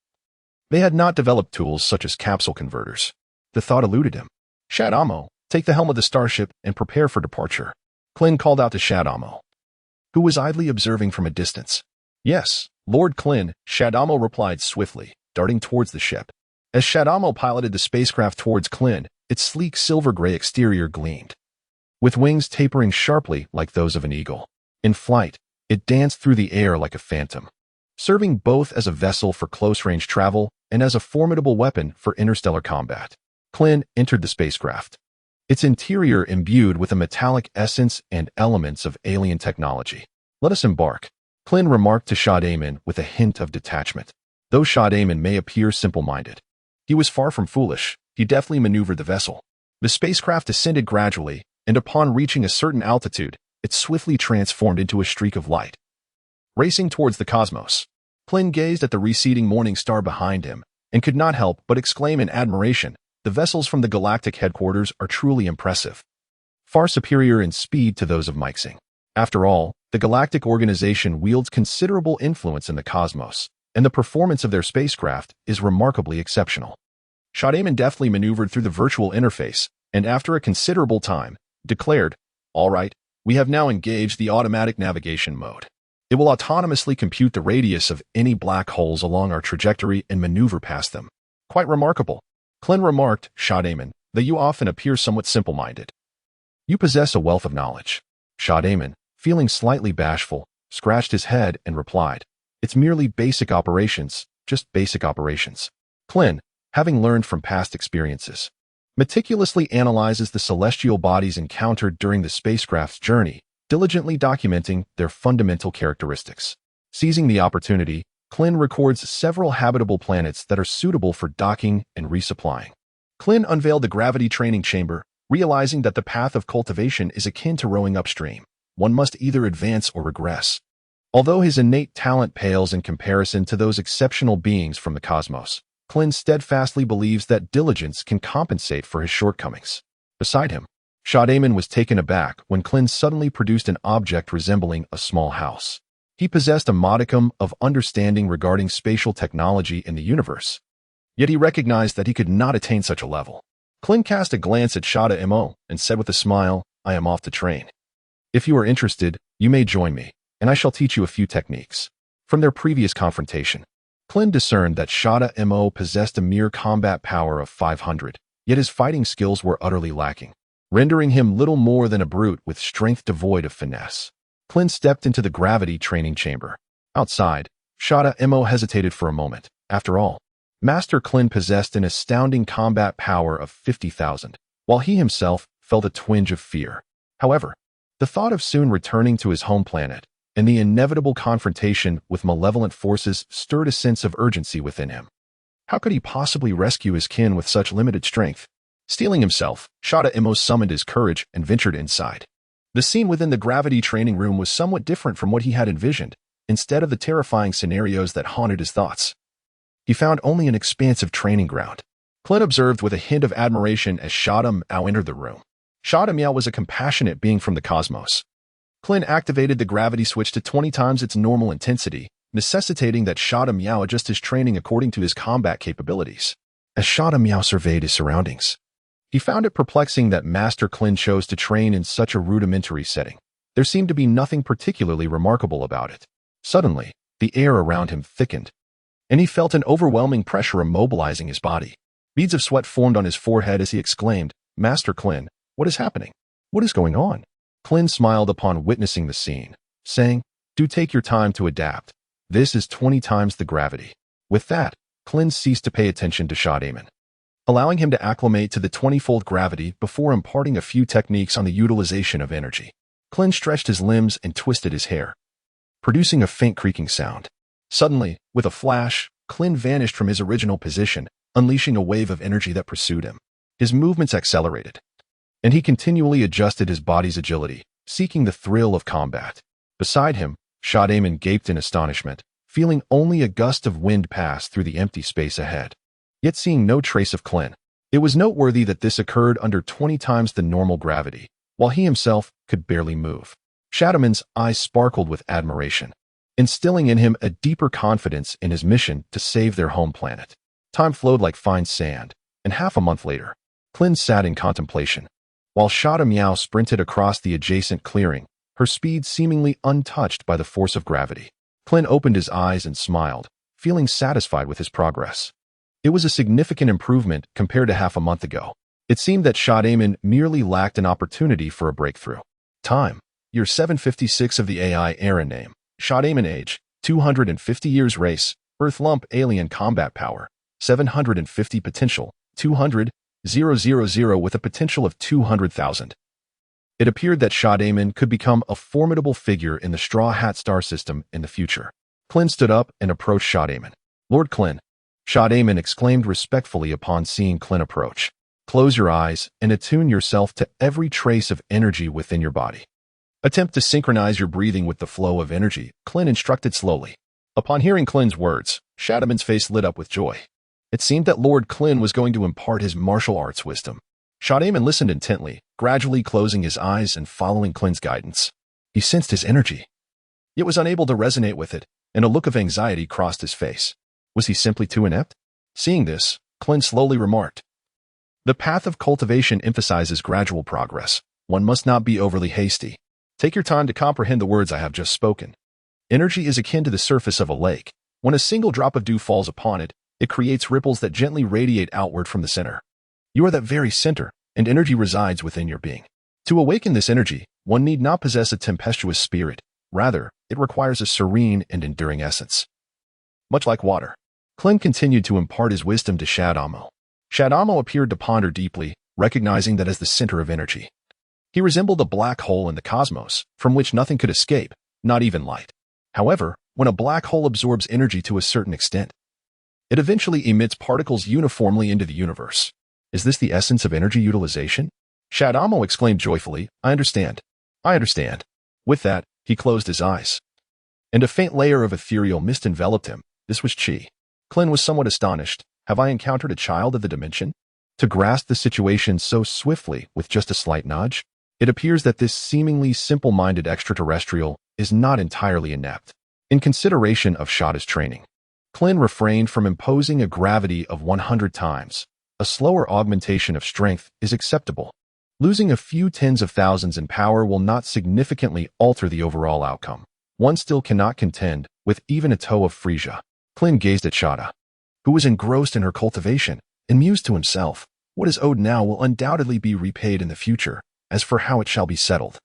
they had not developed tools such as capsule converters. The thought eluded him. "Shadamo, take the helm of the starship and prepare for departure." Klin called out to Shadamo, who was idly observing from a distance. "Yes, Lord Klin," Shadamo replied swiftly, darting towards the ship. As Shadamo piloted the spacecraft towards Klin, its sleek silver-gray exterior gleamed, with wings tapering sharply like those of an eagle. In flight, it danced through the air like a phantom, serving both as a vessel for close-range travel and as a formidable weapon for interstellar combat. Klin entered the spacecraft, its interior imbued with a metallic essence and elements of alien technology. "Let us embark," Klin remarked to Shadaman with a hint of detachment. Though Shadaman may appear simple-minded, he was far from foolish. He deftly maneuvered the vessel. The spacecraft ascended gradually, and upon reaching a certain altitude, it swiftly transformed into a streak of light. Racing towards the cosmos, Klin gazed at the receding morning star behind him and could not help but exclaim in admiration, "The vessels from the galactic headquarters are truly impressive, far superior in speed to those of Mixing." After all, the galactic organization wields considerable influence in the cosmos, and the performance of their spacecraft is remarkably exceptional. Shadaman deftly maneuvered through the virtual interface, and after a considerable time, declared, "All right, we have now engaged the automatic navigation mode. It will autonomously compute the radius of any black holes along our trajectory and maneuver past them." "Quite remarkable," Klin remarked. "Shadaman, that you often appear somewhat simple-minded. You possess a wealth of knowledge." Shadaman, feeling slightly bashful, scratched his head and replied, "It's merely basic operations, just basic operations." Klin, having learned from past experiences, meticulously analyzes the celestial bodies encountered during the spacecraft's journey, diligently documenting their fundamental characteristics. Seizing the opportunity, Klin records several habitable planets that are suitable for docking and resupplying. Klin unveiled the gravity training chamber, realizing that the path of cultivation is akin to rowing upstream. One must either advance or regress. Although his innate talent pales in comparison to those exceptional beings from the cosmos, Klin steadfastly believes that diligence can compensate for his shortcomings. Beside him, Shadaman was taken aback when Klin suddenly produced an object resembling a small house. He possessed a modicum of understanding regarding spatial technology in the universe, yet he recognized that he could not attain such a level. Klin cast a glance at Shada-Mo and said with a smile, "I am off to train. If you are interested, you may join me, and I shall teach you a few techniques." From their previous confrontation, Klin discerned that Shada-Mo possessed a mere combat power of 500, yet his fighting skills were utterly lacking, rendering him little more than a brute with strength devoid of finesse. Klin stepped into the gravity training chamber. Outside, Shada-Mo hesitated for a moment. After all, Master Klin possessed an astounding combat power of 50,000, while he himself felt a twinge of fear. However, the thought of soon returning to his home planet and the inevitable confrontation with malevolent forces stirred a sense of urgency within him. How could he possibly rescue his kin with such limited strength? Steeling himself, Shada-Mo summoned his courage and ventured inside. The scene within the gravity training room was somewhat different from what he had envisioned. Instead of the terrifying scenarios that haunted his thoughts, he found only an expansive training ground. Klin observed with a hint of admiration as Shada-Mo entered the room. Shada-Mo was a compassionate being from the cosmos. Klin activated the gravity switch to 20 times its normal intensity, necessitating that Shada-Mo adjust his training according to his combat capabilities. As Shada-Mo surveyed his surroundings, he found it perplexing that Master Klin chose to train in such a rudimentary setting. There seemed to be nothing particularly remarkable about it. Suddenly, the air around him thickened, and he felt an overwhelming pressure immobilizing his body. Beads of sweat formed on his forehead as he exclaimed, "Master Klin, What is happening? What is going on? Klin smiled upon witnessing the scene, saying, "Do take your time to adapt. This is 20 times the gravity." With that, Klin ceased to pay attention to Shadaman, allowing him to acclimate to the 20-fold gravity before imparting a few techniques on the utilization of energy. Klin stretched his limbs and twisted his hair, producing a faint creaking sound. Suddenly, with a flash, Klin vanished from his original position, unleashing a wave of energy that pursued him. His movements accelerated, and he continually adjusted his body's agility, seeking the thrill of combat. Beside him, Shadaman gaped in astonishment, feeling only a gust of wind pass through the empty space ahead, yet seeing no trace of Klin. It was noteworthy that this occurred under 20 times the normal gravity, while he himself could barely move. Shadaman's eyes sparkled with admiration, instilling in him a deeper confidence in his mission to save their home planet. Time flowed like fine sand, and half a month later, Klin sat in contemplation, while Shada Meow sprinted across the adjacent clearing, her speed seemingly untouched by the force of gravity. Klin opened his eyes and smiled, feeling satisfied with his progress. It was a significant improvement compared to half a month ago. It seemed that Shadaman merely lacked an opportunity for a breakthrough. Time: year 756 of the AI era. Name: Shadaman. Age: 250 years. Race: Earth. Lump alien. Combat power: 750. Potential: 200,000 with a potential of 200,000. It appeared that Shadaman could become a formidable figure in the Straw Hat star system in the future. Klin stood up and approached Shadaman. "Lord Klin," Shadaman exclaimed respectfully upon seeing Klin approach. "Close your eyes and attune yourself to every trace of energy within your body. Attempt to synchronize your breathing with the flow of energy," Klin instructed slowly. Upon hearing Klin's words, Shadaman's face lit up with joy. It seemed that Lord Klin was going to impart his martial arts wisdom. Shadaman listened intently, gradually closing his eyes and following Klin's guidance. He sensed his energy, yet was unable to resonate with it, and a look of anxiety crossed his face. Was he simply too inept? Seeing this, Klin slowly remarked, "The path of cultivation emphasizes gradual progress. One must not be overly hasty. Take your time to comprehend the words I have just spoken. Energy is akin to the surface of a lake. When a single drop of dew falls upon it, it creates ripples that gently radiate outward from the center. You are that very center, and energy resides within your being. To awaken this energy, one need not possess a tempestuous spirit. Rather, it requires a serene and enduring essence. Much like water." Klin continued to impart his wisdom to Shadamo. Shadamo appeared to ponder deeply, recognizing that as the center of energy, he resembled a black hole in the cosmos, from which nothing could escape, not even light. However, when a black hole absorbs energy to a certain extent, it eventually emits particles uniformly into the universe. Is this the essence of energy utilization? Shadamo exclaimed joyfully, I understand. I understand." With that, he closed his eyes, and a faint layer of ethereal mist enveloped him. This was Chi. Klin was somewhat astonished. Have I encountered a child of the dimension? To grasp the situation so swiftly with just a slight nudge? It appears that this seemingly simple-minded extraterrestrial is not entirely inept. In consideration of Shada's training, Klin refrained from imposing a gravity of 100 times. A slower augmentation of strength is acceptable. Losing a few tens of thousands in power will not significantly alter the overall outcome. One still cannot contend with even a toe of Frisia. Klin gazed at Shada, who was engrossed in her cultivation, and mused to himself, what is owed now will undoubtedly be repaid in the future. As for how it shall be settled,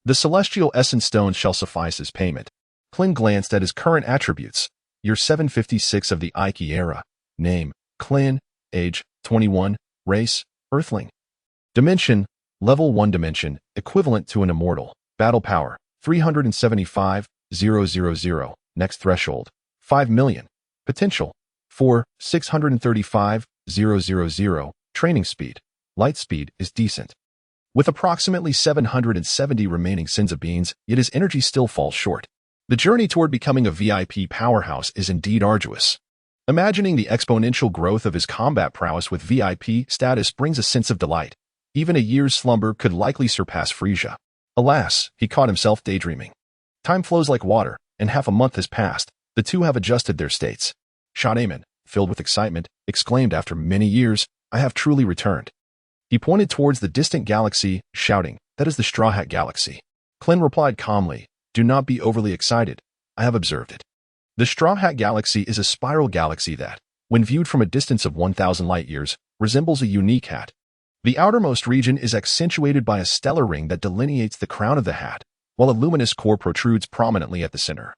the celestial essence stones shall suffice as payment. Klin glanced at his current attributes. Year 756 of the Iki era. Name: Klin. Age: 21. Race: Earthling. Dimension: Level 1 dimension, equivalent to an immortal. Battle power: 375,000. Next threshold: 5 million. Potential: 635,000. Training speed: light speed is decent. With approximately 770 remaining sins of beans, yet his energy still falls short. The journey toward becoming a VIP powerhouse is indeed arduous. Imagining the exponential growth of his combat prowess with VIP status brings a sense of delight. Even a year's slumber could likely surpass Frisia. Alas, he caught himself daydreaming. Time flows like water, and half a month has passed. The two have adjusted their states. Shadaman, filled with excitement, exclaimed after many years, I have truly returned. He pointed towards the distant galaxy, shouting, that is the Straw Hat Galaxy. Klin replied calmly, do not be overly excited. I have observed it. The Straw Hat Galaxy is a spiral galaxy that, when viewed from a distance of 1,000 light-years, resembles a unique hat. The outermost region is accentuated by a stellar ring that delineates the crown of the hat, while a luminous core protrudes prominently at the center.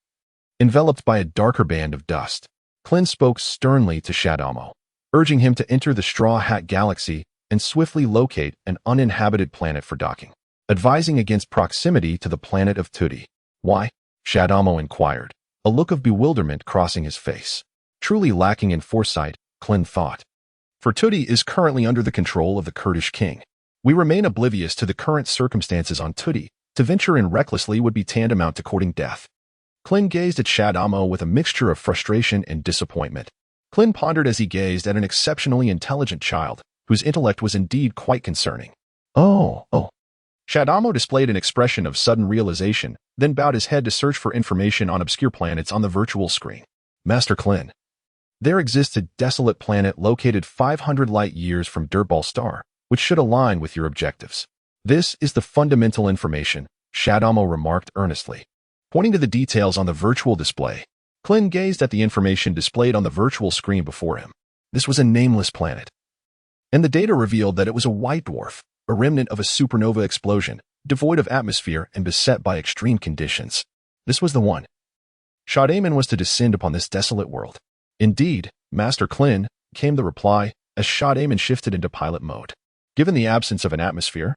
Enveloped by a darker band of dust, Klin spoke sternly to Shadamo, urging him to enter the Straw Hat Galaxy and swiftly locate an uninhabited planet for docking, advising against proximity to the planet of Tudi. Why? Shadamo inquired, a look of bewilderment crossing his face. Truly lacking in foresight, Klin thought. For Tudi is currently under the control of the Kurdish king. We remain oblivious to the current circumstances on Tudi. To venture in recklessly would be tantamount to courting death. Klin gazed at Shadamo with a mixture of frustration and disappointment. Klin pondered as he gazed at an exceptionally intelligent child, whose intellect was indeed quite concerning. Oh. Shadamo displayed an expression of sudden realization, then bowed his head to search for information on obscure planets on the virtual screen. Master Klin. There exists a desolate planet located 500 light-years from Dirtball Star, which should align with your objectives. This is the fundamental information, Shadamo remarked earnestly. Pointing to the details on the virtual display, Klin gazed at the information displayed on the virtual screen before him. This was a nameless planet, and the data revealed that it was a white dwarf, a remnant of a supernova explosion, devoid of atmosphere and beset by extreme conditions. This was the one. Shadamon was to descend upon this desolate world. Indeed, Master Klin, came the reply, as Shadamon shifted into pilot mode. Given the absence of an atmosphere,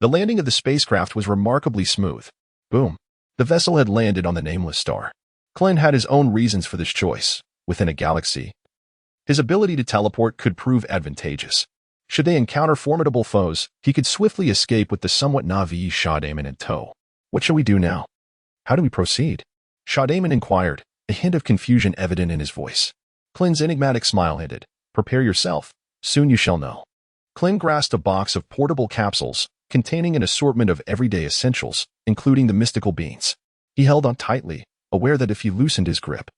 the landing of the spacecraft was remarkably smooth. Boom. The vessel had landed on the nameless star. Klin had his own reasons for this choice. Within a galaxy, his ability to teleport could prove advantageous. Should they encounter formidable foes, he could swiftly escape with the somewhat naive Shadamon in tow. What shall we do now? How do we proceed? Shadamon inquired, a hint of confusion evident in his voice. Klin's enigmatic smile hinted, prepare yourself, soon you shall know. Klin grasped a box of portable capsules, containing an assortment of everyday essentials, including the mystical beans. He held on tightly, aware that if he loosened his grip,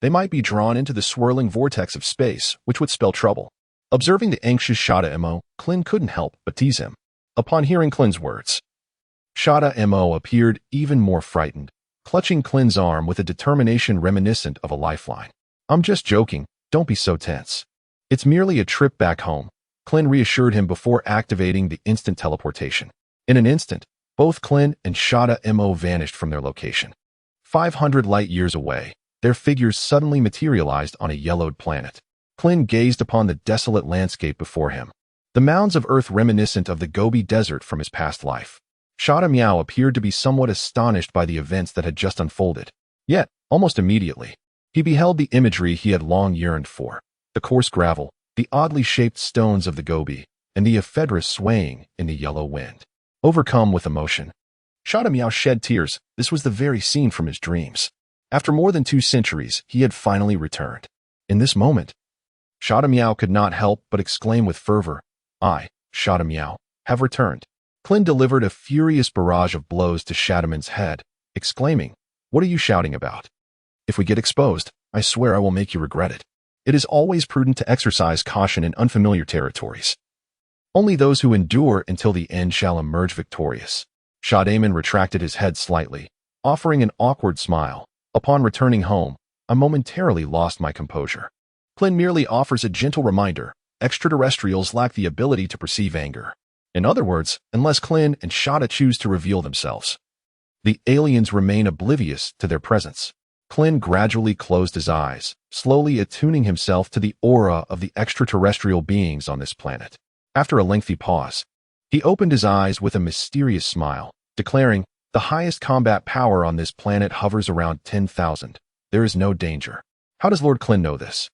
they might be drawn into the swirling vortex of space, which would spell trouble. Observing the anxious Shadamo, Klin couldn't help but tease him. Upon hearing Klin's words, Shadamo appeared even more frightened, clutching Klin's arm with a determination reminiscent of a lifeline. I'm just joking, don't be so tense. It's merely a trip back home, Klin reassured him before activating the instant teleportation. In an instant, both Klin and Shadamo vanished from their location. 500 light-years away, their figures suddenly materialized on a yellowed planet. Klin gazed upon the desolate landscape before him, the mounds of earth reminiscent of the Gobi Desert from his past life. Shadamo appeared to be somewhat astonished by the events that had just unfolded. Yet, almost immediately, he beheld the imagery he had long yearned for. The coarse gravel, the oddly shaped stones of the Gobi, and the ephedra swaying in the yellow wind. Overcome with emotion, Shadamo shed tears. This was the very scene from his dreams. After more than 2 centuries, he had finally returned. In this moment, Shadamo could not help but exclaim with fervor, I, Shadamo, have returned. Klin delivered a furious barrage of blows to Shadamon's head, exclaiming, what are you shouting about? If we get exposed, I swear I will make you regret it. It is always prudent to exercise caution in unfamiliar territories. Only those who endure until the end shall emerge victorious. Shadamon retracted his head slightly, offering an awkward smile. Upon returning home, I momentarily lost my composure. Klin merely offers a gentle reminder, extraterrestrials lack the ability to perceive anger. In other words, unless Klin and Shada choose to reveal themselves, the aliens remain oblivious to their presence. Klin gradually closed his eyes, slowly attuning himself to the aura of the extraterrestrial beings on this planet. After a lengthy pause, he opened his eyes with a mysterious smile, declaring, the highest combat power on this planet hovers around 10,000. There is no danger. How does Lord Klin know this?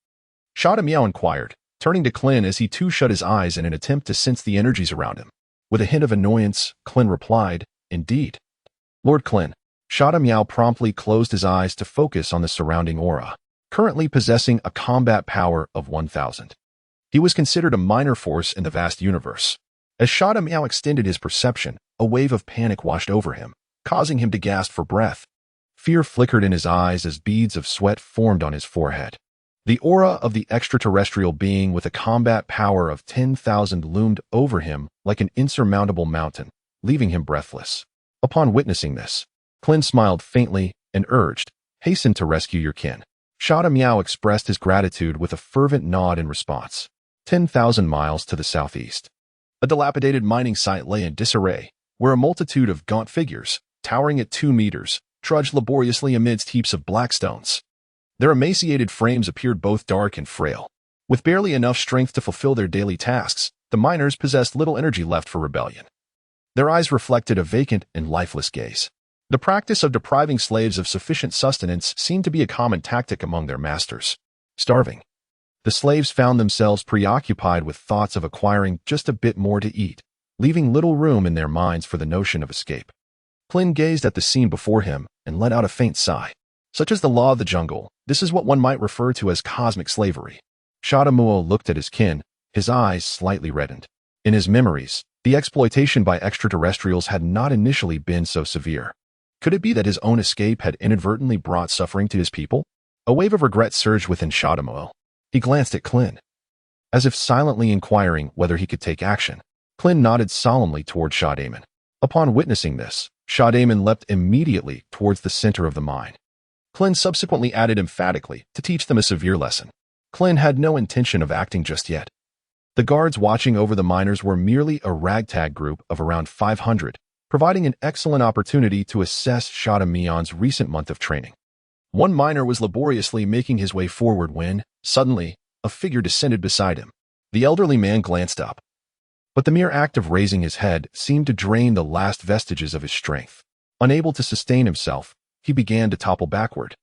Shadamo inquired, turning to Klin as he too shut his eyes in an attempt to sense the energies around him. With a hint of annoyance, Klin replied, indeed. Lord Klin. Shadamo promptly closed his eyes to focus on the surrounding aura, currently possessing a combat power of 1,000. He was considered a minor force in the vast universe. As Shadamo extended his perception, a wave of panic washed over him, causing him to gasp for breath. Fear flickered in his eyes as beads of sweat formed on his forehead. The aura of the extraterrestrial being with a combat power of 10,000 loomed over him like an insurmountable mountain, leaving him breathless. Upon witnessing this, Klin smiled faintly and urged, hasten to rescue your kin. Shadamo expressed his gratitude with a fervent nod in response. 10,000 miles to the southeast, A dilapidated mining site lay in disarray, where a multitude of gaunt figures, towering at 2 meters, trudged laboriously amidst heaps of black stones. Their emaciated frames appeared both dark and frail. With barely enough strength to fulfill their daily tasks, the miners possessed little energy left for rebellion. Their eyes reflected a vacant and lifeless gaze. The practice of depriving slaves of sufficient sustenance seemed to be a common tactic among their masters. Starving, the slaves found themselves preoccupied with thoughts of acquiring just a bit more to eat, leaving little room in their minds for the notion of escape. Klin gazed at the scene before him and let out a faint sigh. Such as the law of the jungle, this is what one might refer to as cosmic slavery. Shadamuo looked at his kin, his eyes slightly reddened. In his memories, the exploitation by extraterrestrials had not initially been so severe. Could it be that his own escape had inadvertently brought suffering to his people? A wave of regret surged within Shadamuo. He glanced at Klin, as if silently inquiring whether he could take action. Klin nodded solemnly toward Shadaman. Upon witnessing this, Shadaman leapt immediately towards the center of the mine. Klin subsequently added emphatically to teach them a severe lesson. Klin had no intention of acting just yet. The guards watching over the miners were merely a ragtag group of around 500, providing an excellent opportunity to assess Shadameon's recent month of training. One miner was laboriously making his way forward when, suddenly, a figure descended beside him. The elderly man glanced up, but the mere act of raising his head seemed to drain the last vestiges of his strength. Unable to sustain himself, he began to topple backward.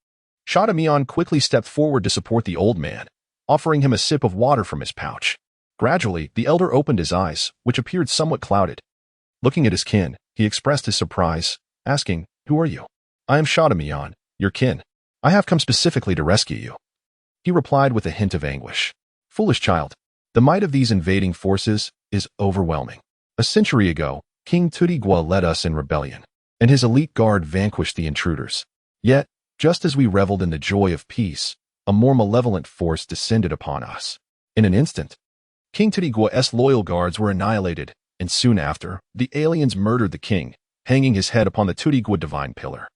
Shadameon quickly stepped forward to support the old man, offering him a sip of water from his pouch. Gradually, the elder opened his eyes, which appeared somewhat clouded. Looking at his kin, he expressed his surprise, asking, "Who are you?" "I am Shadameon, your kin. I have come specifically to rescue you." He replied with a hint of anguish. "Foolish child, the might of these invading forces is overwhelming. A century ago, King Tudigwa led us in rebellion, and his elite guard vanquished the intruders. Yet, just as we reveled in the joy of peace, a more malevolent force descended upon us. In an instant, King Tudigwa's loyal guards were annihilated, and soon after, the aliens murdered the king, hanging his head upon the Tudigwa divine pillar."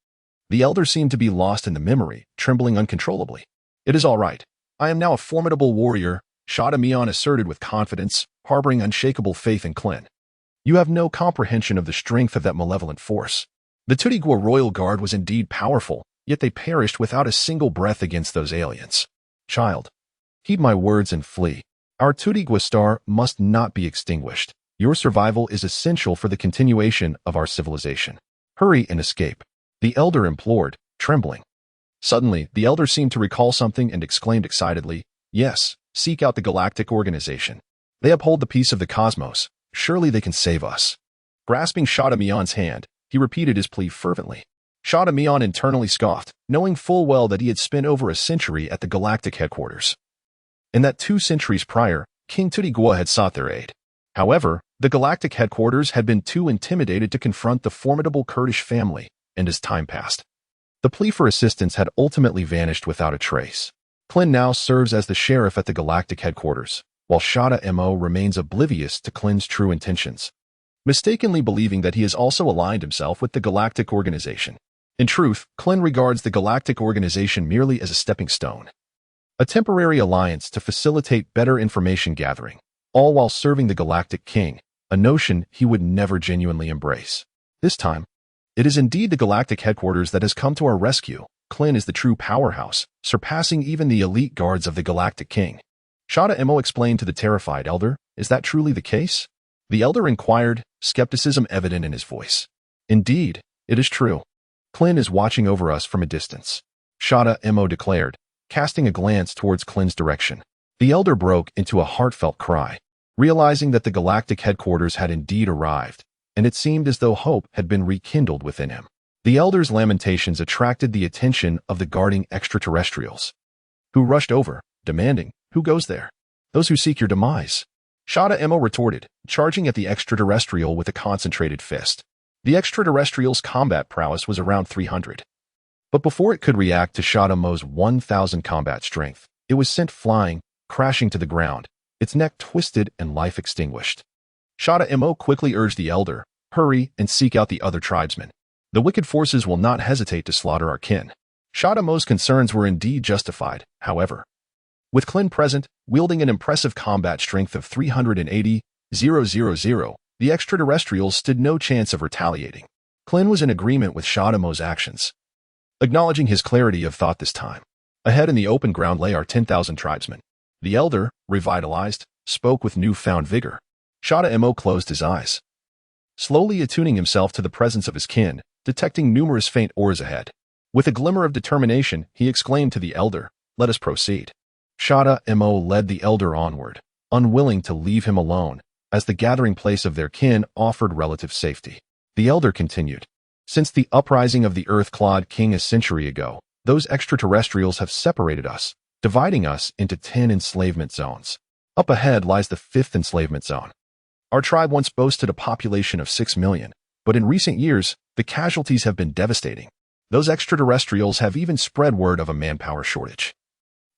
The elder seemed to be lost in the memory, trembling uncontrollably. "It is all right. I am now a formidable warrior," Shadameon asserted with confidence, harboring unshakable faith in Klin. "You have no comprehension of the strength of that malevolent force. The Tudigwa royal guard was indeed powerful, yet they perished without a single breath against those aliens. Child, heed my words and flee. Our Tudigwa star must not be extinguished. Your survival is essential for the continuation of our civilization. Hurry and escape," the elder implored, trembling. Suddenly, the elder seemed to recall something and exclaimed excitedly, "Yes, seek out the Galactic Organization. They uphold the peace of the cosmos. Surely they can save us." Grasping Shadameon's hand, he repeated his plea fervently. Shadameon internally scoffed, knowing full well that he had spent over a century at the Galactic headquarters, and that 2 centuries prior, King Tudigwa had sought their aid. However, the Galactic headquarters had been too intimidated to confront the formidable Kurdish family, and as time passed, the plea for assistance had ultimately vanished without a trace. Klin now serves as the sheriff at the Galactic headquarters, while Shadamuo remains oblivious to Klin's true intentions, mistakenly believing that he has also aligned himself with the Galactic Organization. In truth, Klin regards the Galactic Organization merely as a stepping stone, a temporary alliance to facilitate better information gathering, all while serving the Galactic King, a notion he would never genuinely embrace. This time, it is indeed the Galactic headquarters that has come to our rescue. Klin is the true powerhouse, surpassing even the elite guards of the Galactic King. Shadamuo explained to the terrified elder, "Is that truly the case?" The elder inquired, skepticism evident in his voice. "Indeed, it is true. Klin is watching over us from a distance," Shadamuo declared, casting a glance towards Klin's direction. The elder broke into a heartfelt cry, realizing that the Galactic headquarters had indeed arrived, and it seemed as though hope had been rekindled within him. The elder's lamentations attracted the attention of the guarding extraterrestrials, who rushed over, demanding, "Who goes there?" "Those who seek your demise," Shadamuo retorted, charging at the extraterrestrial with a concentrated fist. The extraterrestrial's combat prowess was around 300. But before it could react to Shadamuo's 1,000 combat strength, it was sent flying, crashing to the ground, its neck twisted and life extinguished. Shadamuo quickly urged the elder, "Hurry and seek out the other tribesmen. The wicked forces will not hesitate to slaughter our kin." Shadamuo's concerns were indeed justified, however. With Klin present, wielding an impressive combat strength of 380, 000. The extraterrestrials stood no chance of retaliating. Klin was in agreement with Shadamo's actions, acknowledging his clarity of thought this time. Ahead in the open ground lay our 10,000 tribesmen. The elder, revitalized, spoke with newfound vigor. Shadamo closed his eyes, slowly attuning himself to the presence of his kin, detecting numerous faint auras ahead. With a glimmer of determination, he exclaimed to the elder, "Let us proceed." Shadamo led the elder onward, unwilling to leave him alone, as the gathering place of their kin offered relative safety. The elder continued, "Since the uprising of the Earth-clawed king a century ago, those extraterrestrials have separated us, dividing us into 10 enslavement zones. Up ahead lies the 5th enslavement zone. Our tribe once boasted a population of 6 million, but in recent years, the casualties have been devastating. Those extraterrestrials have even spread word of a manpower shortage.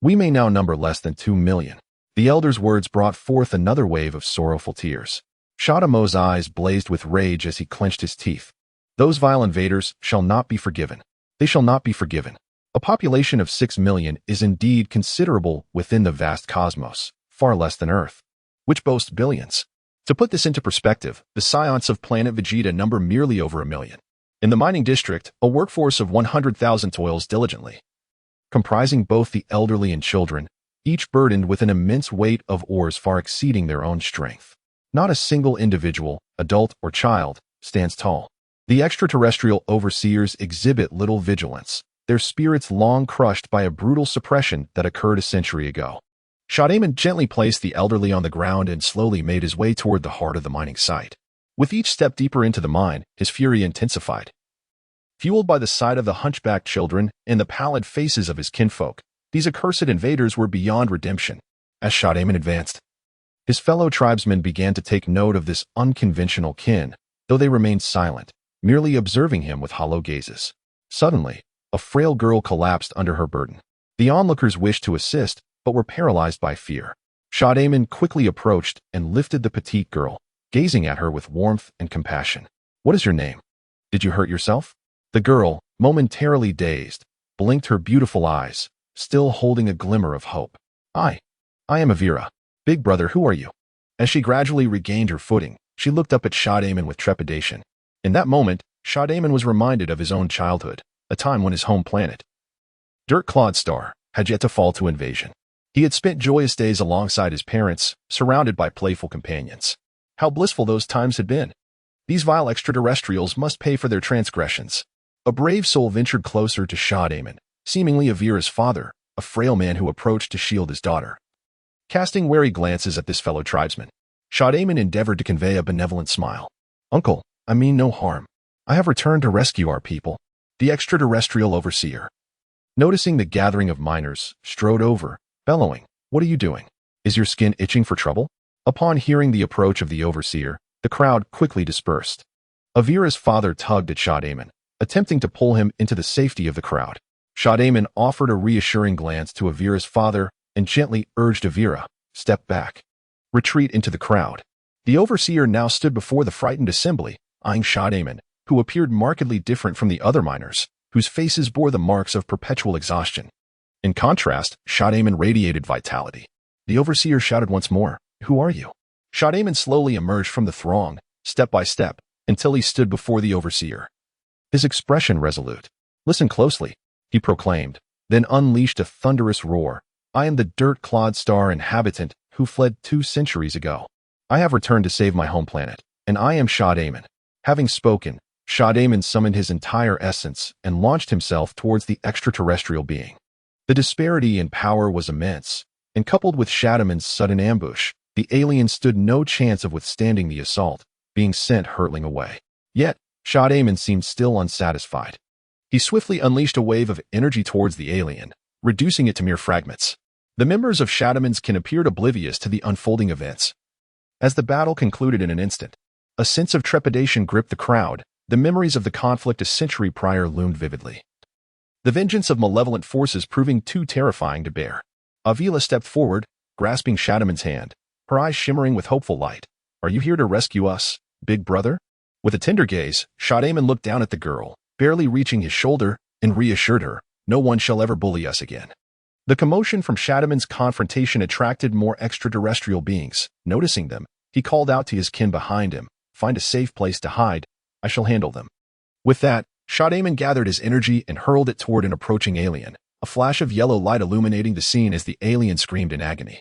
We may now number less than 2 million. The elder's words brought forth another wave of sorrowful tears. Shadamo's eyes blazed with rage as he clenched his teeth. Those vile invaders shall not be forgiven. They shall not be forgiven. A population of 6 million is indeed considerable within the vast cosmos, far less than Earth, which boasts billions. To put this into perspective, the Saiyans of planet Vegeta number merely over 1 million. In the mining district, a workforce of 100,000 toils diligently, comprising both the elderly and children, each burdened with an immense weight of ores far exceeding their own strength. Not a single individual, adult or child, stands tall. The extraterrestrial overseers exhibit little vigilance, their spirits long crushed by a brutal suppression that occurred a century ago. Shadaman gently placed the elderly on the ground and slowly made his way toward the heart of the mining site. With each step deeper into the mine, his fury intensified. Fueled by the sight of the hunchbacked children and the pallid faces of his kinfolk, these accursed invaders were beyond redemption. As Shadaman advanced, his fellow tribesmen began to take note of this unconventional kin, though they remained silent, merely observing him with hollow gazes. Suddenly, a frail girl collapsed under her burden. The onlookers wished to assist, but were paralyzed by fear. Shadaman quickly approached and lifted the petite girl, gazing at her with warmth and compassion. "What is your name? Did you hurt yourself?" The girl, momentarily dazed, blinked her beautiful eyes, still holding a glimmer of hope. I am Avira. Big brother, who are you?" As she gradually regained her footing, she looked up at Shadaman with trepidation. In that moment, Shadaman was reminded of his own childhood, a time when his home planet, Dirt-clawed Star, had yet to fall to invasion. He had spent joyous days alongside his parents, surrounded by playful companions. How blissful those times had been. These vile extraterrestrials must pay for their transgressions. A brave soul ventured closer to Shadaman, seemingly Avira's father, a frail man who approached to shield his daughter. Casting wary glances at this fellow tribesman, Shadaman endeavored to convey a benevolent smile. "Uncle, I mean no harm. I have returned to rescue our people." The extraterrestrial overseer, noticing the gathering of miners, strode over, bellowing, "What are you doing? Is your skin itching for trouble?" Upon hearing the approach of the overseer, the crowd quickly dispersed. Avira's father tugged at Shadaman, attempting to pull him into the safety of the crowd. Shadaman offered a reassuring glance to Avira's father and gently urged Avira, "Step back. Retreat into the crowd." The overseer now stood before the frightened assembly, eyeing Shadaman, who appeared markedly different from the other miners, whose faces bore the marks of perpetual exhaustion. In contrast, Shadaman radiated vitality. The overseer shouted once more, "Who are you?" Shadaman slowly emerged from the throng, step by step, until he stood before the overseer. His expression resolute. "Listen closely," he proclaimed, then unleashed a thunderous roar. "I am the Dirt-clawed Star inhabitant who fled 2 centuries ago. I have returned to save my home planet, and I am Shadaman." Having spoken, Shadaman summoned his entire essence and launched himself towards the extraterrestrial being. The disparity in power was immense, and coupled with Shadaman's sudden ambush, the alien stood no chance of withstanding the assault, being sent hurtling away. Yet, Shadaman seemed still unsatisfied. He swiftly unleashed a wave of energy towards the alien, reducing it to mere fragments. The members of Shadaman's kin appeared oblivious to the unfolding events. As the battle concluded in an instant, a sense of trepidation gripped the crowd. The memories of the conflict a century prior loomed vividly. The vengeance of malevolent forces proving too terrifying to bear. Avila stepped forward, grasping Shadaman's hand, her eyes shimmering with hopeful light. "Are you here to rescue us, big brother?" With a tender gaze, Shadaman looked down at the girl, barely reaching his shoulder, and reassured her, "No one shall ever bully us again." The commotion from Shadaman's confrontation attracted more extraterrestrial beings. Noticing them, He called out to his kin behind him, "Find a safe place to hide. I shall handle them." With that, Shadaman gathered his energy and hurled it toward an approaching alien, a flash of yellow light illuminating the scene as the alien screamed in agony.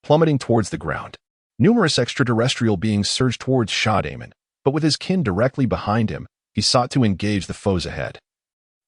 Plummeting towards the ground, numerous extraterrestrial beings surged towards Shadaman, but with his kin directly behind him, he sought to engage the foes ahead.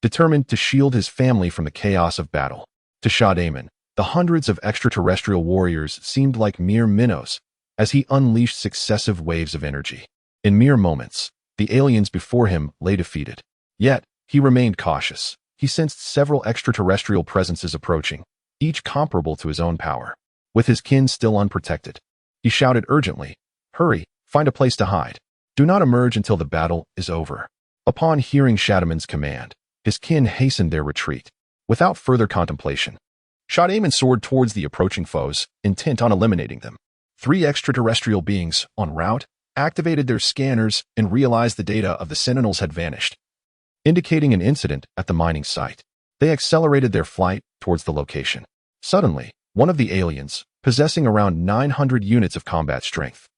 Determined to shield his family from the chaos of battle. To Shadaman, the hundreds of extraterrestrial warriors seemed like mere minnows, as he unleashed successive waves of energy. In mere moments, the aliens before him lay defeated. Yet, he remained cautious. He sensed several extraterrestrial presences approaching, each comparable to his own power. With his kin still unprotected, he shouted urgently, "Hurry, find a place to hide. Do not emerge until the battle is over." Upon hearing Shadaman's command, his kin hastened their retreat. Without further contemplation, Shadaman soared towards the approaching foes, intent on eliminating them. 3 extraterrestrial beings, en route, activated their scanners and realized the data of the Sentinels had vanished, indicating an incident at the mining site. They accelerated their flight towards the location. Suddenly, one of the aliens, possessing around 900 units of combat strength,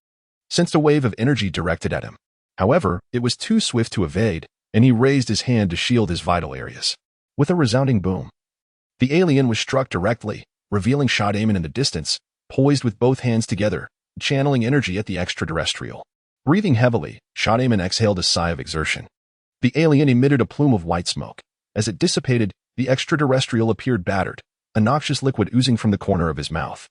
sensed a wave of energy directed at him. However, it was too swift to evade, and he raised his hand to shield his vital areas. With a resounding boom, the alien was struck directly, revealing Shadaman in the distance, poised with both hands together, channeling energy at the extraterrestrial. Breathing heavily, Shadaman exhaled a sigh of exertion. The alien emitted a plume of white smoke. As it dissipated, the extraterrestrial appeared battered, a noxious liquid oozing from the corner of his mouth,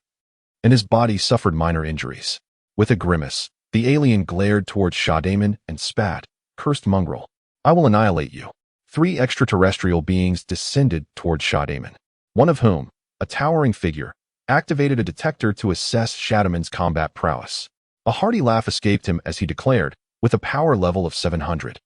and his body suffered minor injuries. With a grimace, the alien glared towards Shadaman and spat, "Cursed mongrel, I will annihilate you." 3 extraterrestrial beings descended towards Shadaman, one of whom, a towering figure, activated a detector to assess Shadaman's combat prowess. A hearty laugh escaped him as he declared, with a power level of 700.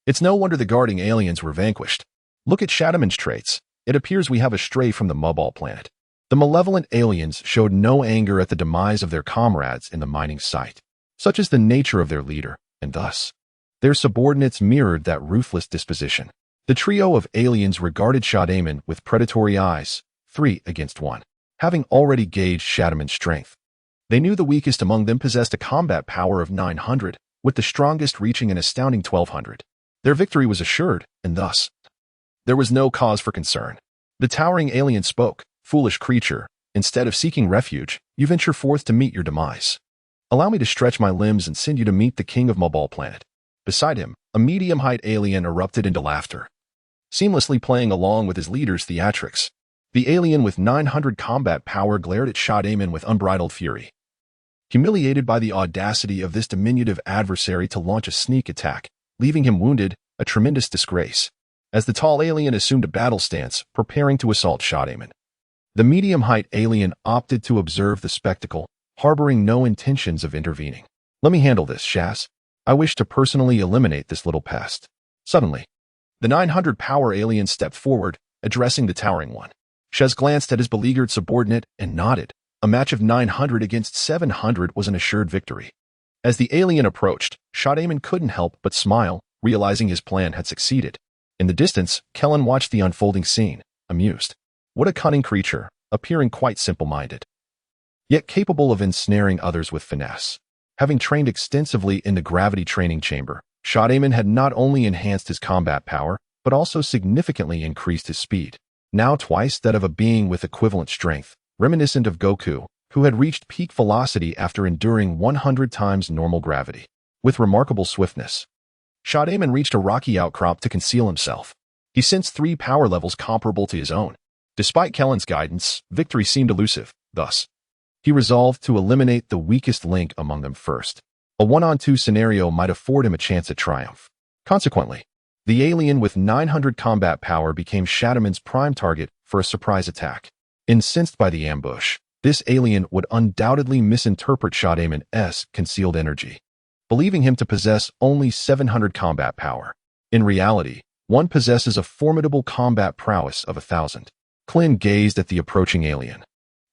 "It's no wonder the guarding aliens were vanquished. Look at Shadaman's traits. It appears we have a stray from the Mubal planet." The malevolent aliens showed no anger at the demise of their comrades in the mining site. Such is the nature of their leader, and thus, their subordinates mirrored that ruthless disposition. The trio of aliens regarded Shadaman with predatory eyes, 3 against 1. Having already gauged Shadaman's strength, they knew the weakest among them possessed a combat power of 900, with the strongest reaching an astounding 1200. Their victory was assured, and thus, there was no cause for concern. The towering alien spoke, "Foolish creature, instead of seeking refuge, you venture forth to meet your demise. Allow me to stretch my limbs and send you to meet the king of Mubal planet." Beside him, a medium-height alien erupted into laughter, seamlessly playing along with his leader's theatrics. The alien with 900 combat power glared at Shadaman with unbridled fury. Humiliated by the audacity of this diminutive adversary to launch a sneak attack, leaving him wounded, a tremendous disgrace, as the tall alien assumed a battle stance, preparing to assault Shadaman. The medium-height alien opted to observe the spectacle, harboring no intentions of intervening. "Let me handle this, Shaz. I wish to personally eliminate this little pest." Suddenly, the 900 power alien stepped forward, addressing the towering one. Shaz glanced at his beleaguered subordinate and nodded. A match of 900 against 700 was an assured victory. As the alien approached, Shadaman couldn't help but smile, realizing his plan had succeeded. In the distance, Kellen watched the unfolding scene, amused. What a cunning creature, appearing quite simple-minded, yet capable of ensnaring others with finesse. Having trained extensively in the gravity training chamber, Shadaman had not only enhanced his combat power, but also significantly increased his speed. Now twice that of a being with equivalent strength, reminiscent of Goku, who had reached peak velocity after enduring 100 times normal gravity. With remarkable swiftness, Shadaman reached a rocky outcrop to conceal himself. He sensed 3 power levels comparable to his own. Despite Kellen's guidance, victory seemed elusive. Thus, he resolved to eliminate the weakest link among them first. A 1-on-2 scenario might afford him a chance at triumph. Consequently, the alien with 900 combat power became Shadaman's prime target for a surprise attack. Incensed by the ambush, this alien would undoubtedly misinterpret Shadaman's concealed energy, believing him to possess only 700 combat power. In reality, one possesses a formidable combat prowess of 1,000. Klin gazed at the approaching alien,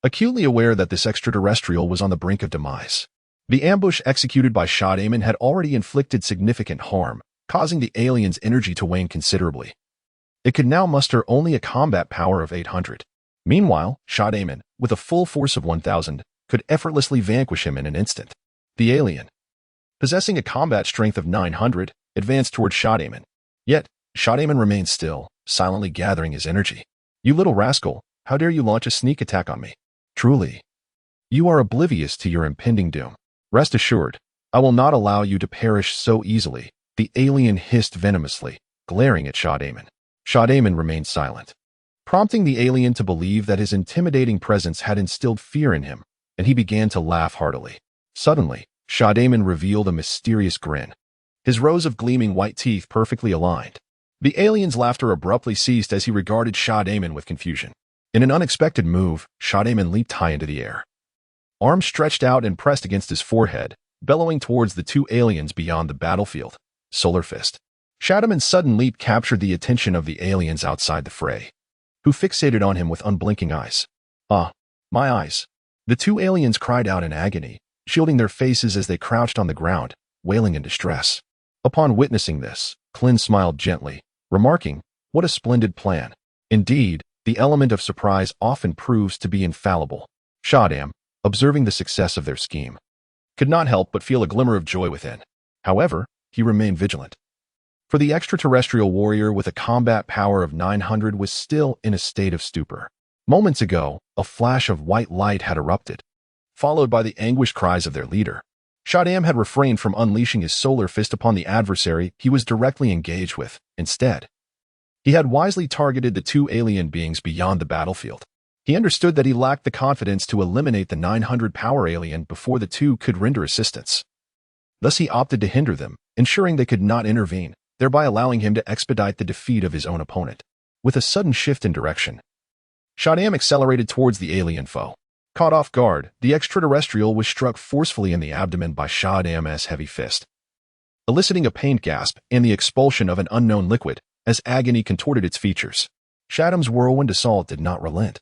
acutely aware that this extraterrestrial was on the brink of demise. The ambush executed by Shadaman had already inflicted significant harm, causing the alien's energy to wane considerably. It could now muster only a combat power of 800. Meanwhile, Shadaman, with a full force of 1,000, could effortlessly vanquish him in an instant. The alien, possessing a combat strength of 900, advanced toward Shadaman. Yet, Shadaman remained still, silently gathering his energy. "You little rascal, how dare you launch a sneak attack on me? Truly, you are oblivious to your impending doom. Rest assured, I will not allow you to perish so easily," the alien hissed venomously, glaring at Shadaman. Shadaman remained silent, prompting the alien to believe that his intimidating presence had instilled fear in him, and he began to laugh heartily. Suddenly, Shadaman revealed a mysterious grin, his rows of gleaming white teeth perfectly aligned. The alien's laughter abruptly ceased as he regarded Shadaman with confusion. In an unexpected move, Shadaman leaped high into the air. Arms stretched out and pressed against his forehead, bellowing towards the two aliens beyond the battlefield. Solar Fist. Shadaman's sudden leap captured the attention of the aliens outside the fray, who fixated on him with unblinking eyes. "Ah, my eyes." The two aliens cried out in agony, shielding their faces as they crouched on the ground, wailing in distress. Upon witnessing this, Klin smiled gently, remarking, "What a splendid plan." Indeed, the element of surprise often proves to be infallible. Shadam, observing the success of their scheme, could not help but feel a glimmer of joy within. However, he remained vigilant. For the extraterrestrial warrior with a combat power of 900 was still in a state of stupor. Moments ago, a flash of white light had erupted, followed by the anguished cries of their leader. Shadam had refrained from unleashing his solar fist upon the adversary he was directly engaged with. Instead, he had wisely targeted the two alien beings beyond the battlefield. He understood that he lacked the confidence to eliminate the 900 power alien before the two could render assistance. Thus he opted to hinder them, ensuring they could not intervene, thereby allowing him to expedite the defeat of his own opponent. With a sudden shift in direction, Shadam accelerated towards the alien foe. Caught off guard, the extraterrestrial was struck forcefully in the abdomen by Shadam's heavy fist, eliciting a pained gasp and the expulsion of an unknown liquid as agony contorted its features. Shadam's whirlwind assault did not relent.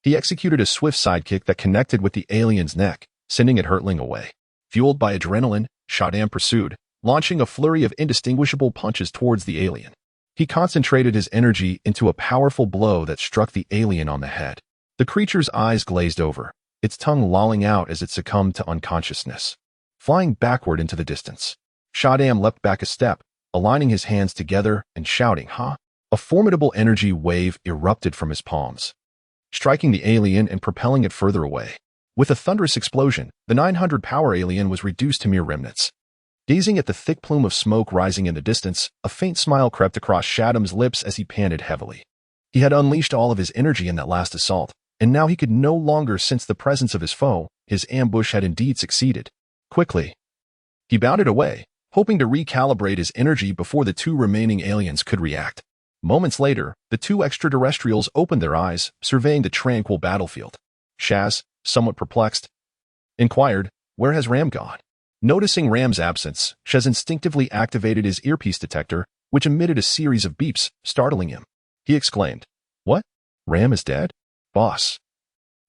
He executed a swift sidekick that connected with the alien's neck, sending it hurtling away. Fueled by adrenaline, Shadam pursued, launching a flurry of indistinguishable punches towards the alien. He concentrated his energy into a powerful blow that struck the alien on the head. The creature's eyes glazed over, its tongue lolling out as it succumbed to unconsciousness. Flying backward into the distance, Shadam leapt back a step, aligning his hands together and shouting, "Ha!" A formidable energy wave erupted from his palms, striking the alien and propelling it further away. With a thunderous explosion, the 900 power alien was reduced to mere remnants. Gazing at the thick plume of smoke rising in the distance, a faint smile crept across Shadam's lips as he panted heavily. He had unleashed all of his energy in that last assault, and now he could no longer sense the presence of his foe. His ambush had indeed succeeded. Quickly, he bounded away, hoping to recalibrate his energy before the two remaining aliens could react. Moments later, the two extraterrestrials opened their eyes, surveying the tranquil battlefield. Shaz, somewhat perplexed, inquired, "Where has Ram gone?" Noticing Ram's absence, Shaz instinctively activated his earpiece detector, which emitted a series of beeps, startling him. He exclaimed, "What? Ram is dead? Boss,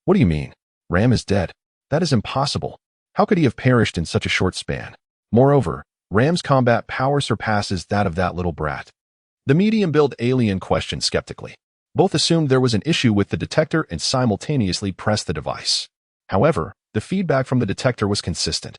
what do you mean? Ram is dead? That is impossible. How could he have perished in such a short span? Moreover, Ram's combat power surpasses that of that little brat." The medium-build alien questioned skeptically. Both assumed there was an issue with the detector and simultaneously pressed the device. However, the feedback from the detector was consistent.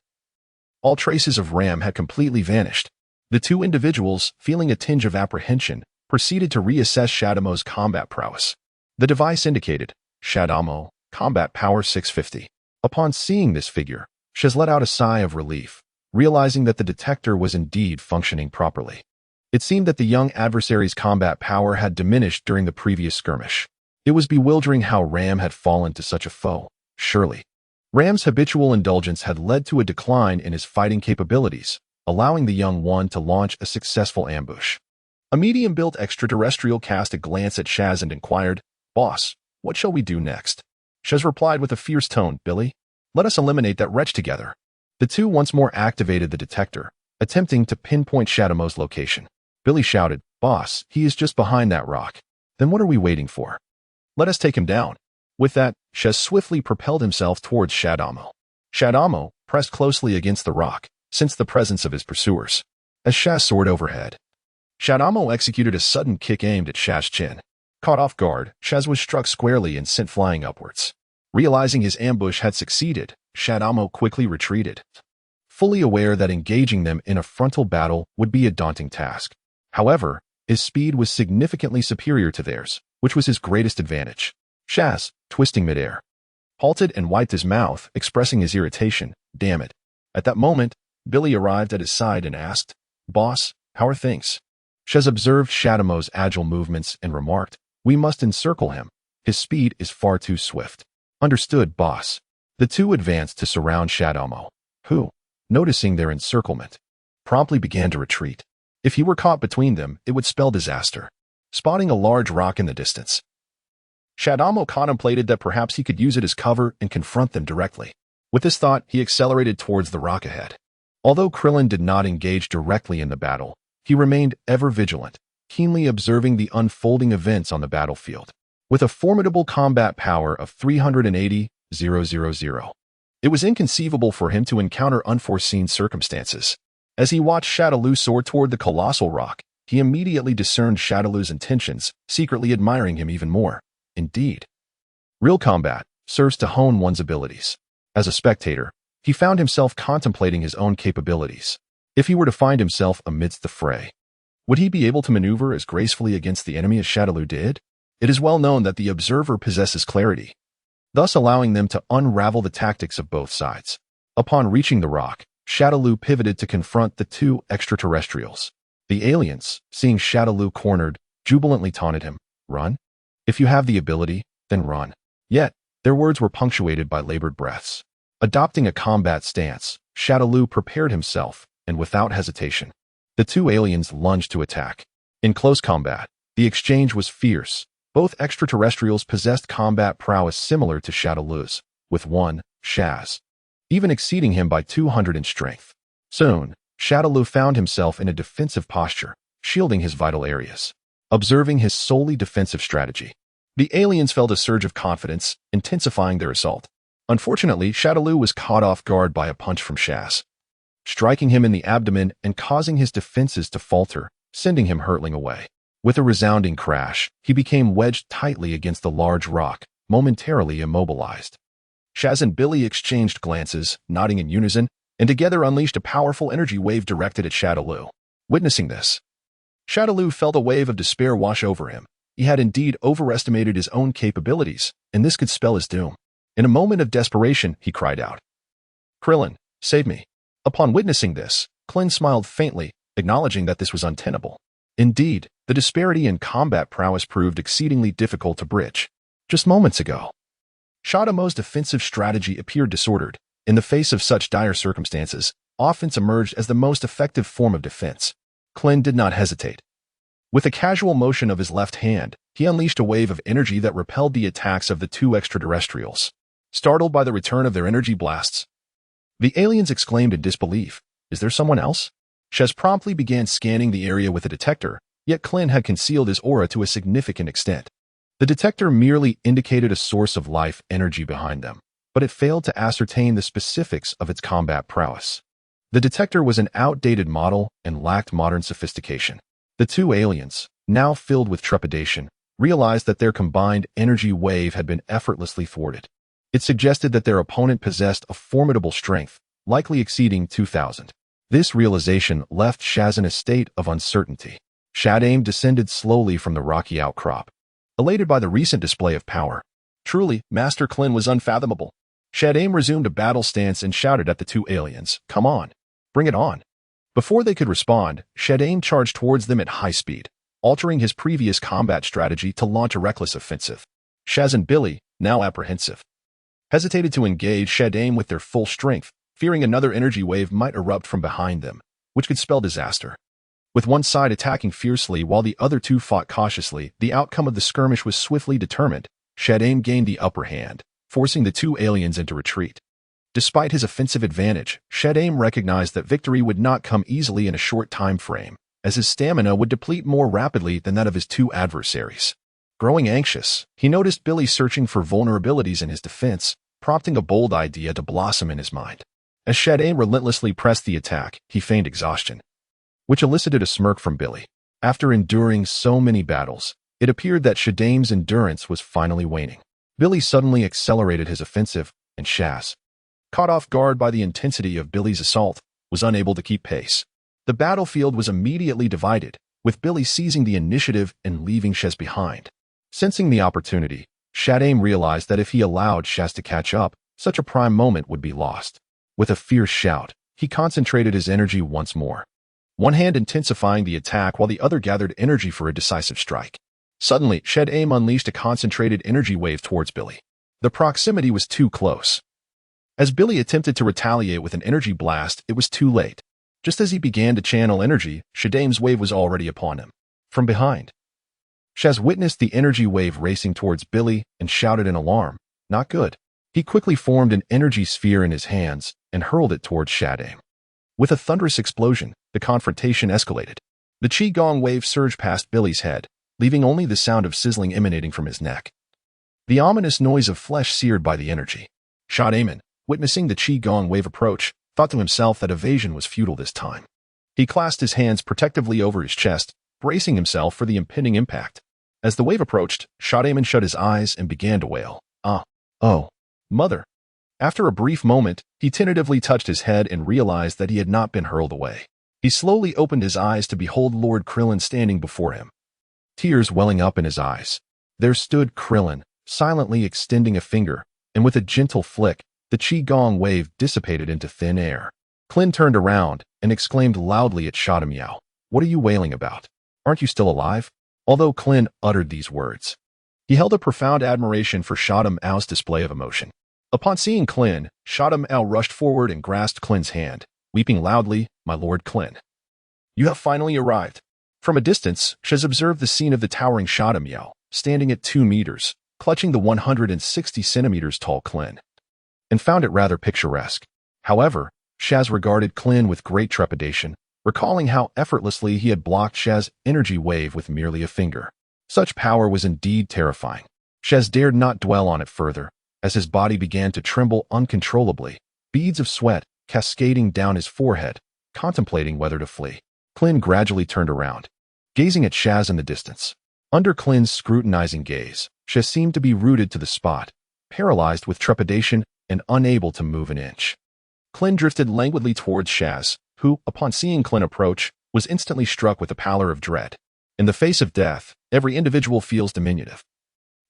All traces of Ram had completely vanished. The two individuals, feeling a tinge of apprehension, proceeded to reassess Shadamo's combat prowess. The device indicated, Shadamo, combat power 650. Upon seeing this figure, Shaz let out a sigh of relief, realizing that the detector was indeed functioning properly. It seemed that the young adversary's combat power had diminished during the previous skirmish. It was bewildering how Ram had fallen to such a foe. Surely, Ram's habitual indulgence had led to a decline in his fighting capabilities, allowing the young one to launch a successful ambush. A medium-built extraterrestrial cast a glance at Shaz and inquired, "Boss, what shall we do next?" Shaz replied with a fierce tone, "Billy, let us eliminate that wretch together." The two once more activated the detector, attempting to pinpoint Shadamo's location. Billy shouted, "Boss, he is just behind that rock." "Then what are we waiting for? Let us take him down." With that, Shaz swiftly propelled himself towards Shadamo. Shadamo pressed closely against the rock, sensed the presence of his pursuers. As Shaz soared overhead, Shadamo executed a sudden kick aimed at Shaz's chin. Caught off guard, Shaz was struck squarely and sent flying upwards. Realizing his ambush had succeeded, Shadamo quickly retreated. fully aware that engaging them in a frontal battle would be a daunting task. However, his speed was significantly superior to theirs, which was his greatest advantage. Shaz, twisting midair, halted and wiped his mouth, expressing his irritation. Damn it. At that moment, Billy arrived at his side and asked, "Boss, how are things?" Shaz observed Shadamo's agile movements and remarked, "We must encircle him. His speed is far too swift." "Understood, boss." The two advanced to surround Shadamo, who, noticing their encirclement, promptly began to retreat. If he were caught between them, it would spell disaster. Spotting a large rock in the distance, Shadamo contemplated that perhaps he could use it as cover and confront them directly. With this thought, he accelerated towards the rock ahead. Although Krillin did not engage directly in the battle, he remained ever vigilant, keenly observing the unfolding events on the battlefield. With a formidable combat power of 380,000, it was inconceivable for him to encounter unforeseen circumstances. As he watched Shadaloo soar toward the colossal rock, he immediately discerned Shadaloo's intentions, secretly admiring him even more. Indeed, real combat serves to hone one's abilities. As a spectator, he found himself contemplating his own capabilities. If he were to find himself amidst the fray, would he be able to maneuver as gracefully against the enemy as Shadaloo did? It is well known that the observer possesses clarity, thus allowing them to unravel the tactics of both sides. Upon reaching the rock, Shadaloo pivoted to confront the two extraterrestrials. The aliens, seeing Shadaloo cornered, jubilantly taunted him, "Run? If you have the ability, then run." Yet, their words were punctuated by labored breaths. Adopting a combat stance, Shadaloo prepared himself, and without hesitation, the two aliens lunged to attack. In close combat, the exchange was fierce. Both extraterrestrials possessed combat prowess similar to Shadaloo's, with one, Shaz, even exceeding him by 200 in strength. Soon, Shadaloo found himself in a defensive posture, shielding his vital areas. Observing his solely defensive strategy, the aliens felt a surge of confidence, intensifying their assault. Unfortunately, Shadaloo was caught off guard by a punch from Shaz, striking him in the abdomen and causing his defenses to falter, sending him hurtling away. With a resounding crash, he became wedged tightly against the large rock, momentarily immobilized. Shaz and Billy exchanged glances, nodding in unison, and together unleashed a powerful energy wave directed at Shadaloo. Witnessing this, Shadaloo felt a wave of despair wash over him. He had indeed overestimated his own capabilities, and this could spell his doom. In a moment of desperation, he cried out, "Krillin, save me." Upon witnessing this, Klin smiled faintly, acknowledging that this was untenable. Indeed, the disparity in combat prowess proved exceedingly difficult to bridge. Just moments ago, Shadamo's defensive strategy appeared disordered. In the face of such dire circumstances, offense emerged as the most effective form of defense. Klin did not hesitate. With a casual motion of his left hand, he unleashed a wave of energy that repelled the attacks of the two extraterrestrials. Startled by the return of their energy blasts, the aliens exclaimed in disbelief, "Is there someone else?" Shaz promptly began scanning the area with a detector, yet Klin had concealed his aura to a significant extent. The detector merely indicated a source of life energy behind them, but it failed to ascertain the specifics of its combat prowess. The detector was an outdated model and lacked modern sophistication. The two aliens, now filled with trepidation, realized that their combined energy wave had been effortlessly thwarted. It suggested that their opponent possessed a formidable strength, likely exceeding 2,000. This realization left Shaz in a state of uncertainty. Shadaim descended slowly from the rocky outcrop, elated by the recent display of power. Truly, Master Klin was unfathomable. Shadaim resumed a battle stance and shouted at the two aliens, "Come on, bring it on." Before they could respond, Shadaim charged towards them at high speed, altering his previous combat strategy to launch a reckless offensive. Shaz and Billy, now apprehensive, hesitated to engage Shadaim with their full strength, fearing another energy wave might erupt from behind them, which could spell disaster. With one side attacking fiercely while the other two fought cautiously, the outcome of the skirmish was swiftly determined. Shadaim gained the upper hand, forcing the two aliens into retreat. Despite his offensive advantage, Shadaim recognized that victory would not come easily in a short time frame, as his stamina would deplete more rapidly than that of his two adversaries. Growing anxious, he noticed Billy searching for vulnerabilities in his defense, prompting a bold idea to blossom in his mind. As Shadaim relentlessly pressed the attack, he feigned exhaustion, which elicited a smirk from Billy. After enduring so many battles, it appeared that Shadaim's endurance was finally waning. Billy suddenly accelerated his offensive, and Shaz, caught off guard by the intensity of Billy's assault, was unable to keep pace. The battlefield was immediately divided, with Billy seizing the initiative and leaving Shaz behind. Sensing the opportunity, Shadaim realized that if he allowed Shaz to catch up, such a prime moment would be lost. With a fierce shout, he concentrated his energy once more, one hand intensifying the attack while the other gathered energy for a decisive strike. Suddenly, Shadaim unleashed a concentrated energy wave towards Billy. The proximity was too close. As Billy attempted to retaliate with an energy blast, it was too late. Just as he began to channel energy, Shadaim's wave was already upon him. From behind, Shaz witnessed the energy wave racing towards Billy and shouted in alarm, "Not good." He quickly formed an energy sphere in his hands and hurled it towards Shadaim. With a thunderous explosion, the confrontation escalated. The Qigong wave surged past Billy's head, leaving only the sound of sizzling emanating from his neck. The ominous noise of flesh seared by the energy. Shadaim, witnessing the Qigong wave approach, thought to himself that evasion was futile this time. He clasped his hands protectively over his chest, bracing himself for the impending impact. As the wave approached, Shadaim shut his eyes and began to wail, "Oh, mother." After a brief moment, he tentatively touched his head and realized that he had not been hurled away. He slowly opened his eyes to behold Lord Krillin standing before him, tears welling up in his eyes. There stood Krillin, silently extending a finger, and with a gentle flick, the Qigong wave dissipated into thin air. Klin turned around and exclaimed loudly at Shadamiao, "What are you wailing about? Aren't you still alive?" Although Klin uttered these words, he held a profound admiration for Shadamiao's display of emotion. Upon seeing Klin, Shadamiao rushed forward and grasped Klin's hand, weeping loudly, "My Lord Klin, you have finally arrived." From a distance, Shaz observed the scene of the towering Shadamiao, standing at 2 meters, clutching the 160 centimeters tall Klin, and found it rather picturesque. However, Shaz regarded Klin with great trepidation, recalling how effortlessly he had blocked Shaz's energy wave with merely a finger. Such power was indeed terrifying. Shaz dared not dwell on it further, as his body began to tremble uncontrollably, beads of sweat cascading down his forehead, contemplating whether to flee. Klin gradually turned around, gazing at Shaz in the distance. Under Klin's scrutinizing gaze, Shaz seemed to be rooted to the spot, paralyzed with trepidation and unable to move an inch. Klin drifted languidly towards Shaz, who, upon seeing Klin approach, was instantly struck with a pallor of dread. In the face of death, every individual feels diminutive,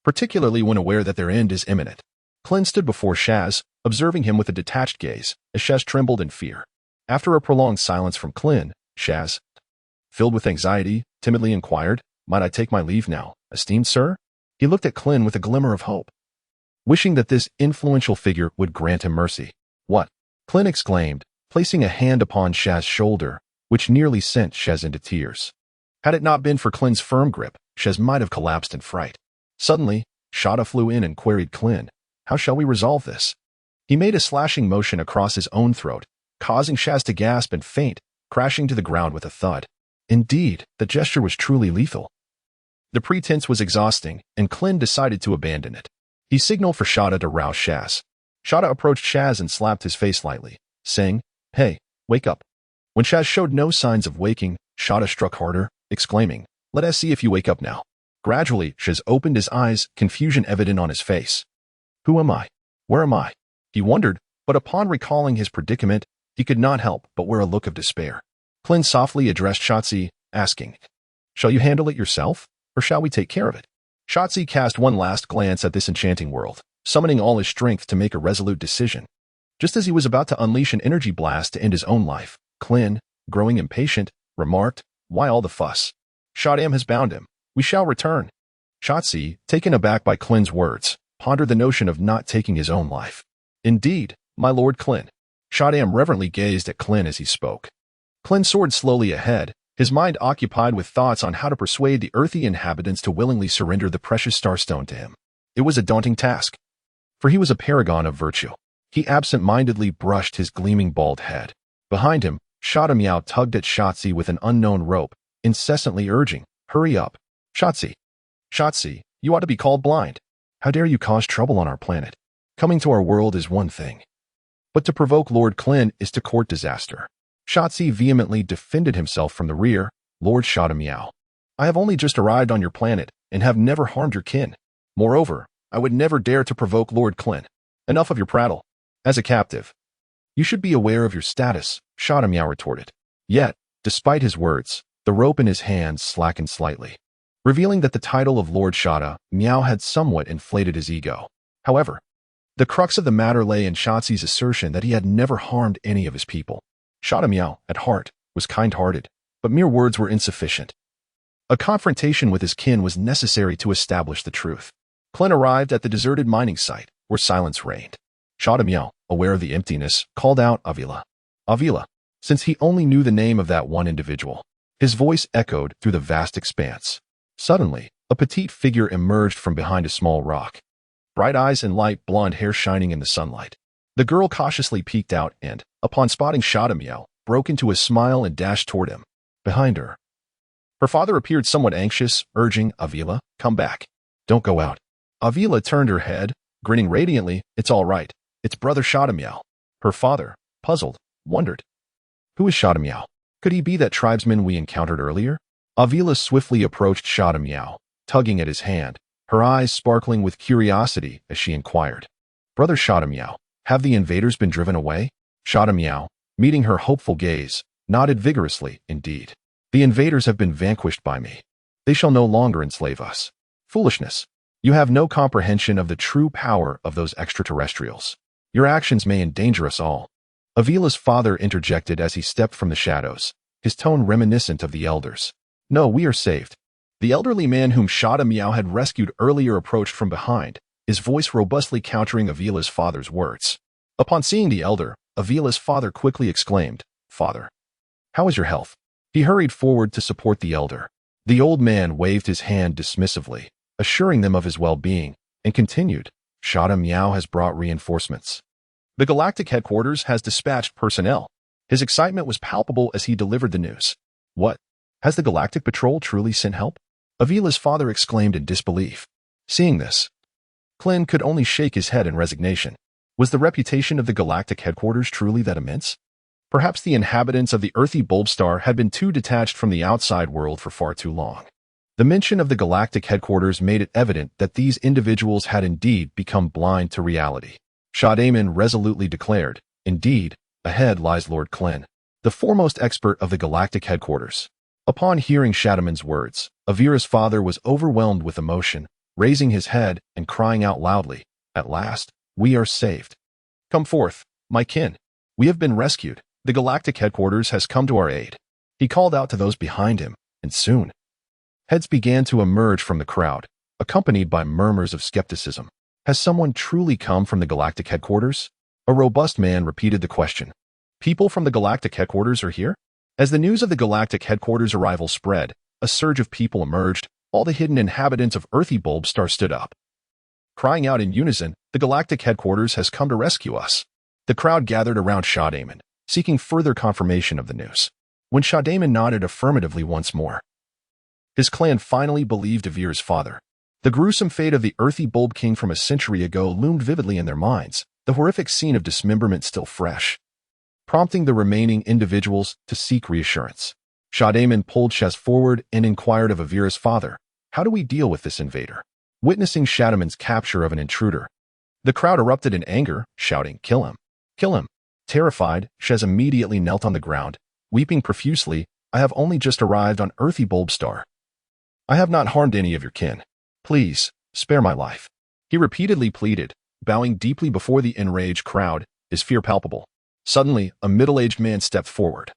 particularly when aware that their end is imminent. Klin stood before Shaz, observing him with a detached gaze, as Shaz trembled in fear. After a prolonged silence from Klin, Shaz, filled with anxiety, timidly inquired, "Might I take my leave now, esteemed sir?" He looked at Klin with a glimmer of hope, wishing that this influential figure would grant him mercy. "What?" Klin exclaimed, placing a hand upon Shaz's shoulder, which nearly sent Shaz into tears. Had it not been for Klin's firm grip, Shaz might have collapsed in fright. Suddenly, Shada flew in and queried Klin, "How shall we resolve this?" He made a slashing motion across his own throat, causing Shaz to gasp and faint, crashing to the ground with a thud. Indeed, the gesture was truly lethal. The pretense was exhausting, and Klin decided to abandon it. He signaled for Shada to rouse Shaz. Shada approached Shaz and slapped his face lightly, saying, "Hey, wake up." When Shaz showed no signs of waking, Shada struck harder, exclaiming, "Let us see if you wake up now." Gradually, Shaz opened his eyes, confusion evident on his face. "Who am I? Where am I?" He wondered, but upon recalling his predicament, he could not help but wear a look of despair. Klin softly addressed Shotzi, asking, "Shall you handle it yourself, or shall we take care of it?" Shotzi cast one last glance at this enchanting world, summoning all his strength to make a resolute decision. Just as he was about to unleash an energy blast to end his own life, Klin, growing impatient, remarked, "Why all the fuss? Shadam has bound him. We shall return." Shotzi, taken aback by Klin's words, pondered the notion of not taking his own life. "Indeed, my Lord Klin." Shadam reverently gazed at Klin as he spoke. Klin soared slowly ahead, his mind occupied with thoughts on how to persuade the earthy inhabitants to willingly surrender the precious starstone to him. It was a daunting task, for he was a paragon of virtue. He absent-mindedly brushed his gleaming bald head. Behind him, Shadamiao tugged at Shotzi with an unknown rope, incessantly urging, "Hurry up. Shotzi. Shotzi, you ought to be called blind. How dare you cause trouble on our planet? Coming to our world is one thing, but to provoke Lord Klin is to court disaster." Shotzi vehemently defended himself from the rear. "Lord Shadamiao, I have only just arrived on your planet and have never harmed your kin. Moreover, I would never dare to provoke Lord Klin. Enough of your prattle. As a captive, You should be aware of your status, Shada Miao retorted. Yet, despite his words, the rope in his hands slackened slightly, revealing that the title of Lord Shada Miao had somewhat inflated his ego. However, the crux of the matter lay in Shatsi's assertion that he had never harmed any of his people. Shada Miao, at heart, was kind-hearted, but mere words were insufficient. A confrontation with his kin was necessary to establish the truth. Klin arrived at the deserted mining site, where silence reigned. Shada Miao, aware of the emptiness, called out Avila. Avila, since he only knew the name of that one individual. His voice echoed through the vast expanse. Suddenly, a petite figure emerged from behind a small rock. Bright eyes and light blonde hair shining in the sunlight. The girl cautiously peeked out and, upon spotting Shada Miao, broke into a smile and dashed toward him. Behind her, her father appeared somewhat anxious, urging, Avila, come back. Don't go out. Avila turned her head, grinning radiantly. It's all right. It's brother Shada Miao. Her father, puzzled, wondered. Who is Shada Miao? Could he be that tribesman we encountered earlier? Avila swiftly approached Shada Miao, tugging at his hand, her eyes sparkling with curiosity as she inquired. Brother Shada Miao, have the invaders been driven away? Shada Miao, meeting her hopeful gaze, nodded vigorously, indeed. The invaders have been vanquished by me. They shall no longer enslave us. Foolishness. You have no comprehension of the true power of those extraterrestrials. Your actions may endanger us all. Avila's father interjected as he stepped from the shadows, his tone reminiscent of the elders. No, we are saved. The elderly man whom Shada Miao had rescued earlier approached from behind, his voice robustly countering Avila's father's words. Upon seeing the elder, Avila's father quickly exclaimed, Father, how is your health? He hurried forward to support the elder. The old man waved his hand dismissively, assuring them of his well-being, and continued, Shada Miao has brought reinforcements. The galactic headquarters has dispatched personnel. His excitement was palpable as he delivered the news. What? Has the galactic patrol truly sent help? Avila's father exclaimed in disbelief. Seeing this, Klin could only shake his head in resignation. Was the reputation of the galactic headquarters truly that immense? Perhaps the inhabitants of the earthy bulb star had been too detached from the outside world for far too long. The mention of the galactic headquarters made it evident that these individuals had indeed become blind to reality. Shadaman resolutely declared, Indeed, ahead lies Lord Klin, the foremost expert of the galactic headquarters. Upon hearing Shadaman's words, Avira's father was overwhelmed with emotion, raising his head and crying out loudly, At last, we are saved. Come forth, my kin. We have been rescued. The galactic headquarters has come to our aid. He called out to those behind him, and soon, heads began to emerge from the crowd, accompanied by murmurs of skepticism. Has someone truly come from the galactic headquarters? A robust man repeated the question. People from the galactic headquarters are here? As the news of the galactic headquarters arrival spread, a surge of people emerged. All the hidden inhabitants of earthy bulb star stood up, crying out in unison, the galactic headquarters has come to rescue us. The crowd gathered around Shadaman, seeking further confirmation of the news. When Shadaman nodded affirmatively once more, his clan finally believed Avira's father. The gruesome fate of the earthy bulb king from a century ago loomed vividly in their minds, the horrific scene of dismemberment still fresh, prompting the remaining individuals to seek reassurance. Shadaman pulled Shez forward and inquired of Avira's father, How do we deal with this invader? Witnessing Shadaman's capture of an intruder, the crowd erupted in anger, shouting, Kill him! Kill him! Terrified, Shez immediately knelt on the ground, weeping profusely, I have only just arrived on earthy bulb star. I have not harmed any of your kin. Please, spare my life. He repeatedly pleaded, bowing deeply before the enraged crowd, his fear palpable. Suddenly, a middle-aged man stepped forward,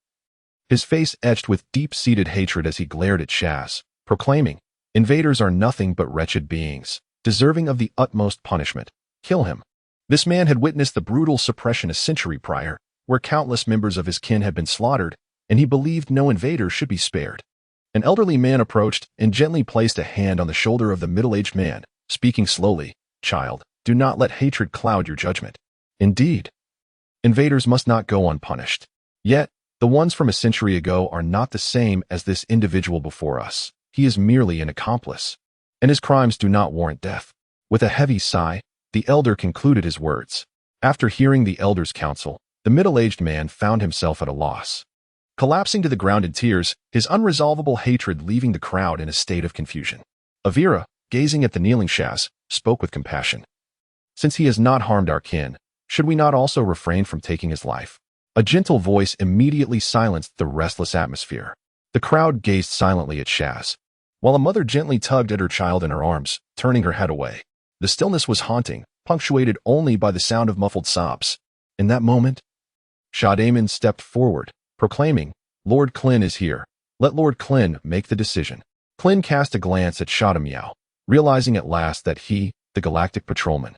his face etched with deep-seated hatred as he glared at Shaz, proclaiming, Invaders are nothing but wretched beings, deserving of the utmost punishment. Kill him. This man had witnessed the brutal suppression a century prior, where countless members of his kin had been slaughtered, and he believed no invader should be spared. An elderly man approached and gently placed a hand on the shoulder of the middle-aged man, speaking slowly, Child, do not let hatred cloud your judgment. Indeed, invaders must not go unpunished. Yet, the ones from a century ago are not the same as this individual before us. He is merely an accomplice, and his crimes do not warrant death. With a heavy sigh, the elder concluded his words. After hearing the elder's counsel, the middle-aged man found himself at a loss. Collapsing to the ground in tears, his unresolvable hatred leaving the crowd in a state of confusion. Avira, gazing at the kneeling Shaz, spoke with compassion. Since he has not harmed our kin, Should we not also refrain from taking his life? A gentle voice immediately silenced the restless atmosphere. The crowd gazed silently at Shaz, while a mother gently tugged at her child in her arms, turning her head away. The stillness was haunting, punctuated only by the sound of muffled sobs. In that moment, Shah Daemon stepped forward, proclaiming, "Lord Klin is here. Let Lord Klin make the decision." Klin cast a glance at Shah Miao, realizing at last that he, the galactic patrolman,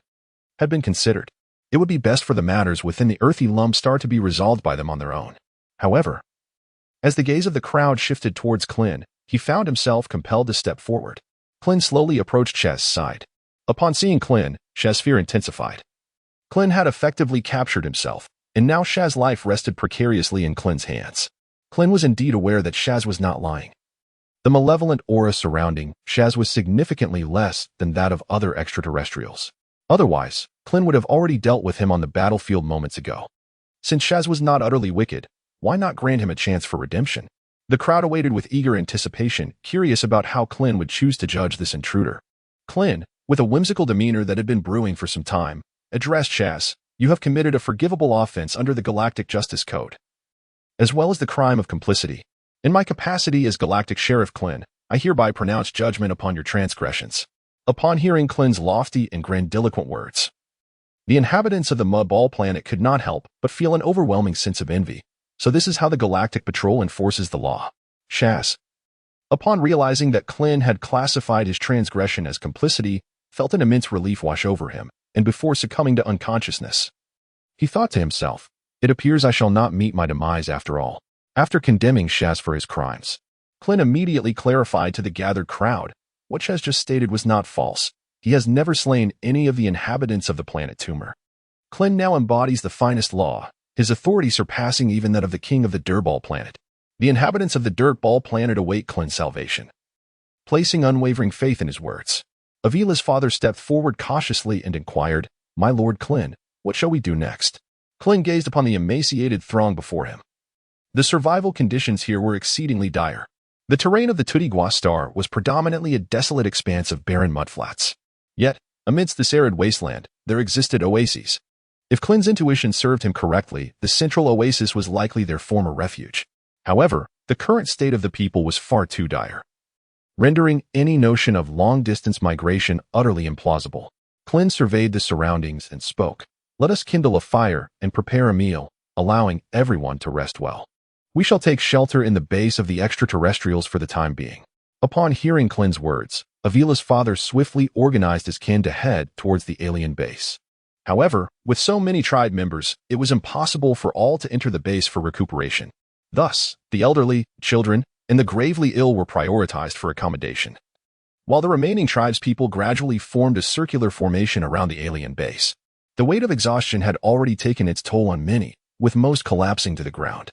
had been considered. It would be best for the matters within the earthy lump star to be resolved by them on their own. However, as the gaze of the crowd shifted towards Klin, he found himself compelled to step forward. Klin slowly approached Shaz's side. Upon seeing Klin, Shaz's fear intensified. Klin had effectively captured himself, and now Shaz's life rested precariously in Klin's hands. Klin was indeed aware that Shaz was not lying. The malevolent aura surrounding Shaz was significantly less than that of other extraterrestrials. Otherwise, Klin would have already dealt with him on the battlefield moments ago. Since Shaz was not utterly wicked, why not grant him a chance for redemption? The crowd awaited with eager anticipation, curious about how Klin would choose to judge this intruder. Klin, with a whimsical demeanor that had been brewing for some time, addressed Shaz, "You have committed a forgivable offense under the Galactic Justice Code, as well as the crime of complicity. In my capacity as Galactic Sheriff Klin, I hereby pronounce judgment upon your transgressions." Upon hearing Klin's lofty and grandiloquent words, the inhabitants of the Mud Ball planet could not help but feel an overwhelming sense of envy. So this is how the Galactic Patrol enforces the law. Shaz, upon realizing that Klin had classified his transgression as complicity, felt an immense relief wash over him, and before succumbing to unconsciousness, he thought to himself, "It appears I shall not meet my demise after all." After condemning Shaz for his crimes, Klin immediately clarified to the gathered crowd, what Shaz just stated was not false. He has never slain any of the inhabitants of the planet Tumor. Klin now embodies the finest law, his authority surpassing even that of the king of the Dirtball planet. The inhabitants of the Dirtball planet await Klin's salvation. Placing unwavering faith in his words, Avila's father stepped forward cautiously and inquired, "My lord Klin, what shall we do next?" Klin gazed upon the emaciated throng before him. The survival conditions here were exceedingly dire. The terrain of the Tutigua star was predominantly a desolate expanse of barren mudflats. Yet, amidst this arid wasteland, there existed oases. If Klin's intuition served him correctly, the central oasis was likely their former refuge. However, the current state of the people was far too dire, rendering any notion of long-distance migration utterly implausible. Klin surveyed the surroundings and spoke, "Let us kindle a fire and prepare a meal, allowing everyone to rest well. We shall take shelter in the base of the extraterrestrials for the time being." Upon hearing Klin's words, Avila's father swiftly organized his kin to head towards the alien base. However, with so many tribe members, it was impossible for all to enter the base for recuperation. Thus, the elderly, children, and the gravely ill were prioritized for accommodation, while the remaining tribespeople gradually formed a circular formation around the alien base. The weight of exhaustion had already taken its toll on many, with most collapsing to the ground.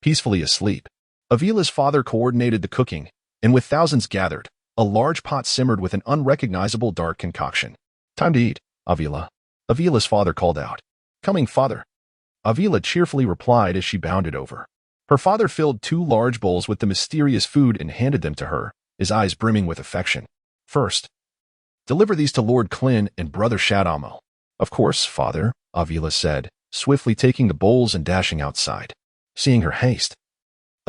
Peacefully asleep, Avila's father coordinated the cooking, and with thousands gathered, a large pot simmered with an unrecognizable dark concoction. "Time to eat, Avila," Avila's father called out. "Coming, father," Avila cheerfully replied as she bounded over. Her father filled 2 large bowls with the mysterious food and handed them to her, his eyes brimming with affection. "First, deliver these to Lord Klin and Brother Shadamo." "Of course, father," Avila said, swiftly taking the bowls and dashing outside. Seeing her haste,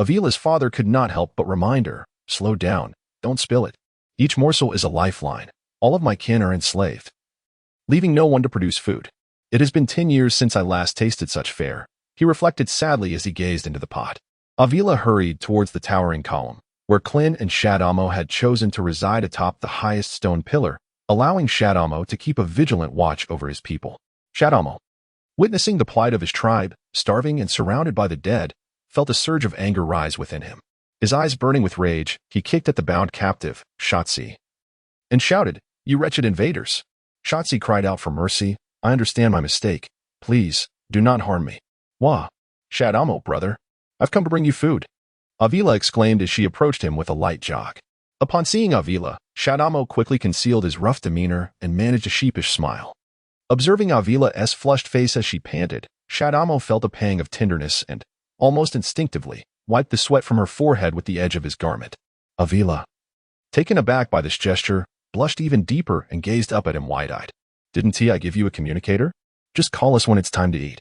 Avila's father could not help but remind her, "Slow down, don't spill it. Each morsel is a lifeline. All of my kin are enslaved, leaving no one to produce food. It has been 10 years since I last tasted such fare," he reflected sadly as he gazed into the pot. Avila hurried towards the towering column, where Klin and Shadamo had chosen to reside atop the highest stone pillar, allowing Shadamo to keep a vigilant watch over his people. Shadamo, witnessing the plight of his tribe, starving and surrounded by the dead, felt a surge of anger rise within him. His eyes burning with rage, he kicked at the bound captive, Shotzi, and shouted, "You wretched invaders!" Shotzi cried out for mercy, "I understand my mistake. Please, do not harm me." "Wah, Shadamo, brother. I've come to bring you food," Avila exclaimed as she approached him with a light jog. Upon seeing Avila, Shadamo quickly concealed his rough demeanor and managed a sheepish smile. Observing Avila's flushed face as she panted, Shadamo felt a pang of tenderness and, almost instinctively, wiped the sweat from her forehead with the edge of his garment. Avila, taken aback by this gesture, blushed even deeper and gazed up at him wide-eyed. "Didn't I give you a communicator?" Just call us when it's time to eat.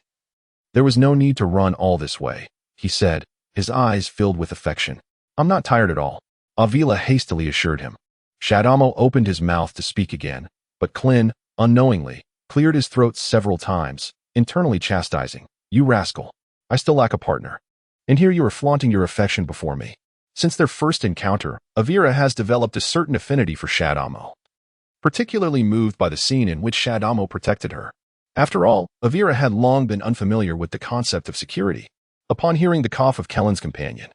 There was no need to run all this way, he said, his eyes filled with affection. I'm not tired at all, Avila hastily assured him. Shadamo opened his mouth to speak again, but Klin, unknowingly, cleared his throat several times, internally chastising. You rascal. I still lack a partner. And here you are flaunting your affection before me. Since their first encounter, Avira has developed a certain affinity for Shadamo, particularly moved by the scene in which Shadamo protected her. After all, Avira had long been unfamiliar with the concept of security. Upon hearing the cough of Kellen's companion,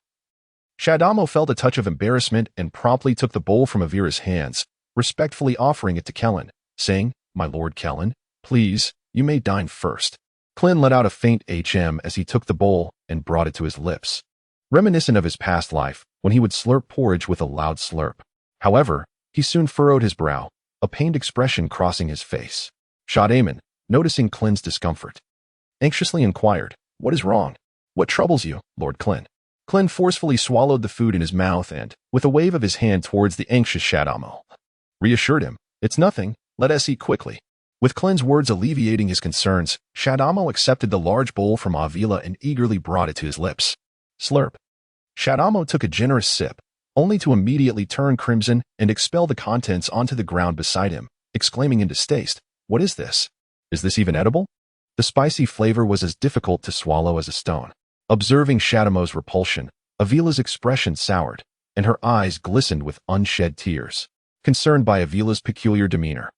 Shadamo felt a touch of embarrassment and promptly took the bowl from Avira's hands, respectfully offering it to Kellen, saying, My lord Kellen, please, you may dine first. Klin let out a faint HM as he took the bowl and brought it to his lips, reminiscent of his past life when he would slurp porridge with a loud slurp. However, he soon furrowed his brow, a pained expression crossing his face. Shadaman, noticing Klin's discomfort, anxiously inquired, What is wrong? What troubles you, Lord Klin? Klin forcefully swallowed the food in his mouth and, with a wave of his hand towards the anxious Shadamo, reassured him, It's nothing, let us eat quickly. With Klin's words alleviating his concerns, Shadamo accepted the large bowl from Avila and eagerly brought it to his lips. Slurp. Shadamo took a generous sip, only to immediately turn crimson and expel the contents onto the ground beside him, exclaiming in distaste, What is this? Is this even edible? The spicy flavor was as difficult to swallow as a stone. Observing Shadamo's repulsion, Avila's expression soured, and her eyes glistened with unshed tears. Concerned by Avila's peculiar demeanor,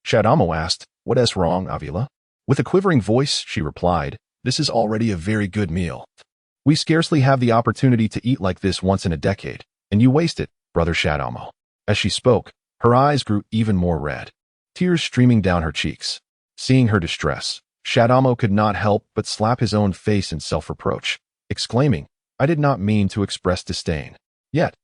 Shadamo asked, What is wrong, Avila? With a quivering voice, she replied, This is already a very good meal. We scarcely have the opportunity to eat like this once in a decade, and you waste it, brother Shadamo. As she spoke, her eyes grew even more red, tears streaming down her cheeks. Seeing her distress, Shadamo could not help but slap his own face in self-reproach, exclaiming, I did not mean to express disdain. Yet,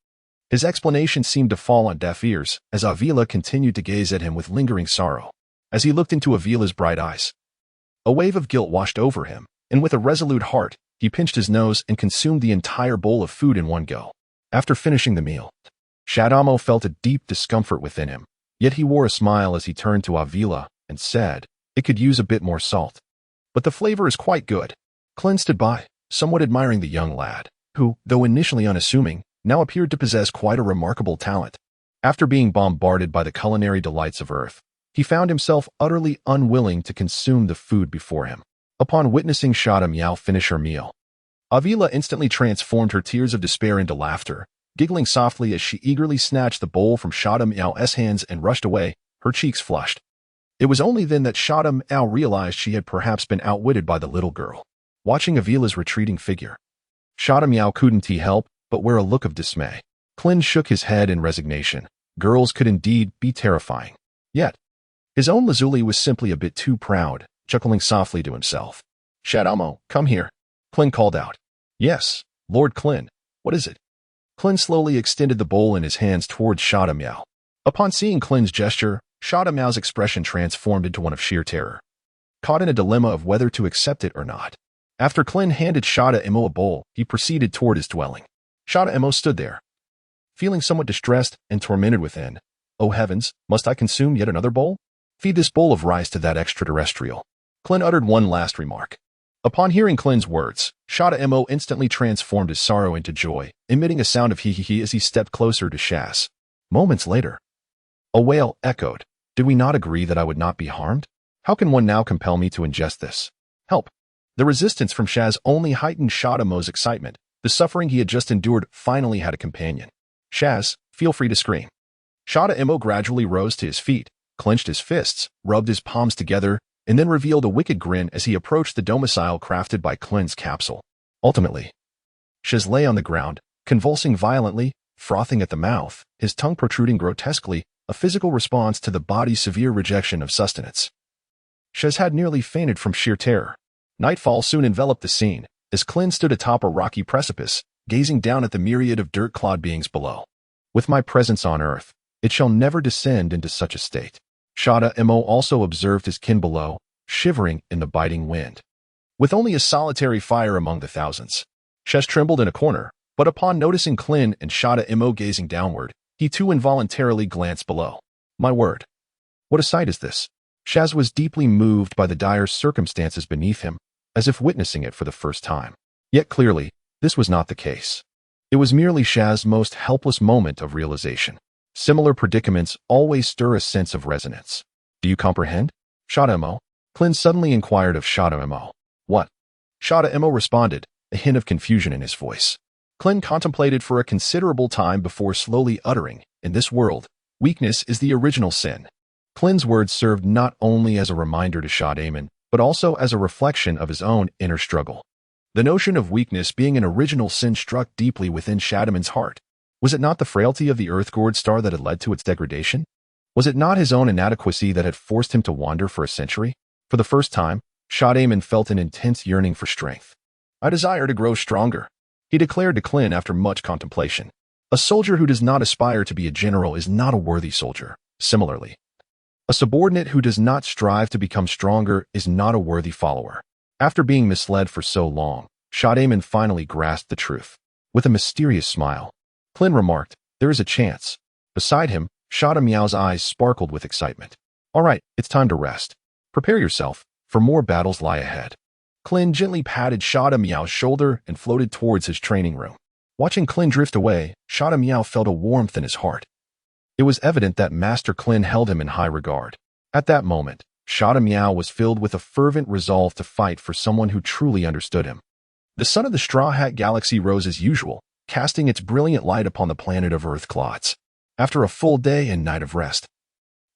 his explanation seemed to fall on deaf ears as Avila continued to gaze at him with lingering sorrow. As he looked into Avila's bright eyes, a wave of guilt washed over him, and with a resolute heart, he pinched his nose and consumed the entire bowl of food in one go. After finishing the meal, Shadamo felt a deep discomfort within him, yet he wore a smile as he turned to Avila and said, It could use a bit more salt. But the flavor is quite good. Klin stood by, somewhat admiring the young lad, who, though initially unassuming, now appeared to possess quite a remarkable talent. After being bombarded by the culinary delights of Earth, he found himself utterly unwilling to consume the food before him. Upon witnessing Shada Miao finish her meal, Avila instantly transformed her tears of despair into laughter, giggling softly as she eagerly snatched the bowl from Shada Miao's hands and rushed away, her cheeks flushed. It was only then that Shada Miao realized she had perhaps been outwitted by the little girl. Watching Avila's retreating figure, Shada Miao couldn't help but wear a look of dismay. Klin shook his head in resignation. Girls could indeed be terrifying. Yet, his own Razili was simply a bit too proud, chuckling softly to himself. Shadamo, come here. Klin called out. Yes, Lord Klin. What is it? Klin slowly extended the bowl in his hands towards Shada Miao. Upon seeing Klin's gesture, Shada Miao's expression transformed into one of sheer terror, caught in a dilemma of whether to accept it or not. After Klin handed Shada Emo a bowl, he proceeded toward his dwelling. Shada Emo stood there, feeling somewhat distressed and tormented within. Oh heavens, must I consume yet another bowl? Feed this bowl of rice to that extraterrestrial. Klin uttered one last remark. Upon hearing Klin's words, Shada Emo instantly transformed his sorrow into joy, emitting a sound of hee-hee-hee as he stepped closer to Shaz. Moments later, a wail echoed. Did we not agree that I would not be harmed? How can one now compel me to ingest this? Help! The resistance from Shaz only heightened Shada Mo's excitement. The suffering he had just endured finally had a companion. Shaz, feel free to scream. Shada Emo gradually rose to his feet, clenched his fists, rubbed his palms together, and then revealed a wicked grin as he approached the domicile crafted by Klin's capsule. Ultimately, Shaz lay on the ground, convulsing violently, frothing at the mouth, his tongue protruding grotesquely, a physical response to the body's severe rejection of sustenance. Shaz had nearly fainted from sheer terror. Nightfall soon enveloped the scene, as Klin stood atop a rocky precipice, gazing down at the myriad of dirt-clawed beings below. With my presence on earth, it shall never descend into such a state. Shada Emo also observed his kin below, shivering in the biting wind. With only a solitary fire among the thousands, Shaz trembled in a corner, but upon noticing Klin and Shada Emo gazing downward, he too involuntarily glanced below. My word! What a sight is this? Shaz was deeply moved by the dire circumstances beneath him, as if witnessing it for the first time. Yet clearly, this was not the case. It was merely Shaz's most helpless moment of realization. Similar predicaments always stir a sense of resonance. Do you comprehend? Shada Emo? Klin suddenly inquired of Shada Emo. What? Shada Emo responded, a hint of confusion in his voice. Klin contemplated for a considerable time before slowly uttering, in this world, weakness is the original sin. Klin's words served not only as a reminder to Shada, but also as a reflection of his own inner struggle. The notion of weakness being an original sin struck deeply within Shadaman's heart. Was it not the frailty of the Earthgord star that had led to its degradation? Was it not his own inadequacy that had forced him to wander for a century? For the first time, Shadaman felt an intense yearning for strength. I desire to grow stronger, he declared to Klin after much contemplation. A soldier who does not aspire to be a general is not a worthy soldier. Similarly, a subordinate who does not strive to become stronger is not a worthy follower. After being misled for so long, Shadaman finally grasped the truth. With a mysterious smile, Klin remarked, there is a chance. Beside him, Shada Miao's eyes sparkled with excitement. All right, it's time to rest. Prepare yourself, for more battles lie ahead. Klin gently patted Shada Miao's shoulder and floated towards his training room. Watching Klin drift away, Shada Miao felt a warmth in his heart. It was evident that Master Klin held him in high regard. At that moment, Shada Miao was filled with a fervent resolve to fight for someone who truly understood him. The sun of the Straw Hat Galaxy rose as usual, casting its brilliant light upon the planet of Earth Clods. After a full day and night of rest,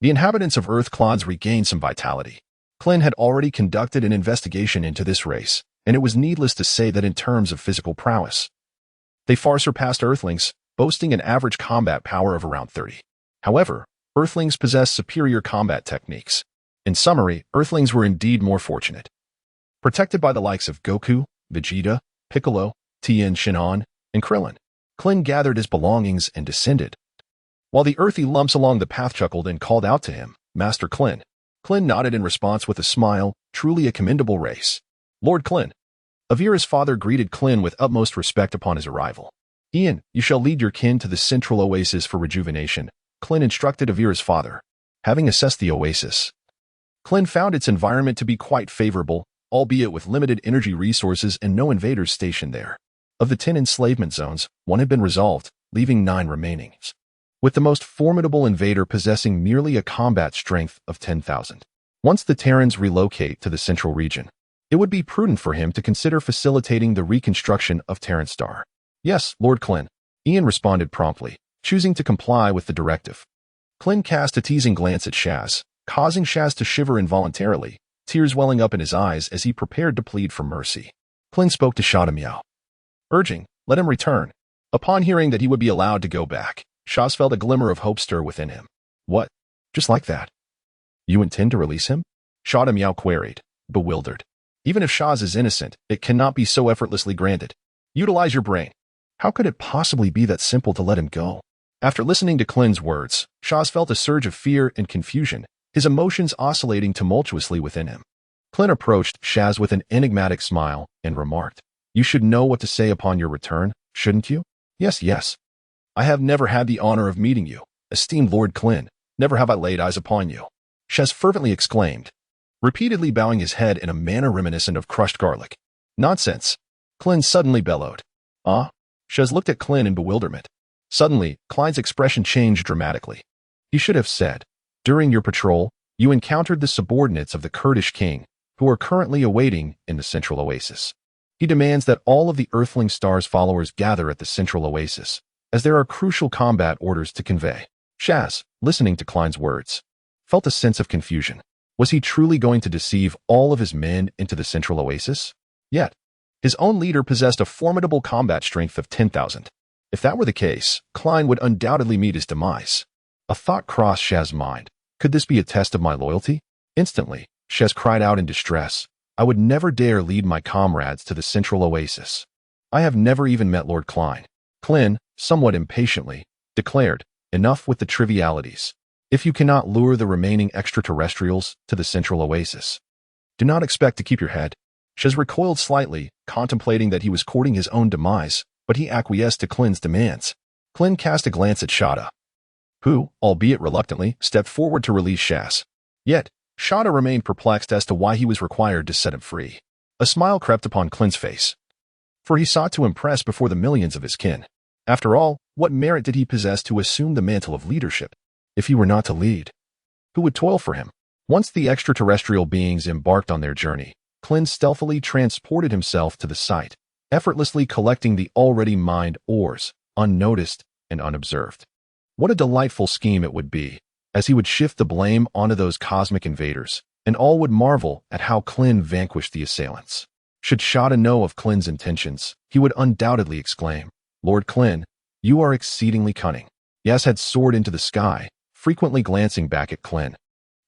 the inhabitants of Earth Clods regained some vitality. Klin had already conducted an investigation into this race, and it was needless to say that in terms of physical prowess, they far surpassed Earthlings, boasting an average combat power of around 30. However, Earthlings possess superior combat techniques. In summary, Earthlings were indeed more fortunate. Protected by the likes of Goku, Vegeta, Piccolo, Tien Shinhan, and Krillin, Klin gathered his belongings and descended. While the earthy lumps along the path chuckled and called out to him, Master Klin. Klin nodded in response with a smile, truly a commendable race. Lord Klin. Avira's father greeted Klin with utmost respect upon his arrival. Ian, you shall lead your kin to the central oasis for rejuvenation, Klin instructed Avira's father. Having assessed the oasis, Klin found its environment to be quite favorable, albeit with limited energy resources and no invaders stationed there. Of the 10 enslavement zones, 1 had been resolved, leaving 9 remaining, with the most formidable invader possessing merely a combat strength of 10,000. Once the Terrans relocate to the central region, it would be prudent for him to consider facilitating the reconstruction of Terran Star. Yes, Lord Klin, Ian responded promptly, choosing to comply with the directive. Klin cast a teasing glance at Shaz, causing Shaz to shiver involuntarily, tears welling up in his eyes as he prepared to plead for mercy. Klin spoke to Shada Miao, urging, let him return. Upon hearing that he would be allowed to go back, Shaz felt a glimmer of hope stir within him. What? Just like that? You intend to release him? Shada Miao queried, bewildered. Even if Shaz is innocent, it cannot be so effortlessly granted. Utilize your brain. How could it possibly be that simple to let him go? After listening to Klin's words, Shaz felt a surge of fear and confusion, his emotions oscillating tumultuously within him. Klin approached Shaz with an enigmatic smile and remarked, You should know what to say upon your return, shouldn't you? Yes, yes. I have never had the honor of meeting you, esteemed Lord Klin. Never have I laid eyes upon you. Shaz fervently exclaimed, repeatedly bowing his head in a manner reminiscent of crushed garlic. Nonsense. Klin suddenly bellowed. Ah? Shaz looked at Klin in bewilderment. Suddenly, Klein's expression changed dramatically. He should have said, during your patrol, you encountered the subordinates of the Kurdish king, who are currently awaiting in the central oasis. He demands that all of the Earthling Star's followers gather at the central oasis, as there are crucial combat orders to convey. Shaz, listening to Klein's words, felt a sense of confusion. Was he truly going to deceive all of his men into the central oasis? Yet, his own leader possessed a formidable combat strength of 10,000. If that were the case, Klein would undoubtedly meet his demise. A thought crossed Shaz's mind. Could this be a test of my loyalty? Instantly, Shaz cried out in distress. I would never dare lead my comrades to the central oasis. I have never even met Lord Klein. Klin, somewhat impatiently, declared, enough with the trivialities. If you cannot lure the remaining extraterrestrials to the central oasis, do not expect to keep your head. Shaz recoiled slightly, contemplating that he was courting his own demise, but he acquiesced to Klin's demands. Klin cast a glance at Shada, who, albeit reluctantly, stepped forward to release Shaz. Yet, Shada remained perplexed as to why he was required to set him free. A smile crept upon Klin's face, for he sought to impress before the millions of his kin. After all, what merit did he possess to assume the mantle of leadership? If he were not to lead, who would toil for him? Once the extraterrestrial beings embarked on their journey, Klin stealthily transported himself to the site, effortlessly collecting the already mined ores, unnoticed and unobserved. What a delightful scheme it would be, as he would shift the blame onto those cosmic invaders, and all would marvel at how Klin vanquished the assailants. Should Shada know of Klin's intentions, he would undoubtedly exclaim, "Lord Klin, you are exceedingly cunning." Yas had soared into the sky, frequently glancing back at Klin,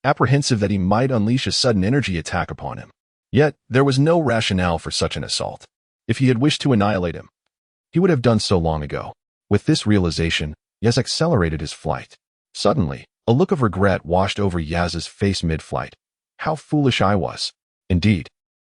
apprehensive that he might unleash a sudden energy attack upon him. Yet, there was no rationale for such an assault. If he had wished to annihilate him, he would have done so long ago. With this realization, Yas accelerated his flight. Suddenly, a look of regret washed over Yaz's face mid-flight. How foolish I was. Indeed.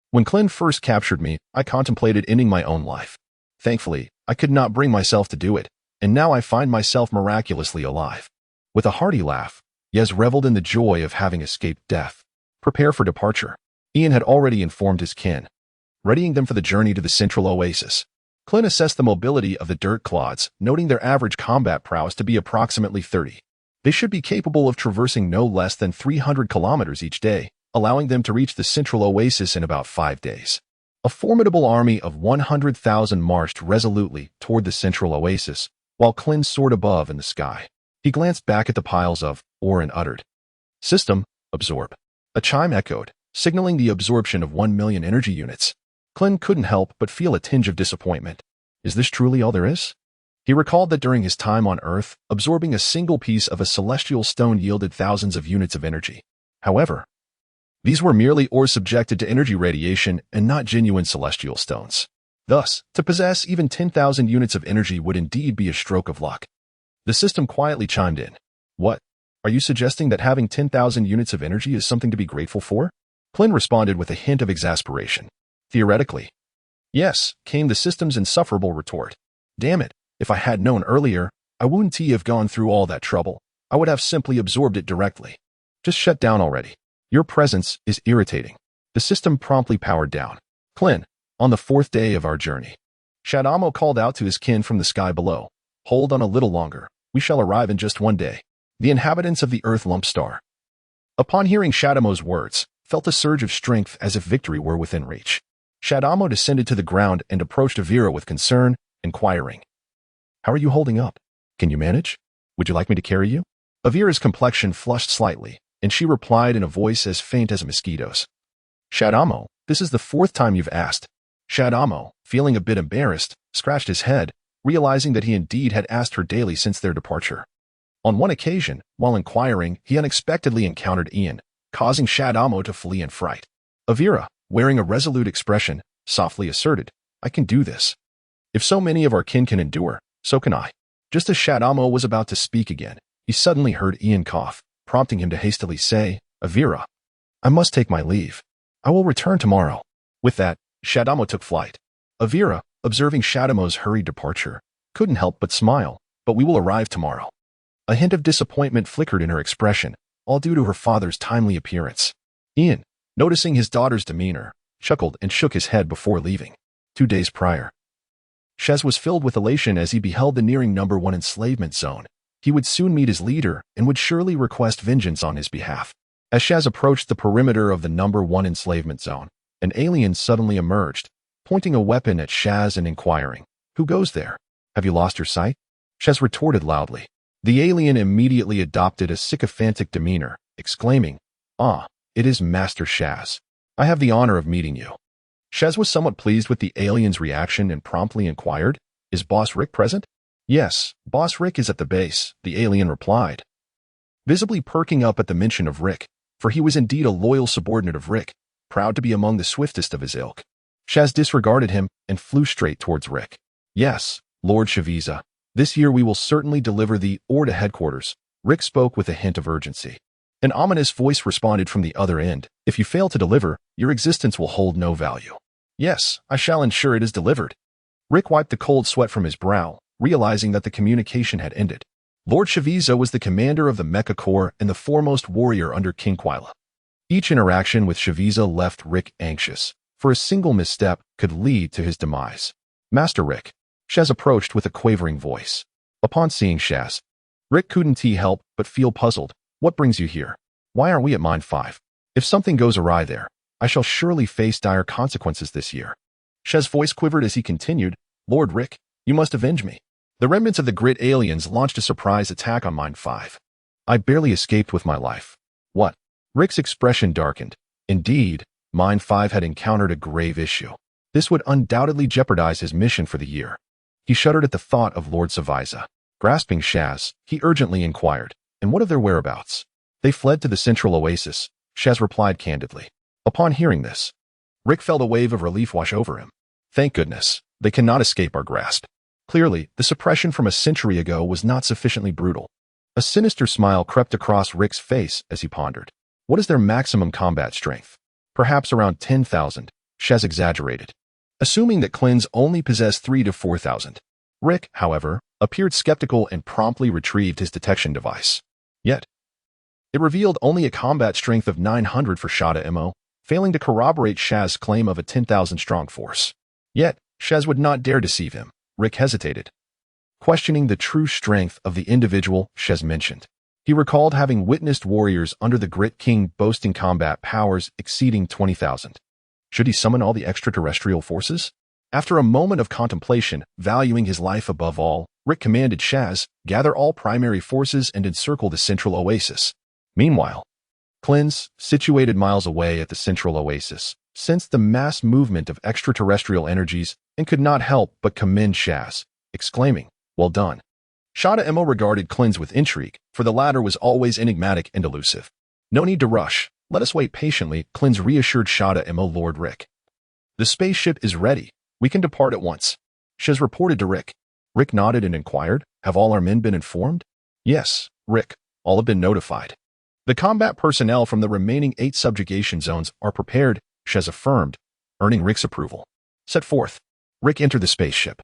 When Klin first captured me, I contemplated ending my own life. Thankfully, I could not bring myself to do it, and now I find myself miraculously alive. With a hearty laugh, Yaz reveled in the joy of having escaped death. Prepare for departure. Ian had already informed his kin, readying them for the journey to the central oasis. Klin assessed the mobility of the dirt clods, noting their average combat prowess to be approximately 30. They should be capable of traversing no less than 300 kilometers each day, allowing them to reach the central oasis in about 5 days. A formidable army of 100,000 marched resolutely toward the central oasis, while Klin soared above in the sky. He glanced back at the piles of ore and uttered, "System, absorb." A chime echoed, signaling the absorption of 1 million energy units. Klin couldn't help but feel a tinge of disappointment. Is this truly all there is? He recalled that during his time on Earth, absorbing a single piece of a celestial stone yielded thousands of units of energy. However, these were merely ores subjected to energy radiation and not genuine celestial stones. Thus, to possess even 10,000 units of energy would indeed be a stroke of luck. The system quietly chimed in. What? Are you suggesting that having 10,000 units of energy is something to be grateful for? Klin responded with a hint of exasperation. Theoretically. Yes, came the system's insufferable retort. Damn it, if I had known earlier, I wouldn't have gone through all that trouble. I would have simply absorbed it directly. Just shut down already. Your presence is irritating. The system promptly powered down. Klin, on the 4th day of our journey. Shadamo called out to his kin from the sky below. Hold on a little longer. We shall arrive in just 1 day. The inhabitants of the Earth lump star. Upon hearing Shadamo's words, felt a surge of strength as if victory were within reach. Shadamo descended to the ground and approached Avira with concern, inquiring, "How are you holding up? Can you manage? Would you like me to carry you?" Avira's complexion flushed slightly, and she replied in a voice as faint as a mosquito's. "Shadamo, this is the 4th time you've asked." Shadamo, feeling a bit embarrassed, scratched his head, realizing that he indeed had asked her daily since their departure. On one occasion, while inquiring, he unexpectedly encountered Ian, causing Shadamo to flee in fright. Avira, wearing a resolute expression, softly asserted, "I can do this. If so many of our kin can endure, so can I." Just as Shadamo was about to speak again, he suddenly heard Ian cough, prompting him to hastily say, "Avira, I must take my leave. I will return tomorrow." With that, Shadamo took flight. Avira, observing Shadamo's hurried departure, couldn't help but smile, "But we will arrive tomorrow." A hint of disappointment flickered in her expression, all due to her father's timely appearance. Ian, noticing his daughter's demeanor, chuckled and shook his head before leaving. 2 days prior. Shez was filled with elation as he beheld the nearing number 1 enslavement zone. He would soon meet his leader and would surely request vengeance on his behalf. As Shez approached the perimeter of the number 1 enslavement zone, an alien suddenly emerged, pointing a weapon at Shaz and inquiring, "Who goes there? Have you lost your sight?" Shez retorted loudly. The alien immediately adopted a sycophantic demeanor, exclaiming, "Ah, it is Master Shaz. I have the honor of meeting you." Shez was somewhat pleased with the alien's reaction and promptly inquired, "Is Boss Rick present?" "Yes, Boss Rick is at the base," the alien replied, visibly perking up at the mention of Rick, for he was indeed a loyal subordinate of Rick, proud to be among the swiftest of his ilk. Shaz disregarded him and flew straight towards Rick. "Yes, Lord Shaviza. This year we will certainly deliver the ore to headquarters," Rick spoke with a hint of urgency. An ominous voice responded from the other end, "If you fail to deliver, your existence will hold no value." "Yes, I shall ensure it is delivered." Rick wiped the cold sweat from his brow, realizing that the communication had ended. Lord Shaviza was the commander of the Mecha Corps and the foremost warrior under King Quila. Each interaction with Shaviza left Rick anxious, for a single misstep could lead to his demise. Master Rick, Shaz approached with a quavering voice. Upon seeing Shaz, Rick couldn't help but feel puzzled. What brings you here? Why aren't we at Mine 5? If something goes awry there, I shall surely face dire consequences this year. Shaz's voice quivered as he continued, Lord Rick, you must avenge me. The remnants of the Grit aliens launched a surprise attack on Mine 5. I barely escaped with my life. What? Rick's expression darkened. Indeed, Mine 5 had encountered a grave issue. This would undoubtedly jeopardize his mission for the year. He shuddered at the thought of Lord Saviza. Grasping Shaz, he urgently inquired, and what of their whereabouts? They fled to the central oasis, Shaz replied candidly. Upon hearing this, Rick felt a wave of relief wash over him. Thank goodness, they cannot escape our grasp. Clearly, the suppression from a century ago was not sufficiently brutal. A sinister smile crept across Rick's face as he pondered. What is their maximum combat strength? Perhaps around 10,000, Shaz exaggerated, assuming that Klins only possess 3,000 to 4,000. Rick, however, appeared skeptical and promptly retrieved his detection device. Yet, it revealed only a combat strength of 900 for Shada-Mo, failing to corroborate Shaz's claim of a 10,000-strong force. Yet, Shaz would not dare deceive him. Rick hesitated, questioning the true strength of the individual Shaz mentioned. He recalled having witnessed warriors under the Grit King boasting combat powers exceeding 20,000. Should he summon all the extraterrestrial forces? After a moment of contemplation, valuing his life above all, Rick commanded Shaz, gather all primary forces and encircle the central oasis. Meanwhile, Klins, situated miles away at the central oasis, sensed the mass movement of extraterrestrial energies and could not help but commend Shaz, exclaiming, well done. Shada-Mo regarded Klins with intrigue, for the latter was always enigmatic and elusive. No need to rush. Let us wait patiently, Klins reassured Shada-Mo. Lord Rick. The spaceship is ready. We can depart at once. Shaz reported to Rick. Rick nodded and inquired, have all our men been informed? Yes, Rick, all have been notified. The combat personnel from the remaining 8 subjugation zones are prepared, Shaz affirmed, earning Rick's approval. Set forth. Rick entered the spaceship,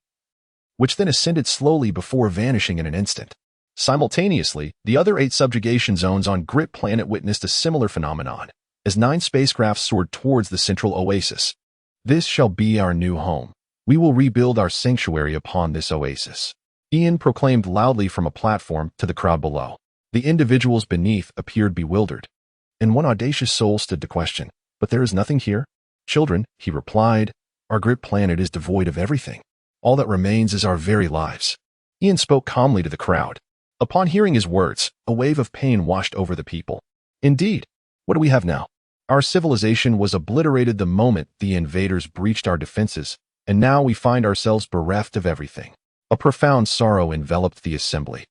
which then ascended slowly before vanishing in an instant. Simultaneously, the other 8 subjugation zones on Grit Planet witnessed a similar phenomenon, as 9 spacecraft soared towards the central oasis. This shall be our new home. We will rebuild our sanctuary upon this oasis. Ian proclaimed loudly from a platform to the crowd below. The individuals beneath appeared bewildered, and one audacious soul stood to question, but there is nothing here? Children, he replied, our Grit Planet is devoid of everything. All that remains is our very lives. Ian spoke calmly to the crowd. Upon hearing his words, a wave of pain washed over the people. Indeed, what do we have now? Our civilization was obliterated the moment the invaders breached our defenses, and now we find ourselves bereft of everything. A profound sorrow enveloped the assembly,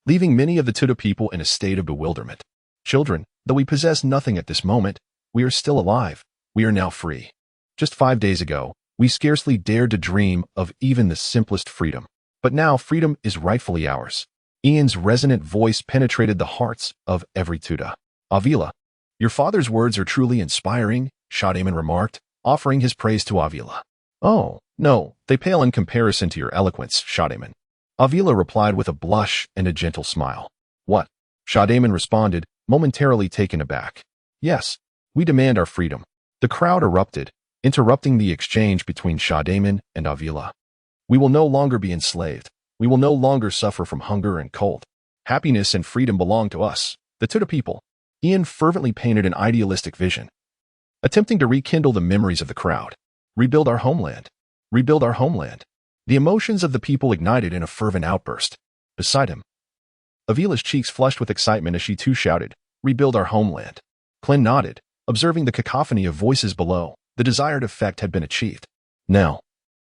leaving many of the Tuda people in a state of bewilderment. Children, though we possess nothing at this moment, we are still alive. We are now free. Just 5 days ago, we scarcely dared to dream of even the simplest freedom. But now freedom is rightfully ours. Ian's resonant voice penetrated the hearts of every Tuda. Avila, your father's words are truly inspiring, Shadaman remarked, offering his praise to Avila. Oh, no, they pale in comparison to your eloquence, Shadaman. Avila replied with a blush and a gentle smile. What? Shadaman responded, momentarily taken aback. Yes, we demand our freedom. The crowd erupted, interrupting the exchange between Shadaman and Avila. We will no longer be enslaved. We will no longer suffer from hunger and cold. Happiness and freedom belong to us, the Tuda people. Ian fervently painted an idealistic vision, attempting to rekindle the memories of the crowd. Rebuild our homeland. Rebuild our homeland. The emotions of the people ignited in a fervent outburst. Beside him, Avila's cheeks flushed with excitement as she too shouted, Rebuild our homeland. Klin nodded, observing the cacophony of voices below. The desired effect had been achieved. Now,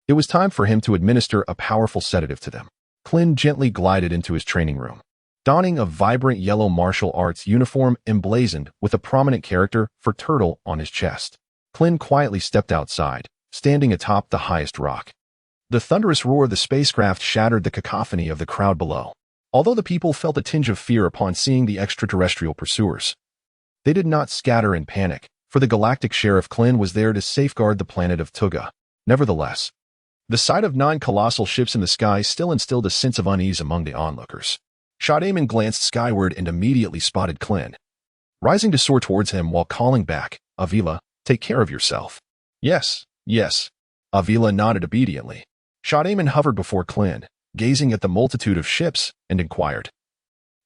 it was time for him to administer a powerful sedative to them. Klin gently glided into his training room, donning a vibrant yellow martial arts uniform emblazoned with a prominent character for turtle on his chest. Klin quietly stepped outside, standing atop the highest rock. The thunderous roar of the spacecraft shattered the cacophony of the crowd below. Although the people felt a tinge of fear upon seeing the extraterrestrial pursuers, they did not scatter in panic, for the galactic sheriff Klin was there to safeguard the planet of Tuga. Nevertheless, the sight of 9 colossal ships in the sky still instilled a sense of unease among the onlookers. Shadaman glanced skyward and immediately spotted Klin. rising to soar towards him while calling back, "Avila, take care of yourself." "Yes, yes." Avila nodded obediently. Shadaman hovered before Klin, gazing at the multitude of ships, and inquired,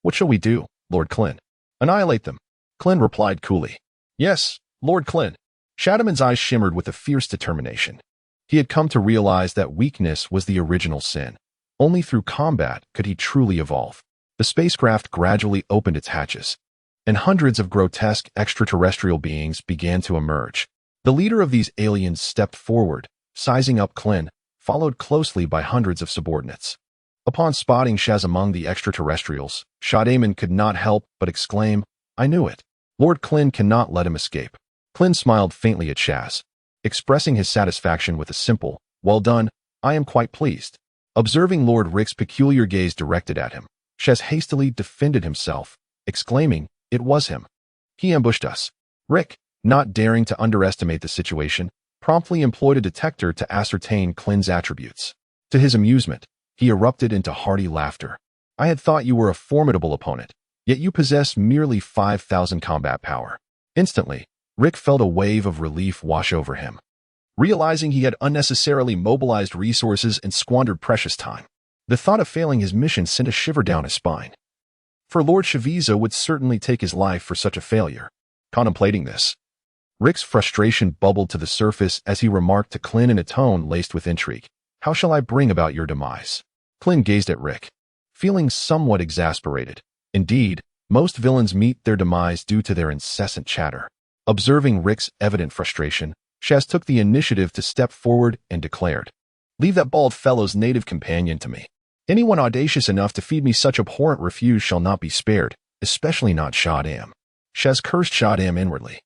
"What shall we do, Lord Klin?" "Annihilate them," Klin replied coolly. "Yes, Lord Klin." Shadaman's eyes shimmered with a fierce determination. He had come to realize that weakness was the original sin. Only through combat could he truly evolve. The spacecraft gradually opened its hatches, and hundreds of grotesque extraterrestrial beings began to emerge. The leader of these aliens stepped forward, sizing up Klin, followed closely by hundreds of subordinates. Upon spotting Shaz among the extraterrestrials, Shadaman could not help but exclaim, "I knew it. Lord Klin cannot let him escape." Klin smiled faintly at Shaz, expressing his satisfaction with a simple, "Well done, I am quite pleased." Observing Lord Rick's peculiar gaze directed at him, Shaz hastily defended himself, exclaiming, "It was him. He ambushed us." Rick, not daring to underestimate the situation, promptly employed a detector to ascertain Klin's attributes. To his amusement, he erupted into hearty laughter. "I had thought you were a formidable opponent, yet you possess merely 5,000 combat power." Instantly, Rick felt a wave of relief wash over him, realizing he had unnecessarily mobilized resources and squandered precious time. The thought of failing his mission sent a shiver down his spine. For Lord Shaviza would certainly take his life for such a failure. Contemplating this, Rick's frustration bubbled to the surface as he remarked to Klin in a tone laced with intrigue, "How shall I bring about your demise?" Klin gazed at Rick, feeling somewhat exasperated. Indeed, most villains meet their demise due to their incessant chatter. Observing Rick's evident frustration, Shaz took the initiative to step forward and declared, "Leave that bald fellow's native companion to me. Anyone audacious enough to feed me such abhorrent refuse shall not be spared, especially not Shadam." Shaz cursed Shadam inwardly.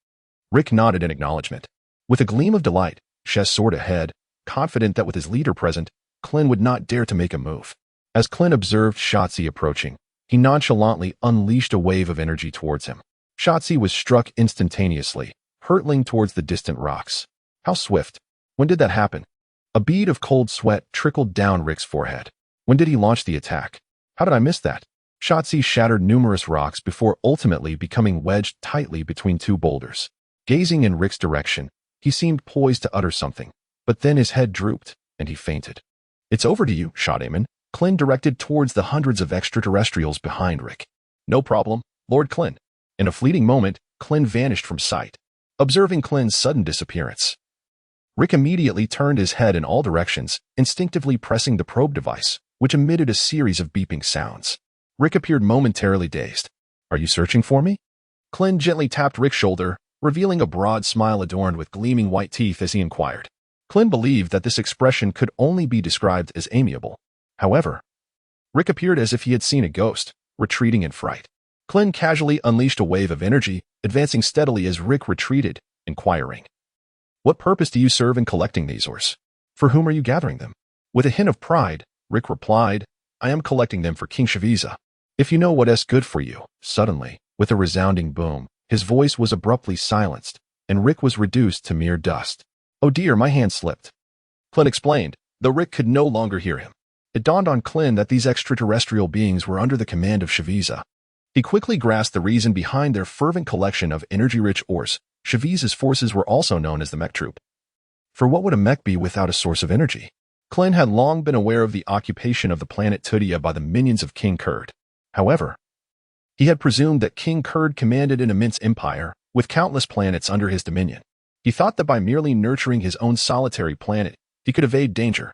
Rick nodded in acknowledgement. With a gleam of delight, Shaz soared ahead, confident that with his leader present, Klin would not dare to make a move. As Klin observed Shotzi approaching, he nonchalantly unleashed a wave of energy towards him. Shotzi was struck instantaneously, hurtling towards the distant rocks. How swift! When did that happen? A bead of cold sweat trickled down Rick's forehead. When did he launch the attack? How did I miss that? Shotzi shattered numerous rocks before ultimately becoming wedged tightly between two boulders. Gazing in Rick's direction, he seemed poised to utter something, but then his head drooped, and he fainted. "It's over to you, Shadaman," Klin directed towards the hundreds of extraterrestrials behind Rick. "No problem, Lord Klin." In a fleeting moment, Klin vanished from sight. Observing Klin's sudden disappearance, Rick immediately turned his head in all directions, instinctively pressing the probe device, which emitted a series of beeping sounds. Rick appeared momentarily dazed. "Are you searching for me?" Klin gently tapped Rick's shoulder, revealing a broad smile adorned with gleaming white teeth as he inquired. Klin believed that this expression could only be described as amiable. However, Rick appeared as if he had seen a ghost, retreating in fright. Klin casually unleashed a wave of energy, advancing steadily as Rick retreated, inquiring, "What purpose do you serve in collecting these ores? For whom are you gathering them?" With a hint of pride, Rick replied, "I am collecting them for King Shaviza. If you know what is good for you." Suddenly, with a resounding boom, his voice was abruptly silenced, and Rick was reduced to mere dust. "Oh dear, my hand slipped," Klin explained, though Rick could no longer hear him. It dawned on Klin that these extraterrestrial beings were under the command of Shaviza. He quickly grasped the reason behind their fervent collection of energy-rich ores. Shaviza's forces were also known as the mech troop. For what would a mech be without a source of energy? Klin had long been aware of the occupation of the planet Tudia by the minions of King Kurd. However, he had presumed that King Kurd commanded an immense empire, with countless planets under his dominion. He thought that by merely nurturing his own solitary planet, he could evade danger.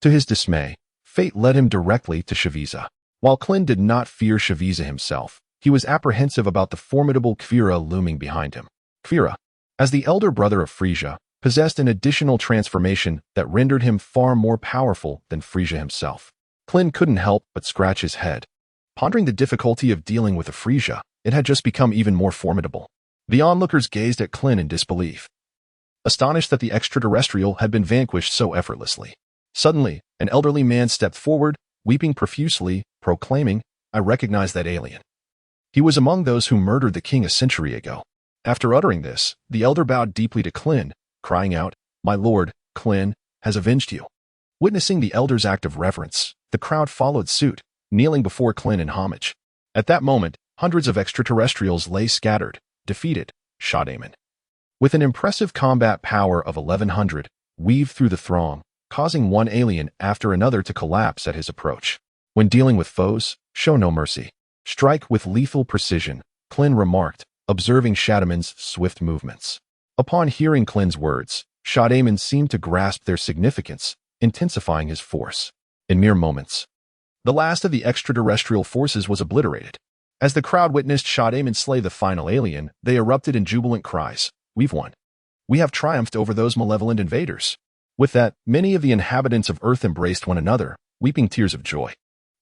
To his dismay, fate led him directly to Shaviza. While Klin did not fear Shaviza himself, he was apprehensive about the formidable Kvira looming behind him. Kvira, as the elder brother of Frisia, possessed an additional transformation that rendered him far more powerful than Frisia himself. Klin couldn't help but scratch his head. Pondering the difficulty of dealing with a Frisia, it had just become even more formidable. The onlookers gazed at Klin in disbelief, astonished that the extraterrestrial had been vanquished so effortlessly. Suddenly, an elderly man stepped forward, weeping profusely, proclaiming, "I recognize that alien. He was among those who murdered the king a century ago." After uttering this, the elder bowed deeply to Klin, crying out, "My lord, Klin, has avenged you." Witnessing the elder's act of reverence, the crowd followed suit, kneeling before Klin in homage. At that moment, hundreds of extraterrestrials lay scattered, defeated Shadaman. With an impressive combat power of 1100, weaved through the throng, causing one alien after another to collapse at his approach. When dealing with foes, show no mercy. Strike with lethal precision, Klin remarked, observing Shadaman's swift movements. Upon hearing Klin's words, Shadaman seemed to grasp their significance, intensifying his force. In mere moments, the last of the extraterrestrial forces was obliterated. As the crowd witnessed Shadaman slay the final alien, they erupted in jubilant cries. We've won. We have triumphed over those malevolent invaders. With that, many of the inhabitants of Earth embraced one another, weeping tears of joy.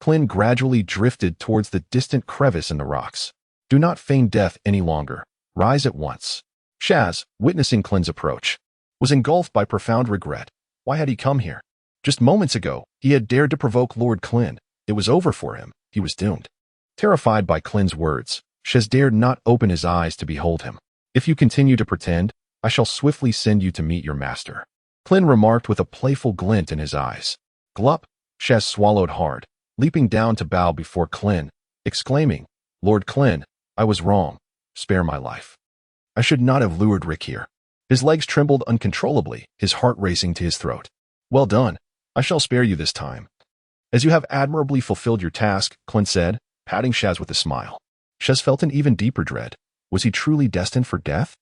Klin gradually drifted towards the distant crevice in the rocks. Do not feign death any longer. Rise at once. Shaz, witnessing Klin's approach, was engulfed by profound regret. Why had he come here? Just moments ago, he had dared to provoke Lord Klin. It was over for him. He was doomed. Terrified by Klin's words, Shaz dared not open his eyes to behold him. If you continue to pretend, I shall swiftly send you to meet your master. Klin remarked with a playful glint in his eyes. Glup! Shaz swallowed hard, leaping down to bow before Klin, exclaiming, Lord Klin, I was wrong. Spare my life. I should not have lured Rick here. His legs trembled uncontrollably, his heart racing to his throat. Well done. I shall spare you this time. As you have admirably fulfilled your task, Klin said, patting Shaz with a smile. Shaz felt an even deeper dread. Was he truly destined for death?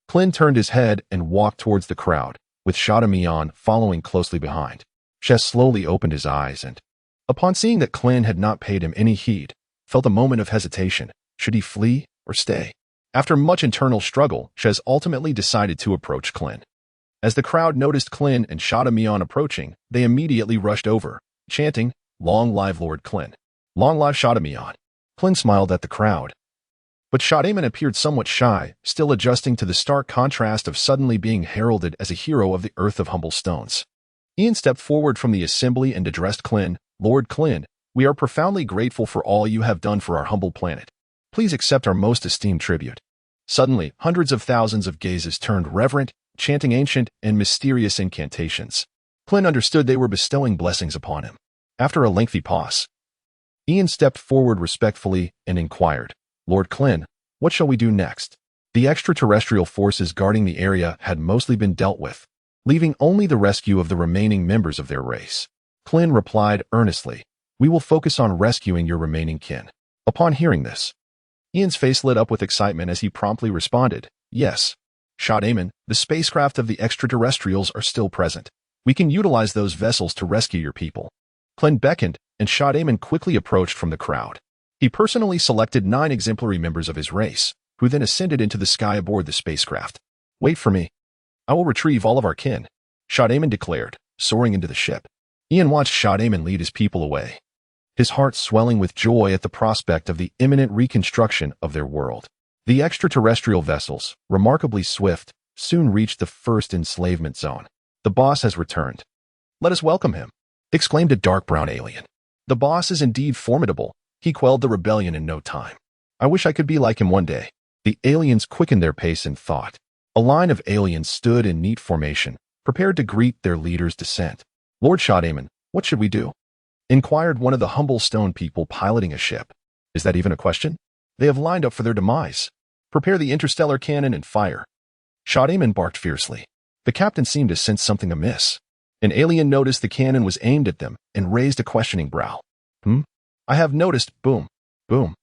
Klin turned his head and walked towards the crowd, with Shadamian following closely behind. Shaz slowly opened his eyes and, upon seeing that Klin had not paid him any heed, felt a moment of hesitation. Should he flee or stay? After much internal struggle, Shaz ultimately decided to approach Klin. As the crowd noticed Klin and Shadamian approaching, they immediately rushed over, chanting, Long live Lord Klin. Long live Shadamian. Klin smiled at the crowd. But Shadaman appeared somewhat shy, still adjusting to the stark contrast of suddenly being heralded as a hero of the Earth of Humble Stones. Ian stepped forward from the assembly and addressed Klin. Lord Klin, we are profoundly grateful for all you have done for our humble planet. Please accept our most esteemed tribute. Suddenly, hundreds of thousands of gazes turned reverent, chanting ancient and mysterious incantations. Klin understood they were bestowing blessings upon him. After a lengthy pause, Ian stepped forward respectfully and inquired, Lord Klin, what shall we do next? The extraterrestrial forces guarding the area had mostly been dealt with, leaving only the rescue of the remaining members of their race. Klin replied earnestly, we will focus on rescuing your remaining kin. Upon hearing this, Ian's face lit up with excitement as he promptly responded, yes. Shadaman, the spacecraft of the extraterrestrials are still present. We can utilize those vessels to rescue your people. Klin beckoned, and Shadaman quickly approached from the crowd. He personally selected 9 exemplary members of his race, who then ascended into the sky aboard the spacecraft. Wait for me. I will retrieve all of our kin, Shadaman declared, soaring into the ship. Ian watched Shadaman lead his people away, his heart swelling with joy at the prospect of the imminent reconstruction of their world. The extraterrestrial vessels, remarkably swift, soon reached the first enslavement zone. The boss has returned. Let us welcome him, exclaimed a dark brown alien. The boss is indeed formidable. He quelled the rebellion in no time. I wish I could be like him one day. The aliens quickened their pace in thought. A line of aliens stood in neat formation, prepared to greet their leader's descent. Lord Shadaman, what should we do? Inquired one of the humble stone people piloting a ship. Is that even a question? They have lined up for their demise. Prepare the interstellar cannon and fire. Shadaman barked fiercely. The captain seemed to sense something amiss. An alien noticed the cannon was aimed at them and raised a questioning brow. I have noticed, boom, boom,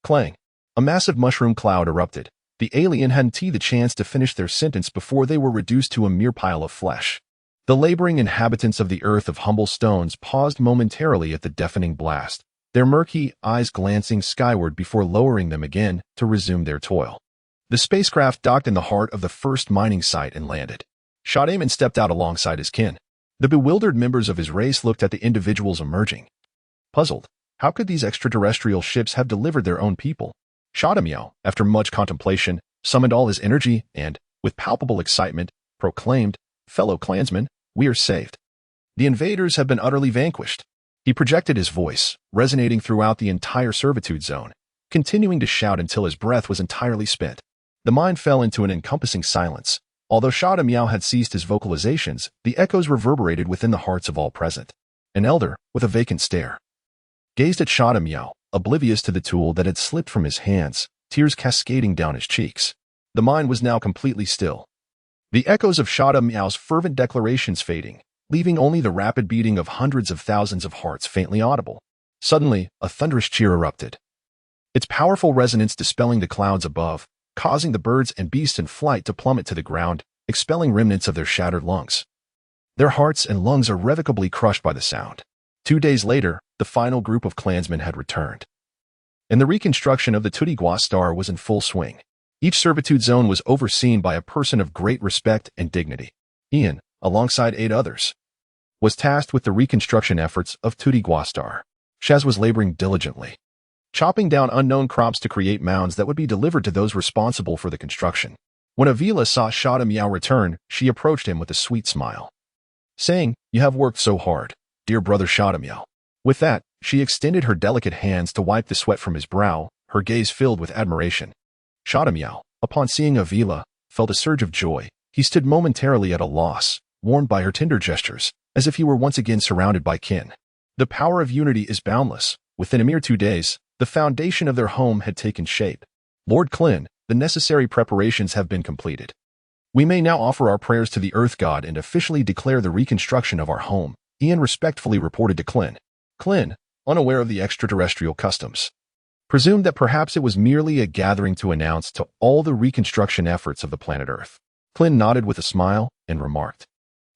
clang. A massive mushroom cloud erupted. The alien hadn't the chance to finish their sentence before they were reduced to a mere pile of flesh. The laboring inhabitants of the Earth of Humble Stones paused momentarily at the deafening blast, their murky eyes glancing skyward before lowering them again to resume their toil. The spacecraft docked in the heart of the first mining site and landed. Shadaman stepped out alongside his kin. The bewildered members of his race looked at the individuals emerging. Puzzled, how could these extraterrestrial ships have delivered their own people? Shadamiao, after much contemplation, summoned all his energy and, with palpable excitement, proclaimed, Fellow clansmen, we are saved. The invaders have been utterly vanquished. He projected his voice, resonating throughout the entire servitude zone, continuing to shout until his breath was entirely spent. The mind fell into an encompassing silence. Although Shadamiao had ceased his vocalizations, the echoes reverberated within the hearts of all present. An elder, with a vacant stare, gazed at Shadamiao, oblivious to the tool that had slipped from his hands, tears cascading down his cheeks. The mind was now completely still. The echoes of Shada Miao's fervent declarations fading, leaving only the rapid beating of hundreds of thousands of hearts faintly audible. Suddenly, a thunderous cheer erupted, its powerful resonance dispelling the clouds above, causing the birds and beasts in flight to plummet to the ground, expelling remnants of their shattered lungs. Their hearts and lungs irrevocably crushed by the sound. 2 days later, the final group of clansmen had returned, and the reconstruction of the Tudigwa star was in full swing. Each servitude zone was overseen by a person of great respect and dignity. Ian, alongside 8 others, was tasked with the reconstruction efforts of Tudigwa star. Shaz was laboring diligently, chopping down unknown crops to create mounds that would be delivered to those responsible for the construction. When Avila saw Shada Miao return, she approached him with a sweet smile, saying, "You have worked so hard, dear brother Shada Miao." With that, she extended her delicate hands to wipe the sweat from his brow, her gaze filled with admiration. Shada Miao, upon seeing Avila, felt a surge of joy. He stood momentarily at a loss, warmed by her tender gestures, as if he were once again surrounded by kin. The power of unity is boundless. Within a mere 2 days, the foundation of their home had taken shape. Lord Klin, the necessary preparations have been completed. We may now offer our prayers to the Earth God and officially declare the reconstruction of our home, Ian respectfully reported to Klin. Klin, unaware of the extraterrestrial customs, presumed that perhaps it was merely a gathering to announce to all the reconstruction efforts of the planet Earth. Klin nodded with a smile and remarked,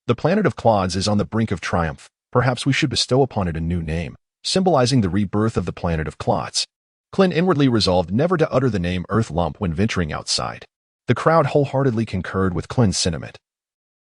"The planet of clods is on the brink of triumph. Perhaps we should bestow upon it a new name, symbolizing the rebirth of the planet of clods." Klin inwardly resolved never to utter the name Earth Lump when venturing outside. The crowd wholeheartedly concurred with Klin's sentiment,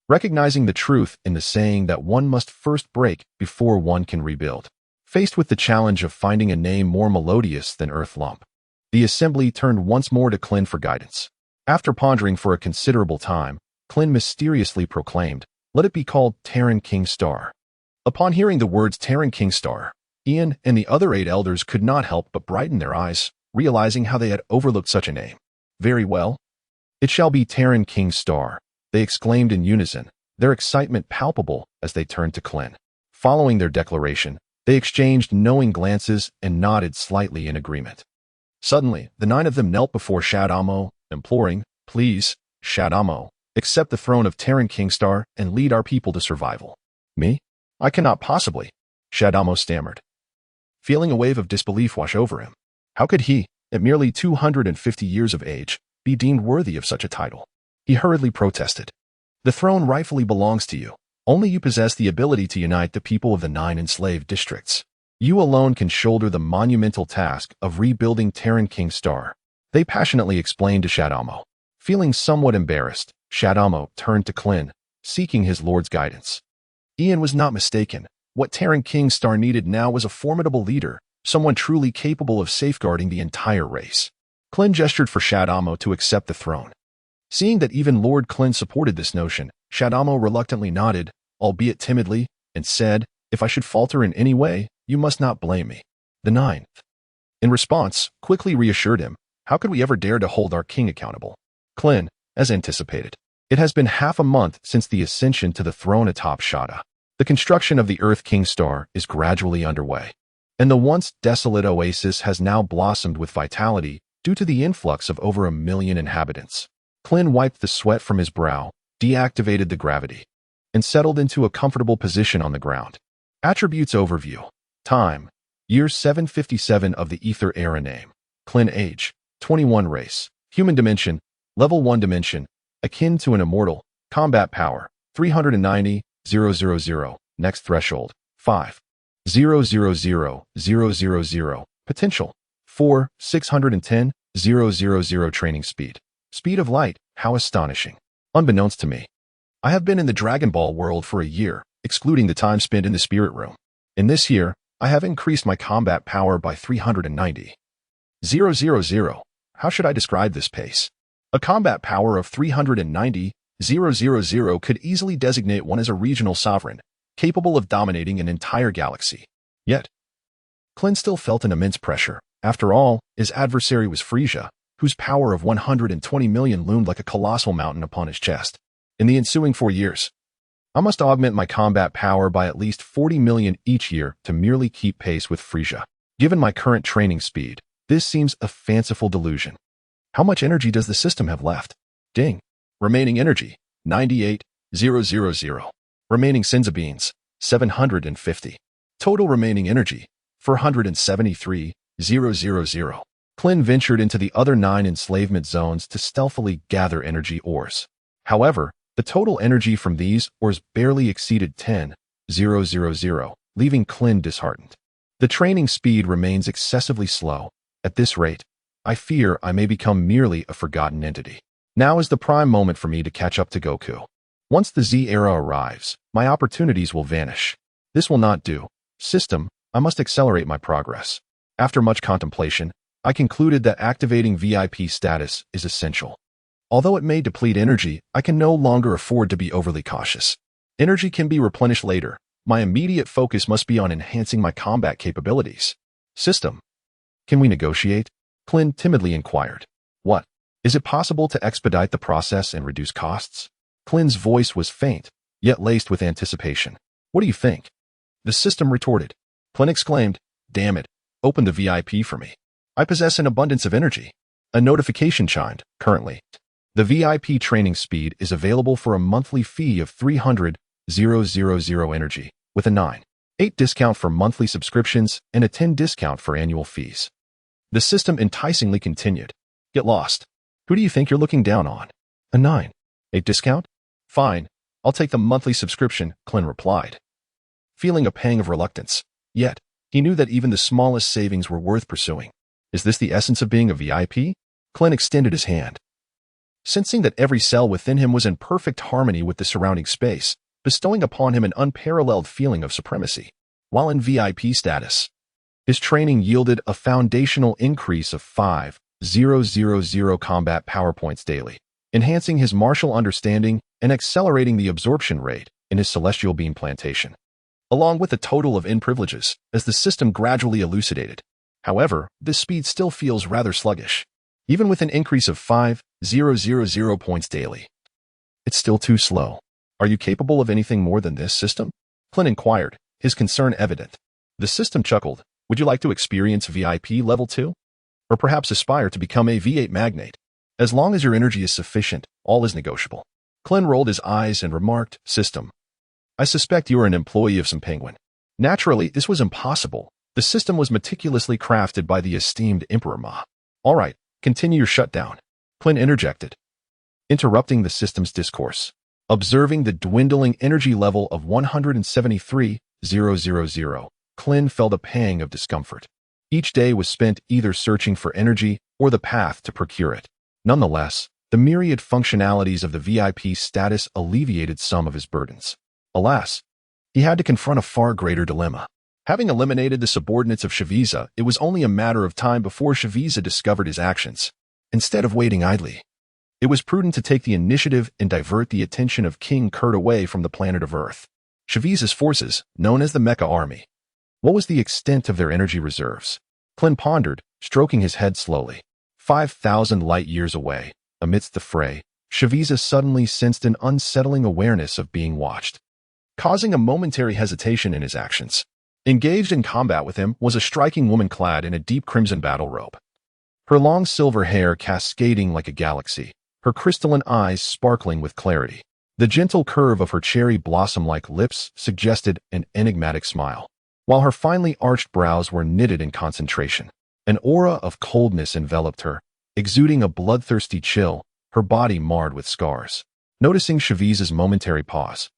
recognizing the truth in the saying that one must first break before one can rebuild. Faced with the challenge of finding a name more melodious than Earth Lump, the assembly turned once more to Klin for guidance. After pondering for a considerable time, Klin mysteriously proclaimed, "Let it be called Terran King Star." Upon hearing the words Terran King Star, Ian and the other 8 elders could not help but brighten their eyes, realizing how they had overlooked such a name. "Very well. It shall be Terran King Star," they exclaimed in unison, their excitement palpable as they turned to Klin. Following their declaration, they exchanged knowing glances and nodded slightly in agreement. Suddenly, the 9 of them knelt before Shadamo, imploring, "Please, Shadamo, accept the throne of Terran King Star and lead our people to survival." "Me? I cannot possibly," Shadamo stammered, feeling a wave of disbelief wash over him. How could he, at merely 250 years of age, be deemed worthy of such a title? He hurriedly protested. "The throne rightfully belongs to you. Only you possess the ability to unite the people of the 9 enslaved districts. You alone can shoulder the monumental task of rebuilding Terran King Star," they passionately explained to Shadamo. Feeling somewhat embarrassed, Shadamo turned to Klin, seeking his lord's guidance. Ian was not mistaken. What Terran King Star needed now was a formidable leader, someone truly capable of safeguarding the entire race. Klin gestured for Shadamo to accept the throne. Seeing that even Lord Klin supported this notion, Shadamo reluctantly nodded, albeit timidly, and said, "If I should falter in any way, you must not blame me." The 9th, in response, quickly reassured him, "How could we ever dare to hold our king accountable?" Klin, as anticipated. It has been half a month since the ascension to the throne atop Shada. The construction of the Earth King Star is gradually underway, and the once desolate oasis has now blossomed with vitality due to the influx of over 1 million inhabitants. Klin wiped the sweat from his brow, deactivated the gravity, and settled into a comfortable position on the ground. Attributes overview. Time: year 757 of the Ether Era. Name: Klin. Age: 21. Race: Human. Dimension: Level 1 dimension, akin to an immortal. Combat power: 390,000. Next threshold: 5,000,000. Potential: 4,610,000. Training speed: speed of light. How astonishing. Unbeknownst to me, I have been in the Dragon Ball world for a year, excluding the time spent in the spirit room. In this year, I have increased my combat power by 390,000. How should I describe this pace? A combat power of 390,000 could easily designate one as a regional sovereign, capable of dominating an entire galaxy. Yet, Klin still felt an immense pressure. After all, his adversary was Frisia, whose power of 120 million loomed like a colossal mountain upon his chest. In the ensuing 4 years, I must augment my combat power by at least 40 million each year to merely keep pace with Frisia. Given my current training speed, this seems a fanciful delusion. How much energy does the system have left? Ding. Remaining energy, 98,000. Remaining Sinza beans, 750. Total remaining energy, 473,000. Klin ventured into the other 9 enslavement zones to stealthily gather energy ores. However, the total energy from these ores barely exceeded 10,000, leaving Klin disheartened. The training speed remains excessively slow. At this rate, I fear I may become merely a forgotten entity. Now is the prime moment for me to catch up to Goku. Once the Z era arrives, my opportunities will vanish. This will not do. System, I must accelerate my progress. After much contemplation, I concluded that activating VIP status is essential. Although it may deplete energy, I can no longer afford to be overly cautious. Energy can be replenished later. My immediate focus must be on enhancing my combat capabilities. System, can we negotiate? Klin timidly inquired. What? Is it possible to expedite the process and reduce costs? Klin's voice was faint, yet laced with anticipation. What do you think? The system retorted. Klin exclaimed, damn it, open the VIP for me. I possess an abundance of energy. A notification chimed, currently. The VIP training speed is available for a monthly fee of 300,000 energy, with a 9.8 discount for monthly subscriptions and a 10 discount for annual fees. The system enticingly continued. Get lost. Who do you think you're looking down on? A 9.8 discount? Fine, I'll take the monthly subscription, Klin replied, feeling a pang of reluctance. Yet, he knew that even the smallest savings were worth pursuing. Is this the essence of being a VIP? Klin extended his hand. Sensing that every cell within him was in perfect harmony with the surrounding space, bestowing upon him an unparalleled feeling of supremacy. While in VIP status, his training yielded a foundational increase of 5,000 combat power points daily, enhancing his martial understanding and accelerating the absorption rate in his celestial beam plantation, along with a total of privileges, as the system gradually elucidated. However, this speed still feels rather sluggish. Even with an increase of 5,000 points daily, it's still too slow. Are you capable of anything more than this, system? Klin inquired, his concern evident. The system chuckled. Would you like to experience VIP level 2? Or perhaps aspire to become a V8 magnate? As long as your energy is sufficient, all is negotiable. Klin rolled his eyes and remarked, System, I suspect you are an employee of some penguin. Naturally, this was impossible. The system was meticulously crafted by the esteemed Emperor Ma. All right, continue your shutdown. Klin interjected, interrupting the system's discourse. Observing the dwindling energy level of 173,000, Klin felt a pang of discomfort. Each day was spent either searching for energy or the path to procure it. Nonetheless, the myriad functionalities of the VIP status alleviated some of his burdens. Alas, he had to confront a far greater dilemma. Having eliminated the subordinates of Shaviza, it was only a matter of time before Shaviza discovered his actions. Instead of waiting idly, it was prudent to take the initiative and divert the attention of King Kurt away from the planet of Earth. Shaviza's forces, known as the Mecha Army. What was the extent of their energy reserves? Klin pondered, stroking his head slowly. 5,000 light-years away, amidst the fray, Shaviza suddenly sensed an unsettling awareness of being watched, causing a momentary hesitation in his actions. Engaged in combat with him was a striking woman clad in a deep crimson battle robe. Her long silver hair cascading like a galaxy, her crystalline eyes sparkling with clarity. The gentle curve of her cherry blossom-like lips suggested an enigmatic smile, while her finely arched brows were knitted in concentration. An aura of coldness enveloped her, exuding a bloodthirsty chill, her body marred with scars. Noticing Shaviza's momentary pause,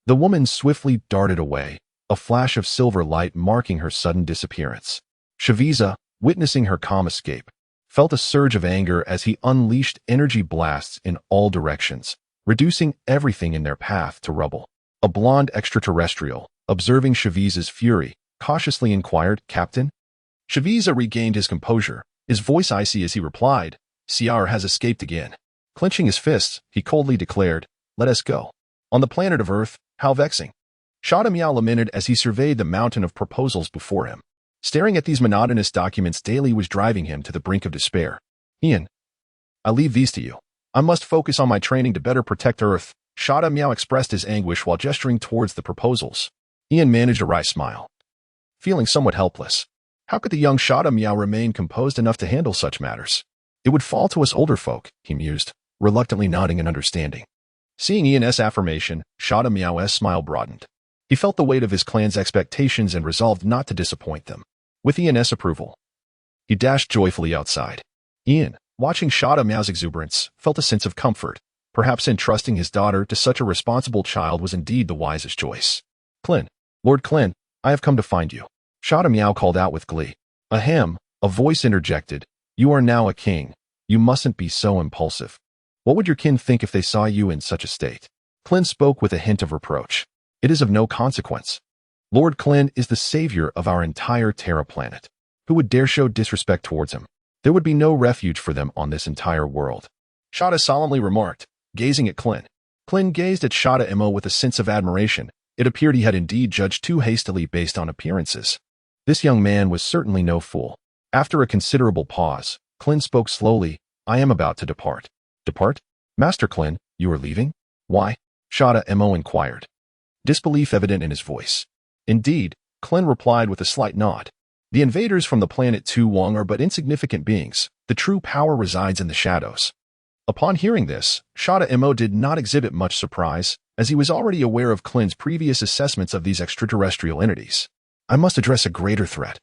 the woman swiftly darted away, a flash of silver light marking her sudden disappearance. Shaviza, witnessing her calm escape, felt a surge of anger as he unleashed energy blasts in all directions, reducing everything in their path to rubble. A blonde extraterrestrial, observing Shaviza's fury, cautiously inquired, Captain? Shaviza regained his composure, his voice icy as he replied, Ciar has escaped again. Clenching his fists, he coldly declared, Let us go. On the planet of Earth, how vexing. Shada Miao lamented as he surveyed the mountain of proposals before him. Staring at these monotonous documents daily was driving him to the brink of despair. Ian, I leave these to you. I must focus on my training to better protect Earth. Shada Miao expressed his anguish while gesturing towards the proposals. Ian managed a wry smile, feeling somewhat helpless. How could the young Shada Miao remain composed enough to handle such matters? It would fall to us older folk, he mused. reluctantly nodding in understanding. Seeing Ian's affirmation, Shada Miao's smile broadened. He felt the weight of his clan's expectations and resolved not to disappoint them. With Ian's approval, he dashed joyfully outside. Ian, watching Shada Miao's exuberance, felt a sense of comfort. Perhaps entrusting his daughter to such a responsible child was indeed the wisest choice. Klin, Lord Klin, I have come to find you. Shada Miao called out with glee. Ahem, a voice interjected. You are now a king. You mustn't be so impulsive. What would your kin think if they saw you in such a state? Klin spoke with a hint of reproach. It is of no consequence. Lord Klin is the savior of our entire Terra planet. Who would dare show disrespect towards him? There would be no refuge for them on this entire world. Shada solemnly remarked, gazing at Klin. Klin gazed at Shada Mo with a sense of admiration. It appeared he had indeed judged too hastily based on appearances. This young man was certainly no fool. After a considerable pause, Klin spoke slowly. I am about to depart. Depart? Master Klin, you are leaving? Why? Shada Mo inquired. Disbelief evident in his voice. Indeed, Klin replied with a slight nod. The invaders from the planet Tu Wong are but insignificant beings. The true power resides in the shadows. Upon hearing this, Shada Mo did not exhibit much surprise, as he was already aware of Klin's previous assessments of these extraterrestrial entities. I must address a greater threat.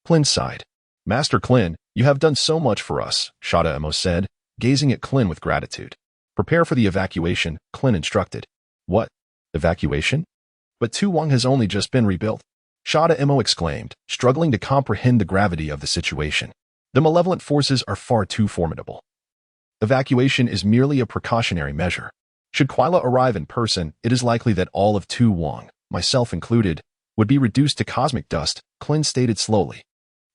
Klin sighed. Master Klin, you have done so much for us, Shada Mo said, gazing at Klin with gratitude. Prepare for the evacuation, Klin instructed. What? Evacuation? But Tu Wong has only just been rebuilt. Shada Mo exclaimed, struggling to comprehend the gravity of the situation. The malevolent forces are far too formidable. Evacuation is merely a precautionary measure. Should Quila arrive in person, it is likely that all of Tu Wong, myself included, would be reduced to cosmic dust, Klin stated slowly.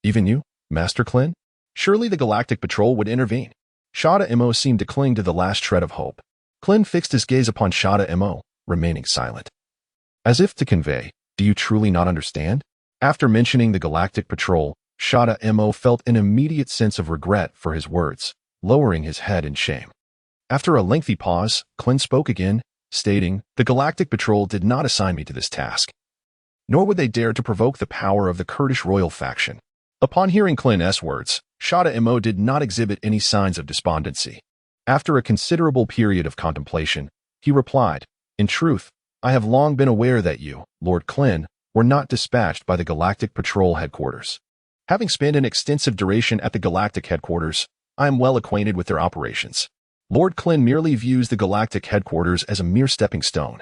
Even you, Master Klin? Surely the Galactic Patrol would intervene. Shada Mo seemed to cling to the last shred of hope. Klin fixed his gaze upon Shada Mo, remaining silent. As if to convey, do you truly not understand? After mentioning the Galactic Patrol, Shada Mo felt an immediate sense of regret for his words, lowering his head in shame. After a lengthy pause, Klin spoke again, stating, the Galactic Patrol did not assign me to this task. Nor would they dare to provoke the power of the Kurdish royal faction. Upon hearing Klin's words, Shada Mo did not exhibit any signs of despondency. After a considerable period of contemplation, he replied, in truth, I have long been aware that you, Lord Klin, were not dispatched by the Galactic Patrol headquarters. Having spent an extensive duration at the Galactic headquarters, I am well acquainted with their operations. Lord Klin merely views the Galactic headquarters as a mere stepping stone,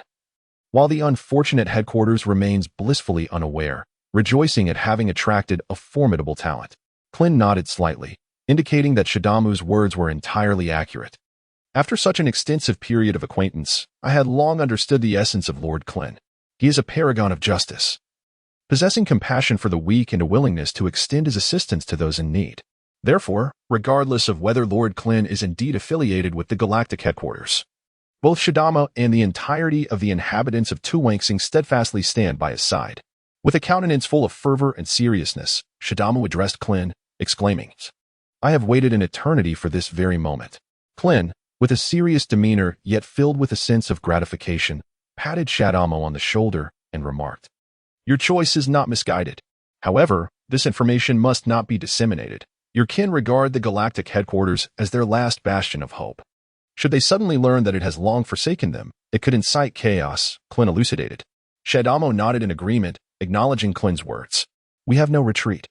while the unfortunate headquarters remains blissfully unaware, rejoicing at having attracted a formidable talent. Klin nodded slightly, indicating that Shadamu's words were entirely accurate. After such an extensive period of acquaintance, I had long understood the essence of Lord Klin. He is a paragon of justice, possessing compassion for the weak and a willingness to extend his assistance to those in need. Therefore, regardless of whether Lord Klin is indeed affiliated with the Galactic headquarters, both Shadama and the entirety of the inhabitants of Tuwangsing steadfastly stand by his side. With a countenance full of fervor and seriousness, Shadama addressed Klin, exclaiming, I have waited an eternity for this very moment. Klin, with a serious demeanor yet filled with a sense of gratification, patted Shadama on the shoulder and remarked, Your choice is not misguided. However, this information must not be disseminated. Your kin regard the Galactic headquarters as their last bastion of hope. Should they suddenly learn that it has long forsaken them, it could incite chaos, Klin elucidated. Shadamo nodded in agreement, acknowledging Klin's words. We have no retreat.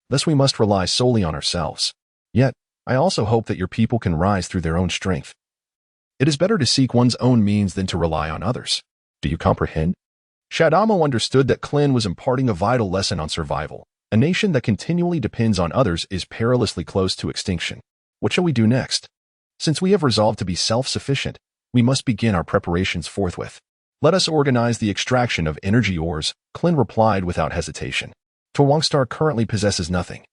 Thus we must rely solely on ourselves. Yet, I also hope that your people can rise through their own strength. It is better to seek one's own means than to rely on others. Do you comprehend? Shadamo understood that Klin was imparting a vital lesson on survival. A nation that continually depends on others is perilously close to extinction. What shall we do next? Since we have resolved to be self-sufficient, we must begin our preparations forthwith. Let us organize the extraction of energy ores, Klin replied without hesitation. Torwangstar currently possesses nothing.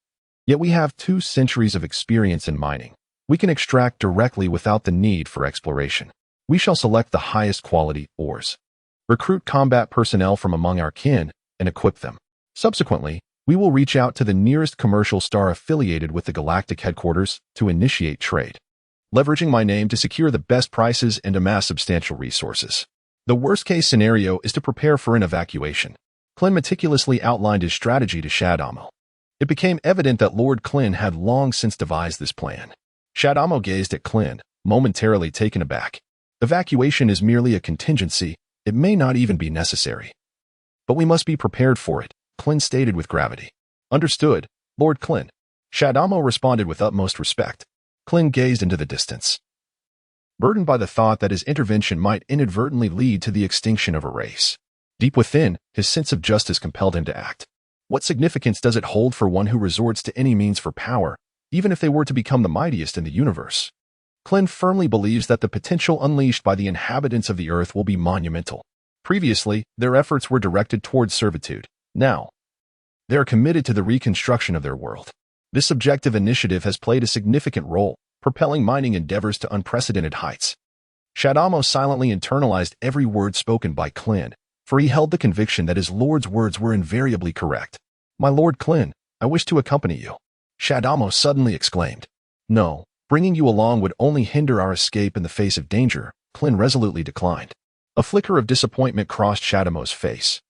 Yet we have 2 centuries of experience in mining. We can extract directly without the need for exploration. We shall select the highest quality ores, recruit combat personnel from among our kin, and equip them. Subsequently, we will reach out to the nearest commercial star affiliated with the Galactic headquarters to initiate trade, leveraging my name to secure the best prices and amass substantial resources. The worst-case scenario is to prepare for an evacuation. Klin meticulously outlined his strategy to Shadamo. It became evident that Lord Klin had long since devised this plan. Shadamo gazed at Klin, momentarily taken aback. Evacuation is merely a contingency. It may not even be necessary. But we must be prepared for it, Klin stated with gravity. Understood, Lord Klin. Shadamo responded with utmost respect. Klin gazed into the distance, burdened by the thought that his intervention might inadvertently lead to the extinction of a race. Deep within, his sense of justice compelled him to act. What significance does it hold for one who resorts to any means for power, even if they were to become the mightiest in the universe? Klin firmly believes that the potential unleashed by the inhabitants of the Earth will be monumental. Previously, their efforts were directed towards servitude. Now, they are committed to the reconstruction of their world. This objective initiative has played a significant role, propelling mining endeavors to unprecedented heights. Shadamo silently internalized every word spoken by Klin, for he held the conviction that his lord's words were invariably correct. My Lord Klin, I wish to accompany you. Shadamo suddenly exclaimed. No, bringing you along would only hinder our escape in the face of danger, Klin resolutely declined. A flicker of disappointment crossed Shadamo's face.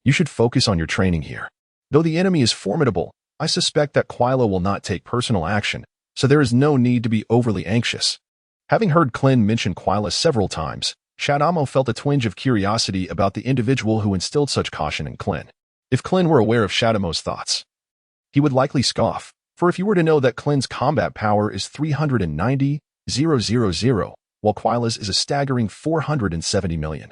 You should focus on your training here. Though the enemy is formidable, I suspect that Quilo will not take personal action, so there is no need to be overly anxious. Having heard Klin mention Quilo several times, Shadamo felt a twinge of curiosity about the individual who instilled such caution in Klin. If Klin were aware of Shadamo's thoughts, he would likely scoff, for if you were to know that Klin's combat power is 390,000, while Quilo's is a staggering 470 million,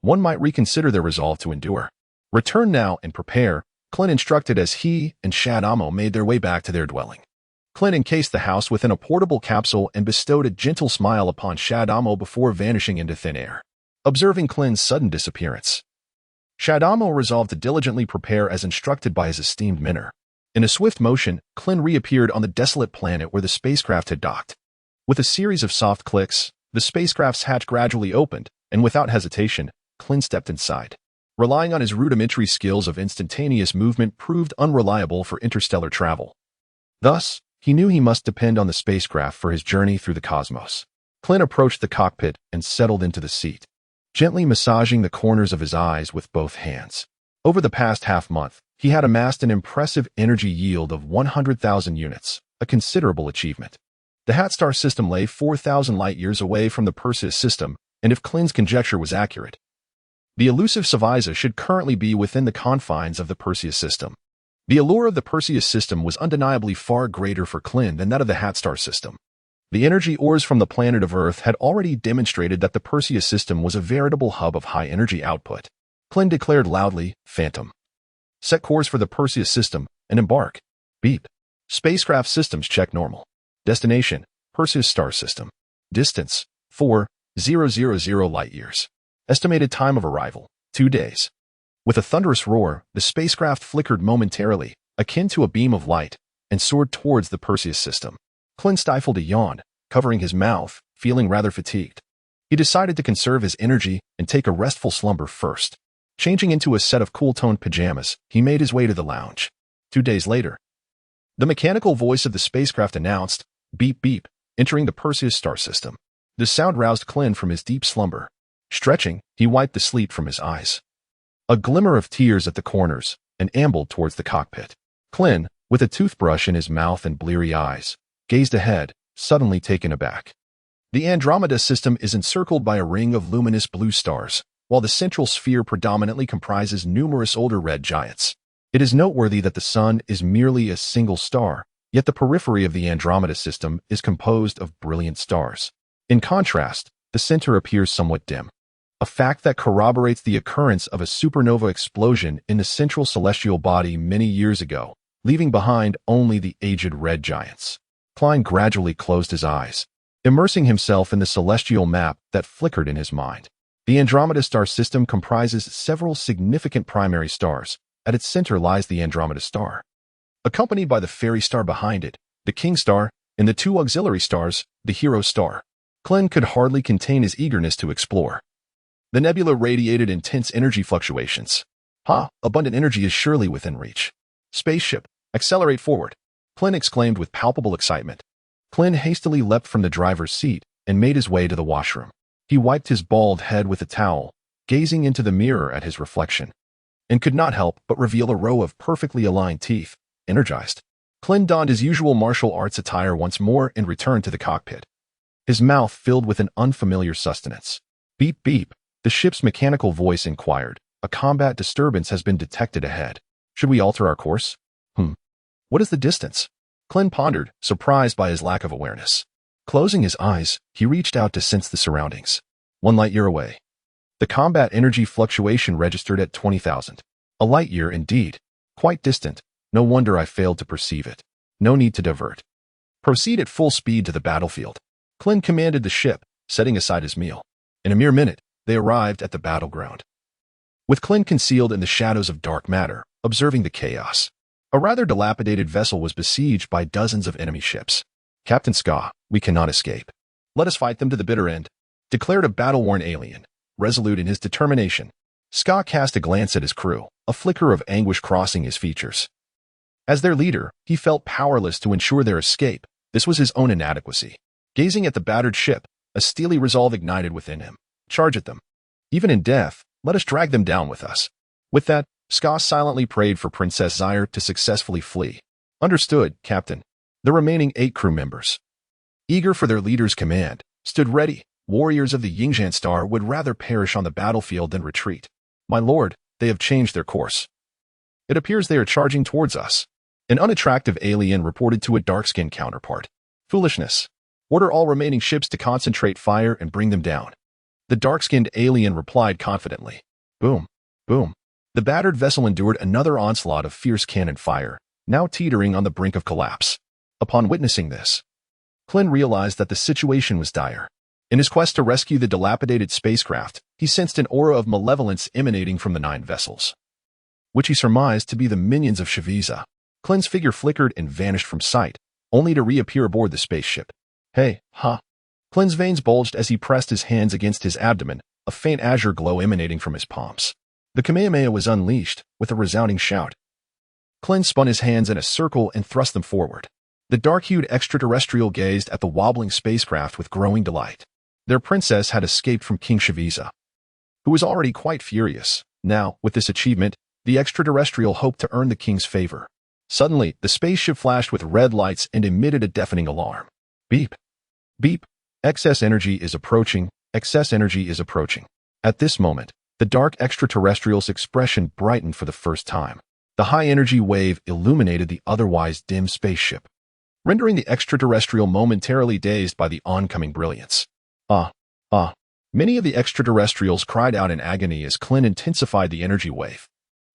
one might reconsider their resolve to endure. Return now and prepare, Klin instructed as he and Shadamo made their way back to their dwelling. Klin encased the house within a portable capsule and bestowed a gentle smile upon Shadamo before vanishing into thin air. Observing Klin's sudden disappearance, Shadamo resolved to diligently prepare as instructed by his esteemed mentor. In a swift motion, Klin reappeared on the desolate planet where the spacecraft had docked. With a series of soft clicks, the spacecraft's hatch gradually opened, and without hesitation, Klin stepped inside. Relying on his rudimentary skills of instantaneous movement proved unreliable for interstellar travel. Thus, he knew he must depend on the spacecraft for his journey through the cosmos. Klin approached the cockpit and settled into the seat, gently massaging the corners of his eyes with both hands. Over the past half-month, he had amassed an impressive energy yield of 100,000 units, a considerable achievement. The Hatstar system lay 4,000 light-years away from the Perseus system, and if Klin's conjecture was accurate, the elusive Savaiza should currently be within the confines of the Perseus system. The allure of the Perseus system was undeniably far greater for Klin than that of the Hatstar system. The energy ores from the planet of Earth had already demonstrated that the Perseus system was a veritable hub of high energy output. Klin declared loudly, Phantom. Set course for the Perseus system and embark. Beep. Spacecraft systems check normal. Destination, Perseus star system. Distance, 4,000 light-years. Estimated time of arrival, 2 days. With a thunderous roar, the spacecraft flickered momentarily, akin to a beam of light, and soared towards the Perseus system. Klin stifled a yawn, covering his mouth, feeling rather fatigued. He decided to conserve his energy and take a restful slumber first. Changing into a set of cool-toned pajamas, he made his way to the lounge. 2 days later, the mechanical voice of the spacecraft announced, beep beep, entering the Perseus star system. The sound roused Klin from his deep slumber. Stretching, he wiped the sleep from his eyes. A glimmer of tears at the corners, and ambled towards the cockpit. Klin, with a toothbrush in his mouth and bleary eyes, gazed ahead, suddenly taken aback. The Andromeda system is encircled by a ring of luminous blue stars, while the central sphere predominantly comprises numerous older red giants. It is noteworthy that the Sun is merely a single star, yet the periphery of the Andromeda system is composed of brilliant stars. In contrast, the center appears somewhat dim, a fact that corroborates the occurrence of a supernova explosion in the central celestial body many years ago, leaving behind only the aged red giants. Klin gradually closed his eyes, immersing himself in the celestial map that flickered in his mind. The Andromeda star system comprises several significant primary stars. At its center lies the Andromeda star, accompanied by the fairy star behind it, the King star, and the 2 auxiliary stars, the Hero star. Klin could hardly contain his eagerness to explore. The nebula radiated intense energy fluctuations. Abundant energy is surely within reach. Spaceship, accelerate forward, Klin exclaimed with palpable excitement. Klin hastily leapt from the driver's seat and made his way to the washroom. He wiped his bald head with a towel, gazing into the mirror at his reflection, and could not help but reveal a row of perfectly aligned teeth. Energized, Klin donned his usual martial arts attire once more and returned to the cockpit. his mouth filled with an unfamiliar sustenance. Beep beep, the ship's mechanical voice inquired. A combat disturbance has been detected ahead. Should we alter our course? What is the distance? Klin pondered, surprised by his lack of awareness. Closing his eyes, he reached out to sense the surroundings. 1 light year away. The combat energy fluctuation registered at 20,000. A light year indeed. Quite distant. No wonder I failed to perceive it. No need to divert. Proceed at full speed to the battlefield. Klin commanded the ship, setting aside his meal. In a mere minute, they arrived at the battleground. With Klin concealed in the shadows of dark matter, observing the chaos, a rather dilapidated vessel was besieged by dozens of enemy ships. Captain Ska, we cannot escape. Let us fight them to the bitter end, declared a battle-worn alien, resolute in his determination. Ska cast a glance at his crew, a flicker of anguish crossing his features. As their leader, he felt powerless to ensure their escape. This was his own inadequacy. Gazing at the battered ship, a steely resolve ignited within him. Charge at them. Even in death, let us drag them down with us. With that, Ska silently prayed for Princess Zaire to successfully flee. Understood, Captain. The remaining 8 crew members, eager for their leader's command, stood ready. Warriors of the Yingzhan Star would rather perish on the battlefield than retreat. My lord, they have changed their course. It appears they are charging towards us. An unattractive alien reported to a dark-skinned counterpart. Foolishness. Order all remaining ships to concentrate fire and bring them down. The dark-skinned alien replied confidently. Boom. Boom. The battered vessel endured another onslaught of fierce cannon fire, now teetering on the brink of collapse. Upon witnessing this, Klin realized that the situation was dire. In his quest to rescue the dilapidated spacecraft, he sensed an aura of malevolence emanating from the 9 vessels, which he surmised to be the minions of Shaviza. Klin's figure flickered and vanished from sight, only to reappear aboard the spaceship. Hey, ha! Klin's veins bulged as he pressed his hands against his abdomen, a faint azure glow emanating from his palms. The Kamehameha was unleashed, with a resounding shout. Klin spun his hands in a circle and thrust them forward. The dark-hued extraterrestrial gazed at the wobbling spacecraft with growing delight. Their princess had escaped from King Shaviza, who was already quite furious. Now, with this achievement, the extraterrestrial hoped to earn the king's favor. Suddenly, the spaceship flashed with red lights and emitted a deafening alarm. Beep. Beep. Excess energy is approaching. Excess energy is approaching. At this moment, the dark extraterrestrial's expression brightened for the first time. The high-energy wave illuminated the otherwise dim spaceship, rendering the extraterrestrial momentarily dazed by the oncoming brilliance. Many of the extraterrestrials cried out in agony as Klin intensified the energy wave,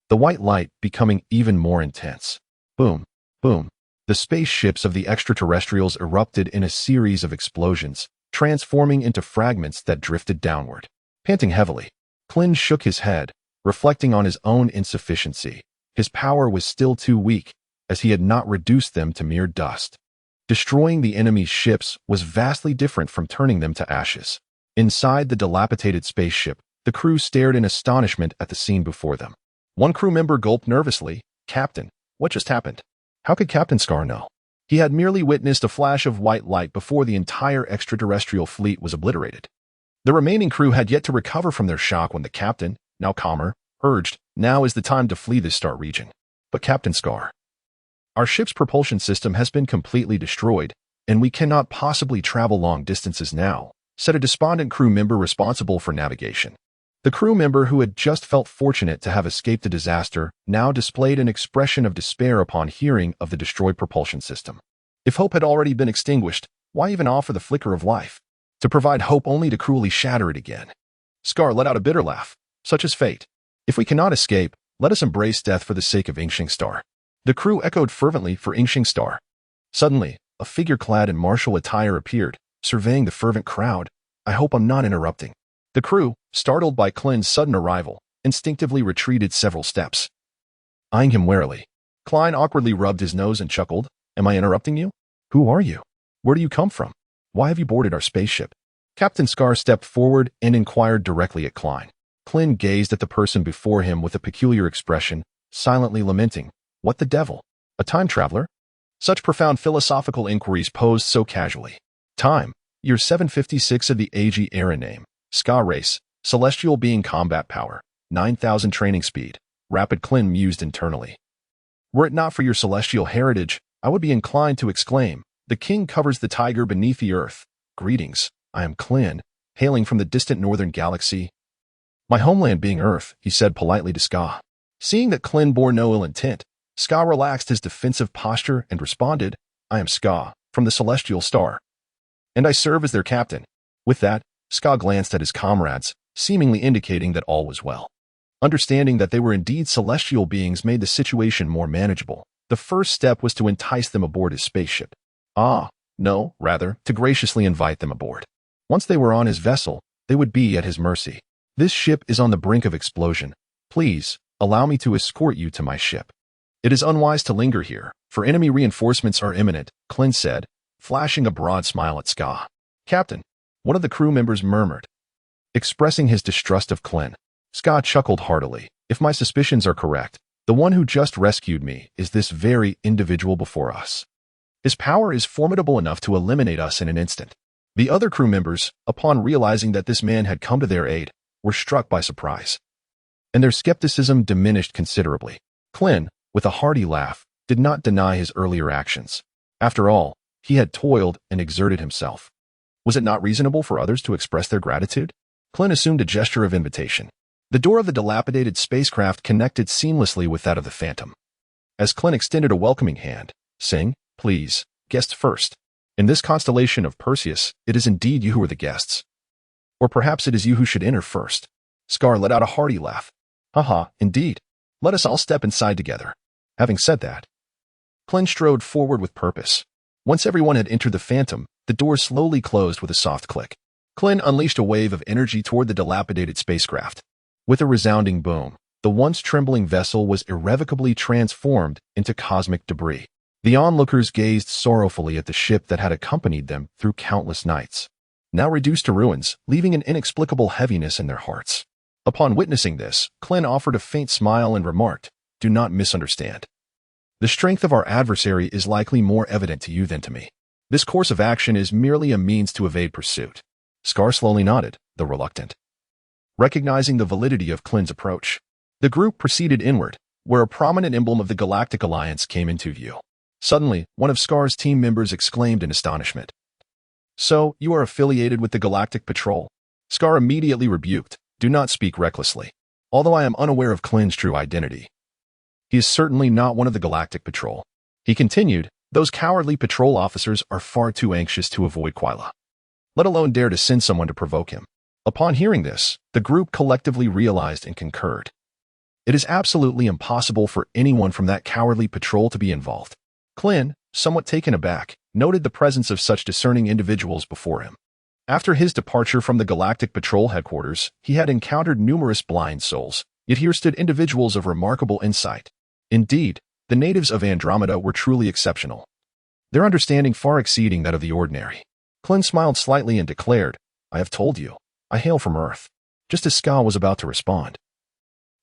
the white light becoming even more intense. Boom, boom. The spaceships of the extraterrestrials erupted in a series of explosions, transforming into fragments that drifted downward. Panting heavily, Klin shook his head, reflecting on his own insufficiency. His power was still too weak, as he had not reduced them to mere dust. Destroying the enemy's ships was vastly different from turning them to ashes. Inside the dilapidated spaceship, the crew stared in astonishment at the scene before them. One crew member gulped nervously. Captain, what just happened? How could Captain Scar know? He had merely witnessed a flash of white light before the entire extraterrestrial fleet was obliterated. The remaining crew had yet to recover from their shock when the captain, now calmer, urged, now is the time to flee this star region. But Captain Scar, our ship's propulsion system has been completely destroyed, and we cannot possibly travel long distances now, said a despondent crew member responsible for navigation. The crew member who had just felt fortunate to have escaped the disaster now displayed an expression of despair upon hearing of the destroyed propulsion system. If hope had already been extinguished, why even offer the flicker of life? To provide hope only to cruelly shatter it again. Scar let out a bitter laugh. Such is fate. If we cannot escape, let us embrace death for the sake of Yingxing Star. The crew echoed fervently for Yingxing Star. Suddenly, a figure clad in martial attire appeared, surveying the fervent crowd. I hope I'm not interrupting. The crew, startled by Klin's sudden arrival, instinctively retreated several steps. Eyeing him warily, Klein awkwardly rubbed his nose and chuckled. Am I interrupting you? Who are you? Where do you come from? Why have you boarded our spaceship? Captain Scar stepped forward and inquired directly at Klein. Klin gazed at the person before him with a peculiar expression, silently lamenting. What the devil? A time traveler? Such profound philosophical inquiries posed so casually. Time. Year 756 of the AG era name. Ska race. Celestial being combat power. 9,000 training speed. Rapid Klin mused internally. Were it not for your celestial heritage, I would be inclined to exclaim, the king covers the tiger beneath the earth. Greetings, I am Klin, hailing from the distant northern galaxy. My homeland being Earth, he said politely to Ska. Seeing that Klin bore no ill intent, Ska relaxed his defensive posture and responded, I am Ska, from the Celestial Star. And I serve as their captain. With that, Ska glanced at his comrades, seemingly indicating that all was well. Understanding that they were indeed celestial beings made the situation more manageable. The first step was to entice them aboard his spaceship. Rather, to graciously invite them aboard. Once they were on his vessel, they would be at his mercy. This ship is on the brink of explosion. Please, allow me to escort you to my ship. It is unwise to linger here, for enemy reinforcements are imminent, Klin said, flashing a broad smile at Ska. Captain, one of the crew members murmured. Expressing his distrust of Klin, Ska chuckled heartily. If my suspicions are correct, the one who just rescued me is this very individual before us. His power is formidable enough to eliminate us in an instant. The other crew members, upon realizing that this man had come to their aid, were struck by surprise. And their skepticism diminished considerably. Klin, with a hearty laugh, did not deny his earlier actions. After all, he had toiled and exerted himself. Was it not reasonable for others to express their gratitude? Klin assumed a gesture of invitation. The door of the dilapidated spacecraft connected seamlessly with that of the Phantom. As Klin extended a welcoming hand, saying, Please, guests first. In this constellation of Perseus, it is indeed you who are the guests. Or perhaps it is you who should enter first. Scar let out a hearty laugh. Indeed. Let us all step inside together. Having said that, Klin strode forward with purpose. Once everyone had entered the Phantom, the door slowly closed with a soft click. Klin unleashed a wave of energy toward the dilapidated spacecraft. With a resounding boom, the once trembling vessel was irrevocably transformed into cosmic debris. The onlookers gazed sorrowfully at the ship that had accompanied them through countless nights, now reduced to ruins, leaving an inexplicable heaviness in their hearts. Upon witnessing this, Klin offered a faint smile and remarked, Do not misunderstand. The strength of our adversary is likely more evident to you than to me. This course of action is merely a means to evade pursuit. Scar slowly nodded, though reluctant. Recognizing the validity of Klin's approach, the group proceeded inward, where a prominent emblem of the Galactic Alliance came into view. Suddenly, one of Scar's team members exclaimed in astonishment. So, you are affiliated with the Galactic Patrol? Scar immediately rebuked, Do not speak recklessly. Although I am unaware of Klin's true identity, he is certainly not one of the Galactic Patrol. He continued, Those cowardly patrol officers are far too anxious to avoid Quila, let alone dare to send someone to provoke him. Upon hearing this, the group collectively realized and concurred. It is absolutely impossible for anyone from that cowardly patrol to be involved. Klin, somewhat taken aback, noted the presence of such discerning individuals before him. After his departure from the Galactic Patrol headquarters, he had encountered numerous blind souls, yet here stood individuals of remarkable insight. Indeed, the natives of Andromeda were truly exceptional, their understanding far exceeding that of the ordinary. Klin smiled slightly and declared, I have told you, I hail from Earth. Just as Ska was about to respond,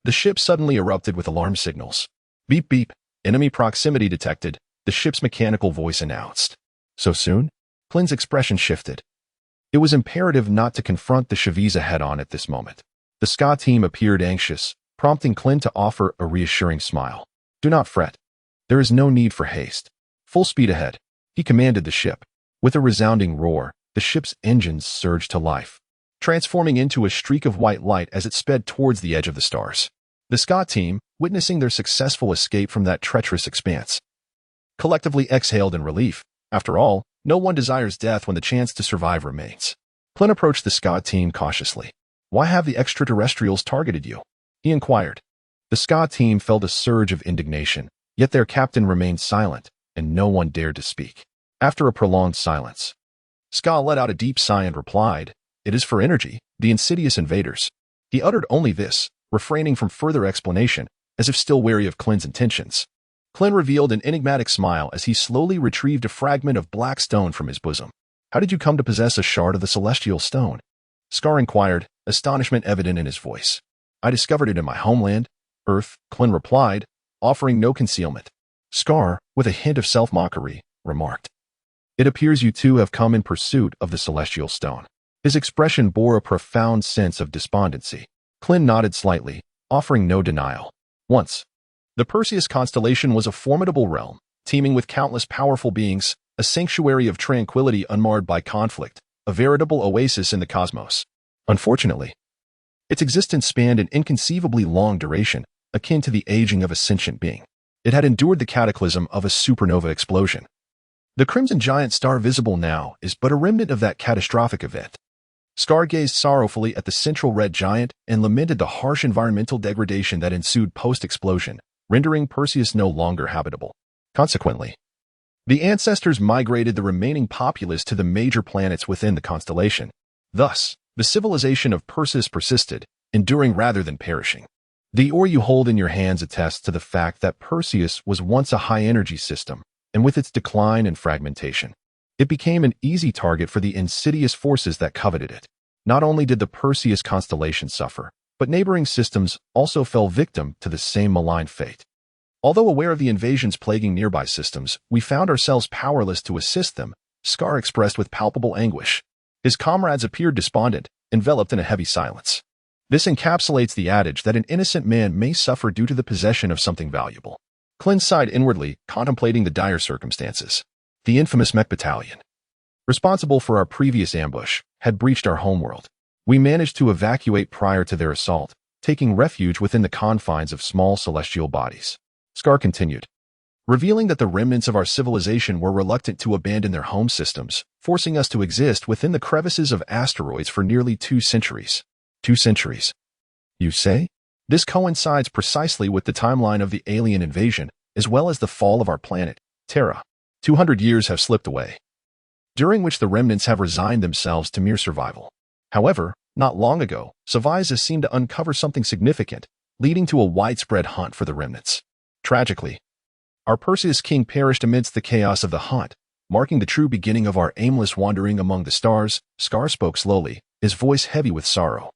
the ship suddenly erupted with alarm signals. Beep beep, enemy proximity detected, the ship's mechanical voice announced. So soon? Klin's expression shifted. It was imperative not to confront the Shaviza head-on at this moment. The Ska team appeared anxious, prompting Klin to offer a reassuring smile. Do not fret. There is no need for haste. Full speed ahead. He commanded the ship. With a resounding roar, the ship's engines surged to life, transforming into a streak of white light as it sped towards the edge of the stars. The Ska team, witnessing their successful escape from that treacherous expanse, collectively exhaled in relief. After all, no one desires death when the chance to survive remains. Klin approached the Ska team cautiously. Why have the extraterrestrials targeted you? He inquired. The Ska team felt a surge of indignation, yet their captain remained silent, and no one dared to speak. After a prolonged silence, Ska let out a deep sigh and replied, It is for energy, the insidious invaders. He uttered only this, refraining from further explanation, as if still wary of Klin's intentions. Klin revealed an enigmatic smile as he slowly retrieved a fragment of black stone from his bosom. How did you come to possess a shard of the celestial stone? Scar inquired, astonishment evident in his voice. I discovered it in my homeland, Earth, Klin replied, offering no concealment. Scar, with a hint of self-mockery, remarked, It appears you two have come in pursuit of the celestial stone. His expression bore a profound sense of despondency. Klin nodded slightly, offering no denial. Once, the Perseus constellation was a formidable realm, teeming with countless powerful beings, a sanctuary of tranquility unmarred by conflict. a veritable oasis in the cosmos. Unfortunately, its existence spanned an inconceivably long duration, akin to the aging of a sentient being. It had endured the cataclysm of a supernova explosion. The crimson giant star visible now is but a remnant of that catastrophic event. Scar gazed sorrowfully at the central red giant and lamented the harsh environmental degradation that ensued post-explosion, rendering Perseus no longer habitable. Consequently, the ancestors migrated the remaining populace to the major planets within the constellation. Thus, the civilization of Perseus persisted, enduring rather than perishing. The ore you hold in your hands attests to the fact that Perseus was once a high-energy system, and with its decline and fragmentation, it became an easy target for the insidious forces that coveted it. Not only did the Perseus constellation suffer, but neighboring systems also fell victim to the same malign fate. Although aware of the invasions plaguing nearby systems, we found ourselves powerless to assist them, Scar expressed with palpable anguish. His comrades appeared despondent, enveloped in a heavy silence. This encapsulates the adage that an innocent man may suffer due to the possession of something valuable. Klin sighed inwardly, contemplating the dire circumstances. The infamous mech battalion, responsible for our previous ambush, had breached our homeworld. We managed to evacuate prior to their assault, taking refuge within the confines of small celestial bodies. Scar continued, revealing that the remnants of our civilization were reluctant to abandon their home systems, forcing us to exist within the crevices of asteroids for nearly 2 centuries. 2 centuries, you say? This coincides precisely with the timeline of the alien invasion, as well as the fall of our planet, Terra. 200 years have slipped away, during which the remnants have resigned themselves to mere survival. However, not long ago, Saiyans seemed to uncover something significant, leading to a widespread hunt for the remnants. Tragically, our Perseus king perished amidst the chaos of the hunt, marking the true beginning of our aimless wandering among the stars. Scar spoke slowly, his voice heavy with sorrow.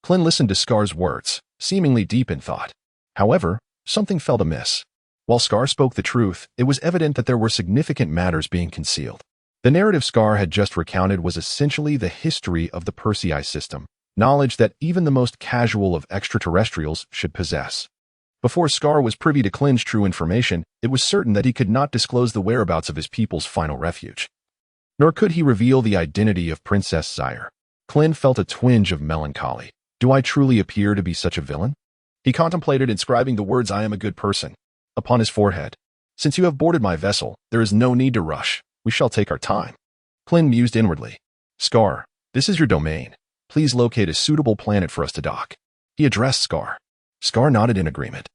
Klin listened to Scar's words, seemingly deep in thought. However, something felt amiss. While Scar spoke the truth, it was evident that there were significant matters being concealed. The narrative Scar had just recounted was essentially the history of the Persei system, knowledge that even the most casual of extraterrestrials should possess. Before Scar was privy to Klin's true information, it was certain that he could not disclose the whereabouts of his people's final refuge. Nor could he reveal the identity of Princess Zaire. Klin felt a twinge of melancholy. Do I truly appear to be such a villain? He contemplated inscribing the words "I am a good person" upon his forehead. Since you have boarded my vessel, there is no need to rush. We shall take our time. Klin mused inwardly. Scar, this is your domain. Please locate a suitable planet for us to dock. He addressed Scar. Scar nodded in agreement.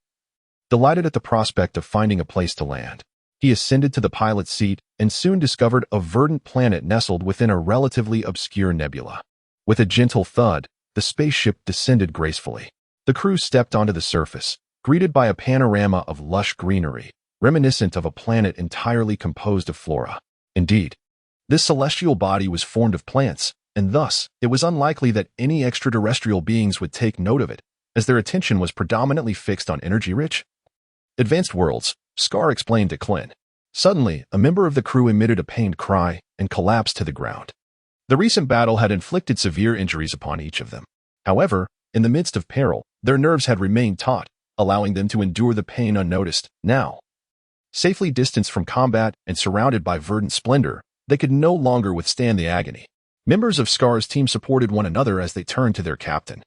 Delighted at the prospect of finding a place to land, he ascended to the pilot's seat and soon discovered a verdant planet nestled within a relatively obscure nebula. With a gentle thud, the spaceship descended gracefully. The crew stepped onto the surface, greeted by a panorama of lush greenery, reminiscent of a planet entirely composed of flora. Indeed, this celestial body was formed of plants, and thus it was unlikely that any extraterrestrial beings would take note of it, as their attention was predominantly fixed on energy-rich, advanced worlds, Scar explained to Klin. Suddenly, a member of the crew emitted a pained cry and collapsed to the ground. The recent battle had inflicted severe injuries upon each of them. However, in the midst of peril, their nerves had remained taut, allowing them to endure the pain unnoticed. Now, safely distanced from combat and surrounded by verdant splendor, they could no longer withstand the agony. Members of Scar's team supported one another as they turned to their captain.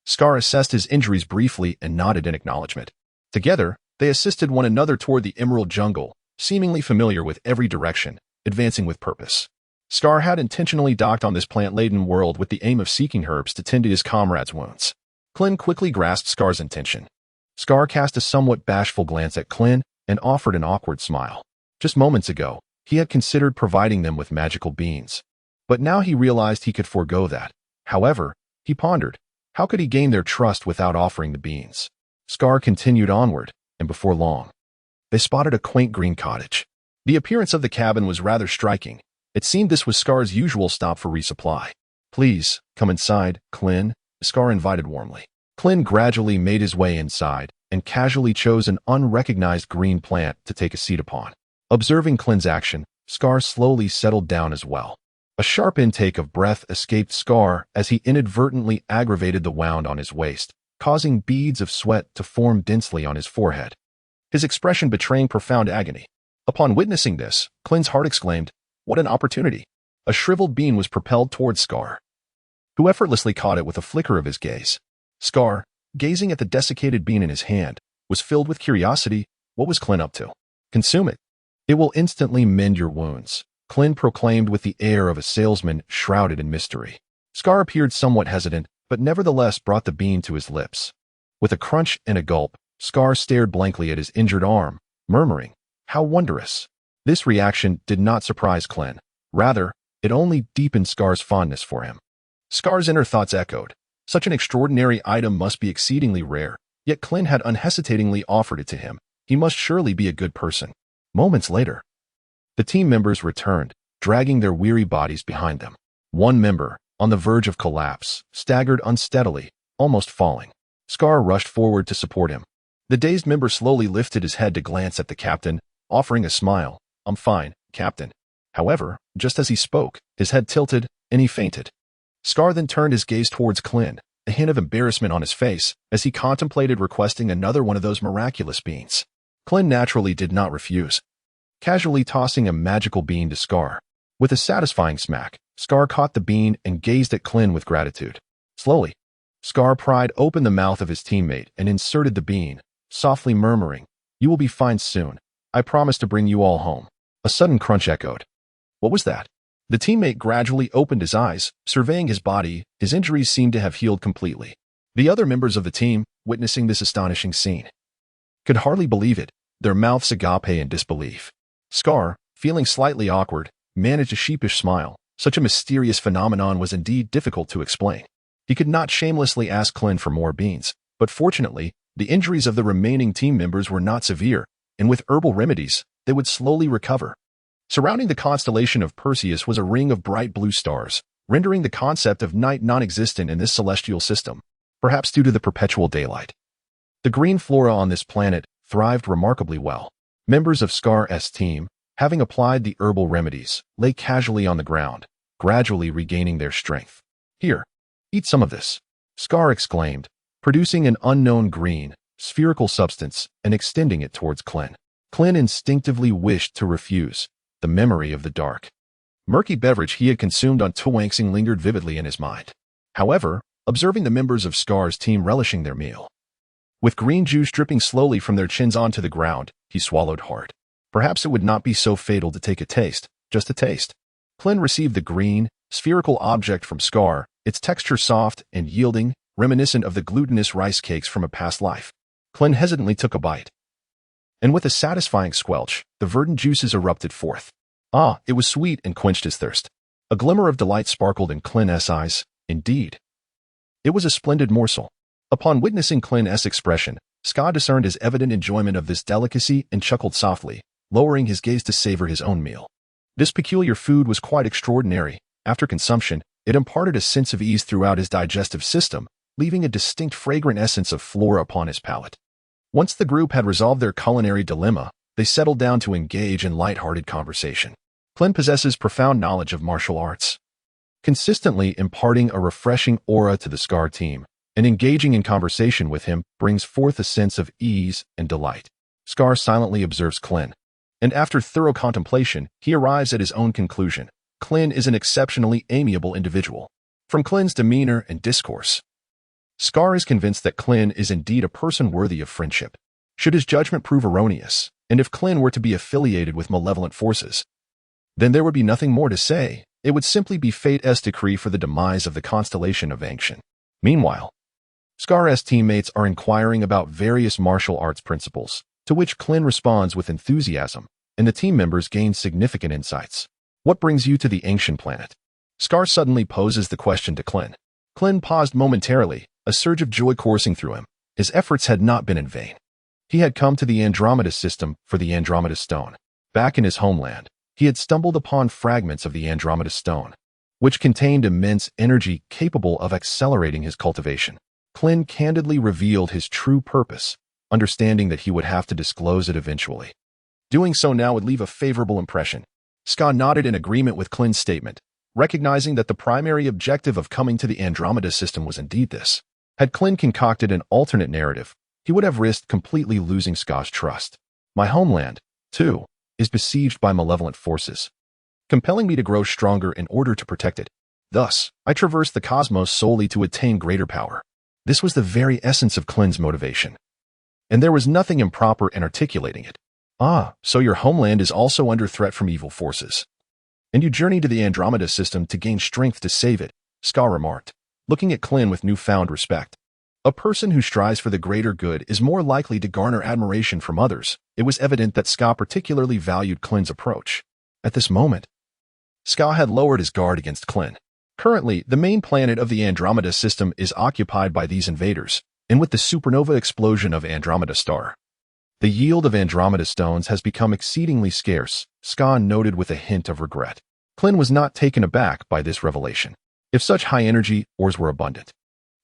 Scar assessed his injuries briefly and nodded in acknowledgement. Together, they assisted one another toward the emerald jungle, seemingly familiar with every direction, advancing with purpose. Scar had intentionally docked on this plant-laden world with the aim of seeking herbs to tend to his comrades' wounds. Klin quickly grasped Scar's intention. Scar cast a somewhat bashful glance at Klin and offered an awkward smile. Just moments ago, he had considered providing them with magical beans. But now he realized he could forego that. However, he pondered, how could he gain their trust without offering the beans? Scar continued onward, and before long, they spotted a quaint green cottage. The appearance of the cabin was rather striking. It seemed this was Scar's usual stop for resupply. Please, come inside, Klin, Scar invited warmly. Klin gradually made his way inside and casually chose an unrecognized green plant to take a seat upon. Observing Klin's action, Scar slowly settled down as well. A sharp intake of breath escaped Scar as he inadvertently aggravated the wound on his waist, causing beads of sweat to form densely on his forehead, his expression betraying profound agony. Upon witnessing this, Klin's heart exclaimed, "What an opportunity!" A shriveled bean was propelled towards Scar, who effortlessly caught it with a flicker of his gaze. Scar, gazing at the desiccated bean in his hand, was filled with curiosity. What was Klin up to? Consume it. It will instantly mend your wounds, Klin proclaimed with the air of a salesman shrouded in mystery. Scar appeared somewhat hesitant, but nevertheless brought the bean to his lips. With a crunch and a gulp, Scar stared blankly at his injured arm, murmuring, "How wondrous." This reaction did not surprise Klin. Rather, it only deepened Scar's fondness for him. Scar's inner thoughts echoed. Such an extraordinary item must be exceedingly rare, yet Klin had unhesitatingly offered it to him. He must surely be a good person. Moments later, the team members returned, dragging their weary bodies behind them. One member, on the verge of collapse, staggered unsteadily, almost falling. Scar rushed forward to support him. The dazed member slowly lifted his head to glance at the captain, offering a smile. "I'm fine, Captain." However, just as he spoke, his head tilted, and he fainted. Scar then turned his gaze towards Klin, a hint of embarrassment on his face, as he contemplated requesting another one of those miraculous beans. Klin naturally did not refuse, casually tossing a magical bean to Scar. With a satisfying smack, Scar caught the bean and gazed at Klin with gratitude. Slowly, Scar pried open the mouth of his teammate and inserted the bean, softly murmuring, "You will be fine soon. I promise to bring you all home." A sudden crunch echoed. What was that? The teammate gradually opened his eyes, surveying his body. His injuries seemed to have healed completely. The other members of the team, witnessing this astonishing scene, could hardly believe it, their mouths agape in disbelief. Scar, feeling slightly awkward, managed a sheepish smile. Such a mysterious phenomenon was indeed difficult to explain. He could not shamelessly ask Klin for more beans, but fortunately, the injuries of the remaining team members were not severe, and with herbal remedies, they would slowly recover. Surrounding the constellation of Perseus was a ring of bright blue stars, rendering the concept of night non-existent in this celestial system, perhaps due to the perpetual daylight. The green flora on this planet thrived remarkably well. Members of Scar's team, having applied the herbal remedies, lay casually on the ground, gradually regaining their strength. "Here, eat some of this," Scar exclaimed, producing an unknown green, spherical substance and extending it towards Klin. Klin instinctively wished to refuse. The memory of the dark, murky beverage he had consumed on Twangsing lingered vividly in his mind. However, observing the members of Scar's team relishing their meal, with green juice dripping slowly from their chins onto the ground, he swallowed hard. Perhaps it would not be so fatal to take a taste, just a taste. Klin received the green, spherical object from Scar, its texture soft and yielding, reminiscent of the glutinous rice cakes from a past life. Klin hesitantly took a bite, and with a satisfying squelch, the verdant juices erupted forth. It was sweet and quenched his thirst. A glimmer of delight sparkled in Klin's eyes. Indeed, it was a splendid morsel. Upon witnessing Klin's expression, Ska discerned his evident enjoyment of this delicacy and chuckled softly, lowering his gaze to savor his own meal. This peculiar food was quite extraordinary. After consumption, it imparted a sense of ease throughout his digestive system, leaving a distinct fragrant essence of flora upon his palate. Once the group had resolved their culinary dilemma, they settled down to engage in light-hearted conversation. Klin possesses profound knowledge of martial arts, consistently imparting a refreshing aura to the Scar team, and engaging in conversation with him brings forth a sense of ease and delight. Scar silently observes Klin, and after thorough contemplation, he arrives at his own conclusion. Klin is an exceptionally amiable individual. From Klin's demeanor and discourse, Scar is convinced that Klin is indeed a person worthy of friendship. Should his judgment prove erroneous, and if Klin were to be affiliated with malevolent forces, then there would be nothing more to say. It would simply be fate's decree for the demise of the constellation of Ancient. Meanwhile, Scar's teammates are inquiring about various martial arts principles, to which Klin responds with enthusiasm, and the team members gain significant insights. What brings you to the ancient planet? Scar suddenly poses the question to Klin. Klin paused momentarily, a surge of joy coursing through him. His efforts had not been in vain. He had come to the Andromeda system for the Andromeda Stone. Back in his homeland, he had stumbled upon fragments of the Andromeda Stone, which contained immense energy capable of accelerating his cultivation. Klin candidly revealed his true purpose, understanding that he would have to disclose it eventually. Doing so now would leave a favorable impression. Ska nodded in agreement with Klin's statement, recognizing that the primary objective of coming to the Andromeda system was indeed this. Had Klin concocted an alternate narrative, he would have risked completely losing Ska's trust. My homeland, too, is besieged by malevolent forces, compelling me to grow stronger in order to protect it. Thus, I traversed the cosmos solely to attain greater power. This was the very essence of Klin's motivation. And there was nothing improper in articulating it. Ah, so your homeland is also under threat from evil forces. And you journey to the Andromeda system to gain strength to save it, Ska remarked, looking at Klin with newfound respect. A person who strives for the greater good is more likely to garner admiration from others. It was evident that Ska particularly valued Klin's approach. At this moment, Ska had lowered his guard against Klin. Currently, the main planet of the Andromeda system is occupied by these invaders, and with the supernova explosion of Andromeda star, the yield of Andromeda stones has become exceedingly scarce, Ska noted with a hint of regret. Klin was not taken aback by this revelation. If such high-energy ores were abundant,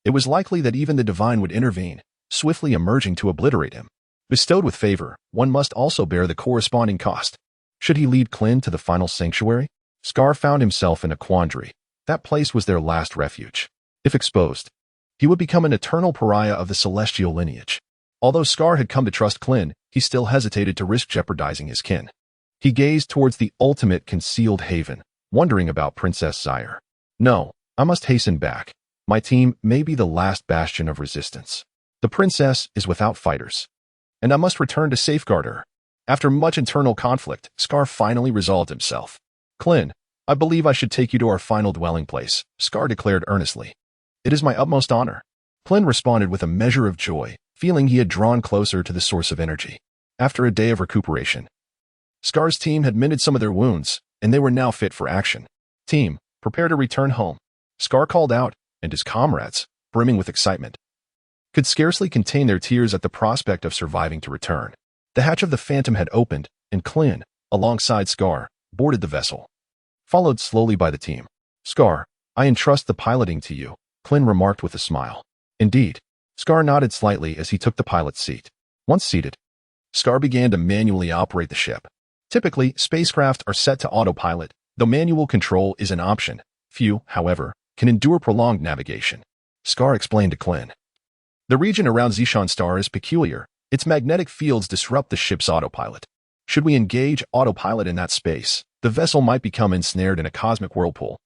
it was likely that even the divine would intervene, swiftly emerging to obliterate him. Bestowed with favor, one must also bear the corresponding cost. Should he lead Klin to the final sanctuary? Ska found himself in a quandary. That place was their last refuge. If exposed, he would become an eternal pariah of the celestial lineage. Although Ska had come to trust Klin, he still hesitated to risk jeopardizing his kin. He gazed towards the ultimate concealed haven, wondering about Princess Zaire. No, I must hasten back. My team may be the last bastion of resistance. The princess is without fighters, and I must return to safeguard her. After much internal conflict, Ska finally resolved himself. Klin, I believe I should take you to our final dwelling place, Ska declared earnestly. It is my utmost honor. Klin responded with a measure of joy, feeling he had drawn closer to the source of energy. After a day of recuperation, Ska's team had mended some of their wounds, and they were now fit for action. Team, prepare to return home, Ska called out, and his comrades, brimming with excitement, could scarcely contain their tears at the prospect of surviving to return. The hatch of the Phantom had opened, and Klin, alongside Ska, boarded the vessel, followed slowly by the team. Ska, I entrust the piloting to you, Klin remarked with a smile. Indeed. Ska nodded slightly as he took the pilot's seat. Once seated, Ska began to manually operate the ship. Typically, spacecraft are set to autopilot, though manual control is an option. Few, however, can endure prolonged navigation. Ska explained to Klin. The region around Zishan star is peculiar. Its magnetic fields disrupt the ship's autopilot. Should we engage autopilot in that space, the vessel might become ensnared in a cosmic whirlpool.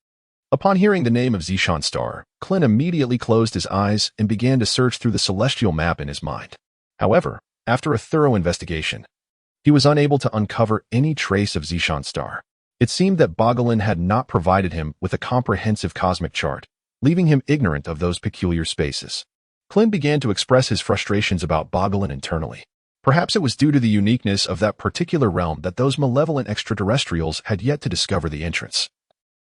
Upon hearing the name of Zishan star, Klin immediately closed his eyes and began to search through the celestial map in his mind. However, after a thorough investigation, he was unable to uncover any trace of Zishan star. It seemed that Bogolin had not provided him with a comprehensive cosmic chart, leaving him ignorant of those peculiar spaces. Klin began to express his frustrations about Bogolin internally. Perhaps it was due to the uniqueness of that particular realm that those malevolent extraterrestrials had yet to discover the entrance.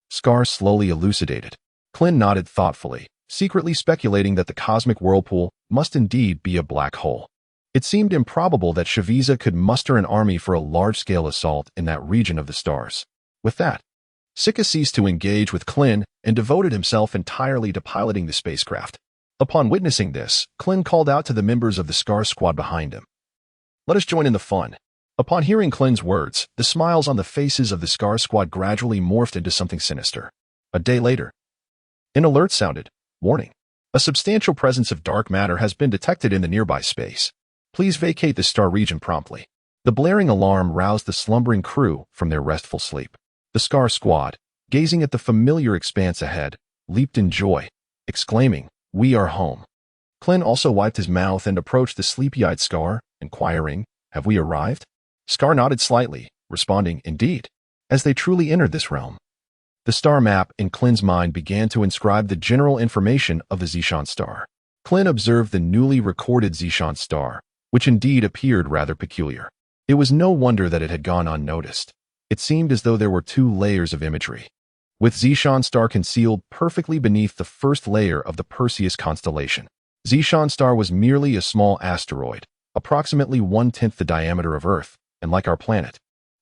Ska slowly elucidated. Klin nodded thoughtfully, secretly speculating that the cosmic whirlpool must indeed be a black hole. It seemed improbable that Shaviza could muster an army for a large-scale assault in that region of the stars. With that, Sika ceased to engage with Klin and devoted himself entirely to piloting the spacecraft. Upon witnessing this, Klin called out to the members of the Scar squad behind him. Let us join in the fun. Upon hearing Klin's words, the smiles on the faces of the Scar squad gradually morphed into something sinister. A day later, an alert sounded. Warning. A substantial presence of dark matter has been detected in the nearby space. Please vacate the star region promptly. The blaring alarm roused the slumbering crew from their restful sleep. The Scar squad, gazing at the familiar expanse ahead, leaped in joy, exclaiming, We are home. Klin also wiped his mouth and approached the sleepy-eyed Scar, inquiring, Have we arrived? Scar nodded slightly, responding, Indeed, as they truly entered this realm. The star map in Klin's mind began to inscribe the general information of the Zishan star. Klin observed the newly recorded Zishan star, which indeed appeared rather peculiar. It was no wonder that it had gone unnoticed. It seemed as though there were two layers of imagery, with Zishan star concealed perfectly beneath the first layer of the Perseus constellation. Zishan star was merely a small asteroid, approximately 1/10 the diameter of Earth, and like our planet,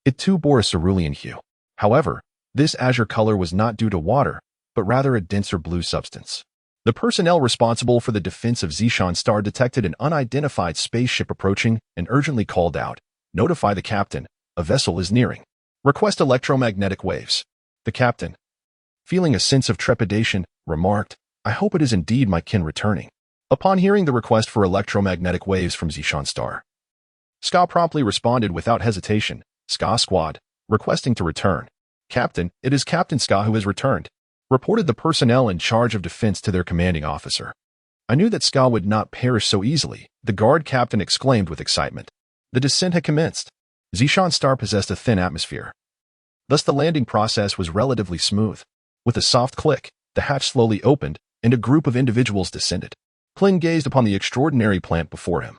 it too bore a cerulean hue. However, this azure color was not due to water, but rather a denser blue substance. The personnel responsible for the defense of Zishan star detected an unidentified spaceship approaching and urgently called out, Notify the captain, a vessel is nearing. Request electromagnetic waves. The captain, feeling a sense of trepidation, remarked, I hope it is indeed my kin returning. Upon hearing the request for electromagnetic waves from Zishan star, Ska promptly responded without hesitation, Ska squad, requesting to return. Captain, it is Captain Ska who has returned, reported the personnel in charge of defense to their commanding officer. I knew that Ska would not perish so easily, the guard captain exclaimed with excitement. The descent had commenced. Zishan's star possessed a thin atmosphere. Thus the landing process was relatively smooth. With a soft click, the hatch slowly opened, and a group of individuals descended. Klin gazed upon the extraordinary plant before him,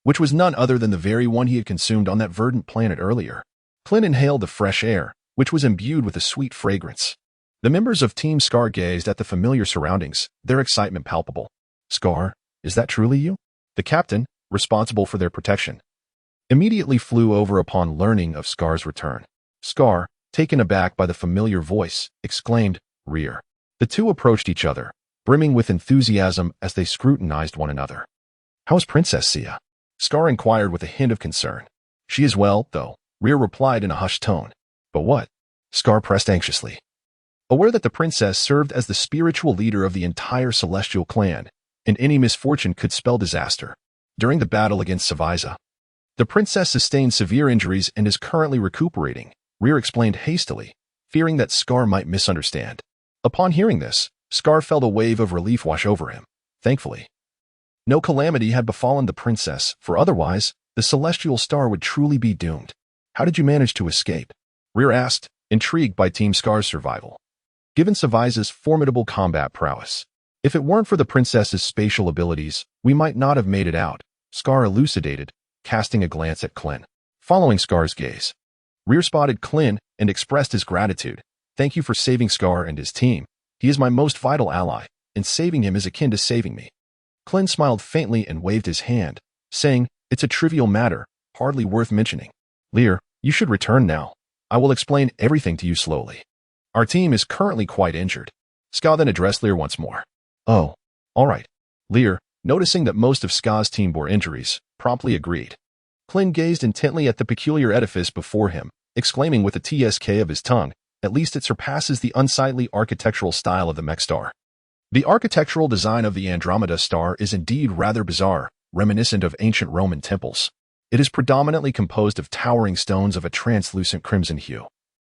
which was none other than the very one he had consumed on that verdant planet earlier. Klin inhaled the fresh air, which was imbued with a sweet fragrance. The members of Team Scar gazed at the familiar surroundings, their excitement palpable. Scar, is that truly you? The captain, responsible for their protection, immediately flew over upon learning of Scar's return. Scar, taken aback by the familiar voice, exclaimed, "Rear." The two approached each other, brimming with enthusiasm as they scrutinized one another. How's Princess Sia? Scar inquired with a hint of concern. She is well, though, Rear replied in a hushed tone. But what? Scar pressed anxiously. Aware that the princess served as the spiritual leader of the entire celestial clan, and any misfortune could spell disaster. During the battle against Saviza, the princess sustained severe injuries and is currently recuperating, Rear explained hastily, fearing that Scar might misunderstand. Upon hearing this, Scar felt a wave of relief wash over him. Thankfully, no calamity had befallen the princess, for otherwise, the celestial star would truly be doomed. How did you manage to escape? Rear asked, intrigued by Team Scar's survival. Given Saviza's formidable combat prowess, if it weren't for the princess's spatial abilities, we might not have made it out, Scar elucidated, casting a glance at Klin. Following Scar's gaze, Rear spotted Klin and expressed his gratitude. Thank you for saving Scar and his team. He is my most vital ally, and saving him is akin to saving me. Klin smiled faintly and waved his hand, saying, It's a trivial matter, hardly worth mentioning. Lear, you should return now. I will explain everything to you slowly. Our team is currently quite injured. Ska then addressed Lear once more. Oh, all right. Lear, noticing that most of Ska's team bore injuries, promptly agreed. Klin gazed intently at the peculiar edifice before him, exclaiming with a tsk of his tongue, at least it surpasses the unsightly architectural style of the mech star. The architectural design of the Andromeda star is indeed rather bizarre, reminiscent of ancient Roman temples. It is predominantly composed of towering stones of a translucent crimson hue,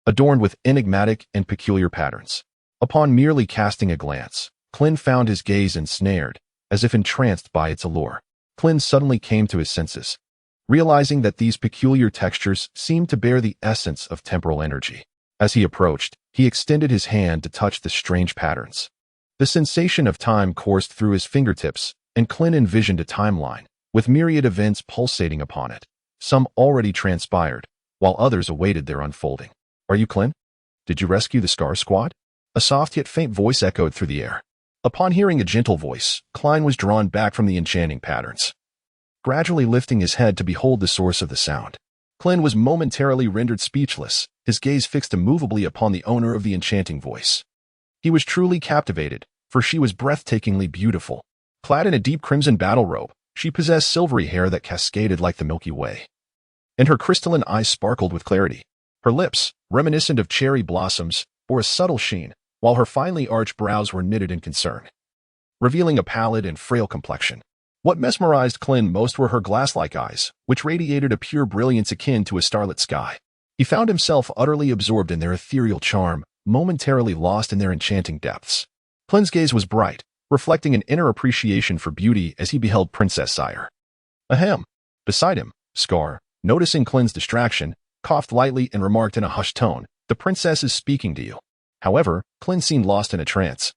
adorned with enigmatic and peculiar patterns. Upon merely casting a glance, Klin found his gaze ensnared, as if entranced by its allure. Klin suddenly came to his senses, realizing that these peculiar textures seemed to bear the essence of temporal energy. As he approached, he extended his hand to touch the strange patterns. The sensation of time coursed through his fingertips, and Klin envisioned a timeline, with myriad events pulsating upon it. Some already transpired, while others awaited their unfolding. Are you Klin? Did you rescue the Scar Squad? A soft yet faint voice echoed through the air. Upon hearing a gentle voice, Klein was drawn back from the enchanting patterns, gradually lifting his head to behold the source of the sound. Klin was momentarily rendered speechless, his gaze fixed immovably upon the owner of the enchanting voice. He was truly captivated, for she was breathtakingly beautiful. Clad in a deep crimson battle robe, she possessed silvery hair that cascaded like the Milky Way, and her crystalline eyes sparkled with clarity. Her lips, reminiscent of cherry blossoms, bore a subtle sheen, while her finely arched brows were knitted in concern, revealing a pallid and frail complexion. What mesmerized Klin most were her glass-like eyes, which radiated a pure brilliance akin to a starlit sky. He found himself utterly absorbed in their ethereal charm, momentarily lost in their enchanting depths. Klin's gaze was bright, reflecting an inner appreciation for beauty as he beheld Princess Sire. Ahem. Beside him, Scar, noticing Klin's distraction, coughed lightly and remarked in a hushed tone, The princess is speaking to you. However, Klin seemed lost in a trance,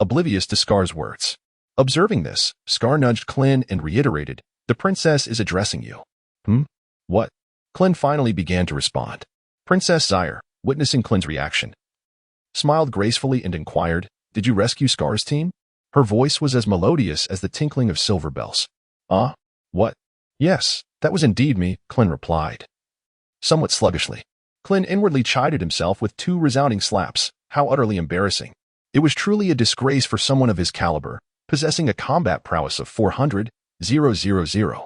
oblivious to Scar's words. Observing this, Scar nudged Klin and reiterated, The princess is addressing you. What? Klin finally began to respond. Princess Sire, witnessing Klin's reaction, smiled gracefully and inquired, Did you rescue Scar's team? Her voice was as melodious as the tinkling of silver bells. What? Yes, that was indeed me, Klin replied, somewhat sluggishly. Klin inwardly chided himself with two resounding slaps. How utterly embarrassing. It was truly a disgrace for someone of his caliber, possessing a combat prowess of 400,000.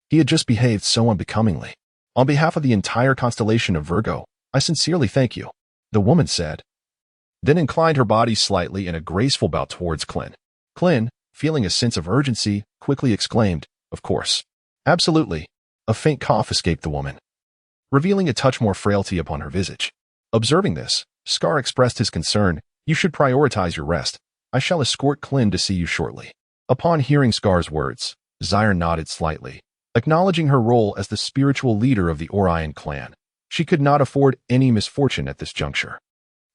He had just behaved so unbecomingly. On behalf of the entire constellation of Virgo, I sincerely thank you, the woman said, then inclined her body slightly in a graceful bow towards Klin. Klin, feeling a sense of urgency, quickly exclaimed, Of course. Absolutely. A faint cough escaped the woman, revealing a touch more frailty upon her visage. Observing this, Scar expressed his concern. You should prioritize your rest. I shall escort Klin to see you shortly. Upon hearing Scar's words, Zyre nodded slightly, acknowledging her role as the spiritual leader of the Orion clan. She could not afford any misfortune at this juncture.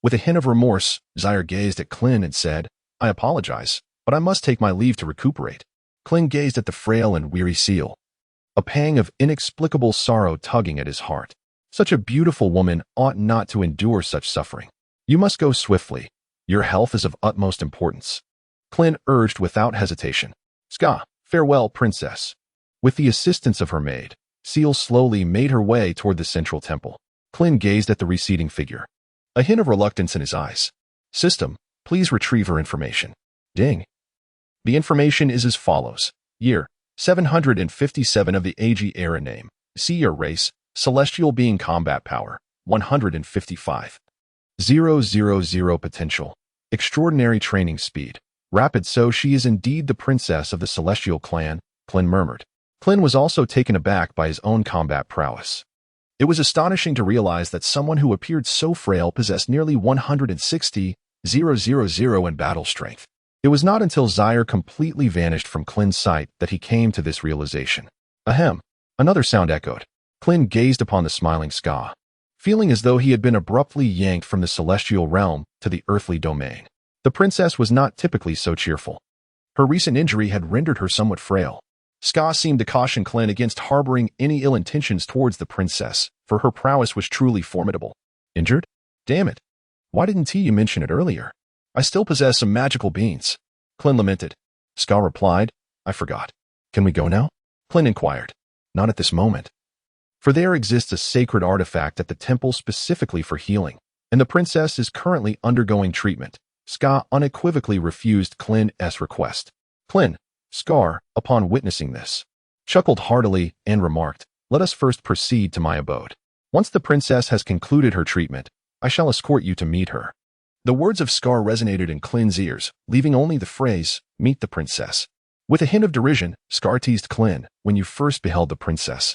With a hint of remorse, Zyre gazed at Klin and said, I apologize, but I must take my leave to recuperate. Klin gazed at the frail and weary seal, a pang of inexplicable sorrow tugging at his heart. Such a beautiful woman ought not to endure such suffering. You must go swiftly. Your health is of utmost importance. Klin urged without hesitation. Ska, farewell, princess. With the assistance of her maid, Seal slowly made her way toward the central temple. Klin gazed at the receding figure, a hint of reluctance in his eyes. System, please retrieve her information. Ding. The information is as follows. Year, 757 of the AG era name. See your race, celestial being combat power, 155. 000 potential. Extraordinary training speed. Rapid, so she is indeed the princess of the celestial clan, Klin murmured. Klin was also taken aback by his own combat prowess. It was astonishing to realize that someone who appeared so frail possessed nearly 160,000 in battle strength. It was not until Zyre completely vanished from Klin's sight that he came to this realization. Ahem. Another sound echoed. Klin gazed upon the smiling Ska, feeling as though he had been abruptly yanked from the celestial realm to the earthly domain. The princess was not typically so cheerful. Her recent injury had rendered her somewhat frail. Ska seemed to caution Klin against harboring any ill intentions towards the princess, for her prowess was truly formidable. Injured? Damn it. Why didn't you mention it earlier? I still possess some magical beans. Klin lamented. Ska replied, I forgot. Can we go now? Klin inquired. Not at this moment. For there exists a sacred artifact at the temple specifically for healing, and the princess is currently undergoing treatment. Ska unequivocally refused Klin's request. Klin, Scar, upon witnessing this, chuckled heartily and remarked, let us first proceed to my abode. Once the princess has concluded her treatment, I shall escort you to meet her. The words of Scar resonated in Klin's ears, leaving only the phrase, meet the princess. With a hint of derision, Scar teased Klin, when you first beheld the princess.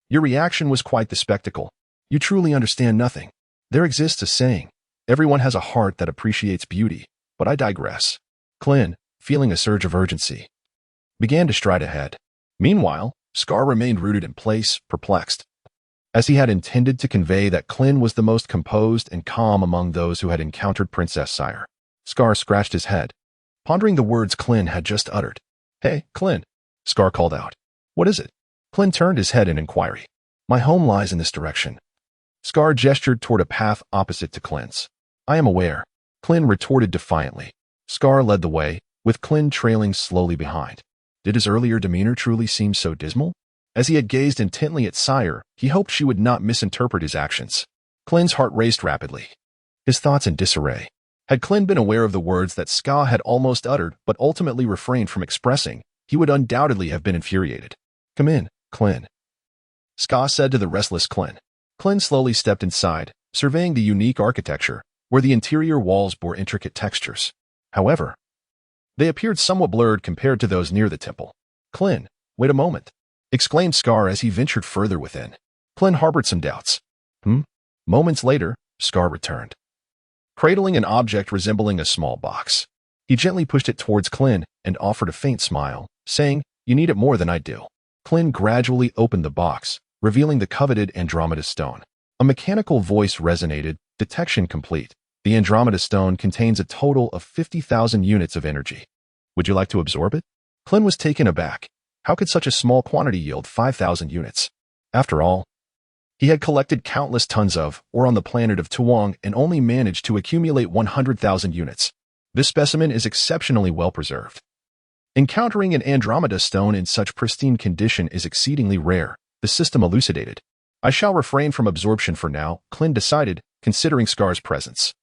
Your reaction was quite the spectacle. You truly understand nothing. There exists a saying, everyone has a heart that appreciates beauty, but I digress. Klin, feeling a surge of urgency, began to stride ahead. Meanwhile, Scar remained rooted in place, perplexed, as he had intended to convey that Klin was the most composed and calm among those who had encountered Princess Sire. Scar scratched his head, pondering the words Klin had just uttered. Hey, Klin, Scar called out. What is it? Klin turned his head in inquiry. My home lies in this direction. Scar gestured toward a path opposite to Klin's. I am aware. Klin retorted defiantly. Scar led the way, with Klin trailing slowly behind. Did his earlier demeanor truly seem so dismal? As he had gazed intently at Sire, he hoped she would not misinterpret his actions. Klin's heart raced rapidly, his thoughts in disarray. Had Klin been aware of the words that Ska had almost uttered but ultimately refrained from expressing, he would undoubtedly have been infuriated. Come in, Klin, Ska said to the restless Klin. Klin slowly stepped inside, surveying the unique architecture, where the interior walls bore intricate textures. However, they appeared somewhat blurred compared to those near the temple. Klin, wait a moment, exclaimed Scar as he ventured further within. Klin harbored some doubts. Moments later, Scar returned, cradling an object resembling a small box. He gently pushed it towards Klin and offered a faint smile, saying, You need it more than I do. Klin gradually opened the box, revealing the coveted Andromeda stone. A mechanical voice resonated, detection complete. The Andromeda stone contains a total of 50,000 units of energy. Would you like to absorb it? Klin was taken aback. How could such a small quantity yield 5,000 units? After all, he had collected countless tons of ore on the planet of Tuong and only managed to accumulate 100,000 units. This specimen is exceptionally well preserved. Encountering an Andromeda stone in such pristine condition is exceedingly rare, the system elucidated. I shall refrain from absorption for now, Klin decided, considering Scar's presence.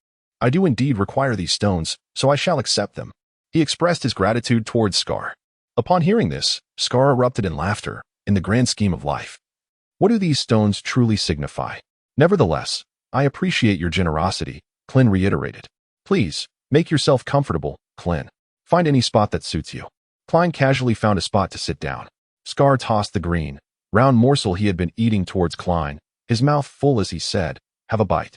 I do indeed require these stones, so I shall accept them. He expressed his gratitude towards Scar. Upon hearing this, Scar erupted in laughter. In the grand scheme of life, what do these stones truly signify? Nevertheless, I appreciate your generosity, Klin reiterated. Please, make yourself comfortable, Klin. Find any spot that suits you. Klin casually found a spot to sit down. Scar tossed the green, round morsel he had been eating towards Klin, his mouth full as he said, Have a bite.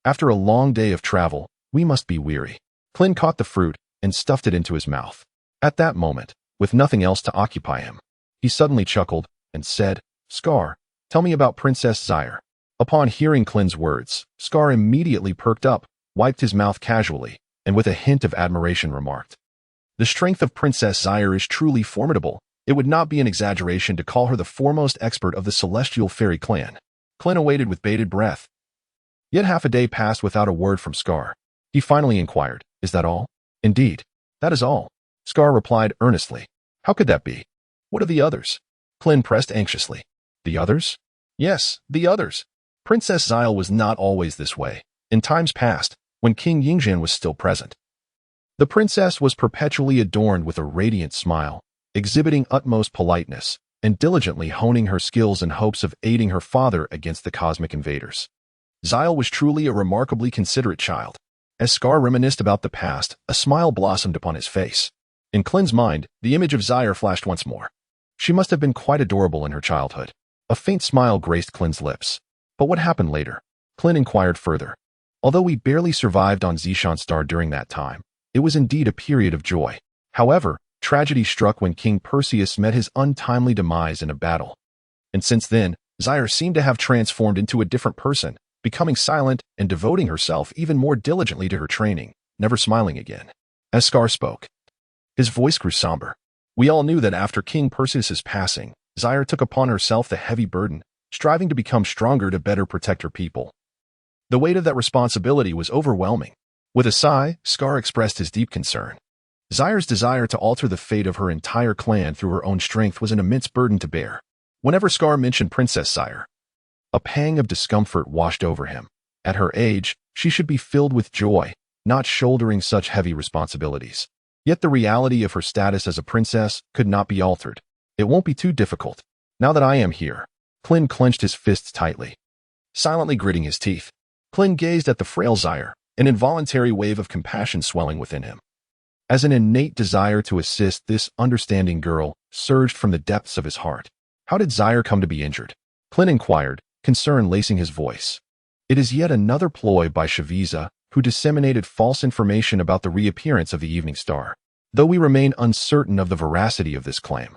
After a long day of travel, we must be weary. Klin caught the fruit and stuffed it into his mouth. At that moment, with nothing else to occupy him, he suddenly chuckled and said, "Scar, tell me about Princess Zaire." Upon hearing Klin's words, Scar immediately perked up, wiped his mouth casually, and with a hint of admiration remarked, "The strength of Princess Zaire is truly formidable. It would not be an exaggeration to call her the foremost expert of the celestial fairy clan." Klin awaited with bated breath. Yet half a day passed without a word from Scar. He finally inquired, "Is that all?" "Indeed, that is all," Scar replied earnestly. "How could that be? What of the others?" Klin pressed anxiously. "The others?" "Yes, the others. Princess Zaire was not always this way. In times past, when King Yingzhan was still present, the princess was perpetually adorned with a radiant smile, exhibiting utmost politeness, and diligently honing her skills in hopes of aiding her father against the cosmic invaders. Zaire was truly a remarkably considerate child. As Scar reminisced about the past, a smile blossomed upon his face. In Klin's mind, the image of Zaire flashed once more. She must have been quite adorable in her childhood. A faint smile graced Klin's lips. But what happened later? Klin inquired further. Although we barely survived on Zishan Star during that time, it was indeed a period of joy. However, tragedy struck when King Perseus met his untimely demise in a battle. And since then, Zaire seemed to have transformed into a different person, becoming silent and devoting herself even more diligently to her training, never smiling again. As Scar spoke, his voice grew somber. We all knew that after King Perseus's passing, Zaire took upon herself the heavy burden, striving to become stronger to better protect her people. The weight of that responsibility was overwhelming. With a sigh, Scar expressed his deep concern. Zaire's desire to alter the fate of her entire clan through her own strength was an immense burden to bear. Whenever Scar mentioned Princess Zaire, a pang of discomfort washed over him. At her age, she should be filled with joy, not shouldering such heavy responsibilities. Yet the reality of her status as a princess could not be altered. It won't be too difficult. Now that I am here. Klin clenched his fists tightly, silently gritting his teeth. Klin gazed at the frail Zaire, an involuntary wave of compassion swelling within him. As an innate desire to assist this understanding girl surged from the depths of his heart. How did Zaire come to be injured? Klin inquired, concern lacing his voice. It is yet another ploy by Shaviza, who disseminated false information about the reappearance of the evening star. Though we remain uncertain of the veracity of this claim,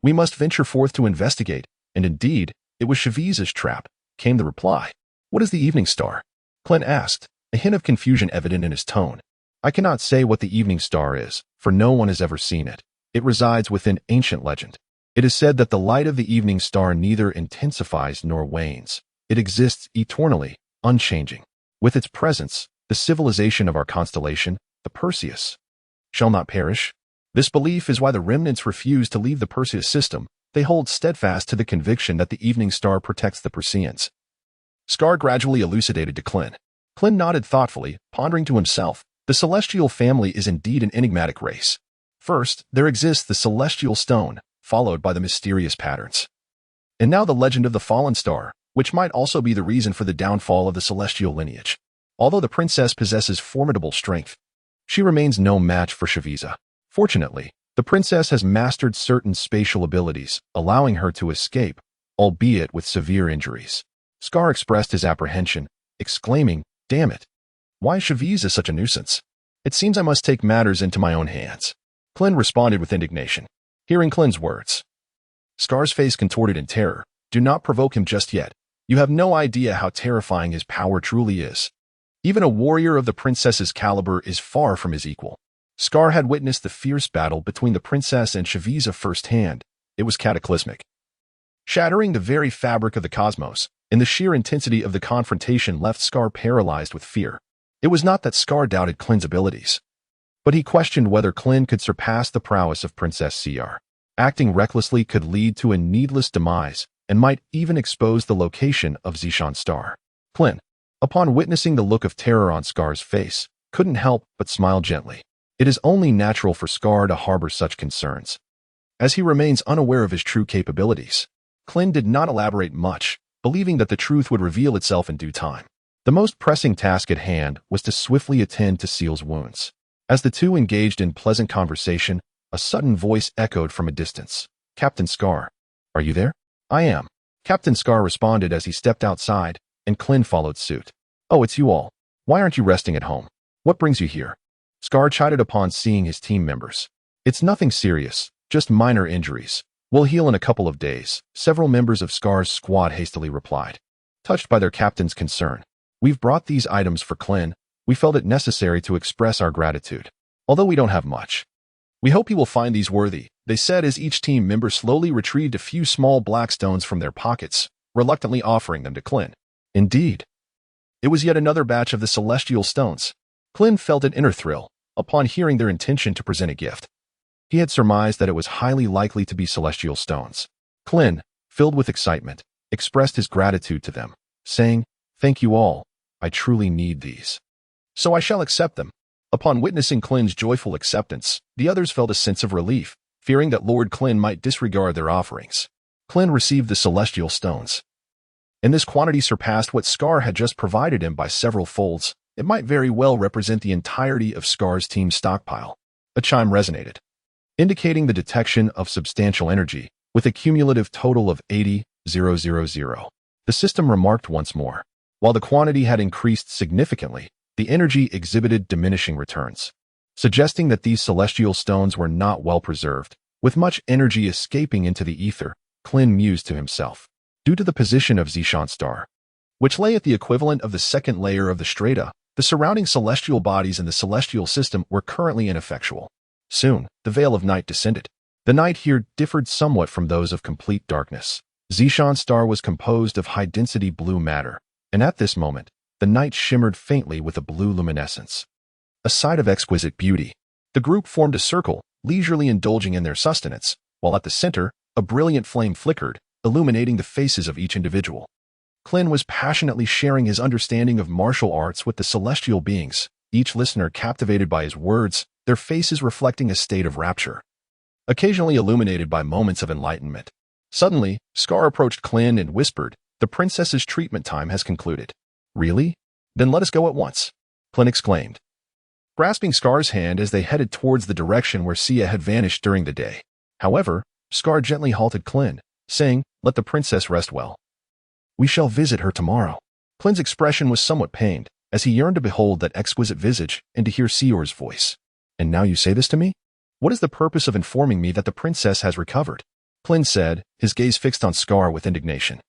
we must venture forth to investigate, and indeed, it was Shaviza's trap, came the reply. What is the evening star? Klin asked, a hint of confusion evident in his tone. I cannot say what the evening star is, for no one has ever seen it. It resides within ancient legend. It is said that the light of the evening star neither intensifies nor wanes. It exists eternally, unchanging. With its presence, the civilization of our constellation, the Perseus, shall not perish. This belief is why the remnants refuse to leave the Perseus system. They hold steadfast to the conviction that the evening star protects the Perseans. Scar gradually elucidated to Klin. Klin nodded thoughtfully, pondering to himself. The celestial family is indeed an enigmatic race. First, there exists the celestial stone, followed by the mysterious patterns. And now the legend of the fallen star, which might also be the reason for the downfall of the celestial lineage. Although the princess possesses formidable strength, she remains no match for Shaviza. Fortunately, the princess has mastered certain spatial abilities, allowing her to escape, albeit with severe injuries. Scar expressed his apprehension, exclaiming, "Damn it! Why is Shaviza such a nuisance? It seems I must take matters into my own hands." Klin responded with indignation. Hearing Klin's words, Scar's face contorted in terror. Do not provoke him just yet. You have no idea how terrifying his power truly is. Even a warrior of the princess's caliber is far from his equal. Scar had witnessed the fierce battle between the princess and Shaviza firsthand. It was cataclysmic, shattering the very fabric of the cosmos, and the sheer intensity of the confrontation left Scar paralyzed with fear. It was not that Scar doubted Klin's abilities, but he questioned whether Klin could surpass the prowess of Princess Cr. Acting recklessly could lead to a needless demise, and might even expose the location of Zishan Star. Klin, upon witnessing the look of terror on Scar's face, couldn't help but smile gently. It is only natural for Scar to harbor such concerns, as he remains unaware of his true capabilities. Klin did not elaborate much, believing that the truth would reveal itself in due time. The most pressing task at hand was to swiftly attend to Seal's wounds. As the two engaged in pleasant conversation, a sudden voice echoed from a distance. "Captain Scar, are you there?" "I am," Captain Scar responded as he stepped outside, and Klin followed suit. "Oh, it's you all. Why aren't you resting at home? What brings you here? Scar chided upon seeing his team members. It's nothing serious, just minor injuries. We'll heal in a couple of days, several members of Scar's squad hastily replied. Touched by their captain's concern. We've brought these items for Klin. We felt it necessary to express our gratitude. Although we don't have much. We hope you will find these worthy, they said as each team member slowly retrieved a few small black stones from their pockets, reluctantly offering them to Klin. Indeed. It was yet another batch of the celestial stones. Klin felt an inner thrill upon hearing their intention to present a gift. He had surmised that it was highly likely to be celestial stones. Klin, filled with excitement, expressed his gratitude to them, saying, "Thank you all. I truly need these. So I shall accept them." Upon witnessing Klin's joyful acceptance, the others felt a sense of relief, fearing that Lord Klin might disregard their offerings. Klin received the celestial stones. And this quantity surpassed what Scar had just provided him by several folds. It might very well represent the entirety of Scar's team's stockpile. A chime resonated, indicating the detection of substantial energy, with a cumulative total of 80,000. The system remarked once more. While the quantity had increased significantly, the energy exhibited diminishing returns, suggesting that these celestial stones were not well preserved. With much energy escaping into the ether, Klin mused to himself. Due to the position of Zishan star, which lay at the equivalent of the second layer of the strata, the surrounding celestial bodies in the celestial system were currently ineffectual. Soon, the veil of night descended. The night here differed somewhat from those of complete darkness. Zishan star was composed of high-density blue matter, and at this moment, the night shimmered faintly with a blue luminescence. A sight of exquisite beauty. The group formed a circle, leisurely indulging in their sustenance, while at the center, a brilliant flame flickered, illuminating the faces of each individual. Klin was passionately sharing his understanding of martial arts with the celestial beings, each listener captivated by his words, their faces reflecting a state of rapture, occasionally illuminated by moments of enlightenment. Suddenly, Scar approached Klin and whispered, "The princess's treatment time has concluded." "Really? Then let us go at once," Klin exclaimed, grasping Scar's hand as they headed towards the direction where Sia had vanished during the day. However, Scar gently halted Klin, saying, "Let the princess rest well. We shall visit her tomorrow." Klin's expression was somewhat pained, as he yearned to behold that exquisite visage and to hear Sior's voice. "And now you say this to me? What is the purpose of informing me that the princess has recovered?" Klin said, his gaze fixed on Scar with indignation.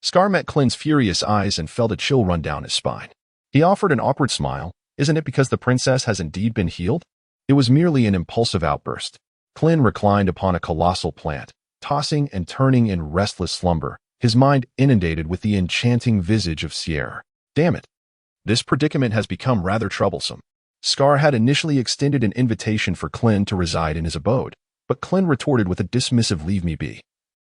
Scar met Klin's furious eyes and felt a chill run down his spine. He offered an awkward smile. "Isn't it because the princess has indeed been healed?" It was merely an impulsive outburst. Klin reclined upon a colossal plant, tossing and turning in restless slumber, his mind inundated with the enchanting visage of Sierra. Damn it. This predicament has become rather troublesome. Scar had initially extended an invitation for Klin to reside in his abode, but Klin retorted with a dismissive "Leave me be.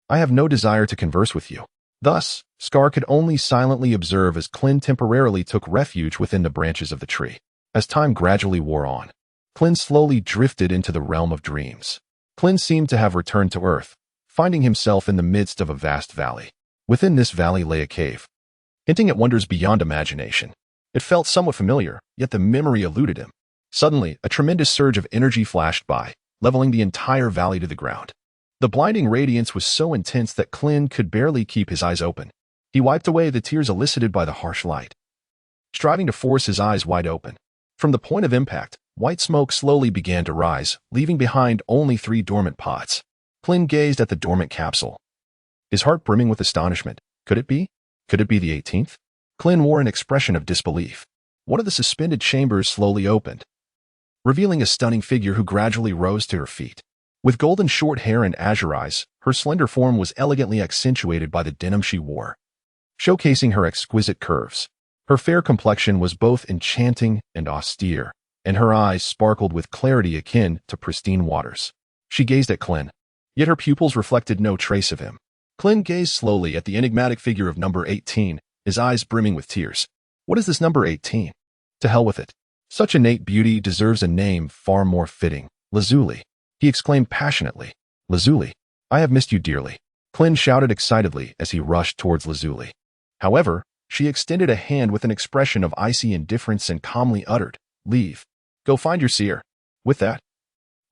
I have no desire to converse with you." Thus, Scar could only silently observe as Klin temporarily took refuge within the branches of the tree. As time gradually wore on, Klin slowly drifted into the realm of dreams. Klin seemed to have returned to Earth, finding himself in the midst of a vast valley. Within this valley lay a cave, hinting at wonders beyond imagination. It felt somewhat familiar, yet the memory eluded him. Suddenly, a tremendous surge of energy flashed by, leveling the entire valley to the ground. The blinding radiance was so intense that Klin could barely keep his eyes open. He wiped away the tears elicited by the harsh light, striving to force his eyes wide open. From the point of impact, white smoke slowly began to rise, leaving behind only 3 dormant pods. Klin gazed at the dormant capsule, his heart brimming with astonishment. Could it be? Could it be the 18th? Klin wore an expression of disbelief. One of the suspended chambers slowly opened, revealing a stunning figure who gradually rose to her feet. With golden short hair and azure eyes, her slender form was elegantly accentuated by the denim she wore, showcasing her exquisite curves. Her fair complexion was both enchanting and austere, and her eyes sparkled with clarity akin to pristine waters. She gazed at Klin, yet her pupils reflected no trace of him. Klin gazed slowly at the enigmatic figure of number 18, his eyes brimming with tears. What is this number 18? To hell with it. Such innate beauty deserves a name far more fitting. Razili. He exclaimed passionately. "Razili, I have missed you dearly." Klin shouted excitedly as he rushed towards Razili. However, she extended a hand with an expression of icy indifference and calmly uttered, "Leave. Go find your seer." With that,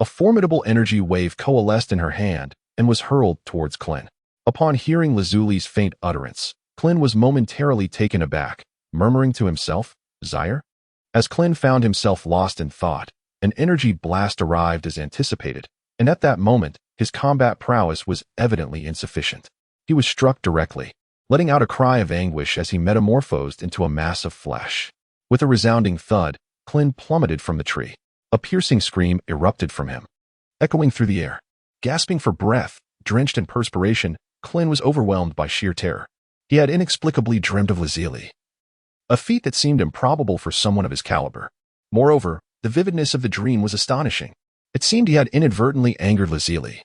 a formidable energy wave coalesced in her hand and was hurled towards Klin. Upon hearing Lazuli's faint utterance, Klin was momentarily taken aback, murmuring to himself, "Zaire?" As Klin found himself lost in thought, an energy blast arrived as anticipated, and at that moment, his combat prowess was evidently insufficient. He was struck directly, letting out a cry of anguish as he metamorphosed into a mass of flesh. With a resounding thud, Klin plummeted from the tree. A piercing scream erupted from him, echoing through the air. Gasping for breath, drenched in perspiration, Klin was overwhelmed by sheer terror. He had inexplicably dreamed of Razili, a feat that seemed improbable for someone of his caliber. Moreover, the vividness of the dream was astonishing. It seemed he had inadvertently angered Razili,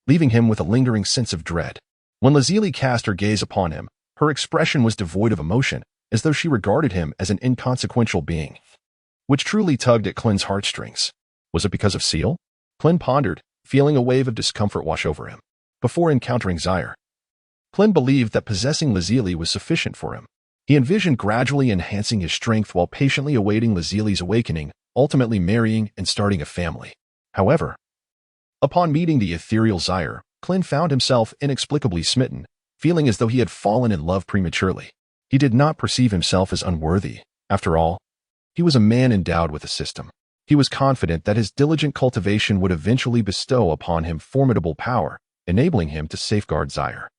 leaving him with a lingering sense of dread. When Razili cast her gaze upon him, her expression was devoid of emotion, as though she regarded him as an inconsequential being, which truly tugged at Klin's heartstrings. Was it because of Seal? Klin pondered, feeling a wave of discomfort wash over him. Before encountering Zaire, Klin believed that possessing Razili was sufficient for him. He envisioned gradually enhancing his strength while patiently awaiting Lazili's awakening, ultimately marrying and starting a family. However, upon meeting the ethereal Zaire, Klin found himself inexplicably smitten, feeling as though he had fallen in love prematurely. He did not perceive himself as unworthy. After all, he was a man endowed with a system. He was confident that his diligent cultivation would eventually bestow upon him formidable power, enabling him to safeguard Zaire.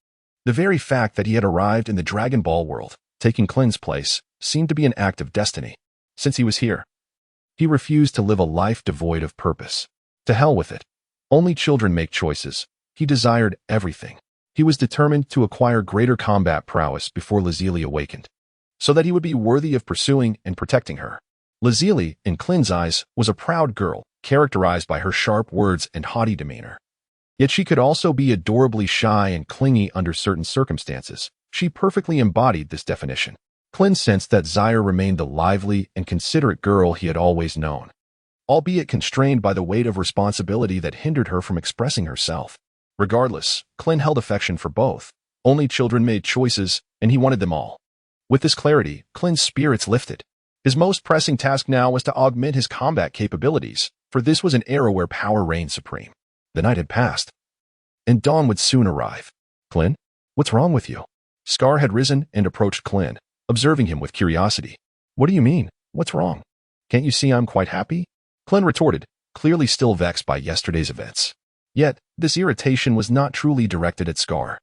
The very fact that he had arrived in the Dragon Ball world, taking Klin's place, seemed to be an act of destiny. Since he was here, he refused to live a life devoid of purpose. To hell with it. Only children make choices. He desired everything. He was determined to acquire greater combat prowess before Razili awakened, so that he would be worthy of pursuing and protecting her. Razili, in Klin's eyes, was a proud girl, characterized by her sharp words and haughty demeanor. Yet she could also be adorably shy and clingy under certain circumstances. She perfectly embodied this definition. Klin sensed that Zaire remained the lively and considerate girl he had always known, albeit constrained by the weight of responsibility that hindered her from expressing herself. Regardless, Klin held affection for both. Only children made choices, and he wanted them all. With this clarity, Klin's spirits lifted. His most pressing task now was to augment his combat capabilities, for this was an era where power reigned supreme. The night had passed, and dawn would soon arrive. Klin, what's wrong with you? Scar had risen and approached Klin, observing him with curiosity. What do you mean? What's wrong? Can't you see I'm quite happy? Klin retorted, clearly still vexed by yesterday's events. Yet, this irritation was not truly directed at Scar.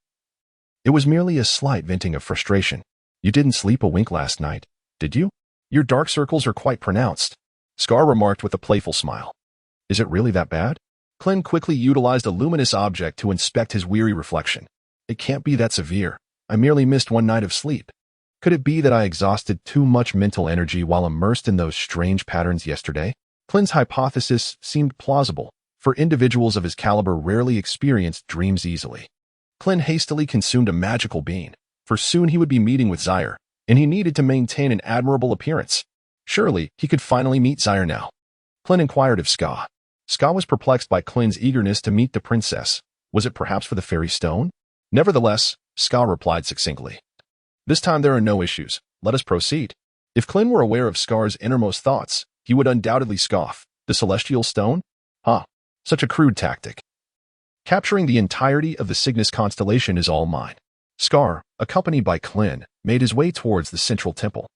It was merely a slight venting of frustration. You didn't sleep a wink last night, did you? Your dark circles are quite pronounced, Scar remarked with a playful smile. Is it really that bad? Klin quickly utilized a luminous object to inspect his weary reflection. It can't be that severe. I merely missed one night of sleep. Could it be that I exhausted too much mental energy while immersed in those strange patterns yesterday? Klin's hypothesis seemed plausible, for individuals of his caliber rarely experienced dreams easily. Klin hastily consumed a magical bean, for soon he would be meeting with Zaire, and he needed to maintain an admirable appearance. Surely, he could finally meet Zaire now. Klin inquired of Ska. Ska was perplexed by Klin's eagerness to meet the princess. Was it perhaps for the fairy stone? Nevertheless, Ska replied succinctly. This time there are no issues. Let us proceed. If Klin were aware of Scar's innermost thoughts, he would undoubtedly scoff. The celestial stone? Huh. Such a crude tactic. Capturing the entirety of the Cygnus constellation is all mine. Scar, accompanied by Klin, made his way towards the central temple.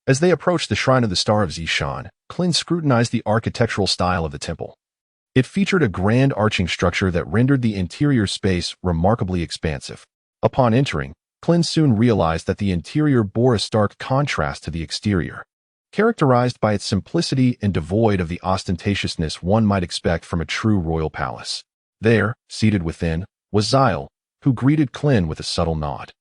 As they approached the shrine of the Star of Zishan, Klin scrutinized the architectural style of the temple. It featured a grand arching structure that rendered the interior space remarkably expansive. Upon entering, Klin soon realized that the interior bore a stark contrast to the exterior, characterized by its simplicity and devoid of the ostentatiousness one might expect from a true royal palace. There, seated within, was Zaire, who greeted Klin with a subtle nod.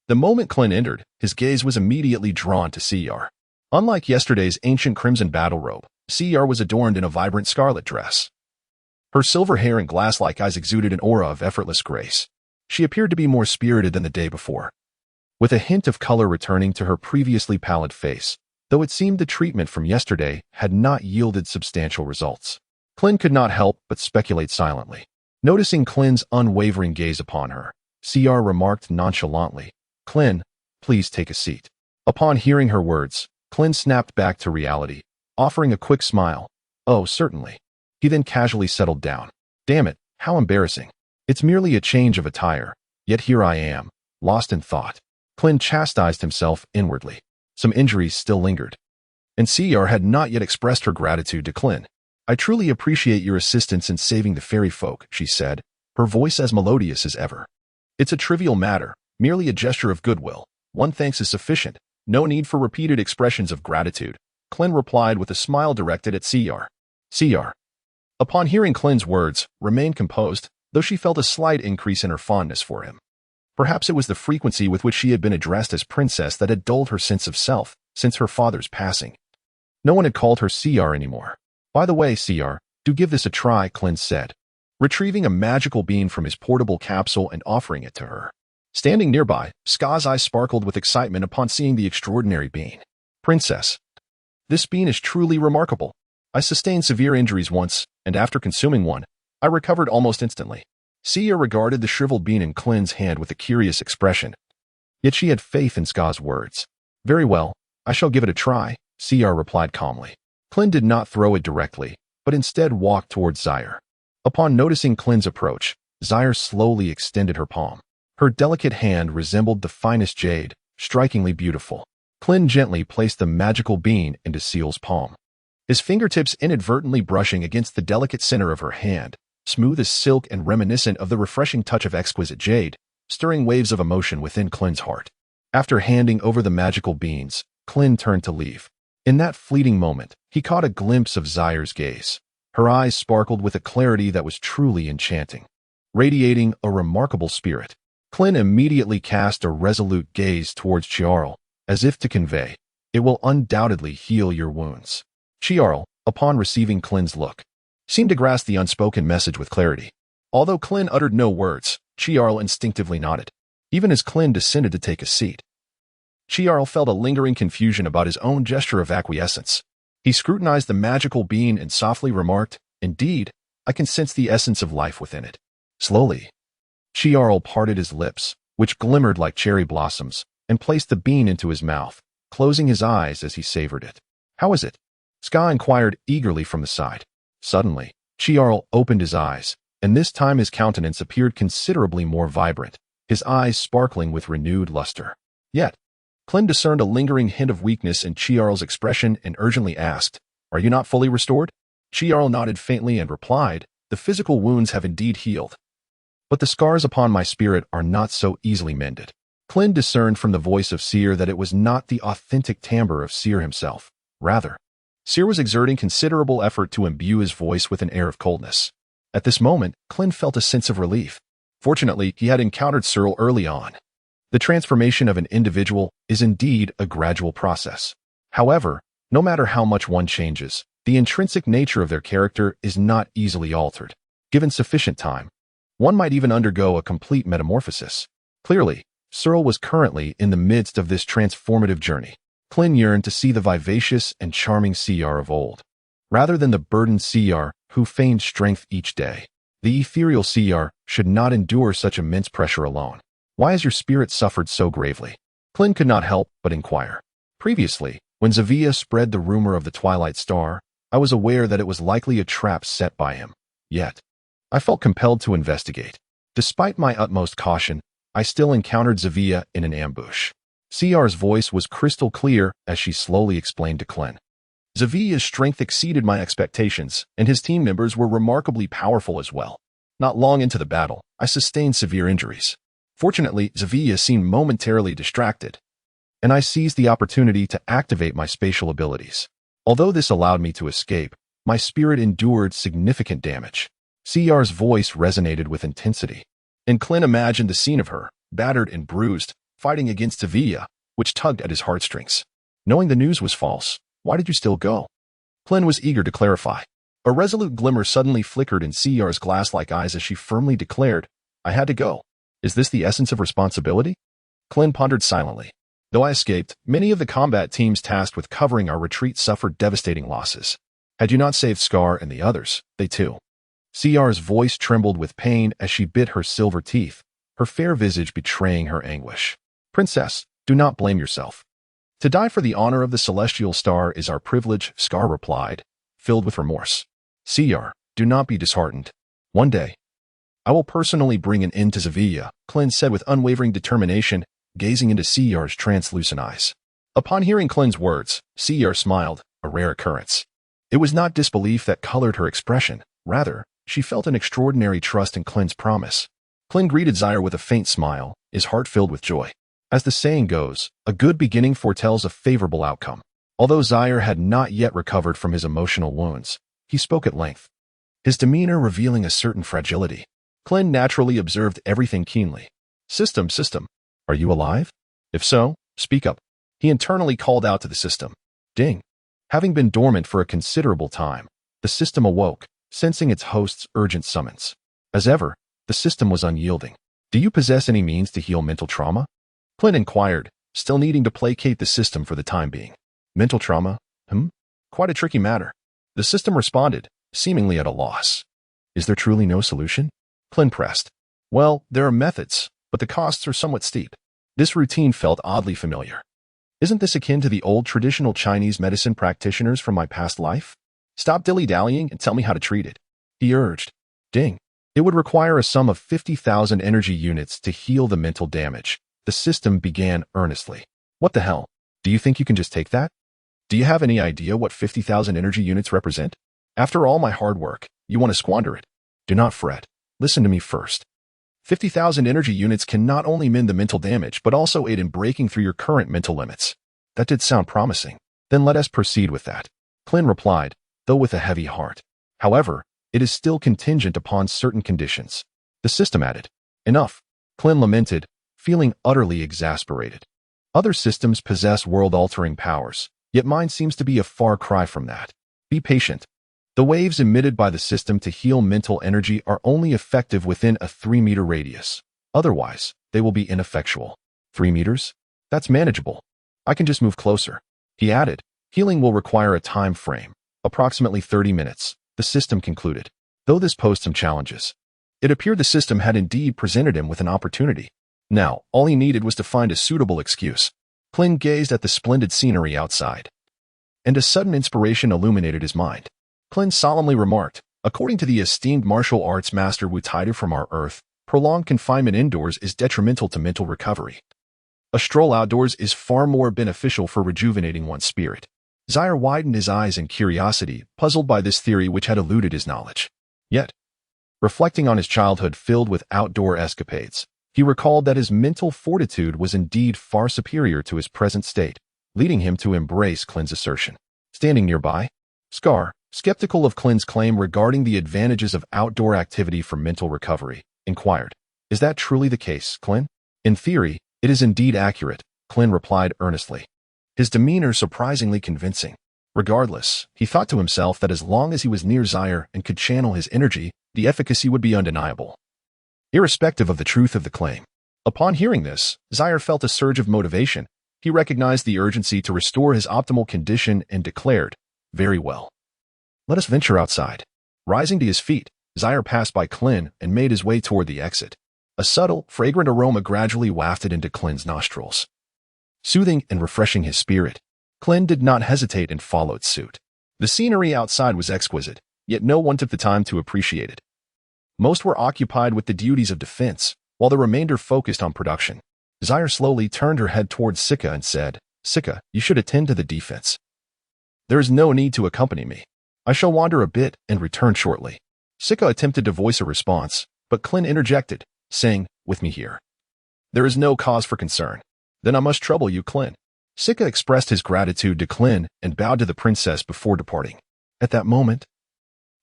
The moment Klin entered, his gaze was immediately drawn to Zaire. Unlike yesterday's ancient crimson battle robe, Zaire was adorned in a vibrant scarlet dress. Her silver hair and glass-like eyes exuded an aura of effortless grace. She appeared to be more spirited than the day before, with a hint of color returning to her previously pallid face, though it seemed the treatment from yesterday had not yielded substantial results. Klin could not help but speculate silently. Noticing Klin's unwavering gaze upon her, Zaire remarked nonchalantly, Klin, please take a seat. Upon hearing her words, Klin snapped back to reality, offering a quick smile. Oh, certainly. He then casually settled down. Damn it, how embarrassing. It's merely a change of attire, yet here I am, lost in thought. Klin chastised himself inwardly. Some injuries still lingered. and Siyar had not yet expressed her gratitude to Klin. "I truly appreciate your assistance in saving the fairy folk," she said, her voice as melodious as ever. "It's a trivial matter, merely a gesture of goodwill. One thanks is sufficient. No need for repeated expressions of gratitude," Klin replied with a smile directed at Siyar. Siyar, upon hearing Klin's words, remained composed, though she felt a slight increase in her fondness for him. Perhaps it was the frequency with which she had been addressed as princess that had dulled her sense of self since her father's passing. No one had called her Siyar anymore. "By the way, Siyar, do give this a try," Klin said, retrieving a magical bean from his portable capsule and offering it to her. Standing nearby, Ska's eyes sparkled with excitement upon seeing the extraordinary bean. "Princess, this bean is truly remarkable. I sustained severe injuries once, and after consuming one, I recovered almost instantly." Siyar regarded the shriveled bean in Klin's hand with a curious expression. Yet she had faith in Ska's words. "Very well, I shall give it a try," Siyar replied calmly. Klin did not throw it directly, but instead walked towards Zaire. Upon noticing Klin's approach, Zaire slowly extended her palm. Her delicate hand resembled the finest jade, strikingly beautiful. Klin gently placed the magical bean into Seal's palm, his fingertips inadvertently brushing against the delicate center of her hand, smooth as silk and reminiscent of the refreshing touch of exquisite jade, stirring waves of emotion within Klin's heart. After handing over the magical beans, Klin turned to leave. In that fleeting moment, he caught a glimpse of Zaire's gaze. Her eyes sparkled with a clarity that was truly enchanting, radiating a remarkable spirit. Klin immediately cast a resolute gaze towards Chiarl, as if to convey, "It will undoubtedly heal your wounds." Chiarl, upon receiving Klin's look, seemed to grasp the unspoken message with clarity. Although Klin uttered no words, Chiarl instinctively nodded, even as Klin descended to take a seat. Chiarl felt a lingering confusion about his own gesture of acquiescence. He scrutinized the magical bean and softly remarked, "Indeed, I can sense the essence of life within it." Slowly, Chiarl parted his lips, which glimmered like cherry blossoms, and placed the bean into his mouth, closing his eyes as he savored it. "How is it?" Ska inquired eagerly from the side. Suddenly, Chiarl opened his eyes, and this time his countenance appeared considerably more vibrant, his eyes sparkling with renewed luster. Yet, Klin discerned a lingering hint of weakness in Chiarl's expression and urgently asked, "Are you not fully restored?" Chiarl nodded faintly and replied, "The physical wounds have indeed healed, but the scars upon my spirit are not so easily mended." Klin discerned from the voice of Seer that it was not the authentic timbre of Seer himself. Rather, Seer was exerting considerable effort to imbue his voice with an air of coldness. At this moment, Klin felt a sense of relief. Fortunately, he had encountered Searle early on. The transformation of an individual is indeed a gradual process. However, no matter how much one changes, the intrinsic nature of their character is not easily altered. Given sufficient time, one might even undergo a complete metamorphosis. Clearly, Searle was currently in the midst of this transformative journey. Klin yearned to see the vivacious and charming Siyar of old, rather than the burdened Siyar who feigned strength each day. The ethereal Siyar should not endure such immense pressure alone. "Why has your spirit suffered so gravely?" Klin could not help but inquire. "Previously, when Zavia spread the rumor of the Twilight Star, I was aware that it was likely a trap set by him. Yet, I felt compelled to investigate. Despite my utmost caution, I still encountered Zavia in an ambush." Siyar's voice was crystal clear as she slowly explained to Klin. "Zavia's strength exceeded my expectations, and his team members were remarkably powerful as well. Not long into the battle, I sustained severe injuries. Fortunately, Zavia seemed momentarily distracted, and I seized the opportunity to activate my spatial abilities. Although this allowed me to escape, my spirit endured significant damage." Siyar's voice resonated with intensity, and Klin imagined the scene of her, battered and bruised, fighting against Zavia, which tugged at his heartstrings. "Knowing the news was false, why did you still go?" Klin was eager to clarify. A resolute glimmer suddenly flickered in Siyar's glass-like eyes as she firmly declared, "I had to go. Is this the essence of responsibility?" Klin pondered silently. "Though I escaped, many of the combat teams tasked with covering our retreat suffered devastating losses. Had you not saved Scar and the others, they too." Siyar's voice trembled with pain as she bit her silver teeth, her fair visage betraying her anguish. "Princess, do not blame yourself. To die for the honor of the celestial star is our privilege," Scar replied, filled with remorse. "Siyar, do not be disheartened. One day, I will personally bring an end to Zavia," Klin said with unwavering determination, gazing into Siyar's translucent eyes. Upon hearing Klin's words, Seer smiled, a rare occurrence. It was not disbelief that colored her expression. Rather, she felt an extraordinary trust in Klin's promise. Klin greeted Zaire with a faint smile, his heart filled with joy. As the saying goes, a good beginning foretells a favorable outcome. Although Zaire had not yet recovered from his emotional wounds, he spoke at length, his demeanor revealing a certain fragility. Klin naturally observed everything keenly. System, are you alive? If so, speak up. He internally called out to the system. Ding. Having been dormant for a considerable time, the system awoke, sensing its host's urgent summons. As ever, the system was unyielding. Do you possess any means to heal mental trauma? Klin inquired, still needing to placate the system for the time being. Mental trauma? Quite a tricky matter. The system responded, seemingly at a loss. Is there truly no solution? Klin pressed. Well, there are methods, but the costs are somewhat steep. This routine felt oddly familiar. Isn't this akin to the old traditional Chinese medicine practitioners from my past life? Stop dilly-dallying and tell me how to treat it, he urged. Ding. It would require a sum of 50,000 energy units to heal the mental damage. The system began earnestly. What the hell? Do you think you can just take that? Do you have any idea what 50,000 energy units represent? After all my hard work, you want to squander it. Do not fret. Listen to me first. 50,000 energy units can not only mend the mental damage, but also aid in breaking through your current mental limits. That did sound promising. Then let us proceed with that. Klin replied, though with a heavy heart. However, it is still contingent upon certain conditions. The system added. Enough. Klin lamented, feeling utterly exasperated. Other systems possess world-altering powers, yet mine seems to be a far cry from that. Be patient. The waves emitted by the system to heal mental energy are only effective within a 3-meter radius. Otherwise, they will be ineffectual. 3 meters? That's manageable. I can just move closer. He added, healing will require a time frame, approximately 30 minutes, the system concluded. Though this posed some challenges, it appeared the system had indeed presented him with an opportunity. Now, all he needed was to find a suitable excuse. Klin gazed at the splendid scenery outside, and a sudden inspiration illuminated his mind. Klin solemnly remarked, according to the esteemed martial arts master Wu Taida from our Earth, prolonged confinement indoors is detrimental to mental recovery. A stroll outdoors is far more beneficial for rejuvenating one's spirit. Zaire widened his eyes in curiosity, puzzled by this theory which had eluded his knowledge. Yet, reflecting on his childhood filled with outdoor escapades, he recalled that his mental fortitude was indeed far superior to his present state, leading him to embrace Klin's assertion. Standing nearby, Scar, skeptical of Klin's claim regarding the advantages of outdoor activity for mental recovery, inquired, Is that truly the case, Klin? In theory, it is indeed accurate, Klin replied earnestly, his demeanor surprisingly convincing. Regardless, he thought to himself that as long as he was near Zaire and could channel his energy, the efficacy would be undeniable, irrespective of the truth of the claim. Upon hearing this, Zaire felt a surge of motivation. He recognized the urgency to restore his optimal condition and declared, Very well. Let us venture outside. Rising to his feet, Zaire passed by Klin and made his way toward the exit. A subtle, fragrant aroma gradually wafted into Klin's nostrils, soothing and refreshing his spirit. Klin did not hesitate and followed suit. The scenery outside was exquisite, yet no one took the time to appreciate it. Most were occupied with the duties of defense, while the remainder focused on production. Zaire slowly turned her head towards Sika and said, Sika, you should attend to the defense. There is no need to accompany me. I shall wander a bit and return shortly. Sika attempted to voice a response, but Klin interjected, saying, With me here. There is no cause for concern. Then I must trouble you, Klin. Sika expressed his gratitude to Klin and bowed to the princess before departing. At that moment,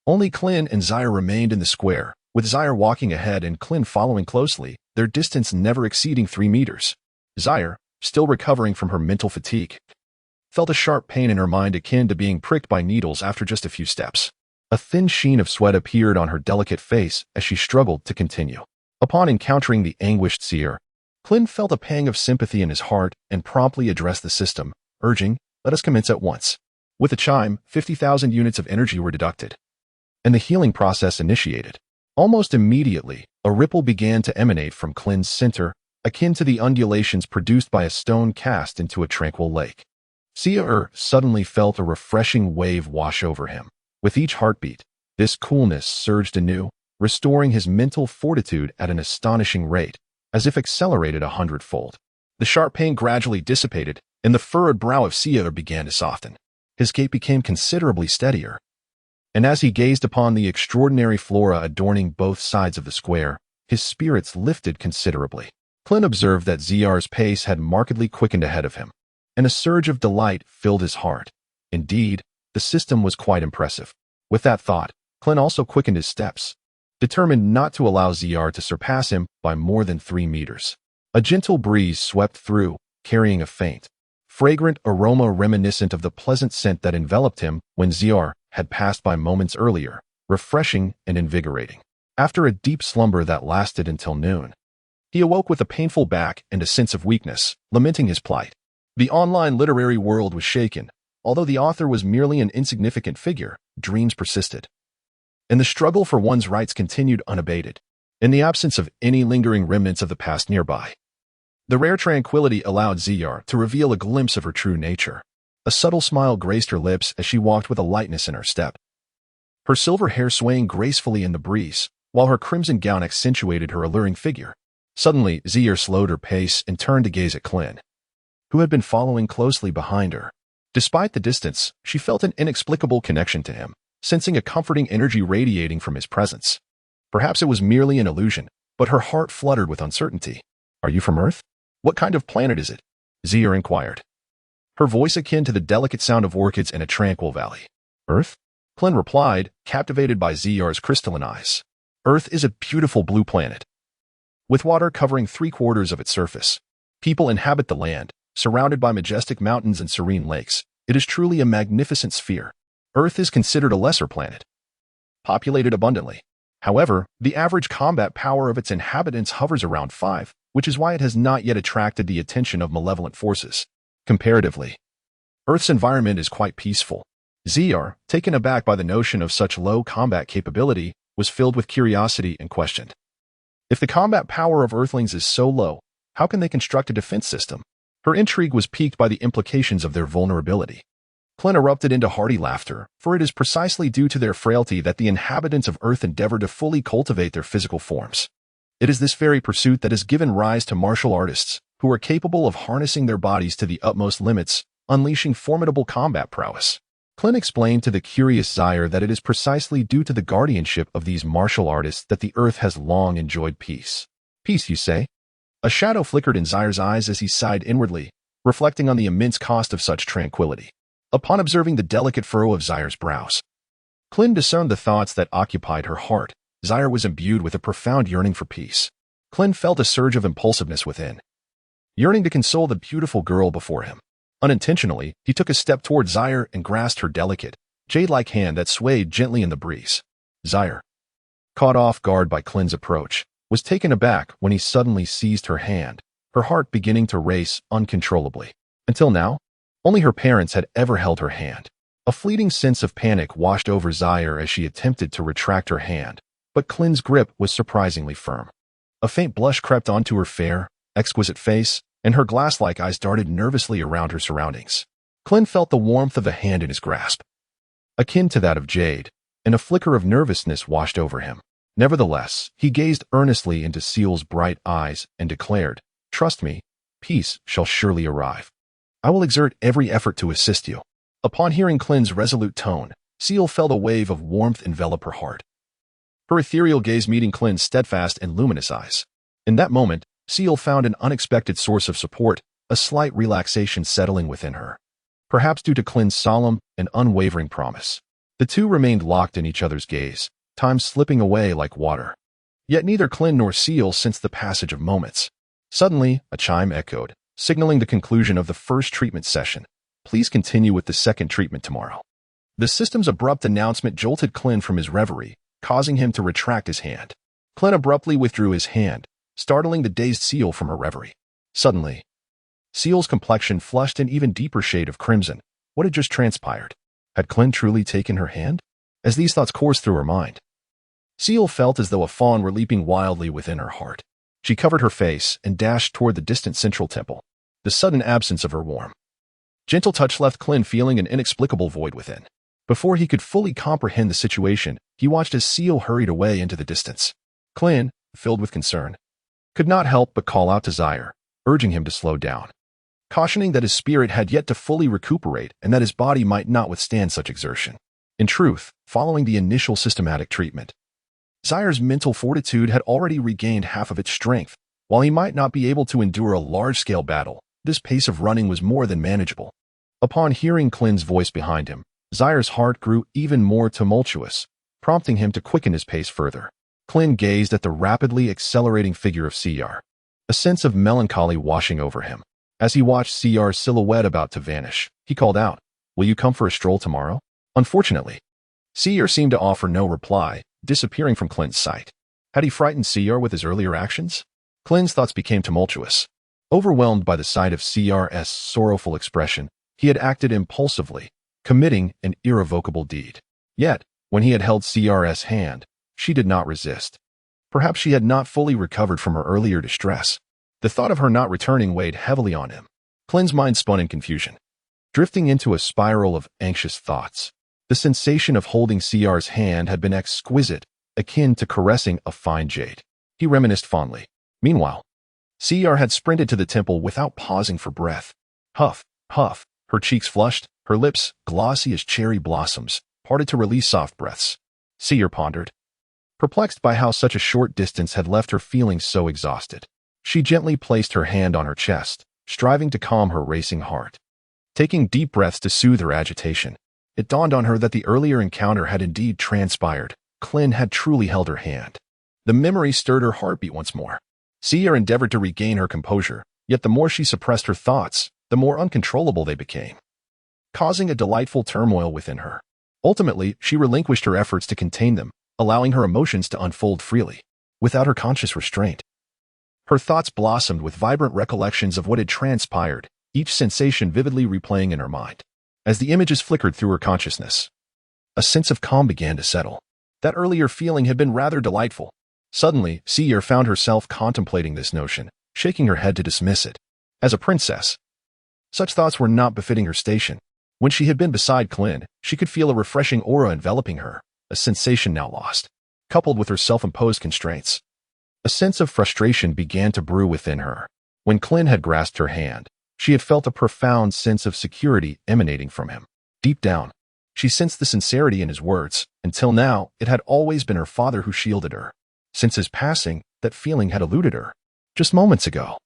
only Klin and Zaire remained in the square, with Zaire walking ahead and Klin following closely, their distance never exceeding 3 meters. Zaire, still recovering from her mental fatigue, felt a sharp pain in her mind akin to being pricked by needles after just a few steps. A thin sheen of sweat appeared on her delicate face as she struggled to continue. Upon encountering the anguished seer, Klin felt a pang of sympathy in his heart and promptly addressed the system, urging, Let us commence at once. With a chime, 50,000 units of energy were deducted, and the healing process initiated. Almost immediately, a ripple began to emanate from Klin's center, akin to the undulations produced by a stone cast into a tranquil lake. Seer suddenly felt a refreshing wave wash over him. With each heartbeat, this coolness surged anew, restoring his mental fortitude at an astonishing rate, as if accelerated 100-fold. The sharp pain gradually dissipated, and the furrowed brow of Seer began to soften. His gait became considerably steadier, and as he gazed upon the extraordinary flora adorning both sides of the square, his spirits lifted considerably. Klin observed that Zr's pace had markedly quickened ahead of him, and a surge of delight filled his heart. Indeed, the system was quite impressive. With that thought, Klin also quickened his steps, determined not to allow Zr to surpass him by more than 3 meters. A gentle breeze swept through, carrying a faint, fragrant aroma reminiscent of the pleasant scent that enveloped him when Zr had passed by moments earlier, refreshing and invigorating. After a deep slumber that lasted until noon, he awoke with a painful back and a sense of weakness, lamenting his plight. The online literary world was shaken. Although the author was merely an insignificant figure, dreams persisted, and the struggle for one's rights continued unabated, in the absence of any lingering remnants of the past nearby. The rare tranquility allowed Zr to reveal a glimpse of her true nature. A subtle smile graced her lips as she walked with a lightness in her step, her silver hair swaying gracefully in the breeze, while her crimson gown accentuated her alluring figure. Suddenly, Zr slowed her pace and turned to gaze at Klin, who had been following closely behind her. Despite the distance, she felt an inexplicable connection to him, sensing a comforting energy radiating from his presence. Perhaps it was merely an illusion, but her heart fluttered with uncertainty. "Are you from Earth? What kind of planet is it?" Zr inquired, her voice akin to the delicate sound of orchids in a tranquil valley. "Earth?" Klin replied, captivated by Zr's crystalline eyes. "Earth is a beautiful blue planet, with water covering 3/4 of its surface. People inhabit the land, surrounded by majestic mountains and serene lakes. It is truly a magnificent sphere. Earth is considered a lesser planet, populated abundantly. However, the average combat power of its inhabitants hovers around 5, which is why it has not yet attracted the attention of malevolent forces. Comparatively, Earth's environment is quite peaceful." Zr, taken aback by the notion of such low combat capability, was filled with curiosity and questioned, "If the combat power of Earthlings is so low, how can they construct a defense system?" Her intrigue was piqued by the implications of their vulnerability. Klin erupted into hearty laughter, for it is precisely due to their frailty that the inhabitants of Earth endeavor to fully cultivate their physical forms. It is this very pursuit that has given rise to martial artists, who are capable of harnessing their bodies to the utmost limits, unleashing formidable combat prowess. Klin explained to the curious Zr that it is precisely due to the guardianship of these martial artists that the Earth has long enjoyed peace. "Peace, you say?" A shadow flickered in Zr's eyes as he sighed inwardly, reflecting on the immense cost of such tranquility. Upon observing the delicate furrow of Zr's brows, Klin discerned the thoughts that occupied her heart. Zr was imbued with a profound yearning for peace. Klin felt a surge of impulsiveness within, yearning to console the beautiful girl before him. Unintentionally, he took a step toward Zr and grasped her delicate, jade-like hand that swayed gently in the breeze. Zr, caught off guard by Klin's approach, was taken aback when he suddenly seized her hand, her heart beginning to race uncontrollably. Until now, only her parents had ever held her hand. A fleeting sense of panic washed over Zr as she attempted to retract her hand, but Klin's grip was surprisingly firm. A faint blush crept onto her fair, exquisite face, and her glass-like eyes darted nervously around her surroundings. Klin felt the warmth of the hand in his grasp, akin to that of jade, and a flicker of nervousness washed over him. Nevertheless, he gazed earnestly into Seal's bright eyes and declared, "Trust me, peace shall surely arrive. I will exert every effort to assist you." Upon hearing Klin's resolute tone, Seal felt a wave of warmth envelop her heart, her ethereal gaze meeting Klin's steadfast and luminous eyes. In that moment, Seal found an unexpected source of support, a slight relaxation settling within her, perhaps due to Klin's solemn and unwavering promise. The two remained locked in each other's gaze, time slipping away like water. Yet neither Klin nor Seal sensed the passage of moments. Suddenly, a chime echoed, signaling the conclusion of the first treatment session. "Please continue with the second treatment tomorrow." The system's abrupt announcement jolted Klin from his reverie, causing him to retract his hand. Klin abruptly withdrew his hand, startling the dazed Seal from her reverie. Suddenly, Seal's complexion flushed an even deeper shade of crimson. What had just transpired? Had Klin truly taken her hand? As these thoughts coursed through her mind, Seal felt as though a fawn were leaping wildly within her heart. She covered her face and dashed toward the distant central temple. The sudden absence of her warm, gentle touch left Klin feeling an inexplicable void within. Before he could fully comprehend the situation, he watched as Seal hurried away into the distance. Klin, filled with concern, could not help but call out to Zr, urging him to slow down. cautioning that his spirit had yet to fully recuperate and that his body might not withstand such exertion. In truth, following the initial systematic treatment, Zaire's mental fortitude had already regained half of its strength. While he might not be able to endure a large-scale battle, this pace of running was more than manageable. Upon hearing Klin's voice behind him, Zaire's heart grew even more tumultuous, prompting him to quicken his pace further. Klin gazed at the rapidly accelerating figure of Siyar, a sense of melancholy washing over him. As he watched Siyar's silhouette about to vanish, he called out, "Will you come for a stroll tomorrow?" Unfortunately, Siyar seemed to offer no reply, disappearing from Klin's sight. Had he frightened Siyar with his earlier actions? Klin's thoughts became tumultuous. Overwhelmed by the sight of Siyar's sorrowful expression, he had acted impulsively, committing an irrevocable deed. Yet, when he had held Siyar's hand, she did not resist. Perhaps she had not fully recovered from her earlier distress. The thought of her not returning weighed heavily on him. Klin's mind spun in confusion, drifting into a spiral of anxious thoughts. The sensation of holding Siyar's hand had been exquisite, akin to caressing a fine jade. He reminisced fondly. Meanwhile, Siyar had sprinted to the temple without pausing for breath. Huff, huff, her cheeks flushed, her lips, glossy as cherry blossoms, parted to release soft breaths. Siyar pondered, perplexed by how such a short distance had left her feeling so exhausted. She gently placed her hand on her chest, striving to calm her racing heart. Taking deep breaths to soothe her agitation, it dawned on her that the earlier encounter had indeed transpired. Klin had truly held her hand. The memory stirred her heartbeat once more. Siyar endeavored to regain her composure, yet the more she suppressed her thoughts, the more uncontrollable they became, causing a delightful turmoil within her. Ultimately, she relinquished her efforts to contain them, allowing her emotions to unfold freely, without her conscious restraint. Her thoughts blossomed with vibrant recollections of what had transpired, each sensation vividly replaying in her mind. As the images flickered through her consciousness, a sense of calm began to settle. That earlier feeling had been rather delightful. Suddenly, Siyar found herself contemplating this notion, shaking her head to dismiss it. As a princess, such thoughts were not befitting her station. When she had been beside Klin, she could feel a refreshing aura enveloping her, a sensation now lost. Coupled with her self-imposed constraints, a sense of frustration began to brew within her. When Klin had grasped her hand, she had felt a profound sense of security emanating from him. Deep down, she sensed the sincerity in his words. Until now, it had always been her father who shielded her. Since his passing, that feeling had eluded her. Just moments ago,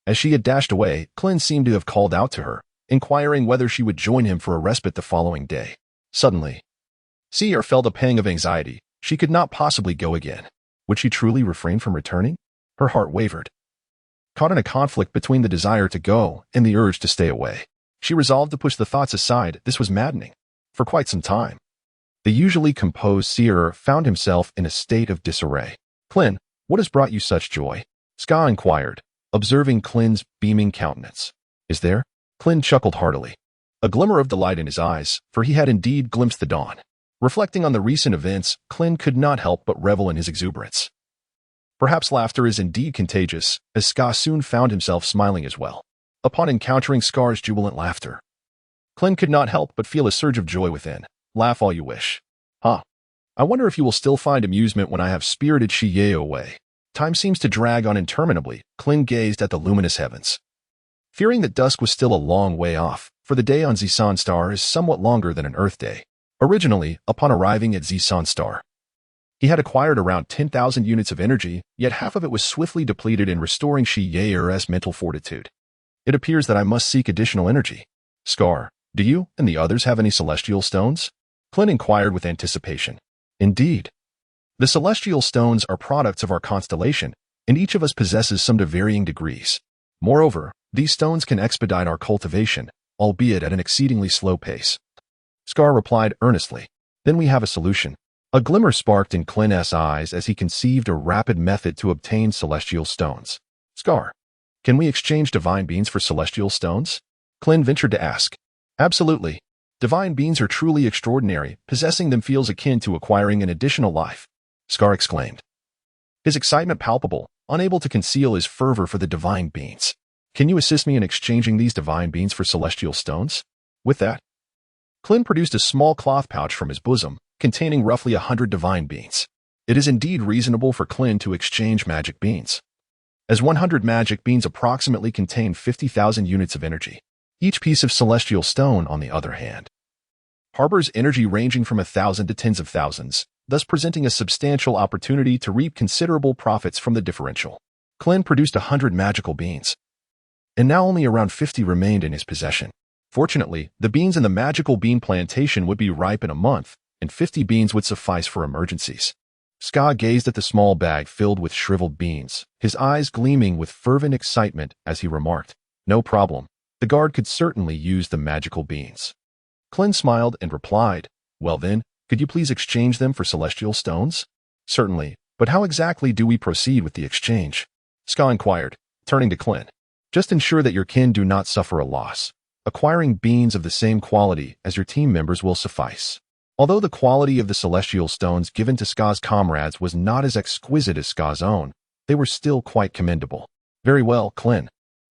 as she had dashed away, Klin seemed to have called out to her, inquiring whether she would join him for a respite the following day. Suddenly, Siyar felt a pang of anxiety. She could not possibly go again. Would she truly refrain from returning? Her heart wavered, caught in a conflict between the desire to go and the urge to stay away. She resolved to push the thoughts aside. This was maddening. For quite some time, the usually composed Siyar found himself in a state of disarray. "Klin, what has brought you such joy?" Ska inquired, observing Klin's beaming countenance. "Is there?" Klin chuckled heartily, a glimmer of delight in his eyes, for he had indeed glimpsed the dawn. Reflecting on the recent events, Klin could not help but revel in his exuberance. Perhaps laughter is indeed contagious, as Ska soon found himself smiling as well. Upon encountering Scar's jubilant laughter, Klin could not help but feel a surge of joy within. "Laugh all you wish. Huh. I wonder if you will still find amusement when I have spirited Shiye away." Time seems to drag on interminably. Klin gazed at the luminous heavens, fearing that dusk was still a long way off, for the day on Zisan Star is somewhat longer than an Earth day. Originally, upon arriving at Zisan Star, he had acquired around 10,000 units of energy, yet half of it was swiftly depleted in restoring Shiye's mental fortitude. "It appears that I must seek additional energy. Scar, do you and the others have any celestial stones?" Klin inquired with anticipation. "Indeed. The celestial stones are products of our constellation, and each of us possesses some to varying degrees. Moreover, these stones can expedite our cultivation, albeit at an exceedingly slow pace." Scar replied earnestly. "Then we have a solution." A glimmer sparked in Klin's eyes as he conceived a rapid method to obtain celestial stones. "Scar, can we exchange divine beings for celestial stones?" Klin ventured to ask. "Absolutely. Divine beings are truly extraordinary. Possessing them feels akin to acquiring an additional life," Scar exclaimed, his excitement palpable, unable to conceal his fervor for the divine beings. "Can you assist me in exchanging these divine beings for celestial stones?" With that, Klin produced a small cloth pouch from his bosom, containing roughly 100 divine beings. It is indeed reasonable for Klin to exchange magic beans. as 100 magic beans approximately contain 50,000 units of energy. Each piece of celestial stone, on the other hand, harbors energy ranging from 1,000 to tens of thousands, thus presenting a substantial opportunity to reap considerable profits from the differential. Klin produced 100 magical beans, and now only around 50 remained in his possession. Fortunately, the beans in the magical bean plantation would be ripe in a month, and 50 beans would suffice for emergencies. Ska gazed at the small bag filled with shriveled beans, his eyes gleaming with fervent excitement as he remarked, "No problem. The guard could certainly use the magical beans." Klin smiled and replied, "Well then, could you please exchange them for celestial stones?" "Certainly, but how exactly do we proceed with the exchange?" Ska inquired, turning to Klin. "Just ensure that your kin do not suffer a loss. Acquiring beans of the same quality as your team members will suffice." Although the quality of the celestial stones given to Ska's comrades was not as exquisite as Ska's own, they were still quite commendable. "Very well, Klin.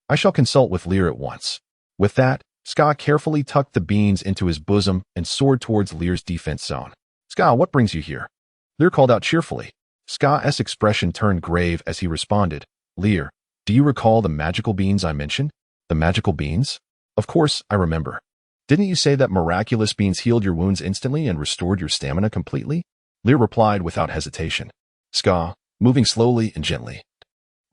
I shall consult with Lear at once." With that, Ska carefully tucked the beans into his bosom and soared towards Lear's defense zone. "Ska, what brings you here?" Lear called out cheerfully. Ska's expression turned grave as he responded, "Lear, do you recall the magical beans I mentioned?" "The magical beans? Of course, I remember. Didn't you say that miraculous beans healed your wounds instantly and restored your stamina completely?" Lear replied without hesitation. Ska, moving slowly and gently,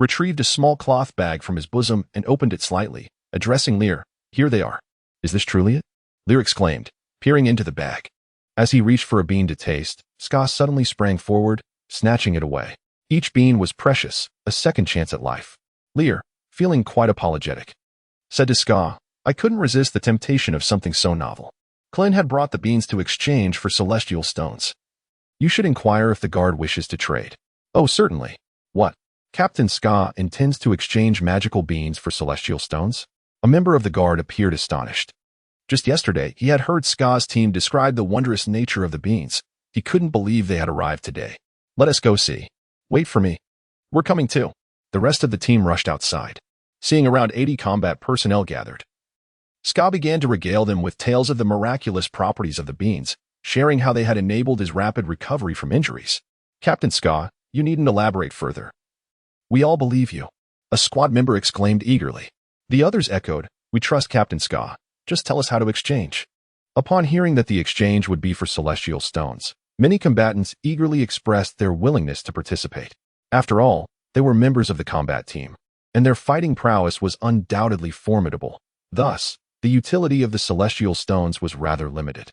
retrieved a small cloth bag from his bosom and opened it slightly, addressing Lear. "Here they are." "Is this truly it?" Lear exclaimed, peering into the bag. As he reached for a bean to taste, Ska suddenly sprang forward, snatching it away. Each bean was precious, a second chance at life. Lear, feeling quite apologetic, said to Ska, "I couldn't resist the temptation of something so novel." Klin had brought the beans to exchange for celestial stones. "You should inquire if the guard wishes to trade." "Oh, certainly." "What? Captain Ska intends to exchange magical beans for celestial stones?" A member of the guard appeared astonished. Just yesterday, he had heard Ska's team describe the wondrous nature of the beans. He couldn't believe they had arrived today. "Let us go see." "Wait for me. We're coming too." The rest of the team rushed outside. Seeing around 80 combat personnel gathered, Ska began to regale them with tales of the miraculous properties of the beans, sharing how they had enabled his rapid recovery from injuries. "Captain Ska, you needn't elaborate further. We all believe you," a squad member exclaimed eagerly. The others echoed, "We trust Captain Ska. Just tell us how to exchange." Upon hearing that the exchange would be for celestial stones, many combatants eagerly expressed their willingness to participate. After all, they were members of the combat team, and their fighting prowess was undoubtedly formidable. Thus, the utility of the celestial stones was rather limited.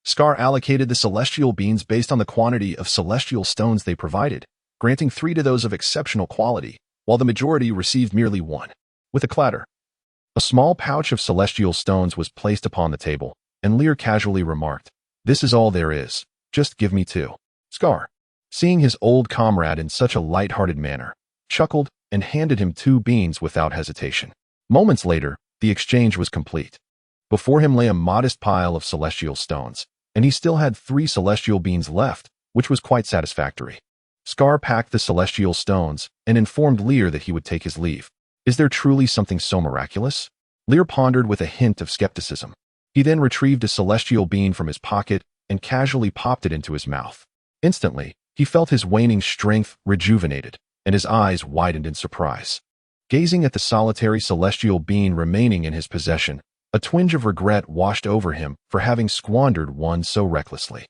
Ska allocated the celestial beans based on the quantity of celestial stones they provided, granting 3 to those of exceptional quality, while the majority received merely 1. With a clatter, a small pouch of celestial stones was placed upon the table, and Lear casually remarked, "This is all there is. Just give me 2. Ska, seeing his old comrade in such a light-hearted manner, chuckled and handed him 2 beans without hesitation. Moments later, the exchange was complete. Before him lay a modest pile of celestial stones, and he still had 3 celestial beans left, which was quite satisfactory. Ska packed the celestial stones and informed Lear that he would take his leave. Is there truly something so miraculous? Lear pondered with a hint of skepticism. He then retrieved a celestial bean from his pocket and casually popped it into his mouth. Instantly, he felt his waning strength rejuvenated, and his eyes widened in surprise. Gazing at the solitary celestial bean remaining in his possession, a twinge of regret washed over him for having squandered one so recklessly.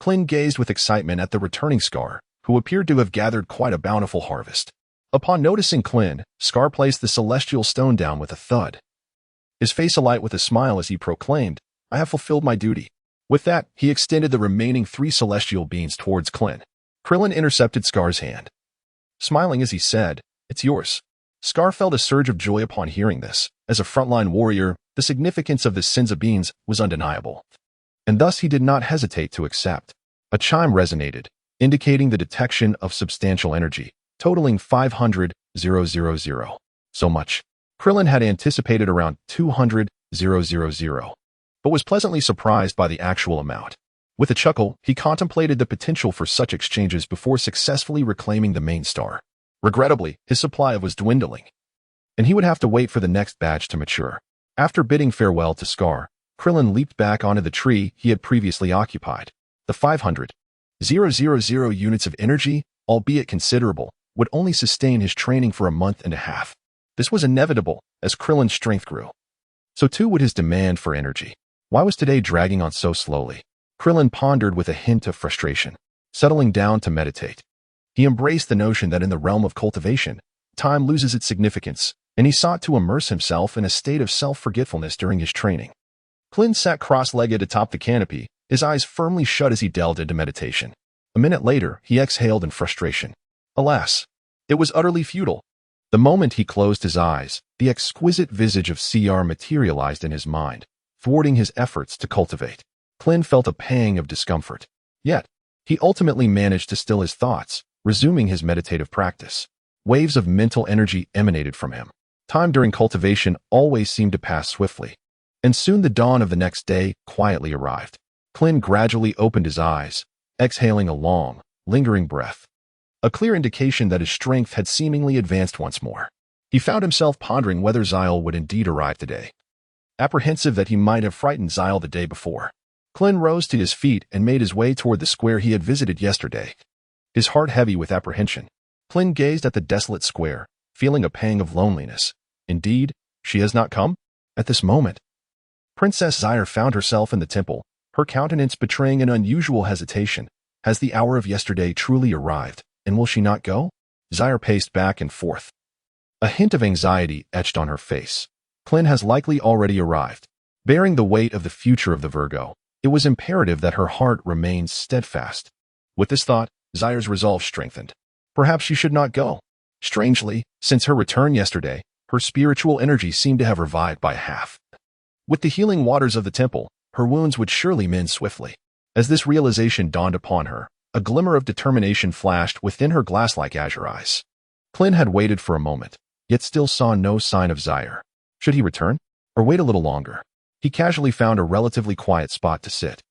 Klin gazed with excitement at the returning Ska, who appeared to have gathered quite a bountiful harvest. Upon noticing Klin, Ska placed the celestial stone down with a thud, his face alight with a smile as he proclaimed, "I have fulfilled my duty." With that, he extended the remaining 3 celestial beans towards Klin. Krillin intercepted Ska's hand, smiling as he said, "It's yours." Ska felt a surge of joy upon hearing this. As a frontline warrior, the significance of the Senza beans was undeniable, and thus he did not hesitate to accept. A chime resonated, indicating the detection of substantial energy, totaling 500,000. So much. Krillin had anticipated around 200,000, but was pleasantly surprised by the actual amount. With a chuckle, he contemplated the potential for such exchanges before successfully reclaiming the main star. Regrettably, his supply was dwindling, and he would have to wait for the next batch to mature. After bidding farewell to Ska, Krillin leaped back onto the tree he had previously occupied. The 500,000 units of energy, albeit considerable, would only sustain his training for a month and a half. This was inevitable as Krillin's strength grew. So too would his demand for energy. Why was today dragging on so slowly? Krillin pondered with a hint of frustration, settling down to meditate. He embraced the notion that in the realm of cultivation, time loses its significance, and he sought to immerse himself in a state of self-forgetfulness during his training. Klin sat cross-legged atop the canopy, his eyes firmly shut as he delved into meditation. A minute later, he exhaled in frustration. Alas, it was utterly futile. The moment he closed his eyes, the exquisite visage of CR materialized in his mind, thwarting his efforts to cultivate. Klin felt a pang of discomfort. Yet, he ultimately managed to still his thoughts, resuming his meditative practice. Waves of mental energy emanated from him. Time during cultivation always seemed to pass swiftly. And soon the dawn of the next day quietly arrived. Klin gradually opened his eyes, exhaling a long, lingering breath. A clear indication that his strength had seemingly advanced once more. He found himself pondering whether Xyle would indeed arrive today. Apprehensive that he might have frightened Xyle the day before, Klin rose to his feet and made his way toward the square he had visited yesterday. His heart heavy with apprehension, Klin gazed at the desolate square, feeling a pang of loneliness. Indeed, she has not come? At this moment, Princess Xyle found herself in the temple, her countenance betraying an unusual hesitation. Has the hour of yesterday truly arrived, and will she not go? Xyle paced back and forth. A hint of anxiety etched on her face. Klin has likely already arrived. Bearing the weight of the future of the Virgo, it was imperative that her heart remain steadfast. With this thought, Xyle's resolve strengthened. Perhaps she should not go. Strangely, since her return yesterday, her spiritual energy seemed to have revived by half. With the healing waters of the temple, her wounds would surely mend swiftly. As this realization dawned upon her, a glimmer of determination flashed within her glass-like azure eyes. Klin had waited for a moment, yet still saw no sign of Xyle. Should he return, or wait a little longer? He casually found a relatively quiet spot to sit.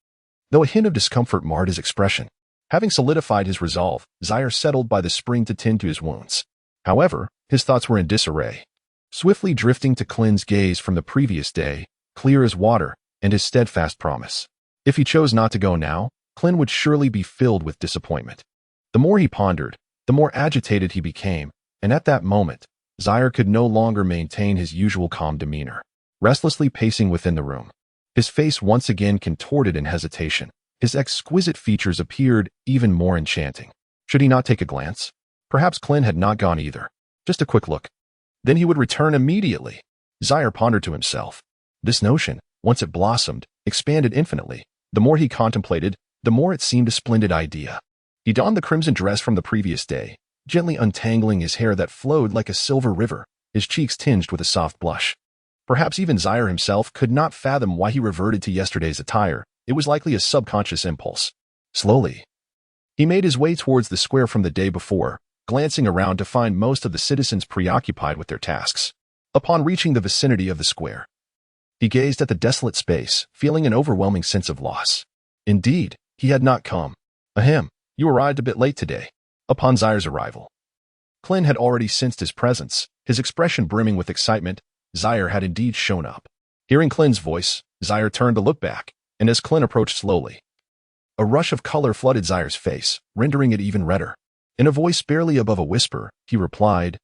Though a hint of discomfort marred his expression, having solidified his resolve, Xyle settled by the spring to tend to his wounds. However, his thoughts were in disarray. Swiftly drifting to Klin's gaze from the previous day, clear as water, and his steadfast promise. If he chose not to go now, Klin would surely be filled with disappointment. The more he pondered, the more agitated he became, and at that moment, Xyle could no longer maintain his usual calm demeanor. Restlessly pacing within the room, his face once again contorted in hesitation, his exquisite features appeared even more enchanting. Should he not take a glance? Perhaps Klin had not gone either. Just a quick look. Then he would return immediately. Xyle pondered to himself. This notion, once it blossomed, expanded infinitely. The more he contemplated, the more it seemed a splendid idea. He donned the crimson dress from the previous day, gently untangling his hair that flowed like a silver river, his cheeks tinged with a soft blush. Perhaps even Xyle himself could not fathom why he reverted to yesterday's attire. It was likely a subconscious impulse. Slowly, he made his way towards the square from the day before, glancing around to find most of the citizens preoccupied with their tasks. Upon reaching the vicinity of the square, he gazed at the desolate space, feeling an overwhelming sense of loss. Indeed, he had not come. Ahem, you arrived a bit late today. Upon Xyle's arrival, Klin had already sensed his presence, his expression brimming with excitement. Xyle had indeed shown up. Hearing Klin's voice, Xyle turned to look back, and as Klin approached slowly, a rush of color flooded Xyle's face, rendering it even redder. In a voice barely above a whisper, he replied,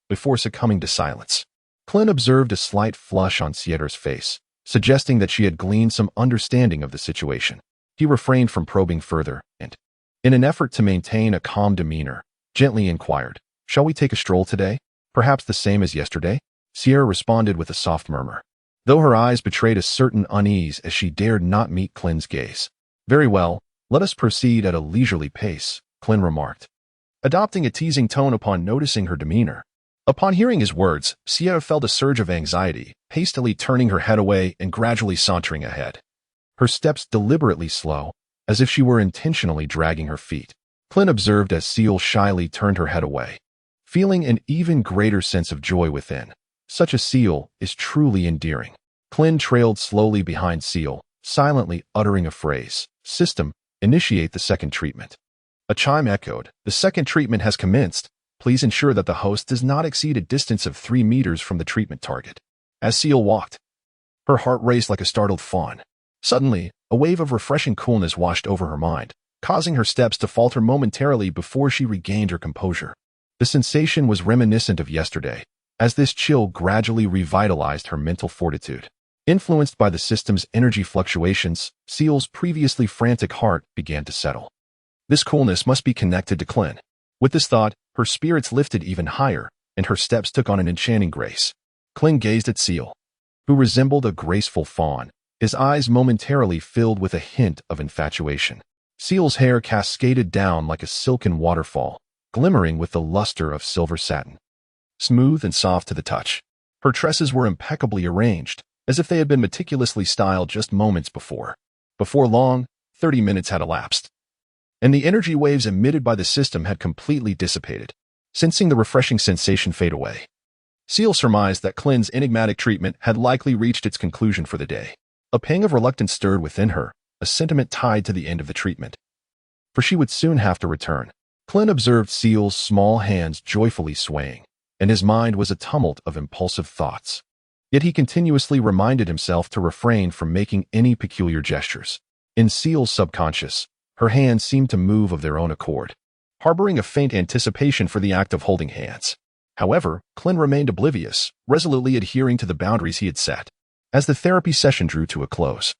before succumbing to silence. Klin observed a slight flush on Siedra's face, suggesting that she had gleaned some understanding of the situation. He refrained from probing further, and, in an effort to maintain a calm demeanor, gently inquired, "Shall we take a stroll today? Perhaps the same as yesterday?" Sierra responded with a soft murmur, though her eyes betrayed a certain unease as she dared not meet Klin's gaze. "Very well, let us proceed at a leisurely pace," Klin remarked, adopting a teasing tone upon noticing her demeanor. Upon hearing his words, Sierra felt a surge of anxiety, hastily turning her head away and gradually sauntering ahead. Her steps deliberately slow, as if she were intentionally dragging her feet. Klin observed as Seal shyly turned her head away, feeling an even greater sense of joy within. Such a Seal is truly endearing. Klin trailed slowly behind Seal, silently uttering a phrase. "System, initiate the second treatment." A chime echoed. "The second treatment has commenced. Please ensure that the host does not exceed a distance of 3 meters from the treatment target." As Seal walked, her heart raced like a startled fawn. Suddenly, a wave of refreshing coolness washed over her mind, causing her steps to falter momentarily before she regained her composure. The sensation was reminiscent of yesterday, as this chill gradually revitalized her mental fortitude. Influenced by the system's energy fluctuations, Seal's previously frantic heart began to settle. This coolness must be connected to Klin. With this thought, her spirits lifted even higher, and her steps took on an enchanting grace. Klin gazed at Seal, who resembled a graceful fawn, his eyes momentarily filled with a hint of infatuation. Seal's hair cascaded down like a silken waterfall, glimmering with the luster of silver satin. Smooth and soft to the touch, her tresses were impeccably arranged, as if they had been meticulously styled just moments before. Before long, 30 minutes had elapsed, and the energy waves emitted by the system had completely dissipated. Sensing the refreshing sensation fade away, Seal surmised that Klin's enigmatic treatment had likely reached its conclusion for the day. A pang of reluctance stirred within her, a sentiment tied to the end of the treatment. For she would soon have to return. Klin observed Seal's small hands joyfully swaying, and his mind was a tumult of impulsive thoughts. Yet he continuously reminded himself to refrain from making any peculiar gestures. In Seal's subconscious, her hands seemed to move of their own accord, harboring a faint anticipation for the act of holding hands. However, Klin remained oblivious, resolutely adhering to the boundaries he had set. As the therapy session drew to a close,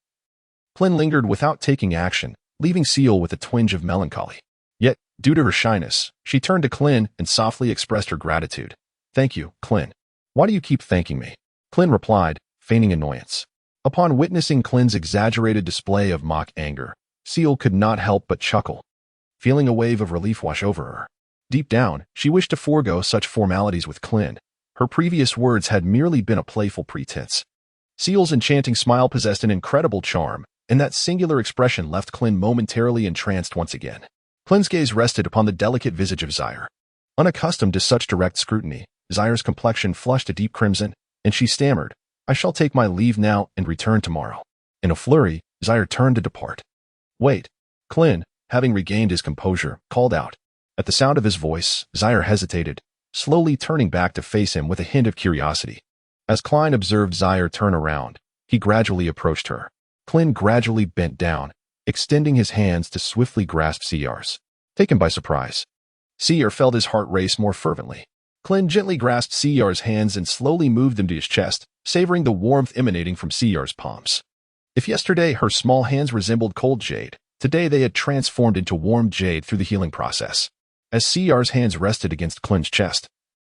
Klin lingered without taking action, leaving Seal with a twinge of melancholy. Yet, due to her shyness, she turned to Klin and softly expressed her gratitude. "Thank you, Klin. Why do you keep thanking me?" Klin replied, feigning annoyance. Upon witnessing Klin's exaggerated display of mock anger, Seal could not help but chuckle, feeling a wave of relief wash over her. Deep down, she wished to forego such formalities with Klin. Her previous words had merely been a playful pretense. Seal's enchanting smile possessed an incredible charm, and that singular expression left Klin momentarily entranced once again. Klin's gaze rested upon the delicate visage of Zaire. Unaccustomed to such direct scrutiny, Zaire's complexion flushed a deep crimson, and she stammered, "I shall take my leave now and return tomorrow." In a flurry, Zaire turned to depart. "Wait." Klin, having regained his composure, called out. At the sound of his voice, Zaire hesitated, slowly turning back to face him with a hint of curiosity. As Klein observed Zaire turn around, he gradually approached her. Klin gradually bent down, extending his hands to swiftly grasp Zaires. Taken by surprise, Zaire felt his heart race more fervently. Klin gently grasped Zaire's hands and slowly moved them to his chest, savoring the warmth emanating from Zaire's palms. If yesterday her small hands resembled cold jade, today they had transformed into warm jade through the healing process. As Zaire's hands rested against Klin's chest,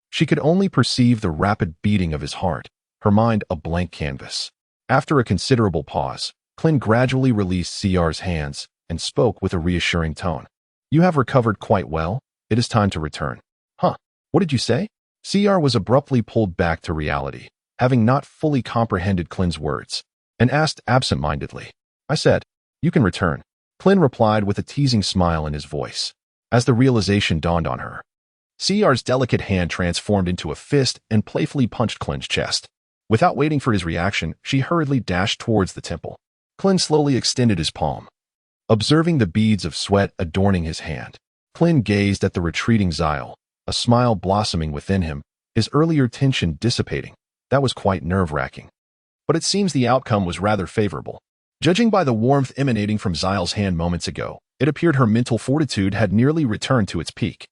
she could only perceive the rapid beating of his heart, her mind a blank canvas. After a considerable pause, Klin gradually released Zaire's hands and spoke with a reassuring tone. "You have recovered quite well. It is time to return." "Huh? What did you say?" Zaire was abruptly pulled back to reality, having not fully comprehended Klin's words, and asked absent-mindedly, "I said, you can return." Klin replied with a teasing smile in his voice. As the realization dawned on her, Zaire's delicate hand transformed into a fist and playfully punched Klin's chest. Without waiting for his reaction, she hurriedly dashed towards the temple. Klin slowly extended his palm. Observing the beads of sweat adorning his hand, Klin gazed at the retreating Zaire, a smile blossoming within him, his earlier tension dissipating. That was quite nerve-wracking. But it seems the outcome was rather favorable. Judging by the warmth emanating from Zaire's hand moments ago, it appeared her mental fortitude had nearly returned to its peak,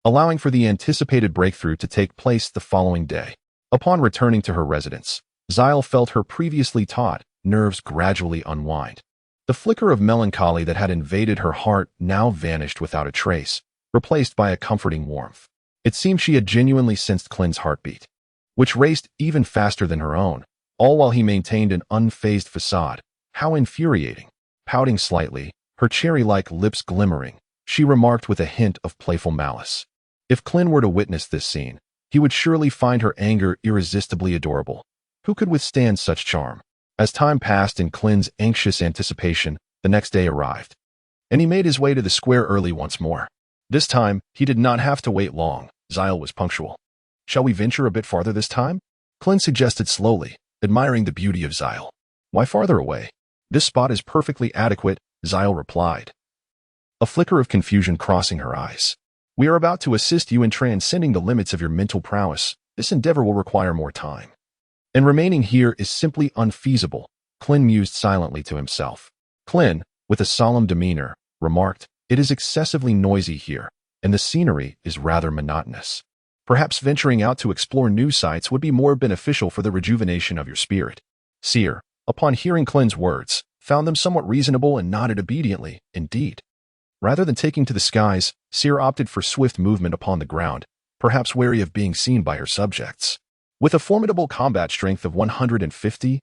allowing for the anticipated breakthrough to take place the following day. Upon returning to her residence, Zaire felt her previously taut nerves gradually unwind. The flicker of melancholy that had invaded her heart now vanished without a trace, replaced by a comforting warmth. It seemed she had genuinely sensed Klin's heartbeat, which raced even faster than her own, all while he maintained an unfazed facade. How infuriating. Pouting slightly, her cherry-like lips glimmering, she remarked with a hint of playful malice. If Klin were to witness this scene, he would surely find her anger irresistibly adorable. Who could withstand such charm? As time passed in Klin's anxious anticipation, the next day arrived, and he made his way to the square early once more. This time, he did not have to wait long. Zaire was punctual. "Shall we venture a bit farther this time?" Klin suggested slowly, admiring the beauty of Zaire. "Why farther away? This spot is perfectly adequate," Zaire replied, a flicker of confusion crossing her eyes. "We are about to assist you in transcending the limits of your mental prowess. This endeavor will require more time, and remaining here is simply unfeasible," Klin mused silently to himself. Klin, with a solemn demeanor, remarked, "It is excessively noisy here. and the scenery is rather monotonous. Perhaps venturing out to explore new sites would be more beneficial for the rejuvenation of your spirit. Seer, upon hearing Klin's words, found them somewhat reasonable and nodded obediently, indeed. Rather than taking to the skies, Seer opted for swift movement upon the ground, perhaps wary of being seen by her subjects. With a formidable combat strength of 150,000,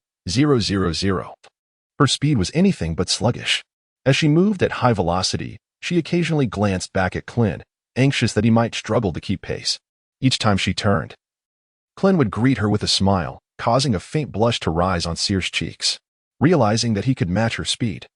her speed was anything but sluggish. As she moved at high velocity, she occasionally glanced back at Klin, anxious that he might struggle to keep pace. Each time she turned, Klin would greet her with a smile, causing a faint blush to rise on Seer's cheeks. Realizing that he could match her speed,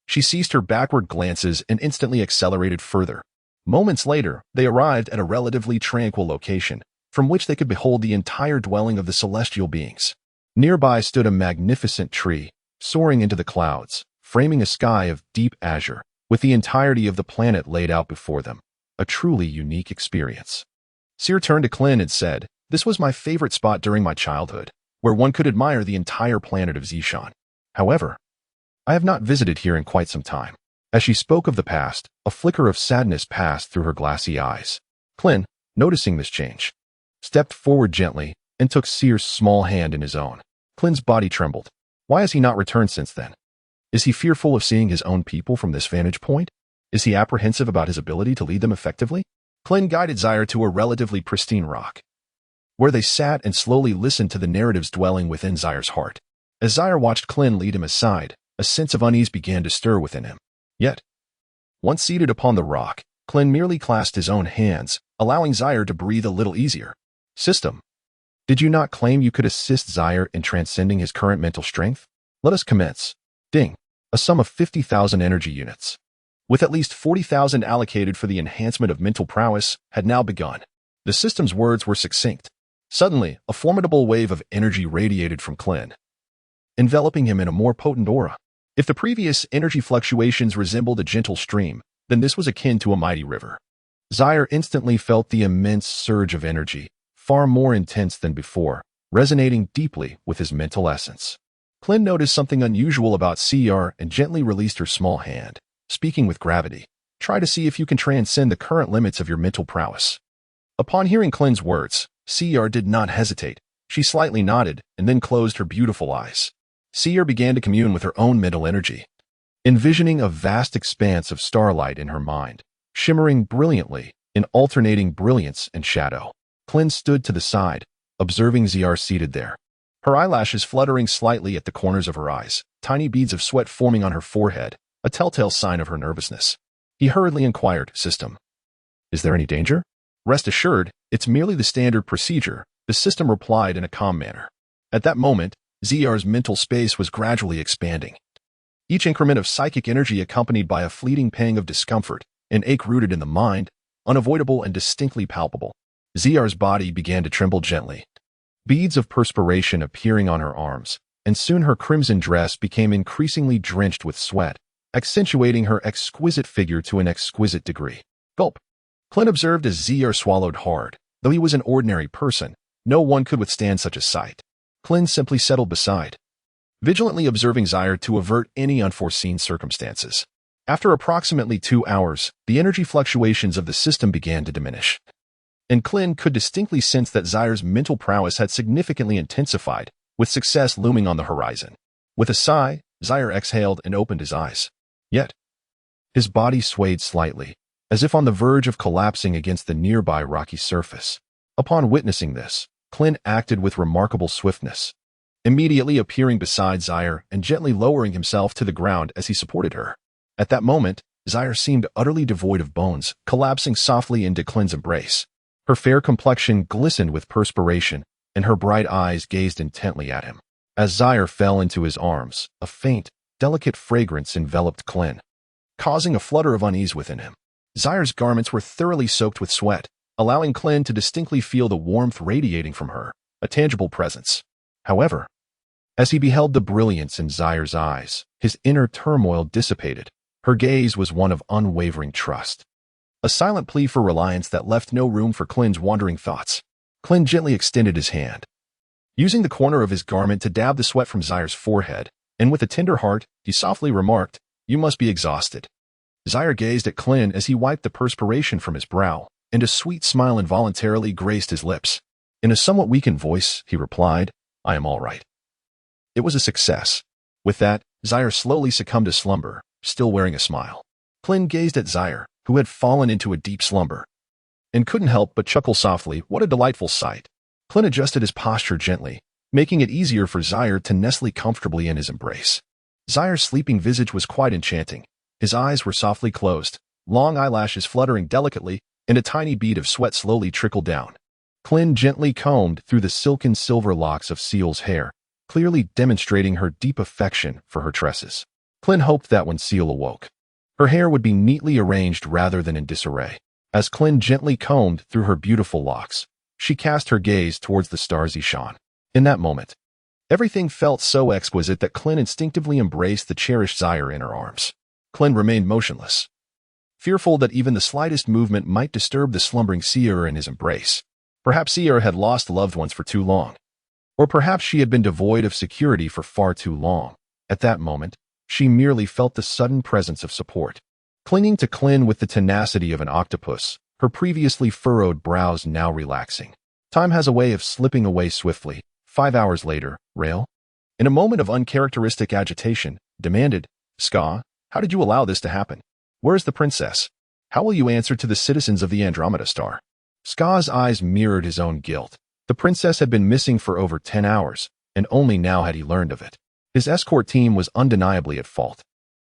she ceased her backward glances and instantly accelerated further. Moments later, they arrived at a relatively tranquil location, from which they could behold the entire dwelling of the celestial beings. Nearby stood a magnificent tree, soaring into the clouds, framing a sky of deep azure, with the entirety of the planet laid out before them. A truly unique experience. Seer turned to Klin and said, "This was my favorite spot during my childhood, where one could admire the entire planet of Zishan. However, I have not visited here in quite some time." As she spoke of the past, a flicker of sadness passed through her glassy eyes. Klin, noticing this change, stepped forward gently and took Seer's small hand in his own. Klin's body trembled. Why has he not returned since then? Is he fearful of seeing his own people from this vantage point? Is he apprehensive about his ability to lead them effectively? Klin guided Zaire to a relatively pristine rock, where they sat and slowly listened to the narratives dwelling within Zaire's heart. As Zaire watched Klin lead him aside, a sense of unease began to stir within him. Yet, once seated upon the rock, Klin merely clasped his own hands, allowing Zaire to breathe a little easier. System, did you not claim you could assist Zaire in transcending his current mental strength? Let us commence. Ding. A sum of 50,000 energy units, with at least 40,000 allocated for the enhancement of mental prowess, had now begun. The system's words were succinct. Suddenly, a formidable wave of energy radiated from Klin, enveloping him in a more potent aura. If the previous energy fluctuations resembled a gentle stream, then this was akin to a mighty river. Zaire instantly felt the immense surge of energy, far more intense than before, resonating deeply with his mental essence. Klin noticed something unusual about Seer and gently released her small hand, speaking with gravity. Try to see if you can transcend the current limits of your mental prowess. Upon hearing Klin's words, Seer did not hesitate. She slightly nodded and then closed her beautiful eyes. Seer began to commune with her own mental energy, envisioning a vast expanse of starlight in her mind, shimmering brilliantly in alternating brilliance and shadow. Klin stood to the side, observing Zaire seated there, her eyelashes fluttering slightly at the corners of her eyes, tiny beads of sweat forming on her forehead, a telltale sign of her nervousness. He hurriedly inquired, "System, is there any danger?" "Rest assured, it's merely the standard procedure," the system replied in a calm manner. At that moment, Zier's mental space was gradually expanding. Each increment of psychic energy accompanied by a fleeting pang of discomfort, an ache rooted in the mind, unavoidable and distinctly palpable. Zier's body began to tremble gently, beads of perspiration appearing on her arms, and soon her crimson dress became increasingly drenched with sweat, accentuating her exquisite figure to an exquisite degree. Gulp. Klin observed as Zier swallowed hard. Though he was an ordinary person, no one could withstand such a sight. Klin simply settled beside, vigilantly observing Zaire to avert any unforeseen circumstances. After approximately 2 hours, the energy fluctuations of the system began to diminish, and Klin could distinctly sense that Zaire's mental prowess had significantly intensified, with success looming on the horizon. With a sigh, Zaire exhaled and opened his eyes. Yet, his body swayed slightly, as if on the verge of collapsing against the nearby rocky surface. Upon witnessing this, Klin acted with remarkable swiftness, immediately appearing beside Zaire and gently lowering himself to the ground as he supported her. At that moment, Zaire seemed utterly devoid of bones, collapsing softly into Klin's embrace. Her fair complexion glistened with perspiration, and her bright eyes gazed intently at him. As Zaire fell into his arms, a faint, delicate fragrance enveloped Klin, causing a flutter of unease within him. Zaire's garments were thoroughly soaked with sweat, allowing Klin to distinctly feel the warmth radiating from her, a tangible presence. However, as he beheld the brilliance in Zaire's eyes, his inner turmoil dissipated. Her gaze was one of unwavering trust, a silent plea for reliance that left no room for Klin's wandering thoughts. Klin gently extended his hand, using the corner of his garment to dab the sweat from Zaire's forehead, and with a tender heart, he softly remarked, "You must be exhausted. Zaire gazed at Klin as he wiped the perspiration from his brow, and a sweet smile involuntarily graced his lips. In a somewhat weakened voice, he replied, "I am all right." It was a success. With that, Zaire slowly succumbed to slumber, still wearing a smile. Klin gazed at Zaire, who had fallen into a deep slumber, and couldn't help but chuckle softly. What a delightful sight. Klin adjusted his posture gently, making it easier for Zaire to nestle comfortably in his embrace. Zaire's sleeping visage was quite enchanting. His eyes were softly closed, long eyelashes fluttering delicately, and a tiny bead of sweat slowly trickled down. Klin gently combed through the silken silver locks of Seal's hair, clearly demonstrating her deep affection for her tresses. Klin hoped that when Seal awoke, her hair would be neatly arranged rather than in disarray. As Klin gently combed through her beautiful locks, she cast her gaze towards the stars he shone. In that moment, everything felt so exquisite that Klin instinctively embraced the cherished Zaire in her arms. Klin remained motionless, fearful that even the slightest movement might disturb the slumbering seer in his embrace. Perhaps Seer had lost loved ones for too long. Or perhaps she had been devoid of security for far too long. At that moment, she merely felt the sudden presence of support. Clinging to Klin with the tenacity of an octopus, her previously furrowed brows now relaxing. Time has a way of slipping away swiftly. 5 hours later, Rael, in a moment of uncharacteristic agitation, demanded, "Ska, how did you allow this to happen? Where is the princess? How will you answer to the citizens of the Andromeda Star?" Ska's eyes mirrored his own guilt. The princess had been missing for over 10 hours, and only now had he learned of it. His escort team was undeniably at fault.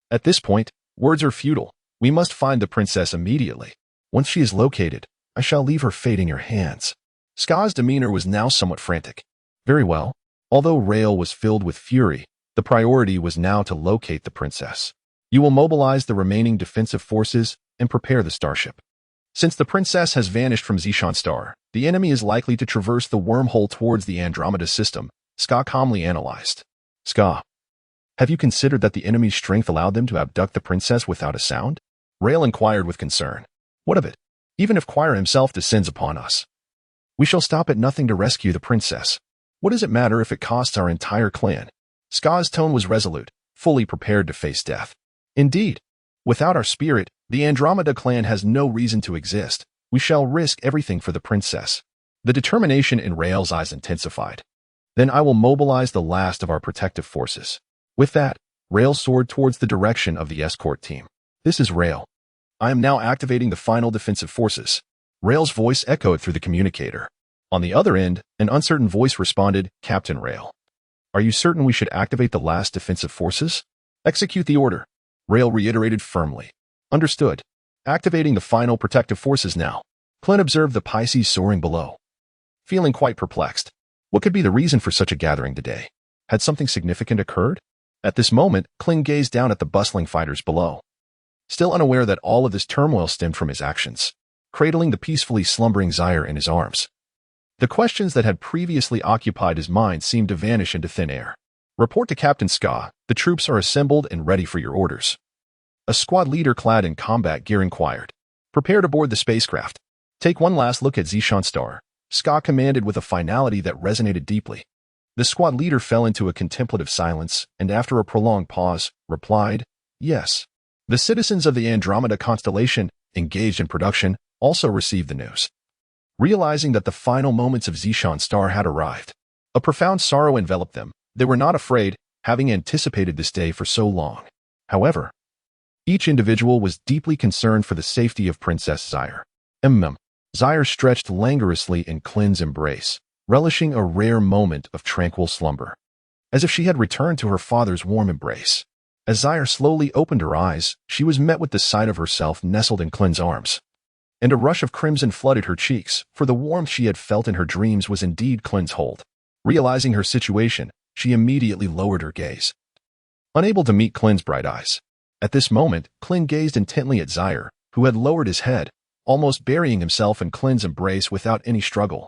At this point, words are futile. We must find the princess immediately. Once she is located, I shall leave her fate in your hands. Ska's demeanor was now somewhat frantic. Very well. Although Rael was filled with fury, the priority was now to locate the princess. You will mobilize the remaining defensive forces and prepare the starship. Since the princess has vanished from Zishan Star, the enemy is likely to traverse the wormhole towards the Andromeda system, Ska calmly analyzed. Ska, have you considered that the enemy's strength allowed them to abduct the princess without a sound? Rael inquired with concern. What of it? Even if Quire himself descends upon us, we shall stop at nothing to rescue the princess. What does it matter if it costs our entire clan? Ska's tone was resolute, fully prepared to face death. Indeed, without our spirit, the Andromeda clan has no reason to exist. We shall risk everything for the princess. The determination in Rael's eyes intensified. Then I will mobilize the last of our protective forces. With that, Rael soared towards the direction of the escort team. This is Rael. I am now activating the final defensive forces. Rael's voice echoed through the communicator. On the other end, an uncertain voice responded, Captain Rael. Are you certain we should activate the last defensive forces? Execute the order. Rael reiterated firmly. Understood. Activating the final protective forces now. Klin observed the Pisces soaring below, feeling quite perplexed. What could be the reason for such a gathering today? Had something significant occurred? At this moment, Klin gazed down at the bustling fighters below, still unaware that all of this turmoil stemmed from his actions, cradling the peacefully slumbering Zaire in his arms. The questions that had previously occupied his mind seemed to vanish into thin air. Report to Captain Ska. The troops are assembled and ready for your orders. A squad leader clad in combat gear inquired. Prepare to board the spacecraft. Take one last look at Zishan Star. Ska commanded with a finality that resonated deeply. The squad leader fell into a contemplative silence and after a prolonged pause, replied, Yes. The citizens of the Andromeda constellation, engaged in production, also received the news. Realizing that the final moments of Zishan Star had arrived, a profound sorrow enveloped them. They were not afraid, having anticipated this day for so long. However, each individual was deeply concerned for the safety of Princess Zaire. Zaire stretched languorously in Klin's embrace, relishing a rare moment of tranquil slumber, as if she had returned to her father's warm embrace. As Zaire slowly opened her eyes, she was met with the sight of herself nestled in Klin's arms, and a rush of crimson flooded her cheeks, for the warmth she had felt in her dreams was indeed Klin's hold. Realizing her situation, she immediately lowered her gaze, unable to meet Klin's bright eyes. At this moment, Klin gazed intently at Zaire, who had lowered his head, almost burying himself in Klin's embrace without any struggle.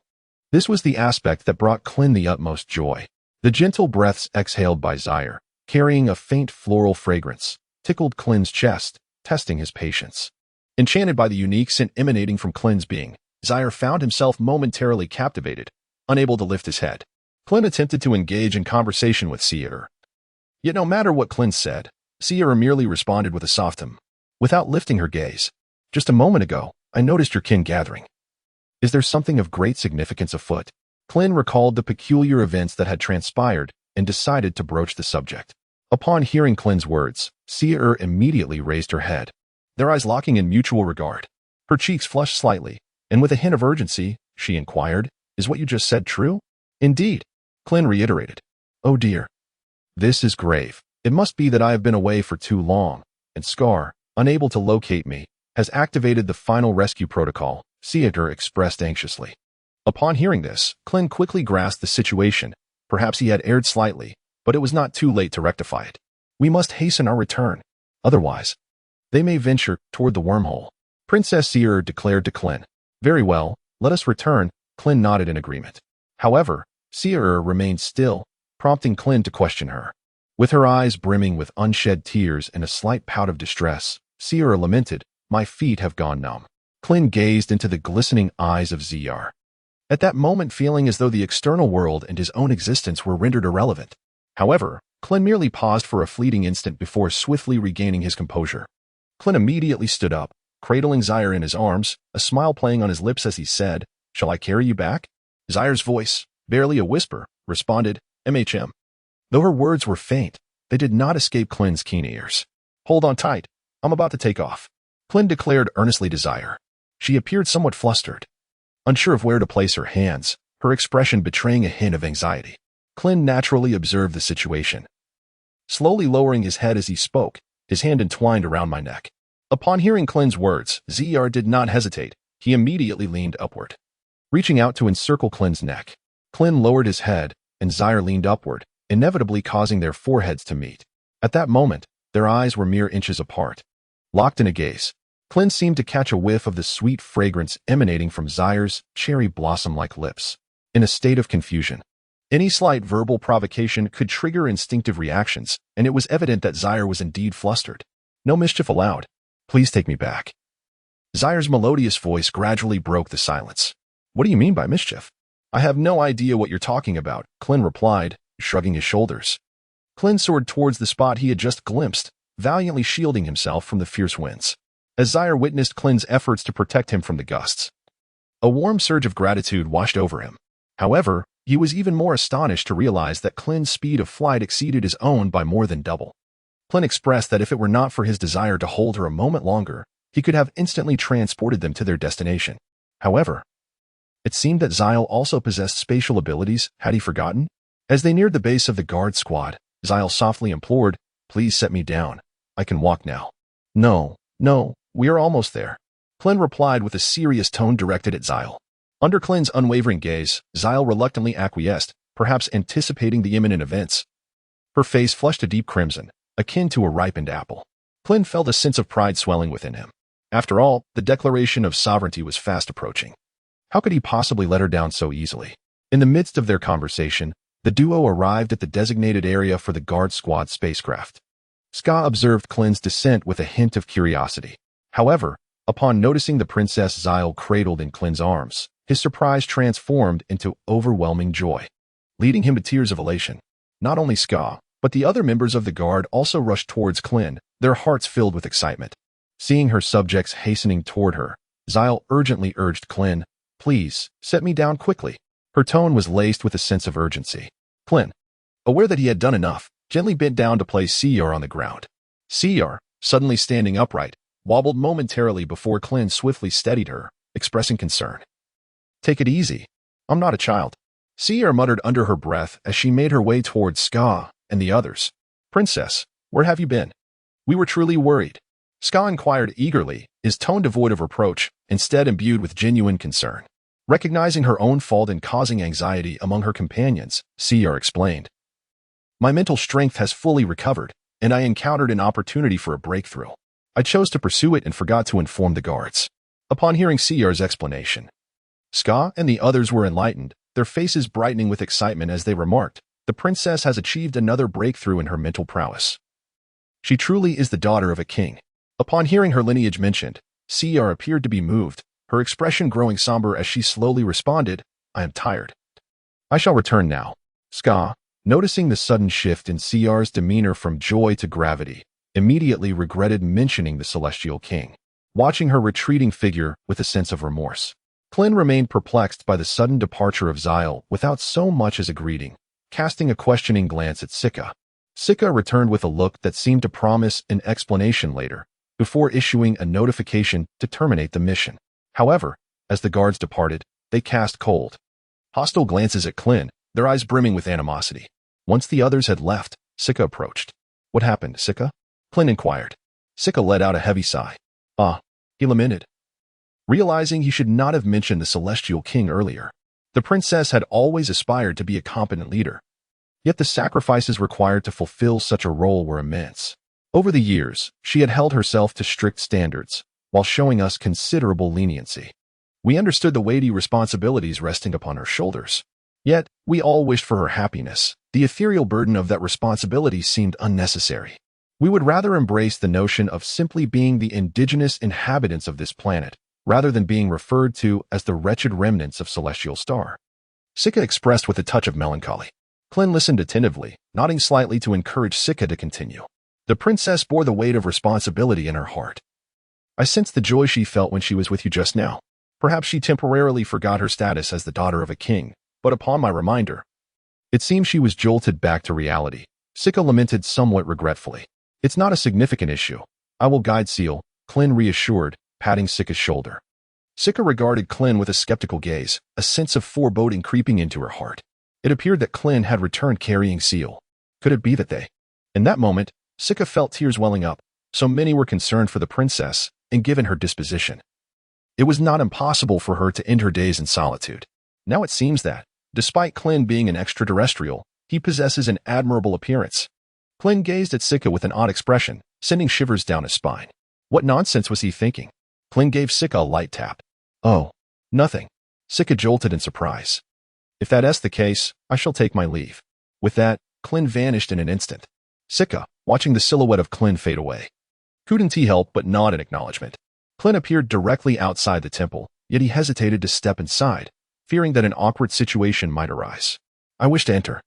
This was the aspect that brought Klin the utmost joy. The gentle breaths exhaled by Zaire, carrying a faint floral fragrance, tickled Klin's chest, testing his patience. Enchanted by the unique scent emanating from Klin's being, Zaire found himself momentarily captivated, unable to lift his head. Klin attempted to engage in conversation with Seer. Yet no matter what Klin said, Seer merely responded with a soft hum. without lifting her gaze. Just a moment ago, I noticed your kin gathering. Is there something of great significance afoot? Klin recalled the peculiar events that had transpired and decided to broach the subject. Upon hearing Klin's words, Seer immediately raised her head, their eyes locking in mutual regard. Her cheeks flushed slightly, and with a hint of urgency, she inquired, "Is what you just said true?" "Indeed," Klin reiterated. "Oh dear. This is grave. It must be that I have been away for too long, and Scar, unable to locate me, has activated the final rescue protocol," Seer expressed anxiously. Upon hearing this, Klin quickly grasped the situation. Perhaps he had erred slightly, but it was not too late to rectify it. "We must hasten our return. Otherwise, they may venture toward the wormhole," Princess Seer declared to Klin. "Very well, let us return," Klin nodded in agreement. However, Seer remained still, prompting Klin to question her. With her eyes brimming with unshed tears and a slight pout of distress, Seer lamented, "My feet have gone numb." Klin gazed into the glistening eyes of Zr, at that moment feeling as though the external world and his own existence were rendered irrelevant. However, Klin merely paused for a fleeting instant before swiftly regaining his composure. Klin immediately stood up, cradling Zr in his arms, a smile playing on his lips as he said, "Shall I carry you back?" Zr's voice, barely a whisper, responded, "MHM." Though her words were faint, they did not escape Klin's keen ears. "Hold on tight. I'm about to take off," Klin declared earnestly to Zr. She appeared somewhat flustered, unsure of where to place her hands, her expression betraying a hint of anxiety. Klin naturally observed the situation, slowly lowering his head as he spoke, his hand entwined around my neck. Upon hearing Klin's words, Zr did not hesitate. He immediately leaned upward, reaching out to encircle Klin's neck. Klin lowered his head, and Zr leaned upward, inevitably causing their foreheads to meet. At that moment, their eyes were mere inches apart, locked in a gaze. Klin seemed to catch a whiff of the sweet fragrance emanating from Zr's cherry blossom-like lips. In a state of confusion, any slight verbal provocation could trigger instinctive reactions, and it was evident that Zr was indeed flustered. "No mischief allowed. Please take me back." Zr's melodious voice gradually broke the silence. "What do you mean by mischief?" "I have no idea what you're talking about," Klin replied, shrugging his shoulders. Klin soared towards the spot he had just glimpsed, valiantly shielding himself from the fierce winds. As Zr witnessed Klin's efforts to protect him from the gusts, a warm surge of gratitude washed over him. However, he was even more astonished to realize that Klin's speed of flight exceeded his own by more than double. Klin expressed that if it were not for his desire to hold her a moment longer, he could have instantly transported them to their destination. However, it seemed that Zyle also possessed spatial abilities. Had he forgotten? As they neared the base of the guard squad, Zyle softly implored, "Please set me down. I can walk now." No, we are almost there," Klin replied with a serious tone directed at Zyle. Under Klin's unwavering gaze, Zyle reluctantly acquiesced, perhaps anticipating the imminent events. Her face flushed a deep crimson, akin to a ripened apple. Klin felt a sense of pride swelling within him. After all, the declaration of sovereignty was fast approaching. How could he possibly let her down so easily? In the midst of their conversation, the duo arrived at the designated area for the guard squad spacecraft. Ska observed Klin's descent with a hint of curiosity. However, upon noticing the Princess Zyle cradled in Klin's arms, his surprise transformed into overwhelming joy, leading him to tears of elation. Not only Ska, but the other members of the guard also rushed towards Klin, their hearts filled with excitement. Seeing her subjects hastening toward her, Zyle urgently urged Klin, "Please, set me down quickly." Her tone was laced with a sense of urgency. Klin, aware that he had done enough, gently bent down to place Cr on the ground. Cr, suddenly standing upright, wobbled momentarily before Klin swiftly steadied her, expressing concern. "Take it easy. I'm not a child," Cr muttered under her breath as she made her way towards Ska and the others. "Princess, where have you been? We were truly worried." Ska inquired eagerly, his tone devoid of reproach, instead imbued with genuine concern. Recognizing her own fault in causing anxiety among her companions, Cr explained, "My mental strength has fully recovered, and I encountered an opportunity for a breakthrough. I chose to pursue it and forgot to inform the guards." Upon hearing Cr's explanation, Ska and the others were enlightened, their faces brightening with excitement as they remarked, "The princess has achieved another breakthrough in her mental prowess. She truly is the daughter of a king." Upon hearing her lineage mentioned, Cr appeared to be moved, her expression growing somber as she slowly responded, "I am tired. I shall return now." Ska, noticing the sudden shift in Cr's demeanor from joy to gravity, immediately regretted mentioning the Celestial King, watching her retreating figure with a sense of remorse. Klin remained perplexed by the sudden departure of Zyle without so much as a greeting, casting a questioning glance at Sika. Sika returned with a look that seemed to promise an explanation later, before issuing a notification to terminate the mission. However, as the guards departed, they cast cold, hostile glances at Klin, their eyes brimming with animosity. Once the others had left, Sika approached. "What happened, Sika?" Klin inquired. Sika let out a heavy sigh. He lamented, realizing he should not have mentioned the Celestial King earlier. The princess had always aspired to be a competent leader, yet the sacrifices required to fulfill such a role were immense. Over the years, she had held herself to strict standards, while showing us considerable leniency. We understood the weighty responsibilities resting upon her shoulders. Yet, we all wished for her happiness. The ethereal burden of that responsibility seemed unnecessary. We would rather embrace the notion of simply being the indigenous inhabitants of this planet, rather than being referred to as the wretched remnants of Celestial Star. Sika expressed with a touch of melancholy. Klin listened attentively, nodding slightly to encourage Sika to continue. The princess bore the weight of responsibility in her heart. I sensed the joy she felt when she was with you just now. Perhaps she temporarily forgot her status as the daughter of a king, but upon my reminder, it seems she was jolted back to reality. Sika lamented somewhat regretfully. It's not a significant issue. I will guide Seal, Klin reassured, patting Sika's shoulder. Sika regarded Klin with a skeptical gaze, a sense of foreboding creeping into her heart. It appeared that Klin had returned carrying Seal. Could it be that they? In that moment, Sika felt tears welling up. So many were concerned for the princess, and given her disposition, it was not impossible for her to end her days in solitude. Now it seems that, despite Klin being an extraterrestrial, he possesses an admirable appearance. Klin gazed at Sika with an odd expression, sending shivers down his spine. What nonsense was he thinking? Klin gave Sika a light tap. Oh, nothing. Sika jolted in surprise. If that's the case, I shall take my leave. With that, Klin vanished in an instant. Sika, watching the silhouette of Klin fade away, couldn't he help but nod in acknowledgement. Klin appeared directly outside the temple, yet he hesitated to step inside, fearing that an awkward situation might arise. I wish to enter.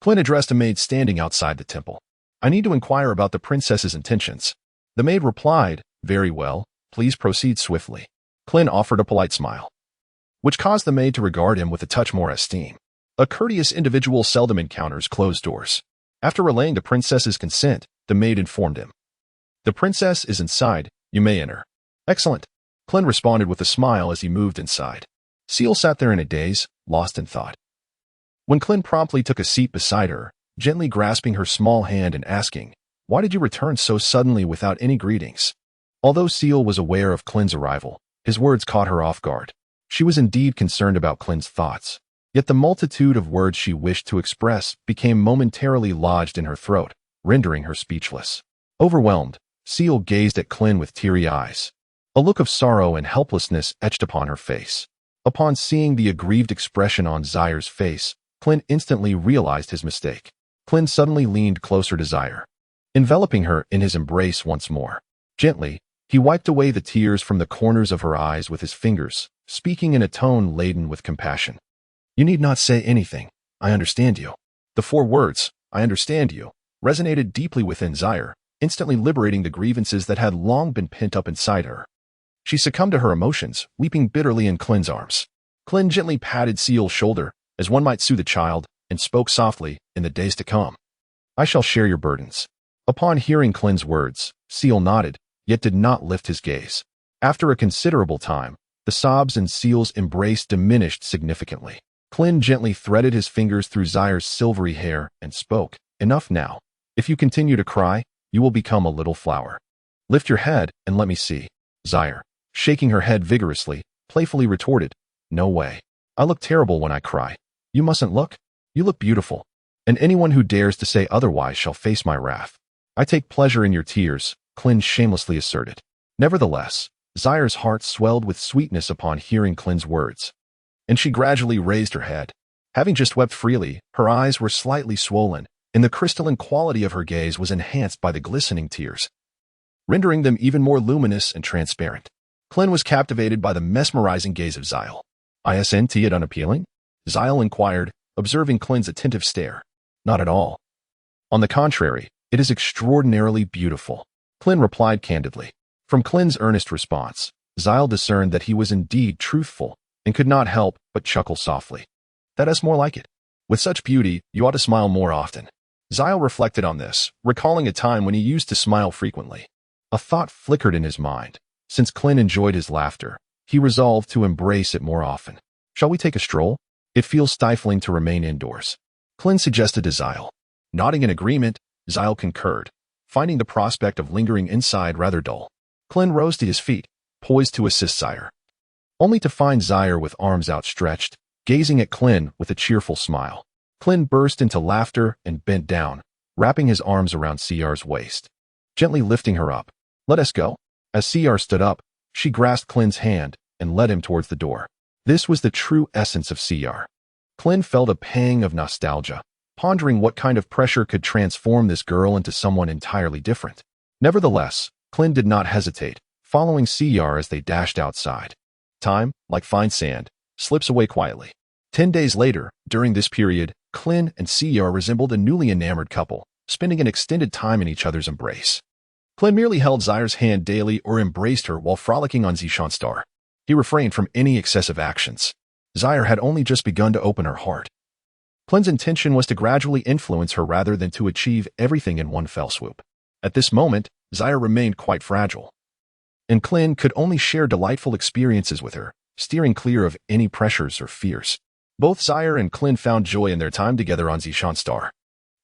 Klin addressed a maid standing outside the temple. I need to inquire about the princess's intentions. The maid replied, very well, please proceed swiftly. Klin offered a polite smile, which caused the maid to regard him with a touch more esteem. A courteous individual seldom encounters closed doors. After relaying the princess's consent, the maid informed him. The princess is inside, you may enter. Excellent. Klin responded with a smile as he moved inside. Seal sat there in a daze, lost in thought. When Klin promptly took a seat beside her, gently grasping her small hand and asking, why did you return so suddenly without any greetings? Although Seal was aware of Klin's arrival, his words caught her off guard. She was indeed concerned about Klin's thoughts, yet the multitude of words she wished to express became momentarily lodged in her throat, rendering her speechless. Overwhelmed, Seal gazed at Klin with teary eyes. A look of sorrow and helplessness etched upon her face. Upon seeing the aggrieved expression on Zaire's face, Klin instantly realized his mistake. Klin suddenly leaned closer to Zaire, enveloping her in his embrace once more. Gently, he wiped away the tears from the corners of her eyes with his fingers, speaking in a tone laden with compassion. You need not say anything. I understand you. The 4 words, I understand you, resonated deeply within Zaire, instantly liberating the grievances that had long been pent up inside her. She succumbed to her emotions, weeping bitterly in Klin's arms. Klin gently patted Seal's shoulder, as one might soothe a child, and spoke softly, in the days to come, I shall share your burdens. Upon hearing Klin's words, Seal nodded, yet did not lift his gaze. After a considerable time, the sobs in Seal's embrace diminished significantly. Klin gently threaded his fingers through Zaire's silvery hair and spoke, enough now. If you continue to cry, you will become a little flower. Lift your head and let me see. Zaire, shaking her head vigorously, playfully retorted, no way. I look terrible when I cry. You mustn't look. You look beautiful. And anyone who dares to say otherwise shall face my wrath. I take pleasure in your tears, Klin shamelessly asserted. Nevertheless, Zaire's heart swelled with sweetness upon hearing Klin's words, and she gradually raised her head. Having just wept freely, her eyes were slightly swollen, and the crystalline quality of her gaze was enhanced by the glistening tears, rendering them even more luminous and transparent. Klin was captivated by the mesmerizing gaze of Zyle. Isn't it unappealing? Zyle inquired, observing Klin's attentive stare. Not at all. On the contrary, It is extraordinarily beautiful, Klin replied candidly. From Klin's earnest response, Zyle discerned that he was indeed truthful and could not help but chuckle softly. That is more like it. With such beauty, you ought to smile more often. Zyle reflected on this, recalling a time when he used to smile frequently. A thought flickered in his mind. Since Klin enjoyed his laughter, he resolved to embrace it more often. Shall we take a stroll? It feels stifling to remain indoors, Klin suggested to Zyle. Nodding in agreement, Zyle concurred, finding the prospect of lingering inside rather dull. Klin rose to his feet, poised to assist Zyle, only to find Zyle with arms outstretched, gazing at Klin with a cheerful smile. Klin burst into laughter and bent down, wrapping his arms around Zyr's waist, gently lifting her up. Let us go. As Zyr stood up, she grasped Klin's hand and led him towards the door. This was the true essence of Zyr. Klin felt a pang of nostalgia, pondering what kind of pressure could transform this girl into someone entirely different. Nevertheless, Klin did not hesitate, following Zyr as they dashed outside. Time, like fine sand, slips away quietly. 10 days later, during this period, Klin and Zyr resembled a newly enamored couple, spending an extended time in each other's embrace. Klin merely held Zyr's hand daily or embraced her while frolicking on Zishanstar. He refrained from any excessive actions. Zyr had only just begun to open her heart. Klin's intention was to gradually influence her rather than to achieve everything in one fell swoop. At this moment, Zyr remained quite fragile, and Klin could only share delightful experiences with her, steering clear of any pressures or fears. Both Zyr and Klin found joy in their time together on Zishanstar.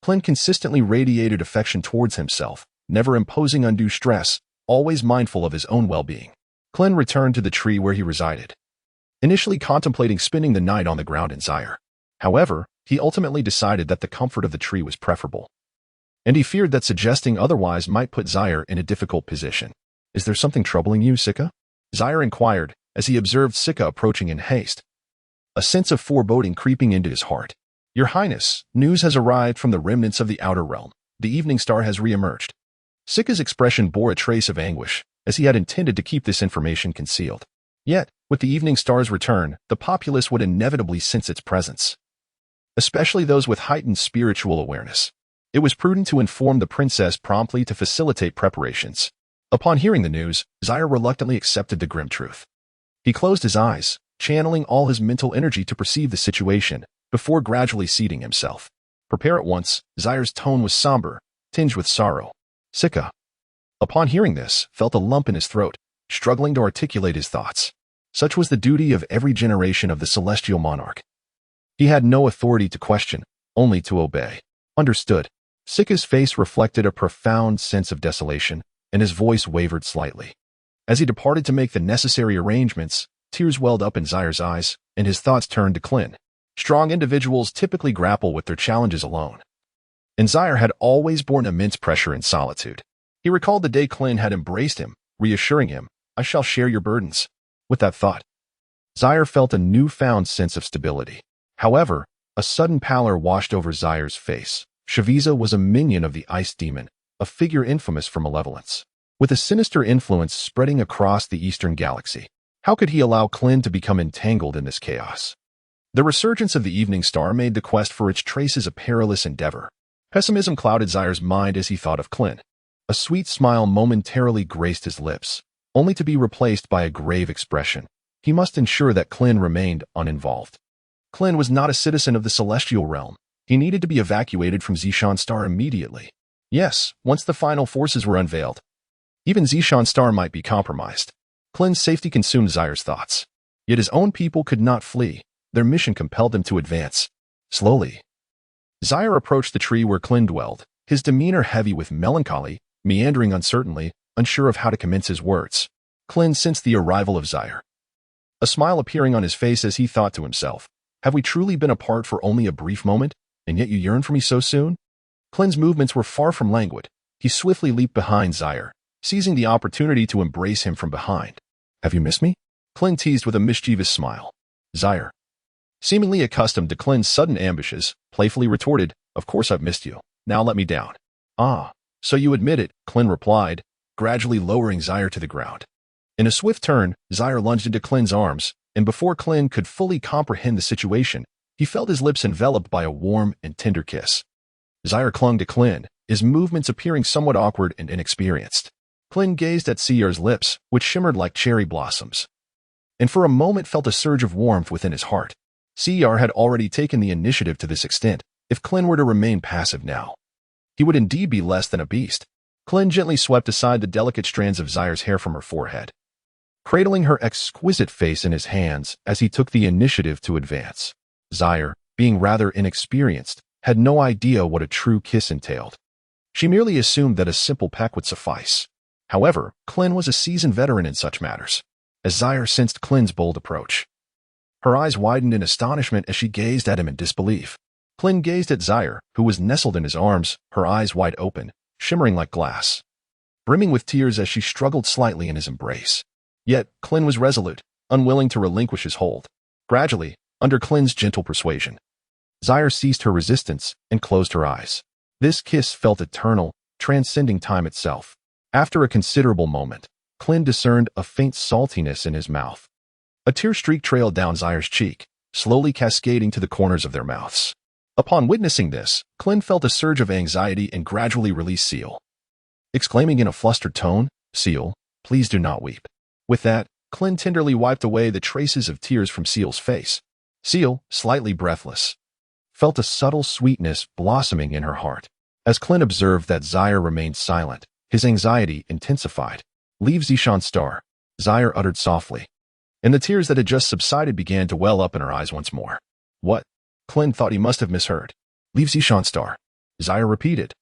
Klin consistently radiated affection towards himself, never imposing undue stress, always mindful of his own well-being. Klin returned to the tree where he resided, initially contemplating spending the night on the ground in Zyr. However, he ultimately decided that the comfort of the tree was preferable, and he feared that suggesting otherwise might put Zyr in a difficult position. Is there something troubling you, Sika? Zyr inquired as he observed Sika approaching in haste, a sense of foreboding creeping into his heart. Your Highness, news has arrived from the remnants of the Outer Realm. The Evening Star has re-emerged. Sika's expression bore a trace of anguish, as he had intended to keep this information concealed. Yet, with the Evening Star's return, the populace would inevitably sense its presence, especially those with heightened spiritual awareness. It was prudent to inform the princess promptly to facilitate preparations. Upon hearing the news, Zyr reluctantly accepted the grim truth. He closed his eyes, channeling all his mental energy to perceive the situation, before gradually seating himself. Prepare at once. Zyr's tone was somber, tinged with sorrow. Sika, upon hearing this, felt a lump in his throat, struggling to articulate his thoughts. Such was the duty of every generation of the celestial monarch. He had no authority to question, only to obey. Understood. Sika's face reflected a profound sense of desolation, and his voice wavered slightly. As he departed to make the necessary arrangements, tears welled up in Zyr's eyes, and his thoughts turned to Klin. Strong individuals typically grapple with their challenges alone, and Zyr had always borne immense pressure in solitude. He recalled the day Klin had embraced him, reassuring him, I shall share your burdens. With that thought, Zyr felt a newfound sense of stability. However, a sudden pallor washed over Zyr's face. Shaviza was a minion of the Ice Demon, a figure infamous for malevolence, with a sinister influence spreading across the eastern galaxy. How could he allow Klin to become entangled in this chaos? The resurgence of the Evening Star made the quest for its traces a perilous endeavor. Pessimism clouded Zyr's mind as he thought of Klin. A sweet smile momentarily graced his lips, only to be replaced by a grave expression. He must ensure that Klin remained uninvolved. Klin was not a citizen of the Celestial Realm. He needed to be evacuated from Zishanstar immediately. Yes, once the final forces were unveiled, even Zishanstar might be compromised. Klin's safety consumed Zyr's thoughts. Yet his own people could not flee. Their mission compelled them to advance. Slowly, Zyr approached the tree where Klin dwelled, his demeanor heavy with melancholy, meandering uncertainly, unsure of how to commence his words. Klin sensed the arrival of Zyr, a smile appearing on his face as he thought to himself, have we truly been apart for only a brief moment, and yet you yearn for me so soon? Klin's movements were far from languid. He swiftly leaped behind Zyr, seizing the opportunity to embrace him from behind. Have you missed me? Klin teased with a mischievous smile. Zyr, seemingly accustomed to Klin's sudden ambushes, playfully retorted, of course I've missed you. Now let me down. Ah, so you admit it, Klin replied, gradually lowering Zyr to the ground. In a swift turn, Zyr lunged into Klin's arms, and before Klin could fully comprehend the situation, he felt his lips enveloped by a warm and tender kiss. Zyr clung to Klin, his movements appearing somewhat awkward and inexperienced. Klin gazed at Saiyans' lips, which shimmered like cherry blossoms, and for a moment felt a surge of warmth within his heart. Saiyans had already taken the initiative to this extent. If Klin were to remain passive now, he would indeed be less than a beast. Klin gently swept aside the delicate strands of Saiyans' hair from her forehead, cradling her exquisite face in his hands as he took the initiative to advance. Saiyans, being rather inexperienced, had no idea what a true kiss entailed. She merely assumed that a simple peck would suffice. However, Klin was a seasoned veteran in such matters. As Saiyans sensed Klin's bold approach, her eyes widened in astonishment as she gazed at him in disbelief. Klin gazed at Saiyans, who was nestled in his arms, her eyes wide open, shimmering like glass, brimming with tears as she struggled slightly in his embrace. Yet, Klin was resolute, unwilling to relinquish his hold. Gradually, under Klin's gentle persuasion, Saiyans ceased her resistance and closed her eyes. This kiss felt eternal, transcending time itself. After a considerable moment, Klin discerned a faint saltiness in his mouth. A tear streak trailed down Saiyans' cheek, slowly cascading to the corners of their mouths. Upon witnessing this, Klin felt a surge of anxiety and gradually released Saiyans, exclaiming in a flustered tone, "Saiyans, please do not weep." With that, Klin tenderly wiped away the traces of tears from Saiyans' face. Saiyans, slightly breathless, felt a subtle sweetness blossoming in her heart. As Klin observed that Saiyans remained silent, his anxiety intensified. "Leave Zishan star," Saiyans uttered softly, and the tears that had just subsided began to well up in her eyes once more. "What?" Klin thought he must have misheard. "Leave Zishan star," Saiyans repeated.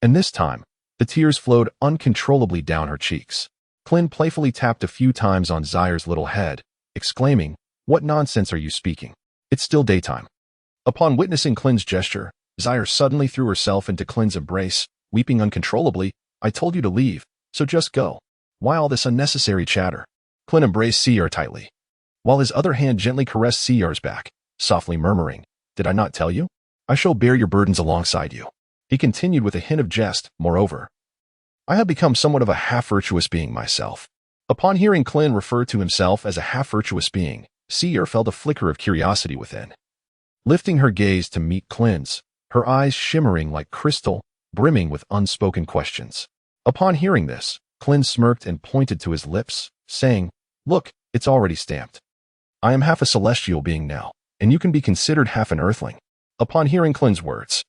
And this time, the tears flowed uncontrollably down her cheeks. Klin playfully tapped a few times on Saiyans' little head, exclaiming, "What nonsense are you speaking? It's still daytime." Upon witnessing Klin's gesture, Saiyans suddenly threw herself into Klin's embrace, weeping uncontrollably. "I told you to leave, so just go. Why all this unnecessary chatter?" Klin embraced Saiyans tightly, while his other hand gently caressed Saiyans' back, softly murmuring, "Did I not tell you? I shall bear your burdens alongside you." He continued with a hint of jest, "Moreover, I have become somewhat of a half-virtuous being myself." Upon hearing Klin refer to himself as a half-virtuous being, Saiyans felt a flicker of curiosity within. Lifting her gaze to meet Klin's, her eyes shimmering like crystal, brimming with unspoken questions. Upon hearing this, Klin smirked and pointed to his lips, saying, "Look, it's already stamped. I am half a celestial being now, and you can be considered half an Earthling." Upon hearing Klin's words,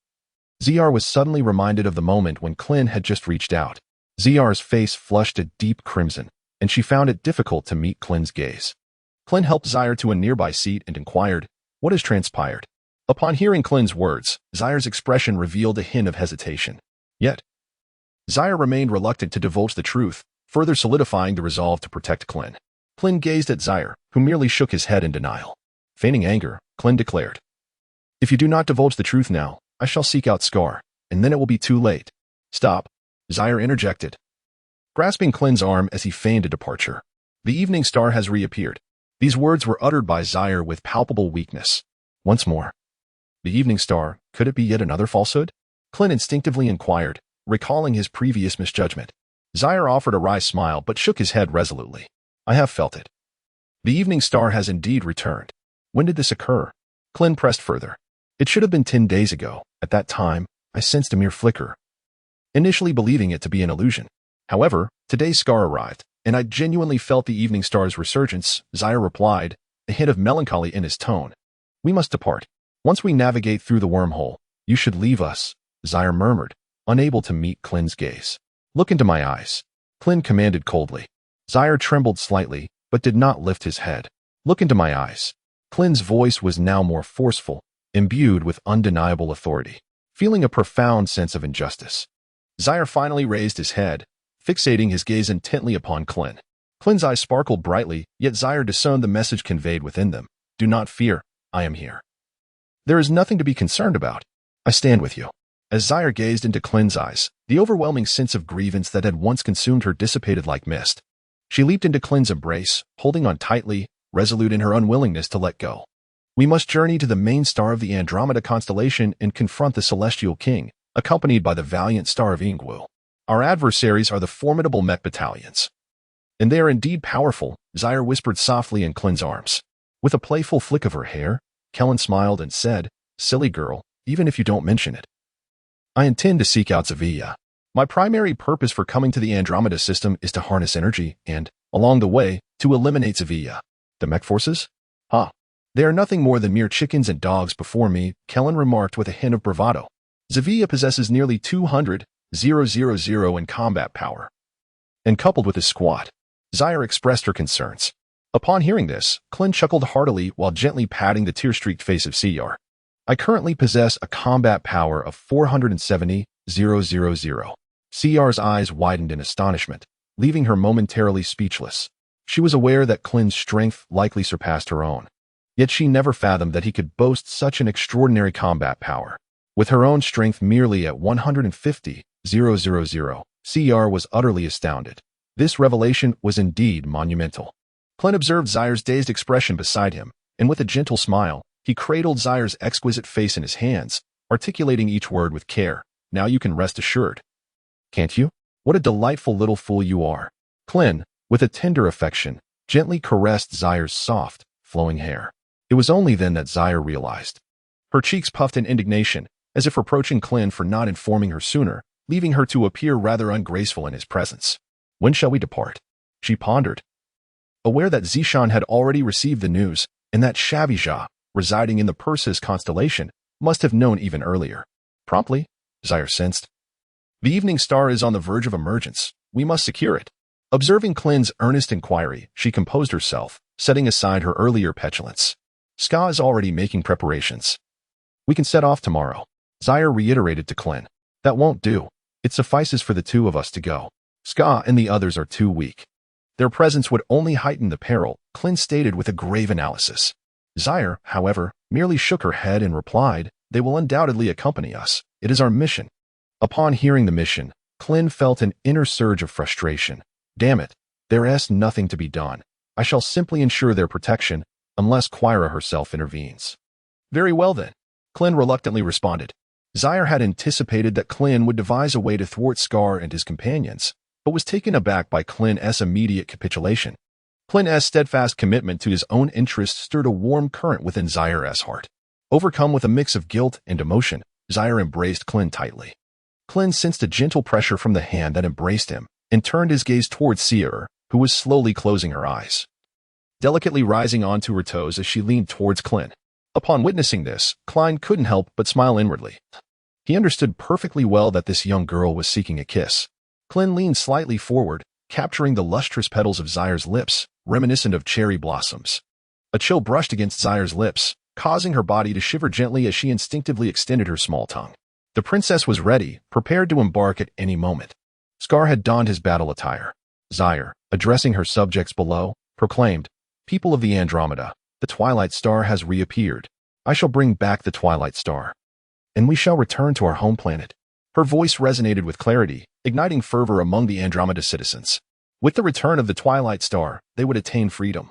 Saiyans was suddenly reminded of the moment when Klin had just reached out. Saiyans' face flushed a deep crimson, and she found it difficult to meet Klin's gaze. Klin helped Saiyans to a nearby seat and inquired, "What has transpired?" Upon hearing Klin's words, Saiyans' expression revealed a hint of hesitation. Yet, Saiyans remained reluctant to divulge the truth, further solidifying the resolve to protect Klin. Klin gazed at Saiyans, who merely shook his head in denial. Feigning anger, Klin declared, "If you do not divulge the truth now, I shall seek out Scar, and then it will be too late." "Stop," Saiyans interjected, grasping Klin's arm as he feigned a departure. "The evening star has reappeared." These words were uttered by Saiyans with palpable weakness. Once more, "The evening star, could it be yet another falsehood?" Klin instinctively inquired, recalling his previous misjudgment. Saiyans offered a wry smile but shook his head resolutely. "I have felt it. The evening star has indeed returned." "When did this occur?" Klin pressed further. "It should have been 10 days ago. At that time, I sensed a mere flicker, initially believing it to be an illusion. However, today's scar arrived, and I genuinely felt the evening star's resurgence," Saiyans replied, a hint of melancholy in his tone. "We must depart. Once we navigate through the wormhole, you should leave us," Saiyans murmured, unable to meet Klin's gaze. "Look into my eyes," Klin commanded coldly. Saiyans trembled slightly, but did not lift his head. "Look into my eyes." Klin's voice was now more forceful, imbued with undeniable authority. Feeling a profound sense of injustice, Saiyans finally raised his head, fixating his gaze intently upon Klin. Klin's eyes sparkled brightly, yet Saiyans discerned the message conveyed within them. "Do not fear, I am here. There is nothing to be concerned about. I stand with you." As Saiyans gazed into Klin's eyes, the overwhelming sense of grievance that had once consumed her dissipated like mist. She leaped into Klin's embrace, holding on tightly, resolute in her unwillingness to let go. "We must journey to the main star of the Andromeda constellation and confront the Celestial King, accompanied by the valiant star of Ingwu. Our adversaries are the formidable mech battalions, and they are indeed powerful," Saiyans whispered softly in Klin's arms. With a playful flick of her hair, Kellen smiled and said, "Silly girl, even if you don't mention it, I intend to seek out Zavia. My primary purpose for coming to the Andromeda system is to harness energy and, along the way, to eliminate Zavia. The mech forces? Huh. They are nothing more than mere chickens and dogs before me, Kellen remarked with a hint of bravado. Zavia possesses nearly 200,000 in combat power. And coupled with his squat, Zaire expressed her concerns. Upon hearing this, Klin chuckled heartily while gently patting the tear-streaked face of Cr. I currently possess a combat power of 470,000. Cr's eyes widened in astonishment, leaving her momentarily speechless. She was aware that Klin's strength likely surpassed her own. Yet she never fathomed that he could boast such an extraordinary combat power. With her own strength merely at 150,000, Cr was utterly astounded. This revelation was indeed monumental. Klin observed Zaire's dazed expression beside him, and with a gentle smile, he cradled Zaire's exquisite face in his hands, articulating each word with care. Now you can rest assured. Can't you? What a delightful little fool you are. Klin, with a tender affection, gently caressed Zaire's soft, flowing hair. It was only then that Zaire realized. Her cheeks puffed in indignation, as if reproaching Klin for not informing her sooner, leaving her to appear rather ungraceful in his presence. When shall we depart? She pondered. Aware that Zishan had already received the news, and that Shavija, residing in the Persis constellation, must have known even earlier. Promptly, Zaire sensed. The evening star is on the verge of emergence. We must secure it. Observing Klin's earnest inquiry, she composed herself, setting aside her earlier petulance. Ska is already making preparations. We can set off tomorrow. Zaire reiterated to Klin. That won't do. It suffices for the two of us to go. Ska and the others are too weak. Their presence would only heighten the peril, Klin stated with a grave analysis. Zaire, however, merely shook her head and replied, They will undoubtedly accompany us. It is our mission. Upon hearing the mission, Klin felt an inner surge of frustration. Damn it, there is nothing to be done. I shall simply ensure their protection, unless Quira herself intervenes. Very well then, Klin reluctantly responded. Zaire had anticipated that Klin would devise a way to thwart Scar and his companions, but was taken aback by Klin's immediate capitulation. Klin's steadfast commitment to his own interests stirred a warm current within Zaire's heart. Overcome with a mix of guilt and emotion, Zaire embraced Klin tightly. Klin sensed a gentle pressure from the hand that embraced him, and turned his gaze towards Seer, who was slowly closing her eyes, delicately rising onto her toes as she leaned towards Klin. Upon witnessing this, Klein couldn't help but smile inwardly. He understood perfectly well that this young girl was seeking a kiss. Klin leaned slightly forward, capturing the lustrous petals of Zaire's lips, reminiscent of cherry blossoms. A chill brushed against Zaire's lips, causing her body to shiver gently as she instinctively extended her small tongue. The princess was ready, prepared to embark at any moment. Scar had donned his battle attire. Zaire, addressing her subjects below, proclaimed, People of the Andromeda, the Twilight Star has reappeared. I shall bring back the Twilight Star. And we shall return to our home planet. Her voice resonated with clarity, igniting fervor among the Andromeda citizens. With the return of the Twilight Star, they would attain freedom.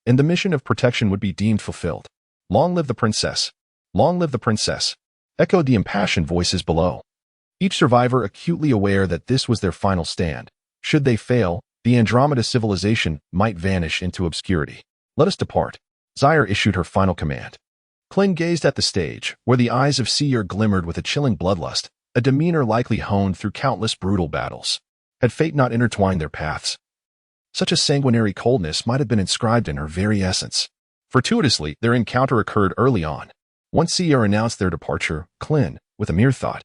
And the mission of protection would be deemed fulfilled. Long live the princess! Long live the princess! Echoed the impassioned voices below. Each survivor acutely aware that this was their final stand. Should they fail, the Andromeda civilization might vanish into obscurity. Let us depart. Zaire issued her final command. Klin gazed at the stage, where the eyes of Seer glimmered with a chilling bloodlust, a demeanor likely honed through countless brutal battles. Had fate not intertwined their paths, such a sanguinary coldness might have been inscribed in her very essence. Fortuitously, their encounter occurred early on. Once Seer announced their departure, Klin, with a mere thought,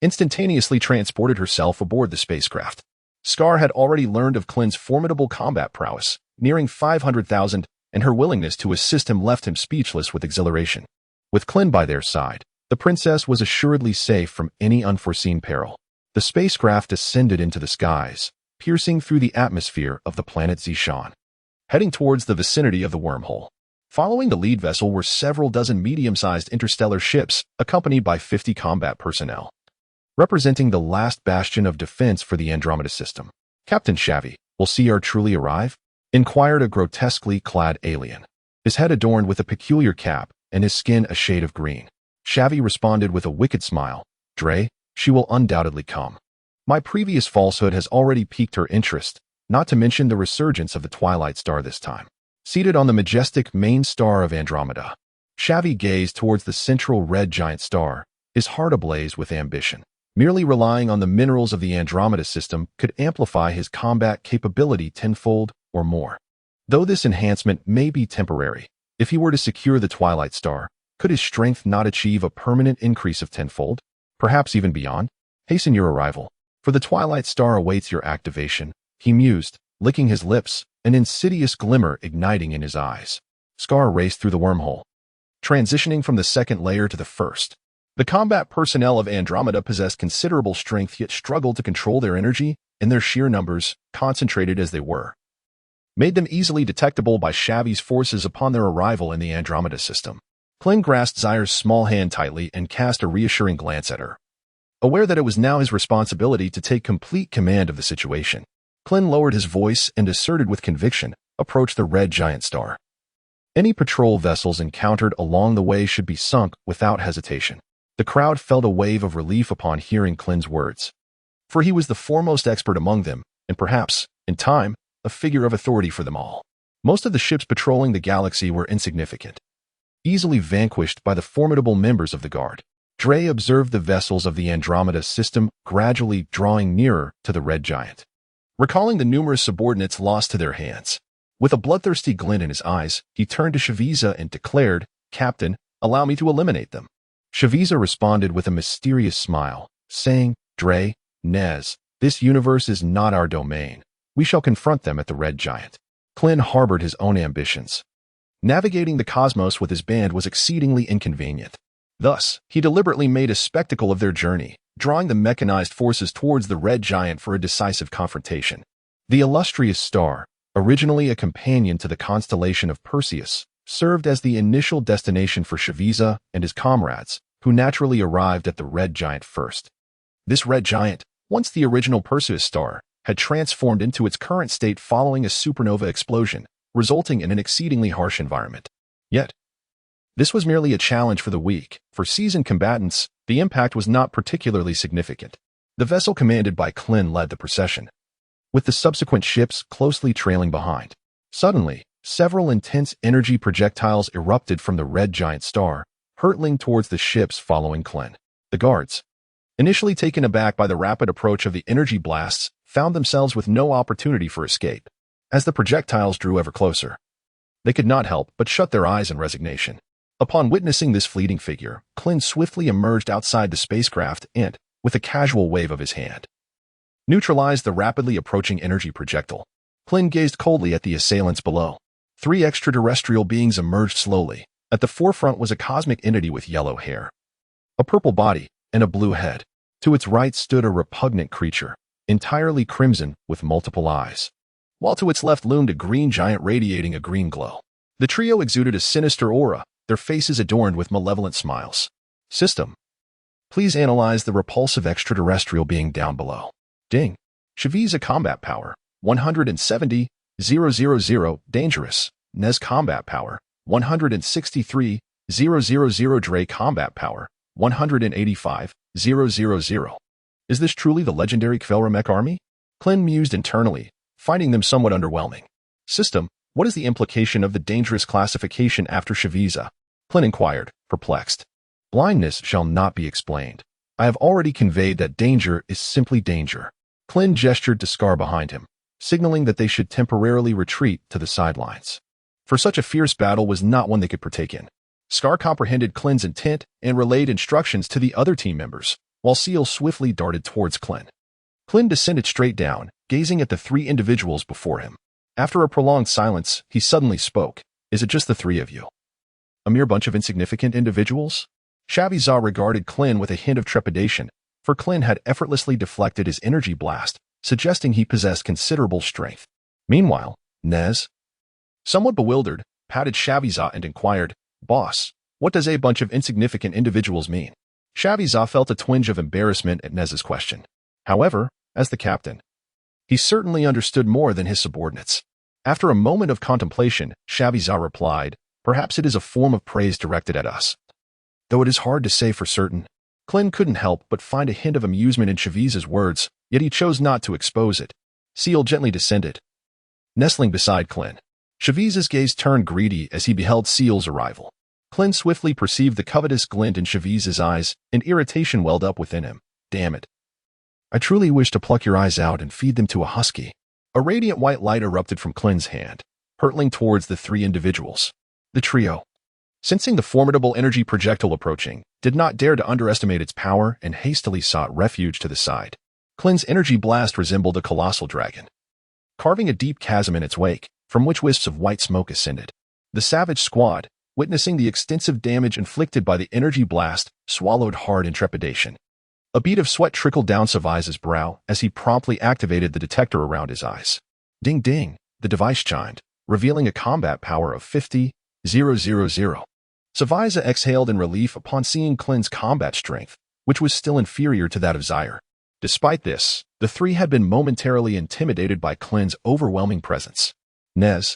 instantaneously transported herself aboard the spacecraft. Scar had already learned of Klin's formidable combat prowess, nearing 500,000, and her willingness to assist him left him speechless with exhilaration. With Klin by their side, the princess was assuredly safe from any unforeseen peril. The spacecraft ascended into the skies, piercing through the atmosphere of the planet Zishan, heading towards the vicinity of the wormhole. Following the lead vessel were several dozen medium-sized interstellar ships, accompanied by 50 combat personnel, representing the last bastion of defense for the Andromeda system. Captain Shavi, will Seer truly arrive? Inquired a grotesquely clad alien, his head adorned with a peculiar cap and his skin a shade of green. Shavi responded with a wicked smile. Dre, she will undoubtedly come. My previous falsehood has already piqued her interest, not to mention the resurgence of the Twilight Star this time. Seated on the majestic main star of Andromeda, Shavi gazed towards the central red giant star, his heart ablaze with ambition. Merely relying on the minerals of the Andromeda system could amplify his combat capability tenfold or more. Though this enhancement may be temporary, if he were to secure the Twilight Star, could his strength not achieve a permanent increase of tenfold? Perhaps even beyond? Hasten your arrival, for the Twilight Star awaits your activation, he mused, licking his lips, an insidious glimmer igniting in his eyes. Scar raced through the wormhole, transitioning from the second layer to the first. The combat personnel of Andromeda possessed considerable strength yet struggled to control their energy, and their sheer numbers, concentrated as they were, made them easily detectable by Shavi's forces upon their arrival in the Andromeda system. Klin grasped Zaire's small hand tightly and cast a reassuring glance at her. Aware that it was now his responsibility to take complete command of the situation, Klin lowered his voice and asserted with conviction, "Approach the red giant star. Any patrol vessels encountered along the way should be sunk without hesitation." The crowd felt a wave of relief upon hearing Klin's words, for he was the foremost expert among them, and perhaps, in time, a figure of authority for them all. Most of the ships patrolling the galaxy were insignificant, easily vanquished by the formidable members of the Guard. Dre observed the vessels of the Andromeda system gradually drawing nearer to the red giant, recalling the numerous subordinates lost to their hands. With a bloodthirsty glint in his eyes, he turned to Shaviza and declared, "Captain, allow me to eliminate them." Shaviza responded with a mysterious smile, saying, "Dre, Nez, this universe is not our domain. We shall confront them at the red giant." Klin harbored his own ambitions. Navigating the cosmos with his band was exceedingly inconvenient. Thus, he deliberately made a spectacle of their journey, drawing the mechanized forces towards the red giant for a decisive confrontation. The illustrious star, originally a companion to the constellation of Perseus, served as the initial destination for Shaviza and his comrades, who naturally arrived at the red giant first. This red giant, once the original Perseus star, had transformed into its current state following a supernova explosion, resulting in an exceedingly harsh environment. Yet, this was merely a challenge for the weak. For seasoned combatants, the impact was not particularly significant. The vessel commanded by Klin led the procession, with the subsequent ships closely trailing behind. Suddenly, several intense energy projectiles erupted from the red giant star, hurtling towards the ships following Klin. The guards, initially taken aback by the rapid approach of the energy blasts, found themselves with no opportunity for escape. As the projectiles drew ever closer, they could not help but shut their eyes in resignation. Upon witnessing this fleeting figure, Klin swiftly emerged outside the spacecraft and, with a casual wave of his hand, neutralized the rapidly approaching energy projectile. Klin gazed coldly at the assailants below. 3 extraterrestrial beings emerged slowly. At the forefront was a cosmic entity with yellow hair, a purple body, and a blue head. To its right stood a repugnant creature, entirely crimson with multiple eyes, while to its left loomed a green giant radiating a green glow. The trio exuded a sinister aura, their faces adorned with malevolent smiles. "System, please analyze the repulsive extraterrestrial being down below." Ding. Shaviza combat power, 170,000. Dangerous. Nez combat power, 163,000. Dre combat power, 185,000. Is this truly the legendary Kvelramek army? Klin mused internally, finding them somewhat underwhelming. "System, what is the implication of the dangerous classification after Shaviza?" Klin inquired, perplexed. "Blindness shall not be explained. I have already conveyed that danger is simply danger." Klin gestured to Scar behind him, signaling that they should temporarily retreat to the sidelines, for such a fierce battle was not one they could partake in. Scar comprehended Klin's intent and relayed instructions to the other team members, while Seal swiftly darted towards Klin. Klin descended straight down, gazing at the 3 individuals before him. After a prolonged silence, he suddenly spoke. "Is it just the 3 of you? A mere bunch of insignificant individuals?" Shaviza regarded Klin with a hint of trepidation, for Klin had effortlessly deflected his energy blast, suggesting he possessed considerable strength. Meanwhile, Nez, somewhat bewildered, patted Shaviza and inquired, "Boss, what does a bunch of insignificant individuals mean?" Shaviza felt a twinge of embarrassment at Nez's question. However, as the captain, he certainly understood more than his subordinates. After a moment of contemplation, Shaviza replied, "Perhaps it is a form of praise directed at us, though it is hard to say for certain." Klin couldn't help but find a hint of amusement in Shaviza's words, yet he chose not to expose it. Seal gently descended, nestling beside Klin. Shaviza's gaze turned greedy as he beheld Seal's arrival. Klin swiftly perceived the covetous glint in Shaviza's eyes, and irritation welled up within him. Damn it. I truly wish to pluck your eyes out and feed them to a husky. A radiant white light erupted from Klin's hand, hurtling towards the three individuals. The trio, sensing the formidable energy projectile approaching, did not dare to underestimate its power and hastily sought refuge to the side. Klin's energy blast resembled a colossal dragon, carving a deep chasm in its wake, from which wisps of white smoke ascended. The savage squad, witnessing the extensive damage inflicted by the energy blast, swallowed hard in trepidation. A bead of sweat trickled down Saviza's brow as he promptly activated the detector around his eyes. Ding ding, the device chimed, revealing a combat power of 50,000. Saviza exhaled in relief upon seeing Klin's combat strength, which was still inferior to that of Zaire. Despite this, the three had been momentarily intimidated by Klin's overwhelming presence. Nez,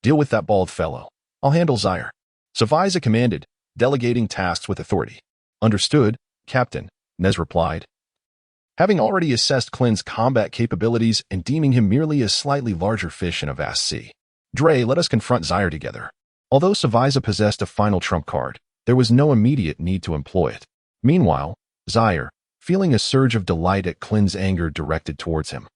deal with that bald fellow. I'll handle Zaire. Saviza commanded, delegating tasks with authority. Understood, Captain, Nez replied. Having already assessed Klin's combat capabilities and deeming him merely a slightly larger fish in a vast sea. Dre, let us confront Zaire together. Although Saviza possessed a final trump card, there was no immediate need to employ it. Meanwhile, Zaire, feeling a surge of delight at Klin's anger directed towards him,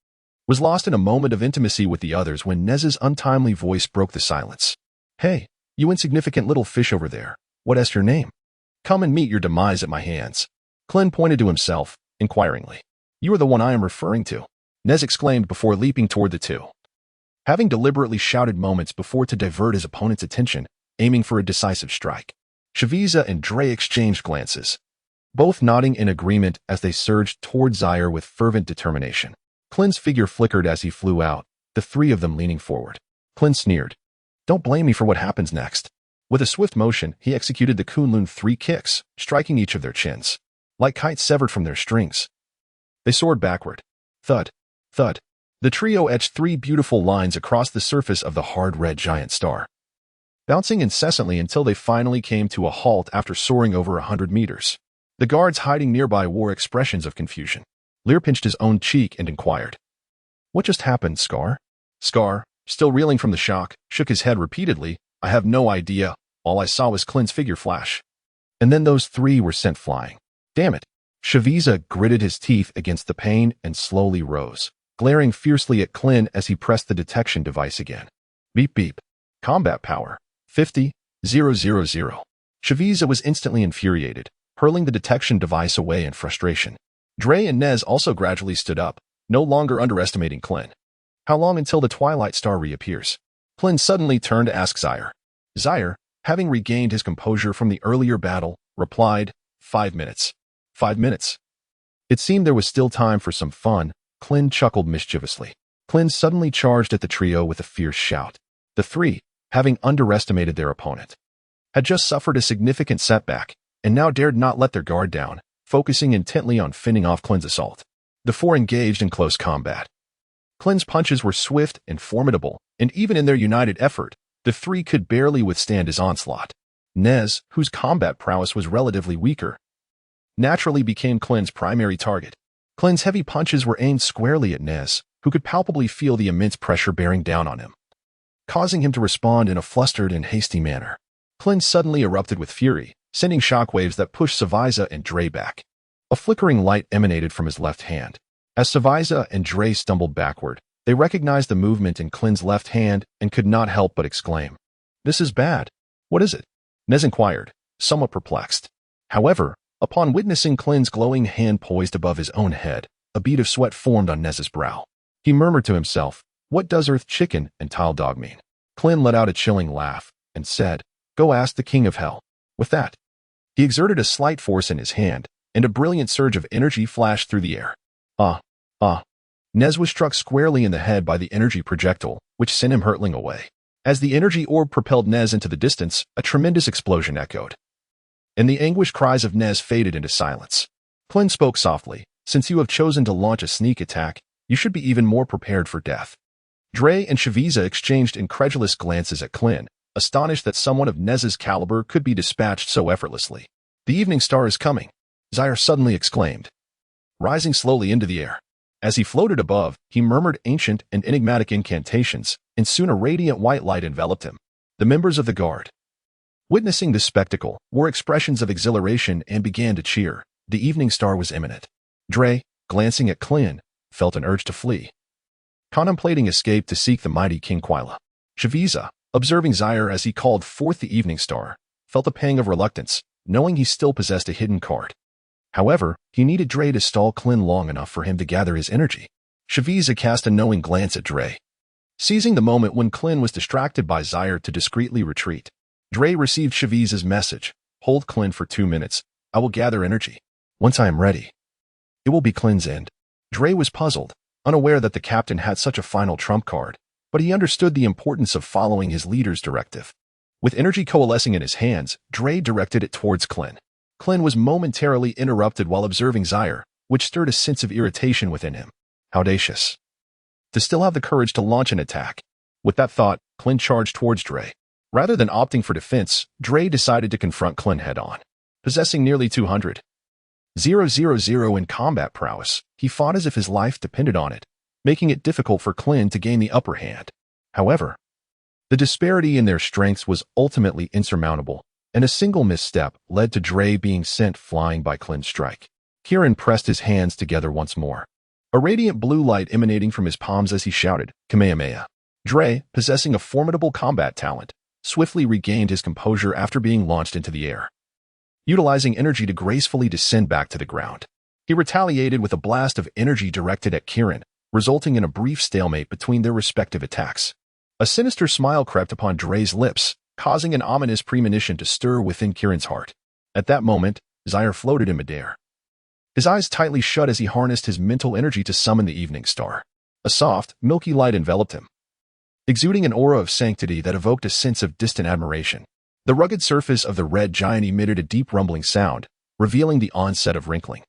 was lost in a moment of intimacy with the others when Nez's untimely voice broke the silence. Hey, you insignificant little fish over there, what is your name? Come and meet your demise at my hands. Klin pointed to himself, inquiringly. You are the one I am referring to, Nez exclaimed before leaping toward the two. Having deliberately shouted moments before to divert his opponent's attention, aiming for a decisive strike. Shaviza and Dre exchanged glances, both nodding in agreement as they surged toward Zaire with fervent determination. Klin's figure flickered as he flew out, the three of them leaning forward. Klin sneered. Don't blame me for what happens next. With a swift motion, he executed the Kunlun 3 kicks, striking each of their chins. Like kites severed from their strings, they soared backward. Thud, thud. The trio etched 3 beautiful lines across the surface of the hard red giant star, bouncing incessantly until they finally came to a halt after soaring over 100 meters. The guards hiding nearby wore expressions of confusion. Lear pinched his own cheek and inquired, What just happened, Scar? Scar, still reeling from the shock, shook his head repeatedly. I have no idea. All I saw was Klin's figure flash. And then those 3 were sent flying. Damn it. Shaviza gritted his teeth against the pain and slowly rose, glaring fiercely at Klin as he pressed the detection device again. Beep beep. Combat power. 50,000. Shaviza was instantly infuriated, hurling the detection device away in frustration. Dre and Nez also gradually stood up, no longer underestimating Klin. How long until the Twilight Star reappears? Klin suddenly turned to ask Zaire. Zaire, having regained his composure from the earlier battle, replied, 5 minutes. 5 minutes. It seemed there was still time for some fun. Klin chuckled mischievously. Klin suddenly charged at the trio with a fierce shout. The 3, having underestimated their opponent, had just suffered a significant setback, and now dared not let their guard down, focusing intently on fending off Klin's assault. The 4 engaged in close combat. Klin's punches were swift and formidable, and even in their united effort, the 3 could barely withstand his onslaught. Nez, whose combat prowess was relatively weaker, naturally became Klin's primary target. Klin's heavy punches were aimed squarely at Nez, who could palpably feel the immense pressure bearing down on him, causing him to respond in a flustered and hasty manner. Klin suddenly erupted with fury, sending shockwaves that pushed Saviza and Dre back. A flickering light emanated from his left hand. As Saviza and Dre stumbled backward, they recognized the movement in Klin's left hand and could not help but exclaim, This is bad. What is it? Nez inquired, somewhat perplexed. However, upon witnessing Klin's glowing hand poised above his own head, a bead of sweat formed on Nez's brow. He murmured to himself, What does Earth Chicken and Tile Dog mean? Klin let out a chilling laugh and said, Go ask the King of Hell. With that, he exerted a slight force in his hand, and a brilliant surge of energy flashed through the air. Nez was struck squarely in the head by the energy projectile, which sent him hurtling away. As the energy orb propelled Nez into the distance, a tremendous explosion echoed, and the anguished cries of Nez faded into silence. Klin spoke softly, Since you have chosen to launch a sneak attack, you should be even more prepared for death. Dre and Shaviza exchanged incredulous glances at Klin, astonished that someone of Nez's caliber could be dispatched so effortlessly. The evening star is coming, Zaire suddenly exclaimed, rising slowly into the air. As he floated above, he murmured ancient and enigmatic incantations, and soon a radiant white light enveloped him. The members of the guard, Witnessing this spectacle wore expressions of exhilaration and began to cheer. The evening star was imminent. Dre, glancing at Klin, felt an urge to flee, contemplating escape to seek the mighty King Quila. Shaviza, observing Zaire as he called forth the evening star, felt a pang of reluctance, knowing he still possessed a hidden card. However, he needed Dre to stall Klin long enough for him to gather his energy. Shaviza cast a knowing glance at Dre. Seizing the moment when Klin was distracted by Zaire to discreetly retreat, Dre received Shaviza's message. Hold Klin for 2 minutes. I will gather energy. Once I am ready, it will be Klin's end. Dre was puzzled, unaware that the captain had such a final trump card, but he understood the importance of following his leader's directive. With energy coalescing in his hands, Dre directed it towards Klin. Klin was momentarily interrupted while observing Zaire, which stirred a sense of irritation within him. How audacious. To still have the courage to launch an attack. With that thought, Klin charged towards Dre. Rather than opting for defense, Dre decided to confront Klin head-on. Possessing nearly 200,000 in combat prowess, he fought as if his life depended on it, making it difficult for Klin to gain the upper hand. However, the disparity in their strengths was ultimately insurmountable, and a single misstep led to Dre being sent flying by Klin's strike. Kieran pressed his hands together once more, a radiant blue light emanating from his palms as he shouted, Kamehameha. Dre, possessing a formidable combat talent, swiftly regained his composure after being launched into the air, utilizing energy to gracefully descend back to the ground. He retaliated with a blast of energy directed at Kieran, resulting in a brief stalemate between their respective attacks. A sinister smile crept upon Dre's lips, causing an ominous premonition to stir within Kieran's heart. At that moment, Zaire floated in midair. His eyes tightly shut as he harnessed his mental energy to summon the evening star. A soft, milky light enveloped him, exuding an aura of sanctity that evoked a sense of distant admiration. The rugged surface of the red giant emitted a deep rumbling sound, revealing the onset of wrinkling.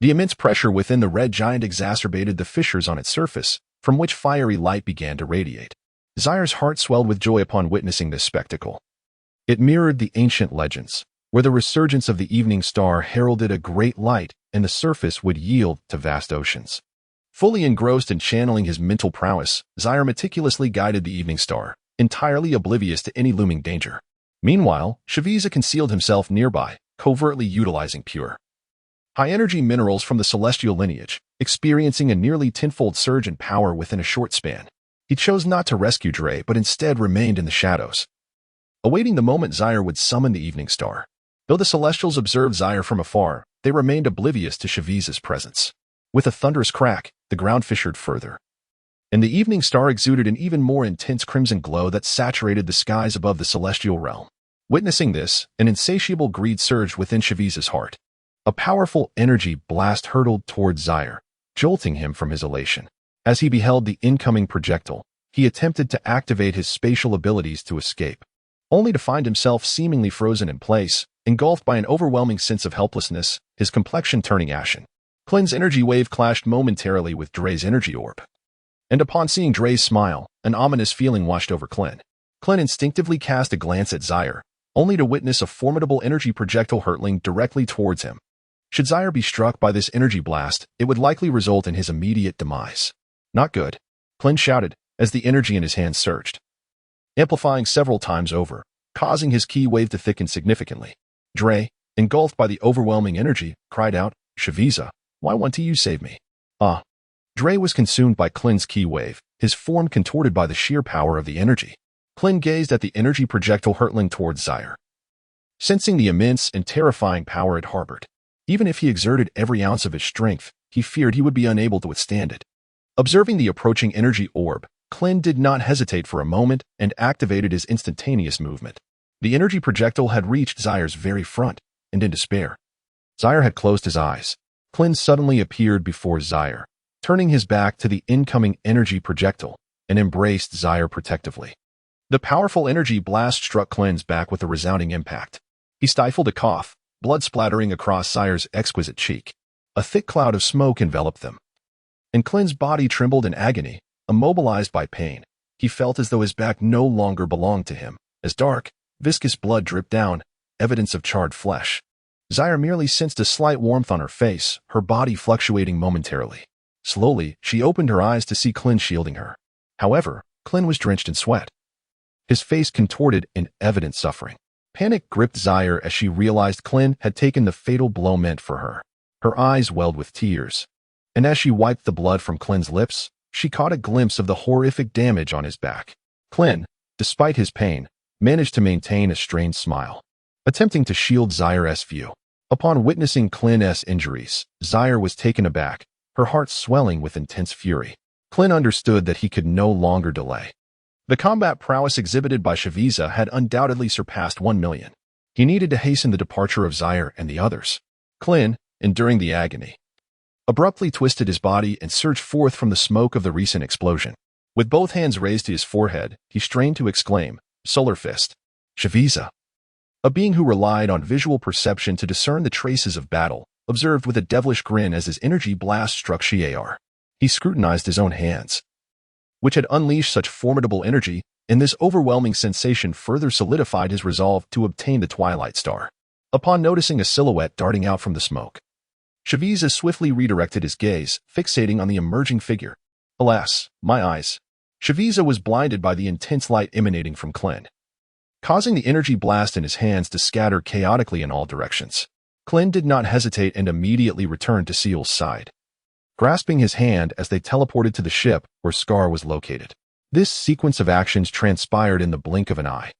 The immense pressure within the red giant exacerbated the fissures on its surface, from which fiery light began to radiate. Zaire's heart swelled with joy upon witnessing this spectacle. It mirrored the ancient legends, where the resurgence of the evening star heralded a great light and the surface would yield to vast oceans. Fully engrossed in channeling his mental prowess, Zaire meticulously guided the evening star, entirely oblivious to any looming danger. Meanwhile, Shaviza concealed himself nearby, covertly utilizing pure, high-energy minerals from the celestial lineage, experiencing a nearly tenfold surge in power within a short span. He chose not to rescue Dre, but instead remained in the shadows, awaiting the moment Zaire would summon the evening star. Though the Celestials observed Zaire from afar, they remained oblivious to Shaviza's presence. With a thunderous crack, the ground fissured further, and the evening star exuded an even more intense crimson glow that saturated the skies above the celestial realm. Witnessing this, an insatiable greed surged within Shaviza's heart. A powerful energy blast hurtled towards Zaire, jolting him from his elation. As he beheld the incoming projectile, he attempted to activate his spatial abilities to escape, only to find himself seemingly frozen in place, engulfed by an overwhelming sense of helplessness, his complexion turning ashen. Klin's energy wave clashed momentarily with Dre's energy orb, and upon seeing Dre's smile, an ominous feeling washed over Klin. Klin instinctively cast a glance at Zaire, only to witness a formidable energy projectile hurtling directly towards him. Should Zaire be struck by this energy blast, it would likely result in his immediate demise. Not good, Klin shouted as the energy in his hands surged, amplifying several times over, causing his ki wave to thicken significantly. Dre, engulfed by the overwhelming energy, cried out, Shaviza, why won't you save me? Dre was consumed by Klin's ki wave, his form contorted by the sheer power of the energy. Klin gazed at the energy projectile hurtling towards Zaire, sensing the immense and terrifying power it harbored. Even if he exerted every ounce of his strength, he feared he would be unable to withstand it. Observing the approaching energy orb, Klin did not hesitate for a moment and activated his instantaneous movement. The energy projectile had reached Zaire's very front, and in despair, Zaire had closed his eyes. Klin suddenly appeared before Zaire, turning his back to the incoming energy projectile, and embraced Zaire protectively. The powerful energy blast struck Klin's back with a resounding impact. He stifled a cough, blood splattering across Zaire's exquisite cheek. A thick cloud of smoke enveloped them, and Klin's body trembled in agony, immobilized by pain. He felt as though his back no longer belonged to him, as dark, viscous blood dripped down, evidence of charred flesh. Zaire merely sensed a slight warmth on her face, her body fluctuating momentarily. Slowly, she opened her eyes to see Klin shielding her. However, Klin was drenched in sweat, his face contorted in evident suffering. Panic gripped Zaire as she realized Klin had taken the fatal blow meant for her. Her eyes welled with tears, and as she wiped the blood from Klin's lips, she caught a glimpse of the horrific damage on his back. Klin, despite his pain, managed to maintain a strained smile, attempting to shield Zaire's view. Upon witnessing Klin's injuries, Zaire was taken aback, her heart swelling with intense fury. Klin understood that he could no longer delay. The combat prowess exhibited by Shaviza had undoubtedly surpassed 1 million. He needed to hasten the departure of Zaire and the others. Klin, enduring the agony, abruptly twisted his body and surged forth from the smoke of the recent explosion. With both hands raised to his forehead, he strained to exclaim, "Solar Fist!" Shaviza, a being who relied on visual perception to discern the traces of battle, observed with a devilish grin as his energy blast struck Shi'ar. He scrutinized his own hands, which had unleashed such formidable energy, and this overwhelming sensation further solidified his resolve to obtain the Twilight Star. Upon noticing a silhouette darting out from the smoke, Shaviza swiftly redirected his gaze, fixating on the emerging figure. Alas, my eyes! Shaviza was blinded by the intense light emanating from Klin, causing the energy blast in his hands to scatter chaotically in all directions. Klin did not hesitate and immediately returned to Seal's side, grasping his hand as they teleported to the ship where Scar was located. This sequence of actions transpired in the blink of an eye.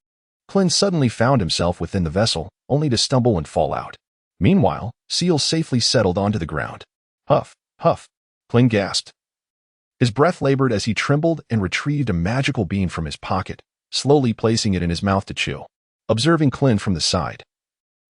Klin suddenly found himself within the vessel, only to stumble and fall out. Meanwhile, Seal safely settled onto the ground. Huff, huff, Klin gasped. His breath labored as he trembled and retrieved a magical bean from his pocket, slowly placing it in his mouth to chew. Observing Klin from the side,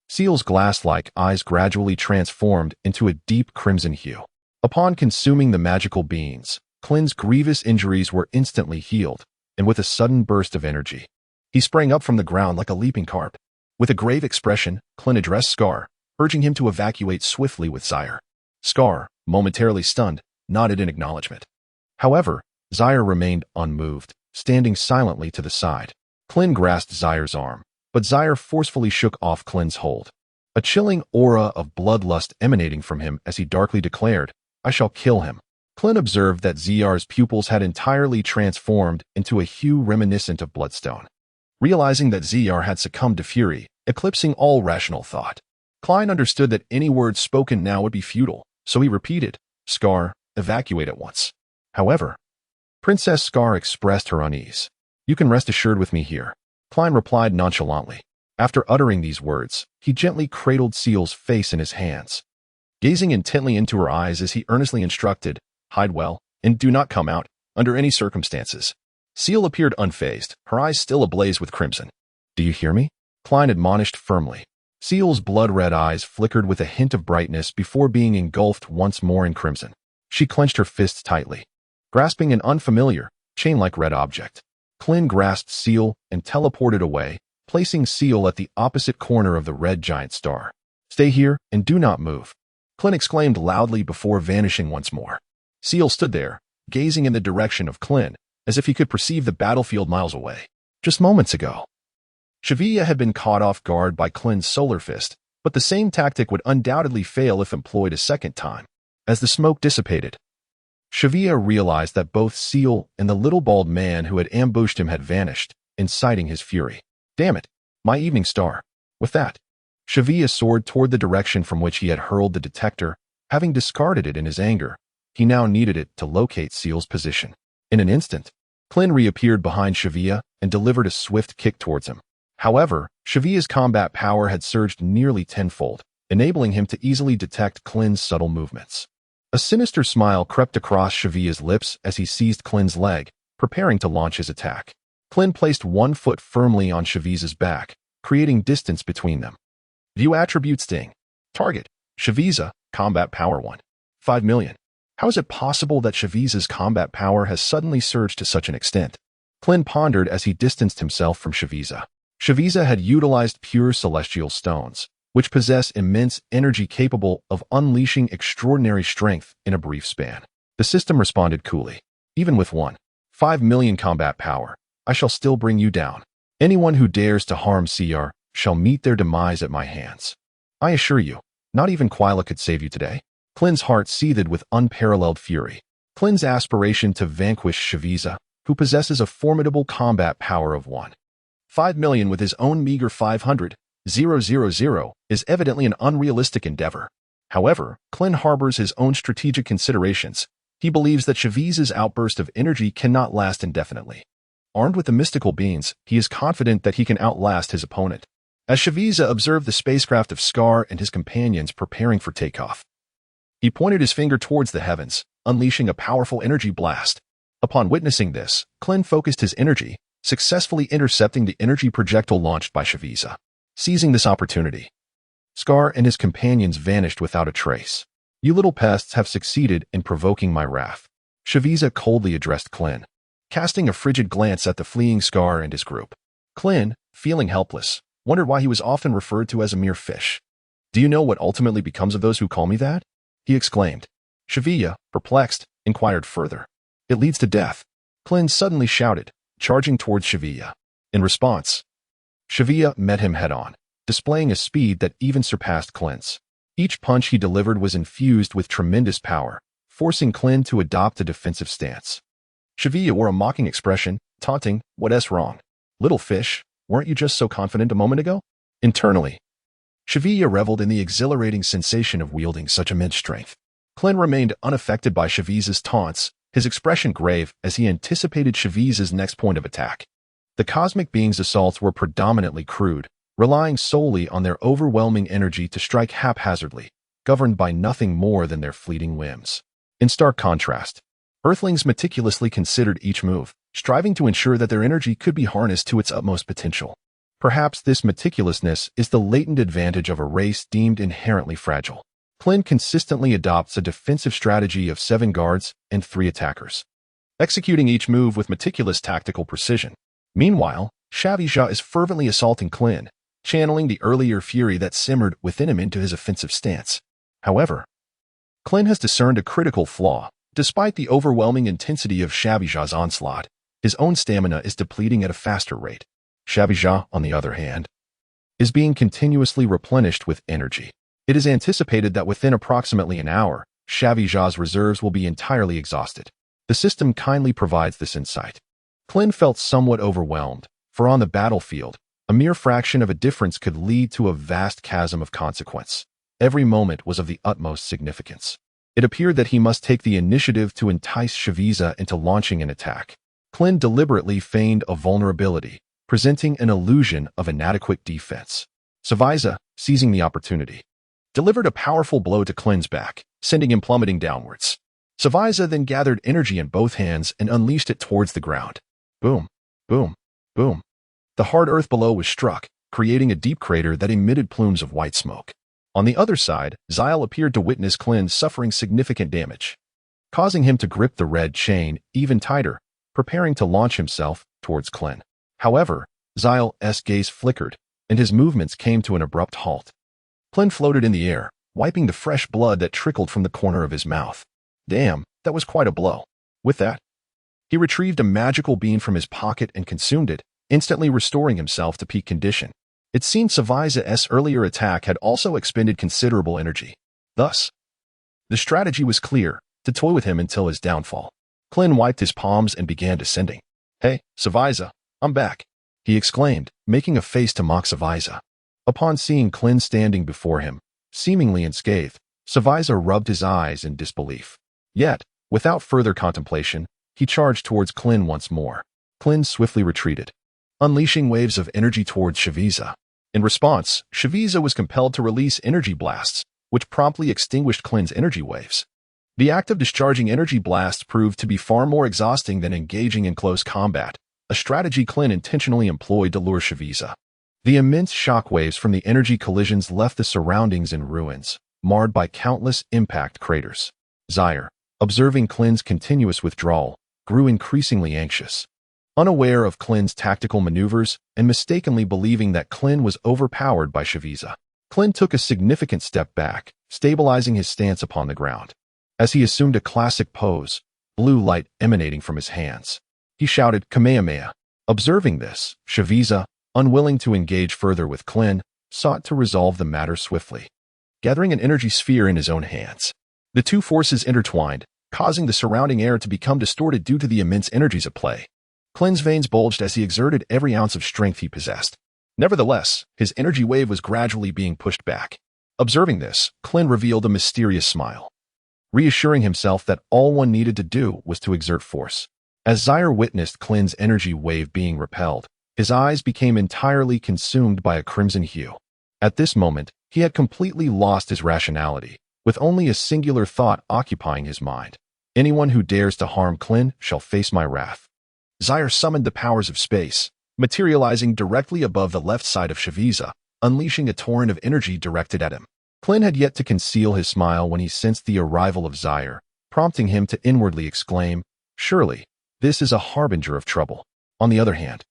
Seal's glass-like eyes gradually transformed into a deep crimson hue. Upon consuming the magical beans, Klin's grievous injuries were instantly healed, and with a sudden burst of energy, he sprang up from the ground like a leaping carp. With a grave expression, Klin addressed Scar, urging him to evacuate swiftly with Zaire. Scar, momentarily stunned, nodded in acknowledgement. However, Zaire remained unmoved, standing silently to the side. Klin grasped Zaire's arm, but Zaire forcefully shook off Klin's hold, a chilling aura of bloodlust emanating from him as he darkly declared, "I shall kill him." Klin observed that Zair's pupils had entirely transformed into a hue reminiscent of bloodstone. Realizing that Zaire had succumbed to fury, eclipsing all rational thought, Klin understood that any words spoken now would be futile, so he repeated, "Scar, evacuate at once." However, Princess Scar expressed her unease. "You can rest assured with me here," Klin replied nonchalantly. After uttering these words, he gently cradled Seal's face in his hands, gazing intently into her eyes as he earnestly instructed, "Hide well, and do not come out, under any circumstances." Seal appeared unfazed, her eyes still ablaze with crimson. "Do you hear me?" Klin admonished firmly. Seal's blood-red eyes flickered with a hint of brightness before being engulfed once more in crimson. She clenched her fists tightly, grasping an unfamiliar, chain-like red object. Klin grasped Seal and teleported away, placing Seal at the opposite corner of the red giant star. "Stay here and do not move," Klin exclaimed loudly before vanishing once more. Seal stood there, gazing in the direction of Klin, as if he could perceive the battlefield miles away. Just moments ago, Shaviza had been caught off guard by Klin's solar fist, but the same tactic would undoubtedly fail if employed a second time. As the smoke dissipated, Shaviza realized that both Seal and the little bald man who had ambushed him had vanished, inciting his fury. "Damn it, my evening star." With that, Shaviza soared toward the direction from which he had hurled the detector. Having discarded it in his anger, he now needed it to locate Seal's position. In an instant, Klin reappeared behind Shaviza and delivered a swift kick towards him. However, Shaviza's combat power had surged nearly tenfold, enabling him to easily detect Klin's subtle movements. A sinister smile crept across Shaviza's lips as he seized Klin's leg, preparing to launch his attack. Klin placed one foot firmly on Shaviza's back, creating distance between them. View attribute sting. Target, Shaviza, combat power 1. 5 million. How is it possible that Shaviza's combat power has suddenly surged to such an extent? Klin pondered as he distanced himself from Shaviza. Shaviza had utilized pure celestial stones, which possess immense energy capable of unleashing extraordinary strength in a brief span. The system responded coolly. "Even with 1.5 million combat power, I shall still bring you down. Anyone who dares to harm CR shall meet their demise at my hands. I assure you, not even Quila could save you today." Klin's heart seethed with unparalleled fury. Klin's aspiration to vanquish Shaviza, who possesses a formidable combat power of 1. 5 million with his own meager 500,000 is evidently an unrealistic endeavor. However, Klin harbors his own strategic considerations. He believes that Shaviza's outburst of energy cannot last indefinitely. Armed with the mystical beings, he is confident that he can outlast his opponent. As Shaviza observed the spacecraft of Scar and his companions preparing for takeoff, he pointed his finger towards the heavens, unleashing a powerful energy blast. Upon witnessing this, Klin focused his energy, successfully intercepting the energy projectile launched by Shaviza. Seizing this opportunity, Scar and his companions vanished without a trace. "You little pests have succeeded in provoking my wrath," Shaviza coldly addressed Klin, casting a frigid glance at the fleeing Scar and his group. Klin, feeling helpless, wondered why he was often referred to as a mere fish. "Do you know what ultimately becomes of those who call me that?" he exclaimed. Shaviza, perplexed, inquired further. "It leads to death," Klin suddenly shouted, charging towards Shaviza. In response, Shaviza met him head-on, displaying a speed that even surpassed Klin's. Each punch he delivered was infused with tremendous power, forcing Klin to adopt a defensive stance. Shaviza wore a mocking expression, taunting, "What's wrong? Little fish, weren't you just so confident a moment ago?" Internally, Shaviza reveled in the exhilarating sensation of wielding such immense strength. Klin remained unaffected by Shaviza's taunts, his expression grave as he anticipated Shaviza's next point of attack. The cosmic being's assaults were predominantly crude, relying solely on their overwhelming energy to strike haphazardly, governed by nothing more than their fleeting whims. In stark contrast, Earthlings meticulously considered each move, striving to ensure that their energy could be harnessed to its utmost potential. Perhaps this meticulousness is the latent advantage of a race deemed inherently fragile. Klin consistently adopts a defensive strategy of 7 guards and 3 attackers, executing each move with meticulous tactical precision. Meanwhile, Shaviza is fervently assaulting Klin, channeling the earlier fury that simmered within him into his offensive stance. However, Klin has discerned a critical flaw. Despite the overwhelming intensity of Shaviza's onslaught, his own stamina is depleting at a faster rate. Shaviza, on the other hand, is being continuously replenished with energy. It is anticipated that within approximately an hour, Shaviza's reserves will be entirely exhausted. The system kindly provides this insight. Klin felt somewhat overwhelmed, for on the battlefield, a mere fraction of a difference could lead to a vast chasm of consequence. Every moment was of the utmost significance. It appeared that he must take the initiative to entice Shaviza into launching an attack. Klin deliberately feigned a vulnerability, presenting an illusion of inadequate defense. Shaviza, seizing the opportunity, delivered a powerful blow to Klin's back, sending him plummeting downwards. Shaviza then gathered energy in both hands and unleashed it towards the ground. Boom, boom, boom. The hard earth below was struck, creating a deep crater that emitted plumes of white smoke. On the other side, Zyle appeared to witness Klin suffering significant damage, causing him to grip the red chain even tighter, preparing to launch himself towards Klin. However, Zyle's gaze flickered, and his movements came to an abrupt halt. Klin floated in the air, wiping the fresh blood that trickled from the corner of his mouth. Damn, that was quite a blow. With that, he retrieved a magical bean from his pocket and consumed it, instantly restoring himself to peak condition. It seemed Shaviza's earlier attack had also expended considerable energy. Thus, the strategy was clear, to toy with him until his downfall. Klin wiped his palms and began descending. "Hey, Shaviza, I'm back," he exclaimed, making a face to mock Shaviza. Upon seeing Klin standing before him, seemingly unscathed, Shaviza rubbed his eyes in disbelief. Yet, without further contemplation, he charged towards Klin once more. Klin swiftly retreated, unleashing waves of energy towards Shaviza. In response, Shaviza was compelled to release energy blasts, which promptly extinguished Klin's energy waves. The act of discharging energy blasts proved to be far more exhausting than engaging in close combat, a strategy Klin intentionally employed to lure Shaviza. The immense shockwaves from the energy collisions left the surroundings in ruins, marred by countless impact craters. Zaire, observing Klin's continuous withdrawal, grew increasingly anxious. Unaware of Klin's tactical maneuvers and mistakenly believing that Klin was overpowered by Shaviza, Klin took a significant step back, stabilizing his stance upon the ground. As he assumed a classic pose, blue light emanating from his hands, he shouted, "Kamehameha." Observing this, Shaviza, unwilling to engage further with Klin, sought to resolve the matter swiftly, gathering an energy sphere in his own hands. The two forces intertwined, causing the surrounding air to become distorted due to the immense energies at play. Klin's veins bulged as he exerted every ounce of strength he possessed. Nevertheless, his energy wave was gradually being pushed back. Observing this, Klin revealed a mysterious smile, reassuring himself that all one needed to do was to exert force. As Zaire witnessed Klin's energy wave being repelled, his eyes became entirely consumed by a crimson hue. At this moment, he had completely lost his rationality, with only a singular thought occupying his mind. Anyone who dares to harm Klin shall face my wrath. Zaire summoned the powers of space, materializing directly above the left side of Shaviza, unleashing a torrent of energy directed at him. Klin had yet to conceal his smile when he sensed the arrival of Zaire, prompting him to inwardly exclaim, "Surely, this is a harbinger of trouble." On the other hand,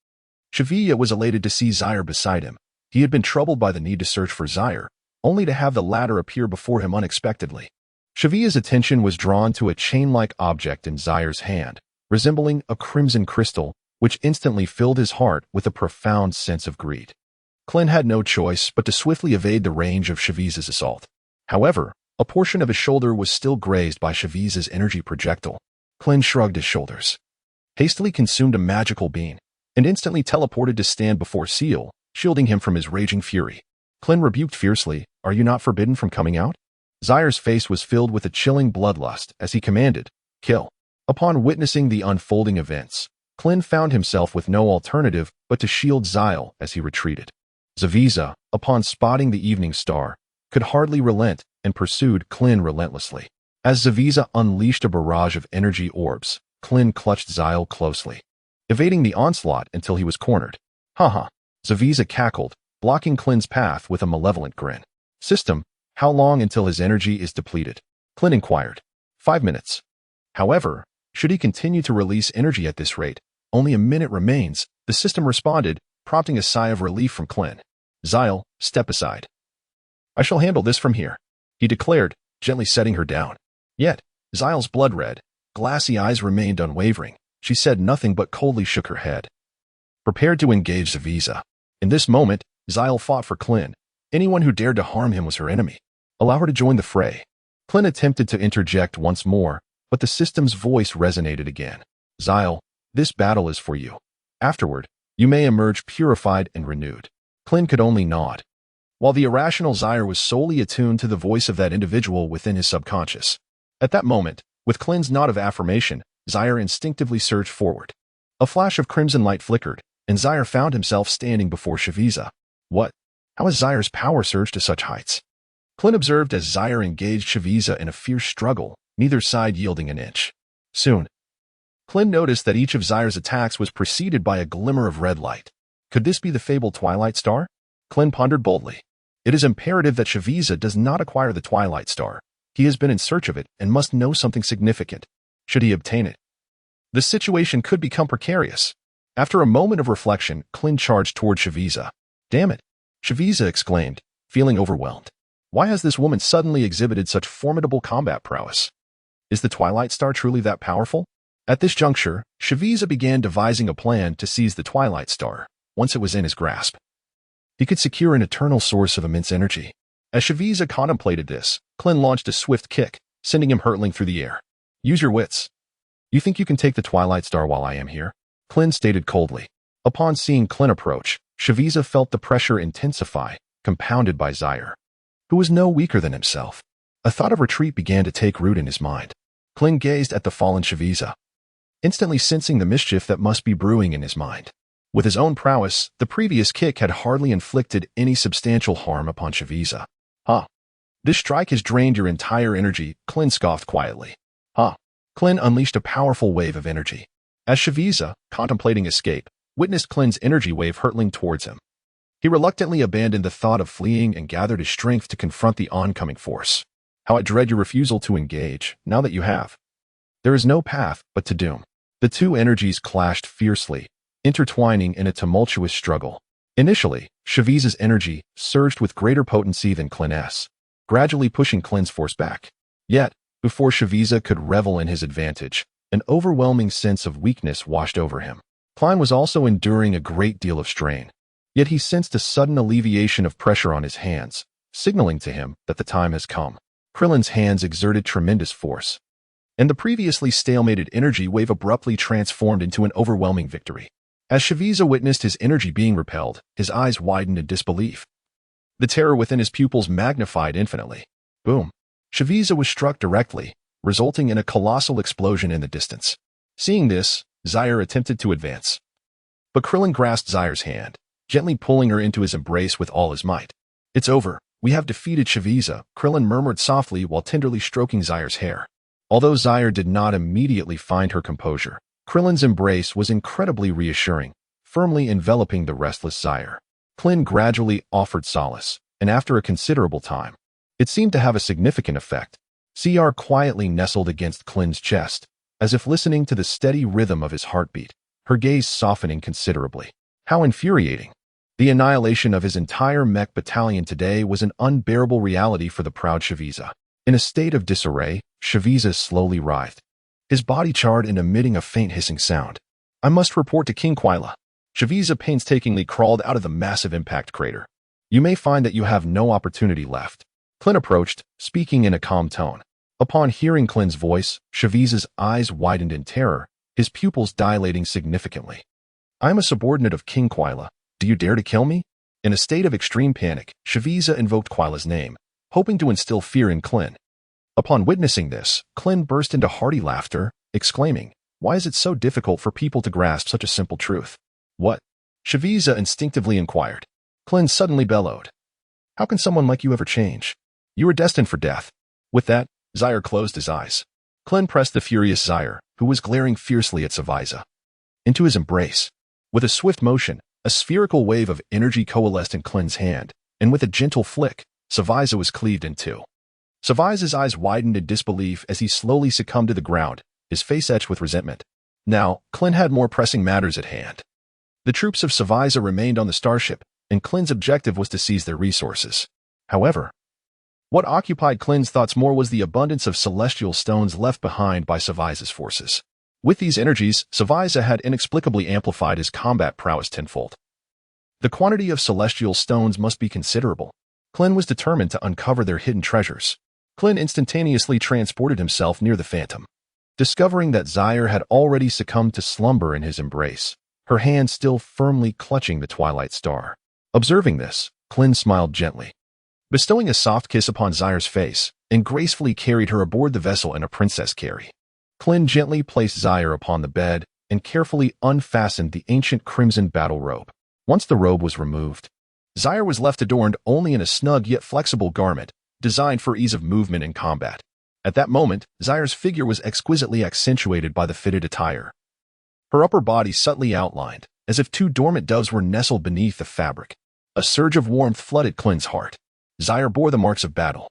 Shaviza was elated to see Zaire beside him. He had been troubled by the need to search for Zaire, only to have the latter appear before him unexpectedly. Shaviza's attention was drawn to a chain-like object in Zaire's hand, resembling a crimson crystal, which instantly filled his heart with a profound sense of greed. Klin had no choice but to swiftly evade the range of Shaviza's assault. However, a portion of his shoulder was still grazed by Shaviza's energy projectile. Klin shrugged his shoulders, hastily consumed a magical bean, and instantly teleported to stand before Seal, shielding him from his raging fury. Klin rebuked fiercely, "Are you not forbidden from coming out?" Zaire's face was filled with a chilling bloodlust as he commanded, "Kill." Upon witnessing the unfolding events, Klin found himself with no alternative but to shield Zaire as he retreated. Zaviza, upon spotting the evening star, could hardly relent and pursued Klin relentlessly. As Zaviza unleashed a barrage of energy orbs, Klin clutched Zaire closely, evading the onslaught until he was cornered. "Haha," Zaviza cackled, blocking Klin's path with a malevolent grin. "System, how long until his energy is depleted?" Klin inquired. 5 minutes. However, should he continue to release energy at this rate, only a minute remains, the system responded, prompting a sigh of relief from Klin. "Zaire, step aside. I shall handle this from here," he declared, gently setting her down. Yet, Zaire's blood-red, glassy eyes remained unwavering. She said nothing but coldly shook her head, prepared to engage Zaviza. In this moment, Zaire fought for Klin. Anyone who dared to harm him was her enemy. Allow her to join the fray. Klin attempted to interject once more, but the system's voice resonated again. "Zaire, this battle is for you. Afterward, you may emerge purified and renewed." Klin could only nod, while the irrational Zaire was solely attuned to the voice of that individual within his subconscious. At that moment, with Klin's nod of affirmation, Zaire instinctively surged forward. A flash of crimson light flickered, and Zaire found himself standing before Shaviza. What? How has Zaire's power surged to such heights? Klin observed as Zaire engaged Shaviza in a fierce struggle, neither side yielding an inch. Soon, Klin noticed that each of Zaire's attacks was preceded by a glimmer of red light. Could this be the fabled Twilight Star? Klin pondered boldly. It is imperative that Shaviza does not acquire the Twilight Star. He has been in search of it and must know something significant. Should he obtain it, the situation could become precarious. After a moment of reflection, Klin charged toward Shaviza. "Damn it," Shaviza exclaimed, feeling overwhelmed. Why has this woman suddenly exhibited such formidable combat prowess? Is the Twilight Star truly that powerful? At this juncture, Shaviza began devising a plan to seize the Twilight Star. Once it was in his grasp, he could secure an eternal source of immense energy. As Shaviza contemplated this, Klin launched a swift kick, sending him hurtling through the air. "Use your wits. You think you can take the Twilight Star while I am here?" Klin stated coldly. Upon seeing Klin approach, Shaviza felt the pressure intensify, compounded by Zaire, who was no weaker than himself. A thought of retreat began to take root in his mind. Klin gazed at the fallen Shaviza, instantly sensing the mischief that must be brewing in his mind. With his own prowess, the previous kick had hardly inflicted any substantial harm upon Shaviza. "Huh. This strike has drained your entire energy," Klin scoffed quietly. "Huh." Klin unleashed a powerful wave of energy. As Shaviza, contemplating escape, witnessed Klin's energy wave hurtling towards him, he reluctantly abandoned the thought of fleeing and gathered his strength to confront the oncoming force. "How I dread your refusal to engage, now that you have. There is no path but to doom." The two energies clashed fiercely, intertwining in a tumultuous struggle. Initially, Shaviza's energy surged with greater potency than Klin's, gradually pushing Klin's force back. Yet, before Shaviza could revel in his advantage, an overwhelming sense of weakness washed over him. Klin was also enduring a great deal of strain, yet he sensed a sudden alleviation of pressure on his hands, signaling to him that the time has come. Krillin's hands exerted tremendous force, and the previously stalemated energy wave abruptly transformed into an overwhelming victory. As Shaviza witnessed his energy being repelled, his eyes widened in disbelief. The terror within his pupils magnified infinitely. Boom! Shaviza was struck directly, resulting in a colossal explosion in the distance. Seeing this, Zaire attempted to advance. But Krillin grasped Zaire's hand, gently pulling her into his embrace with all his might. "It's over. We have defeated Shaviza," Krillin murmured softly while tenderly stroking Zaire's hair. Although Zaire did not immediately find her composure, Krillin's embrace was incredibly reassuring, firmly enveloping the restless Zaire. Klin gradually offered solace, and after a considerable time, it seemed to have a significant effect. CR quietly nestled against Klin's chest, as if listening to the steady rhythm of his heartbeat, her gaze softening considerably. How infuriating! The annihilation of his entire mech battalion today was an unbearable reality for the proud Shaviza. In a state of disarray, Shaviza slowly writhed, his body charred and emitting a faint hissing sound. "I must report to King Quila." Shaviza painstakingly crawled out of the massive impact crater. "You may find that you have no opportunity left." Klin approached, speaking in a calm tone. Upon hearing Klin's voice, Shaviza's eyes widened in terror, his pupils dilating significantly. "I am a subordinate of King Quila. Do you dare to kill me?" In a state of extreme panic, Shaviza invoked Quila's name, hoping to instill fear in Klin. Upon witnessing this, Klin burst into hearty laughter, exclaiming, "Why is it so difficult for people to grasp such a simple truth?" "What?" Shaviza instinctively inquired. Klin suddenly bellowed, "How can someone like you ever change? You are destined for death." With that, Zaire closed his eyes. Klin pressed the furious Zaire, who was glaring fiercely at Shaviza, into his embrace. With a swift motion, a spherical wave of energy coalesced in Klin's hand, and with a gentle flick, Shaviza was cleaved in two. Shaviza's eyes widened in disbelief as he slowly succumbed to the ground, his face etched with resentment. Now, Klin had more pressing matters at hand. The troops of Shaviza remained on the starship, and Klin's objective was to seize their resources. However, what occupied Klin's thoughts more was the abundance of celestial stones left behind by Shaviza's forces. With these energies, Shaviza had inexplicably amplified his combat prowess tenfold. The quantity of celestial stones must be considerable. Klin was determined to uncover their hidden treasures. Klin instantaneously transported himself near the Phantom. Discovering that Zaire had already succumbed to slumber in his embrace, her hand still firmly clutching the Twilight Star. Observing this, Klin smiled gently, bestowing a soft kiss upon Zaire's face, and gracefully carried her aboard the vessel in a princess carry. Klin gently placed Zaire upon the bed and carefully unfastened the ancient crimson battle robe. Once the robe was removed, Zaire was left adorned only in a snug yet flexible garment, designed for ease of movement in combat. At that moment, Zaire's figure was exquisitely accentuated by the fitted attire. Her upper body subtly outlined, as if two dormant doves were nestled beneath the fabric. A surge of warmth flooded Klin's heart. Zaire bore the marks of battle.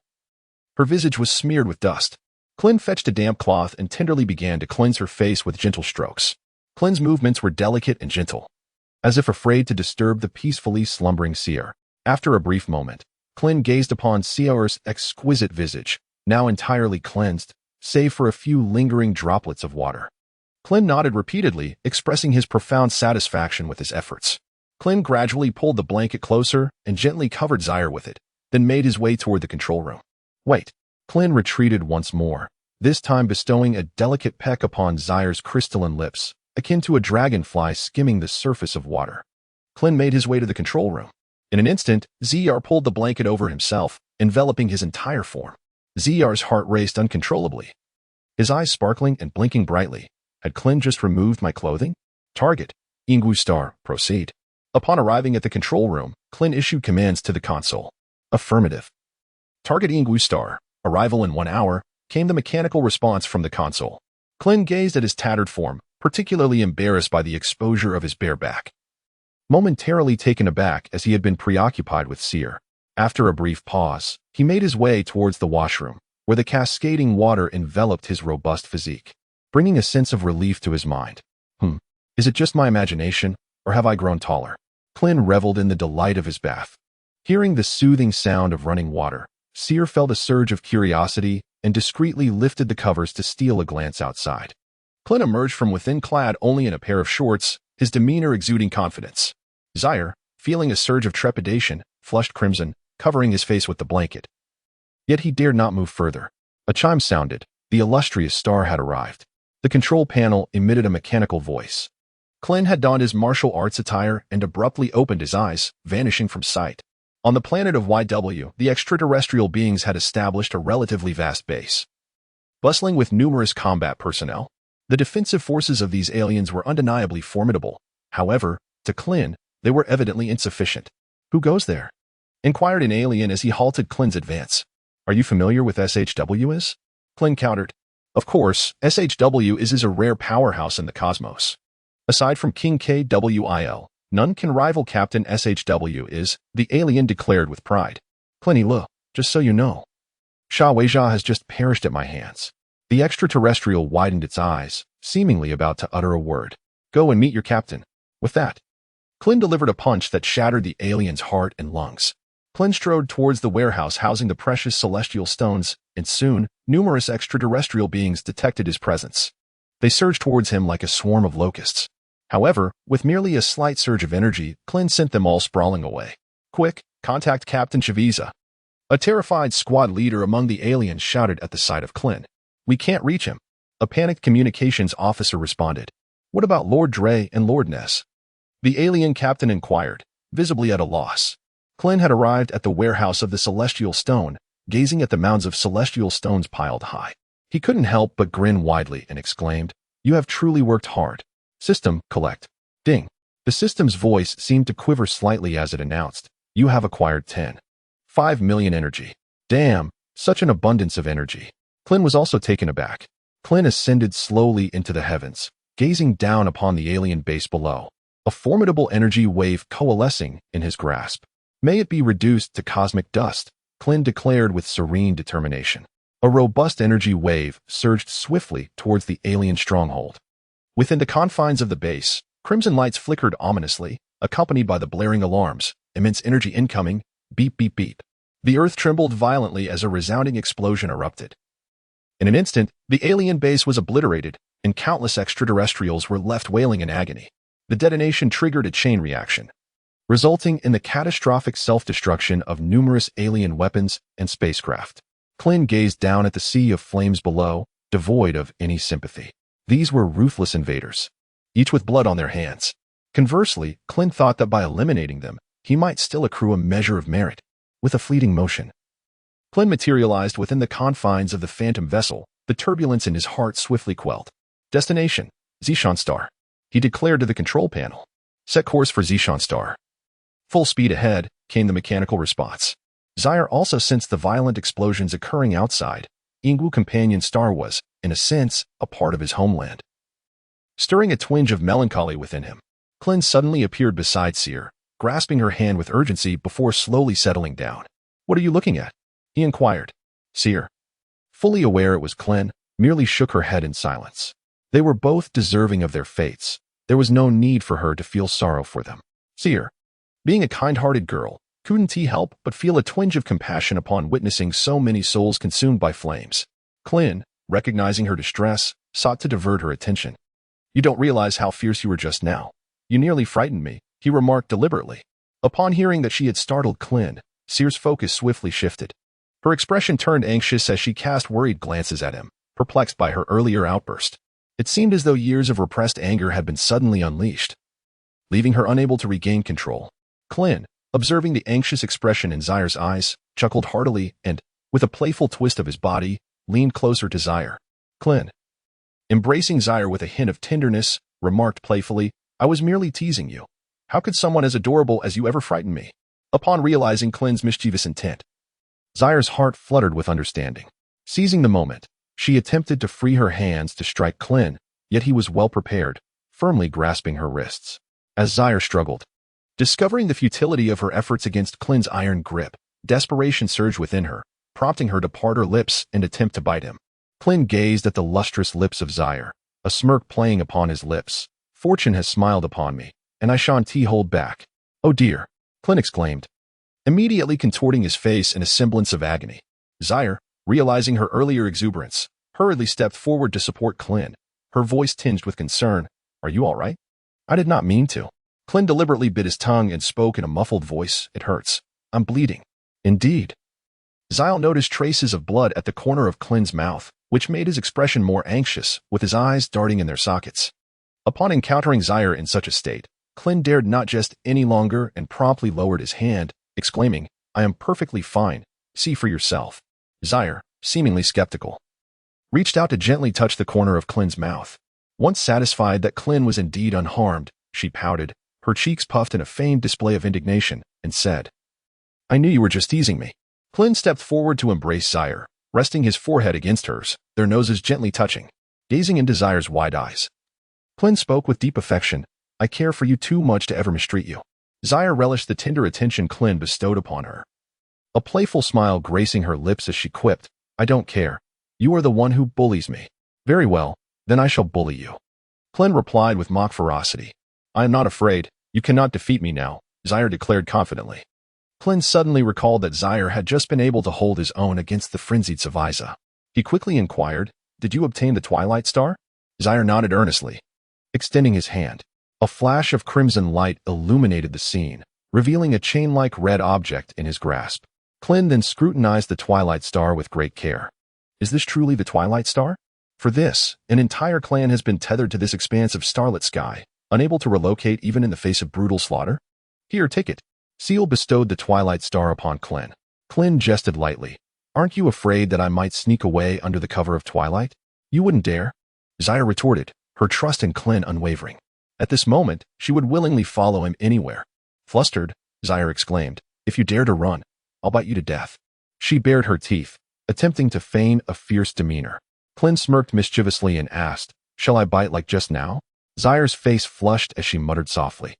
Her visage was smeared with dust. Klin fetched a damp cloth and tenderly began to cleanse her face with gentle strokes. Klin's movements were delicate and gentle, as if afraid to disturb the peacefully slumbering seer. After a brief moment, Klin gazed upon Seer's exquisite visage, now entirely cleansed, save for a few lingering droplets of water. Klin nodded repeatedly, expressing his profound satisfaction with his efforts. Klin gradually pulled the blanket closer and gently covered Zaire with it, then made his way toward the control room. "Wait." Klin retreated once more, this time bestowing a delicate peck upon Zaire's crystalline lips, akin to a dragonfly skimming the surface of water. Klin made his way to the control room. In an instant, ZR pulled the blanket over himself, enveloping his entire form. ZR's heart raced uncontrollably, his eyes sparkling and blinking brightly. Had Klin just removed my clothing? Target. Ingu Star, proceed. Upon arriving at the control room, Klin issued commands to the console. Affirmative. Target Ingu Star. Arrival in 1 hour, came the mechanical response from the console. Klin gazed at his tattered form, particularly embarrassed by the exposure of his bare back. Momentarily taken aback as he had been preoccupied with Seer. After a brief pause, he made his way towards the washroom, where the cascading water enveloped his robust physique, bringing a sense of relief to his mind. Is it just my imagination, or have I grown taller? Klin reveled in the delight of his bath. Hearing the soothing sound of running water, Seer felt a surge of curiosity and discreetly lifted the covers to steal a glance outside. Klin emerged from within clad only in a pair of shorts, his demeanor exuding confidence. Zaire, feeling a surge of trepidation, flushed crimson, covering his face with the blanket. Yet he dared not move further. A chime sounded, The illustrious star had arrived. The control panel emitted a mechanical voice. Klin had donned his martial arts attire and abruptly opened his eyes, vanishing from sight. On the planet of YW, the extraterrestrial beings had established a relatively vast base. Bustling with numerous combat personnel, the defensive forces of these aliens were undeniably formidable. However, to Klin, they were evidently insufficient. "Who goes there?" inquired an alien as he halted Klin's advance. "Are you familiar with SHW is?" Klin countered. "Of course, SHW is a rare powerhouse in the cosmos. Aside from King KWIL, none can rival Captain SHW is," the alien declared with pride. "Klin, look, just so you know, Sha Weijia has just perished at my hands." The extraterrestrial widened its eyes, seemingly about to utter a word. "Go and meet your captain." With that, Klin delivered a punch that shattered the alien's heart and lungs. Klin strode towards the warehouse housing the precious celestial stones, and soon, numerous extraterrestrial beings detected his presence. They surged towards him like a swarm of locusts. However, with merely a slight surge of energy, Klin sent them all sprawling away. "Quick, contact Captain Chaviza." A terrified squad leader among the aliens shouted at the sight of Klin. "We can't reach him." A panicked communications officer responded. "What about Lord Dre and Lord Ness?" The alien captain inquired, visibly at a loss. Klin had arrived at the warehouse of the celestial stone, gazing at the mounds of celestial stones piled high. He couldn't help but grin widely and exclaimed, "You have truly worked hard. System, collect." Ding. The system's voice seemed to quiver slightly as it announced, "You have acquired 10.5 million energy." Damn, such an abundance of energy. Klin was also taken aback. Klin ascended slowly into the heavens, gazing down upon the alien base below, a formidable energy wave coalescing in his grasp. "May it be reduced to cosmic dust," Klin declared with serene determination. A robust energy wave surged swiftly towards the alien stronghold. Within the confines of the base, crimson lights flickered ominously, accompanied by the blaring alarms, "Immense energy incoming, beep beep beep." The earth trembled violently as a resounding explosion erupted. In an instant, the alien base was obliterated, and countless extraterrestrials were left wailing in agony. The detonation triggered a chain reaction, resulting in the catastrophic self-destruction of numerous alien weapons and spacecraft. Klin gazed down at the sea of flames below, devoid of any sympathy. These were ruthless invaders, each with blood on their hands. Conversely, Klin thought that by eliminating them, he might still accrue a measure of merit. With a fleeting motion, Klin materialized within the confines of the phantom vessel, the turbulence in his heart swiftly quelled. "Destination, Zishan Star," he declared to the control panel. "Set course for Zishan Star." "Full speed ahead," came the mechanical response. Zaire also sensed the violent explosions occurring outside. Ingwu Companion Star was, in a sense, a part of his homeland. Stirring a twinge of melancholy within him, Klin suddenly appeared beside Seer, grasping her hand with urgency before slowly settling down. "What are you looking at?" he inquired. Seer, fully aware it was Klin, merely shook her head in silence. They were both deserving of their fates. There was no need for her to feel sorrow for them. Seer, being a kind-hearted girl, couldn't he help but feel a twinge of compassion upon witnessing so many souls consumed by flames. Klin, recognizing her distress, sought to divert her attention. "You don't realize how fierce you were just now. You nearly frightened me," he remarked deliberately. Upon hearing that she had startled Klin, Seer's focus swiftly shifted. Her expression turned anxious as she cast worried glances at him, perplexed by her earlier outburst. It seemed as though years of repressed anger had been suddenly unleashed, leaving her unable to regain control. Klin, observing the anxious expression in Zaire's eyes, chuckled heartily and, with a playful twist of his body, leaned closer to Zaire. Klin, embracing Zaire with a hint of tenderness, remarked playfully, "I was merely teasing you. How could someone as adorable as you ever frighten me?" Upon realizing Klin's mischievous intent, Zaire's heart fluttered with understanding. Seizing the moment, she attempted to free her hands to strike Klin, yet he was well prepared, firmly grasping her wrists. As Zaire struggled, discovering the futility of her efforts against Klin's iron grip, desperation surged within her, prompting her to part her lips and attempt to bite him. Klin gazed at the lustrous lips of Zaire, a smirk playing upon his lips. "Fortune has smiled upon me, and I shan't hold back." "Oh dear," Klin exclaimed, immediately contorting his face in a semblance of agony. Zaire, realizing her earlier exuberance, hurriedly stepped forward to support Klin, her voice tinged with concern. "Are you all right?" "I did not mean to." Klin deliberately bit his tongue and spoke in a muffled voice. "It hurts. I'm bleeding." "Indeed." Zaire noticed traces of blood at the corner of Klin's mouth, which made his expression more anxious, with his eyes darting in their sockets. Upon encountering Zaire in such a state, Klin dared not jest any longer and promptly lowered his hand, exclaiming, "I am perfectly fine. See for yourself." Zaire, seemingly skeptical, reached out to gently touch the corner of Klin's mouth. Once satisfied that Klin was indeed unharmed, she pouted, her cheeks puffed in a feigned display of indignation, and said, "I knew you were just teasing me." Klin stepped forward to embrace Zaire, resting his forehead against hers, their noses gently touching, gazing into Zaire's wide eyes. Klin spoke with deep affection, "I care for you too much to ever mistreat you." Zaire relished the tender attention Klin bestowed upon her, a playful smile gracing her lips as she quipped, "I don't care. You are the one who bullies me. Very well, then I shall bully you." Klin replied with mock ferocity. "I am not afraid. You cannot defeat me now," Zaire declared confidently. Klin suddenly recalled that Zaire had just been able to hold his own against the frenzied Savaiza. He quickly inquired, "Did you obtain the Twilight Star?" Zaire nodded earnestly, extending his hand. A flash of crimson light illuminated the scene, revealing a chain-like red object in his grasp. Klin then scrutinized the Twilight Star with great care. Is this truly the Twilight Star? For this, an entire clan has been tethered to this expanse of starlit sky, unable to relocate even in the face of brutal slaughter? Here, take it. Seal bestowed the Twilight Star upon Klin. Klin jested lightly. "Aren't you afraid that I might sneak away under the cover of twilight? You wouldn't dare." Zaire retorted, her trust in Klin unwavering. At this moment, she would willingly follow him anywhere. Flustered, Zaire exclaimed, "If you dare to run, I'll bite you to death." She bared her teeth, attempting to feign a fierce demeanor. Klin smirked mischievously and asked, "Shall I bite like just now?" Zaire's face flushed as she muttered softly,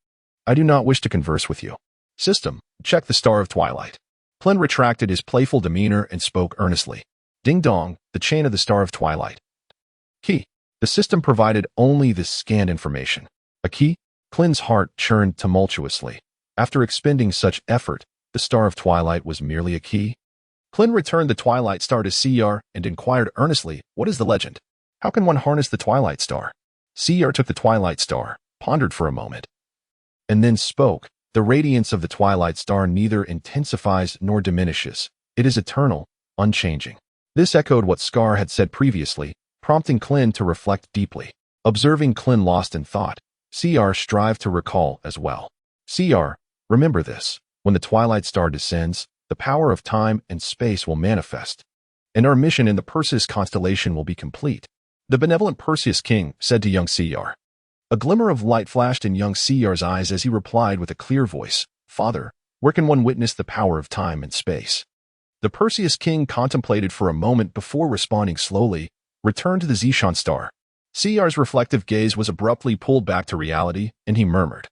"I do not wish to converse with you. System, check the Star of Twilight." Klin retracted his playful demeanor and spoke earnestly. "Ding dong, the chain of the Star of Twilight." Key. The system provided only this scanned information. A key? Klin's heart churned tumultuously. After expending such effort, the Star of Twilight was merely a key? Klin returned the Twilight Star to CR and inquired earnestly, "What is the legend? How can one harness the Twilight Star?" CR took the Twilight Star, pondered for a moment, and then spoke. "The radiance of the Twilight Star neither intensifies nor diminishes. It is eternal, unchanging." This echoed what Scar had said previously, prompting Klin to reflect deeply. Observing Klin lost in thought, CR strived to recall as well. "CR, remember this. When the Twilight Star descends, the power of time and space will manifest, and our mission in the Perseus constellation will be complete." The benevolent Perseus king said to young CR. A glimmer of light flashed in young CR's eyes as he replied with a clear voice, "Father, where can one witness the power of time and space?" The Perseus king contemplated for a moment before responding slowly, "Return to the Zishan star." CR's reflective gaze was abruptly pulled back to reality, and he murmured,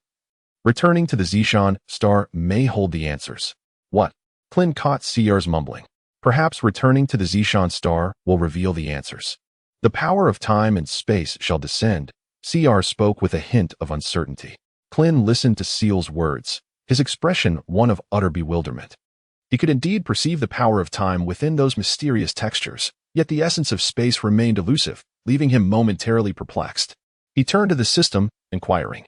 "Returning to the Zishan star may hold the answers." What? Klin caught CR's mumbling. "Perhaps returning to the Zishan star will reveal the answers. The power of time and space shall descend." CR spoke with a hint of uncertainty. Klin listened to Seal's words, his expression one of utter bewilderment. He could indeed perceive the power of time within those mysterious textures, yet the essence of space remained elusive, leaving him momentarily perplexed. He turned to the system, inquiring,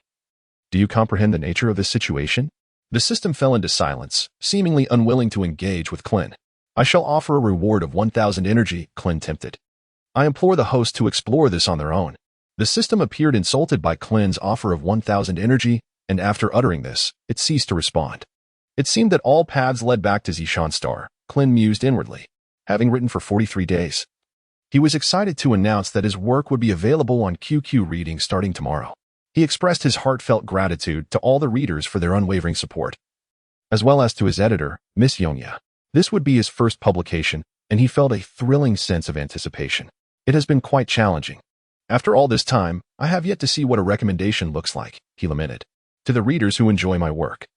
"Do you comprehend the nature of this situation?" The system fell into silence, seemingly unwilling to engage with Klin. "I shall offer a reward of 1,000 energy," Klin tempted. "I implore the host to explore this on their own." The system appeared insulted by Klin's offer of 1,000 energy, and after uttering this, it ceased to respond. It seemed that all paths led back to Zishan Star, Klin mused inwardly. Having written for 43 days, he was excited to announce that his work would be available on QQ Reading starting tomorrow. He expressed his heartfelt gratitude to all the readers for their unwavering support, as well as to his editor, Miss Yonya. This would be his first publication, and he felt a thrilling sense of anticipation. "It has been quite challenging. After all this time, I have yet to see what a recommendation looks like," he lamented. "To the readers who enjoy my work,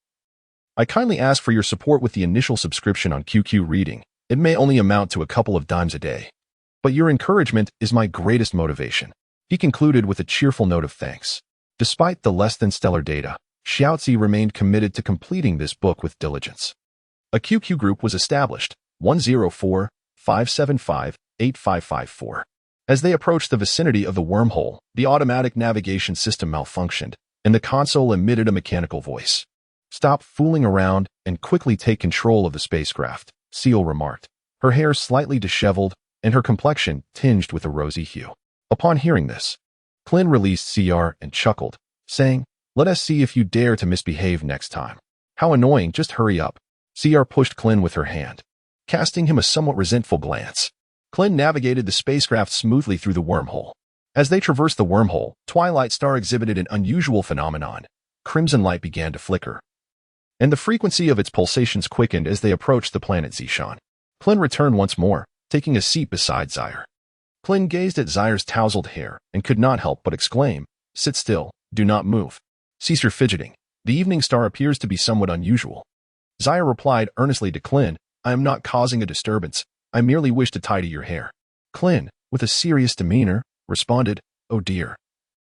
I kindly ask for your support with the initial subscription on QQ Reading. It may only amount to a couple of dimes a day, but your encouragement is my greatest motivation." He concluded with a cheerful note of thanks. Despite the less-than-stellar data, Xiaozi remained committed to completing this book with diligence. A QQ group was established, 104-575-8554. As they approached the vicinity of the wormhole, the automatic navigation system malfunctioned, and the console emitted a mechanical voice. "Stop fooling around and quickly take control of the spacecraft," Seal remarked. Her hair slightly disheveled, and her complexion tinged with a rosy hue. Upon hearing this, Klin released CR and chuckled, saying, "Let us see if you dare to misbehave next time." "How annoying, just hurry up." CR pushed Klin with her hand, casting him a somewhat resentful glance. Klin navigated the spacecraft smoothly through the wormhole. As they traversed the wormhole, Twilight Star exhibited an unusual phenomenon. Crimson light began to flicker, and the frequency of its pulsations quickened as they approached the planet Zishan. Klin returned once more, taking a seat beside Zyre. Klin gazed at Zyre's tousled hair and could not help but exclaim, "Sit still, do not move. Cease your fidgeting. The evening star appears to be somewhat unusual." Zyre replied earnestly to Klin, "I am not causing a disturbance. I merely wish to tidy your hair." Klin, with a serious demeanor, responded, "Oh dear.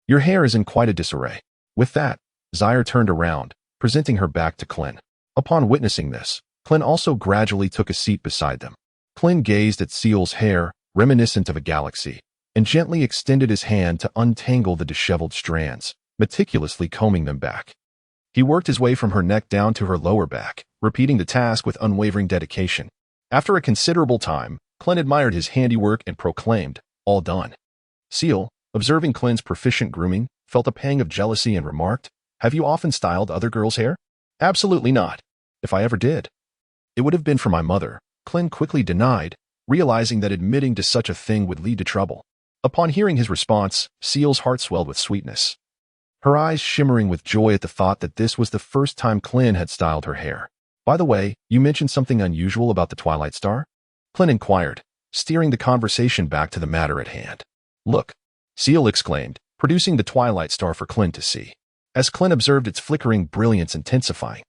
Your hair is in quite a disarray." With that, Zyre turned around, presenting her back to Klin. Upon witnessing this, Klin also gradually took a seat beside them. Klin gazed at Seal's hair, reminiscent of a galaxy, and gently extended his hand to untangle the disheveled strands, meticulously combing them back. He worked his way from her neck down to her lower back, repeating the task with unwavering dedication. After a considerable time, Klin admired his handiwork and proclaimed, "All done." Seal, observing Klin's proficient grooming, felt a pang of jealousy and remarked, "Have you often styled other girls' hair?" "Absolutely not. If I ever did, it would have been for my mother," Klin quickly denied, realizing that admitting to such a thing would lead to trouble. Upon hearing his response, Seal's heart swelled with sweetness, her eyes shimmering with joy at the thought that this was the first time Klin had styled her hair. "By the way, you mentioned something unusual about the Twilight Star?" Klin inquired, steering the conversation back to the matter at hand. "Look," Seal exclaimed, producing the Twilight Star for Klin to see. As Klin observed its flickering brilliance intensifying,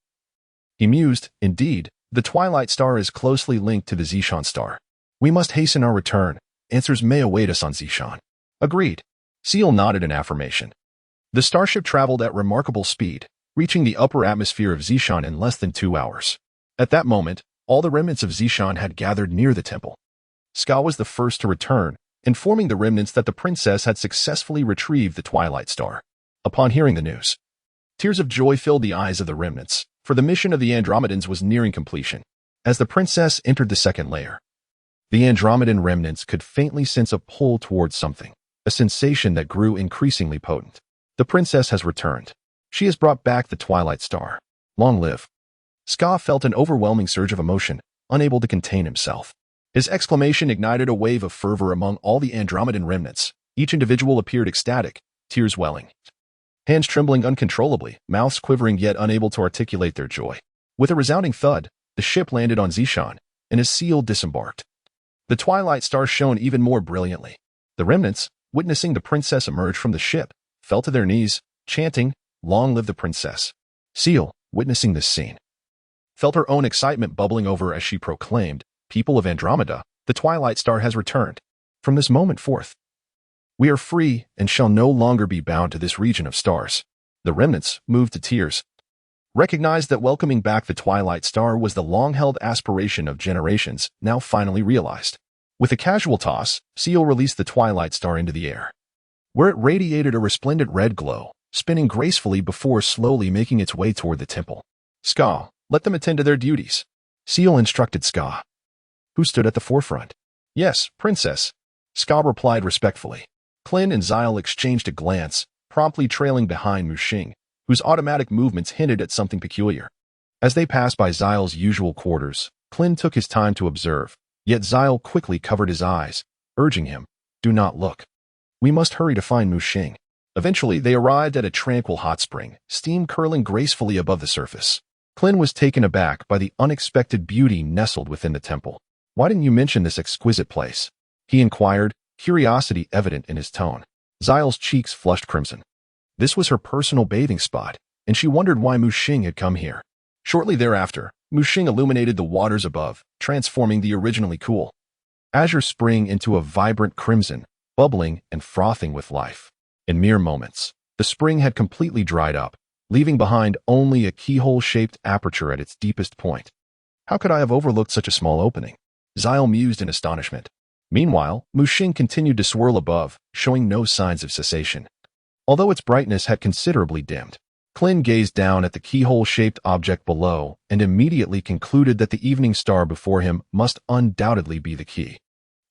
he mused, "Indeed, the Twilight Star is closely linked to the Zishan star. We must hasten our return. Answers may await us on Zishan." "Agreed." Seal nodded in affirmation. The starship traveled at remarkable speed, reaching the upper atmosphere of Zishan in less than 2 hours. At that moment, all the remnants of Zishan had gathered near the temple. Ska was the first to return, informing the remnants that the princess had successfully retrieved the Twilight Star. Upon hearing the news, tears of joy filled the eyes of the remnants, for the mission of the Andromedans was nearing completion. As the princess entered the second layer, the Andromedan remnants could faintly sense a pull towards something, a sensation that grew increasingly potent. "The princess has returned. She has brought back the Twilight Star. Long live." Ska felt an overwhelming surge of emotion, unable to contain himself. His exclamation ignited a wave of fervor among all the Andromedan remnants. Each individual appeared ecstatic, tears welling, hands trembling uncontrollably, mouths quivering yet unable to articulate their joy. With a resounding thud, the ship landed on Zishan, and as Seal disembarked, the Twilight Star shone even more brilliantly. The remnants, witnessing the princess emerge from the ship, fell to their knees, chanting, "Long live the princess." Seal, witnessing this scene, felt her own excitement bubbling over as she proclaimed, "People of Andromeda, the Twilight Star has returned. From this moment forth, we are free and shall no longer be bound to this region of stars." The remnants, moved to tears, recognized that welcoming back the Twilight Star was the long-held aspiration of generations, now finally realized. With a casual toss, Seal released the Twilight Star into the air, where it radiated a resplendent red glow, spinning gracefully before slowly making its way toward the temple. "Ska, let them attend to their duties," Seal instructed Ska, who stood at the forefront. "Yes, princess," Ska replied respectfully. Klin and Zyle exchanged a glance, promptly trailing behind Muxing, whose automatic movements hinted at something peculiar. As they passed by Zyle's usual quarters, Klin took his time to observe, yet Zyle quickly covered his eyes, urging him, "Do not look. We must hurry to find Muxing." Eventually, they arrived at a tranquil hot spring, steam curling gracefully above the surface. Klin was taken aback by the unexpected beauty nestled within the temple. "Why didn't you mention this exquisite place?" he inquired, curiosity evident in his tone. Zyle's cheeks flushed crimson. This was her personal bathing spot, and she wondered why Muxing had come here. Shortly thereafter, Muxing illuminated the waters above, transforming the originally cool azure spring into a vibrant crimson, bubbling and frothing with life. In mere moments, the spring had completely dried up, leaving behind only a keyhole-shaped aperture at its deepest point. "How could I have overlooked such a small opening?" Zyle mused in astonishment. Meanwhile, Muxing continued to swirl above, showing no signs of cessation. Although its brightness had considerably dimmed, Klin gazed down at the keyhole-shaped object below and immediately concluded that the evening star before him must undoubtedly be the key.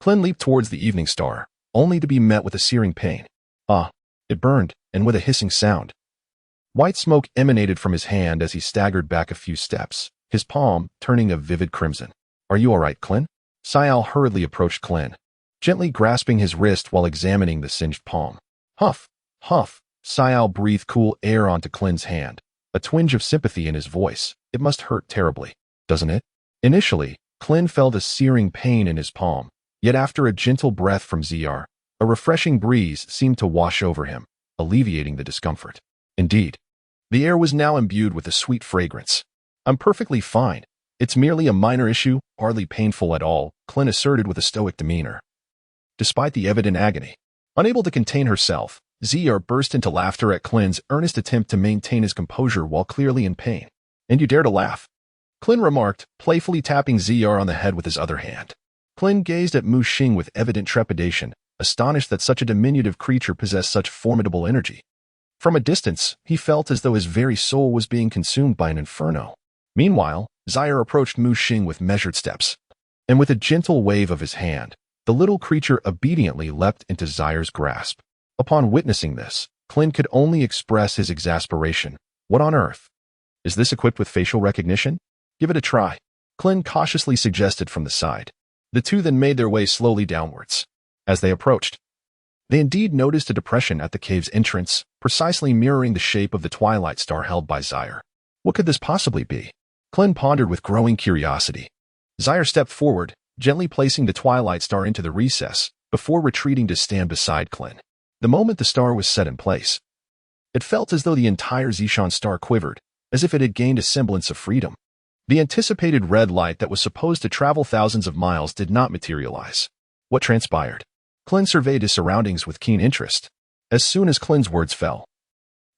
Klin leaped towards the evening star, only to be met with a searing pain. Ah! It burned, and with a hissing sound. White smoke emanated from his hand as he staggered back a few steps, his palm turning a vivid crimson. Are you all right, Klin? Sayal hurriedly approached Klin, gently grasping his wrist while examining the singed palm. Huff! Huff! Sayal breathed cool air onto Klin's hand, a twinge of sympathy in his voice. It must hurt terribly, doesn't it? Initially, Klin felt a searing pain in his palm, yet after a gentle breath from ZR, a refreshing breeze seemed to wash over him, alleviating the discomfort. Indeed, the air was now imbued with a sweet fragrance. I'm perfectly fine. It's merely a minor issue, hardly painful at all, Klin asserted with a stoic demeanor. Despite the evident agony, unable to contain herself, ZR burst into laughter at Klin's earnest attempt to maintain his composure while clearly in pain. And you dare to laugh? Klin remarked, playfully tapping ZR on the head with his other hand. Klin gazed at Mu Xing with evident trepidation, astonished that such a diminutive creature possessed such formidable energy. From a distance, he felt as though his very soul was being consumed by an inferno. Meanwhile, Zaire approached Mu Xing with measured steps, and with a gentle wave of his hand, the little creature obediently leapt into Zaire's grasp. Upon witnessing this, Klin could only express his exasperation. What on earth? Is this equipped with facial recognition? Give it a try, Klin cautiously suggested from the side. The two then made their way slowly downwards. As they approached, they indeed noticed a depression at the cave's entrance, precisely mirroring the shape of the twilight star held by Zaire. What could this possibly be? Klin pondered with growing curiosity. Zaire stepped forward, gently placing the twilight star into the recess, before retreating to stand beside Klin. The moment the star was set in place, it felt as though the entire Zishan star quivered, as if it had gained a semblance of freedom. The anticipated red light that was supposed to travel thousands of miles did not materialize. What transpired? Klin surveyed his surroundings with keen interest. As soon as Klin's words fell,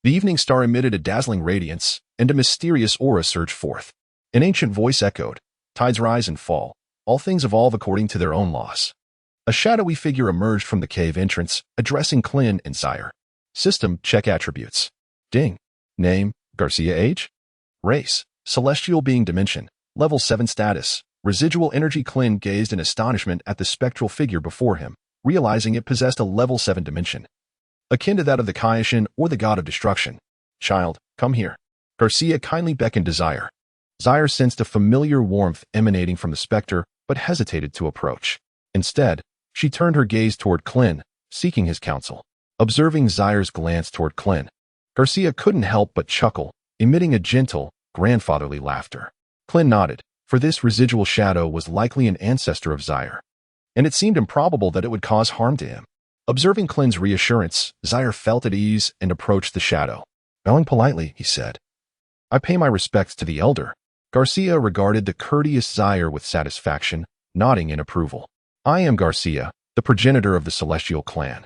the evening star emitted a dazzling radiance, and a mysterious aura surged forth. An ancient voice echoed, "Tides rise and fall. All things evolve according to their own laws." A shadowy figure emerged from the cave entrance, addressing Klin and Zaire. System, check attributes. Ding. Name, Garcia. Age? Race, celestial being dimension. Level 7 status. Residual energy. Klin gazed in astonishment at the spectral figure before him, realizing it possessed a level 7 dimension, akin to that of the Kaioshin or the god of destruction. Child, come here. Garcia kindly beckoned to Zaire. Zaire sensed a familiar warmth emanating from the specter, but hesitated to approach. Instead, she turned her gaze toward Klin, seeking his counsel. Observing Zaire's glance toward Klin, Garcia couldn't help but chuckle, emitting a gentle, grandfatherly laughter. Klin nodded, for this residual shadow was likely an ancestor of Zaire, and it seemed improbable that it would cause harm to him. Observing Klin's reassurance, Zaire felt at ease and approached the shadow. Bowing politely, he said, "I pay my respects to the elder." Garcia regarded the courteous Zaire with satisfaction, nodding in approval. "I am Garcia, the progenitor of the celestial clan."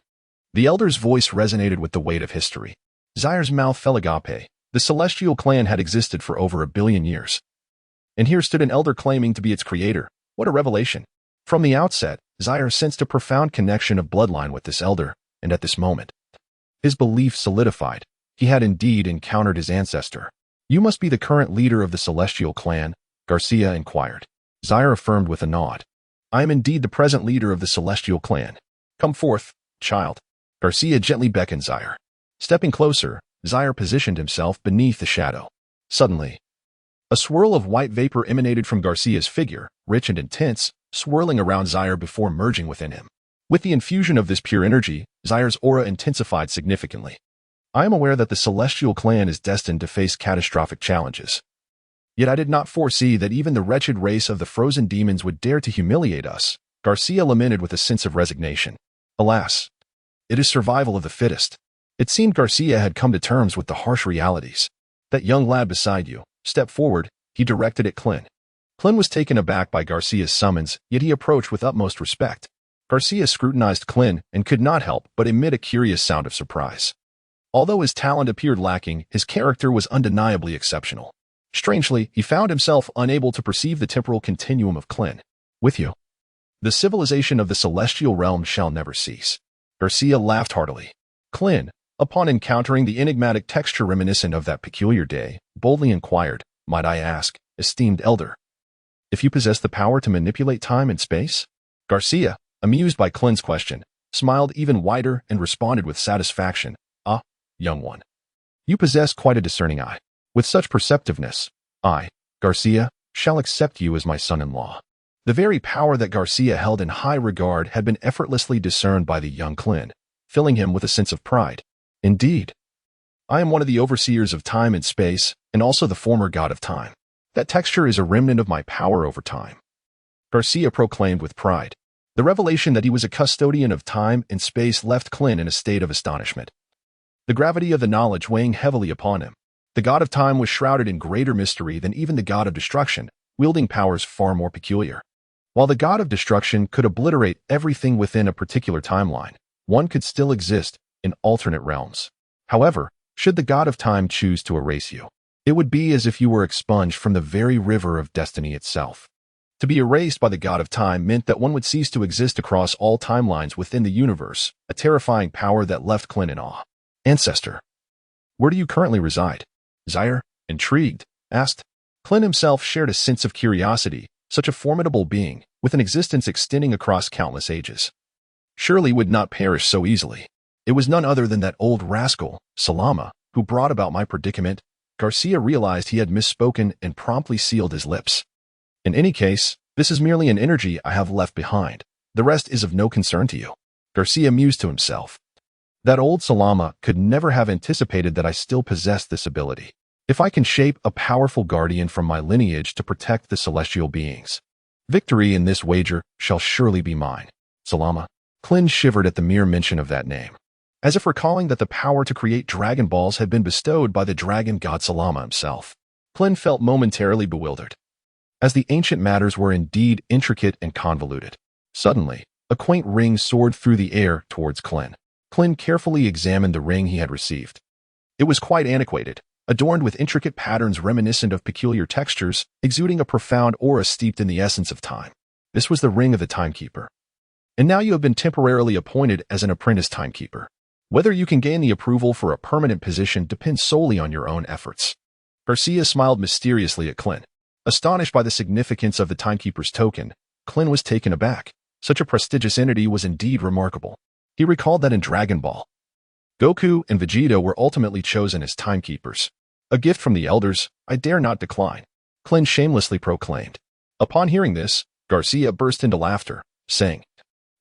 The elder's voice resonated with the weight of history. Zaire's mouth fell agape. The celestial clan had existed for over 1 billion years. And here stood an elder claiming to be its creator. What a revelation. From the outset, Zaire sensed a profound connection of bloodline with this elder, and at this moment, his belief solidified. He had indeed encountered his ancestor. "You must be the current leader of the celestial clan?" Garcia inquired. Zaire affirmed with a nod. "I am indeed the present leader of the celestial clan. Come forth, child." Garcia gently beckoned Zaire. Stepping closer, Zaire positioned himself beneath the shadow. Suddenly, a swirl of white vapor emanated from Garcia's figure, rich and intense, swirling around Zaire before merging within him. With the infusion of this pure energy, Zaire's aura intensified significantly. "I am aware that the celestial clan is destined to face catastrophic challenges. Yet I did not foresee that even the wretched race of the frozen demons would dare to humiliate us," Garcia lamented with a sense of resignation. Alas, it is survival of the fittest. It seemed Garcia had come to terms with the harsh realities. "That young lad beside you, step forward," he directed at Klin. Klin was taken aback by Garcia's summons, yet he approached with utmost respect. Garcia scrutinized Klin and could not help but emit a curious sound of surprise. Although his talent appeared lacking, his character was undeniably exceptional. Strangely, he found himself unable to perceive the temporal continuum of Klin. "With you, the civilization of the celestial realm shall never cease." Garcia laughed heartily. Klin, upon encountering the enigmatic texture reminiscent of that peculiar day, boldly inquired, "Might I ask, esteemed elder, if you possess the power to manipulate time and space?" Garcia, amused by Klin's question, smiled even wider and responded with satisfaction. Ah, young one. You possess quite a discerning eye. With such perceptiveness, I, Garcia, shall accept you as my son-in-law. The very power that Garcia held in high regard had been effortlessly discerned by the young Klin, filling him with a sense of pride. Indeed, I am one of the overseers of time and space, and also the former god of time. That texture is a remnant of my power over time. Garcia proclaimed with pride. The revelation that he was a custodian of time and space left Klin in a state of astonishment. The gravity of the knowledge weighing heavily upon him. The god of time was shrouded in greater mystery than even the god of destruction, wielding powers far more peculiar. While the god of destruction could obliterate everything within a particular timeline, one could still exist in alternate realms. However, should the god of time choose to erase you, it would be as if you were expunged from the very river of destiny itself. To be erased by the god of time meant that one would cease to exist across all timelines within the universe, a terrifying power that left Klin in awe. Ancestor, where do you currently reside? Zaire, intrigued, asked. Klin himself shared a sense of curiosity. Such a formidable being, with an existence extending across countless ages, surely would not perish so easily. It was none other than that old rascal, Salama, who brought about my predicament. Garcia realized he had misspoken and promptly sealed his lips. In any case, this is merely an energy I have left behind. The rest is of no concern to you. Garcia mused to himself. That old Salama could never have anticipated that I still possessed this ability. If I can shape a powerful guardian from my lineage to protect the celestial beings, victory in this wager shall surely be mine. Salama. Klin shivered at the mere mention of that name, as if recalling that the power to create Dragon Balls had been bestowed by the dragon god Salama himself. Klin felt momentarily bewildered, as the ancient matters were indeed intricate and convoluted. Suddenly, a quaint ring soared through the air towards Klin. Klin carefully examined the ring he had received. It was quite antiquated, adorned with intricate patterns reminiscent of peculiar textures, exuding a profound aura steeped in the essence of time. This was the ring of the timekeeper. And now you have been temporarily appointed as an apprentice timekeeper. Whether you can gain the approval for a permanent position depends solely on your own efforts. Garcia smiled mysteriously at Klin. Astonished by the significance of the timekeeper's token, Klin was taken aback. Such a prestigious entity was indeed remarkable. He recalled that in Dragon Ball, Goku and Vegeta were ultimately chosen as timekeepers. A gift from the elders I dare not decline, Klin shamelessly proclaimed. Upon hearing this, Garcia burst into laughter, saying,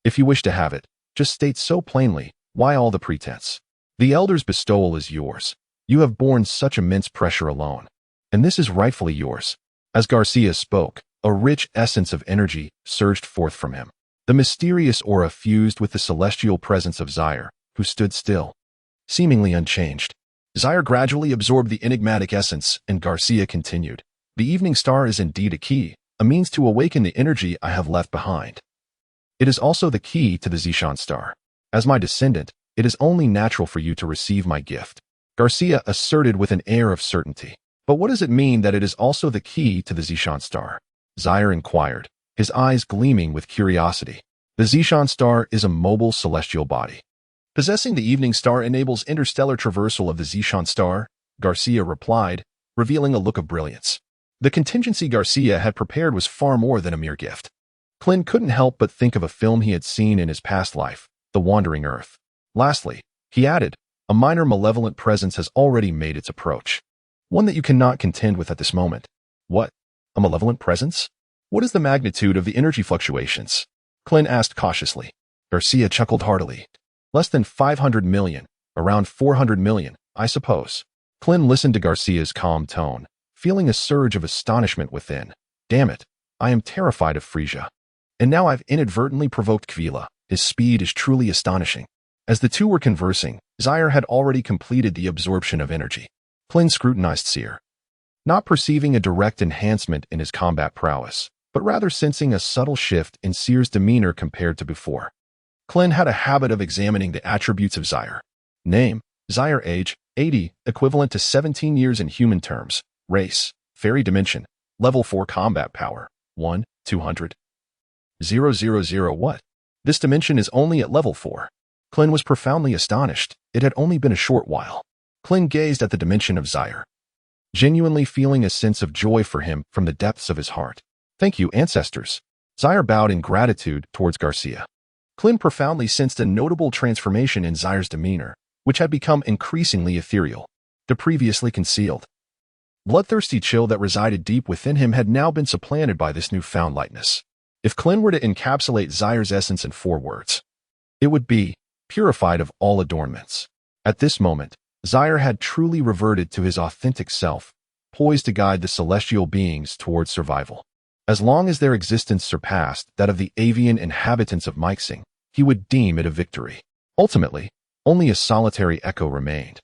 If you wish to have it, just state so plainly, why all the pretense? The elders' bestowal is yours. You have borne such immense pressure alone, and this is rightfully yours. As Garcia spoke, a rich essence of energy surged forth from him. The mysterious aura fused with the celestial presence of Zaire, who stood still, seemingly unchanged. Zaire gradually absorbed the enigmatic essence, and Garcia continued. The evening star is indeed a key, a means to awaken the energy I have left behind. It is also the key to the Zishan star. As my descendant, it is only natural for you to receive my gift, Garcia asserted with an air of certainty. But what does it mean that it is also the key to the Zishan star? Zaire inquired, his eyes gleaming with curiosity. The Zishan star is a mobile celestial body. Possessing the evening star enables interstellar traversal of the Zishan star, Garcia replied, revealing a look of brilliance. The contingency Garcia had prepared was far more than a mere gift. Klin couldn't help but think of a film he had seen in his past life, The Wandering Earth. Lastly, he added, a minor malevolent presence has already made its approach. One that you cannot contend with at this moment. What? A malevolent presence? What is the magnitude of the energy fluctuations? Klin asked cautiously. Garcia chuckled heartily. Less than 500 million, around 400 million, I suppose. Klin listened to Garcia's calm tone, feeling a surge of astonishment within. Damn it, I am terrified of Frisia. And now I've inadvertently provoked Kvila. His speed is truly astonishing. As the two were conversing, Zaire had already completed the absorption of energy. Klin scrutinized Seer, not perceiving a direct enhancement in his combat prowess, but rather sensing a subtle shift in Seer's demeanor compared to before. Klin had a habit of examining the attributes of Zaire. Name, Zaire age, 80, equivalent to 17 years in human terms. Race, fairy dimension, level 4 combat power, 1, 200. 000 what? This dimension is only at level 4. Klin was profoundly astonished. It had only been a short while. Klin gazed at the dimension of Zaire, genuinely feeling a sense of joy for him from the depths of his heart. Thank you, ancestors. Zaire bowed in gratitude towards Garcia. Klin profoundly sensed a notable transformation in Zaire's demeanor, which had become increasingly ethereal, the previously concealed, bloodthirsty chill that resided deep within him had now been supplanted by this newfound lightness. If Klin were to encapsulate Zaire's essence in 4 words, it would be purified of all adornments. At this moment, Zaire had truly reverted to his authentic self, poised to guide the celestial beings towards survival. As long as their existence surpassed that of the avian inhabitants of Meixing, he would deem it a victory. Ultimately, only a solitary echo remained,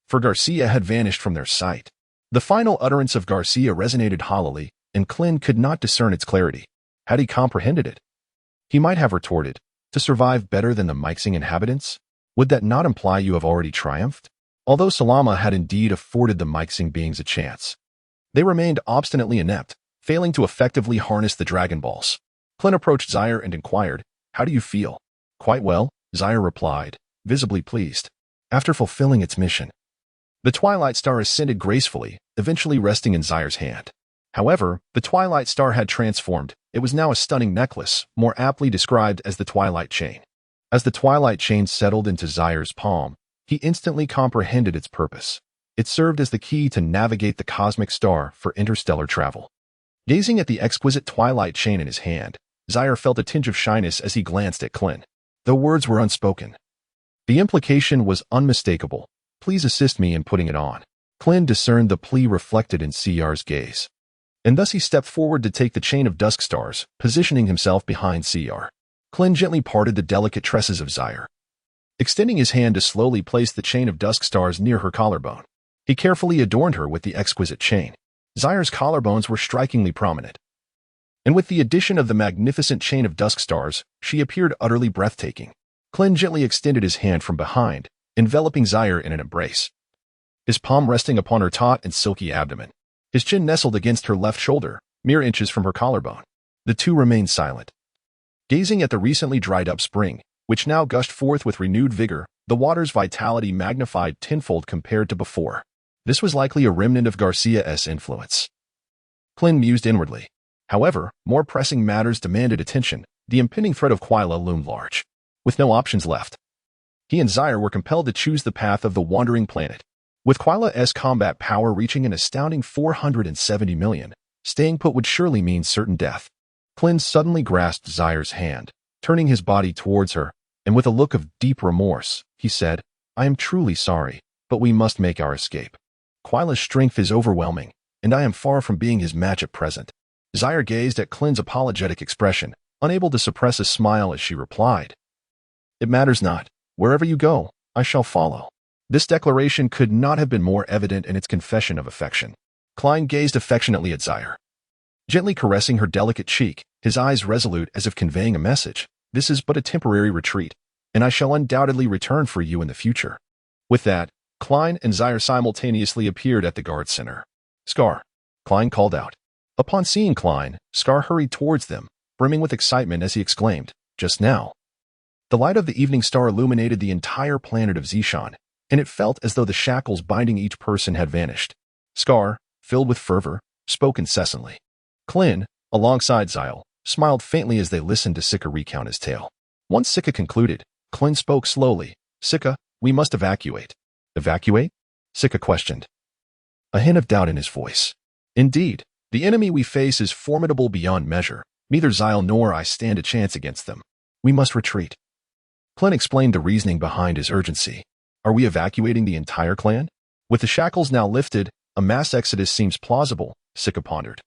for Garcia had vanished from their sight. The final utterance of Garcia resonated hollowly, and Klin could not discern its clarity. Had he comprehended it? He might have retorted, to survive better than the Meixing inhabitants? Would that not imply you have already triumphed? Although Salama had indeed afforded the Meixing beings a chance, they remained obstinately inept, failing to effectively harness the Dragon Balls. Klin approached Zaire and inquired, "How do you feel?" "Quite well," Zaire replied, visibly pleased. After fulfilling its mission, the Twilight Star ascended gracefully, eventually resting in Zaire's hand. However, the Twilight Star had transformed. It was now a stunning necklace, more aptly described as the Twilight Chain. As the Twilight Chain settled into Zaire's palm, he instantly comprehended its purpose. It served as the key to navigate the cosmic star for interstellar travel. Gazing at the exquisite Twilight Chain in his hand, Zaire felt a tinge of shyness as he glanced at Klin. The words were unspoken. The implication was unmistakable. "Please assist me in putting it on." Klin discerned the plea reflected in Siyar's gaze, and thus he stepped forward to take the chain of dusk stars, positioning himself behind Siyar. Klin gently parted the delicate tresses of Zaire, extending his hand to slowly place the chain of dusk stars near her collarbone. He carefully adorned her with the exquisite chain. Zaire's collarbones were strikingly prominent, and with the addition of the magnificent chain of dusk stars, she appeared utterly breathtaking. Klin gently extended his hand from behind, enveloping Zaire in an embrace, his palm resting upon her taut and silky abdomen. His chin nestled against her left shoulder, mere inches from her collarbone. The two remained silent, gazing at the recently dried-up spring, which now gushed forth with renewed vigor, the water's vitality magnified tenfold compared to before. This was likely a remnant of Garcia's influence, Klin mused inwardly. However, more pressing matters demanded attention. The impending threat of Quila loomed large. With no options left, he and Zaire were compelled to choose the path of the wandering planet. With Quila's combat power reaching an astounding 470 million, staying put would surely mean certain death. Klin suddenly grasped Zaire's hand, turning his body towards her, and with a look of deep remorse, he said, "I am truly sorry, but we must make our escape. Quila's strength is overwhelming, and I am far from being his match at present." Zaire gazed at Klin's apologetic expression, unable to suppress a smile as she replied, "It matters not. Wherever you go, I shall follow." This declaration could not have been more evident in its confession of affection. Klin gazed affectionately at Zaire, gently caressing her delicate cheek, his eyes resolute as if conveying a message. "This is but a temporary retreat, and I shall undoubtedly return for you in the future." With that, Klin and Zaire simultaneously appeared at the guard center. "Scar," Klin called out. Upon seeing Klin, Scar hurried towards them, brimming with excitement as he exclaimed, "Just now." The light of the evening star illuminated the entire planet of Zishan, and it felt as though the shackles binding each person had vanished. Scar, filled with fervor, spoke incessantly. Klin, alongside Zaire, smiled faintly as they listened to Sika recount his tale. Once Sika concluded, Klin spoke slowly. "Sika, we must evacuate." "Evacuate?" Sika questioned, a hint of doubt in his voice. "Indeed, the enemy we face is formidable beyond measure. Neither Zaire nor I stand a chance against them. We must retreat." Klin explained the reasoning behind his urgency. "Are we evacuating the entire clan?" "With the shackles now lifted, a mass exodus seems plausible," Sika pondered,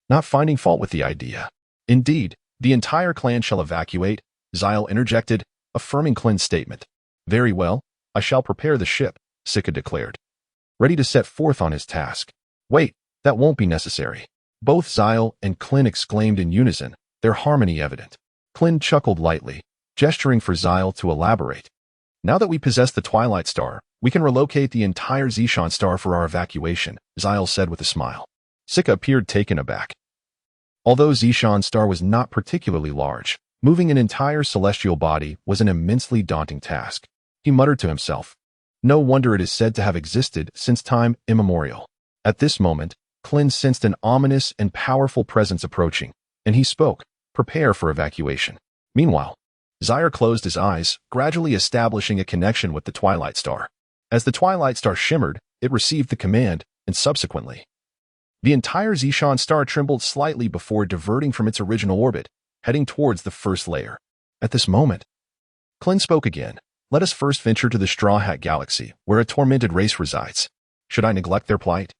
not finding fault with the idea. "Indeed, the entire clan shall evacuate," Zaire interjected, affirming Klin's statement. "Very well, I shall prepare the ship," Sika declared, ready to set forth on his task. "Wait, that won't be necessary," both Zaire and Klin exclaimed in unison, their harmony evident. Klin chuckled lightly, gesturing for Zaire to elaborate. "Now that we possess the Twilight Star, we can relocate the entire Zishan star for our evacuation," Zaire said with a smile. Sika appeared taken aback. Although Zishan star was not particularly large, moving an entire celestial body was an immensely daunting task. He muttered to himself, "No wonder it is said to have existed since time immemorial." At this moment, Klin sensed an ominous and powerful presence approaching, and he spoke, "Prepare for evacuation." Meanwhile, Zaire closed his eyes, gradually establishing a connection with the Twilight Star. As the Twilight Star shimmered, it received the command, and subsequently, the entire Zishan star trembled slightly before diverting from its original orbit, heading towards the first layer. At this moment, Klin spoke again. Let us first venture to the Straw Hat Galaxy, where a tormented race resides. Should I neglect their plight?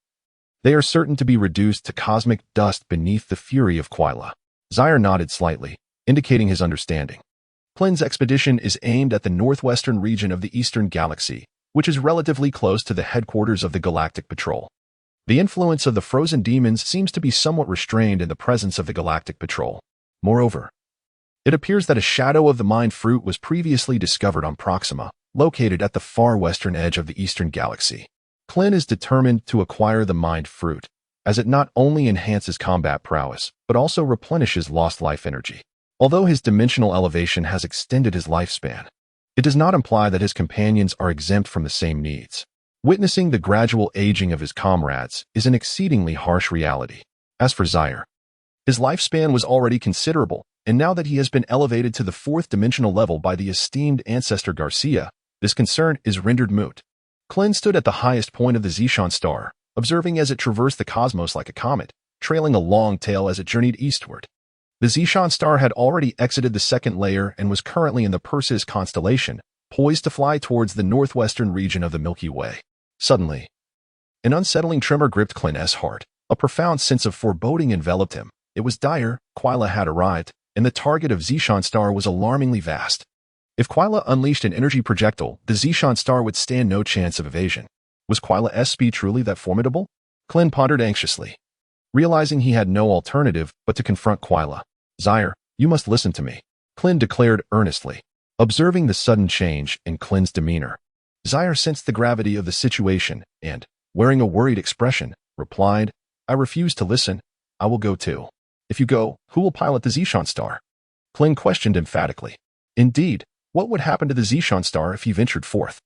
They are certain to be reduced to cosmic dust beneath the fury of Quila. Zaire nodded slightly, indicating his understanding. Klin's expedition is aimed at the northwestern region of the Eastern Galaxy, which is relatively close to the headquarters of the Galactic Patrol. The influence of the frozen demons seems to be somewhat restrained in the presence of the Galactic Patrol. Moreover, it appears that a shadow of the Mind Fruit was previously discovered on Proxima, located at the far western edge of the Eastern Galaxy. Klin is determined to acquire the Mind Fruit, as it not only enhances combat prowess, but also replenishes lost life energy. Although his dimensional elevation has extended his lifespan, it does not imply that his companions are exempt from the same needs. Witnessing the gradual aging of his comrades is an exceedingly harsh reality. As for Zaire, his lifespan was already considerable, and now that he has been elevated to the fourth dimensional level by the esteemed ancestor Garcia, this concern is rendered moot. Klin stood at the highest point of the Zishan star, observing as it traversed the cosmos like a comet, trailing a long tail as it journeyed eastward. The Zishan star had already exited the second layer and was currently in the Perseus constellation, poised to fly towards the northwestern region of the Milky Way. Suddenly, an unsettling tremor gripped Klin's heart. A profound sense of foreboding enveloped him. It was dire. Quila had arrived, and the target of Zishan star was alarmingly vast. If Quila unleashed an energy projectile, the Zishan star would stand no chance of evasion. Was Quila's speed truly that formidable? Klin pondered anxiously, realizing he had no alternative but to confront Quila. Zaire, you must listen to me, Klin declared earnestly. Observing the sudden change in Klin's demeanor, Zaire sensed the gravity of the situation and, wearing a worried expression, replied, I refuse to listen. I will go too. If you go, who will pilot the Zishan star? Klin questioned emphatically. Indeed, what would happen to the Zishan star if he ventured forth?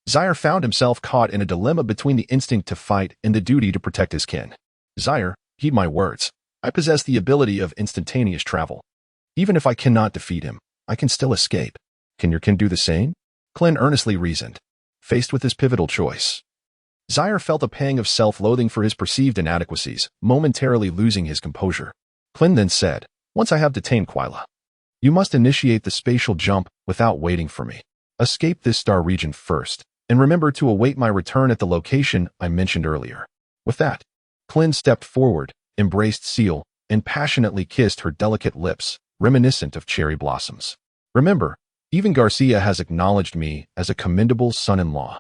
Zaire found himself caught in a dilemma between the instinct to fight and the duty to protect his kin. Zaire, heed my words. I possess the ability of instantaneous travel. Even if I cannot defeat him, I can still escape. Can your kin do the same? Klin earnestly reasoned. Faced with this pivotal choice, Zaire felt a pang of self-loathing for his perceived inadequacies, momentarily losing his composure. Klin then said, Once I have detained Quila, you must initiate the spatial jump without waiting for me. Escape this star region first, and remember to await my return at the location I mentioned earlier. With that, Klin stepped forward, embraced Seal, and passionately kissed her delicate lips, reminiscent of cherry blossoms. Remember, even Garcia has acknowledged me as a commendable son-in-law.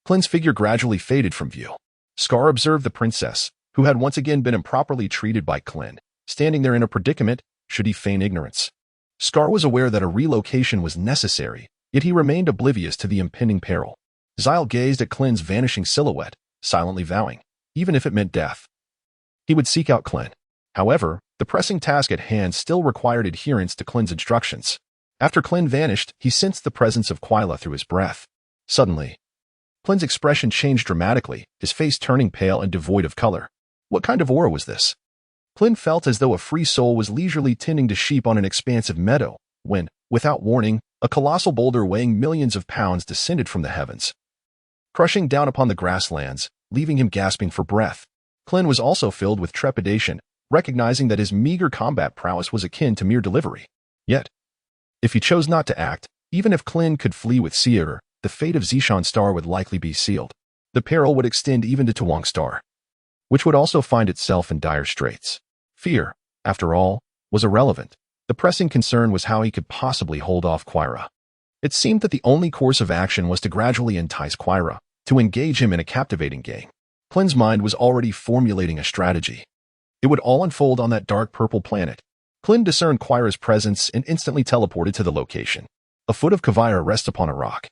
Klin's figure gradually faded from view. Scar observed the princess, who had once again been improperly treated by Klin, standing there in a predicament should he feign ignorance. Scar was aware that a relocation was necessary, yet he remained oblivious to the impending peril. Zaire gazed at Klin's vanishing silhouette, silently vowing, even if it meant death, he would seek out Klin. However, the pressing task at hand still required adherence to Klin's instructions. After Klin vanished, he sensed the presence of Quila through his breath. Suddenly, Klin's expression changed dramatically, his face turning pale and devoid of color. What kind of aura was this? Klin felt as though a free soul was leisurely tending to sheep on an expansive meadow, when, without warning, a colossal boulder weighing millions of pounds descended from the heavens, crushing down upon the grasslands, leaving him gasping for breath. Klin was also filled with trepidation, recognizing that his meager combat prowess was akin to mere delivery. Yet, if he chose not to act, even if Klin could flee with Seer, the fate of Zishan Star would likely be sealed. The peril would extend even to Tuang Star, which would also find itself in dire straits. Fear, after all, was irrelevant. The pressing concern was how he could possibly hold off Quira. It seemed that the only course of action was to gradually entice Quira, to engage him in a captivating game. Klin's mind was already formulating a strategy. It would all unfold on that dark purple planet. Klin discerned Quira's presence and instantly teleported to the location. A foot of Kavira rests upon a rock,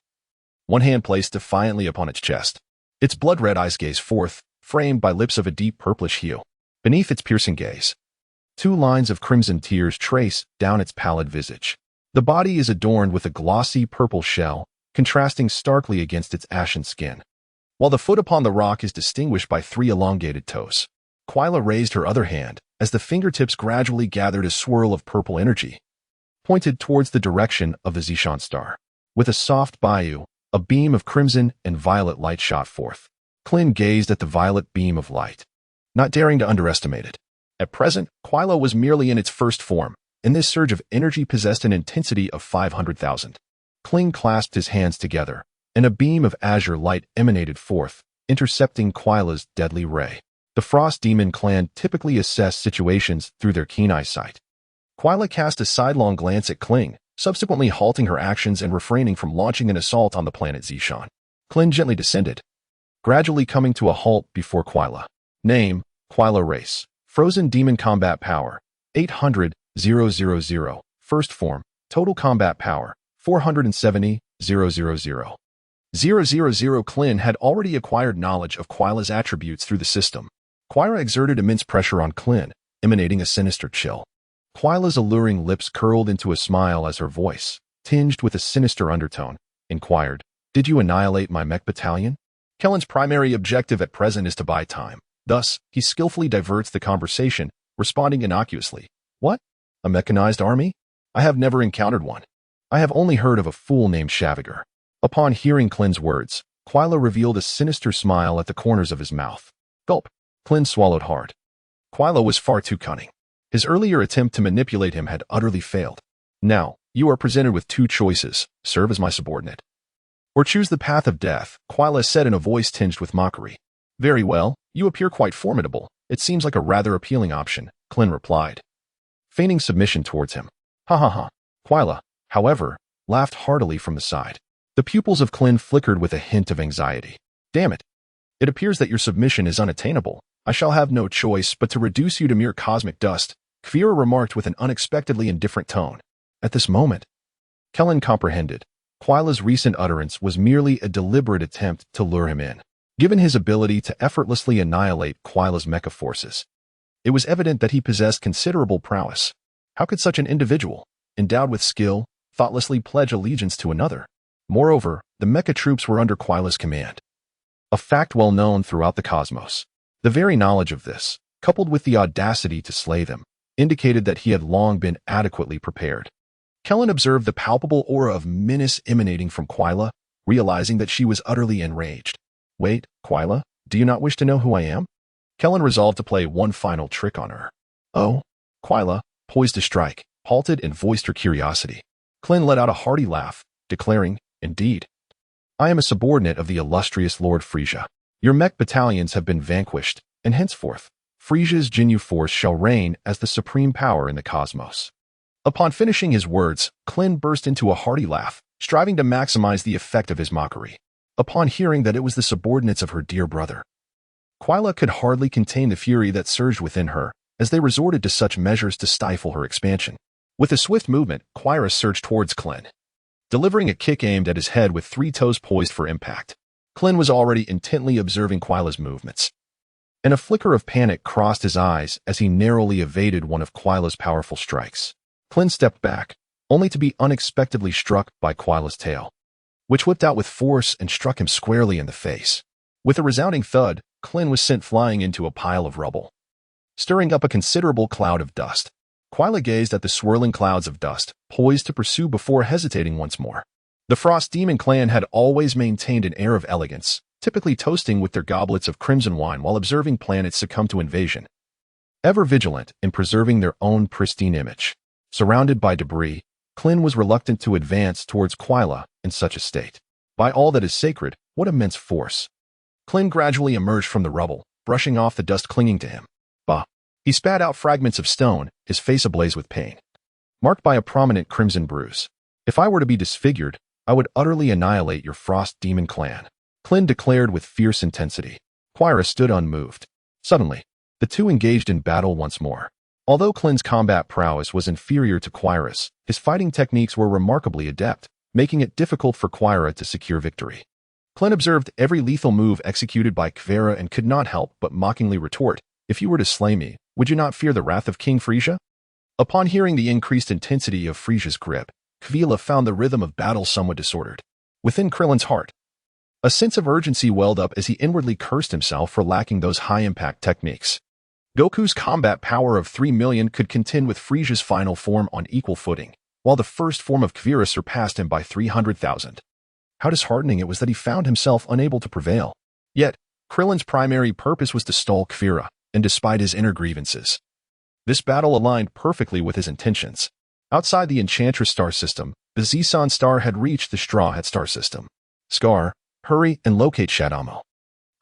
one hand placed defiantly upon its chest. Its blood-red eyes gaze forth, framed by lips of a deep purplish hue. Beneath its piercing gaze, 2 lines of crimson tears trace down its pallid visage. The body is adorned with a glossy purple shell, contrasting starkly against its ashen skin, while the foot upon the rock is distinguished by 3 elongated toes. Quila raised her other hand, as the fingertips gradually gathered a swirl of purple energy. pointed towards the direction of the Zishan star. With a soft bayou, a beam of crimson and violet light shot forth. Klin gazed at the violet beam of light, not daring to underestimate it. At present, Quila was merely in its first form, and this surge of energy possessed an intensity of 500,000. Klin clasped his hands together, and a beam of azure light emanated forth, intercepting Quila's deadly ray. The Frost Demon clan typically assess situations through their keen eyesight. Quila cast a sidelong glance at Klin, subsequently halting her actions and refraining from launching an assault on the planet Zishan. Klin gently descended, gradually coming to a halt before Quila. Name, Quila race. Frozen Demon Combat Power, 800,000. First form, total combat power, 470,000. Klin had already acquired knowledge of Quila's attributes through the system. Quila exerted immense pressure on Klin, emanating a sinister chill. Quila's alluring lips curled into a smile as her voice, tinged with a sinister undertone, inquired, "Did you annihilate my mech battalion?" Kellen's primary objective at present is to buy time. Thus, he skillfully diverts the conversation, responding innocuously, "What? A mechanized army? I have never encountered one. I have only heard of a fool named Shavager." Upon hearing Klin's words, Quila revealed a sinister smile at the corners of his mouth. Gulp. Klin swallowed hard. Quila was far too cunning. His earlier attempt to manipulate him had utterly failed. Now, you are presented with two choices: serve as my subordinate, or choose the path of death, Quila said in a voice tinged with mockery. Very well, you appear quite formidable. It seems like a rather appealing option, Klin replied, feigning submission towards him. Ha ha ha. Quila, however, laughed heartily from the side. The pupils of Klin flickered with a hint of anxiety. Damn it. It appears that your submission is unattainable. I shall have no choice but to reduce you to mere cosmic dust, Kvira remarked with an unexpectedly indifferent tone. At this moment, Kellen comprehended. Quila's recent utterance was merely a deliberate attempt to lure him in. Given his ability to effortlessly annihilate Quila's mecha forces, it was evident that he possessed considerable prowess. How could such an individual, endowed with skill, thoughtlessly pledge allegiance to another? Moreover, the mecha troops were under Quila's command, a fact well known throughout the cosmos. The very knowledge of this, coupled with the audacity to slay them, indicated that he had long been adequately prepared. Kellen observed the palpable aura of menace emanating from Quila, realizing that she was utterly enraged. Wait, Quila, do you not wish to know who I am? Kellen resolved to play one final trick on her. Oh, Quila, poised to strike, halted and voiced her curiosity. Klin let out a hearty laugh, declaring, Indeed. I am a subordinate of the illustrious Lord Frisia. Your mech battalions have been vanquished, and henceforth, Frisia's Jinyu force shall reign as the supreme power in the cosmos. Upon finishing his words, Klin burst into a hearty laugh, striving to maximize the effect of his mockery. Upon hearing that it was the subordinates of her dear brother, Quila could hardly contain the fury that surged within her as they resorted to such measures to stifle her expansion. With a swift movement, Quila surged towards Klin, delivering a kick aimed at his head with 3 toes poised for impact. Klin was already intently observing Quila's movements, and a flicker of panic crossed his eyes as he narrowly evaded one of Quila's powerful strikes. Klin stepped back, only to be unexpectedly struck by Quila's tail, which whipped out with force and struck him squarely in the face. With a resounding thud, Klin was sent flying into a pile of rubble, stirring up a considerable cloud of dust. Quila gazed at the swirling clouds of dust, poised to pursue before hesitating once more. The Frost Demon clan had always maintained an air of elegance, typically toasting with their goblets of crimson wine while observing planets succumb to invasion, ever vigilant in preserving their own pristine image. Surrounded by debris, Klin was reluctant to advance towards Quila in such a state. By all that is sacred, what immense force! Klin gradually emerged from the rubble, brushing off the dust clinging to him. Bah! He spat out fragments of stone, his face ablaze with pain, marked by a prominent crimson bruise. If I were to be disfigured, I would utterly annihilate your Frost Demon clan, Klin declared with fierce intensity. Quila stood unmoved. Suddenly, the two engaged in battle once more. Although Klin's combat prowess was inferior to Quila's, his fighting techniques were remarkably adept, making it difficult for Quila to secure victory. Klin observed every lethal move executed by Kvera and could not help but mockingly retort, If you were to slay me, would you not fear the wrath of King Frisia? Upon hearing the increased intensity of Frisia's grip, Kvila found the rhythm of battle somewhat disordered. Within Krillin's heart, a sense of urgency welled up as he inwardly cursed himself for lacking those high-impact techniques. Goku's combat power of 3 million could contend with Frisia's final form on equal footing. while the first form of Kvira surpassed him by 300,000. How disheartening it was that he found himself unable to prevail. Yet, Krillin's primary purpose was to stall Kvira, and despite his inner grievances, this battle aligned perfectly with his intentions. Outside the Enchantress star system, the Zishan star had reached the Straw Hat star system. Scar, hurry and locate Shadamo.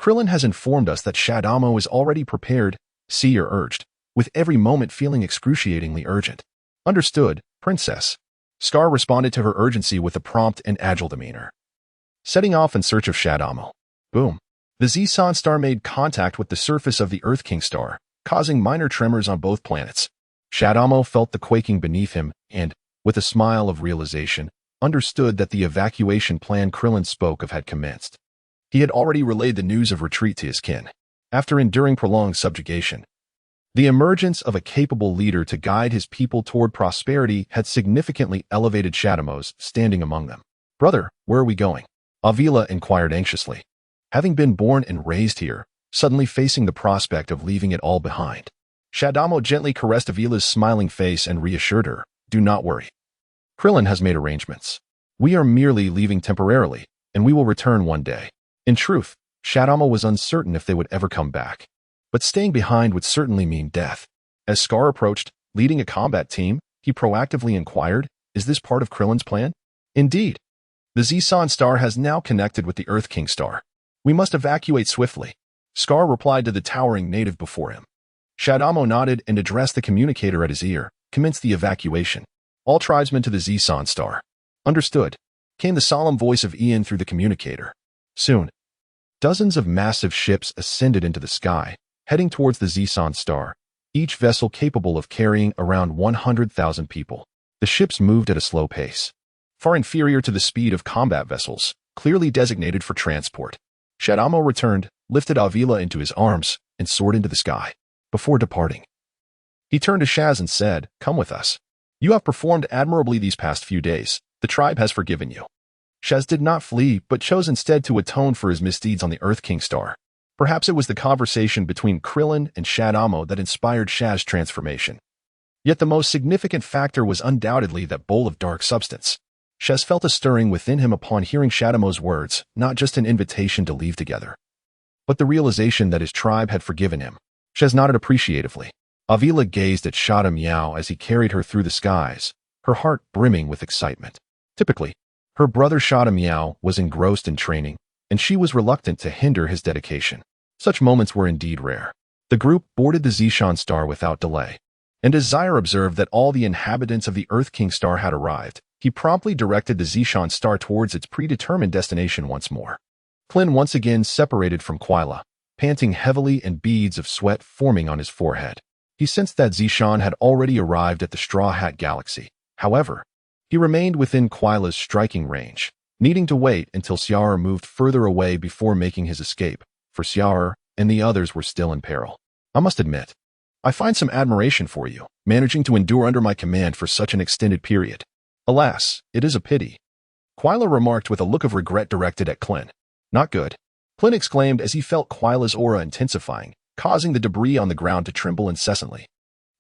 Krillin has informed us that Shadamo is already prepared, Seer urged, with every moment feeling excruciatingly urgent. Understood, Princess. Scar responded to her urgency with a prompt and agile demeanor. Setting off in search of Shadamo. Boom. The Zishan star made contact with the surface of the Earth King star, causing minor tremors on both planets. Shadamo felt the quaking beneath him and, with a smile of realization, understood that the evacuation plan Krillin spoke of had commenced. He had already relayed the news of retreat to his kin. After enduring prolonged subjugation, the emergence of a capable leader to guide his people toward prosperity had significantly elevated Shadamo's standing among them. Brother, where are we going? Avila inquired anxiously. Having been born and raised here, suddenly facing the prospect of leaving it all behind. Shadamo gently caressed Avila's smiling face and reassured her, do not worry. Krillin has made arrangements. We are merely leaving temporarily, and we will return one day. In truth, Shadamo was uncertain if they would ever come back. But staying behind would certainly mean death. As Scar approached, leading a combat team, he proactively inquired, is this part of Krillin's plan? Indeed. The Zishan star has now connected with the Earth King star. We must evacuate swiftly. Scar replied to the towering native before him. Shadamo nodded and addressed the communicator at his ear, commenced the evacuation. All tribesmen to the Zishan star. Understood, came the solemn voice of Ian through the communicator. Soon, dozens of massive ships ascended into the sky, heading towards the Zishan star, each vessel capable of carrying around 100,000 people. The ships moved at a slow pace, far inferior to the speed of combat vessels, clearly designated for transport. Shadamo returned, lifted Avila into his arms, and soared into the sky. Before departing, he turned to Shaz and said, come with us. You have performed admirably these past few days. The tribe has forgiven you. Shaz did not flee, but chose instead to atone for his misdeeds on the Earth King star. Perhaps it was the conversation between Krillin and Shadamo that inspired Shaz's transformation. Yet the most significant factor was undoubtedly that bowl of dark substance. Shaz felt a stirring within him upon hearing Shadamo's words, not just an invitation to leave together, but the realization that his tribe had forgiven him. Shaz nodded appreciatively. Avila gazed at Shada Miao as he carried her through the skies, her heart brimming with excitement. Typically, her brother Shada Miao was engrossed in training, and she was reluctant to hinder his dedication. Such moments were indeed rare. The group boarded the Zishan star without delay, and as Zaire observed that all the inhabitants of the Earth King star had arrived, he promptly directed the Zishan star towards its predetermined destination once more. Klin once again separated from Quila, panting heavily and beads of sweat forming on his forehead. He sensed that Zishan had already arrived at the Straw Hat Galaxy. However, he remained within Quila's striking range, needing to wait until Xiao'er moved further away before making his escape, for Xiao'er and the others were still in peril. I must admit, I find some admiration for you, managing to endure under my command for such an extended period. Alas, it is a pity. Quila remarked with a look of regret directed at Klin. Not good. Klin exclaimed as he felt Quila's aura intensifying, causing the debris on the ground to tremble incessantly.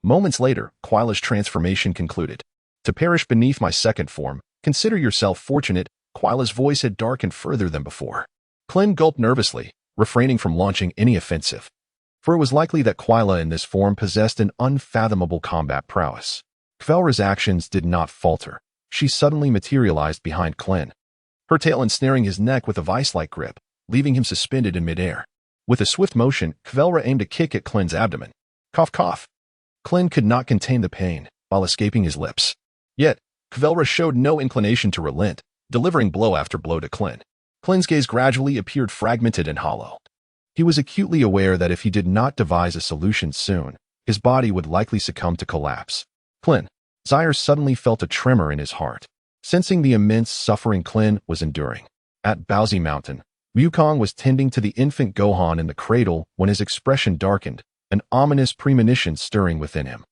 Moments later, Quila's transformation concluded. To perish beneath my second form, consider yourself fortunate. Quila's voice had darkened further than before. Klin gulped nervously, refraining from launching any offensive, for it was likely that Quila in this form possessed an unfathomable combat prowess. Kvelra's actions did not falter. She suddenly materialized behind Klin, her tail ensnaring his neck with a vice-like grip, leaving him suspended in midair. With a swift motion, Kvelra aimed a kick at Klin's abdomen. Cough, cough. Klin could not contain the pain, while escaping his lips. Yet, Kvelra showed no inclination to relent, delivering blow after blow to Klin. Klin's gaze gradually appeared fragmented and hollow. He was acutely aware that if he did not devise a solution soon, his body would likely succumb to collapse. Klin. Zaire suddenly felt a tremor in his heart, sensing the immense suffering Klin was enduring. At Baozi Mountain, Wukong was tending to the infant Gohan in the cradle when his expression darkened, an ominous premonition stirring within him.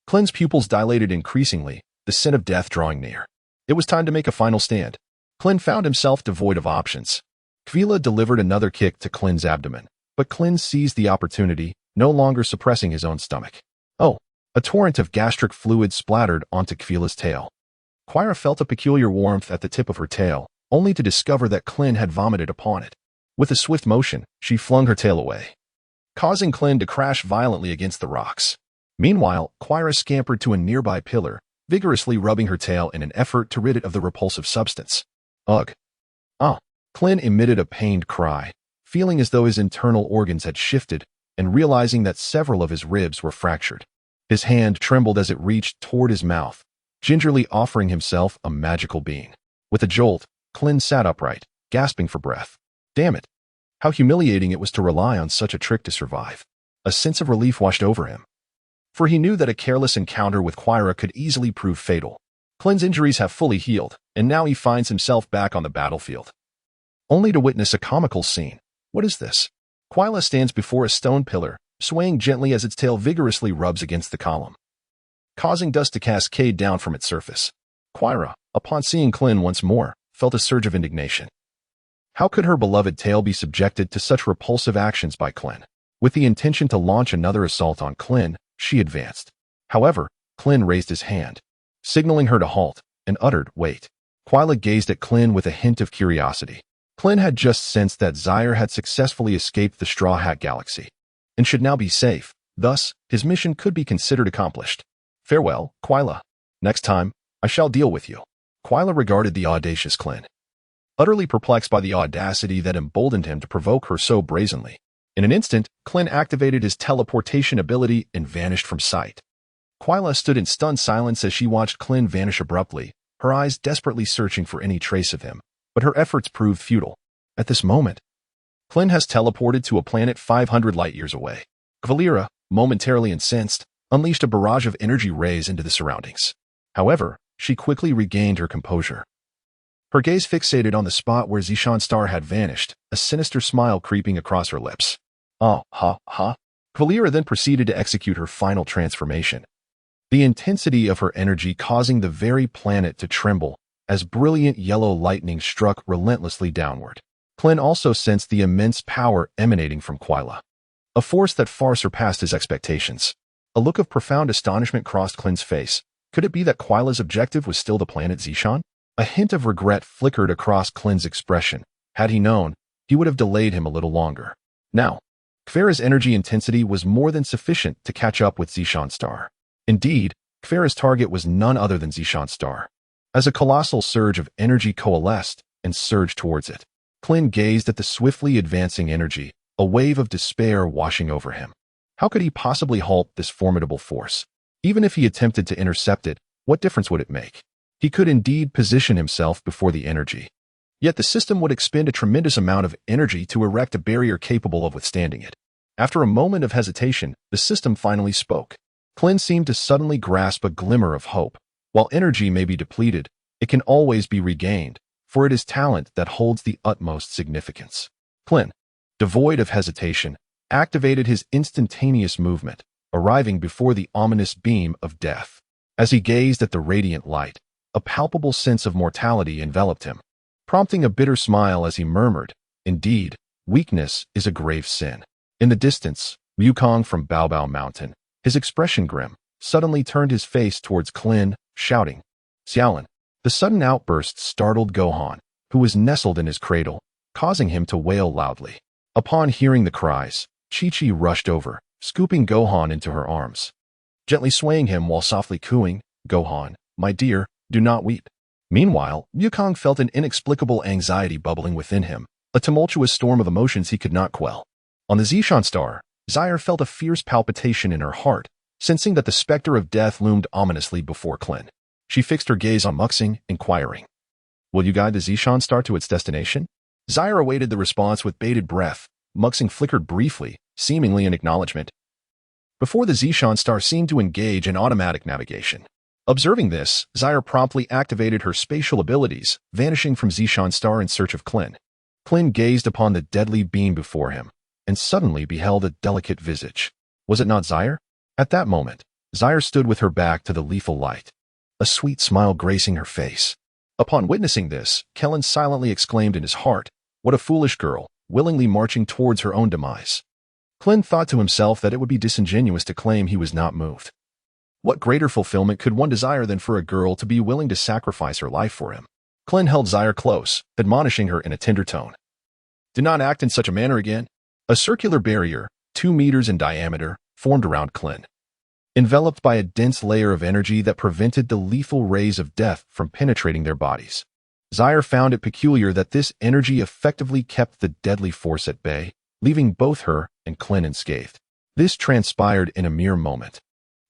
Klin's pupils dilated increasingly, the scent of death drawing near. It was time to make a final stand. Klin found himself devoid of options. Kvila delivered another kick to Klin's abdomen, but Klin seized the opportunity, no longer suppressing his own stomach. Oh! A torrent of gastric fluid splattered onto Kvila's tail. Quira felt a peculiar warmth at the tip of her tail, only to discover that Klin had vomited upon it. With a swift motion, she flung her tail away, causing Klin to crash violently against the rocks. Meanwhile, Quira scampered to a nearby pillar, vigorously rubbing her tail in an effort to rid it of the repulsive substance. Ugh. Ah! Klin emitted a pained cry, feeling as though his internal organs had shifted and realizing that several of his ribs were fractured. His hand trembled as it reached toward his mouth, gingerly offering himself a magical being. With a jolt, Klin sat upright, gasping for breath. Damn it! How humiliating it was to rely on such a trick to survive. A sense of relief washed over him, for he knew that a careless encounter with Quira could easily prove fatal. Klin's injuries have fully healed, and now he finds himself back on the battlefield, only to witness a comical scene. What is this? Quira stands before a stone pillar, swaying gently as its tail vigorously rubs against the column, causing dust to cascade down from its surface. Quira, upon seeing Klin once more, felt a surge of indignation. How could her beloved tail be subjected to such repulsive actions by Klin? With the intention to launch another assault on Klin, she advanced. However, Klin raised his hand, signaling her to halt, and uttered, "Wait." Quira gazed at Klin with a hint of curiosity. Klin had just sensed that Zaire had successfully escaped the Straw Hat Galaxy, and should now be safe. Thus, his mission could be considered accomplished. Farewell, Quira. Next time, I shall deal with you. Quira regarded the audacious Klin, utterly perplexed by the audacity that emboldened him to provoke her so brazenly. In an instant, Klin activated his teleportation ability and vanished from sight. Quira stood in stunned silence as she watched Klin vanish abruptly, her eyes desperately searching for any trace of him, but her efforts proved futile. At this moment, Klin has teleported to a planet 500 light-years away. Valera, momentarily incensed, unleashed a barrage of energy rays into the surroundings. However, she quickly regained her composure. Her gaze fixated on the spot where Zishan Star had vanished, a sinister smile creeping across her lips. Oh, ha, ha. Valera then proceeded to execute her final transformation, the intensity of her energy causing the very planet to tremble as brilliant yellow lightning struck relentlessly downward. Klin also sensed the immense power emanating from Quira, a force that far surpassed his expectations. A look of profound astonishment crossed Klin's face. Could it be that Quira's objective was still the planet Zishan? A hint of regret flickered across Klin's expression. Had he known, he would have delayed him a little longer. Now, Quira's energy intensity was more than sufficient to catch up with Zishan Star. Indeed, Quira's target was none other than Zishan Star. As a colossal surge of energy coalesced and surged towards it, Klin gazed at the swiftly advancing energy, a wave of despair washing over him. How could he possibly halt this formidable force? Even if he attempted to intercept it, what difference would it make? He could indeed position himself before the energy, yet the system would expend a tremendous amount of energy to erect a barrier capable of withstanding it. After a moment of hesitation, the system finally spoke. Klin seemed to suddenly grasp a glimmer of hope. While energy may be depleted, it can always be regained, for it is talent that holds the utmost significance. Klin, devoid of hesitation, activated his instantaneous movement, arriving before the ominous beam of death. As he gazed at the radiant light, a palpable sense of mortality enveloped him, prompting a bitter smile as he murmured, "Indeed, weakness is a grave sin." In the distance, Wukong from Baobao Mountain, his expression grim, suddenly turned his face towards Klin, shouting, "Xiaolin!" The sudden outburst startled Gohan, who was nestled in his cradle, causing him to wail loudly. Upon hearing the cries, Chi-Chi rushed over, scooping Gohan into her arms, gently swaying him while softly cooing, "Gohan, my dear, do not weep." Meanwhile, Wukong felt an inexplicable anxiety bubbling within him, a tumultuous storm of emotions he could not quell. On the Zishan Star, Zaire felt a fierce palpitation in her heart, sensing that the specter of death loomed ominously before Klin. She fixed her gaze on Muxing, inquiring, "Will you guide the Zishan Star to its destination?" Zaire awaited the response with bated breath. Muxing flickered briefly, seemingly in acknowledgement, before the Zishan Star seemed to engage in automatic navigation. Observing this, Zaire promptly activated her spatial abilities, vanishing from Zishan Star in search of Klin. Klin gazed upon the deadly beam before him, and suddenly beheld a delicate visage. Was it not Zaire? At that moment, Zaire stood with her back to the lethal light, a sweet smile gracing her face. Upon witnessing this, Kellen silently exclaimed in his heart, "What a foolish girl, willingly marching towards her own demise." Klin thought to himself that it would be disingenuous to claim he was not moved. What greater fulfillment could one desire than for a girl to be willing to sacrifice her life for him? Klin held Zaire close, admonishing her in a tender tone. Do not act in such a manner again. A circular barrier, 2 meters in diameter, formed around Klin, enveloped by a dense layer of energy that prevented the lethal rays of death from penetrating their bodies. Zaire found it peculiar that this energy effectively kept the deadly force at bay, leaving both her and Klin unscathed. This transpired in a mere moment,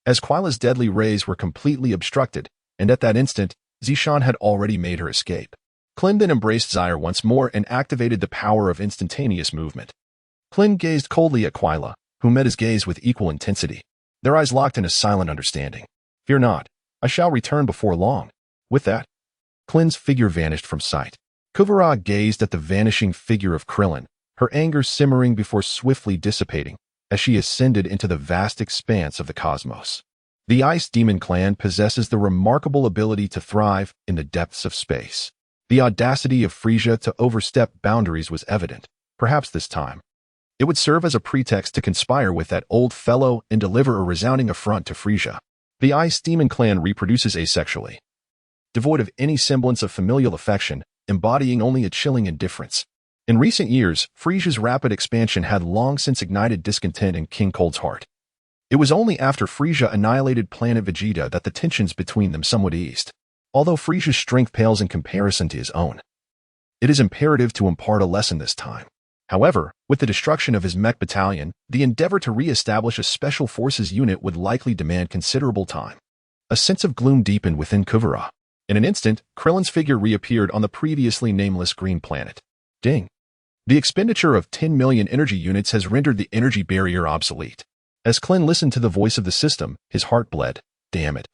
as Quila's deadly rays were completely obstructed, and at that instant, Zishan had already made her escape. Klin then embraced Zaire once more and activated the power of instantaneous movement. Klin gazed coldly at Quila, who met his gaze with equal intensity, their eyes locked in a silent understanding. Fear not, I shall return before long. With that, Klin's figure vanished from sight. Kuvara gazed at the vanishing figure of Krillin, her anger simmering before swiftly dissipating, as she ascended into the vast expanse of the cosmos. The Ice Demon clan possesses the remarkable ability to thrive in the depths of space. The audacity of Frisia to overstep boundaries was evident. Perhaps this time, it would serve as a pretext to conspire with that old fellow and deliver a resounding affront to Frisia. The Ice Demon clan reproduces asexually, devoid of any semblance of familial affection, embodying only a chilling indifference. In recent years, Frisia's rapid expansion had long since ignited discontent in King Cold's heart. It was only after Frisia annihilated planet Vegeta that the tensions between them somewhat eased. Although Frisia's strength pales in comparison to his own, it is imperative to impart a lesson this time. However, with the destruction of his mech battalion, the endeavor to re-establish a special forces unit would likely demand considerable time. A sense of gloom deepened within Kuvara. In an instant, Krillin's figure reappeared on the previously nameless green planet. Ding. The expenditure of 10 million energy units has rendered the energy barrier obsolete. As Klin listened to the voice of the system, his heart bled. Damn it.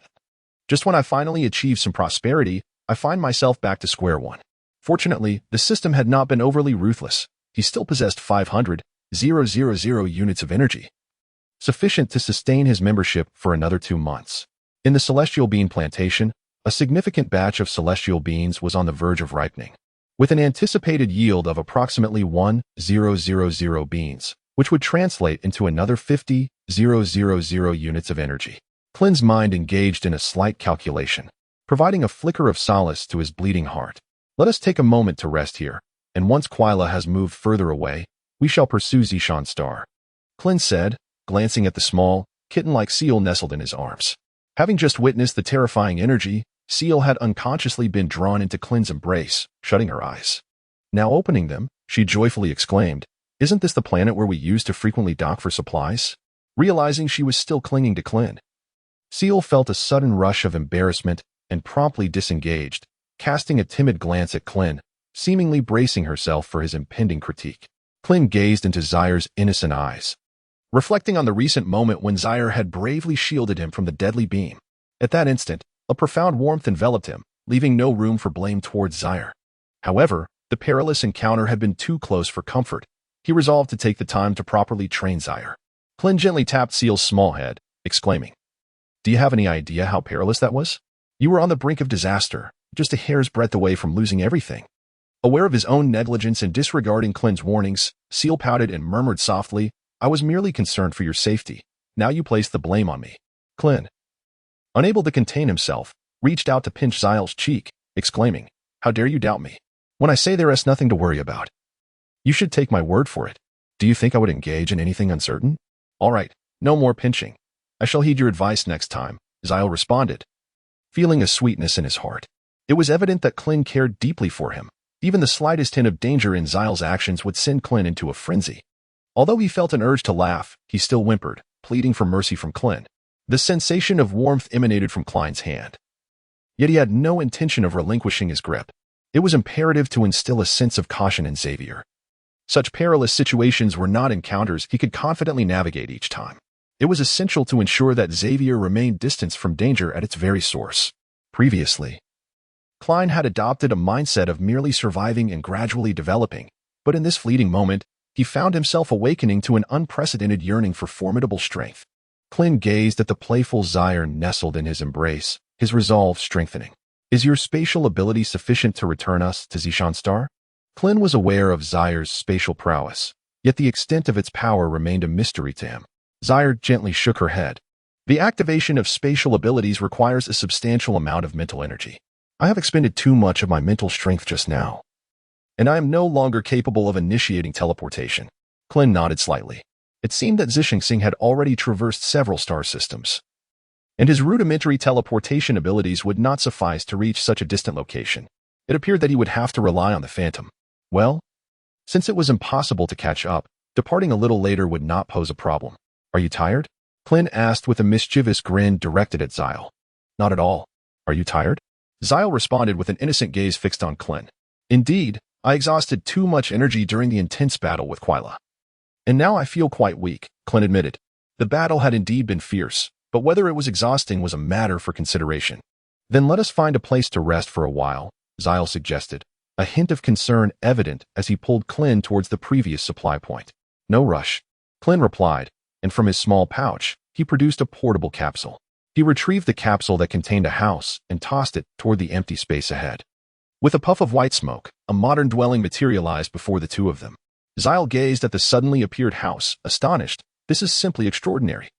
Just when I finally achieved some prosperity, I find myself back to square one. Fortunately, the system had not been overly ruthless. He still possessed 500,000 units of energy, sufficient to sustain his membership for another 2 months. In the Celestial Bean Plantation, a significant batch of celestial beans was on the verge of ripening, with an anticipated yield of approximately 1,000 beans, which would translate into another 50,000 units of energy. Klin's mind engaged in a slight calculation, providing a flicker of solace to his bleeding heart. Let us take a moment to rest here, and once Quila has moved further away, we shall pursue Zishan Star, Klin said, glancing at the small, kitten-like seal nestled in his arms. Having just witnessed the terrifying energy, Seal had unconsciously been drawn into Klin's embrace, shutting her eyes. Now opening them, she joyfully exclaimed, "Isn't this the planet where we used to frequently dock for supplies?" Realizing she was still clinging to Klin, Seal felt a sudden rush of embarrassment and promptly disengaged, casting a timid glance at Klin, seemingly bracing herself for his impending critique. Klin gazed into Zaire's innocent eyes, reflecting on the recent moment when Zaire had bravely shielded him from the deadly beam. At that instant, a profound warmth enveloped him, leaving no room for blame towards Zaire. However, the perilous encounter had been too close for comfort. He resolved to take the time to properly train Zaire. Klin gently tapped Seal's small head, exclaiming, "Do you have any idea how perilous that was? You were on the brink of disaster, just a hair's breadth away from losing everything." Aware of his own negligence and disregarding Klin's warnings, Seal pouted and murmured softly, "I was merely concerned for your safety. Now you place the blame on me." Klin, unable to contain himself, reached out to pinch Zail's cheek, exclaiming, "How dare you doubt me, when I say there is nothing to worry about? You should take my word for it. Do you think I would engage in anything uncertain? All right, no more pinching. I shall heed your advice next time," Zail responded, feeling a sweetness in his heart. It was evident that Klin cared deeply for him. Even the slightest hint of danger in Zail's actions would send Klin into a frenzy. Although he felt an urge to laugh, he still whimpered, pleading for mercy from Klin. The sensation of warmth emanated from Klein's hand. Yet he had no intention of relinquishing his grip. It was imperative to instill a sense of caution in Xavier. Such perilous situations were not encounters he could confidently navigate each time. It was essential to ensure that Xavier remained distanced from danger at its very source. Previously, Klein had adopted a mindset of merely surviving and gradually developing, but in this fleeting moment, he found himself awakening to an unprecedented yearning for formidable strength. Klin gazed at the playful Zaire nestled in his embrace, his resolve strengthening. "Is your spatial ability sufficient to return us to Zishan Star?" Klin was aware of Zaire's spatial prowess, yet the extent of its power remained a mystery to him. Zaire gently shook her head. The activation of spatial abilities requires a substantial amount of mental energy. I have expended too much of my mental strength just now, and I am no longer capable of initiating teleportation. Klin nodded slightly. It seemed that Zixing had already traversed several star systems, and his rudimentary teleportation abilities would not suffice to reach such a distant location. It appeared that he would have to rely on the Phantom. Well, since it was impossible to catch up, departing a little later would not pose a problem. Are you tired? Klin asked with a mischievous grin directed at Zyle. Not at all. Are you tired? Zyle responded with an innocent gaze fixed on Klin. Indeed, I exhausted too much energy during the intense battle with Quila. And now I feel quite weak, Klin admitted. The battle had indeed been fierce, but whether it was exhausting was a matter for consideration. Then let us find a place to rest for a while, Zyle suggested, a hint of concern evident as he pulled Klin towards the previous supply point. No rush, Klin replied, and from his small pouch, he produced a portable capsule. He retrieved the capsule that contained a house and tossed it toward the empty space ahead. With a puff of white smoke, a modern dwelling materialized before the two of them. Zyle gazed at the suddenly appeared house, astonished. This is simply extraordinary.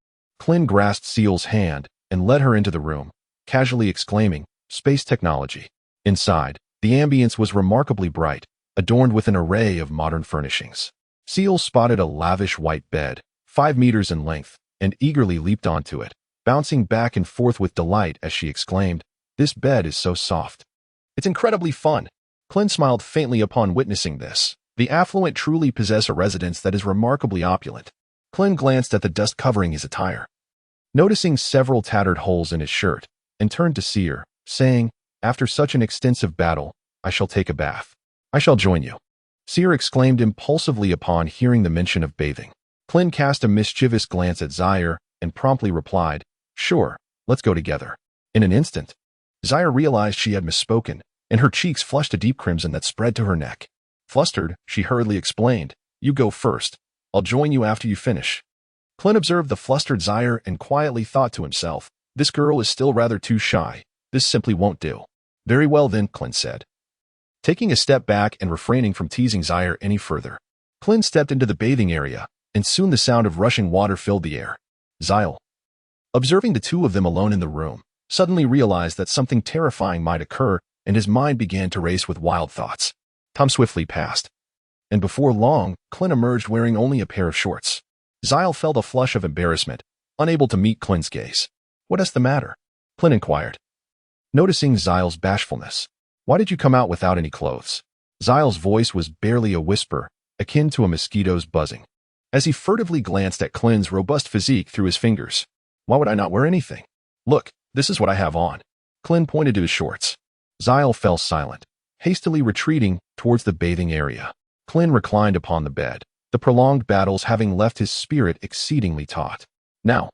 Klin grasped Seal's hand and led her into the room, casually exclaiming, "Space technology." Inside, the ambience was remarkably bright, adorned with an array of modern furnishings. Seal spotted a lavish white bed, 5 meters in length, and eagerly leaped onto it, bouncing back and forth with delight as she exclaimed, "This bed is so soft." "It's incredibly fun." Klin smiled faintly upon witnessing this. The affluent truly possess a residence that is remarkably opulent. Klin glanced at the dust covering his attire, noticing several tattered holes in his shirt, and turned to Seer, saying, "After such an extensive battle, I shall take a bath. I shall join you." Seer exclaimed impulsively upon hearing the mention of bathing. Klin cast a mischievous glance at Zaire and promptly replied, "Sure, let's go together." In an instant, Zaire realized she had misspoken, and her cheeks flushed a deep crimson that spread to her neck. Flustered, she hurriedly explained, "You go first. I'll join you after you finish." Klin observed the flustered Zaire and quietly thought to himself, "This girl is still rather too shy. This simply won't do." "Very well then," Klin said, taking a step back and refraining from teasing Zaire any further. Klin stepped into the bathing area, and soon the sound of rushing water filled the air. Zyle, observing the two of them alone in the room, suddenly realized that something terrifying might occur, and his mind began to race with wild thoughts. Time swiftly passed, and before long, Klin emerged wearing only a pair of shorts. Zyle felt a flush of embarrassment, unable to meet Klin's gaze. "What is the matter?" Klin inquired, noticing Zyle's bashfulness. "Why did you come out without any clothes?" Zyle's voice was barely a whisper, akin to a mosquito's buzzing. As he furtively glanced at Klin's robust physique through his fingers, "Why would I not wear anything? Look, this is what I have on." Klin pointed to his shorts. Zyle fell silent, hastily retreating towards the bathing area. Klin reclined upon the bed, the prolonged battles having left his spirit exceedingly taut. Now,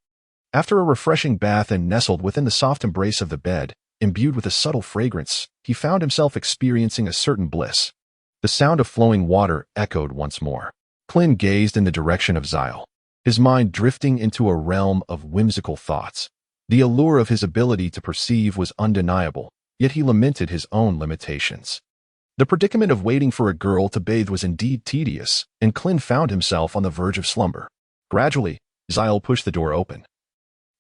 after a refreshing bath and nestled within the soft embrace of the bed, imbued with a subtle fragrance, he found himself experiencing a certain bliss. The sound of flowing water echoed once more. Klin gazed in the direction of Zyle, his mind drifting into a realm of whimsical thoughts. The allure of his ability to perceive was undeniable, yet he lamented his own limitations. The predicament of waiting for a girl to bathe was indeed tedious, and Klin found himself on the verge of slumber. Gradually, Zyle pushed the door open,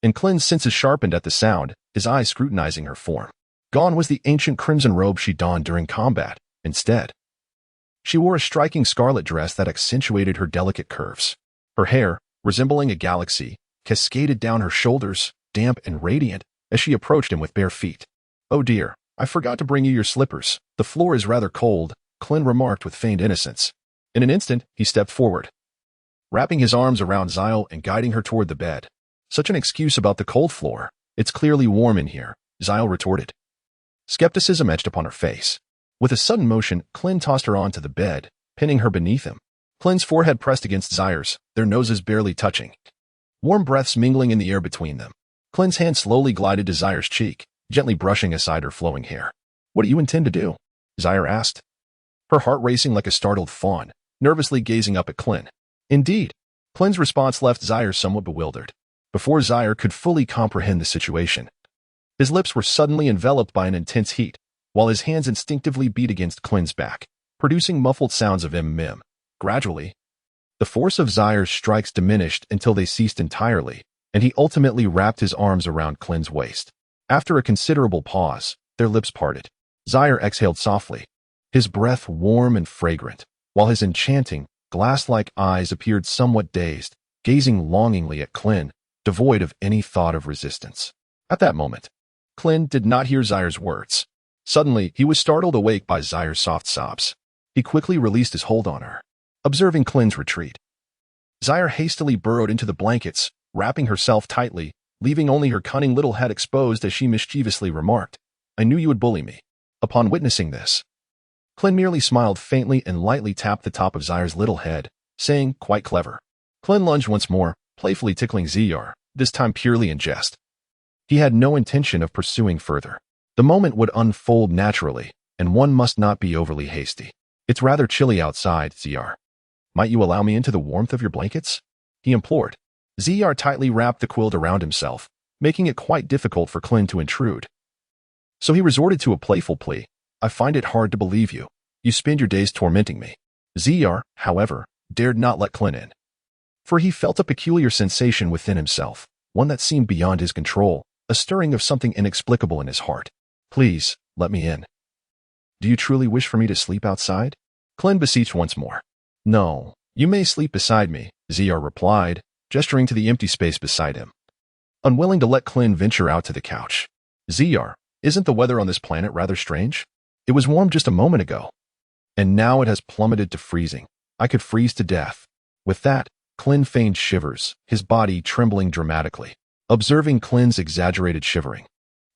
and Klin's senses sharpened at the sound, his eyes scrutinizing her form. Gone was the ancient crimson robe she donned during combat. Instead, she wore a striking scarlet dress that accentuated her delicate curves. Her hair, resembling a galaxy, cascaded down her shoulders, damp and radiant, as she approached him with bare feet. "Oh dear, I forgot to bring you your slippers. The floor is rather cold," Klin remarked with feigned innocence. In an instant, he stepped forward, wrapping his arms around Zyle and guiding her toward the bed. "Such an excuse about the cold floor. It's clearly warm in here," Zyle retorted. Skepticism etched upon her face. With a sudden motion, Klin tossed her onto the bed, pinning her beneath him. Klin's forehead pressed against Zaire's, their noses barely touching, warm breaths mingling in the air between them. Klin's hand slowly glided to Zaire's cheek, gently brushing aside her flowing hair. "What do you intend to do?" Zaire asked, her heart racing like a startled fawn, nervously gazing up at Klin. Indeed, Klin's response left Zaire somewhat bewildered. Before Zaire could fully comprehend the situation, his lips were suddenly enveloped by an intense heat, while his hands instinctively beat against Klin's back, producing muffled sounds of mm. Gradually, the force of Zaire's strikes diminished until they ceased entirely, and he ultimately wrapped his arms around Klin's waist. After a considerable pause, their lips parted. Zaire exhaled softly, his breath warm and fragrant, while his enchanting, glass-like eyes appeared somewhat dazed, gazing longingly at Klin, devoid of any thought of resistance. At that moment, Klin did not hear Zaire's words. Suddenly, he was startled awake by Zaire's soft sobs. He quickly released his hold on her. Observing Klin's retreat, Zaire hastily burrowed into the blankets, wrapping herself tightly, leaving only her cunning little head exposed as she mischievously remarked, "I knew you would bully me." Upon witnessing this, Klin merely smiled faintly and lightly tapped the top of Zaire's little head, saying, "Quite clever." Klin lunged once more, playfully tickling Zaire, this time purely in jest. He had no intention of pursuing further. The moment would unfold naturally, and one must not be overly hasty. "It's rather chilly outside, Zaire. Might you allow me into the warmth of your blankets?" he implored. Zaire tightly wrapped the quilt around himself, making it quite difficult for Klin to intrude. So he resorted to a playful plea. "I find it hard to believe you. You spend your days tormenting me." Zaire, however, dared not let Klin in, for he felt a peculiar sensation within himself, one that seemed beyond his control, a stirring of something inexplicable in his heart. "Please, let me in." "Do you truly wish for me to sleep outside?" Klin beseeched once more. "No, you may sleep beside me," Zaire replied, gesturing to the empty space beside him. Unwilling to let Klin venture out to the couch. "Zaire, isn't the weather on this planet rather strange? It was warm just a moment ago, and now it has plummeted to freezing. I could freeze to death." With that, Klin feigned shivers, his body trembling dramatically. Observing Klin's exaggerated shivering,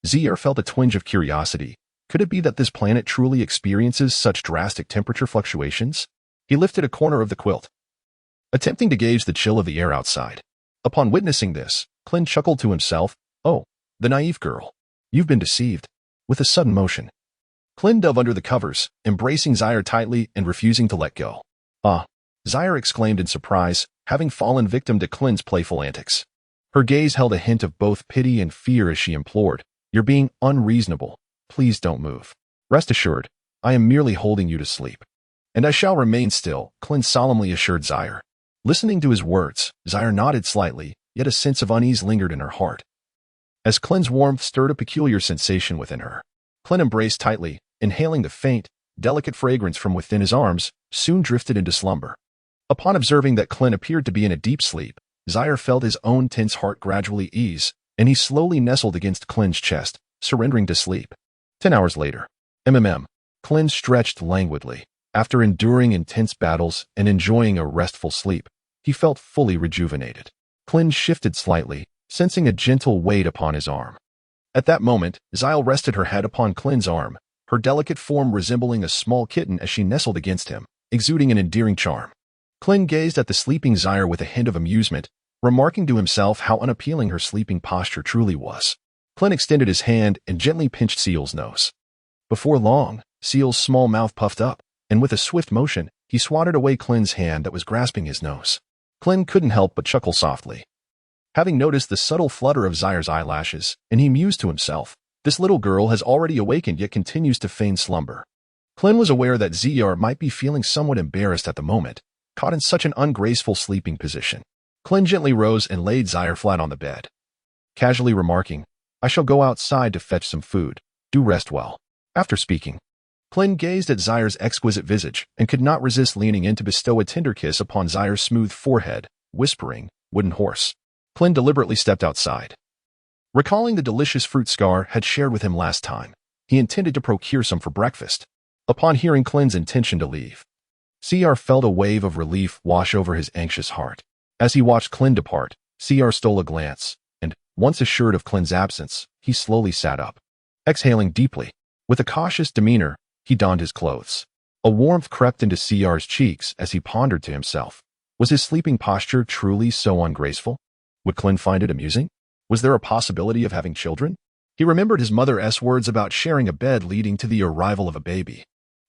Zaire felt a twinge of curiosity. Could it be that this planet truly experiences such drastic temperature fluctuations? He lifted a corner of the quilt, attempting to gauge the chill of the air outside. Upon witnessing this, Klin chuckled to himself, "Oh, the naive girl. You've been deceived." With a sudden motion, Klin dove under the covers, embracing Zaire tightly and refusing to let go. "Ah!" Zaire exclaimed in surprise, having fallen victim to Klin's playful antics. Her gaze held a hint of both pity and fear as she implored, "You're being unreasonable. Please don't move. Rest assured, I am merely holding you to sleep." "And I shall remain still," Klin solemnly assured Zaire. Listening to his words, Zaire nodded slightly, yet a sense of unease lingered in her heart. As Klin's warmth stirred a peculiar sensation within her, Klin embraced tightly, inhaling the faint, delicate fragrance from within his arms, soon drifted into slumber. Upon observing that Klin appeared to be in a deep sleep, Zaire felt his own tense heart gradually ease, and he slowly nestled against Klin's chest, surrendering to sleep. 10 hours later, Klin stretched languidly. After enduring intense battles and enjoying a restful sleep, he felt fully rejuvenated. Klin shifted slightly, sensing a gentle weight upon his arm. At that moment, Zaire rested her head upon Klin's arm, her delicate form resembling a small kitten as she nestled against him, exuding an endearing charm. Klin gazed at the sleeping Zaire with a hint of amusement, remarking to himself how unappealing her sleeping posture truly was. Klin extended his hand and gently pinched Seal's nose. Before long, Seal's small mouth puffed up, and with a swift motion, he swatted away Klin's hand that was grasping his nose. Klin couldn't help but chuckle softly, having noticed the subtle flutter of Zaire's eyelashes, and he mused to himself, "This little girl has already awakened yet continues to feign slumber." Klin was aware that Zaire might be feeling somewhat embarrassed at the moment, caught in such an ungraceful sleeping position. Klin gently rose and laid Zaire flat on the bed, casually remarking, "I shall go outside to fetch some food. Do rest well." After speaking, Klin gazed at Zaire's exquisite visage and could not resist leaning in to bestow a tender kiss upon Zaire's smooth forehead, whispering, "Wooden horse." Klin deliberately stepped outside. Recalling the delicious fruit Scar had shared with him last time, he intended to procure some for breakfast. Upon hearing Klin's intention to leave, Zaire felt a wave of relief wash over his anxious heart. As he watched Klin depart, Zaire stole a glance, and, once assured of Klin's absence, he slowly sat up. Exhaling deeply, with a cautious demeanor, he donned his clothes. A warmth crept into Zaire's cheeks as he pondered to himself. Was his sleeping posture truly so ungraceful? Would Klin find it amusing? Was there a possibility of having children? He remembered his mother's words about sharing a bed leading to the arrival of a baby.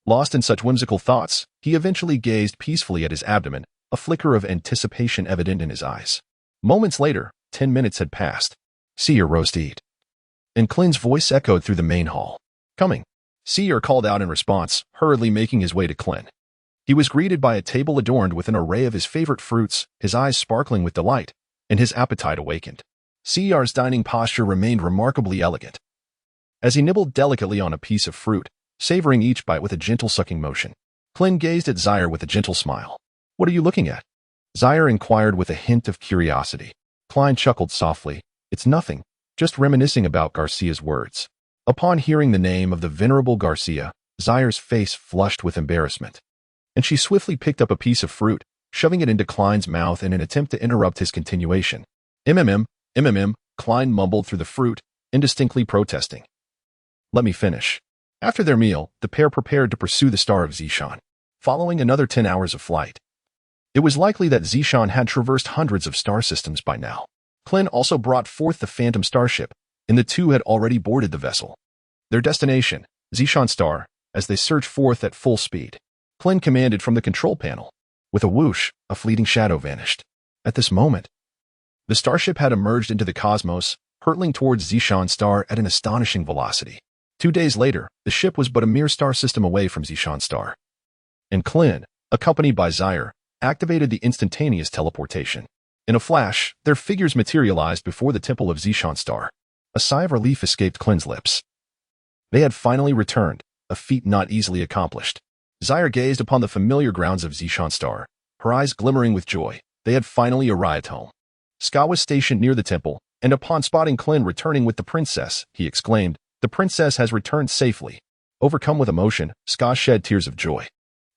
Lost in such whimsical thoughts, he eventually gazed peacefully at his abdomen, a flicker of anticipation evident in his eyes. Moments later, 10 minutes had passed. Zaire rose to eat, and Klin's voice echoed through the main hall. "Coming." Zaire called out in response, hurriedly making his way to Klin. He was greeted by a table adorned with an array of his favorite fruits, his eyes sparkling with delight, and his appetite awakened. Siyar's dining posture remained remarkably elegant. As he nibbled delicately on a piece of fruit, savoring each bite with a gentle sucking motion, Klin gazed at Zaire with a gentle smile. "What are you looking at?" Zaire inquired with a hint of curiosity. Klein chuckled softly. "It's nothing, just reminiscing about Garcia's words." Upon hearing the name of the venerable Garcia, Zaire's face flushed with embarrassment, and she swiftly picked up a piece of fruit, shoving it into Klein's mouth in an attempt to interrupt his continuation. Klein mumbled through the fruit, indistinctly protesting. "Let me finish." After their meal, the pair prepared to pursue the star of Zishan. Following another 10 hours of flight, it was likely that Zishan had traversed hundreds of star systems by now. Klin also brought forth the Phantom starship, and the two had already boarded the vessel. Their destination, Zishan star, as they surged forth at full speed. Klin commanded from the control panel. With a whoosh, a fleeting shadow vanished. At this moment, the starship had emerged into the cosmos, hurtling towards Zishan star at an astonishing velocity. 2 days later, the ship was but a mere star system away from Zishan star. And Klin, accompanied by Zaire, activated the instantaneous teleportation. In a flash, their figures materialized before the temple of Zishan star. A sigh of relief escaped Klin's lips. They had finally returned, a feat not easily accomplished. Zaire gazed upon the familiar grounds of Zishan star, her eyes glimmering with joy. They had finally arrived home. Ska was stationed near the temple, and upon spotting Klin returning with the princess, he exclaimed, "The princess has returned safely." Overcome with emotion, Ska shed tears of joy.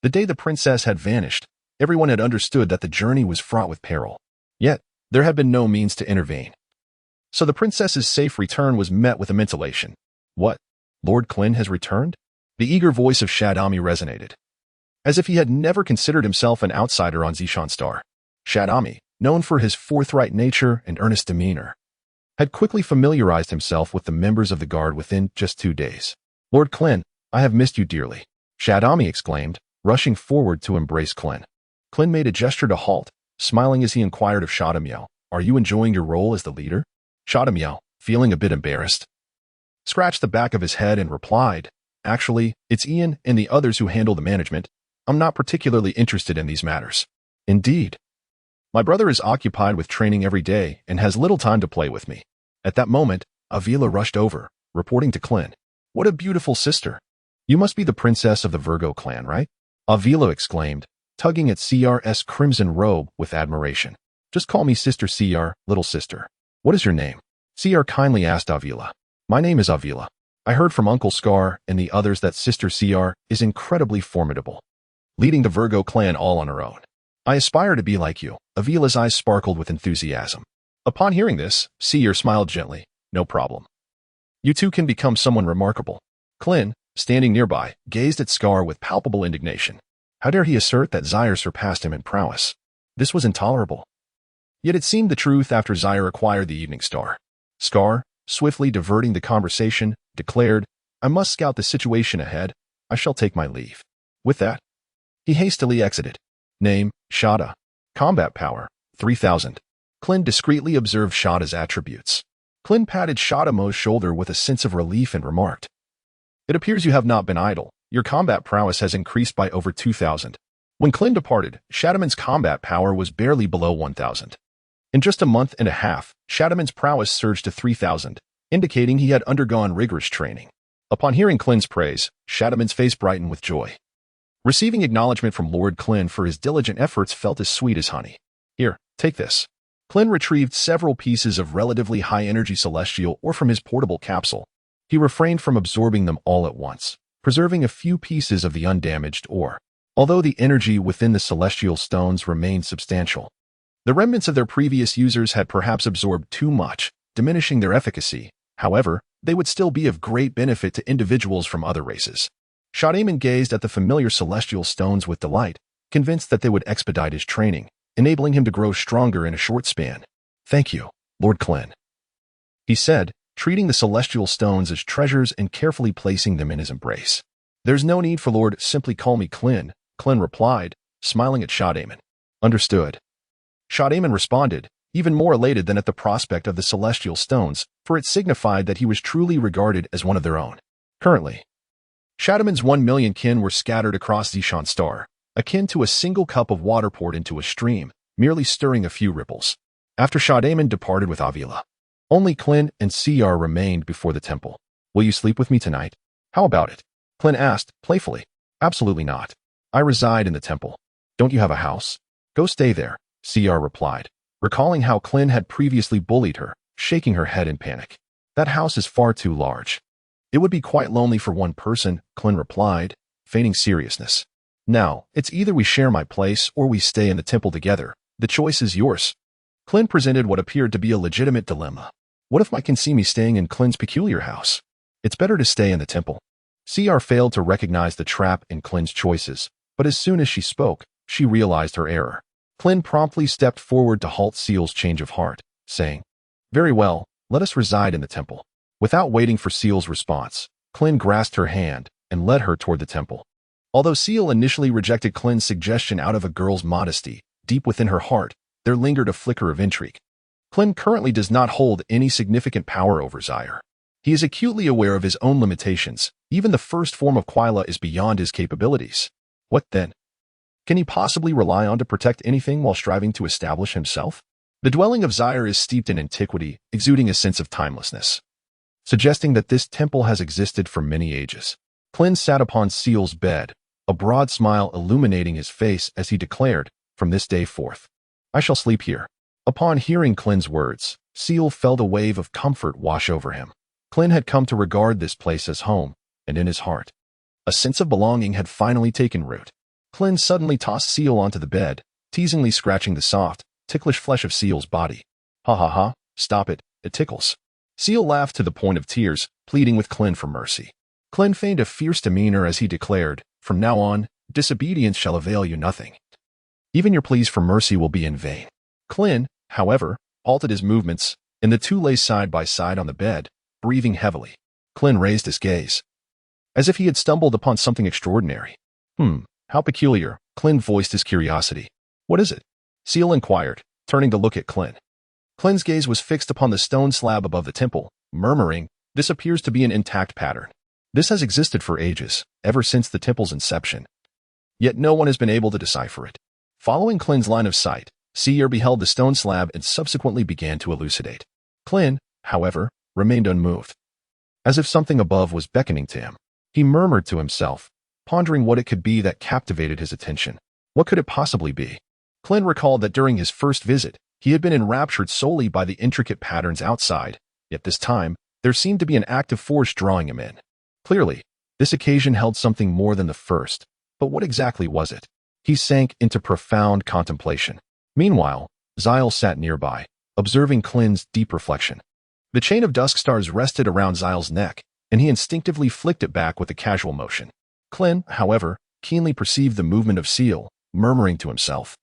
The day the princess had vanished, everyone had understood that the journey was fraught with peril. Yet, there had been no means to intervene. So the princess's safe return was met with immense elation. "What? Lord Klin has returned?" The eager voice of Shadami resonated, as if he had never considered himself an outsider on Zishan star. Shadami, known for his forthright nature and earnest demeanor, had quickly familiarized himself with the members of the guard within just 2 days. "Lord Klin, I have missed you dearly," Shadami exclaimed, rushing forward to embrace Klin. Klin made a gesture to halt, smiling as he inquired of Shadamiel, "Are you enjoying your role as the leader?" Shadamiel, feeling a bit embarrassed, scratched the back of his head and replied, "Actually, it's Ian and the others who handle the management. I'm not particularly interested in these matters." "Indeed. My brother is occupied with training every day and has little time to play with me." At that moment, Avila rushed over, reporting to Klin. "What a beautiful sister. You must be the princess of the Virgo clan, right?" Avila exclaimed, tugging at CR's crimson robe with admiration. "Just call me Sister CR, little sister." "What is your name?" CR kindly asked Avila. "My name is Avila. I heard from Uncle Scar and the others that Sister CR is incredibly formidable, leading the Virgo clan all on her own. I aspire to be like you." Avila's eyes sparkled with enthusiasm. Upon hearing this, Seer smiled gently. "No problem. You too can become someone remarkable." Klin, standing nearby, gazed at Scar with palpable indignation. How dare he assert that Zaire surpassed him in prowess? This was intolerable. Yet it seemed the truth after Zaire acquired the Evening Star. Scar, swiftly diverting the conversation, declared, "I must scout the situation ahead. I shall take my leave." With that, he hastily exited. Name, Shada. Combat power, 3000. Klin discreetly observed Shada's attributes. Klin patted Shadamo's shoulder with a sense of relief and remarked, "It appears you have not been idle. Your combat prowess has increased by over 2000. When Klin departed, Shadaman's combat power was barely below 1000. In just a month and a half, Shadaman's prowess surged to 3000, indicating he had undergone rigorous training. Upon hearing Klin's praise, Shadaman's face brightened with joy. Receiving acknowledgement from Lord Klin for his diligent efforts felt as sweet as honey. "Here, take this." Klin retrieved several pieces of relatively high-energy celestial ore from his portable capsule. He refrained from absorbing them all at once, preserving a few pieces of the undamaged ore. Although the energy within the celestial stones remained substantial, the remnants of their previous users had perhaps absorbed too much, diminishing their efficacy. However, they would still be of great benefit to individuals from other races. Shadaman gazed at the familiar celestial stones with delight, convinced that they would expedite his training, enabling him to grow stronger in a short span. "Thank you, Lord Klin," he said, treating the celestial stones as treasures and carefully placing them in his embrace. "There's no need for Lord, simply call me Klin," Klin replied, smiling at Shadaman. "Understood." Shadaman responded, even more elated than at the prospect of the celestial stones, for it signified that he was truly regarded as one of their own. Currently, Shadaman's 1 million kin were scattered across Zishan star, akin to a single cup of water poured into a stream, merely stirring a few ripples. After Shadaman departed with Avila, Only Klin and CR remained before the temple. Will you sleep with me tonight? How about it? Klin asked, playfully. Absolutely not. I reside in the temple. Don't you have a house? Go stay there, CR replied, recalling how Klin had previously bullied her, shaking her head in panic. That house is far too large. It would be quite lonely for one person, Klin replied, feigning seriousness. Now, it's either we share my place or we stay in the temple together. The choice is yours. Klin presented what appeared to be a legitimate dilemma. What if Mike can see me staying in Klin's peculiar house? It's better to stay in the temple. CR failed to recognize the trap in Klin's choices, but as soon as she spoke, she realized her error. Klin promptly stepped forward to halt Seal's change of heart, saying, Very well, let us reside in the temple. Without waiting for Seal's response, Klin grasped her hand and led her toward the temple. Although Seal initially rejected Klin's suggestion out of a girl's modesty, deep within her heart, there lingered a flicker of intrigue. Klin currently does not hold any significant power over Zaire. He is acutely aware of his own limitations. Even the first form of Quila is beyond his capabilities. What then? Can he possibly rely on to protect anything while striving to establish himself? The dwelling of Zaire is steeped in antiquity, exuding a sense of timelessness, suggesting that this temple has existed for many ages. Klin sat upon Seal's bed, a broad smile illuminating his face as he declared, From this day forth, I shall sleep here. Upon hearing Klin's words, Seal felt a wave of comfort wash over him. Klin had come to regard this place as home, and in his heart, a sense of belonging had finally taken root. Klin suddenly tossed Seal onto the bed, teasingly scratching the soft, ticklish flesh of Seal's body. Ha ha ha, stop it, it tickles. Seal laughed to the point of tears, pleading with Klin for mercy. Klin feigned a fierce demeanor as he declared, From now on, disobedience shall avail you nothing. Even your pleas for mercy will be in vain. Klin, however, halted his movements, and the two lay side by side on the bed, breathing heavily. Klin raised his gaze, as if he had stumbled upon something extraordinary. How peculiar, Klin voiced his curiosity. What is it? Seal inquired, turning to look at Klin. Klin's gaze was fixed upon the stone slab above the temple, murmuring, This appears to be an intact pattern. This has existed for ages, ever since the temple's inception. Yet no one has been able to decipher it. Following Klin's line of sight, Seer beheld the stone slab and subsequently began to elucidate. Klin, however, remained unmoved, as if something above was beckoning to him. He murmured to himself, pondering what it could be that captivated his attention. What could it possibly be? Klin recalled that during his first visit, he had been enraptured solely by the intricate patterns outside, yet this time, there seemed to be an active force drawing him in. Clearly, this occasion held something more than the first, but what exactly was it? He sank into profound contemplation. Meanwhile, Zyle sat nearby, observing Klin's deep reflection. The chain of dusk stars rested around Zyle's neck, and he instinctively flicked it back with a casual motion. Klin, however, keenly perceived the movement of Seal, murmuring to himself,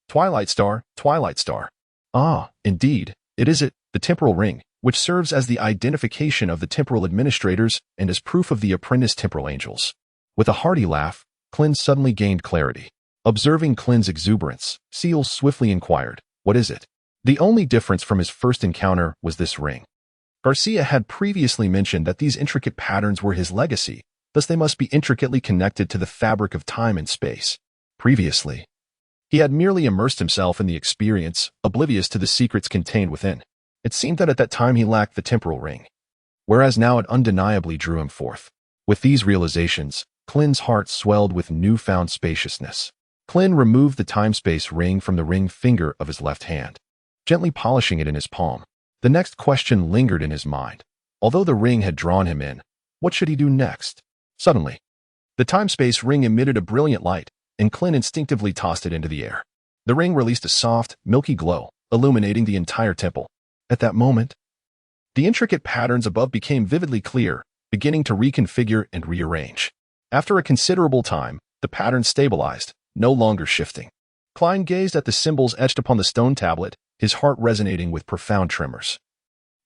Twilight Star, Twilight Star. Ah, indeed, it is it, the temporal ring, which serves as the identification of the temporal administrators and as proof of the apprentice temporal angels. With a hearty laugh, Klin suddenly gained clarity. Observing Klin's exuberance, Seal swiftly inquired, What is it? The only difference from his first encounter was this ring. Garcia had previously mentioned that these intricate patterns were his legacy, thus they must be intricately connected to the fabric of time and space. Previously, he had merely immersed himself in the experience, oblivious to the secrets contained within. It seemed that at that time he lacked the temporal ring, whereas now it undeniably drew him forth. With these realizations, Klin's heart swelled with newfound spaciousness. Klin removed the time-space ring from the ring finger of his left hand, gently polishing it in his palm. The next question lingered in his mind. Although the ring had drawn him in, what should he do next? Suddenly, the time-space ring emitted a brilliant light, and Klin instinctively tossed it into the air. The ring released a soft, milky glow, illuminating the entire temple. At that moment, the intricate patterns above became vividly clear, beginning to reconfigure and rearrange. After a considerable time, the pattern stabilized, no longer shifting. Klein gazed at the symbols etched upon the stone tablet, his heart resonating with profound tremors,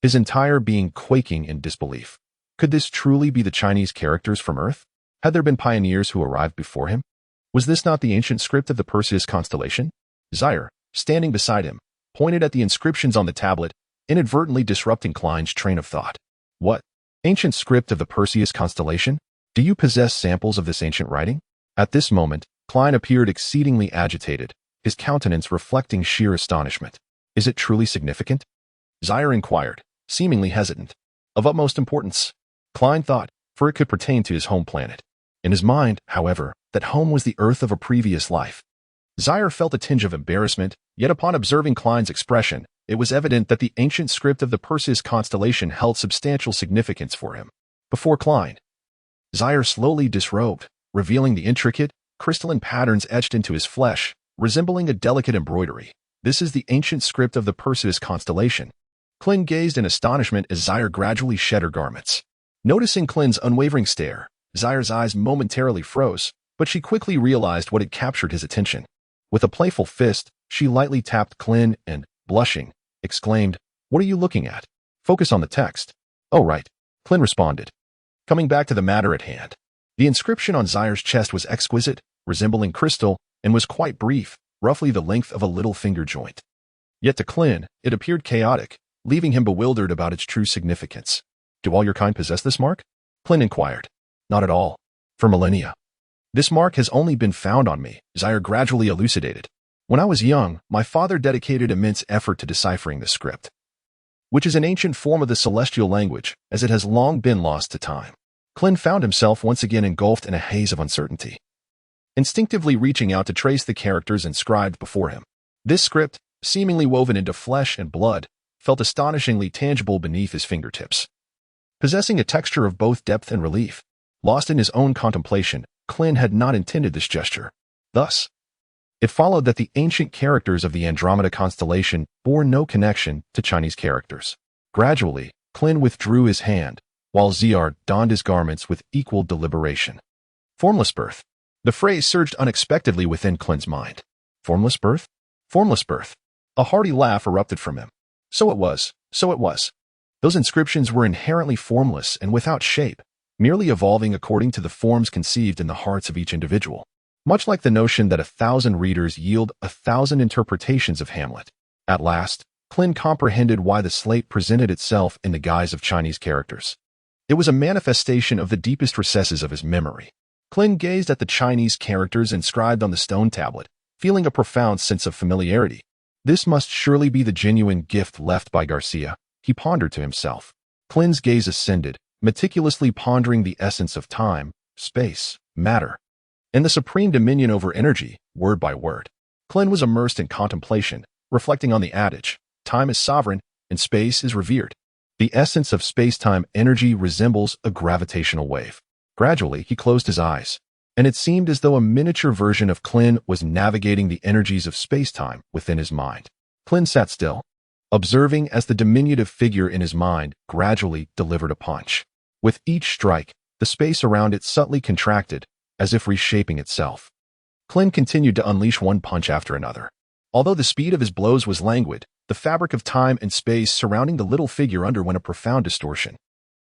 his entire being quaking in disbelief. Could this truly be the Chinese characters from Earth? Had there been pioneers who arrived before him? Was this not the ancient script of the Perseus constellation? Zaire, standing beside him, pointed at the inscriptions on the tablet, inadvertently disrupting Klein's train of thought. What? Ancient script of the Perseus constellation? Do you possess samples of this ancient writing? At this moment, Klein appeared exceedingly agitated, his countenance reflecting sheer astonishment. Is it truly significant? Zaire inquired, seemingly hesitant. Of utmost importance, Klin thought, for it could pertain to his home planet. In his mind, however, that home was the Earth of a previous life. Zaire felt a tinge of embarrassment, yet upon observing Klin's expression, it was evident that the ancient script of the Perseus constellation held substantial significance for him. Before Klin, Zaire slowly disrobed, revealing the intricate, crystalline patterns etched into his flesh, resembling a delicate embroidery. This is the ancient script of the Perseus constellation. Klin gazed in astonishment as Zaire gradually shed her garments. Noticing Klin's unwavering stare, Zaire's eyes momentarily froze, but she quickly realized what had captured his attention. With a playful fist, she lightly tapped Klin and, blushing, exclaimed, "What are you looking at? Focus on the text." "Oh, right," Klin responded. Coming back to the matter at hand. The inscription on Zaire's chest was exquisite, resembling crystal, and was quite brief, roughly the length of a little finger joint. Yet to Klin, it appeared chaotic, leaving him bewildered about its true significance. "Do all your kind possess this mark?" Klin inquired. "Not at all. For millennia. This mark has only been found on me," Zaire gradually elucidated. "When I was young, my father dedicated immense effort to deciphering the script, which is an ancient form of the celestial language, as it has long been lost to time." Klin found himself once again engulfed in a haze of uncertainty, instinctively reaching out to trace the characters inscribed before him. This script, seemingly woven into flesh and blood, felt astonishingly tangible beneath his fingertips, possessing a texture of both depth and relief. Lost in his own contemplation, Klin had not intended this gesture. Thus, it followed that the ancient characters of the Andromeda constellation bore no connection to Chinese characters. Gradually, Klin withdrew his hand, while Zaire donned his garments with equal deliberation. Formless birth. The phrase surged unexpectedly within Klin's mind. Formless birth? Formless birth. A hearty laugh erupted from him. So it was. Those inscriptions were inherently formless and without shape, merely evolving according to the forms conceived in the hearts of each individual. Much like the notion that 1,000 readers yield 1,000 interpretations of Hamlet. At last, Klin comprehended why the slate presented itself in the guise of Chinese characters. It was a manifestation of the deepest recesses of his memory. Klin gazed at the Chinese characters inscribed on the stone tablet, feeling a profound sense of familiarity. This must surely be the genuine gift left by Garcia, he pondered to himself. Klin's gaze ascended, meticulously pondering the essence of time, space, matter, and the supreme dominion over energy, word by word. Klin was immersed in contemplation, reflecting on the adage, time is sovereign and space is revered. The essence of space-time energy resembles a gravitational wave. Gradually, he closed his eyes, and it seemed as though a miniature version of Klin was navigating the energies of space-time within his mind. Klin sat still, observing as the diminutive figure in his mind gradually delivered a punch. With each strike, the space around it subtly contracted, as if reshaping itself. Klin continued to unleash one punch after another. Although the speed of his blows was languid, the fabric of time and space surrounding the little figure underwent a profound distortion.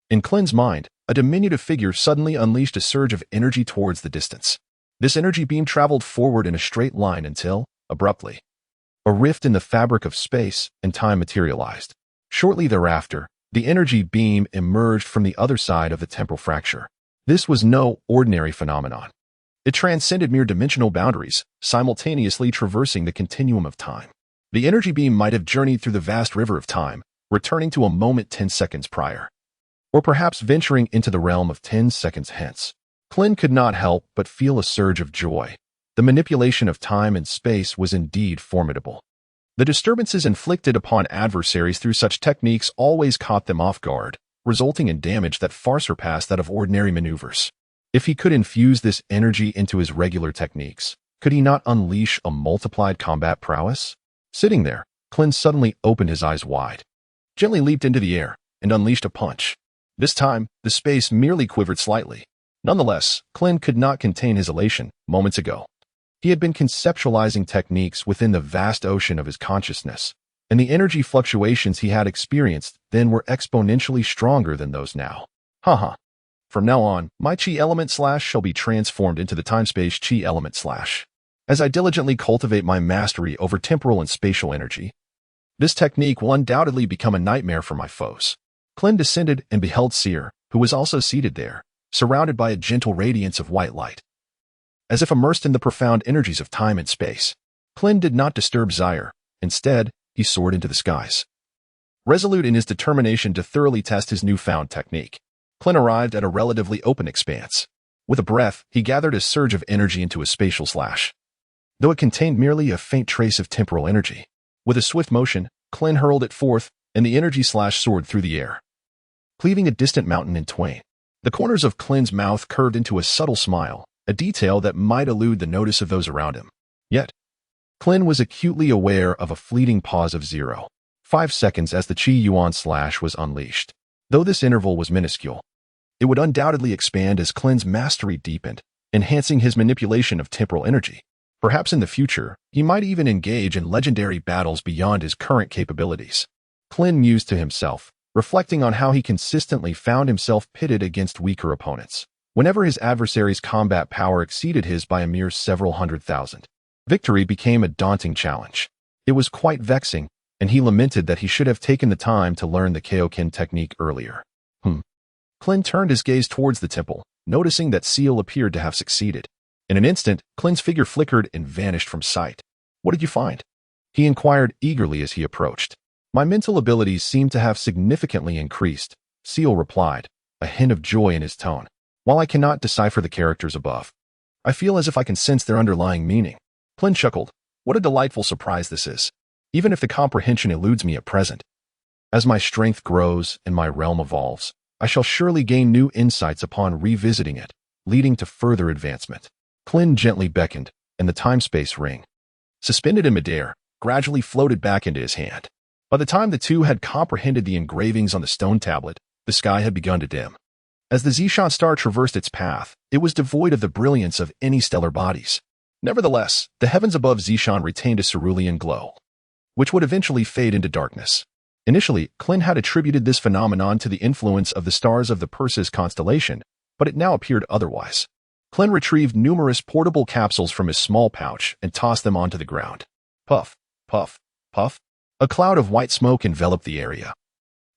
In Klin's mind, a diminutive figure suddenly unleashed a surge of energy towards the distance. This energy beam traveled forward in a straight line until, abruptly, a rift in the fabric of space and time materialized. Shortly thereafter, the energy beam emerged from the other side of the temporal fracture. This was no ordinary phenomenon. It transcended mere dimensional boundaries, simultaneously traversing the continuum of time. The energy beam might have journeyed through the vast river of time, returning to a moment 10 seconds prior, or perhaps venturing into the realm of 10 seconds hence. Klin could not help but feel a surge of joy. The manipulation of time and space was indeed formidable. The disturbances inflicted upon adversaries through such techniques always caught them off guard, resulting in damage that far surpassed that of ordinary maneuvers. If he could infuse this energy into his regular techniques, could he not unleash a multiplied combat prowess? Sitting there, Klin suddenly opened his eyes wide, gently leaped into the air, and unleashed a punch. This time, the space merely quivered slightly. Nonetheless, Klin could not contain his elation. Moments ago, he had been conceptualizing techniques within the vast ocean of his consciousness, and the energy fluctuations he had experienced then were exponentially stronger than those now. Haha. From now on, my chi element / shall be transformed into the time-space chi element / as I diligently cultivate my mastery over temporal and spatial energy. This technique will undoubtedly become a nightmare for my foes. Klin descended and beheld Seer, who was also seated there, surrounded by a gentle radiance of white light. As if immersed in the profound energies of time and space, Klin did not disturb Zaire. Instead, he soared into the skies. Resolute in his determination to thoroughly test his newfound technique, Klin arrived at a relatively open expanse. With a breath, he gathered a surge of energy into a spatial slash, though it contained merely a faint trace of temporal energy. With a swift motion, Klin hurled it forth, and the energy slash soared through the air, cleaving a distant mountain in twain. The corners of Klin's mouth curved into a subtle smile, a detail that might elude the notice of those around him. Yet, Klin was acutely aware of a fleeting pause of 0.5 seconds as the Qi Yuan slash was unleashed. Though this interval was minuscule, it would undoubtedly expand as Klin's mastery deepened, enhancing his manipulation of temporal energy. Perhaps in the future, he might even engage in legendary battles beyond his current capabilities. Klin mused to himself, reflecting on how he consistently found himself pitted against weaker opponents, whenever his adversary's combat power exceeded his by a mere several hundred thousand. Victory became a daunting challenge. It was quite vexing, and he lamented that he should have taken the time to learn the Kaioken technique earlier. Klin turned his gaze towards the temple, noticing that Seal appeared to have succeeded. In an instant, Klin's figure flickered and vanished from sight. "What did you find?" he inquired eagerly as he approached. "My mental abilities seem to have significantly increased," Seal replied, a hint of joy in his tone. "While I cannot decipher the characters above, I feel as if I can sense their underlying meaning." Klin chuckled. "What a delightful surprise this is, even if the comprehension eludes me at present. As my strength grows and my realm evolves, I shall surely gain new insights upon revisiting it, leading to further advancement." Klin gently beckoned, and the time-space ring, suspended in midair, gradually floated back into his hand. By the time the two had comprehended the engravings on the stone tablet, the sky had begun to dim. As the Zishan star traversed its path, it was devoid of the brilliance of any stellar bodies. Nevertheless, the heavens above Zishan retained a cerulean glow, which would eventually fade into darkness. Initially, Klin had attributed this phenomenon to the influence of the stars of the Perseus constellation, but it now appeared otherwise. Klin retrieved numerous portable capsules from his small pouch and tossed them onto the ground. Puff, puff, puff. A cloud of white smoke enveloped the area,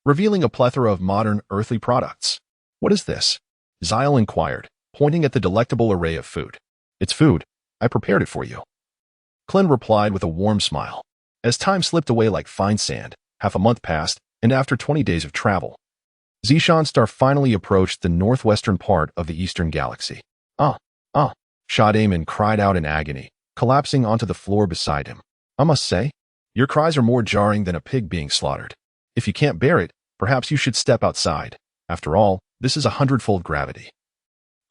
revealing a plethora of modern, earthly products. "What is this?" Zyle inquired, pointing at the delectable array of food. "It's food. I prepared it for you." Klin replied with a warm smile. As time slipped away like fine sand, half a month passed, and after 20 days of travel, Zishan star finally approached the northwestern part of the eastern galaxy. Shah Damon cried out in agony, collapsing onto the floor beside him. "I must say, your cries are more jarring than a pig being slaughtered. If you can't bear it, perhaps you should step outside. After all, this is 100-fold gravity."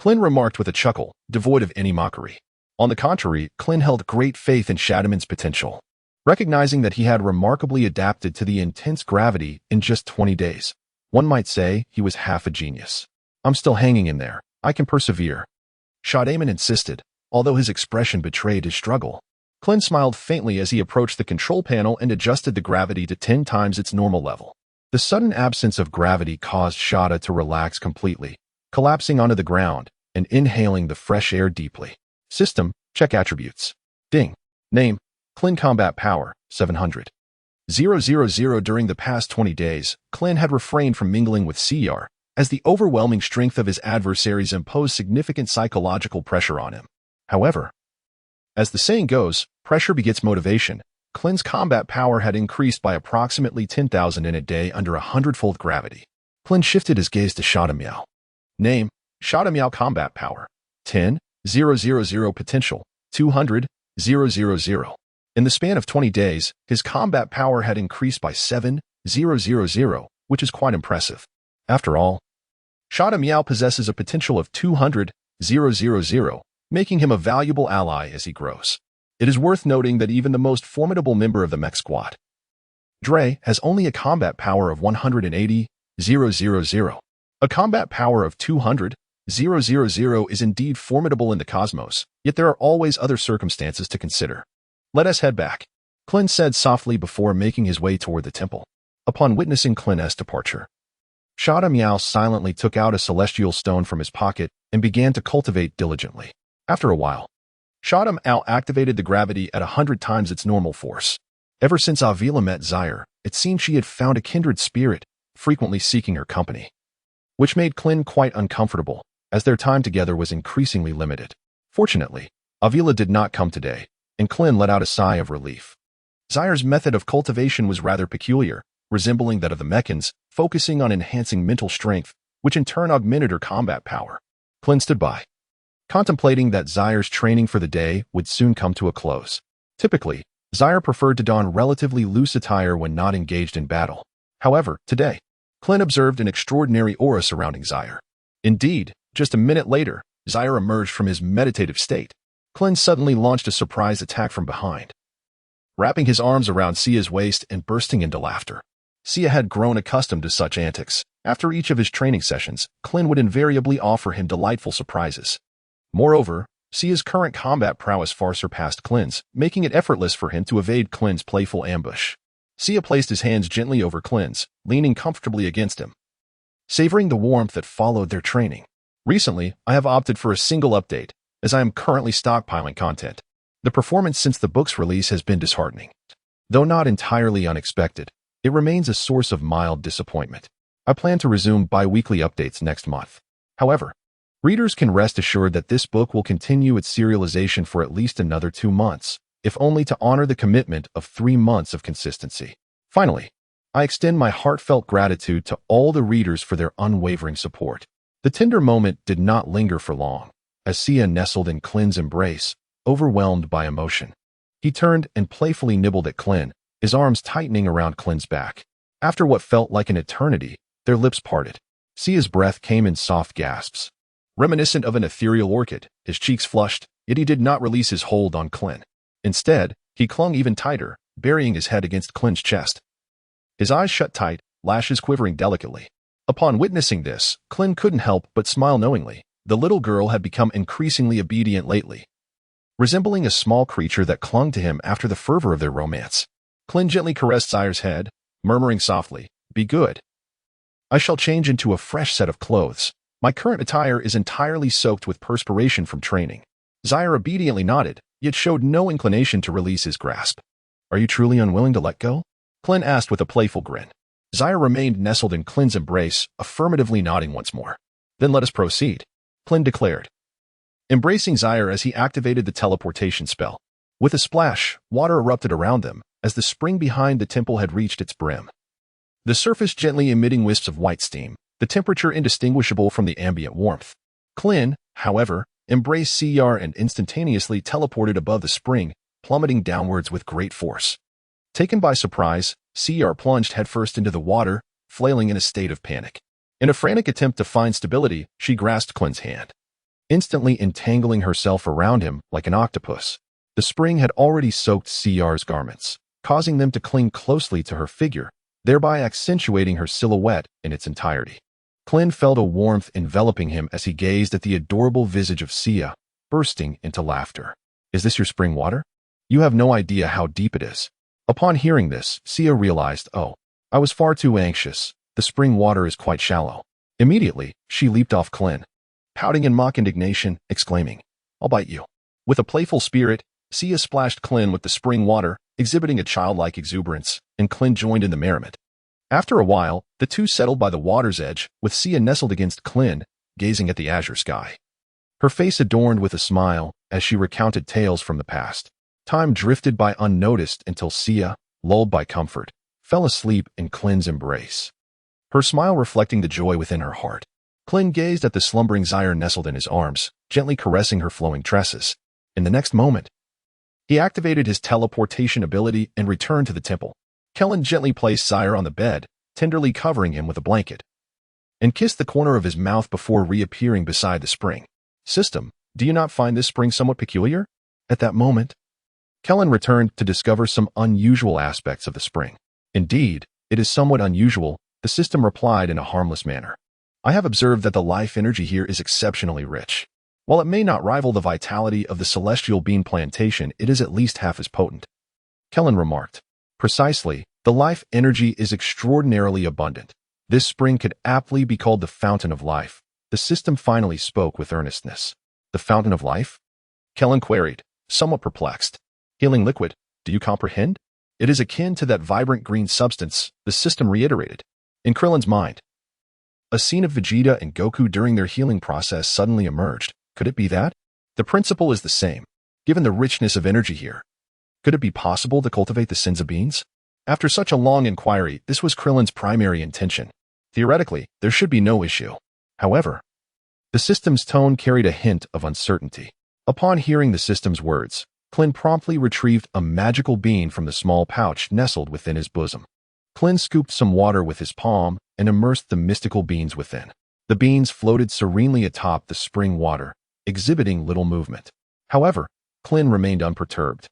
Klin remarked with a chuckle, devoid of any mockery. On the contrary, Klin held great faith in Shadaman's potential, recognizing that he had remarkably adapted to the intense gravity in just 20 days. One might say he was half a genius. "I'm still hanging in there. I can persevere," Shah Damon insisted, although his expression betrayed his struggle. Klin smiled faintly as he approached the control panel and adjusted the gravity to 10 times its normal level. The sudden absence of gravity caused Shada to relax completely, collapsing onto the ground and inhaling the fresh air deeply. System, check attributes. Ding. Name, Klin combat power, 700. 000. During the past 20 days, Klin had refrained from mingling with CR, as the overwhelming strength of his adversaries imposed significant psychological pressure on him. However, as the saying goes, pressure begets motivation. Klin's combat power had increased by approximately 10,000 in a day under 100-fold gravity. Klin shifted his gaze to Shada Miao. Name, Shada Miao combat power, 10,000 potential, 200,000. In the span of 20 days, his combat power had increased by 7,000, which is quite impressive. After all, Shada Miao possesses a potential of 200,000, making him a valuable ally as he grows. It is worth noting that even the most formidable member of the mech squad, Dre, has only a combat power of 180,000. A combat power of 200,000 is indeed formidable in the cosmos, yet there are always other circumstances to consider. "Let us head back," Klin said softly before making his way toward the temple. Upon witnessing Klin's departure, Shada Miao silently took out a celestial stone from his pocket and began to cultivate diligently. After a while, Shada Miao activated the gravity at 100 times its normal force. Ever since Avila met Zaire, it seemed she had found a kindred spirit, frequently seeking her company, which made Klin quite uncomfortable, as their time together was increasingly limited. Fortunately, Avila did not come today, and Klin let out a sigh of relief. Zaire's method of cultivation was rather peculiar, resembling that of the Meccans, focusing on enhancing mental strength, which in turn augmented her combat power. Klin stood by, contemplating that Zaire's training for the day would soon come to a close. Typically, Zaire preferred to don relatively loose attire when not engaged in battle. However, today, Klin observed an extraordinary aura surrounding Zaire. Indeed, just a minute later, Zaire emerged from his meditative state. Klin suddenly launched a surprise attack from behind, wrapping his arms around Sia's waist and bursting into laughter. Sia had grown accustomed to such antics. After each of his training sessions, Klin would invariably offer him delightful surprises. Moreover, Sia's current combat prowess far surpassed Klin's, making it effortless for him to evade Klin's playful ambush. Sia placed his hands gently over Klin's, leaning comfortably against him, savoring the warmth that followed their training. Recently, I have opted for a single update, as I am currently stockpiling content. The performance since the book's release has been disheartening. Though not entirely unexpected, it remains a source of mild disappointment. I plan to resume bi-weekly updates next month. However, readers can rest assured that this book will continue its serialization for at least another 2 months, if only to honor the commitment of 3 months of consistency. Finally, I extend my heartfelt gratitude to all the readers for their unwavering support. The tender moment did not linger for long, as Sia nestled in Klin's embrace, overwhelmed by emotion. He turned and playfully nibbled at Klin, his arms tightening around Klin's back. After what felt like an eternity, their lips parted. Sia's breath came in soft gasps. Reminiscent of an ethereal orchid, his cheeks flushed, yet he did not release his hold on Klin. Instead, he clung even tighter, burying his head against Klin's chest. His eyes shut tight, lashes quivering delicately. Upon witnessing this, Klin couldn't help but smile knowingly. The little girl had become increasingly obedient lately, resembling a small creature that clung to him after the fervor of their romance. Klin gently caressed Zaire's head, murmuring softly, "Be good. I shall change into a fresh set of clothes. My current attire is entirely soaked with perspiration from training." Zaire obediently nodded, yet showed no inclination to release his grasp. "Are you truly unwilling to let go?" Klin asked with a playful grin. Zaire remained nestled in Klin's embrace, affirmatively nodding once more. "Then let us proceed," Klin declared, embracing Zaire as he activated the teleportation spell. With a splash, water erupted around them, as the spring behind the temple had reached its brim. The surface gently emitting wisps of white steam, the temperature indistinguishable from the ambient warmth. Klin, however, embraced Sia and instantaneously teleported above the spring, plummeting downwards with great force. Taken by surprise, Sia plunged headfirst into the water, flailing in a state of panic. In a frantic attempt to find stability, she grasped Klin's hand, instantly entangling herself around him like an octopus. The spring had already soaked Sia's garments, causing them to cling closely to her figure, thereby accentuating her silhouette in its entirety. Klin felt a warmth enveloping him as he gazed at the adorable visage of Sia, bursting into laughter. "Is this your spring water? You have no idea how deep it is." Upon hearing this, Sia realized, "Oh, I was far too anxious. The spring water is quite shallow." Immediately, she leaped off Klin, pouting in mock indignation, exclaiming, "I'll bite you." With a playful spirit, Sia splashed Klin with the spring water, exhibiting a childlike exuberance, and Klin joined in the merriment. After a while, the two settled by the water's edge, with Sia nestled against Klin, gazing at the azure sky. Her face adorned with a smile as she recounted tales from the past. Time drifted by unnoticed until Sia, lulled by comfort, fell asleep in Klin's embrace, her smile reflecting the joy within her heart. Klin gazed at the slumbering Zaire nestled in his arms, gently caressing her flowing tresses. In the next moment, he activated his teleportation ability and returned to the temple. Kellen gently placed Zaire on the bed, tenderly covering him with a blanket, and kissed the corner of his mouth before reappearing beside the spring. "System, do you not find this spring somewhat peculiar?" At that moment, Kellen returned to discover some unusual aspects of the spring. "Indeed, it is somewhat unusual," the system replied in a harmless manner. "I have observed that the life energy here is exceptionally rich. While it may not rival the vitality of the celestial bean plantation, it is at least half as potent." Kellen remarked, "Precisely, the life energy is extraordinarily abundant. This spring could aptly be called the fountain of life." The system finally spoke with earnestness. "The fountain of life?" Kellen queried, somewhat perplexed. "Healing liquid, do you comprehend? It is akin to that vibrant green substance," the system reiterated. In Krillin's mind, a scene of Vegeta and Goku during their healing process suddenly emerged. Could it be that? The principle is the same, given the richness of energy here. Could it be possible to cultivate the Senzu beans? After such a long inquiry, this was Krillin's primary intention. Theoretically, there should be no issue. However, the system's tone carried a hint of uncertainty. Upon hearing the system's words, Klin promptly retrieved a magical bean from the small pouch nestled within his bosom. Klin scooped some water with his palm and immersed the mystical beans within. The beans floated serenely atop the spring water, exhibiting little movement. However, Klin remained unperturbed,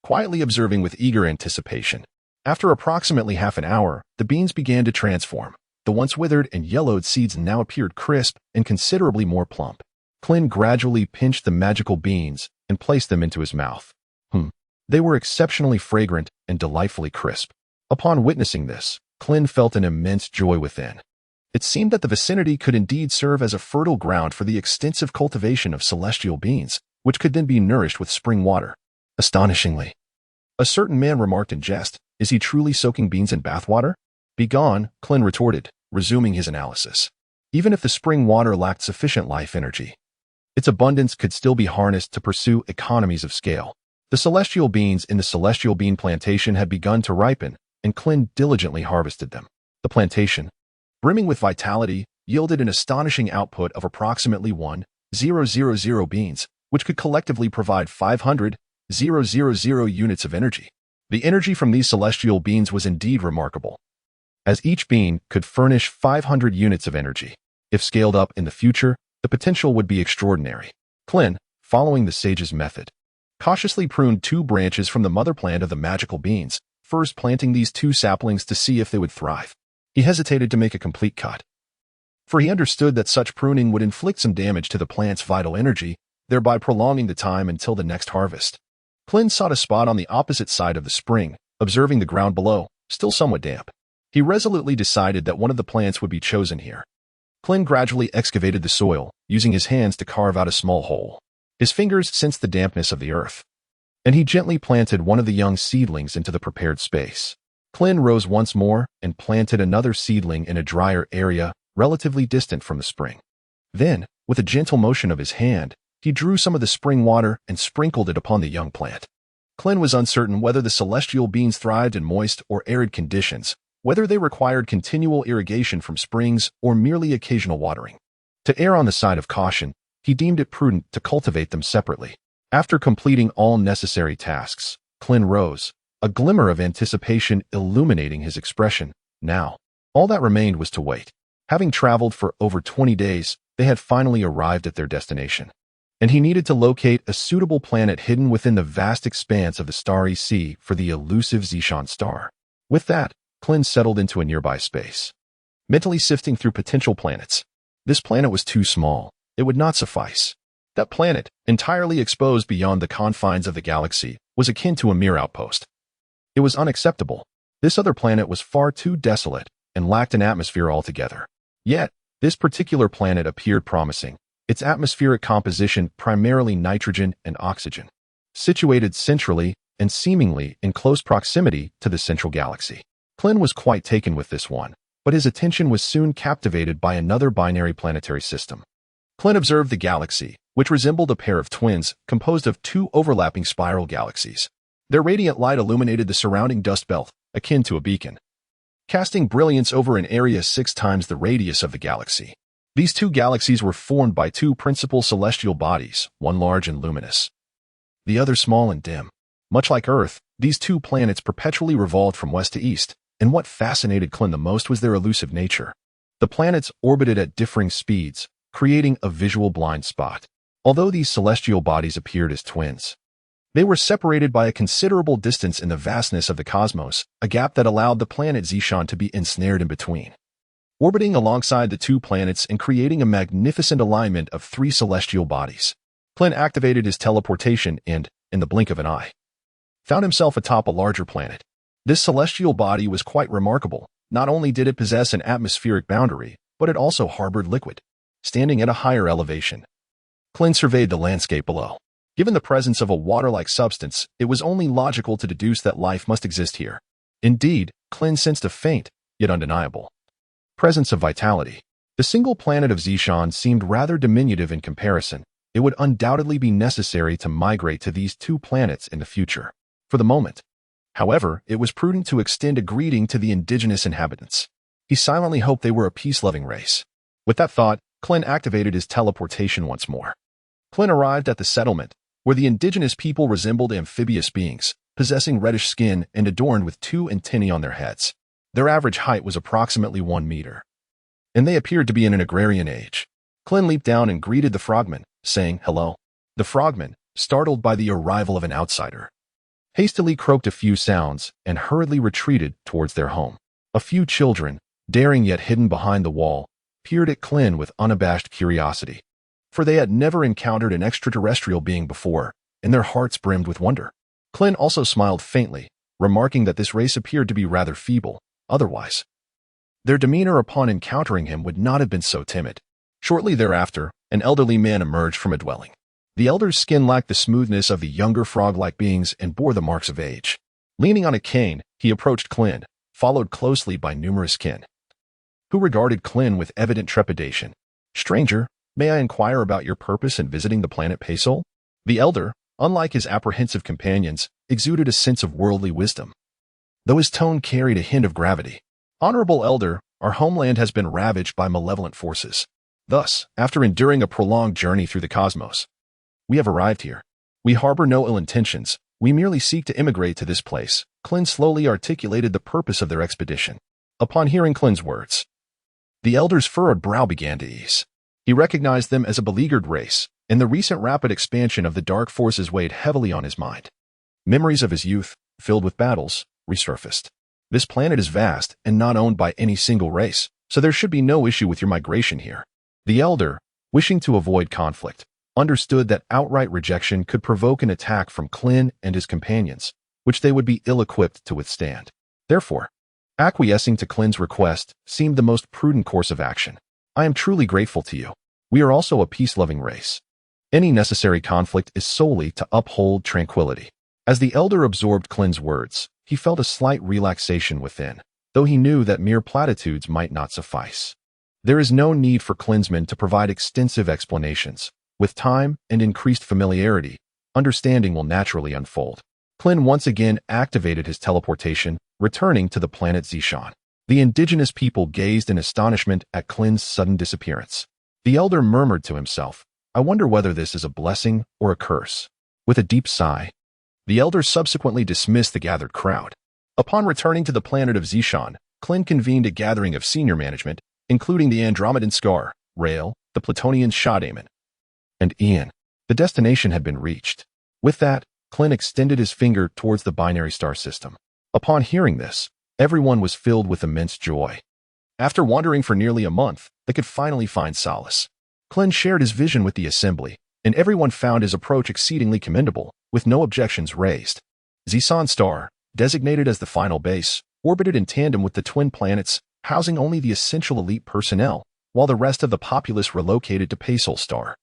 quietly observing with eager anticipation. After approximately half an hour, the beans began to transform. The once withered and yellowed seeds now appeared crisp and considerably more plump. Klin gradually pinched the magical beans and placed them into his mouth. They were exceptionally fragrant and delightfully crisp. Upon witnessing this, Klin felt an immense joy within. It seemed that the vicinity could indeed serve as a fertile ground for the extensive cultivation of celestial beans, which could then be nourished with spring water. Astonishingly, a certain man remarked in jest, "Is he truly soaking beans in bathwater?" "Begone," Klin retorted, resuming his analysis. Even if the spring water lacked sufficient life energy, its abundance could still be harnessed to pursue economies of scale. The celestial beans in the celestial bean plantation had begun to ripen, and Klin diligently harvested them. The plantation, brimming with vitality, yielded an astonishing output of approximately 1,000 beans, which could collectively provide 500,000 units of energy. The energy from these celestial beans was indeed remarkable, as each bean could furnish 500 units of energy. If scaled up in the future, the potential would be extraordinary. Klin, following the sage's method, cautiously pruned 2 branches from the mother plant of the magical beans, first planting these 2 saplings to see if they would thrive. He hesitated to make a complete cut, for he understood that such pruning would inflict some damage to the plant's vital energy, thereby prolonging the time until the next harvest. Klin sought a spot on the opposite side of the spring, observing the ground below, still somewhat damp. He resolutely decided that one of the plants would be chosen here. Klin gradually excavated the soil, using his hands to carve out a small hole. His fingers sensed the dampness of the earth, and he gently planted one of the young seedlings into the prepared space. Klin rose once more and planted another seedling in a drier area, relatively distant from the spring. Then, with a gentle motion of his hand, he drew some of the spring water and sprinkled it upon the young plant. Klin was uncertain whether the celestial beans thrived in moist or arid conditions, whether they required continual irrigation from springs or merely occasional watering. To err on the side of caution, he deemed it prudent to cultivate them separately. After completing all necessary tasks, Klin rose, a glimmer of anticipation illuminating his expression. Now, all that remained was to wait. Having traveled for over 20 days, they had finally arrived at their destination, and he needed to locate a suitable planet hidden within the vast expanse of the starry sea for the elusive Zishan star. With that, Klin settled into a nearby space, mentally sifting through potential planets. This planet was too small. It would not suffice. That planet, entirely exposed beyond the confines of the galaxy, was akin to a mere outpost. It was unacceptable. This other planet was far too desolate and lacked an atmosphere altogether. Yet, this particular planet appeared promising, its atmospheric composition primarily nitrogen and oxygen, situated centrally and seemingly in close proximity to the central galaxy. Klin was quite taken with this one, but his attention was soon captivated by another binary planetary system. Klin observed the galaxy, which resembled a pair of twins composed of 2 overlapping spiral galaxies. Their radiant light illuminated the surrounding dust belt, akin to a beacon, casting brilliance over an area 6 times the radius of the galaxy. These 2 galaxies were formed by 2 principal celestial bodies, one large and luminous, the other small and dim. Much like Earth, these 2 planets perpetually revolved from west to east, and what fascinated Klin the most was their elusive nature. The planets orbited at differing speeds, creating a visual blind spot. Although these celestial bodies appeared as twins, they were separated by a considerable distance in the vastness of the cosmos, a gap that allowed the planet Zishan to be ensnared in between. Orbiting alongside the 2 planets and creating a magnificent alignment of 3 celestial bodies, Klin activated his teleportation and, in the blink of an eye, found himself atop a larger planet. This celestial body was quite remarkable. Not only did it possess an atmospheric boundary, but it also harbored liquid. Standing at a higher elevation, Klin surveyed the landscape below. Given the presence of a water-like substance, it was only logical to deduce that life must exist here. Indeed, Klin sensed a faint, yet undeniable, presence of vitality. The single planet of Zishan seemed rather diminutive in comparison. It would undoubtedly be necessary to migrate to these 2 planets in the future. For the moment, However, it was prudent to extend a greeting to the indigenous inhabitants. He silently hoped they were a peace-loving race. With that thought, Klin activated his teleportation once more. Klin arrived at the settlement, where the indigenous people resembled amphibious beings, possessing reddish skin and adorned with two antennae on their heads. Their average height was approximately 1 meter, and they appeared to be in an agrarian age. Klin leaped down and greeted the frogmen, saying, "Hello." The frogmen, startled by the arrival of an outsider, hastily croaked a few sounds and hurriedly retreated towards their home. A few children, daring yet hidden behind the wall, peered at Klin with unabashed curiosity, for they had never encountered an extraterrestrial being before, and their hearts brimmed with wonder. Klin also smiled faintly, remarking that this race appeared to be rather feeble. Otherwise, their demeanor upon encountering him would not have been so timid. Shortly thereafter, an elderly man emerged from a dwelling. The elder's skin lacked the smoothness of the younger frog-like beings and bore the marks of age. Leaning on a cane, he approached Klin, followed closely by numerous kin, who regarded Klin with evident trepidation. "Stranger, may I inquire about your purpose in visiting the planet Paysol?" The elder, unlike his apprehensive companions, exuded a sense of worldly wisdom, though his tone carried a hint of gravity. "Honorable elder, our homeland has been ravaged by malevolent forces. Thus, after enduring a prolonged journey through the cosmos, we have arrived here. We harbor no ill intentions. We merely seek to immigrate to this place." Klin slowly articulated the purpose of their expedition. Upon hearing Klin's words, the elder's furrowed brow began to ease. He recognized them as a beleaguered race, and the recent rapid expansion of the dark forces weighed heavily on his mind. Memories of his youth, filled with battles, resurfaced. "This planet is vast and not owned by any single race, so there should be no issue with your migration here." The elder, wishing to avoid conflict, understood that outright rejection could provoke an attack from Klin and his companions, which they would be ill-equipped to withstand. Therefore, acquiescing to Klin's request seemed the most prudent course of action. "I am truly grateful to you. We are also a peace-loving race. Any necessary conflict is solely to uphold tranquility." As the elder absorbed Klin's words, he felt a slight relaxation within, though he knew that mere platitudes might not suffice. There is no need for Klinsmen to provide extensive explanations. With time and increased familiarity, understanding will naturally unfold. Klin once again activated his teleportation, returning to the planet Zishan. The indigenous people gazed in astonishment at Klin's sudden disappearance. The elder murmured to himself, "I wonder whether this is a blessing or a curse." With a deep sigh, the elder subsequently dismissed the gathered crowd. Upon returning to the planet of Zishan, Klin convened a gathering of senior management, including the Andromedan Scar, Rael, the Plutonian Shadaman, and Ian. The destination had been reached. With that, Klin extended his finger towards the binary star system. Upon hearing this, everyone was filled with immense joy. After wandering for nearly a month, they could finally find solace. Klin shared his vision with the assembly, and everyone found his approach exceedingly commendable, with no objections raised. Zishan Star, designated as the final base, orbited in tandem with the twin planets, housing only the essential elite personnel, while the rest of the populace relocated to Paysol Star.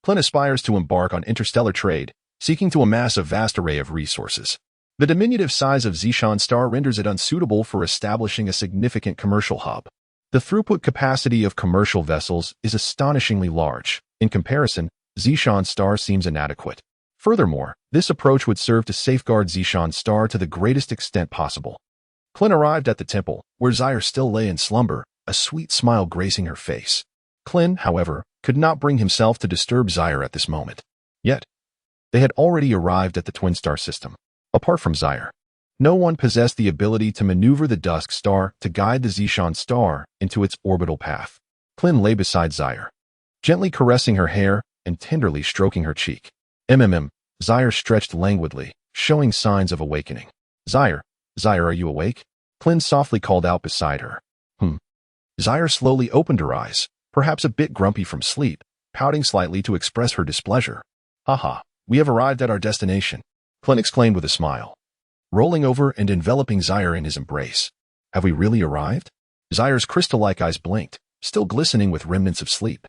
Klin aspires to embark on interstellar trade, seeking to amass a vast array of resources. The diminutive size of Zishan Star renders it unsuitable for establishing a significant commercial hub. The throughput capacity of commercial vessels is astonishingly large. In comparison, Zishan Star seems inadequate. Furthermore, this approach would serve to safeguard Zishan Star to the greatest extent possible. Klin arrived at the temple, where Zaire still lay in slumber, a sweet smile gracing her face. Klin, however, could not bring himself to disturb Zaire at this moment. Yet, they had already arrived at the twin star system. Apart from Zaire, no one possessed the ability to maneuver the dusk star to guide the Zishan Star into its orbital path. Klin lay beside Zaire, gently caressing her hair and tenderly stroking her cheek. Zaire stretched languidly, showing signs of awakening. Zaire, are you awake?" Klin softly called out beside her. Zaire slowly opened her eyes, perhaps a bit grumpy from sleep, pouting slightly to express her displeasure. "Haha, we have arrived at our destination," Klin exclaimed with a smile, rolling over and enveloping Zaire in his embrace. "Have we really arrived?" Zaire's crystal-like eyes blinked, still glistening with remnants of sleep.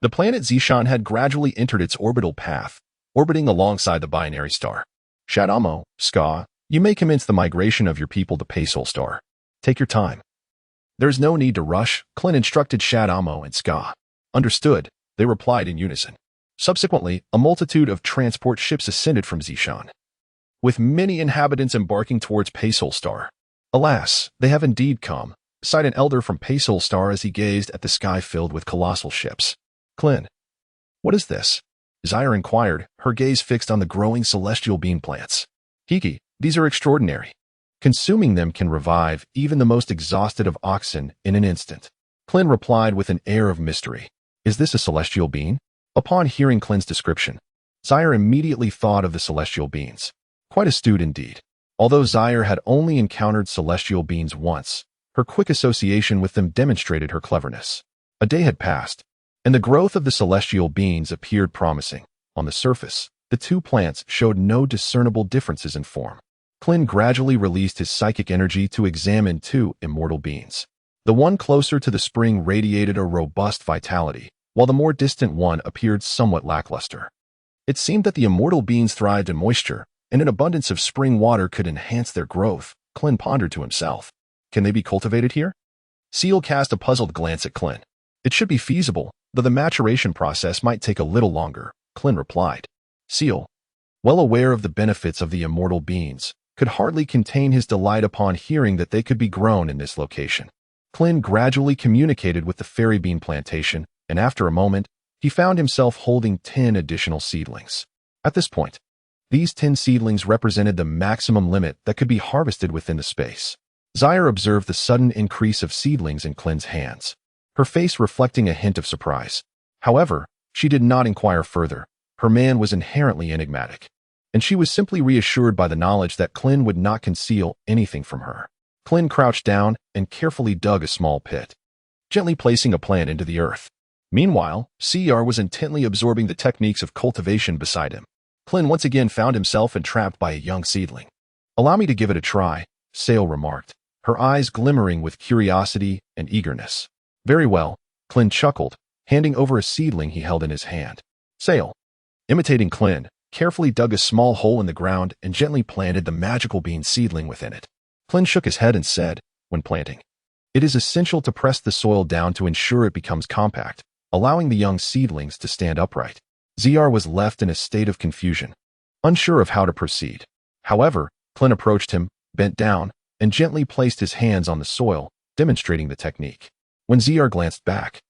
The planet Zishan had gradually entered its orbital path, orbiting alongside the binary star. "Shadamo, Ska, you may commence the migration of your people to Paysol Star. Take your time." "There's no need to rush," Klin instructed Shadamo and Ska. "Understood," they replied in unison. Subsequently, a multitude of transport ships ascended from Zishan. with many inhabitants embarking towards Star. Alas, they have indeed come, sighed an elder from Star as he gazed at the sky filled with colossal ships. Klin, what is this? Zaire inquired, her gaze fixed on the growing celestial bean plants. Hiki, these are extraordinary. Consuming them can revive even the most exhausted of oxen in an instant. Klin replied with an air of mystery. Is this a celestial bean? Upon hearing Klin's description, Zaire immediately thought of the celestial beans. Quite astute indeed. Although Zaire had only encountered celestial beans once, her quick association with them demonstrated her cleverness. A day had passed, and the growth of the celestial beans appeared promising. On the surface, the two plants showed no discernible differences in form. Klin gradually released his psychic energy to examine two immortal beans. The one closer to the spring radiated a robust vitality, while the more distant one appeared somewhat lackluster. It seemed that the immortal beans thrived in moisture, and an abundance of spring water could enhance their growth. Klin pondered to himself. Can they be cultivated here? Seal cast a puzzled glance at Klin. It should be feasible, though the maturation process might take a little longer, Klin replied. Seal, well aware of the benefits of the immortal beans, could hardly contain his delight upon hearing that they could be grown in this location. Klin gradually communicated with the fairy bean plantation, and after a moment, he found himself holding 10 additional seedlings. At this point, these 10 seedlings represented the maximum limit that could be harvested within the space. Zaire observed the sudden increase of seedlings in Klin's hands, her face reflecting a hint of surprise. However, she did not inquire further. Her man was inherently enigmatic, and she was simply reassured by the knowledge that Klin would not conceal anything from her. Klin crouched down and carefully dug a small pit, gently placing a plant into the earth. Meanwhile, CR was intently absorbing the techniques of cultivation beside him. Klin once again found himself entrapped by a young seedling. Allow me to give it a try, Sale remarked, her eyes glimmering with curiosity and eagerness. Very well, Klin chuckled, handing over a seedling he held in his hand. Sale, imitating Klin, carefully dug a small hole in the ground and gently planted the magical bean seedling within it. Klin shook his head and said, when planting, it is essential to press the soil down to ensure it becomes compact, allowing the young seedlings to stand upright. ZR was left in a state of confusion, unsure of how to proceed. However, Klin approached him, bent down, and gently placed his hands on the soil, demonstrating the technique. When ZR glanced back,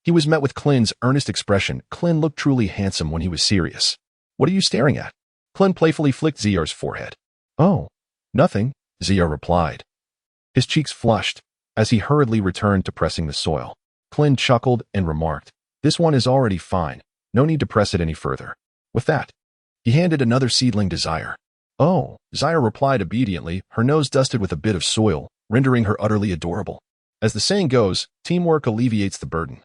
he was met with Klin's earnest expression. Klin looked truly handsome when he was serious. What are you staring at? Klin playfully flicked ZR's forehead. Oh, nothing, ZR replied. His cheeks flushed as he hurriedly returned to pressing the soil. Klin chuckled and remarked, this one is already fine. No need to press it any further. With that, he handed another seedling to Zaire. Oh, Zaire replied obediently, her nose dusted with a bit of soil, rendering her utterly adorable. As the saying goes, teamwork alleviates the burden.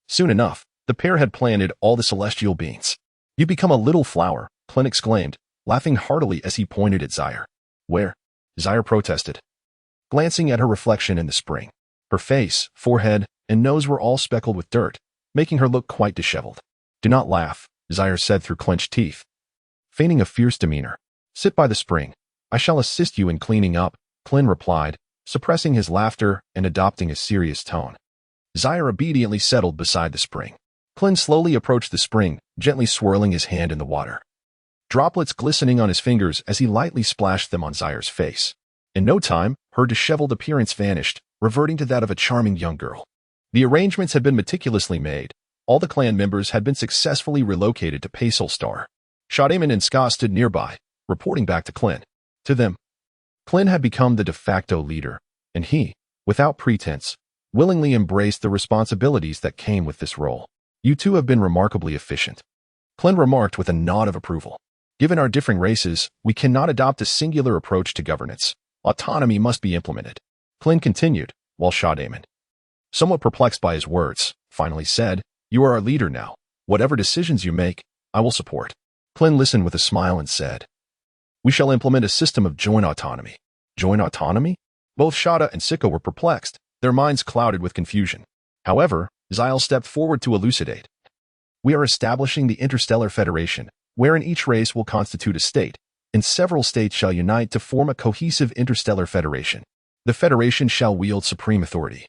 Soon enough, the pair had planted all the celestial beans. You become a little flower, Klin exclaimed, laughing heartily as he pointed at Zaire. Where? Zaire protested, glancing at her reflection in the spring. Her face, forehead, and nose were all speckled with dirt, making her look quite disheveled. Do not laugh, Zaire said through clenched teeth, feigning a fierce demeanor. Sit by the spring. I shall assist you in cleaning up, Klin replied, suppressing his laughter and adopting a serious tone. Zaire obediently settled beside the spring. Klin slowly approached the spring, gently swirling his hand in the water, droplets glistening on his fingers as he lightly splashed them on Zaire's face. In no time, her disheveled appearance vanished, reverting to that of a charming young girl. The arrangements had been meticulously made. All the clan members had been successfully relocated to Star. Shadaman and Ska stood nearby, reporting back to Klin. To them, Klin had become the de facto leader, and he, without pretense, willingly embraced the responsibilities that came with this role. You two have been remarkably efficient, Klin remarked with a nod of approval. Given our differing races, we cannot adopt a singular approach to governance. Autonomy must be implemented, Klin continued, while Shadaman, somewhat perplexed by his words, finally said, you are our leader now. Whatever decisions you make, I will support. Klin listened with a smile and said, we shall implement a system of joint autonomy. Joint autonomy? Both Shada and Siko were perplexed, their minds clouded with confusion. However, Zyle stepped forward to elucidate. We are establishing the Interstellar Federation, wherein each race will constitute a state, and several states shall unite to form a cohesive interstellar federation. The federation shall wield supreme authority,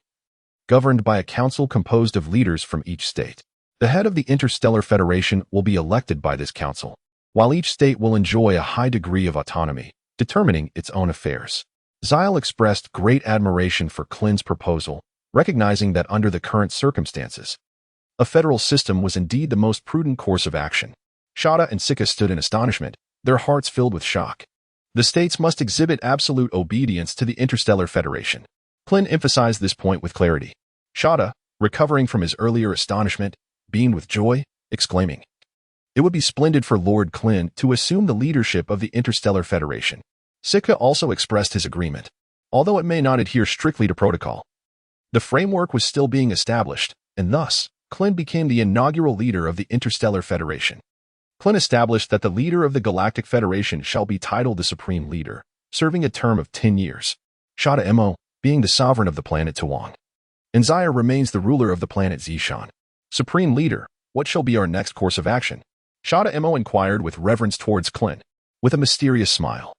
governed by a council composed of leaders from each state. The head of the Interstellar Federation will be elected by this council. while each state will enjoy a high degree of autonomy, determining its own affairs. Zyle expressed great admiration for Klin's proposal, recognizing that under the current circumstances, a federal system was indeed the most prudent course of action. Shada and Sika stood in astonishment, their hearts filled with shock. The states must exhibit absolute obedience to the Interstellar Federation. Klin emphasized this point with clarity. Shada, recovering from his earlier astonishment, beamed with joy, exclaiming, "It would be splendid for Lord Klin to assume the leadership of the Interstellar Federation." Sika also expressed his agreement. Although it may not adhere strictly to protocol, the framework was still being established, and thus, Klin became the inaugural leader of the Interstellar Federation. Klin established that the leader of the Galactic Federation shall be titled the Supreme Leader, serving a term of 10 years. Shada Mo, being the sovereign of the planet Tuwang. And Zaya remains the ruler of the planet Zishan. Supreme Leader, what shall be our next course of action? Shada Mo inquired with reverence towards Klin, with a mysterious smile.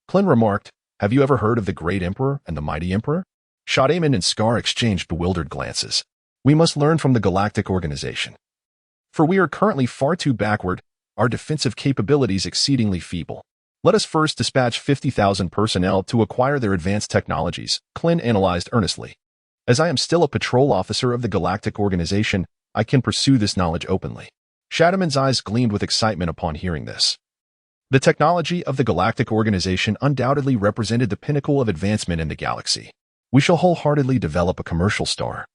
Klin remarked, "Have you ever heard of the Great Emperor and the Mighty Emperor?" Shadaman and Scar exchanged bewildered glances. "We must learn from the Galactic Organization. For we are currently far too backward, our defensive capabilities exceedingly feeble. Let us first dispatch 50,000 personnel to acquire their advanced technologies," Klin analyzed earnestly. "As I am still a patrol officer of the Galactic Organization, I can pursue this knowledge openly." Shadaman's eyes gleamed with excitement upon hearing this. The technology of the Galactic Organization undoubtedly represented the pinnacle of advancement in the galaxy. "We shall wholeheartedly develop a commercial star,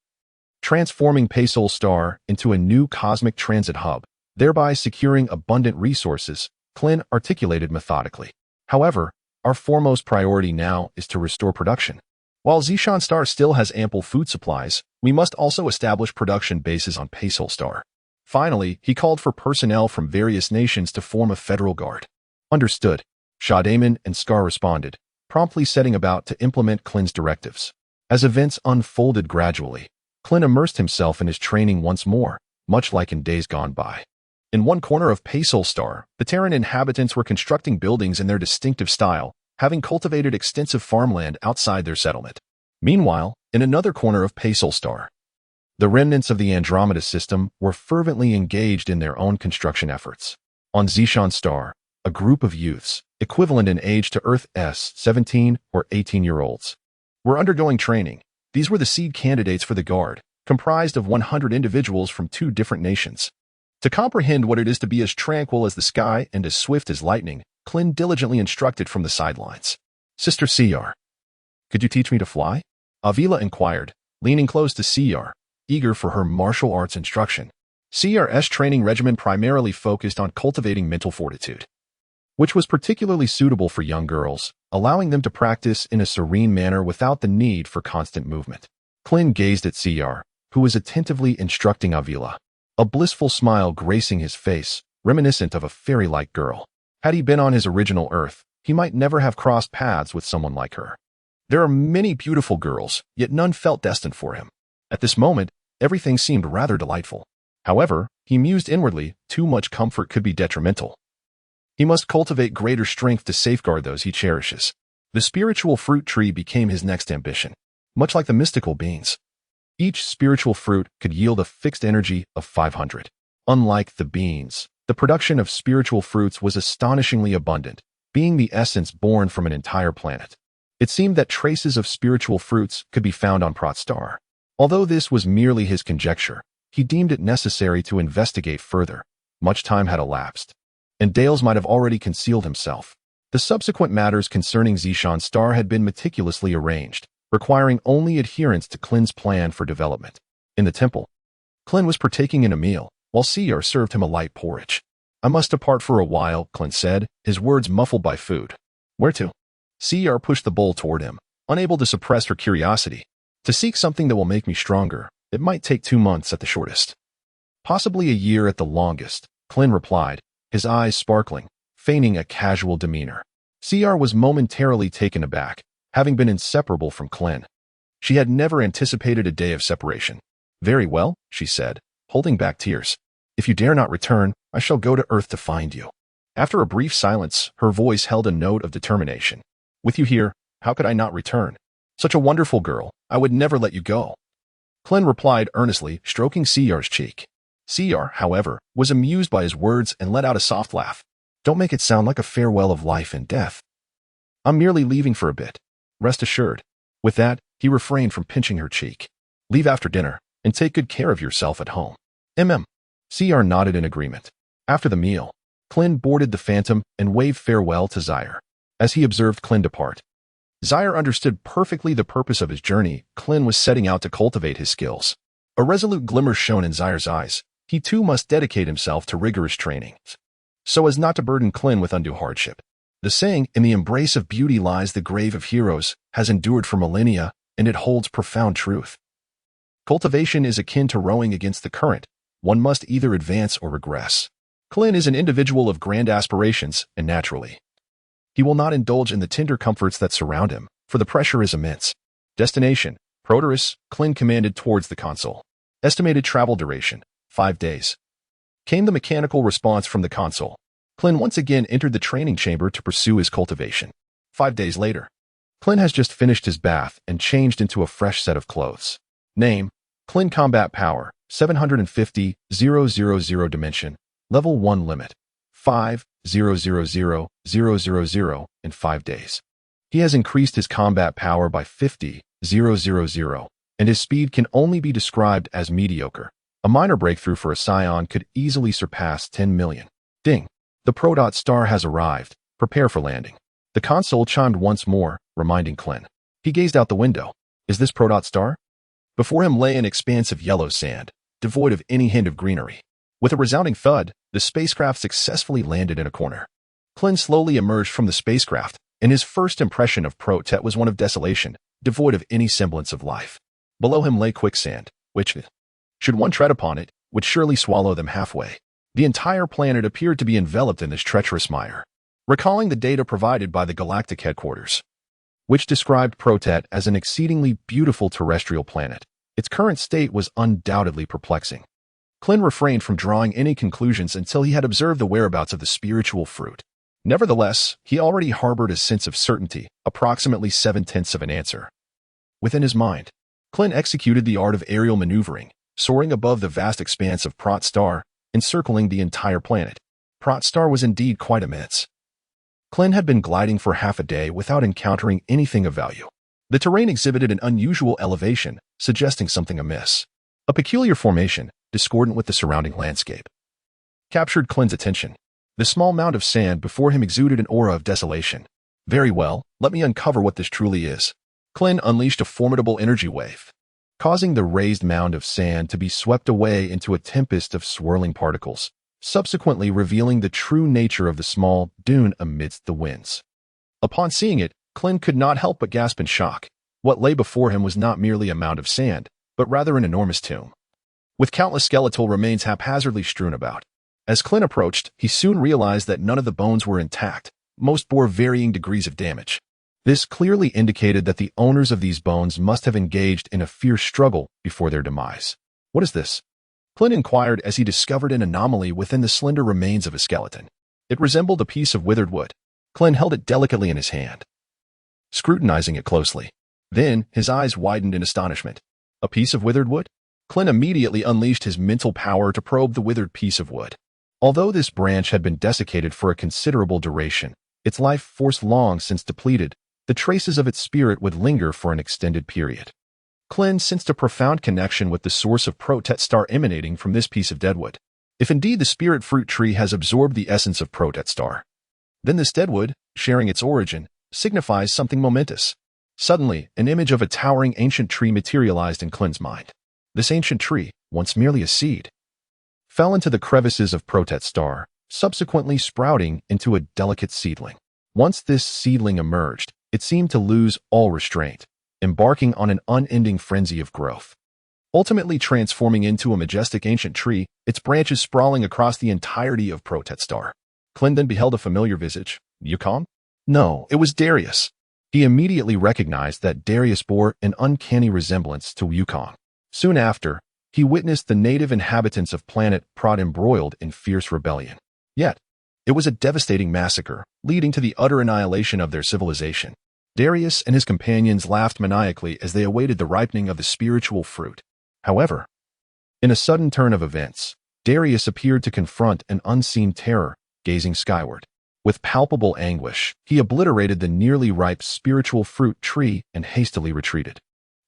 transforming Paysol Star into a new cosmic transit hub, thereby securing abundant resources," Klin articulated methodically. "However, our foremost priority now is to restore production. While Zishan Star still has ample food supplies, we must also establish production bases on Paysol Star." Finally, he called for personnel from various nations to form a federal guard. "Understood," Shadaman and Scar responded, promptly setting about to implement Klin's directives. As events unfolded gradually, Klin immersed himself in his training once more, much like in days gone by. In one corner of Paysol Star, the Terran inhabitants were constructing buildings in their distinctive style, having cultivated extensive farmland outside their settlement. Meanwhile, in another corner of Paysol Star, the remnants of the Andromeda system were fervently engaged in their own construction efforts. On Zishan Star, a group of youths, equivalent in age to Earth's 17 or 18-year-olds, were undergoing training. These were the seed candidates for the Guard, comprised of 100 individuals from 2 different nations. To comprehend what it is to be as tranquil as the sky and as swift as lightning, Klin diligently instructed from the sidelines. "Sister Cr, could you teach me to fly?" Avila inquired, leaning close to Cr, eager for her martial arts instruction. Cr's training regimen primarily focused on cultivating mental fortitude, which was particularly suitable for young girls, allowing them to practice in a serene manner without the need for constant movement. Klin gazed at Cr, who was attentively instructing Avila, a blissful smile gracing his face, reminiscent of a fairy-like girl. Had he been on his original Earth, he might never have crossed paths with someone like her. There are many beautiful girls, yet none felt destined for him. At this moment, everything seemed rather delightful. However, he mused inwardly, too much comfort could be detrimental. He must cultivate greater strength to safeguard those he cherishes. The spiritual fruit tree became his next ambition. Much like the mystical beans, each spiritual fruit could yield a fixed energy of 500. Unlike the beans, the production of spiritual fruits was astonishingly abundant, being the essence born from an entire planet. It seemed that traces of spiritual fruits could be found on Prot Star. Although this was merely his conjecture, he deemed it necessary to investigate further. Much time had elapsed, and Dales might have already concealed himself. The subsequent matters concerning Zishan Star had been meticulously arranged, requiring only adherence to Klin's plan for development. In the temple, Klin was partaking in a meal, while Cr served him a light porridge. "I must depart for a while," Klin said, his words muffled by food. "Where to?" Cr pushed the bowl toward him, unable to suppress her curiosity. "To seek something that will make me stronger. It might take 2 months at the shortest. Possibly a year at the longest," Klin replied, his eyes sparkling, feigning a casual demeanor. Cr was momentarily taken aback, having been inseparable from Klin. She had never anticipated a day of separation. "Very well," she said, holding back tears. "If you dare not return, I shall go to Earth to find you." After a brief silence, her voice held a note of determination. "With you here, how could I not return? Such a wonderful girl, I would never let you go." Klin replied earnestly, stroking Cr's cheek. Cr, however, was amused by his words and let out a soft laugh. Don't make it sound like a farewell of life and death. I'm merely leaving for a bit. Rest assured. With that, he refrained from pinching her cheek. Leave after dinner, and take good care of yourself at home. CR nodded in agreement. After the meal, Klin boarded the Phantom and waved farewell to Zaire. As he observed Klin depart, Zaire understood perfectly the purpose of his journey. Klin was setting out to cultivate his skills. A resolute glimmer shone in Zaire's eyes. He too must dedicate himself to rigorous training, so as not to burden Klin with undue hardship. The saying, "In the embrace of beauty lies the grave of heroes," has endured for millennia, and it holds profound truth. Cultivation is akin to rowing against the current. One must either advance or regress. Klin is an individual of grand aspirations, and naturally, he will not indulge in the tender comforts that surround him, for the pressure is immense. Destination: Proteus. Klin commanded towards the console. Estimated travel duration: 5 days. Came the mechanical response from the console. Klin once again entered the training chamber to pursue his cultivation. 5 days later, Klin has just finished his bath and changed into a fresh set of clothes. Name: Klin. Combat Power: 750,000. Dimension: Level 1. Limit: 5,000,000 in 5 days. He has increased his combat power by 50,000, and his speed can only be described as mediocre. A minor breakthrough for a Saiyan could easily surpass 10 million. Ding! The Pro.Star has arrived. Prepare for landing. The console chimed once more, reminding Klin. He gazed out the window. Is this Pro.Star? Before him lay an expanse of yellow sand, devoid of any hint of greenery. With a resounding thud, the spacecraft successfully landed in a corner. Klin slowly emerged from the spacecraft, and his first impression of Protet was one of desolation, devoid of any semblance of life. Below him lay quicksand, which, should one tread upon it, would surely swallow them halfway. The entire planet appeared to be enveloped in this treacherous mire. Recalling the data provided by the galactic headquarters, which described Protet as an exceedingly beautiful terrestrial planet, its current state was undoubtedly perplexing. Klin refrained from drawing any conclusions until he had observed the whereabouts of the spiritual fruit. Nevertheless, he already harbored a sense of certainty, approximately 7/10 of an answer. Within his mind, Klin executed the art of aerial maneuvering, soaring above the vast expanse of Prot-Star, encircling the entire planet. Prot-Star was indeed quite immense. Klin had been gliding for half a day without encountering anything of value. The terrain exhibited an unusual elevation, suggesting something amiss. A peculiar formation, discordant with the surrounding landscape, captured Klin's attention. The small mound of sand before him exuded an aura of desolation. Very well, let me uncover what this truly is. Klin unleashed a formidable energy wave, causing the raised mound of sand to be swept away into a tempest of swirling particles, subsequently revealing the true nature of the small dune amidst the winds. Upon seeing it, Klin could not help but gasp in shock. What lay before him was not merely a mound of sand, but rather an enormous tomb, with countless skeletal remains haphazardly strewn about. As Klin approached, he soon realized that none of the bones were intact. Most bore varying degrees of damage. This clearly indicated that the owners of these bones must have engaged in a fierce struggle before their demise. What is this? Klin inquired as he discovered an anomaly within the slender remains of a skeleton. It resembled a piece of withered wood. Klin held it delicately in his hand, scrutinizing it closely. Then, his eyes widened in astonishment. A piece of withered wood? Klin immediately unleashed his mental power to probe the withered piece of wood. Although this branch had been desiccated for a considerable duration, its life force long since depleted, the traces of its spirit would linger for an extended period. Klin sensed a profound connection with the source of Prot-Star emanating from this piece of deadwood. If indeed the spirit fruit tree has absorbed the essence of Prot-Star, then this deadwood, sharing its origin, signifies something momentous. Suddenly, an image of a towering ancient tree materialized in Klin's mind. This ancient tree, once merely a seed, fell into the crevices of Prot-Star, subsequently sprouting into a delicate seedling. Once this seedling emerged, it seemed to lose all restraint, embarking on an unending frenzy of growth, ultimately transforming into a majestic ancient tree, its branches sprawling across the entirety of Prot-Star. Klin then beheld a familiar visage. Yukon? No, it was Darius. He immediately recognized that Darius bore an uncanny resemblance to Yukon. Soon after, he witnessed the native inhabitants of planet Prot embroiled in fierce rebellion. Yet, it was a devastating massacre, leading to the utter annihilation of their civilization. Darius and his companions laughed maniacally as they awaited the ripening of the spiritual fruit. However, in a sudden turn of events, Darius appeared to confront an unseen terror, gazing skyward. With palpable anguish, he obliterated the nearly ripe spiritual fruit tree and hastily retreated.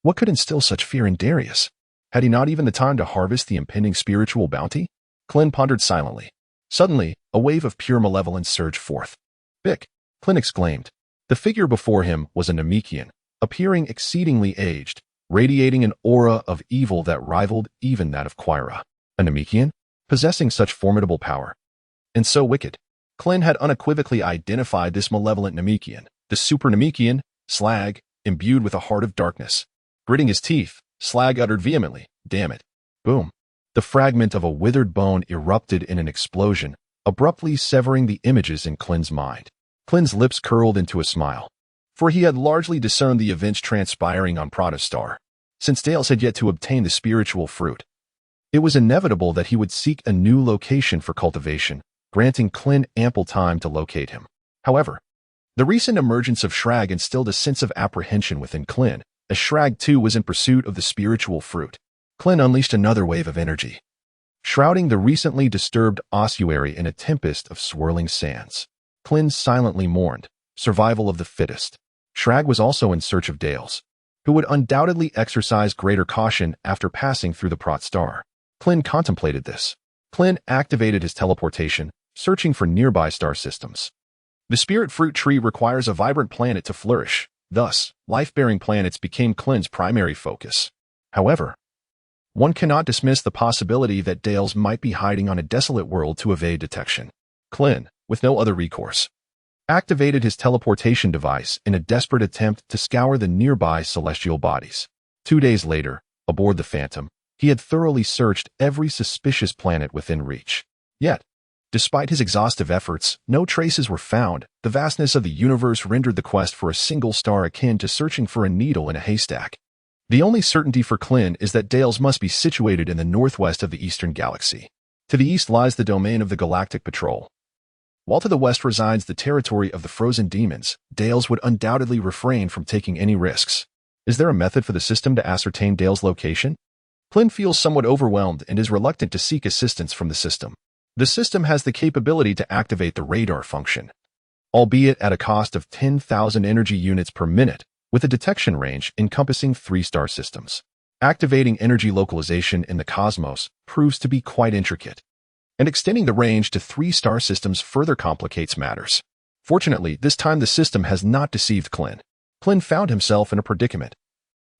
What could instill such fear in Darius? Had he not even the time to harvest the impending spiritual bounty? Klin pondered silently. Suddenly, a wave of pure malevolence surged forth. "Bick!" Klin exclaimed. The figure before him was a Namekian, appearing exceedingly aged, radiating an aura of evil that rivaled even that of Quira. A Namekian? Possessing such formidable power. And so wicked. Klin had unequivocally identified this malevolent Namekian, the super Namekian, Slag, imbued with a heart of darkness. Gritting his teeth, Slag uttered vehemently, "Damn it." Boom. The fragment of a withered bone erupted in an explosion, abruptly severing the images in Klin's mind. Klin's lips curled into a smile, for he had largely discerned the events transpiring on Protostar. Since Dales had yet to obtain the spiritual fruit, it was inevitable that he would seek a new location for cultivation, granting Klin ample time to locate him. However, the recent emergence of Shrag instilled a sense of apprehension within Klin, as Shrag too was in pursuit of the spiritual fruit. Klin unleashed another wave of energy, shrouding the recently disturbed ossuary in a tempest of swirling sands. Klin silently mourned, survival of the fittest. Shrag was also in search of Dales, who would undoubtedly exercise greater caution after passing through the Prot star. Klin contemplated this. Klin activated his teleportation, searching for nearby star systems. The spirit fruit tree requires a vibrant planet to flourish. Thus, life-bearing planets became Klin's primary focus. However, one cannot dismiss the possibility that Dales might be hiding on a desolate world to evade detection. Klin, with no other recourse, activated his teleportation device in a desperate attempt to scour the nearby celestial bodies. 2 days later, aboard the Phantom, he had thoroughly searched every suspicious planet within reach. Yet, despite his exhaustive efforts, no traces were found. The vastness of the universe rendered the quest for a single star akin to searching for a needle in a haystack. The only certainty for Klin is that Dales must be situated in the northwest of the eastern galaxy. To the east lies the domain of the Galactic Patrol, while to the west resides the territory of the Frozen Demons. Dales would undoubtedly refrain from taking any risks. Is there a method for the system to ascertain Dales' location? Klin feels somewhat overwhelmed and is reluctant to seek assistance from the system. The system has the capability to activate the radar function, albeit at a cost of 10,000 energy units per minute, with a detection range encompassing 3 star systems. Activating energy localization in the cosmos proves to be quite intricate, and extending the range to 3 star systems further complicates matters. Fortunately, this time the system has not deceived Klin. Klin found himself in a predicament,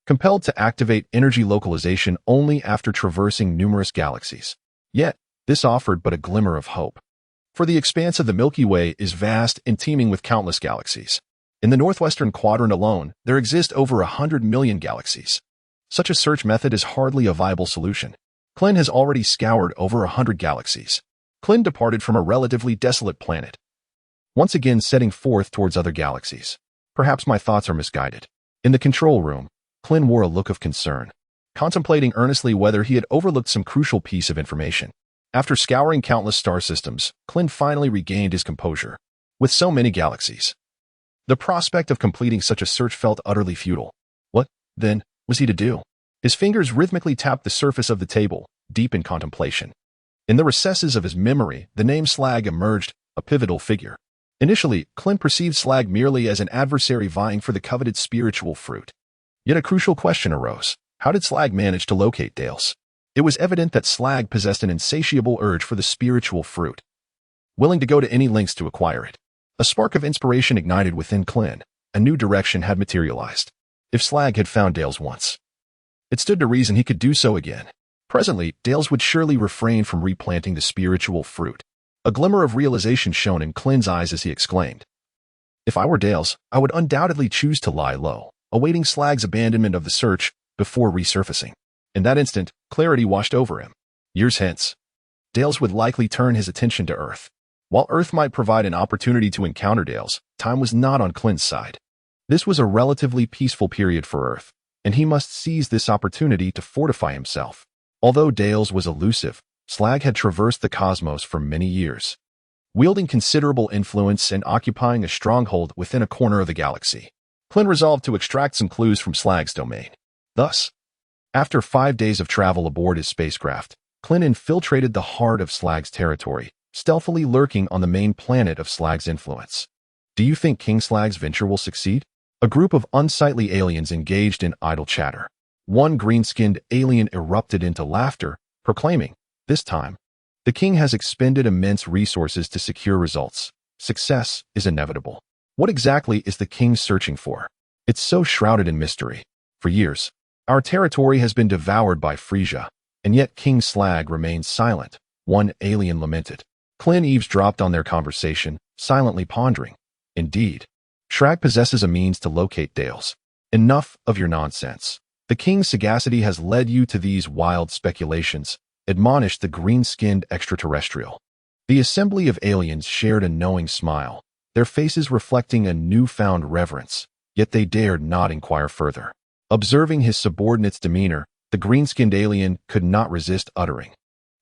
compelled to activate energy localization only after traversing numerous galaxies. Yet, this offered but a glimmer of hope, for the expanse of the Milky Way is vast and teeming with countless galaxies. In the northwestern quadrant alone, there exist over 100 million galaxies. Such a search method is hardly a viable solution. Klin has already scoured over 100 galaxies. Klin departed from a relatively desolate planet, once again setting forth towards other galaxies. Perhaps my thoughts are misguided. In the control room, Klin wore a look of concern, contemplating earnestly whether he had overlooked some crucial piece of information. After scouring countless star systems, Klin finally regained his composure. With so many galaxies, the prospect of completing such a search felt utterly futile. What, then, was he to do? His fingers rhythmically tapped the surface of the table, deep in contemplation. In the recesses of his memory, the name Slag emerged, a pivotal figure. Initially, Klin perceived Slag merely as an adversary vying for the coveted spiritual fruit. Yet a crucial question arose. How did Slag manage to locate Dales? It was evident that Slag possessed an insatiable urge for the spiritual fruit, willing to go to any lengths to acquire it. A spark of inspiration ignited within Klin. A new direction had materialized. If Slag had found Dales once, it stood to reason he could do so again. Presently, Dales would surely refrain from replanting the spiritual fruit. A glimmer of realization shone in Klin's eyes as he exclaimed, "If I were Dales, I would undoubtedly choose to lie low, awaiting Slag's abandonment of the search before resurfacing." In that instant, clarity washed over him. Years hence, Dales would likely turn his attention to Earth. While Earth might provide an opportunity to encounter Dales, time was not on Klin's side. This was a relatively peaceful period for Earth, and he must seize this opportunity to fortify himself. Although Dales was elusive, Slag had traversed the cosmos for many years, wielding considerable influence and occupying a stronghold within a corner of the galaxy. Klin resolved to extract some clues from Slag's domain. Thus, after 5 days of travel aboard his spacecraft, Klin infiltrated the heart of Slag's territory, stealthily lurking on the main planet of Slag's influence. Do you think King Slag's venture will succeed? A group of unsightly aliens engaged in idle chatter. One green-skinned alien erupted into laughter, proclaiming, "This time, the king has expended immense resources to secure results. Success is inevitable." What exactly is the king searching for? It's so shrouded in mystery. For years, our territory has been devoured by Frisia, and yet King Slag remains silent, one alien lamented. Klin eavesdropped on their conversation, silently pondering. Indeed, Shrag possesses a means to locate Dales. Enough of your nonsense. The king's sagacity has led you to these wild speculations, admonished the green-skinned extraterrestrial. The assembly of aliens shared a knowing smile, their faces reflecting a newfound reverence, yet they dared not inquire further. Observing his subordinate's demeanor, the green-skinned alien could not resist uttering,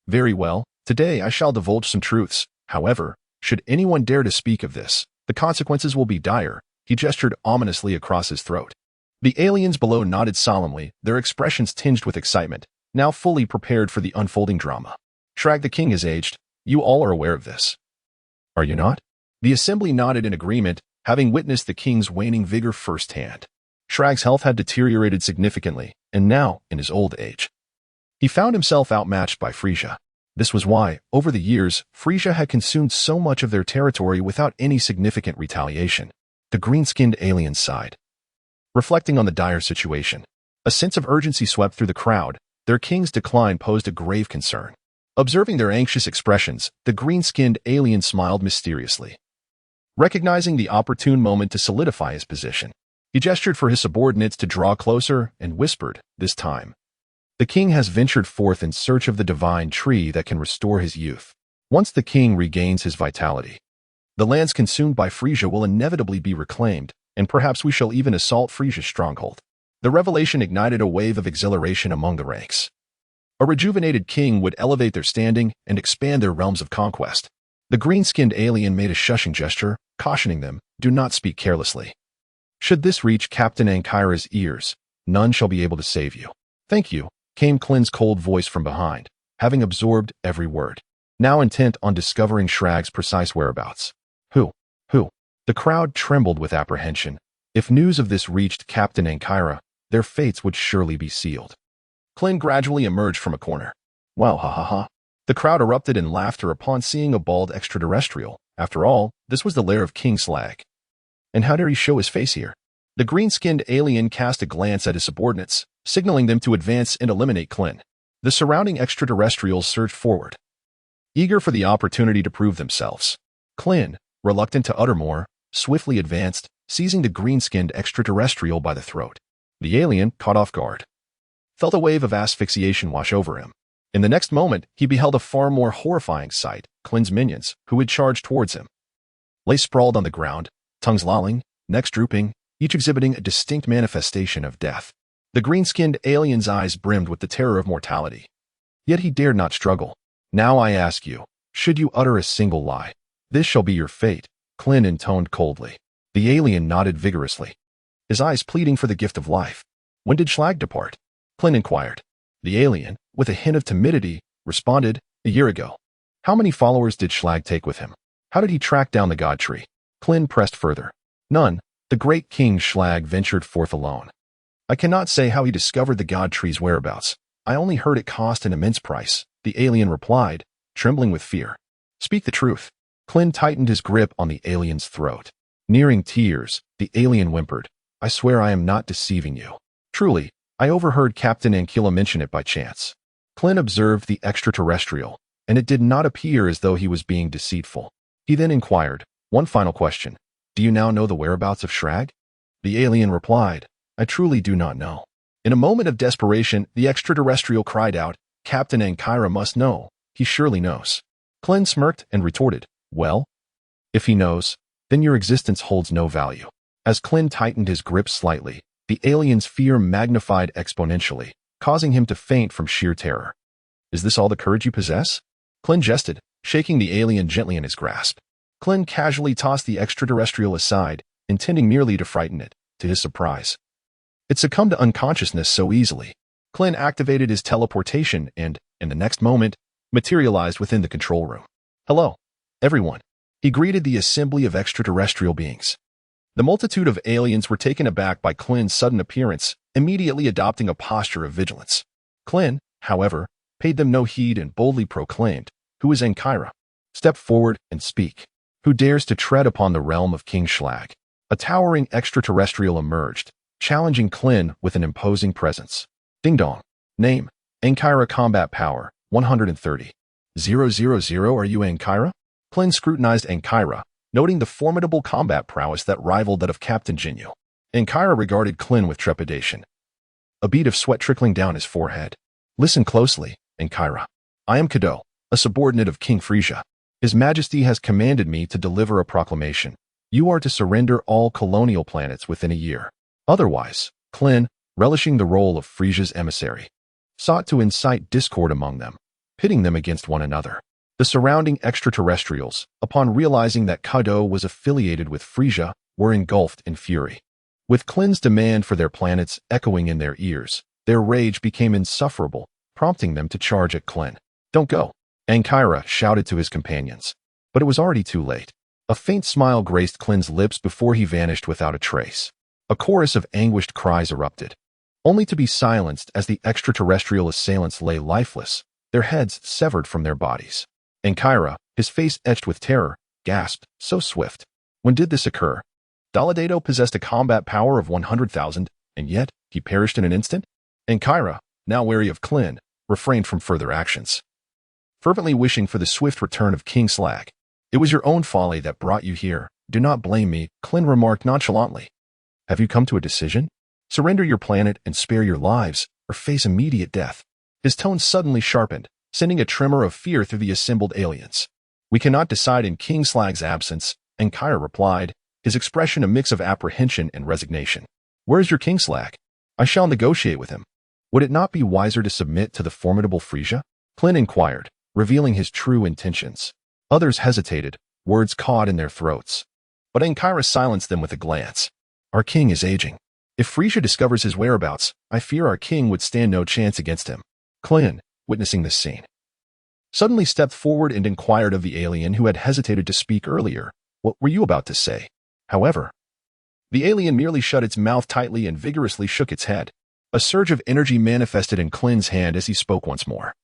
"Very well, today I shall divulge some truths. However, should anyone dare to speak of this, the consequences will be dire." He gestured ominously across his throat. The aliens below nodded solemnly, their expressions tinged with excitement, now fully prepared for the unfolding drama. Shrag the king has aged. You all are aware of this. Are you not? The assembly nodded in agreement, having witnessed the king's waning vigor firsthand. Shrag's health had deteriorated significantly, and now, in his old age, he found himself outmatched by Frisia. This was why, over the years, Frisia had consumed so much of their territory without any significant retaliation. The green-skinned alien sighed. Reflecting on the dire situation, a sense of urgency swept through the crowd. Their king's decline posed a grave concern. Observing their anxious expressions, the green-skinned alien smiled mysteriously. Recognizing the opportune moment to solidify his position, he gestured for his subordinates to draw closer and whispered, "This time, the king has ventured forth in search of the divine tree that can restore his youth. Once the king regains his vitality, the lands consumed by Frisia will inevitably be reclaimed, and perhaps we shall even assault Frisia's stronghold." The revelation ignited a wave of exhilaration among the ranks. A rejuvenated king would elevate their standing and expand their realms of conquest. The green-skinned alien made a shushing gesture, cautioning them, "Do not speak carelessly. Should this reach Captain Ankira's ears, none shall be able to save you." "Thank you," came Klin's cold voice from behind, having absorbed every word, now intent on discovering Shrag's precise whereabouts. Who? The crowd trembled with apprehension. If news of this reached Captain Ankira, their fates would surely be sealed. Klin gradually emerged from a corner. "Wow, ha ha ha." The crowd erupted in laughter upon seeing a bald extraterrestrial. After all, this was the lair of King Slag. And how dare he show his face here? The green-skinned alien cast a glance at his subordinates, signaling them to advance and eliminate Klin. The surrounding extraterrestrials surged forward, eager for the opportunity to prove themselves. Klin, reluctant to utter more, swiftly advanced, seizing the green-skinned extraterrestrial by the throat. The alien, caught off guard, felt a wave of asphyxiation wash over him. In the next moment, he beheld a far more horrifying sight. Klin's minions, who had charged towards him, lay sprawled on the ground, tongues lolling, necks drooping, each exhibiting a distinct manifestation of death. The green-skinned alien's eyes brimmed with the terror of mortality. Yet he dared not struggle. "Now I ask you, should you utter a single lie, this shall be your fate," Klin intoned coldly. The alien nodded vigorously, his eyes pleading for the gift of life. "When did Schlag depart?" Klin inquired. The alien, with a hint of timidity, responded, "A year ago." "How many followers did Schlag take with him? How did he track down the god tree?" Klin pressed further. "None. The great king Schlag ventured forth alone. I cannot say how he discovered the god tree's whereabouts. I only heard it cost an immense price," the alien replied, trembling with fear. "Speak the truth." Klin tightened his grip on the alien's throat. Nearing tears, the alien whimpered, "I swear I am not deceiving you. Truly, I overheard Captain Ankila mention it by chance." Klin observed the extraterrestrial, and it did not appear as though he was being deceitful. He then inquired, "One final question. Do you now know the whereabouts of Shrag?" The alien replied, "I truly do not know." In a moment of desperation, the extraterrestrial cried out, "Captain Ankira must know. He surely knows." Klin smirked and retorted, "Well, if he knows, then your existence holds no value." As Klin tightened his grip slightly, the alien's fear magnified exponentially, causing him to faint from sheer terror. "Is this all the courage you possess?" Klin jested, shaking the alien gently in his grasp. Klin casually tossed the extraterrestrial aside, intending merely to frighten it. To his surprise, it succumbed to unconsciousness so easily. Klin activated his teleportation and, in the next moment, materialized within the control room. "Hello," Everyone. He greeted the assembly of extraterrestrial beings. The multitude of aliens were taken aback by Klin's sudden appearance, immediately adopting a posture of vigilance. Klin, however, paid them no heed and boldly proclaimed, "Who is Ankira? Step forward and speak. Who dares to tread upon the realm of King Schlag?" A towering extraterrestrial emerged, challenging Klin with an imposing presence. Ding dong. Name: Ankira. Combat power: 130. 000. Are you Ankira? Klin scrutinized Ankira, noting the formidable combat prowess that rivaled that of Captain Jinyu. Ankira regarded Klin with trepidation, a bead of sweat trickling down his forehead. Listen closely, Ankira. I am Kado, a subordinate of King Frisia. His Majesty has commanded me to deliver a proclamation. You are to surrender all colonial planets within a year. Otherwise, Klin, relishing the role of Frisia's emissary, sought to incite discord among them, pitting them against one another. The surrounding extraterrestrials, upon realizing that Kado was affiliated with Frisia, were engulfed in fury. With Klin's demand for their planets echoing in their ears, their rage became insufferable, prompting them to charge at Klin. Don't go, Ankira shouted to his companions. But it was already too late. A faint smile graced Klin's lips before he vanished without a trace. A chorus of anguished cries erupted, only to be silenced as the extraterrestrial assailants lay lifeless, their heads severed from their bodies. Ankira, his face etched with terror, gasped, "So swift. When did this occur? Daladedo possessed a combat power of 100,000, and yet he perished in an instant?" Ankira, now wary of Klin, refrained from further actions, fervently wishing for the swift return of King Slag. "It was your own folly that brought you here. Do not blame me," Klin remarked nonchalantly. "Have you come to a decision? Surrender your planet and spare your lives, or face immediate death." His tone suddenly sharpened, sending a tremor of fear through the assembled aliens. "We cannot decide in King Slag's absence," Ankira replied, his expression a mix of apprehension and resignation. "Where is your King Slag? I shall negotiate with him." "Would it not be wiser to submit to the formidable Frisia?" Klin inquired, revealing his true intentions. Others hesitated, words caught in their throats. But Ankira silenced them with a glance. "Our king is aging. If Frisia discovers his whereabouts, I fear our king would stand no chance against him." Klin, witnessing this scene, suddenly stepped forward and inquired of the alien who had hesitated to speak earlier, "What were you about to say?" However, the alien merely shut its mouth tightly and vigorously shook its head. A surge of energy manifested in Klin's hand as he spoke once more.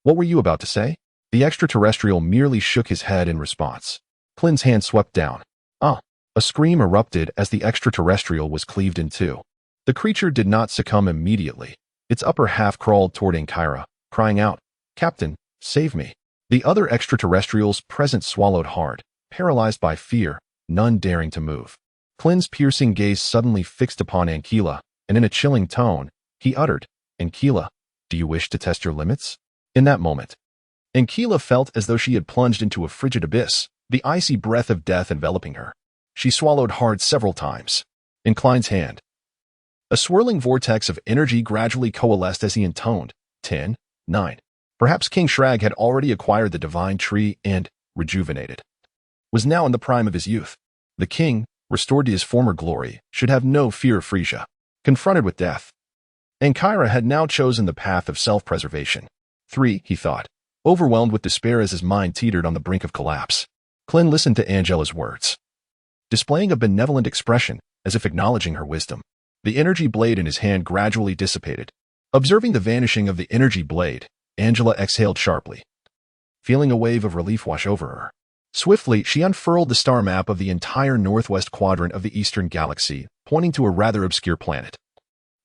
"What were you about to say?" The extraterrestrial merely shook his head in response. Klin's hand swept down. "Ah!" A scream erupted as the extraterrestrial was cleaved in two. The creature did not succumb immediately. Its upper half crawled toward Ankira, crying out, "Captain, save me." The other extraterrestrials present swallowed hard, paralyzed by fear, none daring to move. Klin's piercing gaze suddenly fixed upon Ankila, and in a chilling tone, he uttered, "Ankila, do you wish to test your limits?" In that moment, Ankila felt as though she had plunged into a frigid abyss, the icy breath of death enveloping her. She swallowed hard several times. In Klein's hand, a swirling vortex of energy gradually coalesced as he intoned, 10, 9. Perhaps King Shrag had already acquired the divine tree and, rejuvenated, was now in the prime of his youth. The king, restored to his former glory, should have no fear of Frisia. Confronted with death, Ankira had now chosen the path of self-preservation. 3, he thought, overwhelmed with despair as his mind teetered on the brink of collapse. Klin listened to Angela's words, displaying a benevolent expression, as if acknowledging her wisdom. The energy blade in his hand gradually dissipated. Observing the vanishing of the energy blade, Angela exhaled sharply, feeling a wave of relief wash over her. Swiftly, she unfurled the star map of the entire northwest quadrant of the eastern galaxy, pointing to a rather obscure planet,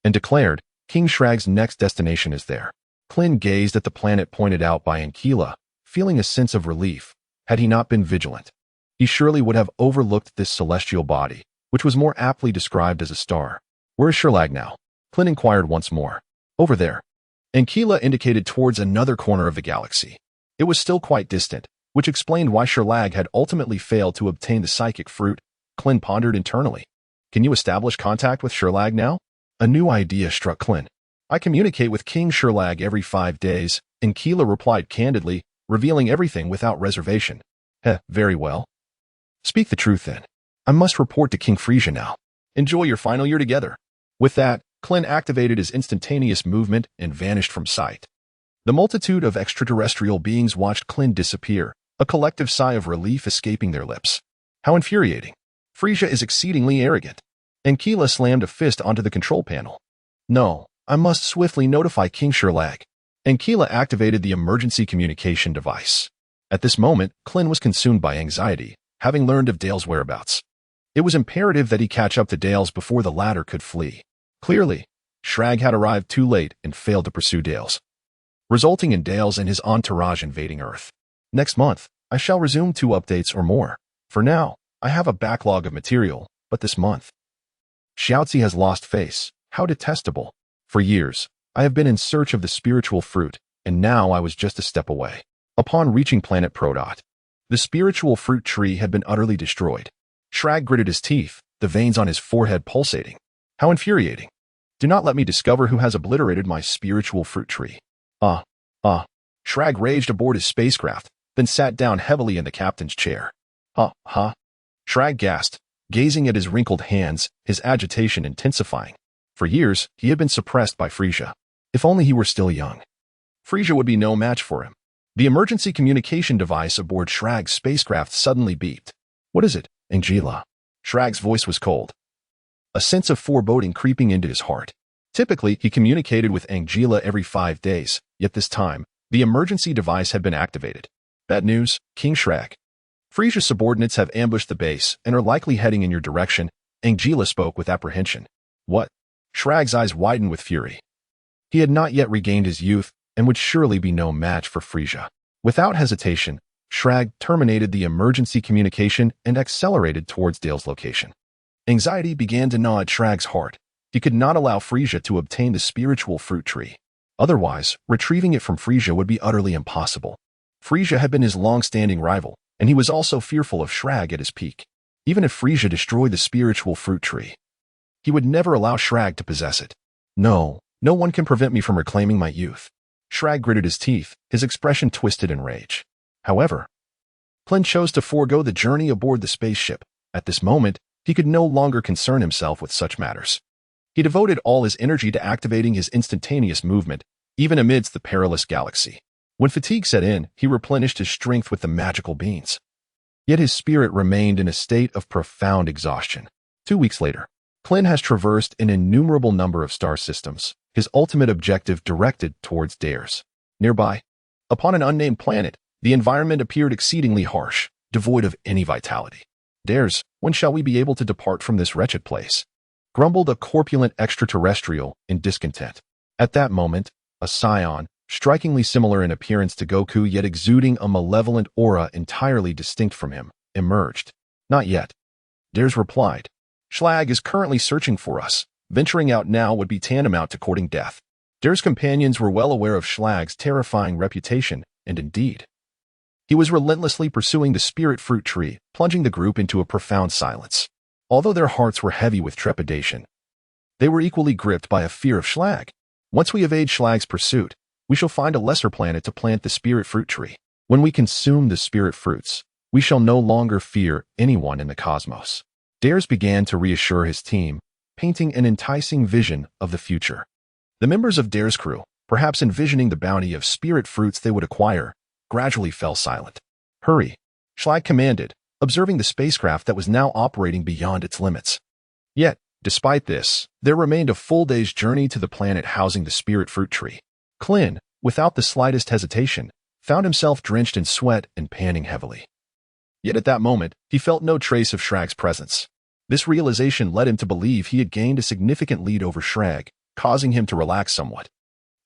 and declared, "King Shrag's next destination is there." Klin gazed at the planet pointed out by Ankila, feeling a sense of relief. Had he not been vigilant, he surely would have overlooked this celestial body, which was more aptly described as a star. "Where is Sherlag now?" Klin inquired once more. "Over there." Ankila indicated towards another corner of the galaxy. It was still quite distant, which explained why Sherlag had ultimately failed to obtain the psychic fruit. Klin pondered internally. "Can you establish contact with Sherlag now?" A new idea struck Klin. "I communicate with King Sherlag every 5 days," Ankila replied candidly, revealing everything without reservation. Very well. Speak the truth then. I must report to King Frisia now. Enjoy your final year together." With that, Klin activated his instantaneous movement and vanished from sight. The multitude of extraterrestrial beings watched Klin disappear, a collective sigh of relief escaping their lips. How infuriating. Frisia is exceedingly arrogant. Ankila slammed a fist onto the control panel. No, I must swiftly notify King Sherlag. Ankila activated the emergency communication device. At this moment, Klin was consumed by anxiety, having learned of Dale's whereabouts. It was imperative that he catch up to Dale's before the latter could flee. Clearly, Shrag had arrived too late and failed to pursue Dale's, resulting in Dale's and his entourage invading Earth. Next month, I shall resume 2 updates or more. For now, I have a backlog of material, but this month, Xiaozi has lost face. How detestable. For years, I have been in search of the spiritual fruit, and now I was just a step away. Upon reaching planet Prodot, the spiritual fruit tree had been utterly destroyed. Shrag gritted his teeth, the veins on his forehead pulsating. How infuriating. Do not let me discover who has obliterated my spiritual fruit tree. Shrag raged aboard his spacecraft, then sat down heavily in the captain's chair. Shrag gasped, gazing at his wrinkled hands, his agitation intensifying. For years, he had been suppressed by Frisia. If only he were still young. Frisia would be no match for him. The emergency communication device aboard Shrag's spacecraft suddenly beeped. What is it, Angela? Shrag's voice was cold, a sense of foreboding creeping into his heart. Typically, he communicated with Angela every 5 days, yet this time, the emergency device had been activated. Bad news, King Shrag. Frisia's subordinates have ambushed the base and are likely heading in your direction. Angela spoke with apprehension. What? Shrag's eyes widened with fury. He had not yet regained his youth and would surely be no match for Frisia. Without hesitation, Shrag terminated the emergency communication and accelerated towards Dale's location. Anxiety began to gnaw at Shrag's heart. He could not allow Frisia to obtain the spiritual fruit tree. Otherwise, retrieving it from Frisia would be utterly impossible. Frisia had been his long-standing rival, and he was also fearful of Shrag at his peak. Even if Frisia destroyed the spiritual fruit tree, he would never allow Shrag to possess it. No one can prevent me from reclaiming my youth. Shrag gritted his teeth, his expression twisted in rage. However, Klin chose to forego the journey aboard the spaceship. At this moment, he could no longer concern himself with such matters. He devoted all his energy to activating his instantaneous movement, even amidst the perilous galaxy. When fatigue set in, he replenished his strength with the magical beans. Yet his spirit remained in a state of profound exhaustion. 2 weeks later, Klin has traversed an innumerable number of star systems, his ultimate objective directed towards Dares. Nearby, upon an unnamed planet, the environment appeared exceedingly harsh, devoid of any vitality. Dares, when shall we be able to depart from this wretched place? Grumbled a corpulent extraterrestrial in discontent. At that moment, a Saiyan, strikingly similar in appearance to Goku yet exuding a malevolent aura entirely distinct from him, emerged. Not yet. Dares replied. Schlag is currently searching for us. Venturing out now would be tantamount to courting death. Dare's companions were well aware of Schlag's terrifying reputation, and indeed, he was relentlessly pursuing the spirit fruit tree, plunging the group into a profound silence. Although their hearts were heavy with trepidation, they were equally gripped by a fear of Schlag. Once we evade Schlag's pursuit, we shall find a lesser planet to plant the spirit fruit tree. When we consume the spirit fruits, we shall no longer fear anyone in the cosmos. Dares began to reassure his team, painting an enticing vision of the future. The members of Dare's crew, perhaps envisioning the bounty of spirit fruits they would acquire, gradually fell silent. Hurry, Schlag commanded, observing the spacecraft that was now operating beyond its limits. Yet, despite this, there remained a full day's journey to the planet housing the spirit fruit tree. Klin, without the slightest hesitation, found himself drenched in sweat and panting heavily. Yet at that moment, he felt no trace of Shrag's presence. This realization led him to believe he had gained a significant lead over Shrag, causing him to relax somewhat.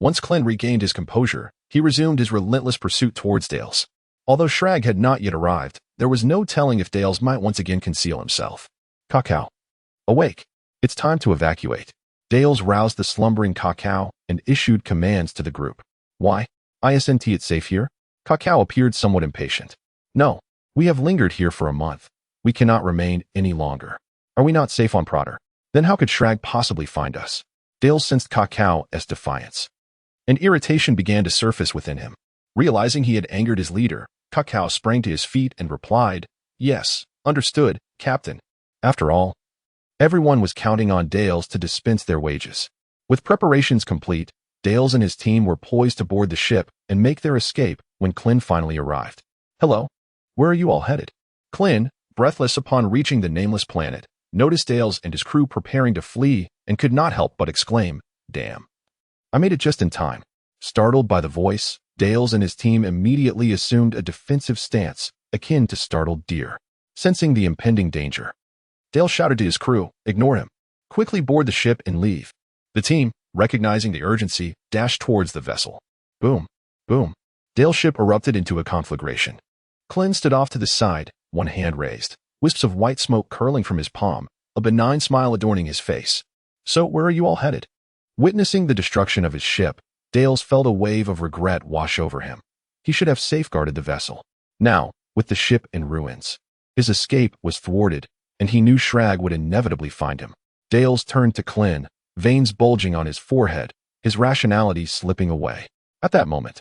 Once Klin regained his composure, he resumed his relentless pursuit towards Dales. Although Shrag had not yet arrived, there was no telling if Dales might once again conceal himself. Kakao. Awake. It's time to evacuate. Dales roused the slumbering Kakao and issued commands to the group. Why? Isn't it safe here? Kakao appeared somewhat impatient. No. We have lingered here for a month. We cannot remain any longer. Are we not safe on Prodder? Then how could Shrag possibly find us? Dales sensed Kakao's defiance. An irritation began to surface within him. Realizing he had angered his leader, Kakao sprang to his feet and replied, Yes, understood, Captain. After all, everyone was counting on Dales to dispense their wages. With preparations complete, Dales and his team were poised to board the ship and make their escape when Klin finally arrived. Hello, Where are you all headed? Klin, breathless upon reaching the nameless planet, noticed Dales and his crew preparing to flee and could not help but exclaim, "Damn. I made it just in time." Startled by the voice, Dales and his team immediately assumed a defensive stance, akin to startled deer. Sensing the impending danger, Dale shouted to his crew, "Ignore him. Quickly board the ship and leave." The team, recognizing the urgency, dashed towards the vessel. Boom, boom. Dale's ship erupted into a conflagration. Klin stood off to the side, one hand raised, wisps of white smoke curling from his palm, a benign smile adorning his face. "So where are you all headed?" Witnessing the destruction of his ship, Dales felt a wave of regret wash over him. He should have safeguarded the vessel. Now, with the ship in ruins, his escape was thwarted, and he knew Shrag would inevitably find him. Dales turned to Klin, veins bulging on his forehead, his rationality slipping away. At that moment,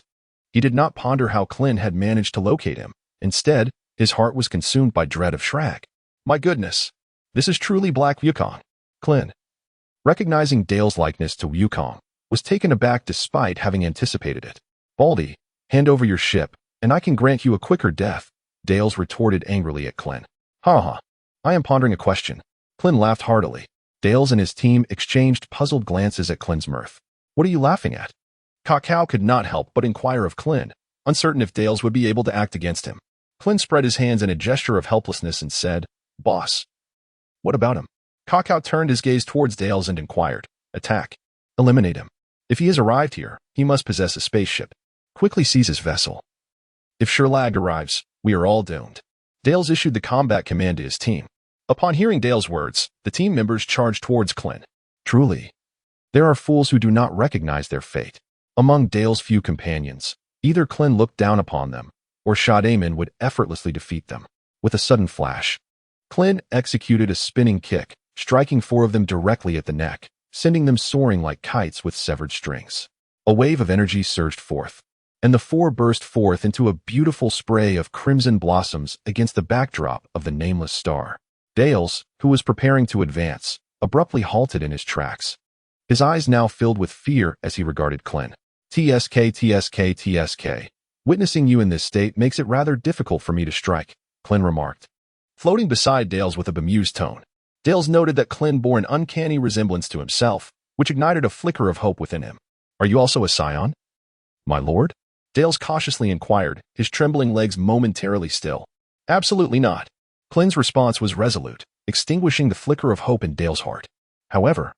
he did not ponder how Klin had managed to locate him. Instead, his heart was consumed by dread of Shrag. My goodness, this is truly Black Wukong. Klin, recognizing Dale's likeness to Wukong, was taken aback despite having anticipated it. "Baldy, hand over your ship, and I can grant you a quicker death," Dales retorted angrily at Klin. "Ha ha, I am pondering a question." Klin laughed heartily. Dales and his team exchanged puzzled glances at Klin's mirth. "What are you laughing at?" Kakao could not help but inquire of Klin, uncertain if Dales would be able to act against him. Klin spread his hands in a gesture of helplessness and said, "Boss." "What about him?" Kakao turned his gaze towards Dales and inquired, "Attack. Eliminate him. If he has arrived here, he must possess a spaceship. Quickly seize his vessel. If Sherlag arrives, we are all doomed." Dales issued the combat command to his team. Upon hearing Dale's words, the team members charged towards Klin. Truly, there are fools who do not recognize their fate. Among Dale's few companions, either Klin looked down upon them, or Shadaman would effortlessly defeat them. With a sudden flash, Klin executed a spinning kick, striking 4 of them directly at the neck, sending them soaring like kites with severed strings. A wave of energy surged forth, and the 4 burst forth into a beautiful spray of crimson blossoms against the backdrop of the nameless star. Dales, who was preparing to advance, abruptly halted in his tracks. His eyes now filled with fear as he regarded Klin. "TSK, TSK, TSK. Witnessing you in this state makes it rather difficult for me to strike," Klin remarked, floating beside Dales with a bemused tone. Dales noted that Klin bore an uncanny resemblance to himself, which ignited a flicker of hope within him. "Are you also a Saiyan?" "My lord?" Dales cautiously inquired, his trembling legs momentarily still. "Absolutely not." Klin's response was resolute, extinguishing the flicker of hope in Dale's heart. "However,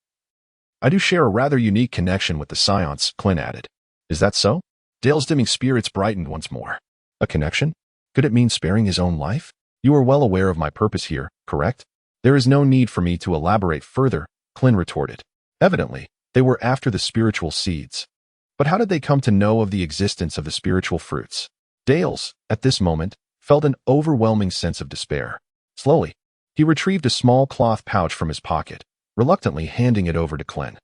I do share a rather unique connection with the Saiyans," Klin added. "Is that so?" Dale's dimming spirits brightened once more. "A connection? Could it mean sparing his own life? You are well aware of my purpose here, correct?" "There is no need for me to elaborate further," Klin retorted. Evidently, they were after the spiritual seeds. But how did they come to know of the existence of the spiritual fruits? Dales, at this moment, felt an overwhelming sense of despair. Slowly, he retrieved a small cloth pouch from his pocket, reluctantly handing it over to Klin.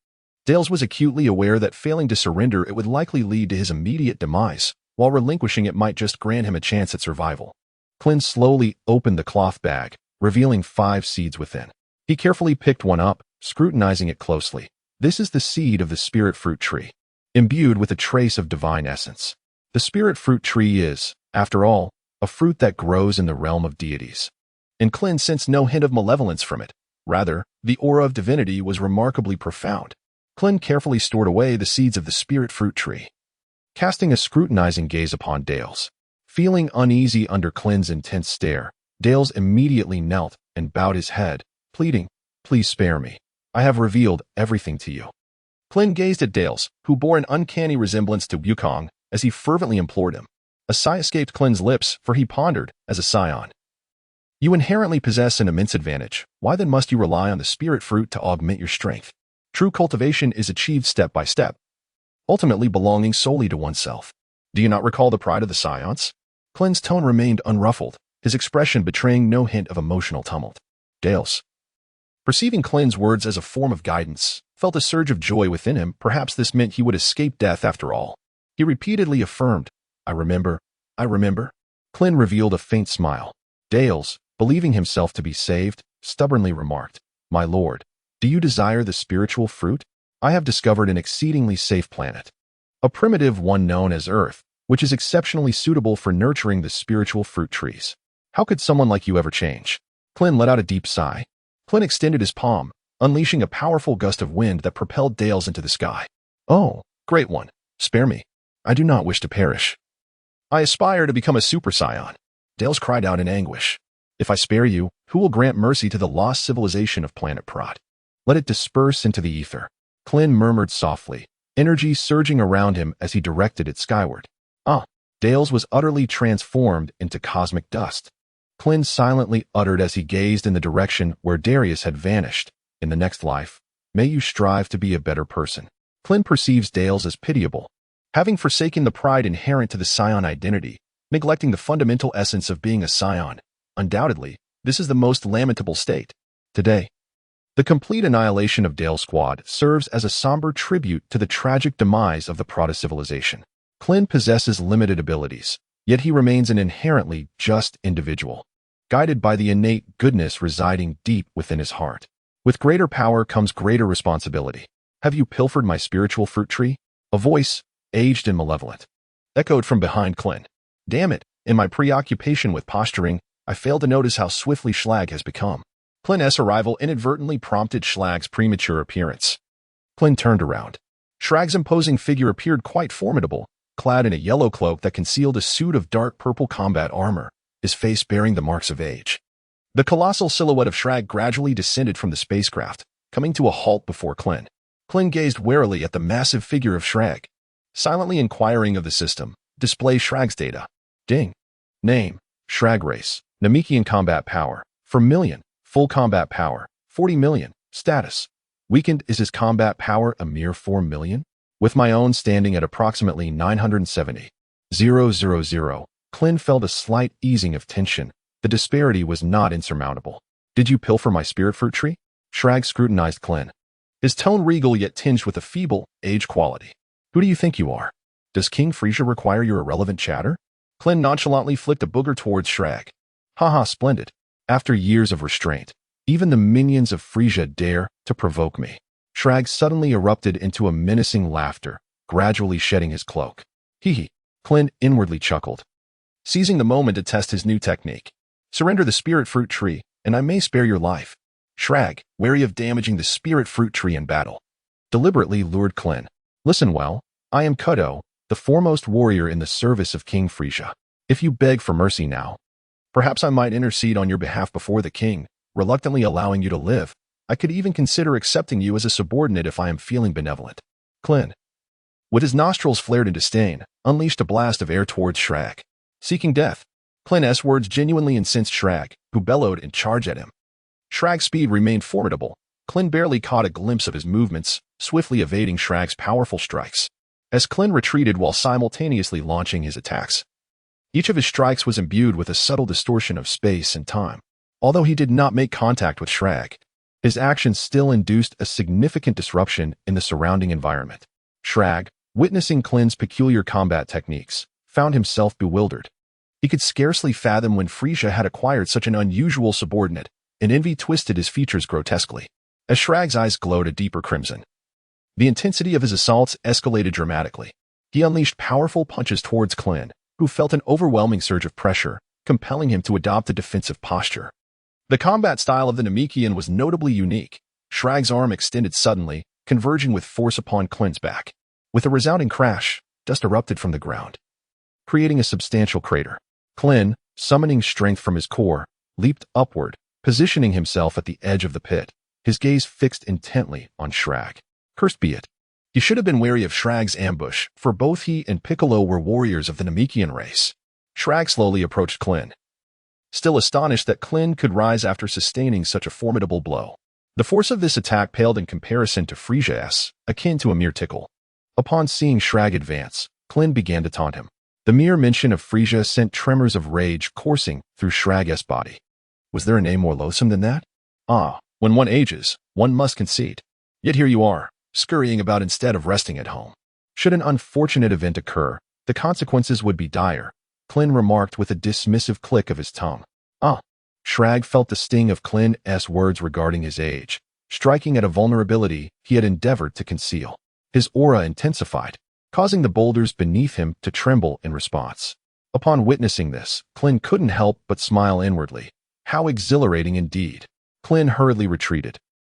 Dales was acutely aware that failing to surrender it would likely lead to his immediate demise, while relinquishing it might just grant him a chance at survival. Klin slowly opened the cloth bag, revealing 5 seeds within. He carefully picked one up, scrutinizing it closely. This is the seed of the spirit fruit tree, imbued with a trace of divine essence. The spirit fruit tree is, after all, a fruit that grows in the realm of deities. And Klin sensed no hint of malevolence from it. Rather, the aura of divinity was remarkably profound. Klin carefully stored away the seeds of the spirit fruit tree. Casting a scrutinizing gaze upon Dales, feeling uneasy under Klin's intense stare, Dales immediately knelt and bowed his head, pleading, "Please spare me. I have revealed everything to you." Klin gazed at Dales, who bore an uncanny resemblance to Wukong, as he fervently implored him. A sigh escaped Klin's lips, for he pondered, as a Saiyan. "You inherently possess an immense advantage. Why then must you rely on the spirit fruit to augment your strength? True cultivation is achieved step by step, ultimately belonging solely to oneself. Do you not recall the pride of the Saiyans?" Klin's tone remained unruffled, his expression betraying no hint of emotional tumult. Dales, perceiving Klin's words as a form of guidance, felt a surge of joy within him. Perhaps this meant he would escape death after all. He repeatedly affirmed, I remember. Klin revealed a faint smile. Dales, believing himself to be saved, stubbornly remarked, "My lord, do you desire the spiritual fruit? I have discovered an exceedingly safe planet, a primitive one known as Earth, which is exceptionally suitable for nurturing the spiritual fruit trees. How could someone like you ever change? Klin let out a deep sigh. Klin extended his palm, unleashing a powerful gust of wind that propelled Dales into the sky. Oh, great one. Spare me. I do not wish to perish. I aspire to become a Super Saiyan. Dales cried out in anguish. If I spare you, who will grant mercy to the lost civilization of planet Prot? Let it disperse into the ether. Klin murmured softly, energy surging around him as he directed it skyward. Dales was utterly transformed into cosmic dust. Klin silently uttered as he gazed in the direction where Darius had vanished. In the next life, may you strive to be a better person. Klin perceives Dales as pitiable. Having forsaken the pride inherent to the Saiyan identity, neglecting the fundamental essence of being a Saiyan, undoubtedly, this is the most lamentable state. Today, the complete annihilation of Dale's squad serves as a somber tribute to the tragic demise of the Prata civilization. Klin possesses limited abilities, yet he remains an inherently just individual, guided by the innate goodness residing deep within his heart. With greater power comes greater responsibility. Have you pilfered my spiritual fruit tree? A voice, aged and malevolent, echoed from behind Klin. Damn it, in my preoccupation with posturing, I failed to notice how swiftly Schlag has become. Klin's arrival inadvertently prompted Schlag's premature appearance. Klin turned around. Schlag's imposing figure appeared quite formidable, clad in a yellow cloak that concealed a suit of dark purple combat armor, his face bearing the marks of age. The colossal silhouette of Schlag gradually descended from the spacecraft, coming to a halt before Klin. Klin gazed warily at the massive figure of Schlag, silently inquiring of the system. Display Schlag's data. Ding. Name, Schlag race, Namekian combat power, 4 million, full combat power, 40 million, status. Weakened is his combat power a mere 4 million? With my own standing at approximately 970,000. Klin felt a slight easing of tension. The disparity was not insurmountable. Did you pilfer my spirit fruit tree? Schlag scrutinized Klin, his tone regal yet tinged with a feeble, age quality. Who do you think you are? Does King Frisia require your irrelevant chatter? Klin nonchalantly flicked a booger towards Schlag. Haha, splendid. After years of restraint, even the minions of Frisia dare to provoke me. Schlag suddenly erupted into a menacing laughter, gradually shedding his cloak. Hee. Klin inwardly chuckled, seizing the moment to test his new technique. Surrender the spirit fruit tree, and I may spare your life. Schlag, wary of damaging the spirit fruit tree in battle, deliberately lured Klin. Listen well, I am Kudo, the foremost warrior in the service of King Frisia. If you beg for mercy now, perhaps I might intercede on your behalf before the king, reluctantly allowing you to live. I could even consider accepting you as a subordinate if I am feeling benevolent. Klin, with his nostrils flared in disdain, unleashed a blast of air towards Schlag. Seeking death. Klin's words genuinely incensed Schlag, who bellowed and charged at him. Schlag's speed remained formidable. Klin barely caught a glimpse of his movements, swiftly evading Schlag's powerful strikes. As Klin retreated while simultaneously launching his attacks, each of his strikes was imbued with a subtle distortion of space and time. Although he did not make contact with Schlag, his actions still induced a significant disruption in the surrounding environment. Schlag, witnessing Klin's peculiar combat techniques, found himself bewildered. He could scarcely fathom when Frisia had acquired such an unusual subordinate, and envy twisted his features grotesquely. As Schlag's eyes glowed a deeper crimson, the intensity of his assaults escalated dramatically. He unleashed powerful punches towards Klin, who felt an overwhelming surge of pressure, compelling him to adopt a defensive posture. The combat style of the Namekian was notably unique. Schlag's arm extended suddenly, converging with force upon Klin's back. With a resounding crash, dust erupted from the ground, creating a substantial crater. Klin, summoning strength from his core, leaped upward, positioning himself at the edge of the pit, his gaze fixed intently on Schlag. Cursed be it. He should have been wary of Schlag's ambush, for both he and Piccolo were warriors of the Namekian race. Schlag slowly approached Klin, still astonished that Klin could rise after sustaining such a formidable blow. The force of this attack paled in comparison to Frisia's, akin to a mere tickle. Upon seeing Schlag advance, Klin began to taunt him. The mere mention of Frisia sent tremors of rage coursing through Schlag's body. Was there a name more loathsome than that? When one ages, one must concede. Yet here you are, scurrying about instead of resting at home. Should an unfortunate event occur, the consequences would be dire, Klin remarked with a dismissive click of his tongue. Schlag felt the sting of Klin's words regarding his age, striking at a vulnerability he had endeavored to conceal. His aura intensified, causing the boulders beneath him to tremble in response. Upon witnessing this, Klin couldn't help but smile inwardly. How exhilarating indeed. Klin hurriedly retreated,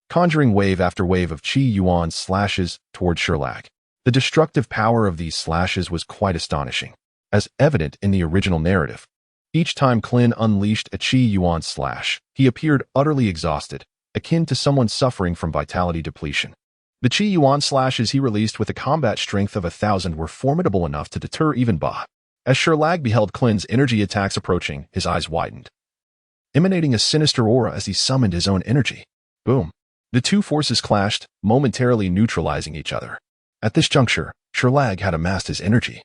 conjuring wave after wave of Qi Yuan slashes toward Sherlag. The destructive power of these slashes was quite astonishing, as evident in the original narrative. Each time Klin unleashed a Qi Yuan slash, he appeared utterly exhausted, akin to someone suffering from vitality depletion. The Qi Yuan slashes he released with a combat strength of 1,000 were formidable enough to deter even Ba. As Sherlag beheld Klin's energy attacks approaching, his eyes widened, emanating a sinister aura as he summoned his own energy. Boom. The two forces clashed, momentarily neutralizing each other. At this juncture, Sherlag had amassed his energy,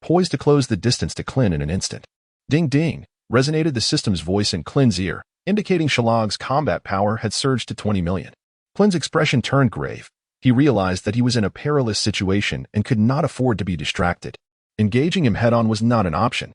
poised to close the distance to Klin in an instant. Ding ding, resonated the system's voice in Klin's ear, indicating Sherlag's combat power had surged to 20 million. Klin's expression turned grave. He realized that he was in a perilous situation and could not afford to be distracted. Engaging him head-on was not an option.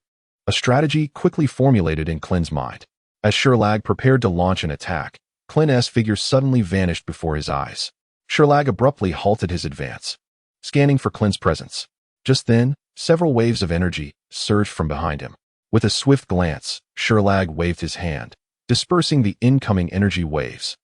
A strategy quickly formulated in Klin's mind. As Sherlag prepared to launch an attack, Klin's figure suddenly vanished before his eyes. Sherlag abruptly halted his advance, scanning for Klin's presence. Just then, several waves of energy surged from behind him. With a swift glance, Sherlag waved his hand, dispersing the incoming energy waves.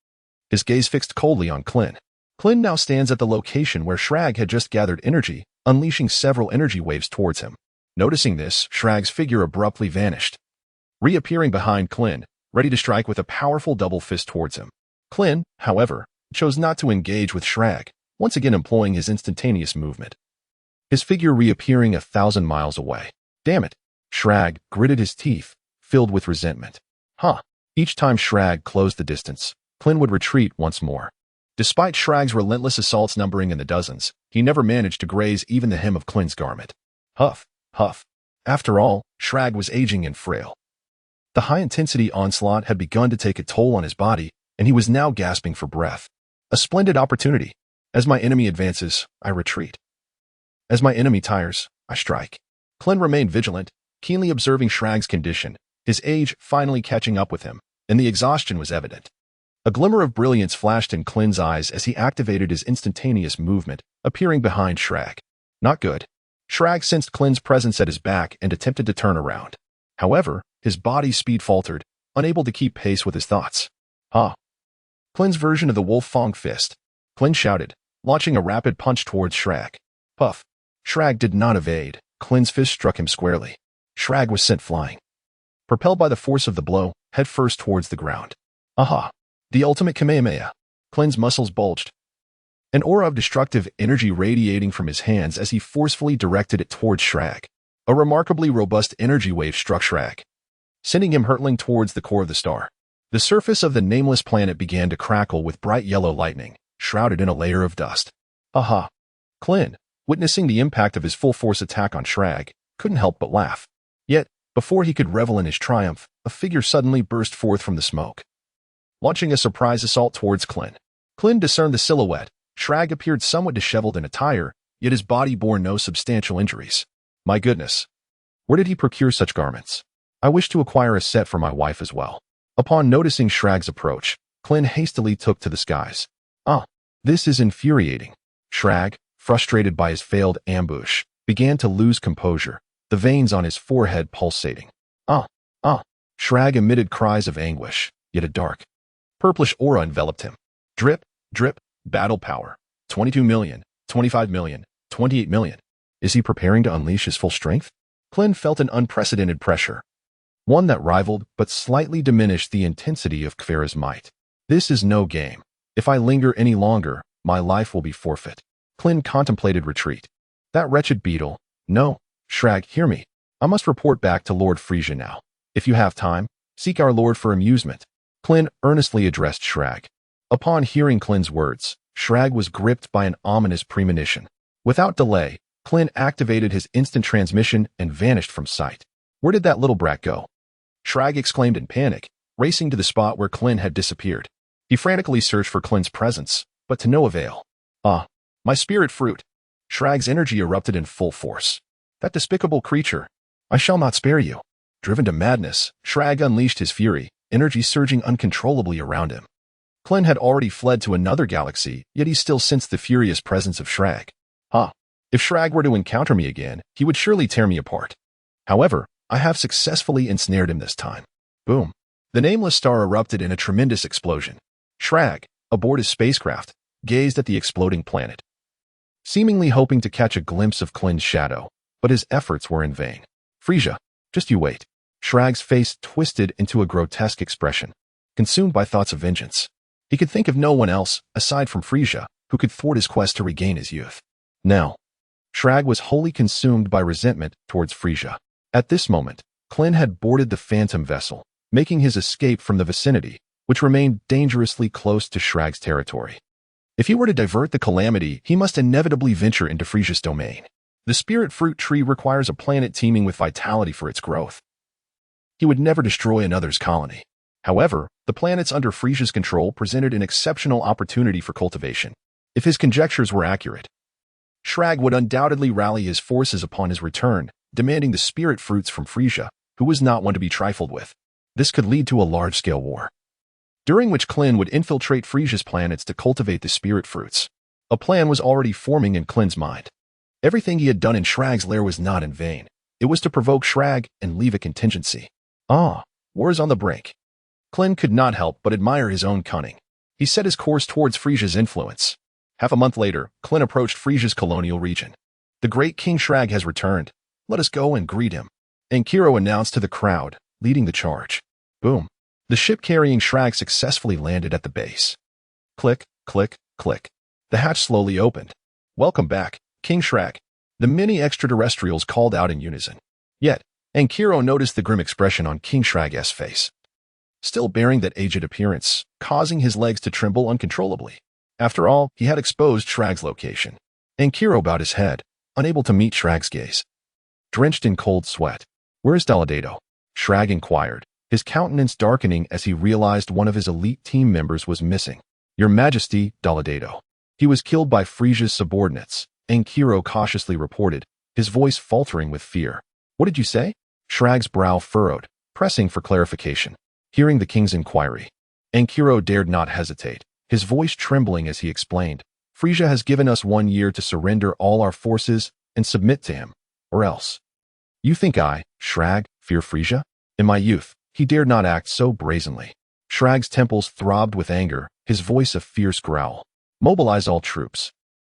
His gaze fixed coldly on Klin. Klin now stands at the location where Sherlag had just gathered energy, unleashing several energy waves towards him. Noticing this, Sherag's figure abruptly vanished, reappearing behind Klin, ready to strike with a powerful double fist towards him. Klin, however, chose not to engage with Sherag, once again employing his instantaneous movement, his figure reappearing 1,000 miles away. Damn it! Sherag gritted his teeth, filled with resentment. Each time Sherag closed the distance, Klin would retreat once more. Despite Sherag's relentless assaults numbering in the dozens, he never managed to graze even the hem of Klin's garment. Huff, huff. After all, Sherag was aging and frail. The high-intensity onslaught had begun to take a toll on his body, and he was now gasping for breath. A splendid opportunity. As my enemy advances, I retreat. As my enemy tires, I strike. Klin remained vigilant, keenly observing Sherag's condition, his age finally catching up with him, and the exhaustion was evident. A glimmer of brilliance flashed in Klin's eyes as he activated his instantaneous movement, appearing behind Sherag. Not good. Sherag sensed Klin's presence at his back and attempted to turn around. However, his body's speed faltered, unable to keep pace with his thoughts. Klin's version of the Wolf Fang Fist. Klin shouted, launching a rapid punch towards Sherag. Puff. Sherag did not evade. Klin's fist struck him squarely. Sherag was sent flying, propelled by the force of the blow, headfirst towards the ground. The ultimate Kamehameha. Klin's muscles bulged, an aura of destructive energy radiating from his hands as he forcefully directed it towards Sherag. A remarkably robust energy wave struck Sherag, sending him hurtling towards the core of the star. The surface of the nameless planet began to crackle with bright yellow lightning, shrouded in a layer of dust. Klin, witnessing the impact of his full-force attack on Sherag, couldn't help but laugh. Yet, before he could revel in his triumph, a figure suddenly burst forth from the smoke, launching a surprise assault towards Klin. Klin discerned the silhouette. Sherag appeared somewhat disheveled in attire, yet his body bore no substantial injuries. My goodness. Where did he procure such garments? I wish to acquire a set for my wife as well. Upon noticing Sherag's approach, Klin hastily took to the skies. This is infuriating. Sherag, frustrated by his failed ambush, began to lose composure, the veins on his forehead pulsating. Sherag emitted cries of anguish, yet a dark, purplish aura enveloped him. Drip, drip, battle power. 22 million, 25 million, 28 million. Is he preparing to unleash his full strength? Klin felt an unprecedented pressure, one that rivaled but slightly diminished the intensity of Kfera's might. This is no game. If I linger any longer, my life will be forfeit. Klin contemplated retreat. That wretched beetle. No, Sherag, hear me. I must report back to Lord Frisia now. If you have time, seek our lord for amusement. Klin earnestly addressed Sherag. Upon hearing Klin's words, Sherag was gripped by an ominous premonition. Without delay, Klin activated his instant transmission and vanished from sight. Where did that little brat go? Sherag exclaimed in panic, racing to the spot where Klin had disappeared. He frantically searched for Klin's presence, but to no avail. My spirit fruit. Sherag's energy erupted in full force. That despicable creature. I shall not spare you. Driven to madness, Sherag unleashed his fury, energy surging uncontrollably around him. Klin had already fled to another galaxy, yet he still sensed the furious presence of Sherag. If Sherag were to encounter me again, he would surely tear me apart. However, I have successfully ensnared him this time. Boom. The nameless star erupted in a tremendous explosion. Shrag, aboard his spacecraft, gazed at the exploding planet, seemingly hoping to catch a glimpse of Klin's shadow, but his efforts were in vain. Frisia, just you wait. Shrag's face twisted into a grotesque expression, consumed by thoughts of vengeance. He could think of no one else, aside from Frisia, who could thwart his quest to regain his youth. Now, Shrag was wholly consumed by resentment towards Frisia. At this moment, Klin had boarded the Phantom vessel, making his escape from the vicinity, which remained dangerously close to Shrag's territory. If he were to divert the calamity, he must inevitably venture into Frisia's domain. The spirit fruit tree requires a planet teeming with vitality for its growth. He would never destroy another's colony. However, the planets under Frisia's control presented an exceptional opportunity for cultivation. If his conjectures were accurate, Shrag would undoubtedly rally his forces upon his return, demanding the spirit fruits from Frisia, who was not one to be trifled with. This could lead to a large-scale war, during which Klin would infiltrate Frisia's planets to cultivate the spirit fruits. A plan was already forming in Klin's mind. Everything he had done in Shrag's lair was not in vain. It was to provoke Shrag and leave a contingency. War's on the brink. Klin could not help but admire his own cunning. He set his course towards Frisia's influence. Half a month later, Klin approached Frisia's colonial region. The great King Shrag has returned. Let us go and greet him. Ankiro announced to the crowd, leading the charge. Boom. The ship carrying Shrag successfully landed at the base. Click, click, click. The hatch slowly opened. Welcome back, King Shrag. The many extraterrestrials called out in unison. Yet, Ankiro noticed the grim expression on King Shrag's face, still bearing that aged appearance, causing his legs to tremble uncontrollably. After all, he had exposed Shrag's location. Ankiro bowed his head, unable to meet Shrag's gaze. Drenched in cold sweat. Where is Daladedo? Shrag inquired, his countenance darkening as he realized one of his elite team members was missing. Your Majesty, Daladedo. He was killed by Frisia's subordinates, Ankiro cautiously reported, his voice faltering with fear. What did you say? Shrag's brow furrowed, pressing for clarification. Hearing the king's inquiry, Ankiro dared not hesitate, his voice trembling as he explained. Frisia has given us 1 year to surrender all our forces and submit to him, or else. You think I, Shrag, fear Frisia? In my youth, he dared not act so brazenly. Shrag's temples throbbed with anger, his voice a fierce growl. Mobilize all troops.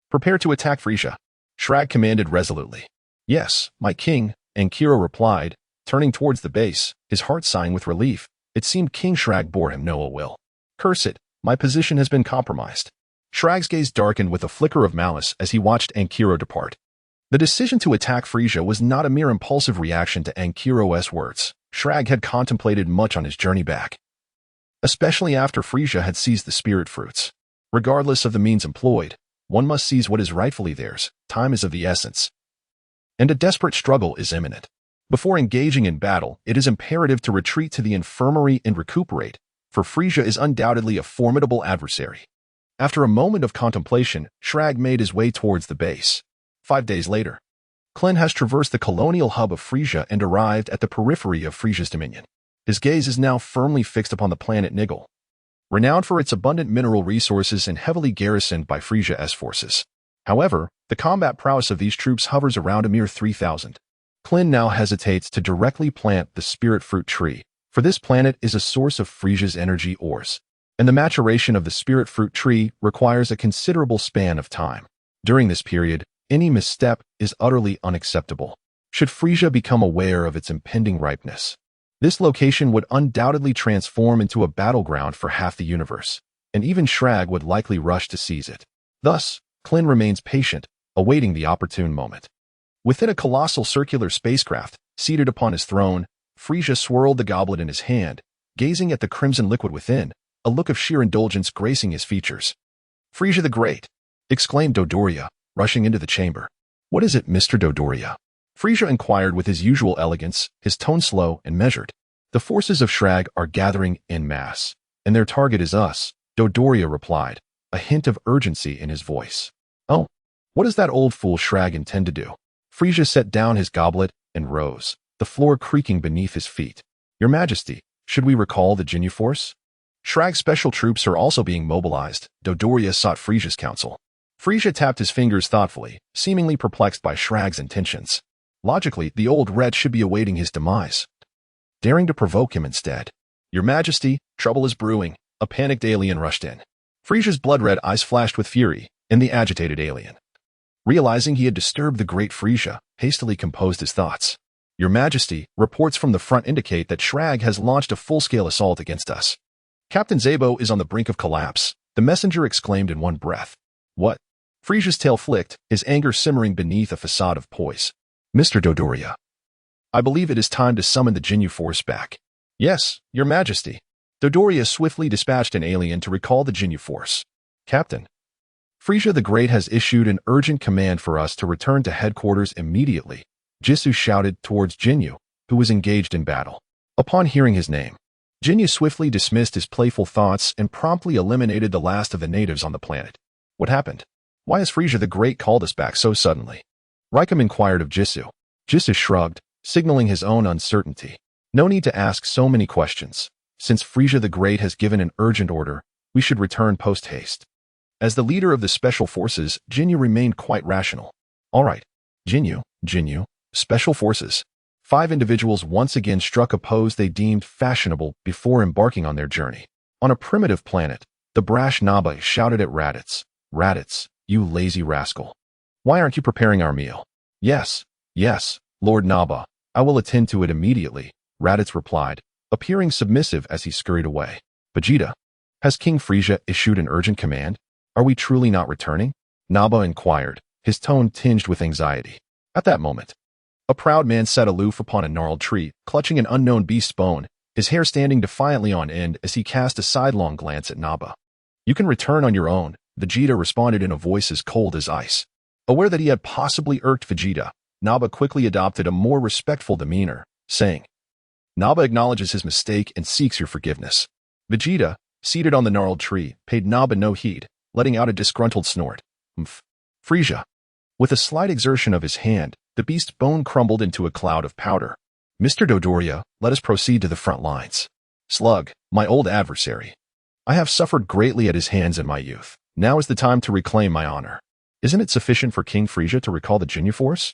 Prepare to attack Frisia. Shrag commanded resolutely. Yes, my king, Ankiro replied, turning towards the base, his heart sighing with relief. It seemed King Shrag bore him no ill will. Curse it, my position has been compromised. Shrag's gaze darkened with a flicker of malice as he watched Ankiro depart. The decision to attack Frisia was not a mere impulsive reaction to Ankiro's words. Shrag had contemplated much on his journey back, especially after Frisia had seized the spirit fruits. Regardless of the means employed, one must seize what is rightfully theirs. Time is of the essence, and a desperate struggle is imminent. Before engaging in battle, it is imperative to retreat to the infirmary and recuperate, for Frisia is undoubtedly a formidable adversary. After a moment of contemplation, Shrag made his way towards the base. 5 days later, Klin has traversed the colonial hub of Frisia and arrived at the periphery of Frisia's dominion. His gaze is now firmly fixed upon the planet Nigel, renowned for its abundant mineral resources and heavily garrisoned by Frisia's forces. However, the combat prowess of these troops hovers around a mere 3,000. Klin now hesitates to directly plant the spirit fruit tree, for this planet is a source of Frisia's energy ores, and the maturation of the spirit fruit tree requires a considerable span of time. During this period, any misstep is utterly unacceptable. Should Frisia become aware of its impending ripeness, this location would undoubtedly transform into a battleground for half the universe, and even Shrag would likely rush to seize it. Thus, Klin remains patient, awaiting the opportune moment. Within a colossal circular spacecraft, seated upon his throne, Frisia swirled the goblet in his hand, gazing at the crimson liquid within, a look of sheer indulgence gracing his features. Frisia the Great! Exclaimed Dodoria, rushing into the chamber. What is it, Mr. Dodoria? Frisia inquired with his usual elegance, his tone slow and measured. The forces of Shrag are gathering en masse, and their target is us, Dodoria replied, a hint of urgency in his voice. Oh, what does that old fool Shrag intend to do? Frisia set down his goblet and rose, the floor creaking beneath his feet. Your Majesty, should we recall the Jinyu force? Shrag's special troops are also being mobilized. Dodoria sought Frisia's counsel. Frisia tapped his fingers thoughtfully, seemingly perplexed by Shrag's intentions. Logically, the old wretch should be awaiting his demise, daring to provoke him instead. Your Majesty, trouble is brewing. A panicked alien rushed in. Frisia's blood-red eyes flashed with fury, and the agitated alien, realizing he had disturbed the great Frisia, hastily composed his thoughts. Your Majesty, reports from the front indicate that Shrag has launched a full-scale assault against us. Captain Zabo is on the brink of collapse, the messenger exclaimed in one breath. What? Frisia's tail flicked, his anger simmering beneath a facade of poise. Mr. Dodoria, I believe it is time to summon the Jinyu force back. Yes, Your Majesty. Dodoria swiftly dispatched an alien to recall the Jinyu force. Captain, Frisia the Great has issued an urgent command for us to return to headquarters immediately, Jisoo shouted towards Jinyu, who was engaged in battle. Upon hearing his name, Jinyu swiftly dismissed his playful thoughts and promptly eliminated the last of the natives on the planet. What happened? Why has Frisia the Great called us back so suddenly? Raikum inquired of Jisoo. Jisoo shrugged, signaling his own uncertainty. No need to ask so many questions. Since Frisia the Great has given an urgent order, we should return post-haste. As the leader of the special forces, Jinyu remained quite rational. All right, Jinyu, special forces. 5 individuals once again struck a pose they deemed fashionable before embarking on their journey. On a primitive planet, the brash Naba shouted at Raditz. Raditz, you lazy rascal. Why aren't you preparing our meal? Yes, Lord Naba, I will attend to it immediately, Raditz replied, appearing submissive as he scurried away. Vegeta, has King Frisia issued an urgent command? Are we truly not returning? Naba inquired, his tone tinged with anxiety. At that moment, a proud man sat aloof upon a gnarled tree, clutching an unknown beast's bone, his hair standing defiantly on end as he cast a sidelong glance at Naba. You can return on your own, Vegeta responded in a voice as cold as ice. Aware that he had possibly irked Vegeta, Naba quickly adopted a more respectful demeanor, saying, Naba acknowledges his mistake and seeks your forgiveness. Vegeta, seated on the gnarled tree, paid Naba no heed, letting out a disgruntled snort. Frisia. With a slight exertion of his hand, the beast's bone crumbled into a cloud of powder. Mr. Dodoria, let us proceed to the front lines. Slug, my old adversary. I have suffered greatly at his hands in my youth. Now is the time to reclaim my honor. Isn't it sufficient for King Frisia to recall the Jinyu force?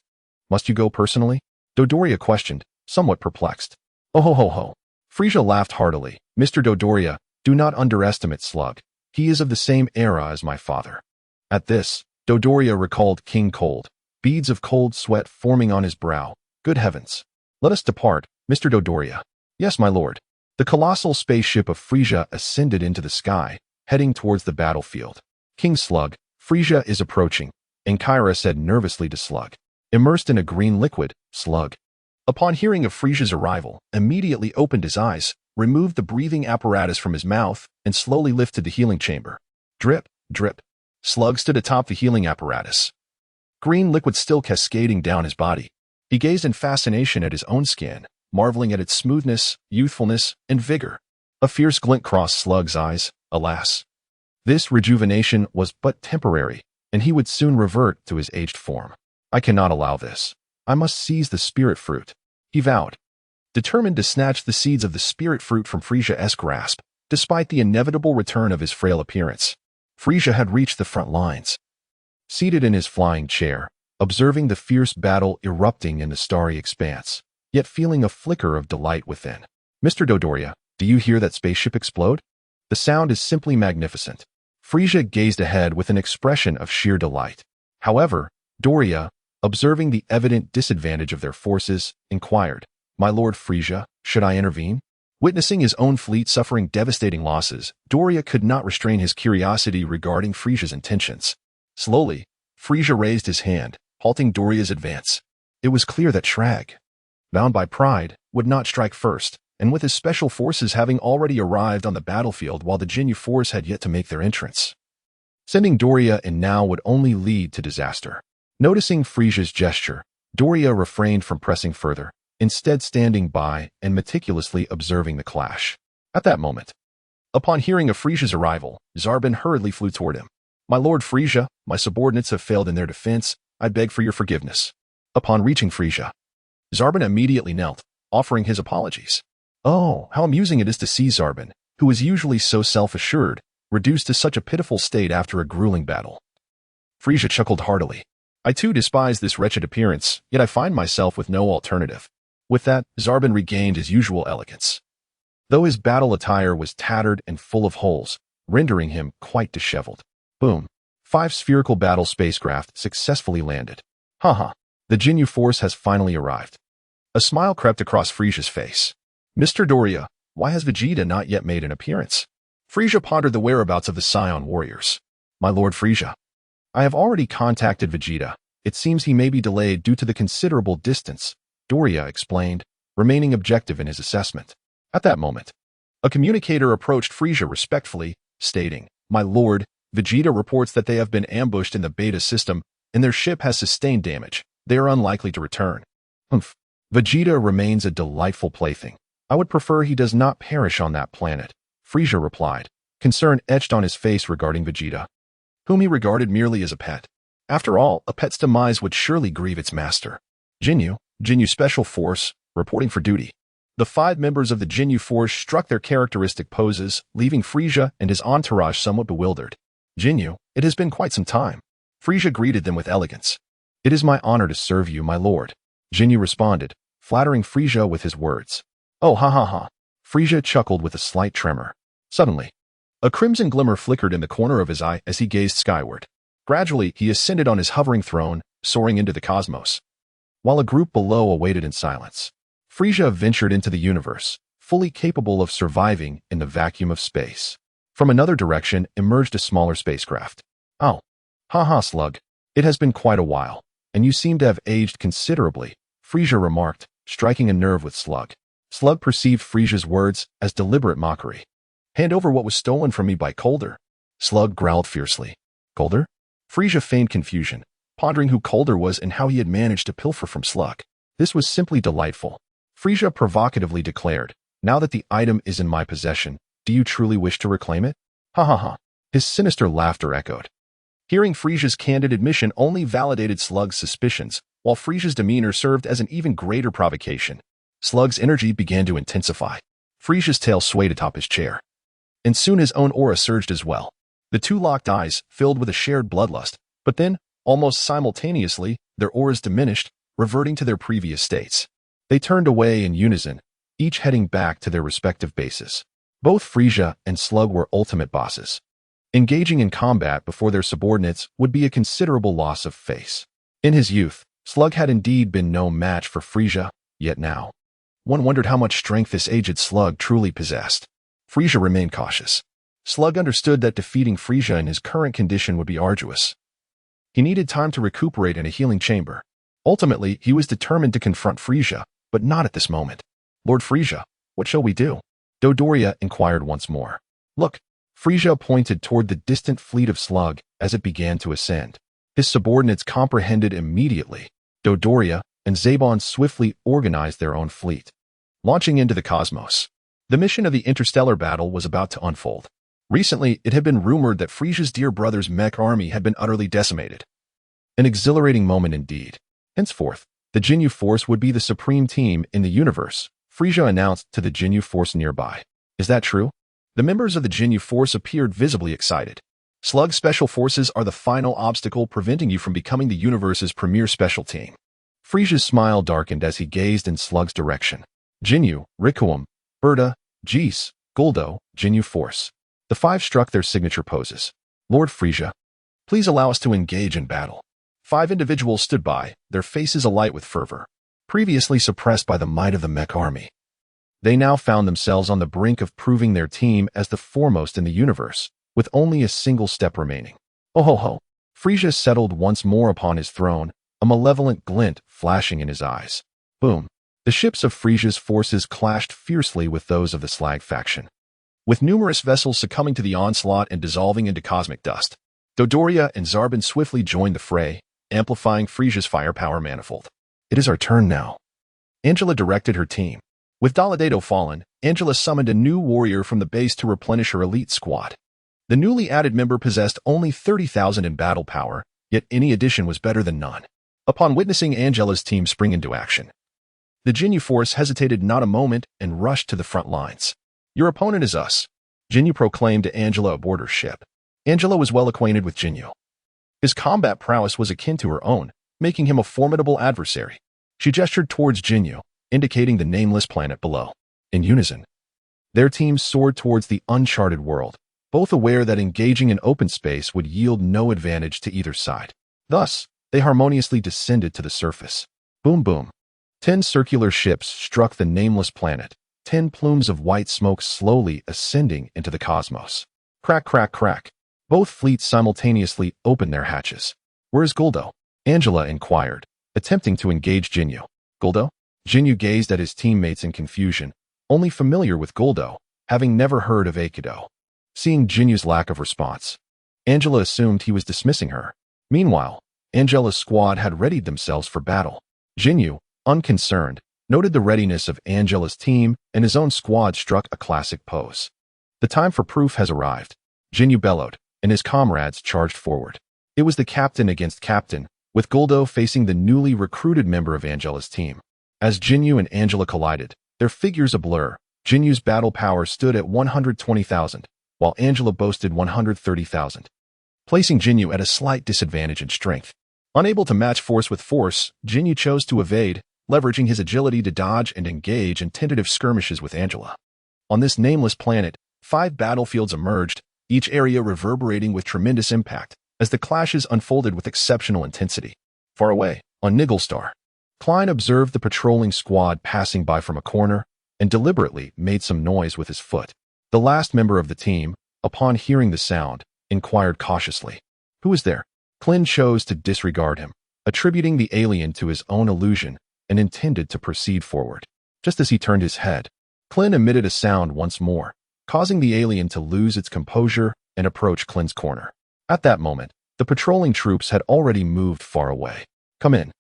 Must you go personally? Dodoria questioned, somewhat perplexed. Oh ho ho ho. Frisia laughed heartily. Mr. Dodoria, do not underestimate Slug. He is of the same era as my father. At this, Dodoria recalled King Cold, beads of cold sweat forming on his brow. Good heavens. Let us depart, Mr. Dodoria. Yes, my lord. The colossal spaceship of Frisia ascended into the sky, heading towards the battlefield. King Slug, Frisia is approaching, Enkyra said nervously to Slug. Immersed in a green liquid, Slug, upon hearing of Frisia's arrival, immediately opened his eyes, removed the breathing apparatus from his mouth, and slowly lifted the healing chamber. Drip, drip. Slug stood atop the healing apparatus, green liquid still cascading down his body. He gazed in fascination at his own skin, marveling at its smoothness, youthfulness, and vigor. A fierce glint crossed Slug's eyes. Alas, this rejuvenation was but temporary, and he would soon revert to his aged form. I cannot allow this. I must seize the spirit fruit, he vowed, determined to snatch the seeds of the spirit fruit from Frisia's grasp, despite the inevitable return of his frail appearance. Frisia had reached the front lines. Seated in his flying chair, observing the fierce battle erupting in the starry expanse, yet feeling a flicker of delight within. Mr. Dodoria, do you hear that spaceship explode? The sound is simply magnificent. Frisia gazed ahead with an expression of sheer delight. However, Doria, observing the evident disadvantage of their forces, inquired, My Lord Frisia, should I intervene? Witnessing his own fleet suffering devastating losses, Doria could not restrain his curiosity regarding Frisia's intentions. Slowly, Frisia raised his hand, halting Doria's advance. It was clear that Shrag, bound by pride, would not strike first, and with his special forces having already arrived on the battlefield while the Jinyu force had yet to make their entrance. Sending Doria in now would only lead to disaster. Noticing Frisia's gesture, Doria refrained from pressing further, instead standing by and meticulously observing the clash. At that moment, upon hearing of Frisia's arrival, Zarbin hurriedly flew toward him. My Lord Frisia, my subordinates have failed in their defense. I beg for your forgiveness. Upon reaching Frisia, Zarbin immediately knelt, offering his apologies. Oh, how amusing it is to see Zarbin, who is usually so self-assured, reduced to such a pitiful state after a grueling battle. Frisia chuckled heartily. I too despise this wretched appearance, yet I find myself with no alternative. With that, Zarbin regained his usual elegance, though his battle attire was tattered and full of holes, rendering him quite disheveled. Boom. 5 spherical battle spacecraft successfully landed. Haha. The Jinyu force has finally arrived. A smile crept across Frisia's face. Mr. Doria, why has Vegeta not yet made an appearance? Frisia pondered the whereabouts of the Saiyan warriors. My Lord Frisia, I have already contacted Vegeta. It seems he may be delayed due to the considerable distance, Doria explained, remaining objective in his assessment. At that moment, a communicator approached Frisia respectfully, stating, My Lord, Vegeta reports that they have been ambushed in the beta system, and their ship has sustained damage. They are unlikely to return. Humph. Vegeta remains a delightful plaything. I would prefer he does not perish on that planet, Frisia replied, concern etched on his face regarding Vegeta, whom he regarded merely as a pet. After all, a pet's demise would surely grieve its master. Jinyu Special Force, reporting for duty. The 5 members of the Jinyu Force struck their characteristic poses, leaving Frisia and his entourage somewhat bewildered. Jinyu, it has been quite some time. Frisia greeted them with elegance. It is my honor to serve you, my lord. Jinyu responded, flattering Frisia with his words. Oh, ha ha ha. Frisia chuckled with a slight tremor. Suddenly, a crimson glimmer flickered in the corner of his eye as he gazed skyward. Gradually, he ascended on his hovering throne, soaring into the cosmos, while a group below awaited in silence. Frisia ventured into the universe, fully capable of surviving in the vacuum of space. From another direction emerged a smaller spacecraft. Oh, ha, Slug. It has been quite a while, and you seem to have aged considerably, Frisia remarked, striking a nerve with Slug. Slug perceived Frisia's words as deliberate mockery. Hand over what was stolen from me by Colder. Slug growled fiercely. Colder? Frisia feigned confusion, pondering who Colder was and how he had managed to pilfer from Slug. This was simply delightful. Frisia provocatively declared, now that the item is in my possession, do you truly wish to reclaim it? Ha ha ha. His sinister laughter echoed. Hearing Frisia's candid admission only validated Slug's suspicions, while Frisia's demeanor served as an even greater provocation. Slug's energy began to intensify. Frisia's tail swayed atop his chair, and soon his own aura surged as well. The 2 locked eyes filled with a shared bloodlust, but then, almost simultaneously, their auras diminished, reverting to their previous states. They turned away in unison, each heading back to their respective bases. Both Frisia and Slug were ultimate bosses. Engaging in combat before their subordinates would be a considerable loss of face. In his youth, Slug had indeed been no match for Frisia, yet now, one wondered how much strength this aged Slug truly possessed. Frisia remained cautious. Slug understood that defeating Frisia in his current condition would be arduous. He needed time to recuperate in a healing chamber. Ultimately, he was determined to confront Frisia, but not at this moment. Lord Frisia, what shall we do? Dodoria inquired once more. Look, Frisia pointed toward the distant fleet of Slug as it began to ascend. His subordinates comprehended immediately. Dodoria and Zabon swiftly organized their own fleet, launching into the cosmos. The mission of the interstellar battle was about to unfold. Recently, it had been rumored that Frisia's dear brother's mech army had been utterly decimated. An exhilarating moment indeed. Henceforth, the Jinyu Force would be the supreme team in the universe, Frisia announced to the Jinyu Force nearby. Is that true? The members of the Jinyu Force appeared visibly excited. Slug Special Forces are the final obstacle preventing you from becoming the universe's premier special team. Frisia's smile darkened as he gazed in Slug's direction. Jinyu, Rikuum, Berta, Jees, Guldo, Jinyu Force. The 5 struck their signature poses. Lord Frisia, please allow us to engage in battle. 5 individuals stood by, their faces alight with fervor. Previously suppressed by the might of the mech army, they now found themselves on the brink of proving their team as the foremost in the universe, with only a single step remaining. Oh ho ho! Frisia settled once more upon his throne, a malevolent glint flashing in his eyes. Boom! The ships of Frisia's forces clashed fiercely with those of the Slag faction, with numerous vessels succumbing to the onslaught and dissolving into cosmic dust. Dodoria and Zarbin swiftly joined the fray, amplifying Frisia's firepower manifold. It is our turn now. Angela directed her team. With Daladedo fallen, Angela summoned a new warrior from the base to replenish her elite squad. The newly added member possessed only 30,000 in battle power, yet any addition was better than none. Upon witnessing Angela's team spring into action, the Jinyu Force hesitated not a moment and rushed to the front lines. Your opponent is us, Jinyu proclaimed to Angela aboard her ship. Angela was well acquainted with Jinyu. His combat prowess was akin to her own, making him a formidable adversary. She gestured towards Jinyu, indicating the nameless planet below. In unison, their teams soared towards the uncharted world, both aware that engaging in open space would yield no advantage to either side. Thus, they harmoniously descended to the surface. Boom boom. 10 circular ships struck the nameless planet, 10 plumes of white smoke slowly ascending into the cosmos. Crack, crack, crack. Both fleets simultaneously opened their hatches. "Where's Guldo?" Angela inquired, attempting to engage Jinyu. "Guldo?" Jinyu gazed at his teammates in confusion, only familiar with Guldo, having never heard of Aikido. Seeing Jinyu's lack of response, Angela assumed he was dismissing her. Meanwhile, Angela's squad had readied themselves for battle. Jinyu, unconcerned, noted the readiness of Angela's team, and his own squad struck a classic pose. "The time for proof has arrived," Jinyu bellowed, and his comrades charged forward. It was the captain against captain, with Guldo facing the newly recruited member of Angela's team. As Jinyu and Angela collided, their figures a blur. Jinyu's battle power stood at 120,000, while Angela boasted 130,000, placing Jinyu at a slight disadvantage in strength. Unable to match force with force, Jinyu chose to evade, leveraging his agility to dodge and engage in tentative skirmishes with Angela. On this nameless planet, 5 battlefields emerged, each area reverberating with tremendous impact, as the clashes unfolded with exceptional intensity. Far away, on Nigglestar, Klin observed the patrolling squad passing by from a corner and deliberately made some noise with his foot. The last member of the team, upon hearing the sound, inquired cautiously, "Who is there?" Klin chose to disregard him, attributing the alien to his own illusion, and intended to proceed forward. Just as he turned his head, Klin emitted a sound once more, causing the alien to lose its composure and approach Klin's corner. At that moment, the patrolling troops had already moved far away. "Come in,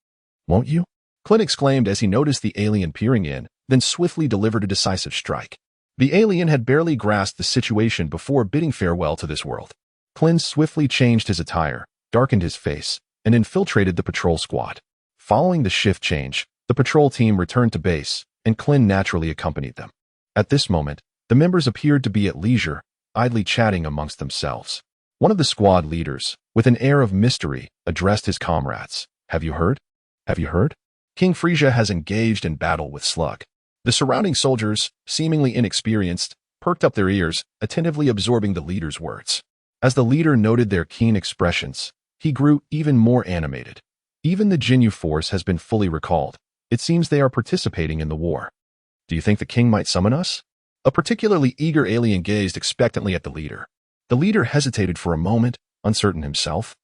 won't you?" Klin exclaimed as he noticed the alien peering in, then swiftly delivered a decisive strike. The alien had barely grasped the situation before bidding farewell to this world. Klin swiftly changed his attire, darkened his face, and infiltrated the patrol squad. Following the shift change, the patrol team returned to base, and Klin naturally accompanied them. At this moment, the members appeared to be at leisure, idly chatting amongst themselves. One of the squad leaders, with an air of mystery, addressed his comrades. "Have you heard? Have you heard? King Frisia has engaged in battle with Slug." The surrounding soldiers, seemingly inexperienced, perked up their ears, attentively absorbing the leader's words. As the leader noted their keen expressions, he grew even more animated. "Even the Jinyu force has been fully recalled. It seems they are participating in the war. Do you think the king might summon us?" A particularly eager alien gazed expectantly at the leader. The leader hesitated for a moment, uncertain himself.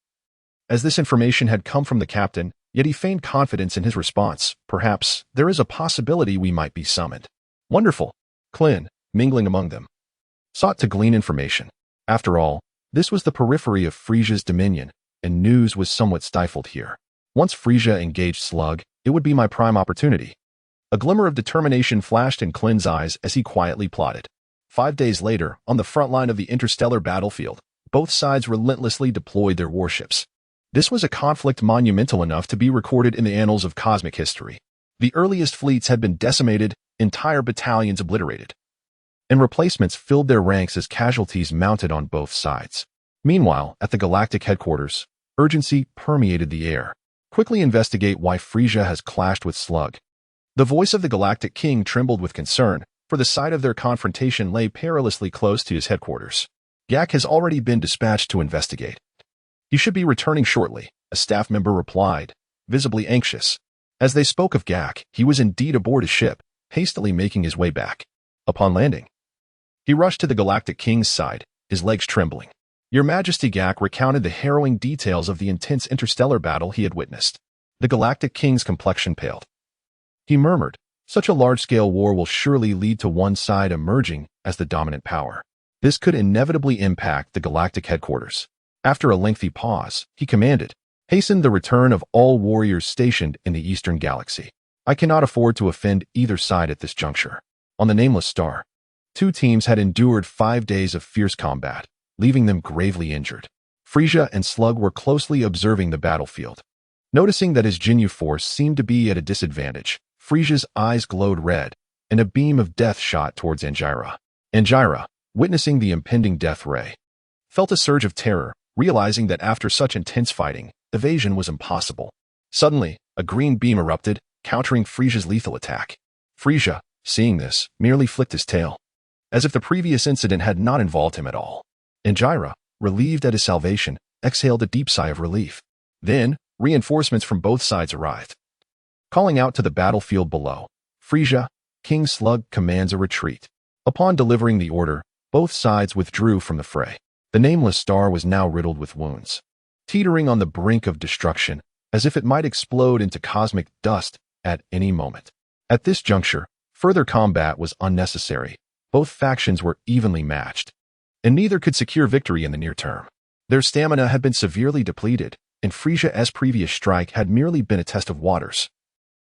As this information had come from the captain, yet he feigned confidence in his response. "Perhaps there is a possibility we might be summoned." "Wonderful." Klin, mingling among them, sought to glean information. After all, this was the periphery of Frisia's dominion, and news was somewhat stifled here. Once Frisia engaged Slug, it would be my prime opportunity. A glimmer of determination flashed in Klin's eyes as he quietly plotted. 5 days later, on the front line of the interstellar battlefield, both sides relentlessly deployed their warships. This was a conflict monumental enough to be recorded in the annals of cosmic history. The earliest fleets had been decimated, entire battalions obliterated, and replacements filled their ranks as casualties mounted on both sides. Meanwhile, at the galactic headquarters, urgency permeated the air. "Quickly investigate why Frisia has clashed with Slug." The voice of the Galactic King trembled with concern, for the site of their confrontation lay perilously close to his headquarters. "Gak has already been dispatched to investigate. He should be returning shortly," a staff member replied, visibly anxious. As they spoke of Gak, he was indeed aboard a ship, hastily making his way back. Upon landing, he rushed to the Galactic King's side, his legs trembling. "Your Majesty," Gak recounted the harrowing details of the intense interstellar battle he had witnessed. The Galactic King's complexion paled. He murmured, "Such a large-scale war will surely lead to one side emerging as the dominant power. This could inevitably impact the galactic headquarters." After a lengthy pause, he commanded, "Hasten the return of all warriors stationed in the Eastern Galaxy. I cannot afford to offend either side at this juncture." On the nameless star, 2 teams had endured 5 days of fierce combat, leaving them gravely injured. Frisia and Slug were closely observing the battlefield. Noticing that his Jinyu force seemed to be at a disadvantage, Frisia's eyes glowed red, and a beam of death shot towards Angira. Angira, witnessing the impending death ray, felt a surge of terror, realizing that after such intense fighting, evasion was impossible. Suddenly, a green beam erupted, countering Frisia's lethal attack. Frisia, seeing this, merely flicked his tail, as if the previous incident had not involved him at all. Anjira, relieved at his salvation, exhaled a deep sigh of relief. Then, reinforcements from both sides arrived. Calling out to the battlefield below, Frisia, King Slug commands a retreat. Upon delivering the order, both sides withdrew from the fray. The nameless star was now riddled with wounds, teetering on the brink of destruction, as if it might explode into cosmic dust at any moment. At this juncture, further combat was unnecessary. Both factions were evenly matched, and neither could secure victory in the near term. Their stamina had been severely depleted, and Frisia's previous strike had merely been a test of waters,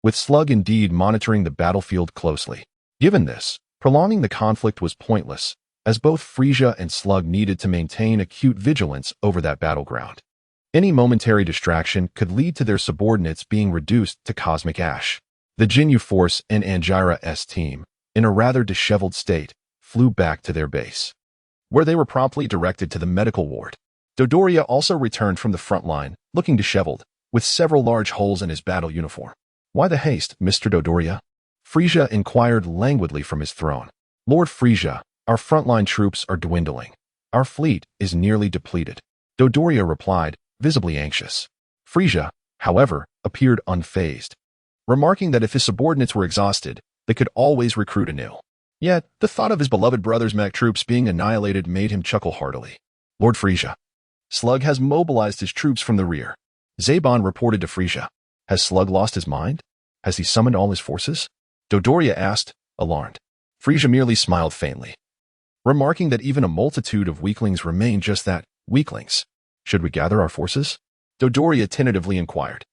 with Slug indeed monitoring the battlefield closely. Given this, prolonging the conflict was pointless, as both Frisia and Slug needed to maintain acute vigilance over that battleground. Any momentary distraction could lead to their subordinates being reduced to cosmic ash. The Jinyu Force and Anjira's team, in a rather disheveled state, flew back to their base, where they were promptly directed to the medical ward. Dodoria also returned from the front line, looking disheveled, with several large holes in his battle uniform. "Why the haste, Mr. Dodoria?" Frisia inquired languidly from his throne. "Lord Frisia, our frontline troops are dwindling. Our fleet is nearly depleted." Dodoria replied, visibly anxious. Frisia, however, appeared unfazed, remarking that if his subordinates were exhausted, they could always recruit anew. Yet, the thought of his beloved brother's mech troops being annihilated made him chuckle heartily. "Lord Frisia, Slug has mobilized his troops from the rear." Zaban reported to Frisia. "Has Slug lost his mind? Has he summoned all his forces?" Dodoria asked, alarmed. Frisia merely smiled faintly, remarking that even a multitude of weaklings remain just that, weaklings. "Should we gather our forces?" Dodoria tentatively inquired.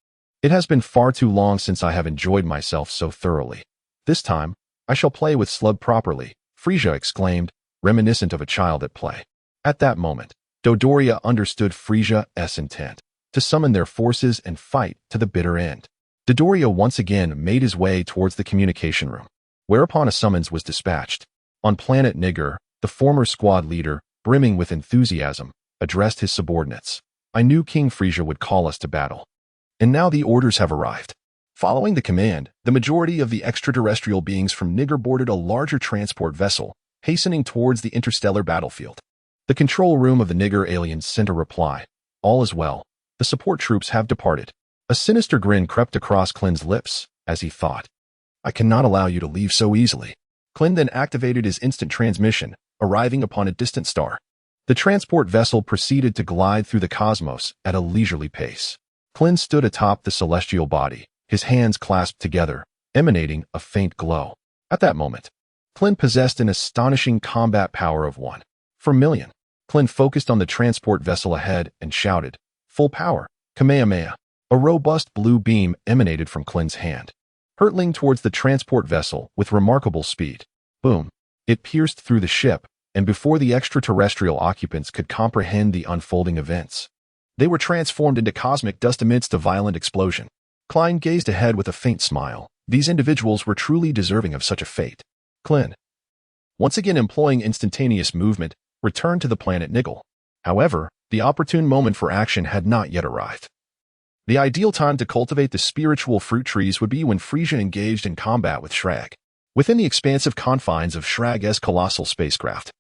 "It has been far too long since I have enjoyed myself so thoroughly. This time, I shall play with Slug properly," Frisia exclaimed, reminiscent of a child at play. At that moment, Dodoria understood Frisia's intent, to summon their forces and fight to the bitter end. Dodoria once again made his way towards the communication room, whereupon a summons was dispatched. On planet Nigger, the former squad leader, brimming with enthusiasm, addressed his subordinates. "I knew King Frisia would call us to battle, and now the orders have arrived." Following the command, the majority of the extraterrestrial beings from Nigger boarded a larger transport vessel, hastening towards the interstellar battlefield. The control room of the Nigger aliens sent a reply. "All is well. The support troops have departed." A sinister grin crept across Klin's lips, as he thought, "I cannot allow you to leave so easily." Klin then activated his instant transmission, arriving upon a distant star. The transport vessel proceeded to glide through the cosmos at a leisurely pace. Klin stood atop the celestial body, his hands clasped together, emanating a faint glow. At that moment, Klin possessed an astonishing combat power of 1/4,000,000. Klin focused on the transport vessel ahead and shouted, "Full power, Kamehameha." A robust blue beam emanated from Klin's hand, hurtling towards the transport vessel with remarkable speed. Boom! It pierced through the ship, and before the extraterrestrial occupants could comprehend the unfolding events, they were transformed into cosmic dust amidst a violent explosion. Klein gazed ahead with a faint smile. These individuals were truly deserving of such a fate. Klin, once again employing instantaneous movement, returned to the planet Niggle. However, the opportune moment for action had not yet arrived. The ideal time to cultivate the spiritual fruit trees would be when Frisia engaged in combat with Shrag. Within the expansive confines of Shrag's colossal spacecraft,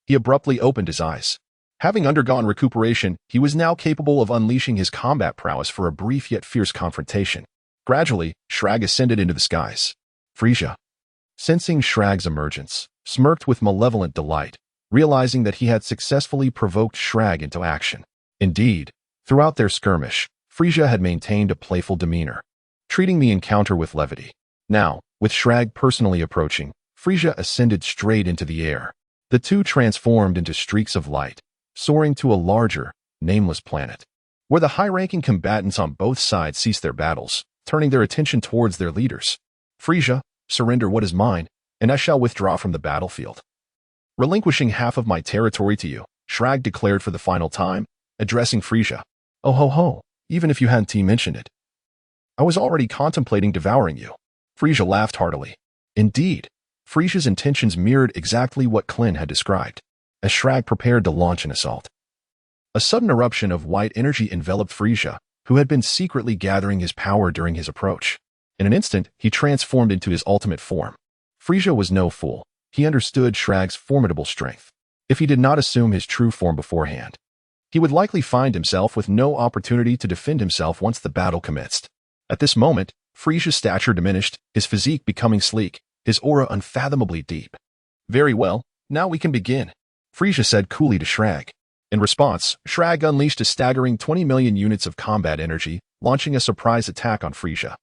he abruptly opened his eyes. Having undergone recuperation, he was now capable of unleashing his combat prowess for a brief yet fierce confrontation. Gradually, Shrag ascended into the skies. Frisia, sensing Shrag's emergence, smirked with malevolent delight, realizing that he had successfully provoked Shrag into action. Indeed, throughout their skirmish, Frisia had maintained a playful demeanor, treating the encounter with levity. Now, with Shrag personally approaching, Frisia ascended straight into the air. The two transformed into streaks of light, soaring to a larger, nameless planet, where the high-ranking combatants on both sides ceased their battles, turning their attention towards their leaders. "Frisia, surrender what is mine, and I shall withdraw from the battlefield. Relinquishing half of my territory to you," Shrag declared for the final time, addressing Frisia. "Oh ho ho, even if you hadn't mentioned it, I was already contemplating devouring you." Frisia laughed heartily. Indeed, Frisia's intentions mirrored exactly what Klin had described, as Shrag prepared to launch an assault. A sudden eruption of white energy enveloped Frisia, who had been secretly gathering his power during his approach. In an instant, he transformed into his ultimate form. Frisia was no fool. He understood Shrag's formidable strength. If he did not assume his true form beforehand, he would likely find himself with no opportunity to defend himself once the battle commenced. At this moment, Frisia's stature diminished, his physique becoming sleek, his aura unfathomably deep. "Very well, now we can begin," Frisia said coolly to Shrag. In response, Shrag unleashed a staggering 20 million units of combat energy, launching a surprise attack on Frisia.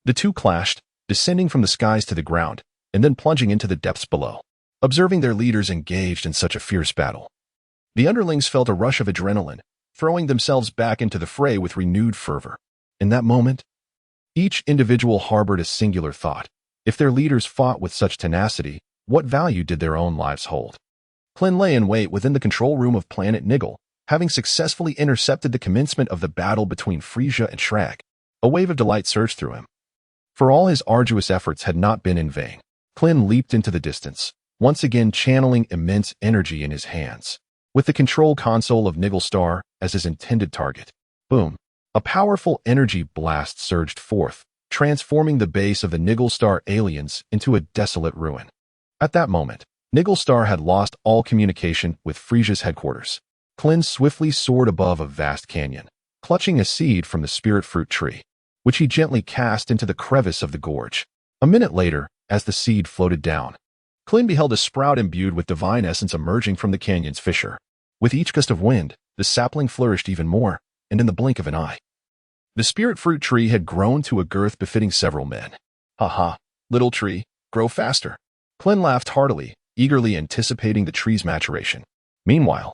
The two clashed, descending from the skies to the ground, and then plunging into the depths below. Observing their leaders engaged in such a fierce battle, the underlings felt a rush of adrenaline, throwing themselves back into the fray with renewed fervor. In that moment, each individual harbored a singular thought. If their leaders fought with such tenacity, what value did their own lives hold? Klin lay in wait within the control room of planet Niggle, having successfully intercepted the commencement of the battle between Frisia and Shrag. A wave of delight surged through him. For all his arduous efforts had not been in vain. Klin leaped into the distance, once again channeling immense energy in his hands. With the control console of Niggle Star as his intended target. Boom! A powerful energy blast surged forth, transforming the base of the Niggle Star aliens into a desolate ruin. At that moment, Niggle Star had lost all communication with Frisia's headquarters. Klin swiftly soared above a vast canyon, clutching a seed from the spirit fruit tree, which he gently cast into the crevice of the gorge. A minute later, as the seed floated down, Klin beheld a sprout imbued with divine essence emerging from the canyon's fissure. With each gust of wind, the sapling flourished even more, and in the blink of an eye, the spirit fruit tree had grown to a girth befitting several men. "Ha ha, little tree, grow faster." Klin laughed heartily, eagerly anticipating the tree's maturation. Meanwhile,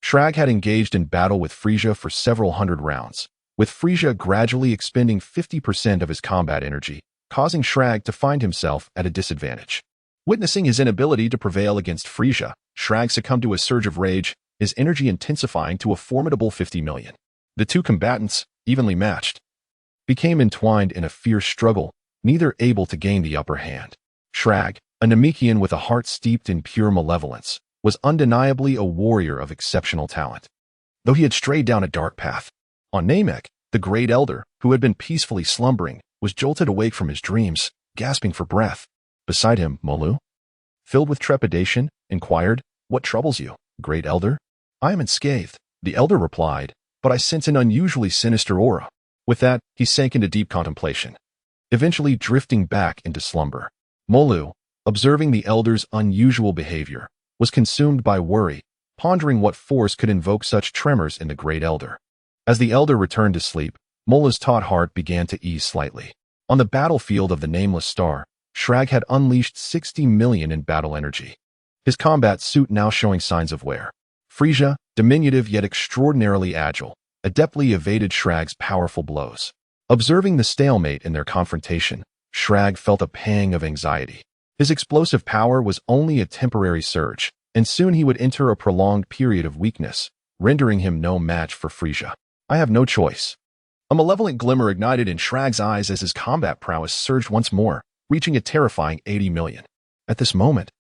Shrag had engaged in battle with Frisia for several hundred rounds, with Frisia gradually expending 50% of his combat energy, causing Shrag to find himself at a disadvantage. Witnessing his inability to prevail against Frisia, Shrag succumbed to a surge of rage, his energy intensifying to a formidable 50 million. The two combatants, evenly matched, became entwined in a fierce struggle, neither able to gain the upper hand. Shrag, a Namekian with a heart steeped in pure malevolence, was undeniably a warrior of exceptional talent. Though he had strayed down a dark path, on Namek, the Great Elder, who had been peacefully slumbering, was jolted awake from his dreams, gasping for breath. Beside him, Molu, filled with trepidation, inquired, "What troubles you, Great Elder?" "I am unscathed," the Elder replied, "but I sense an unusually sinister aura." With that, he sank into deep contemplation, eventually drifting back into slumber. Molu, observing the Elder's unusual behavior, was consumed by worry, pondering what force could invoke such tremors in the Great Elder. As the Elder returned to sleep, Molu's taut heart began to ease slightly. On the battlefield of the Nameless Star, Shrag had unleashed 60 million in battle energy, his combat suit now showing signs of wear. Frisia, diminutive yet extraordinarily agile, adeptly evaded Shrag's powerful blows. Observing the stalemate in their confrontation, Shrag felt a pang of anxiety. His explosive power was only a temporary surge, and soon he would enter a prolonged period of weakness, rendering him no match for Frisia. "I have no choice." A malevolent glimmer ignited in Shrag's eyes as his combat prowess surged once more, reaching a terrifying 80 million. At this moment,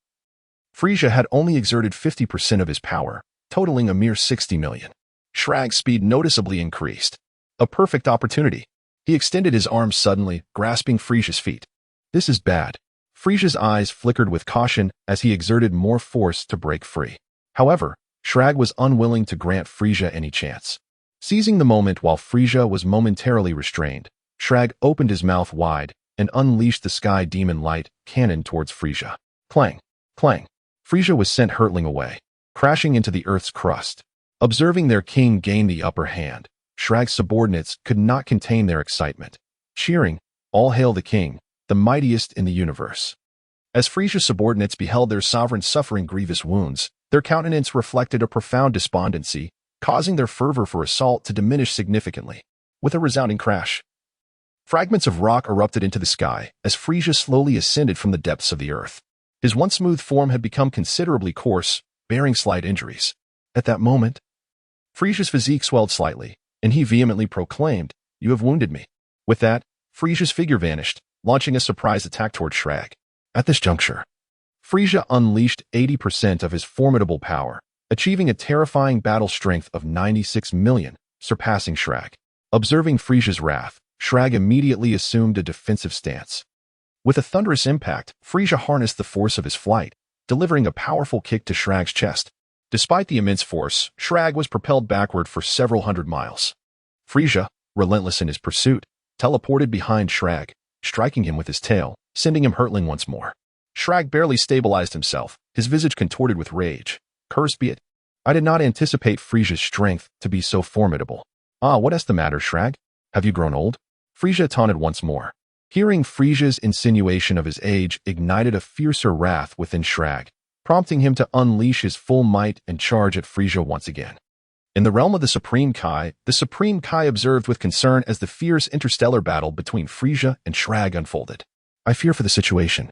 Frisia had only exerted 50% of his power, totaling a mere 60 million. Shrag's speed noticeably increased. A perfect opportunity. He extended his arms suddenly, grasping Frisia's feet. "This is bad." Frisia's eyes flickered with caution as he exerted more force to break free. However, Shrag was unwilling to grant Frisia any chance. Seizing the moment while Frisia was momentarily restrained, Shrag opened his mouth wide and unleashed the Sky Demon Light cannon towards Frisia. Clang! Clang! Frisia was sent hurtling away, crashing into the Earth's crust. Observing their king gain the upper hand, Shrag's subordinates could not contain their excitement, cheering, "All hail the king, the mightiest in the universe." As Frisia's subordinates beheld their sovereign suffering grievous wounds, their countenance reflected a profound despondency, causing their fervor for assault to diminish significantly. With a resounding crash, fragments of rock erupted into the sky as Frisia slowly ascended from the depths of the earth. His once smooth form had become considerably coarse, bearing slight injuries. At that moment, Frisia's physique swelled slightly, and he vehemently proclaimed, "You have wounded me." With that, Frisia's figure vanished, launching a surprise attack toward Shrag. At this juncture, Frisia unleashed 80% of his formidable power, achieving a terrifying battle strength of 96 million, surpassing Shrag. Observing Frisia's wrath, Shrag immediately assumed a defensive stance. With a thunderous impact, Frisia harnessed the force of his flight, delivering a powerful kick to Shrag's chest. Despite the immense force, Shrag was propelled backward for several hundred miles. Frisia, relentless in his pursuit, teleported behind Shrag, striking him with his tail, sending him hurtling once more. Shrag barely stabilized himself, his visage contorted with rage. Cursed be it. I did not anticipate Frisia's strength to be so formidable. Ah, what is the matter, Shrag? Have you grown old? Frisia taunted once more. Hearing Frisia's insinuation of his age ignited a fiercer wrath within Shrag, prompting him to unleash his full might and charge at Frisia once again. In the realm of the Supreme Kai observed with concern as the fierce interstellar battle between Frisia and Shrag unfolded. I fear for the situation,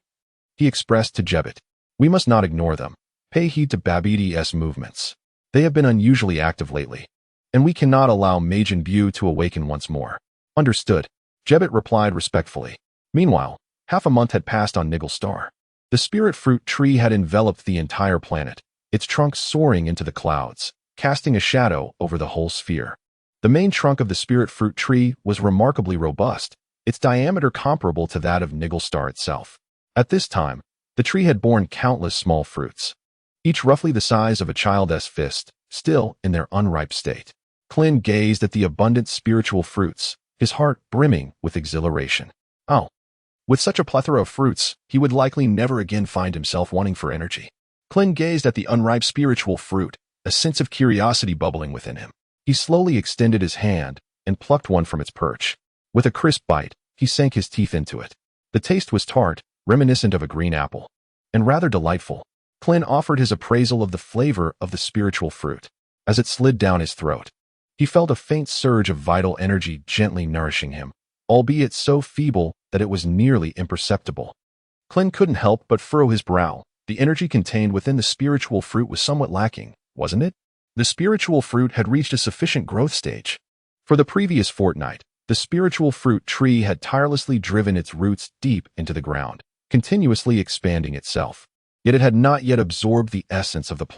he expressed to Jebbet. We must not ignore them. Pay heed to Babbidi's movements. They have been unusually active lately, and we cannot allow Majin Buu to awaken once more. Understood, Jebbet replied respectfully. Meanwhile, half a month had passed on Nigel Star. The spirit fruit tree had enveloped the entire planet, its trunk soaring into the clouds, casting a shadow over the whole sphere. The main trunk of the spirit fruit tree was remarkably robust, its diameter comparable to that of Nigel Star itself. At this time, the tree had borne countless small fruits, each roughly the size of a child's fist, still in their unripe state. Klin gazed at the abundant spiritual fruits, his heart brimming with exhilaration. Oh, with such a plethora of fruits, he would likely never again find himself wanting for energy. Klin gazed at the unripe spiritual fruit, a sense of curiosity bubbling within him. He slowly extended his hand and plucked one from its perch. With a crisp bite, he sank his teeth into it. The taste was tart, reminiscent of a green apple, and rather delightful. Klin offered his appraisal of the flavor of the spiritual fruit. As it slid down his throat, he felt a faint surge of vital energy gently nourishing him, albeit so feeble that it was nearly imperceptible. Klin couldn't help but furrow his brow. The energy contained within the spiritual fruit was somewhat lacking, wasn't it? The spiritual fruit had reached a sufficient growth stage. For the previous fortnight, the spiritual fruit tree had tirelessly driven its roots deep into the ground, continuously expanding itself. Yet it had not yet absorbed the essence of the plant.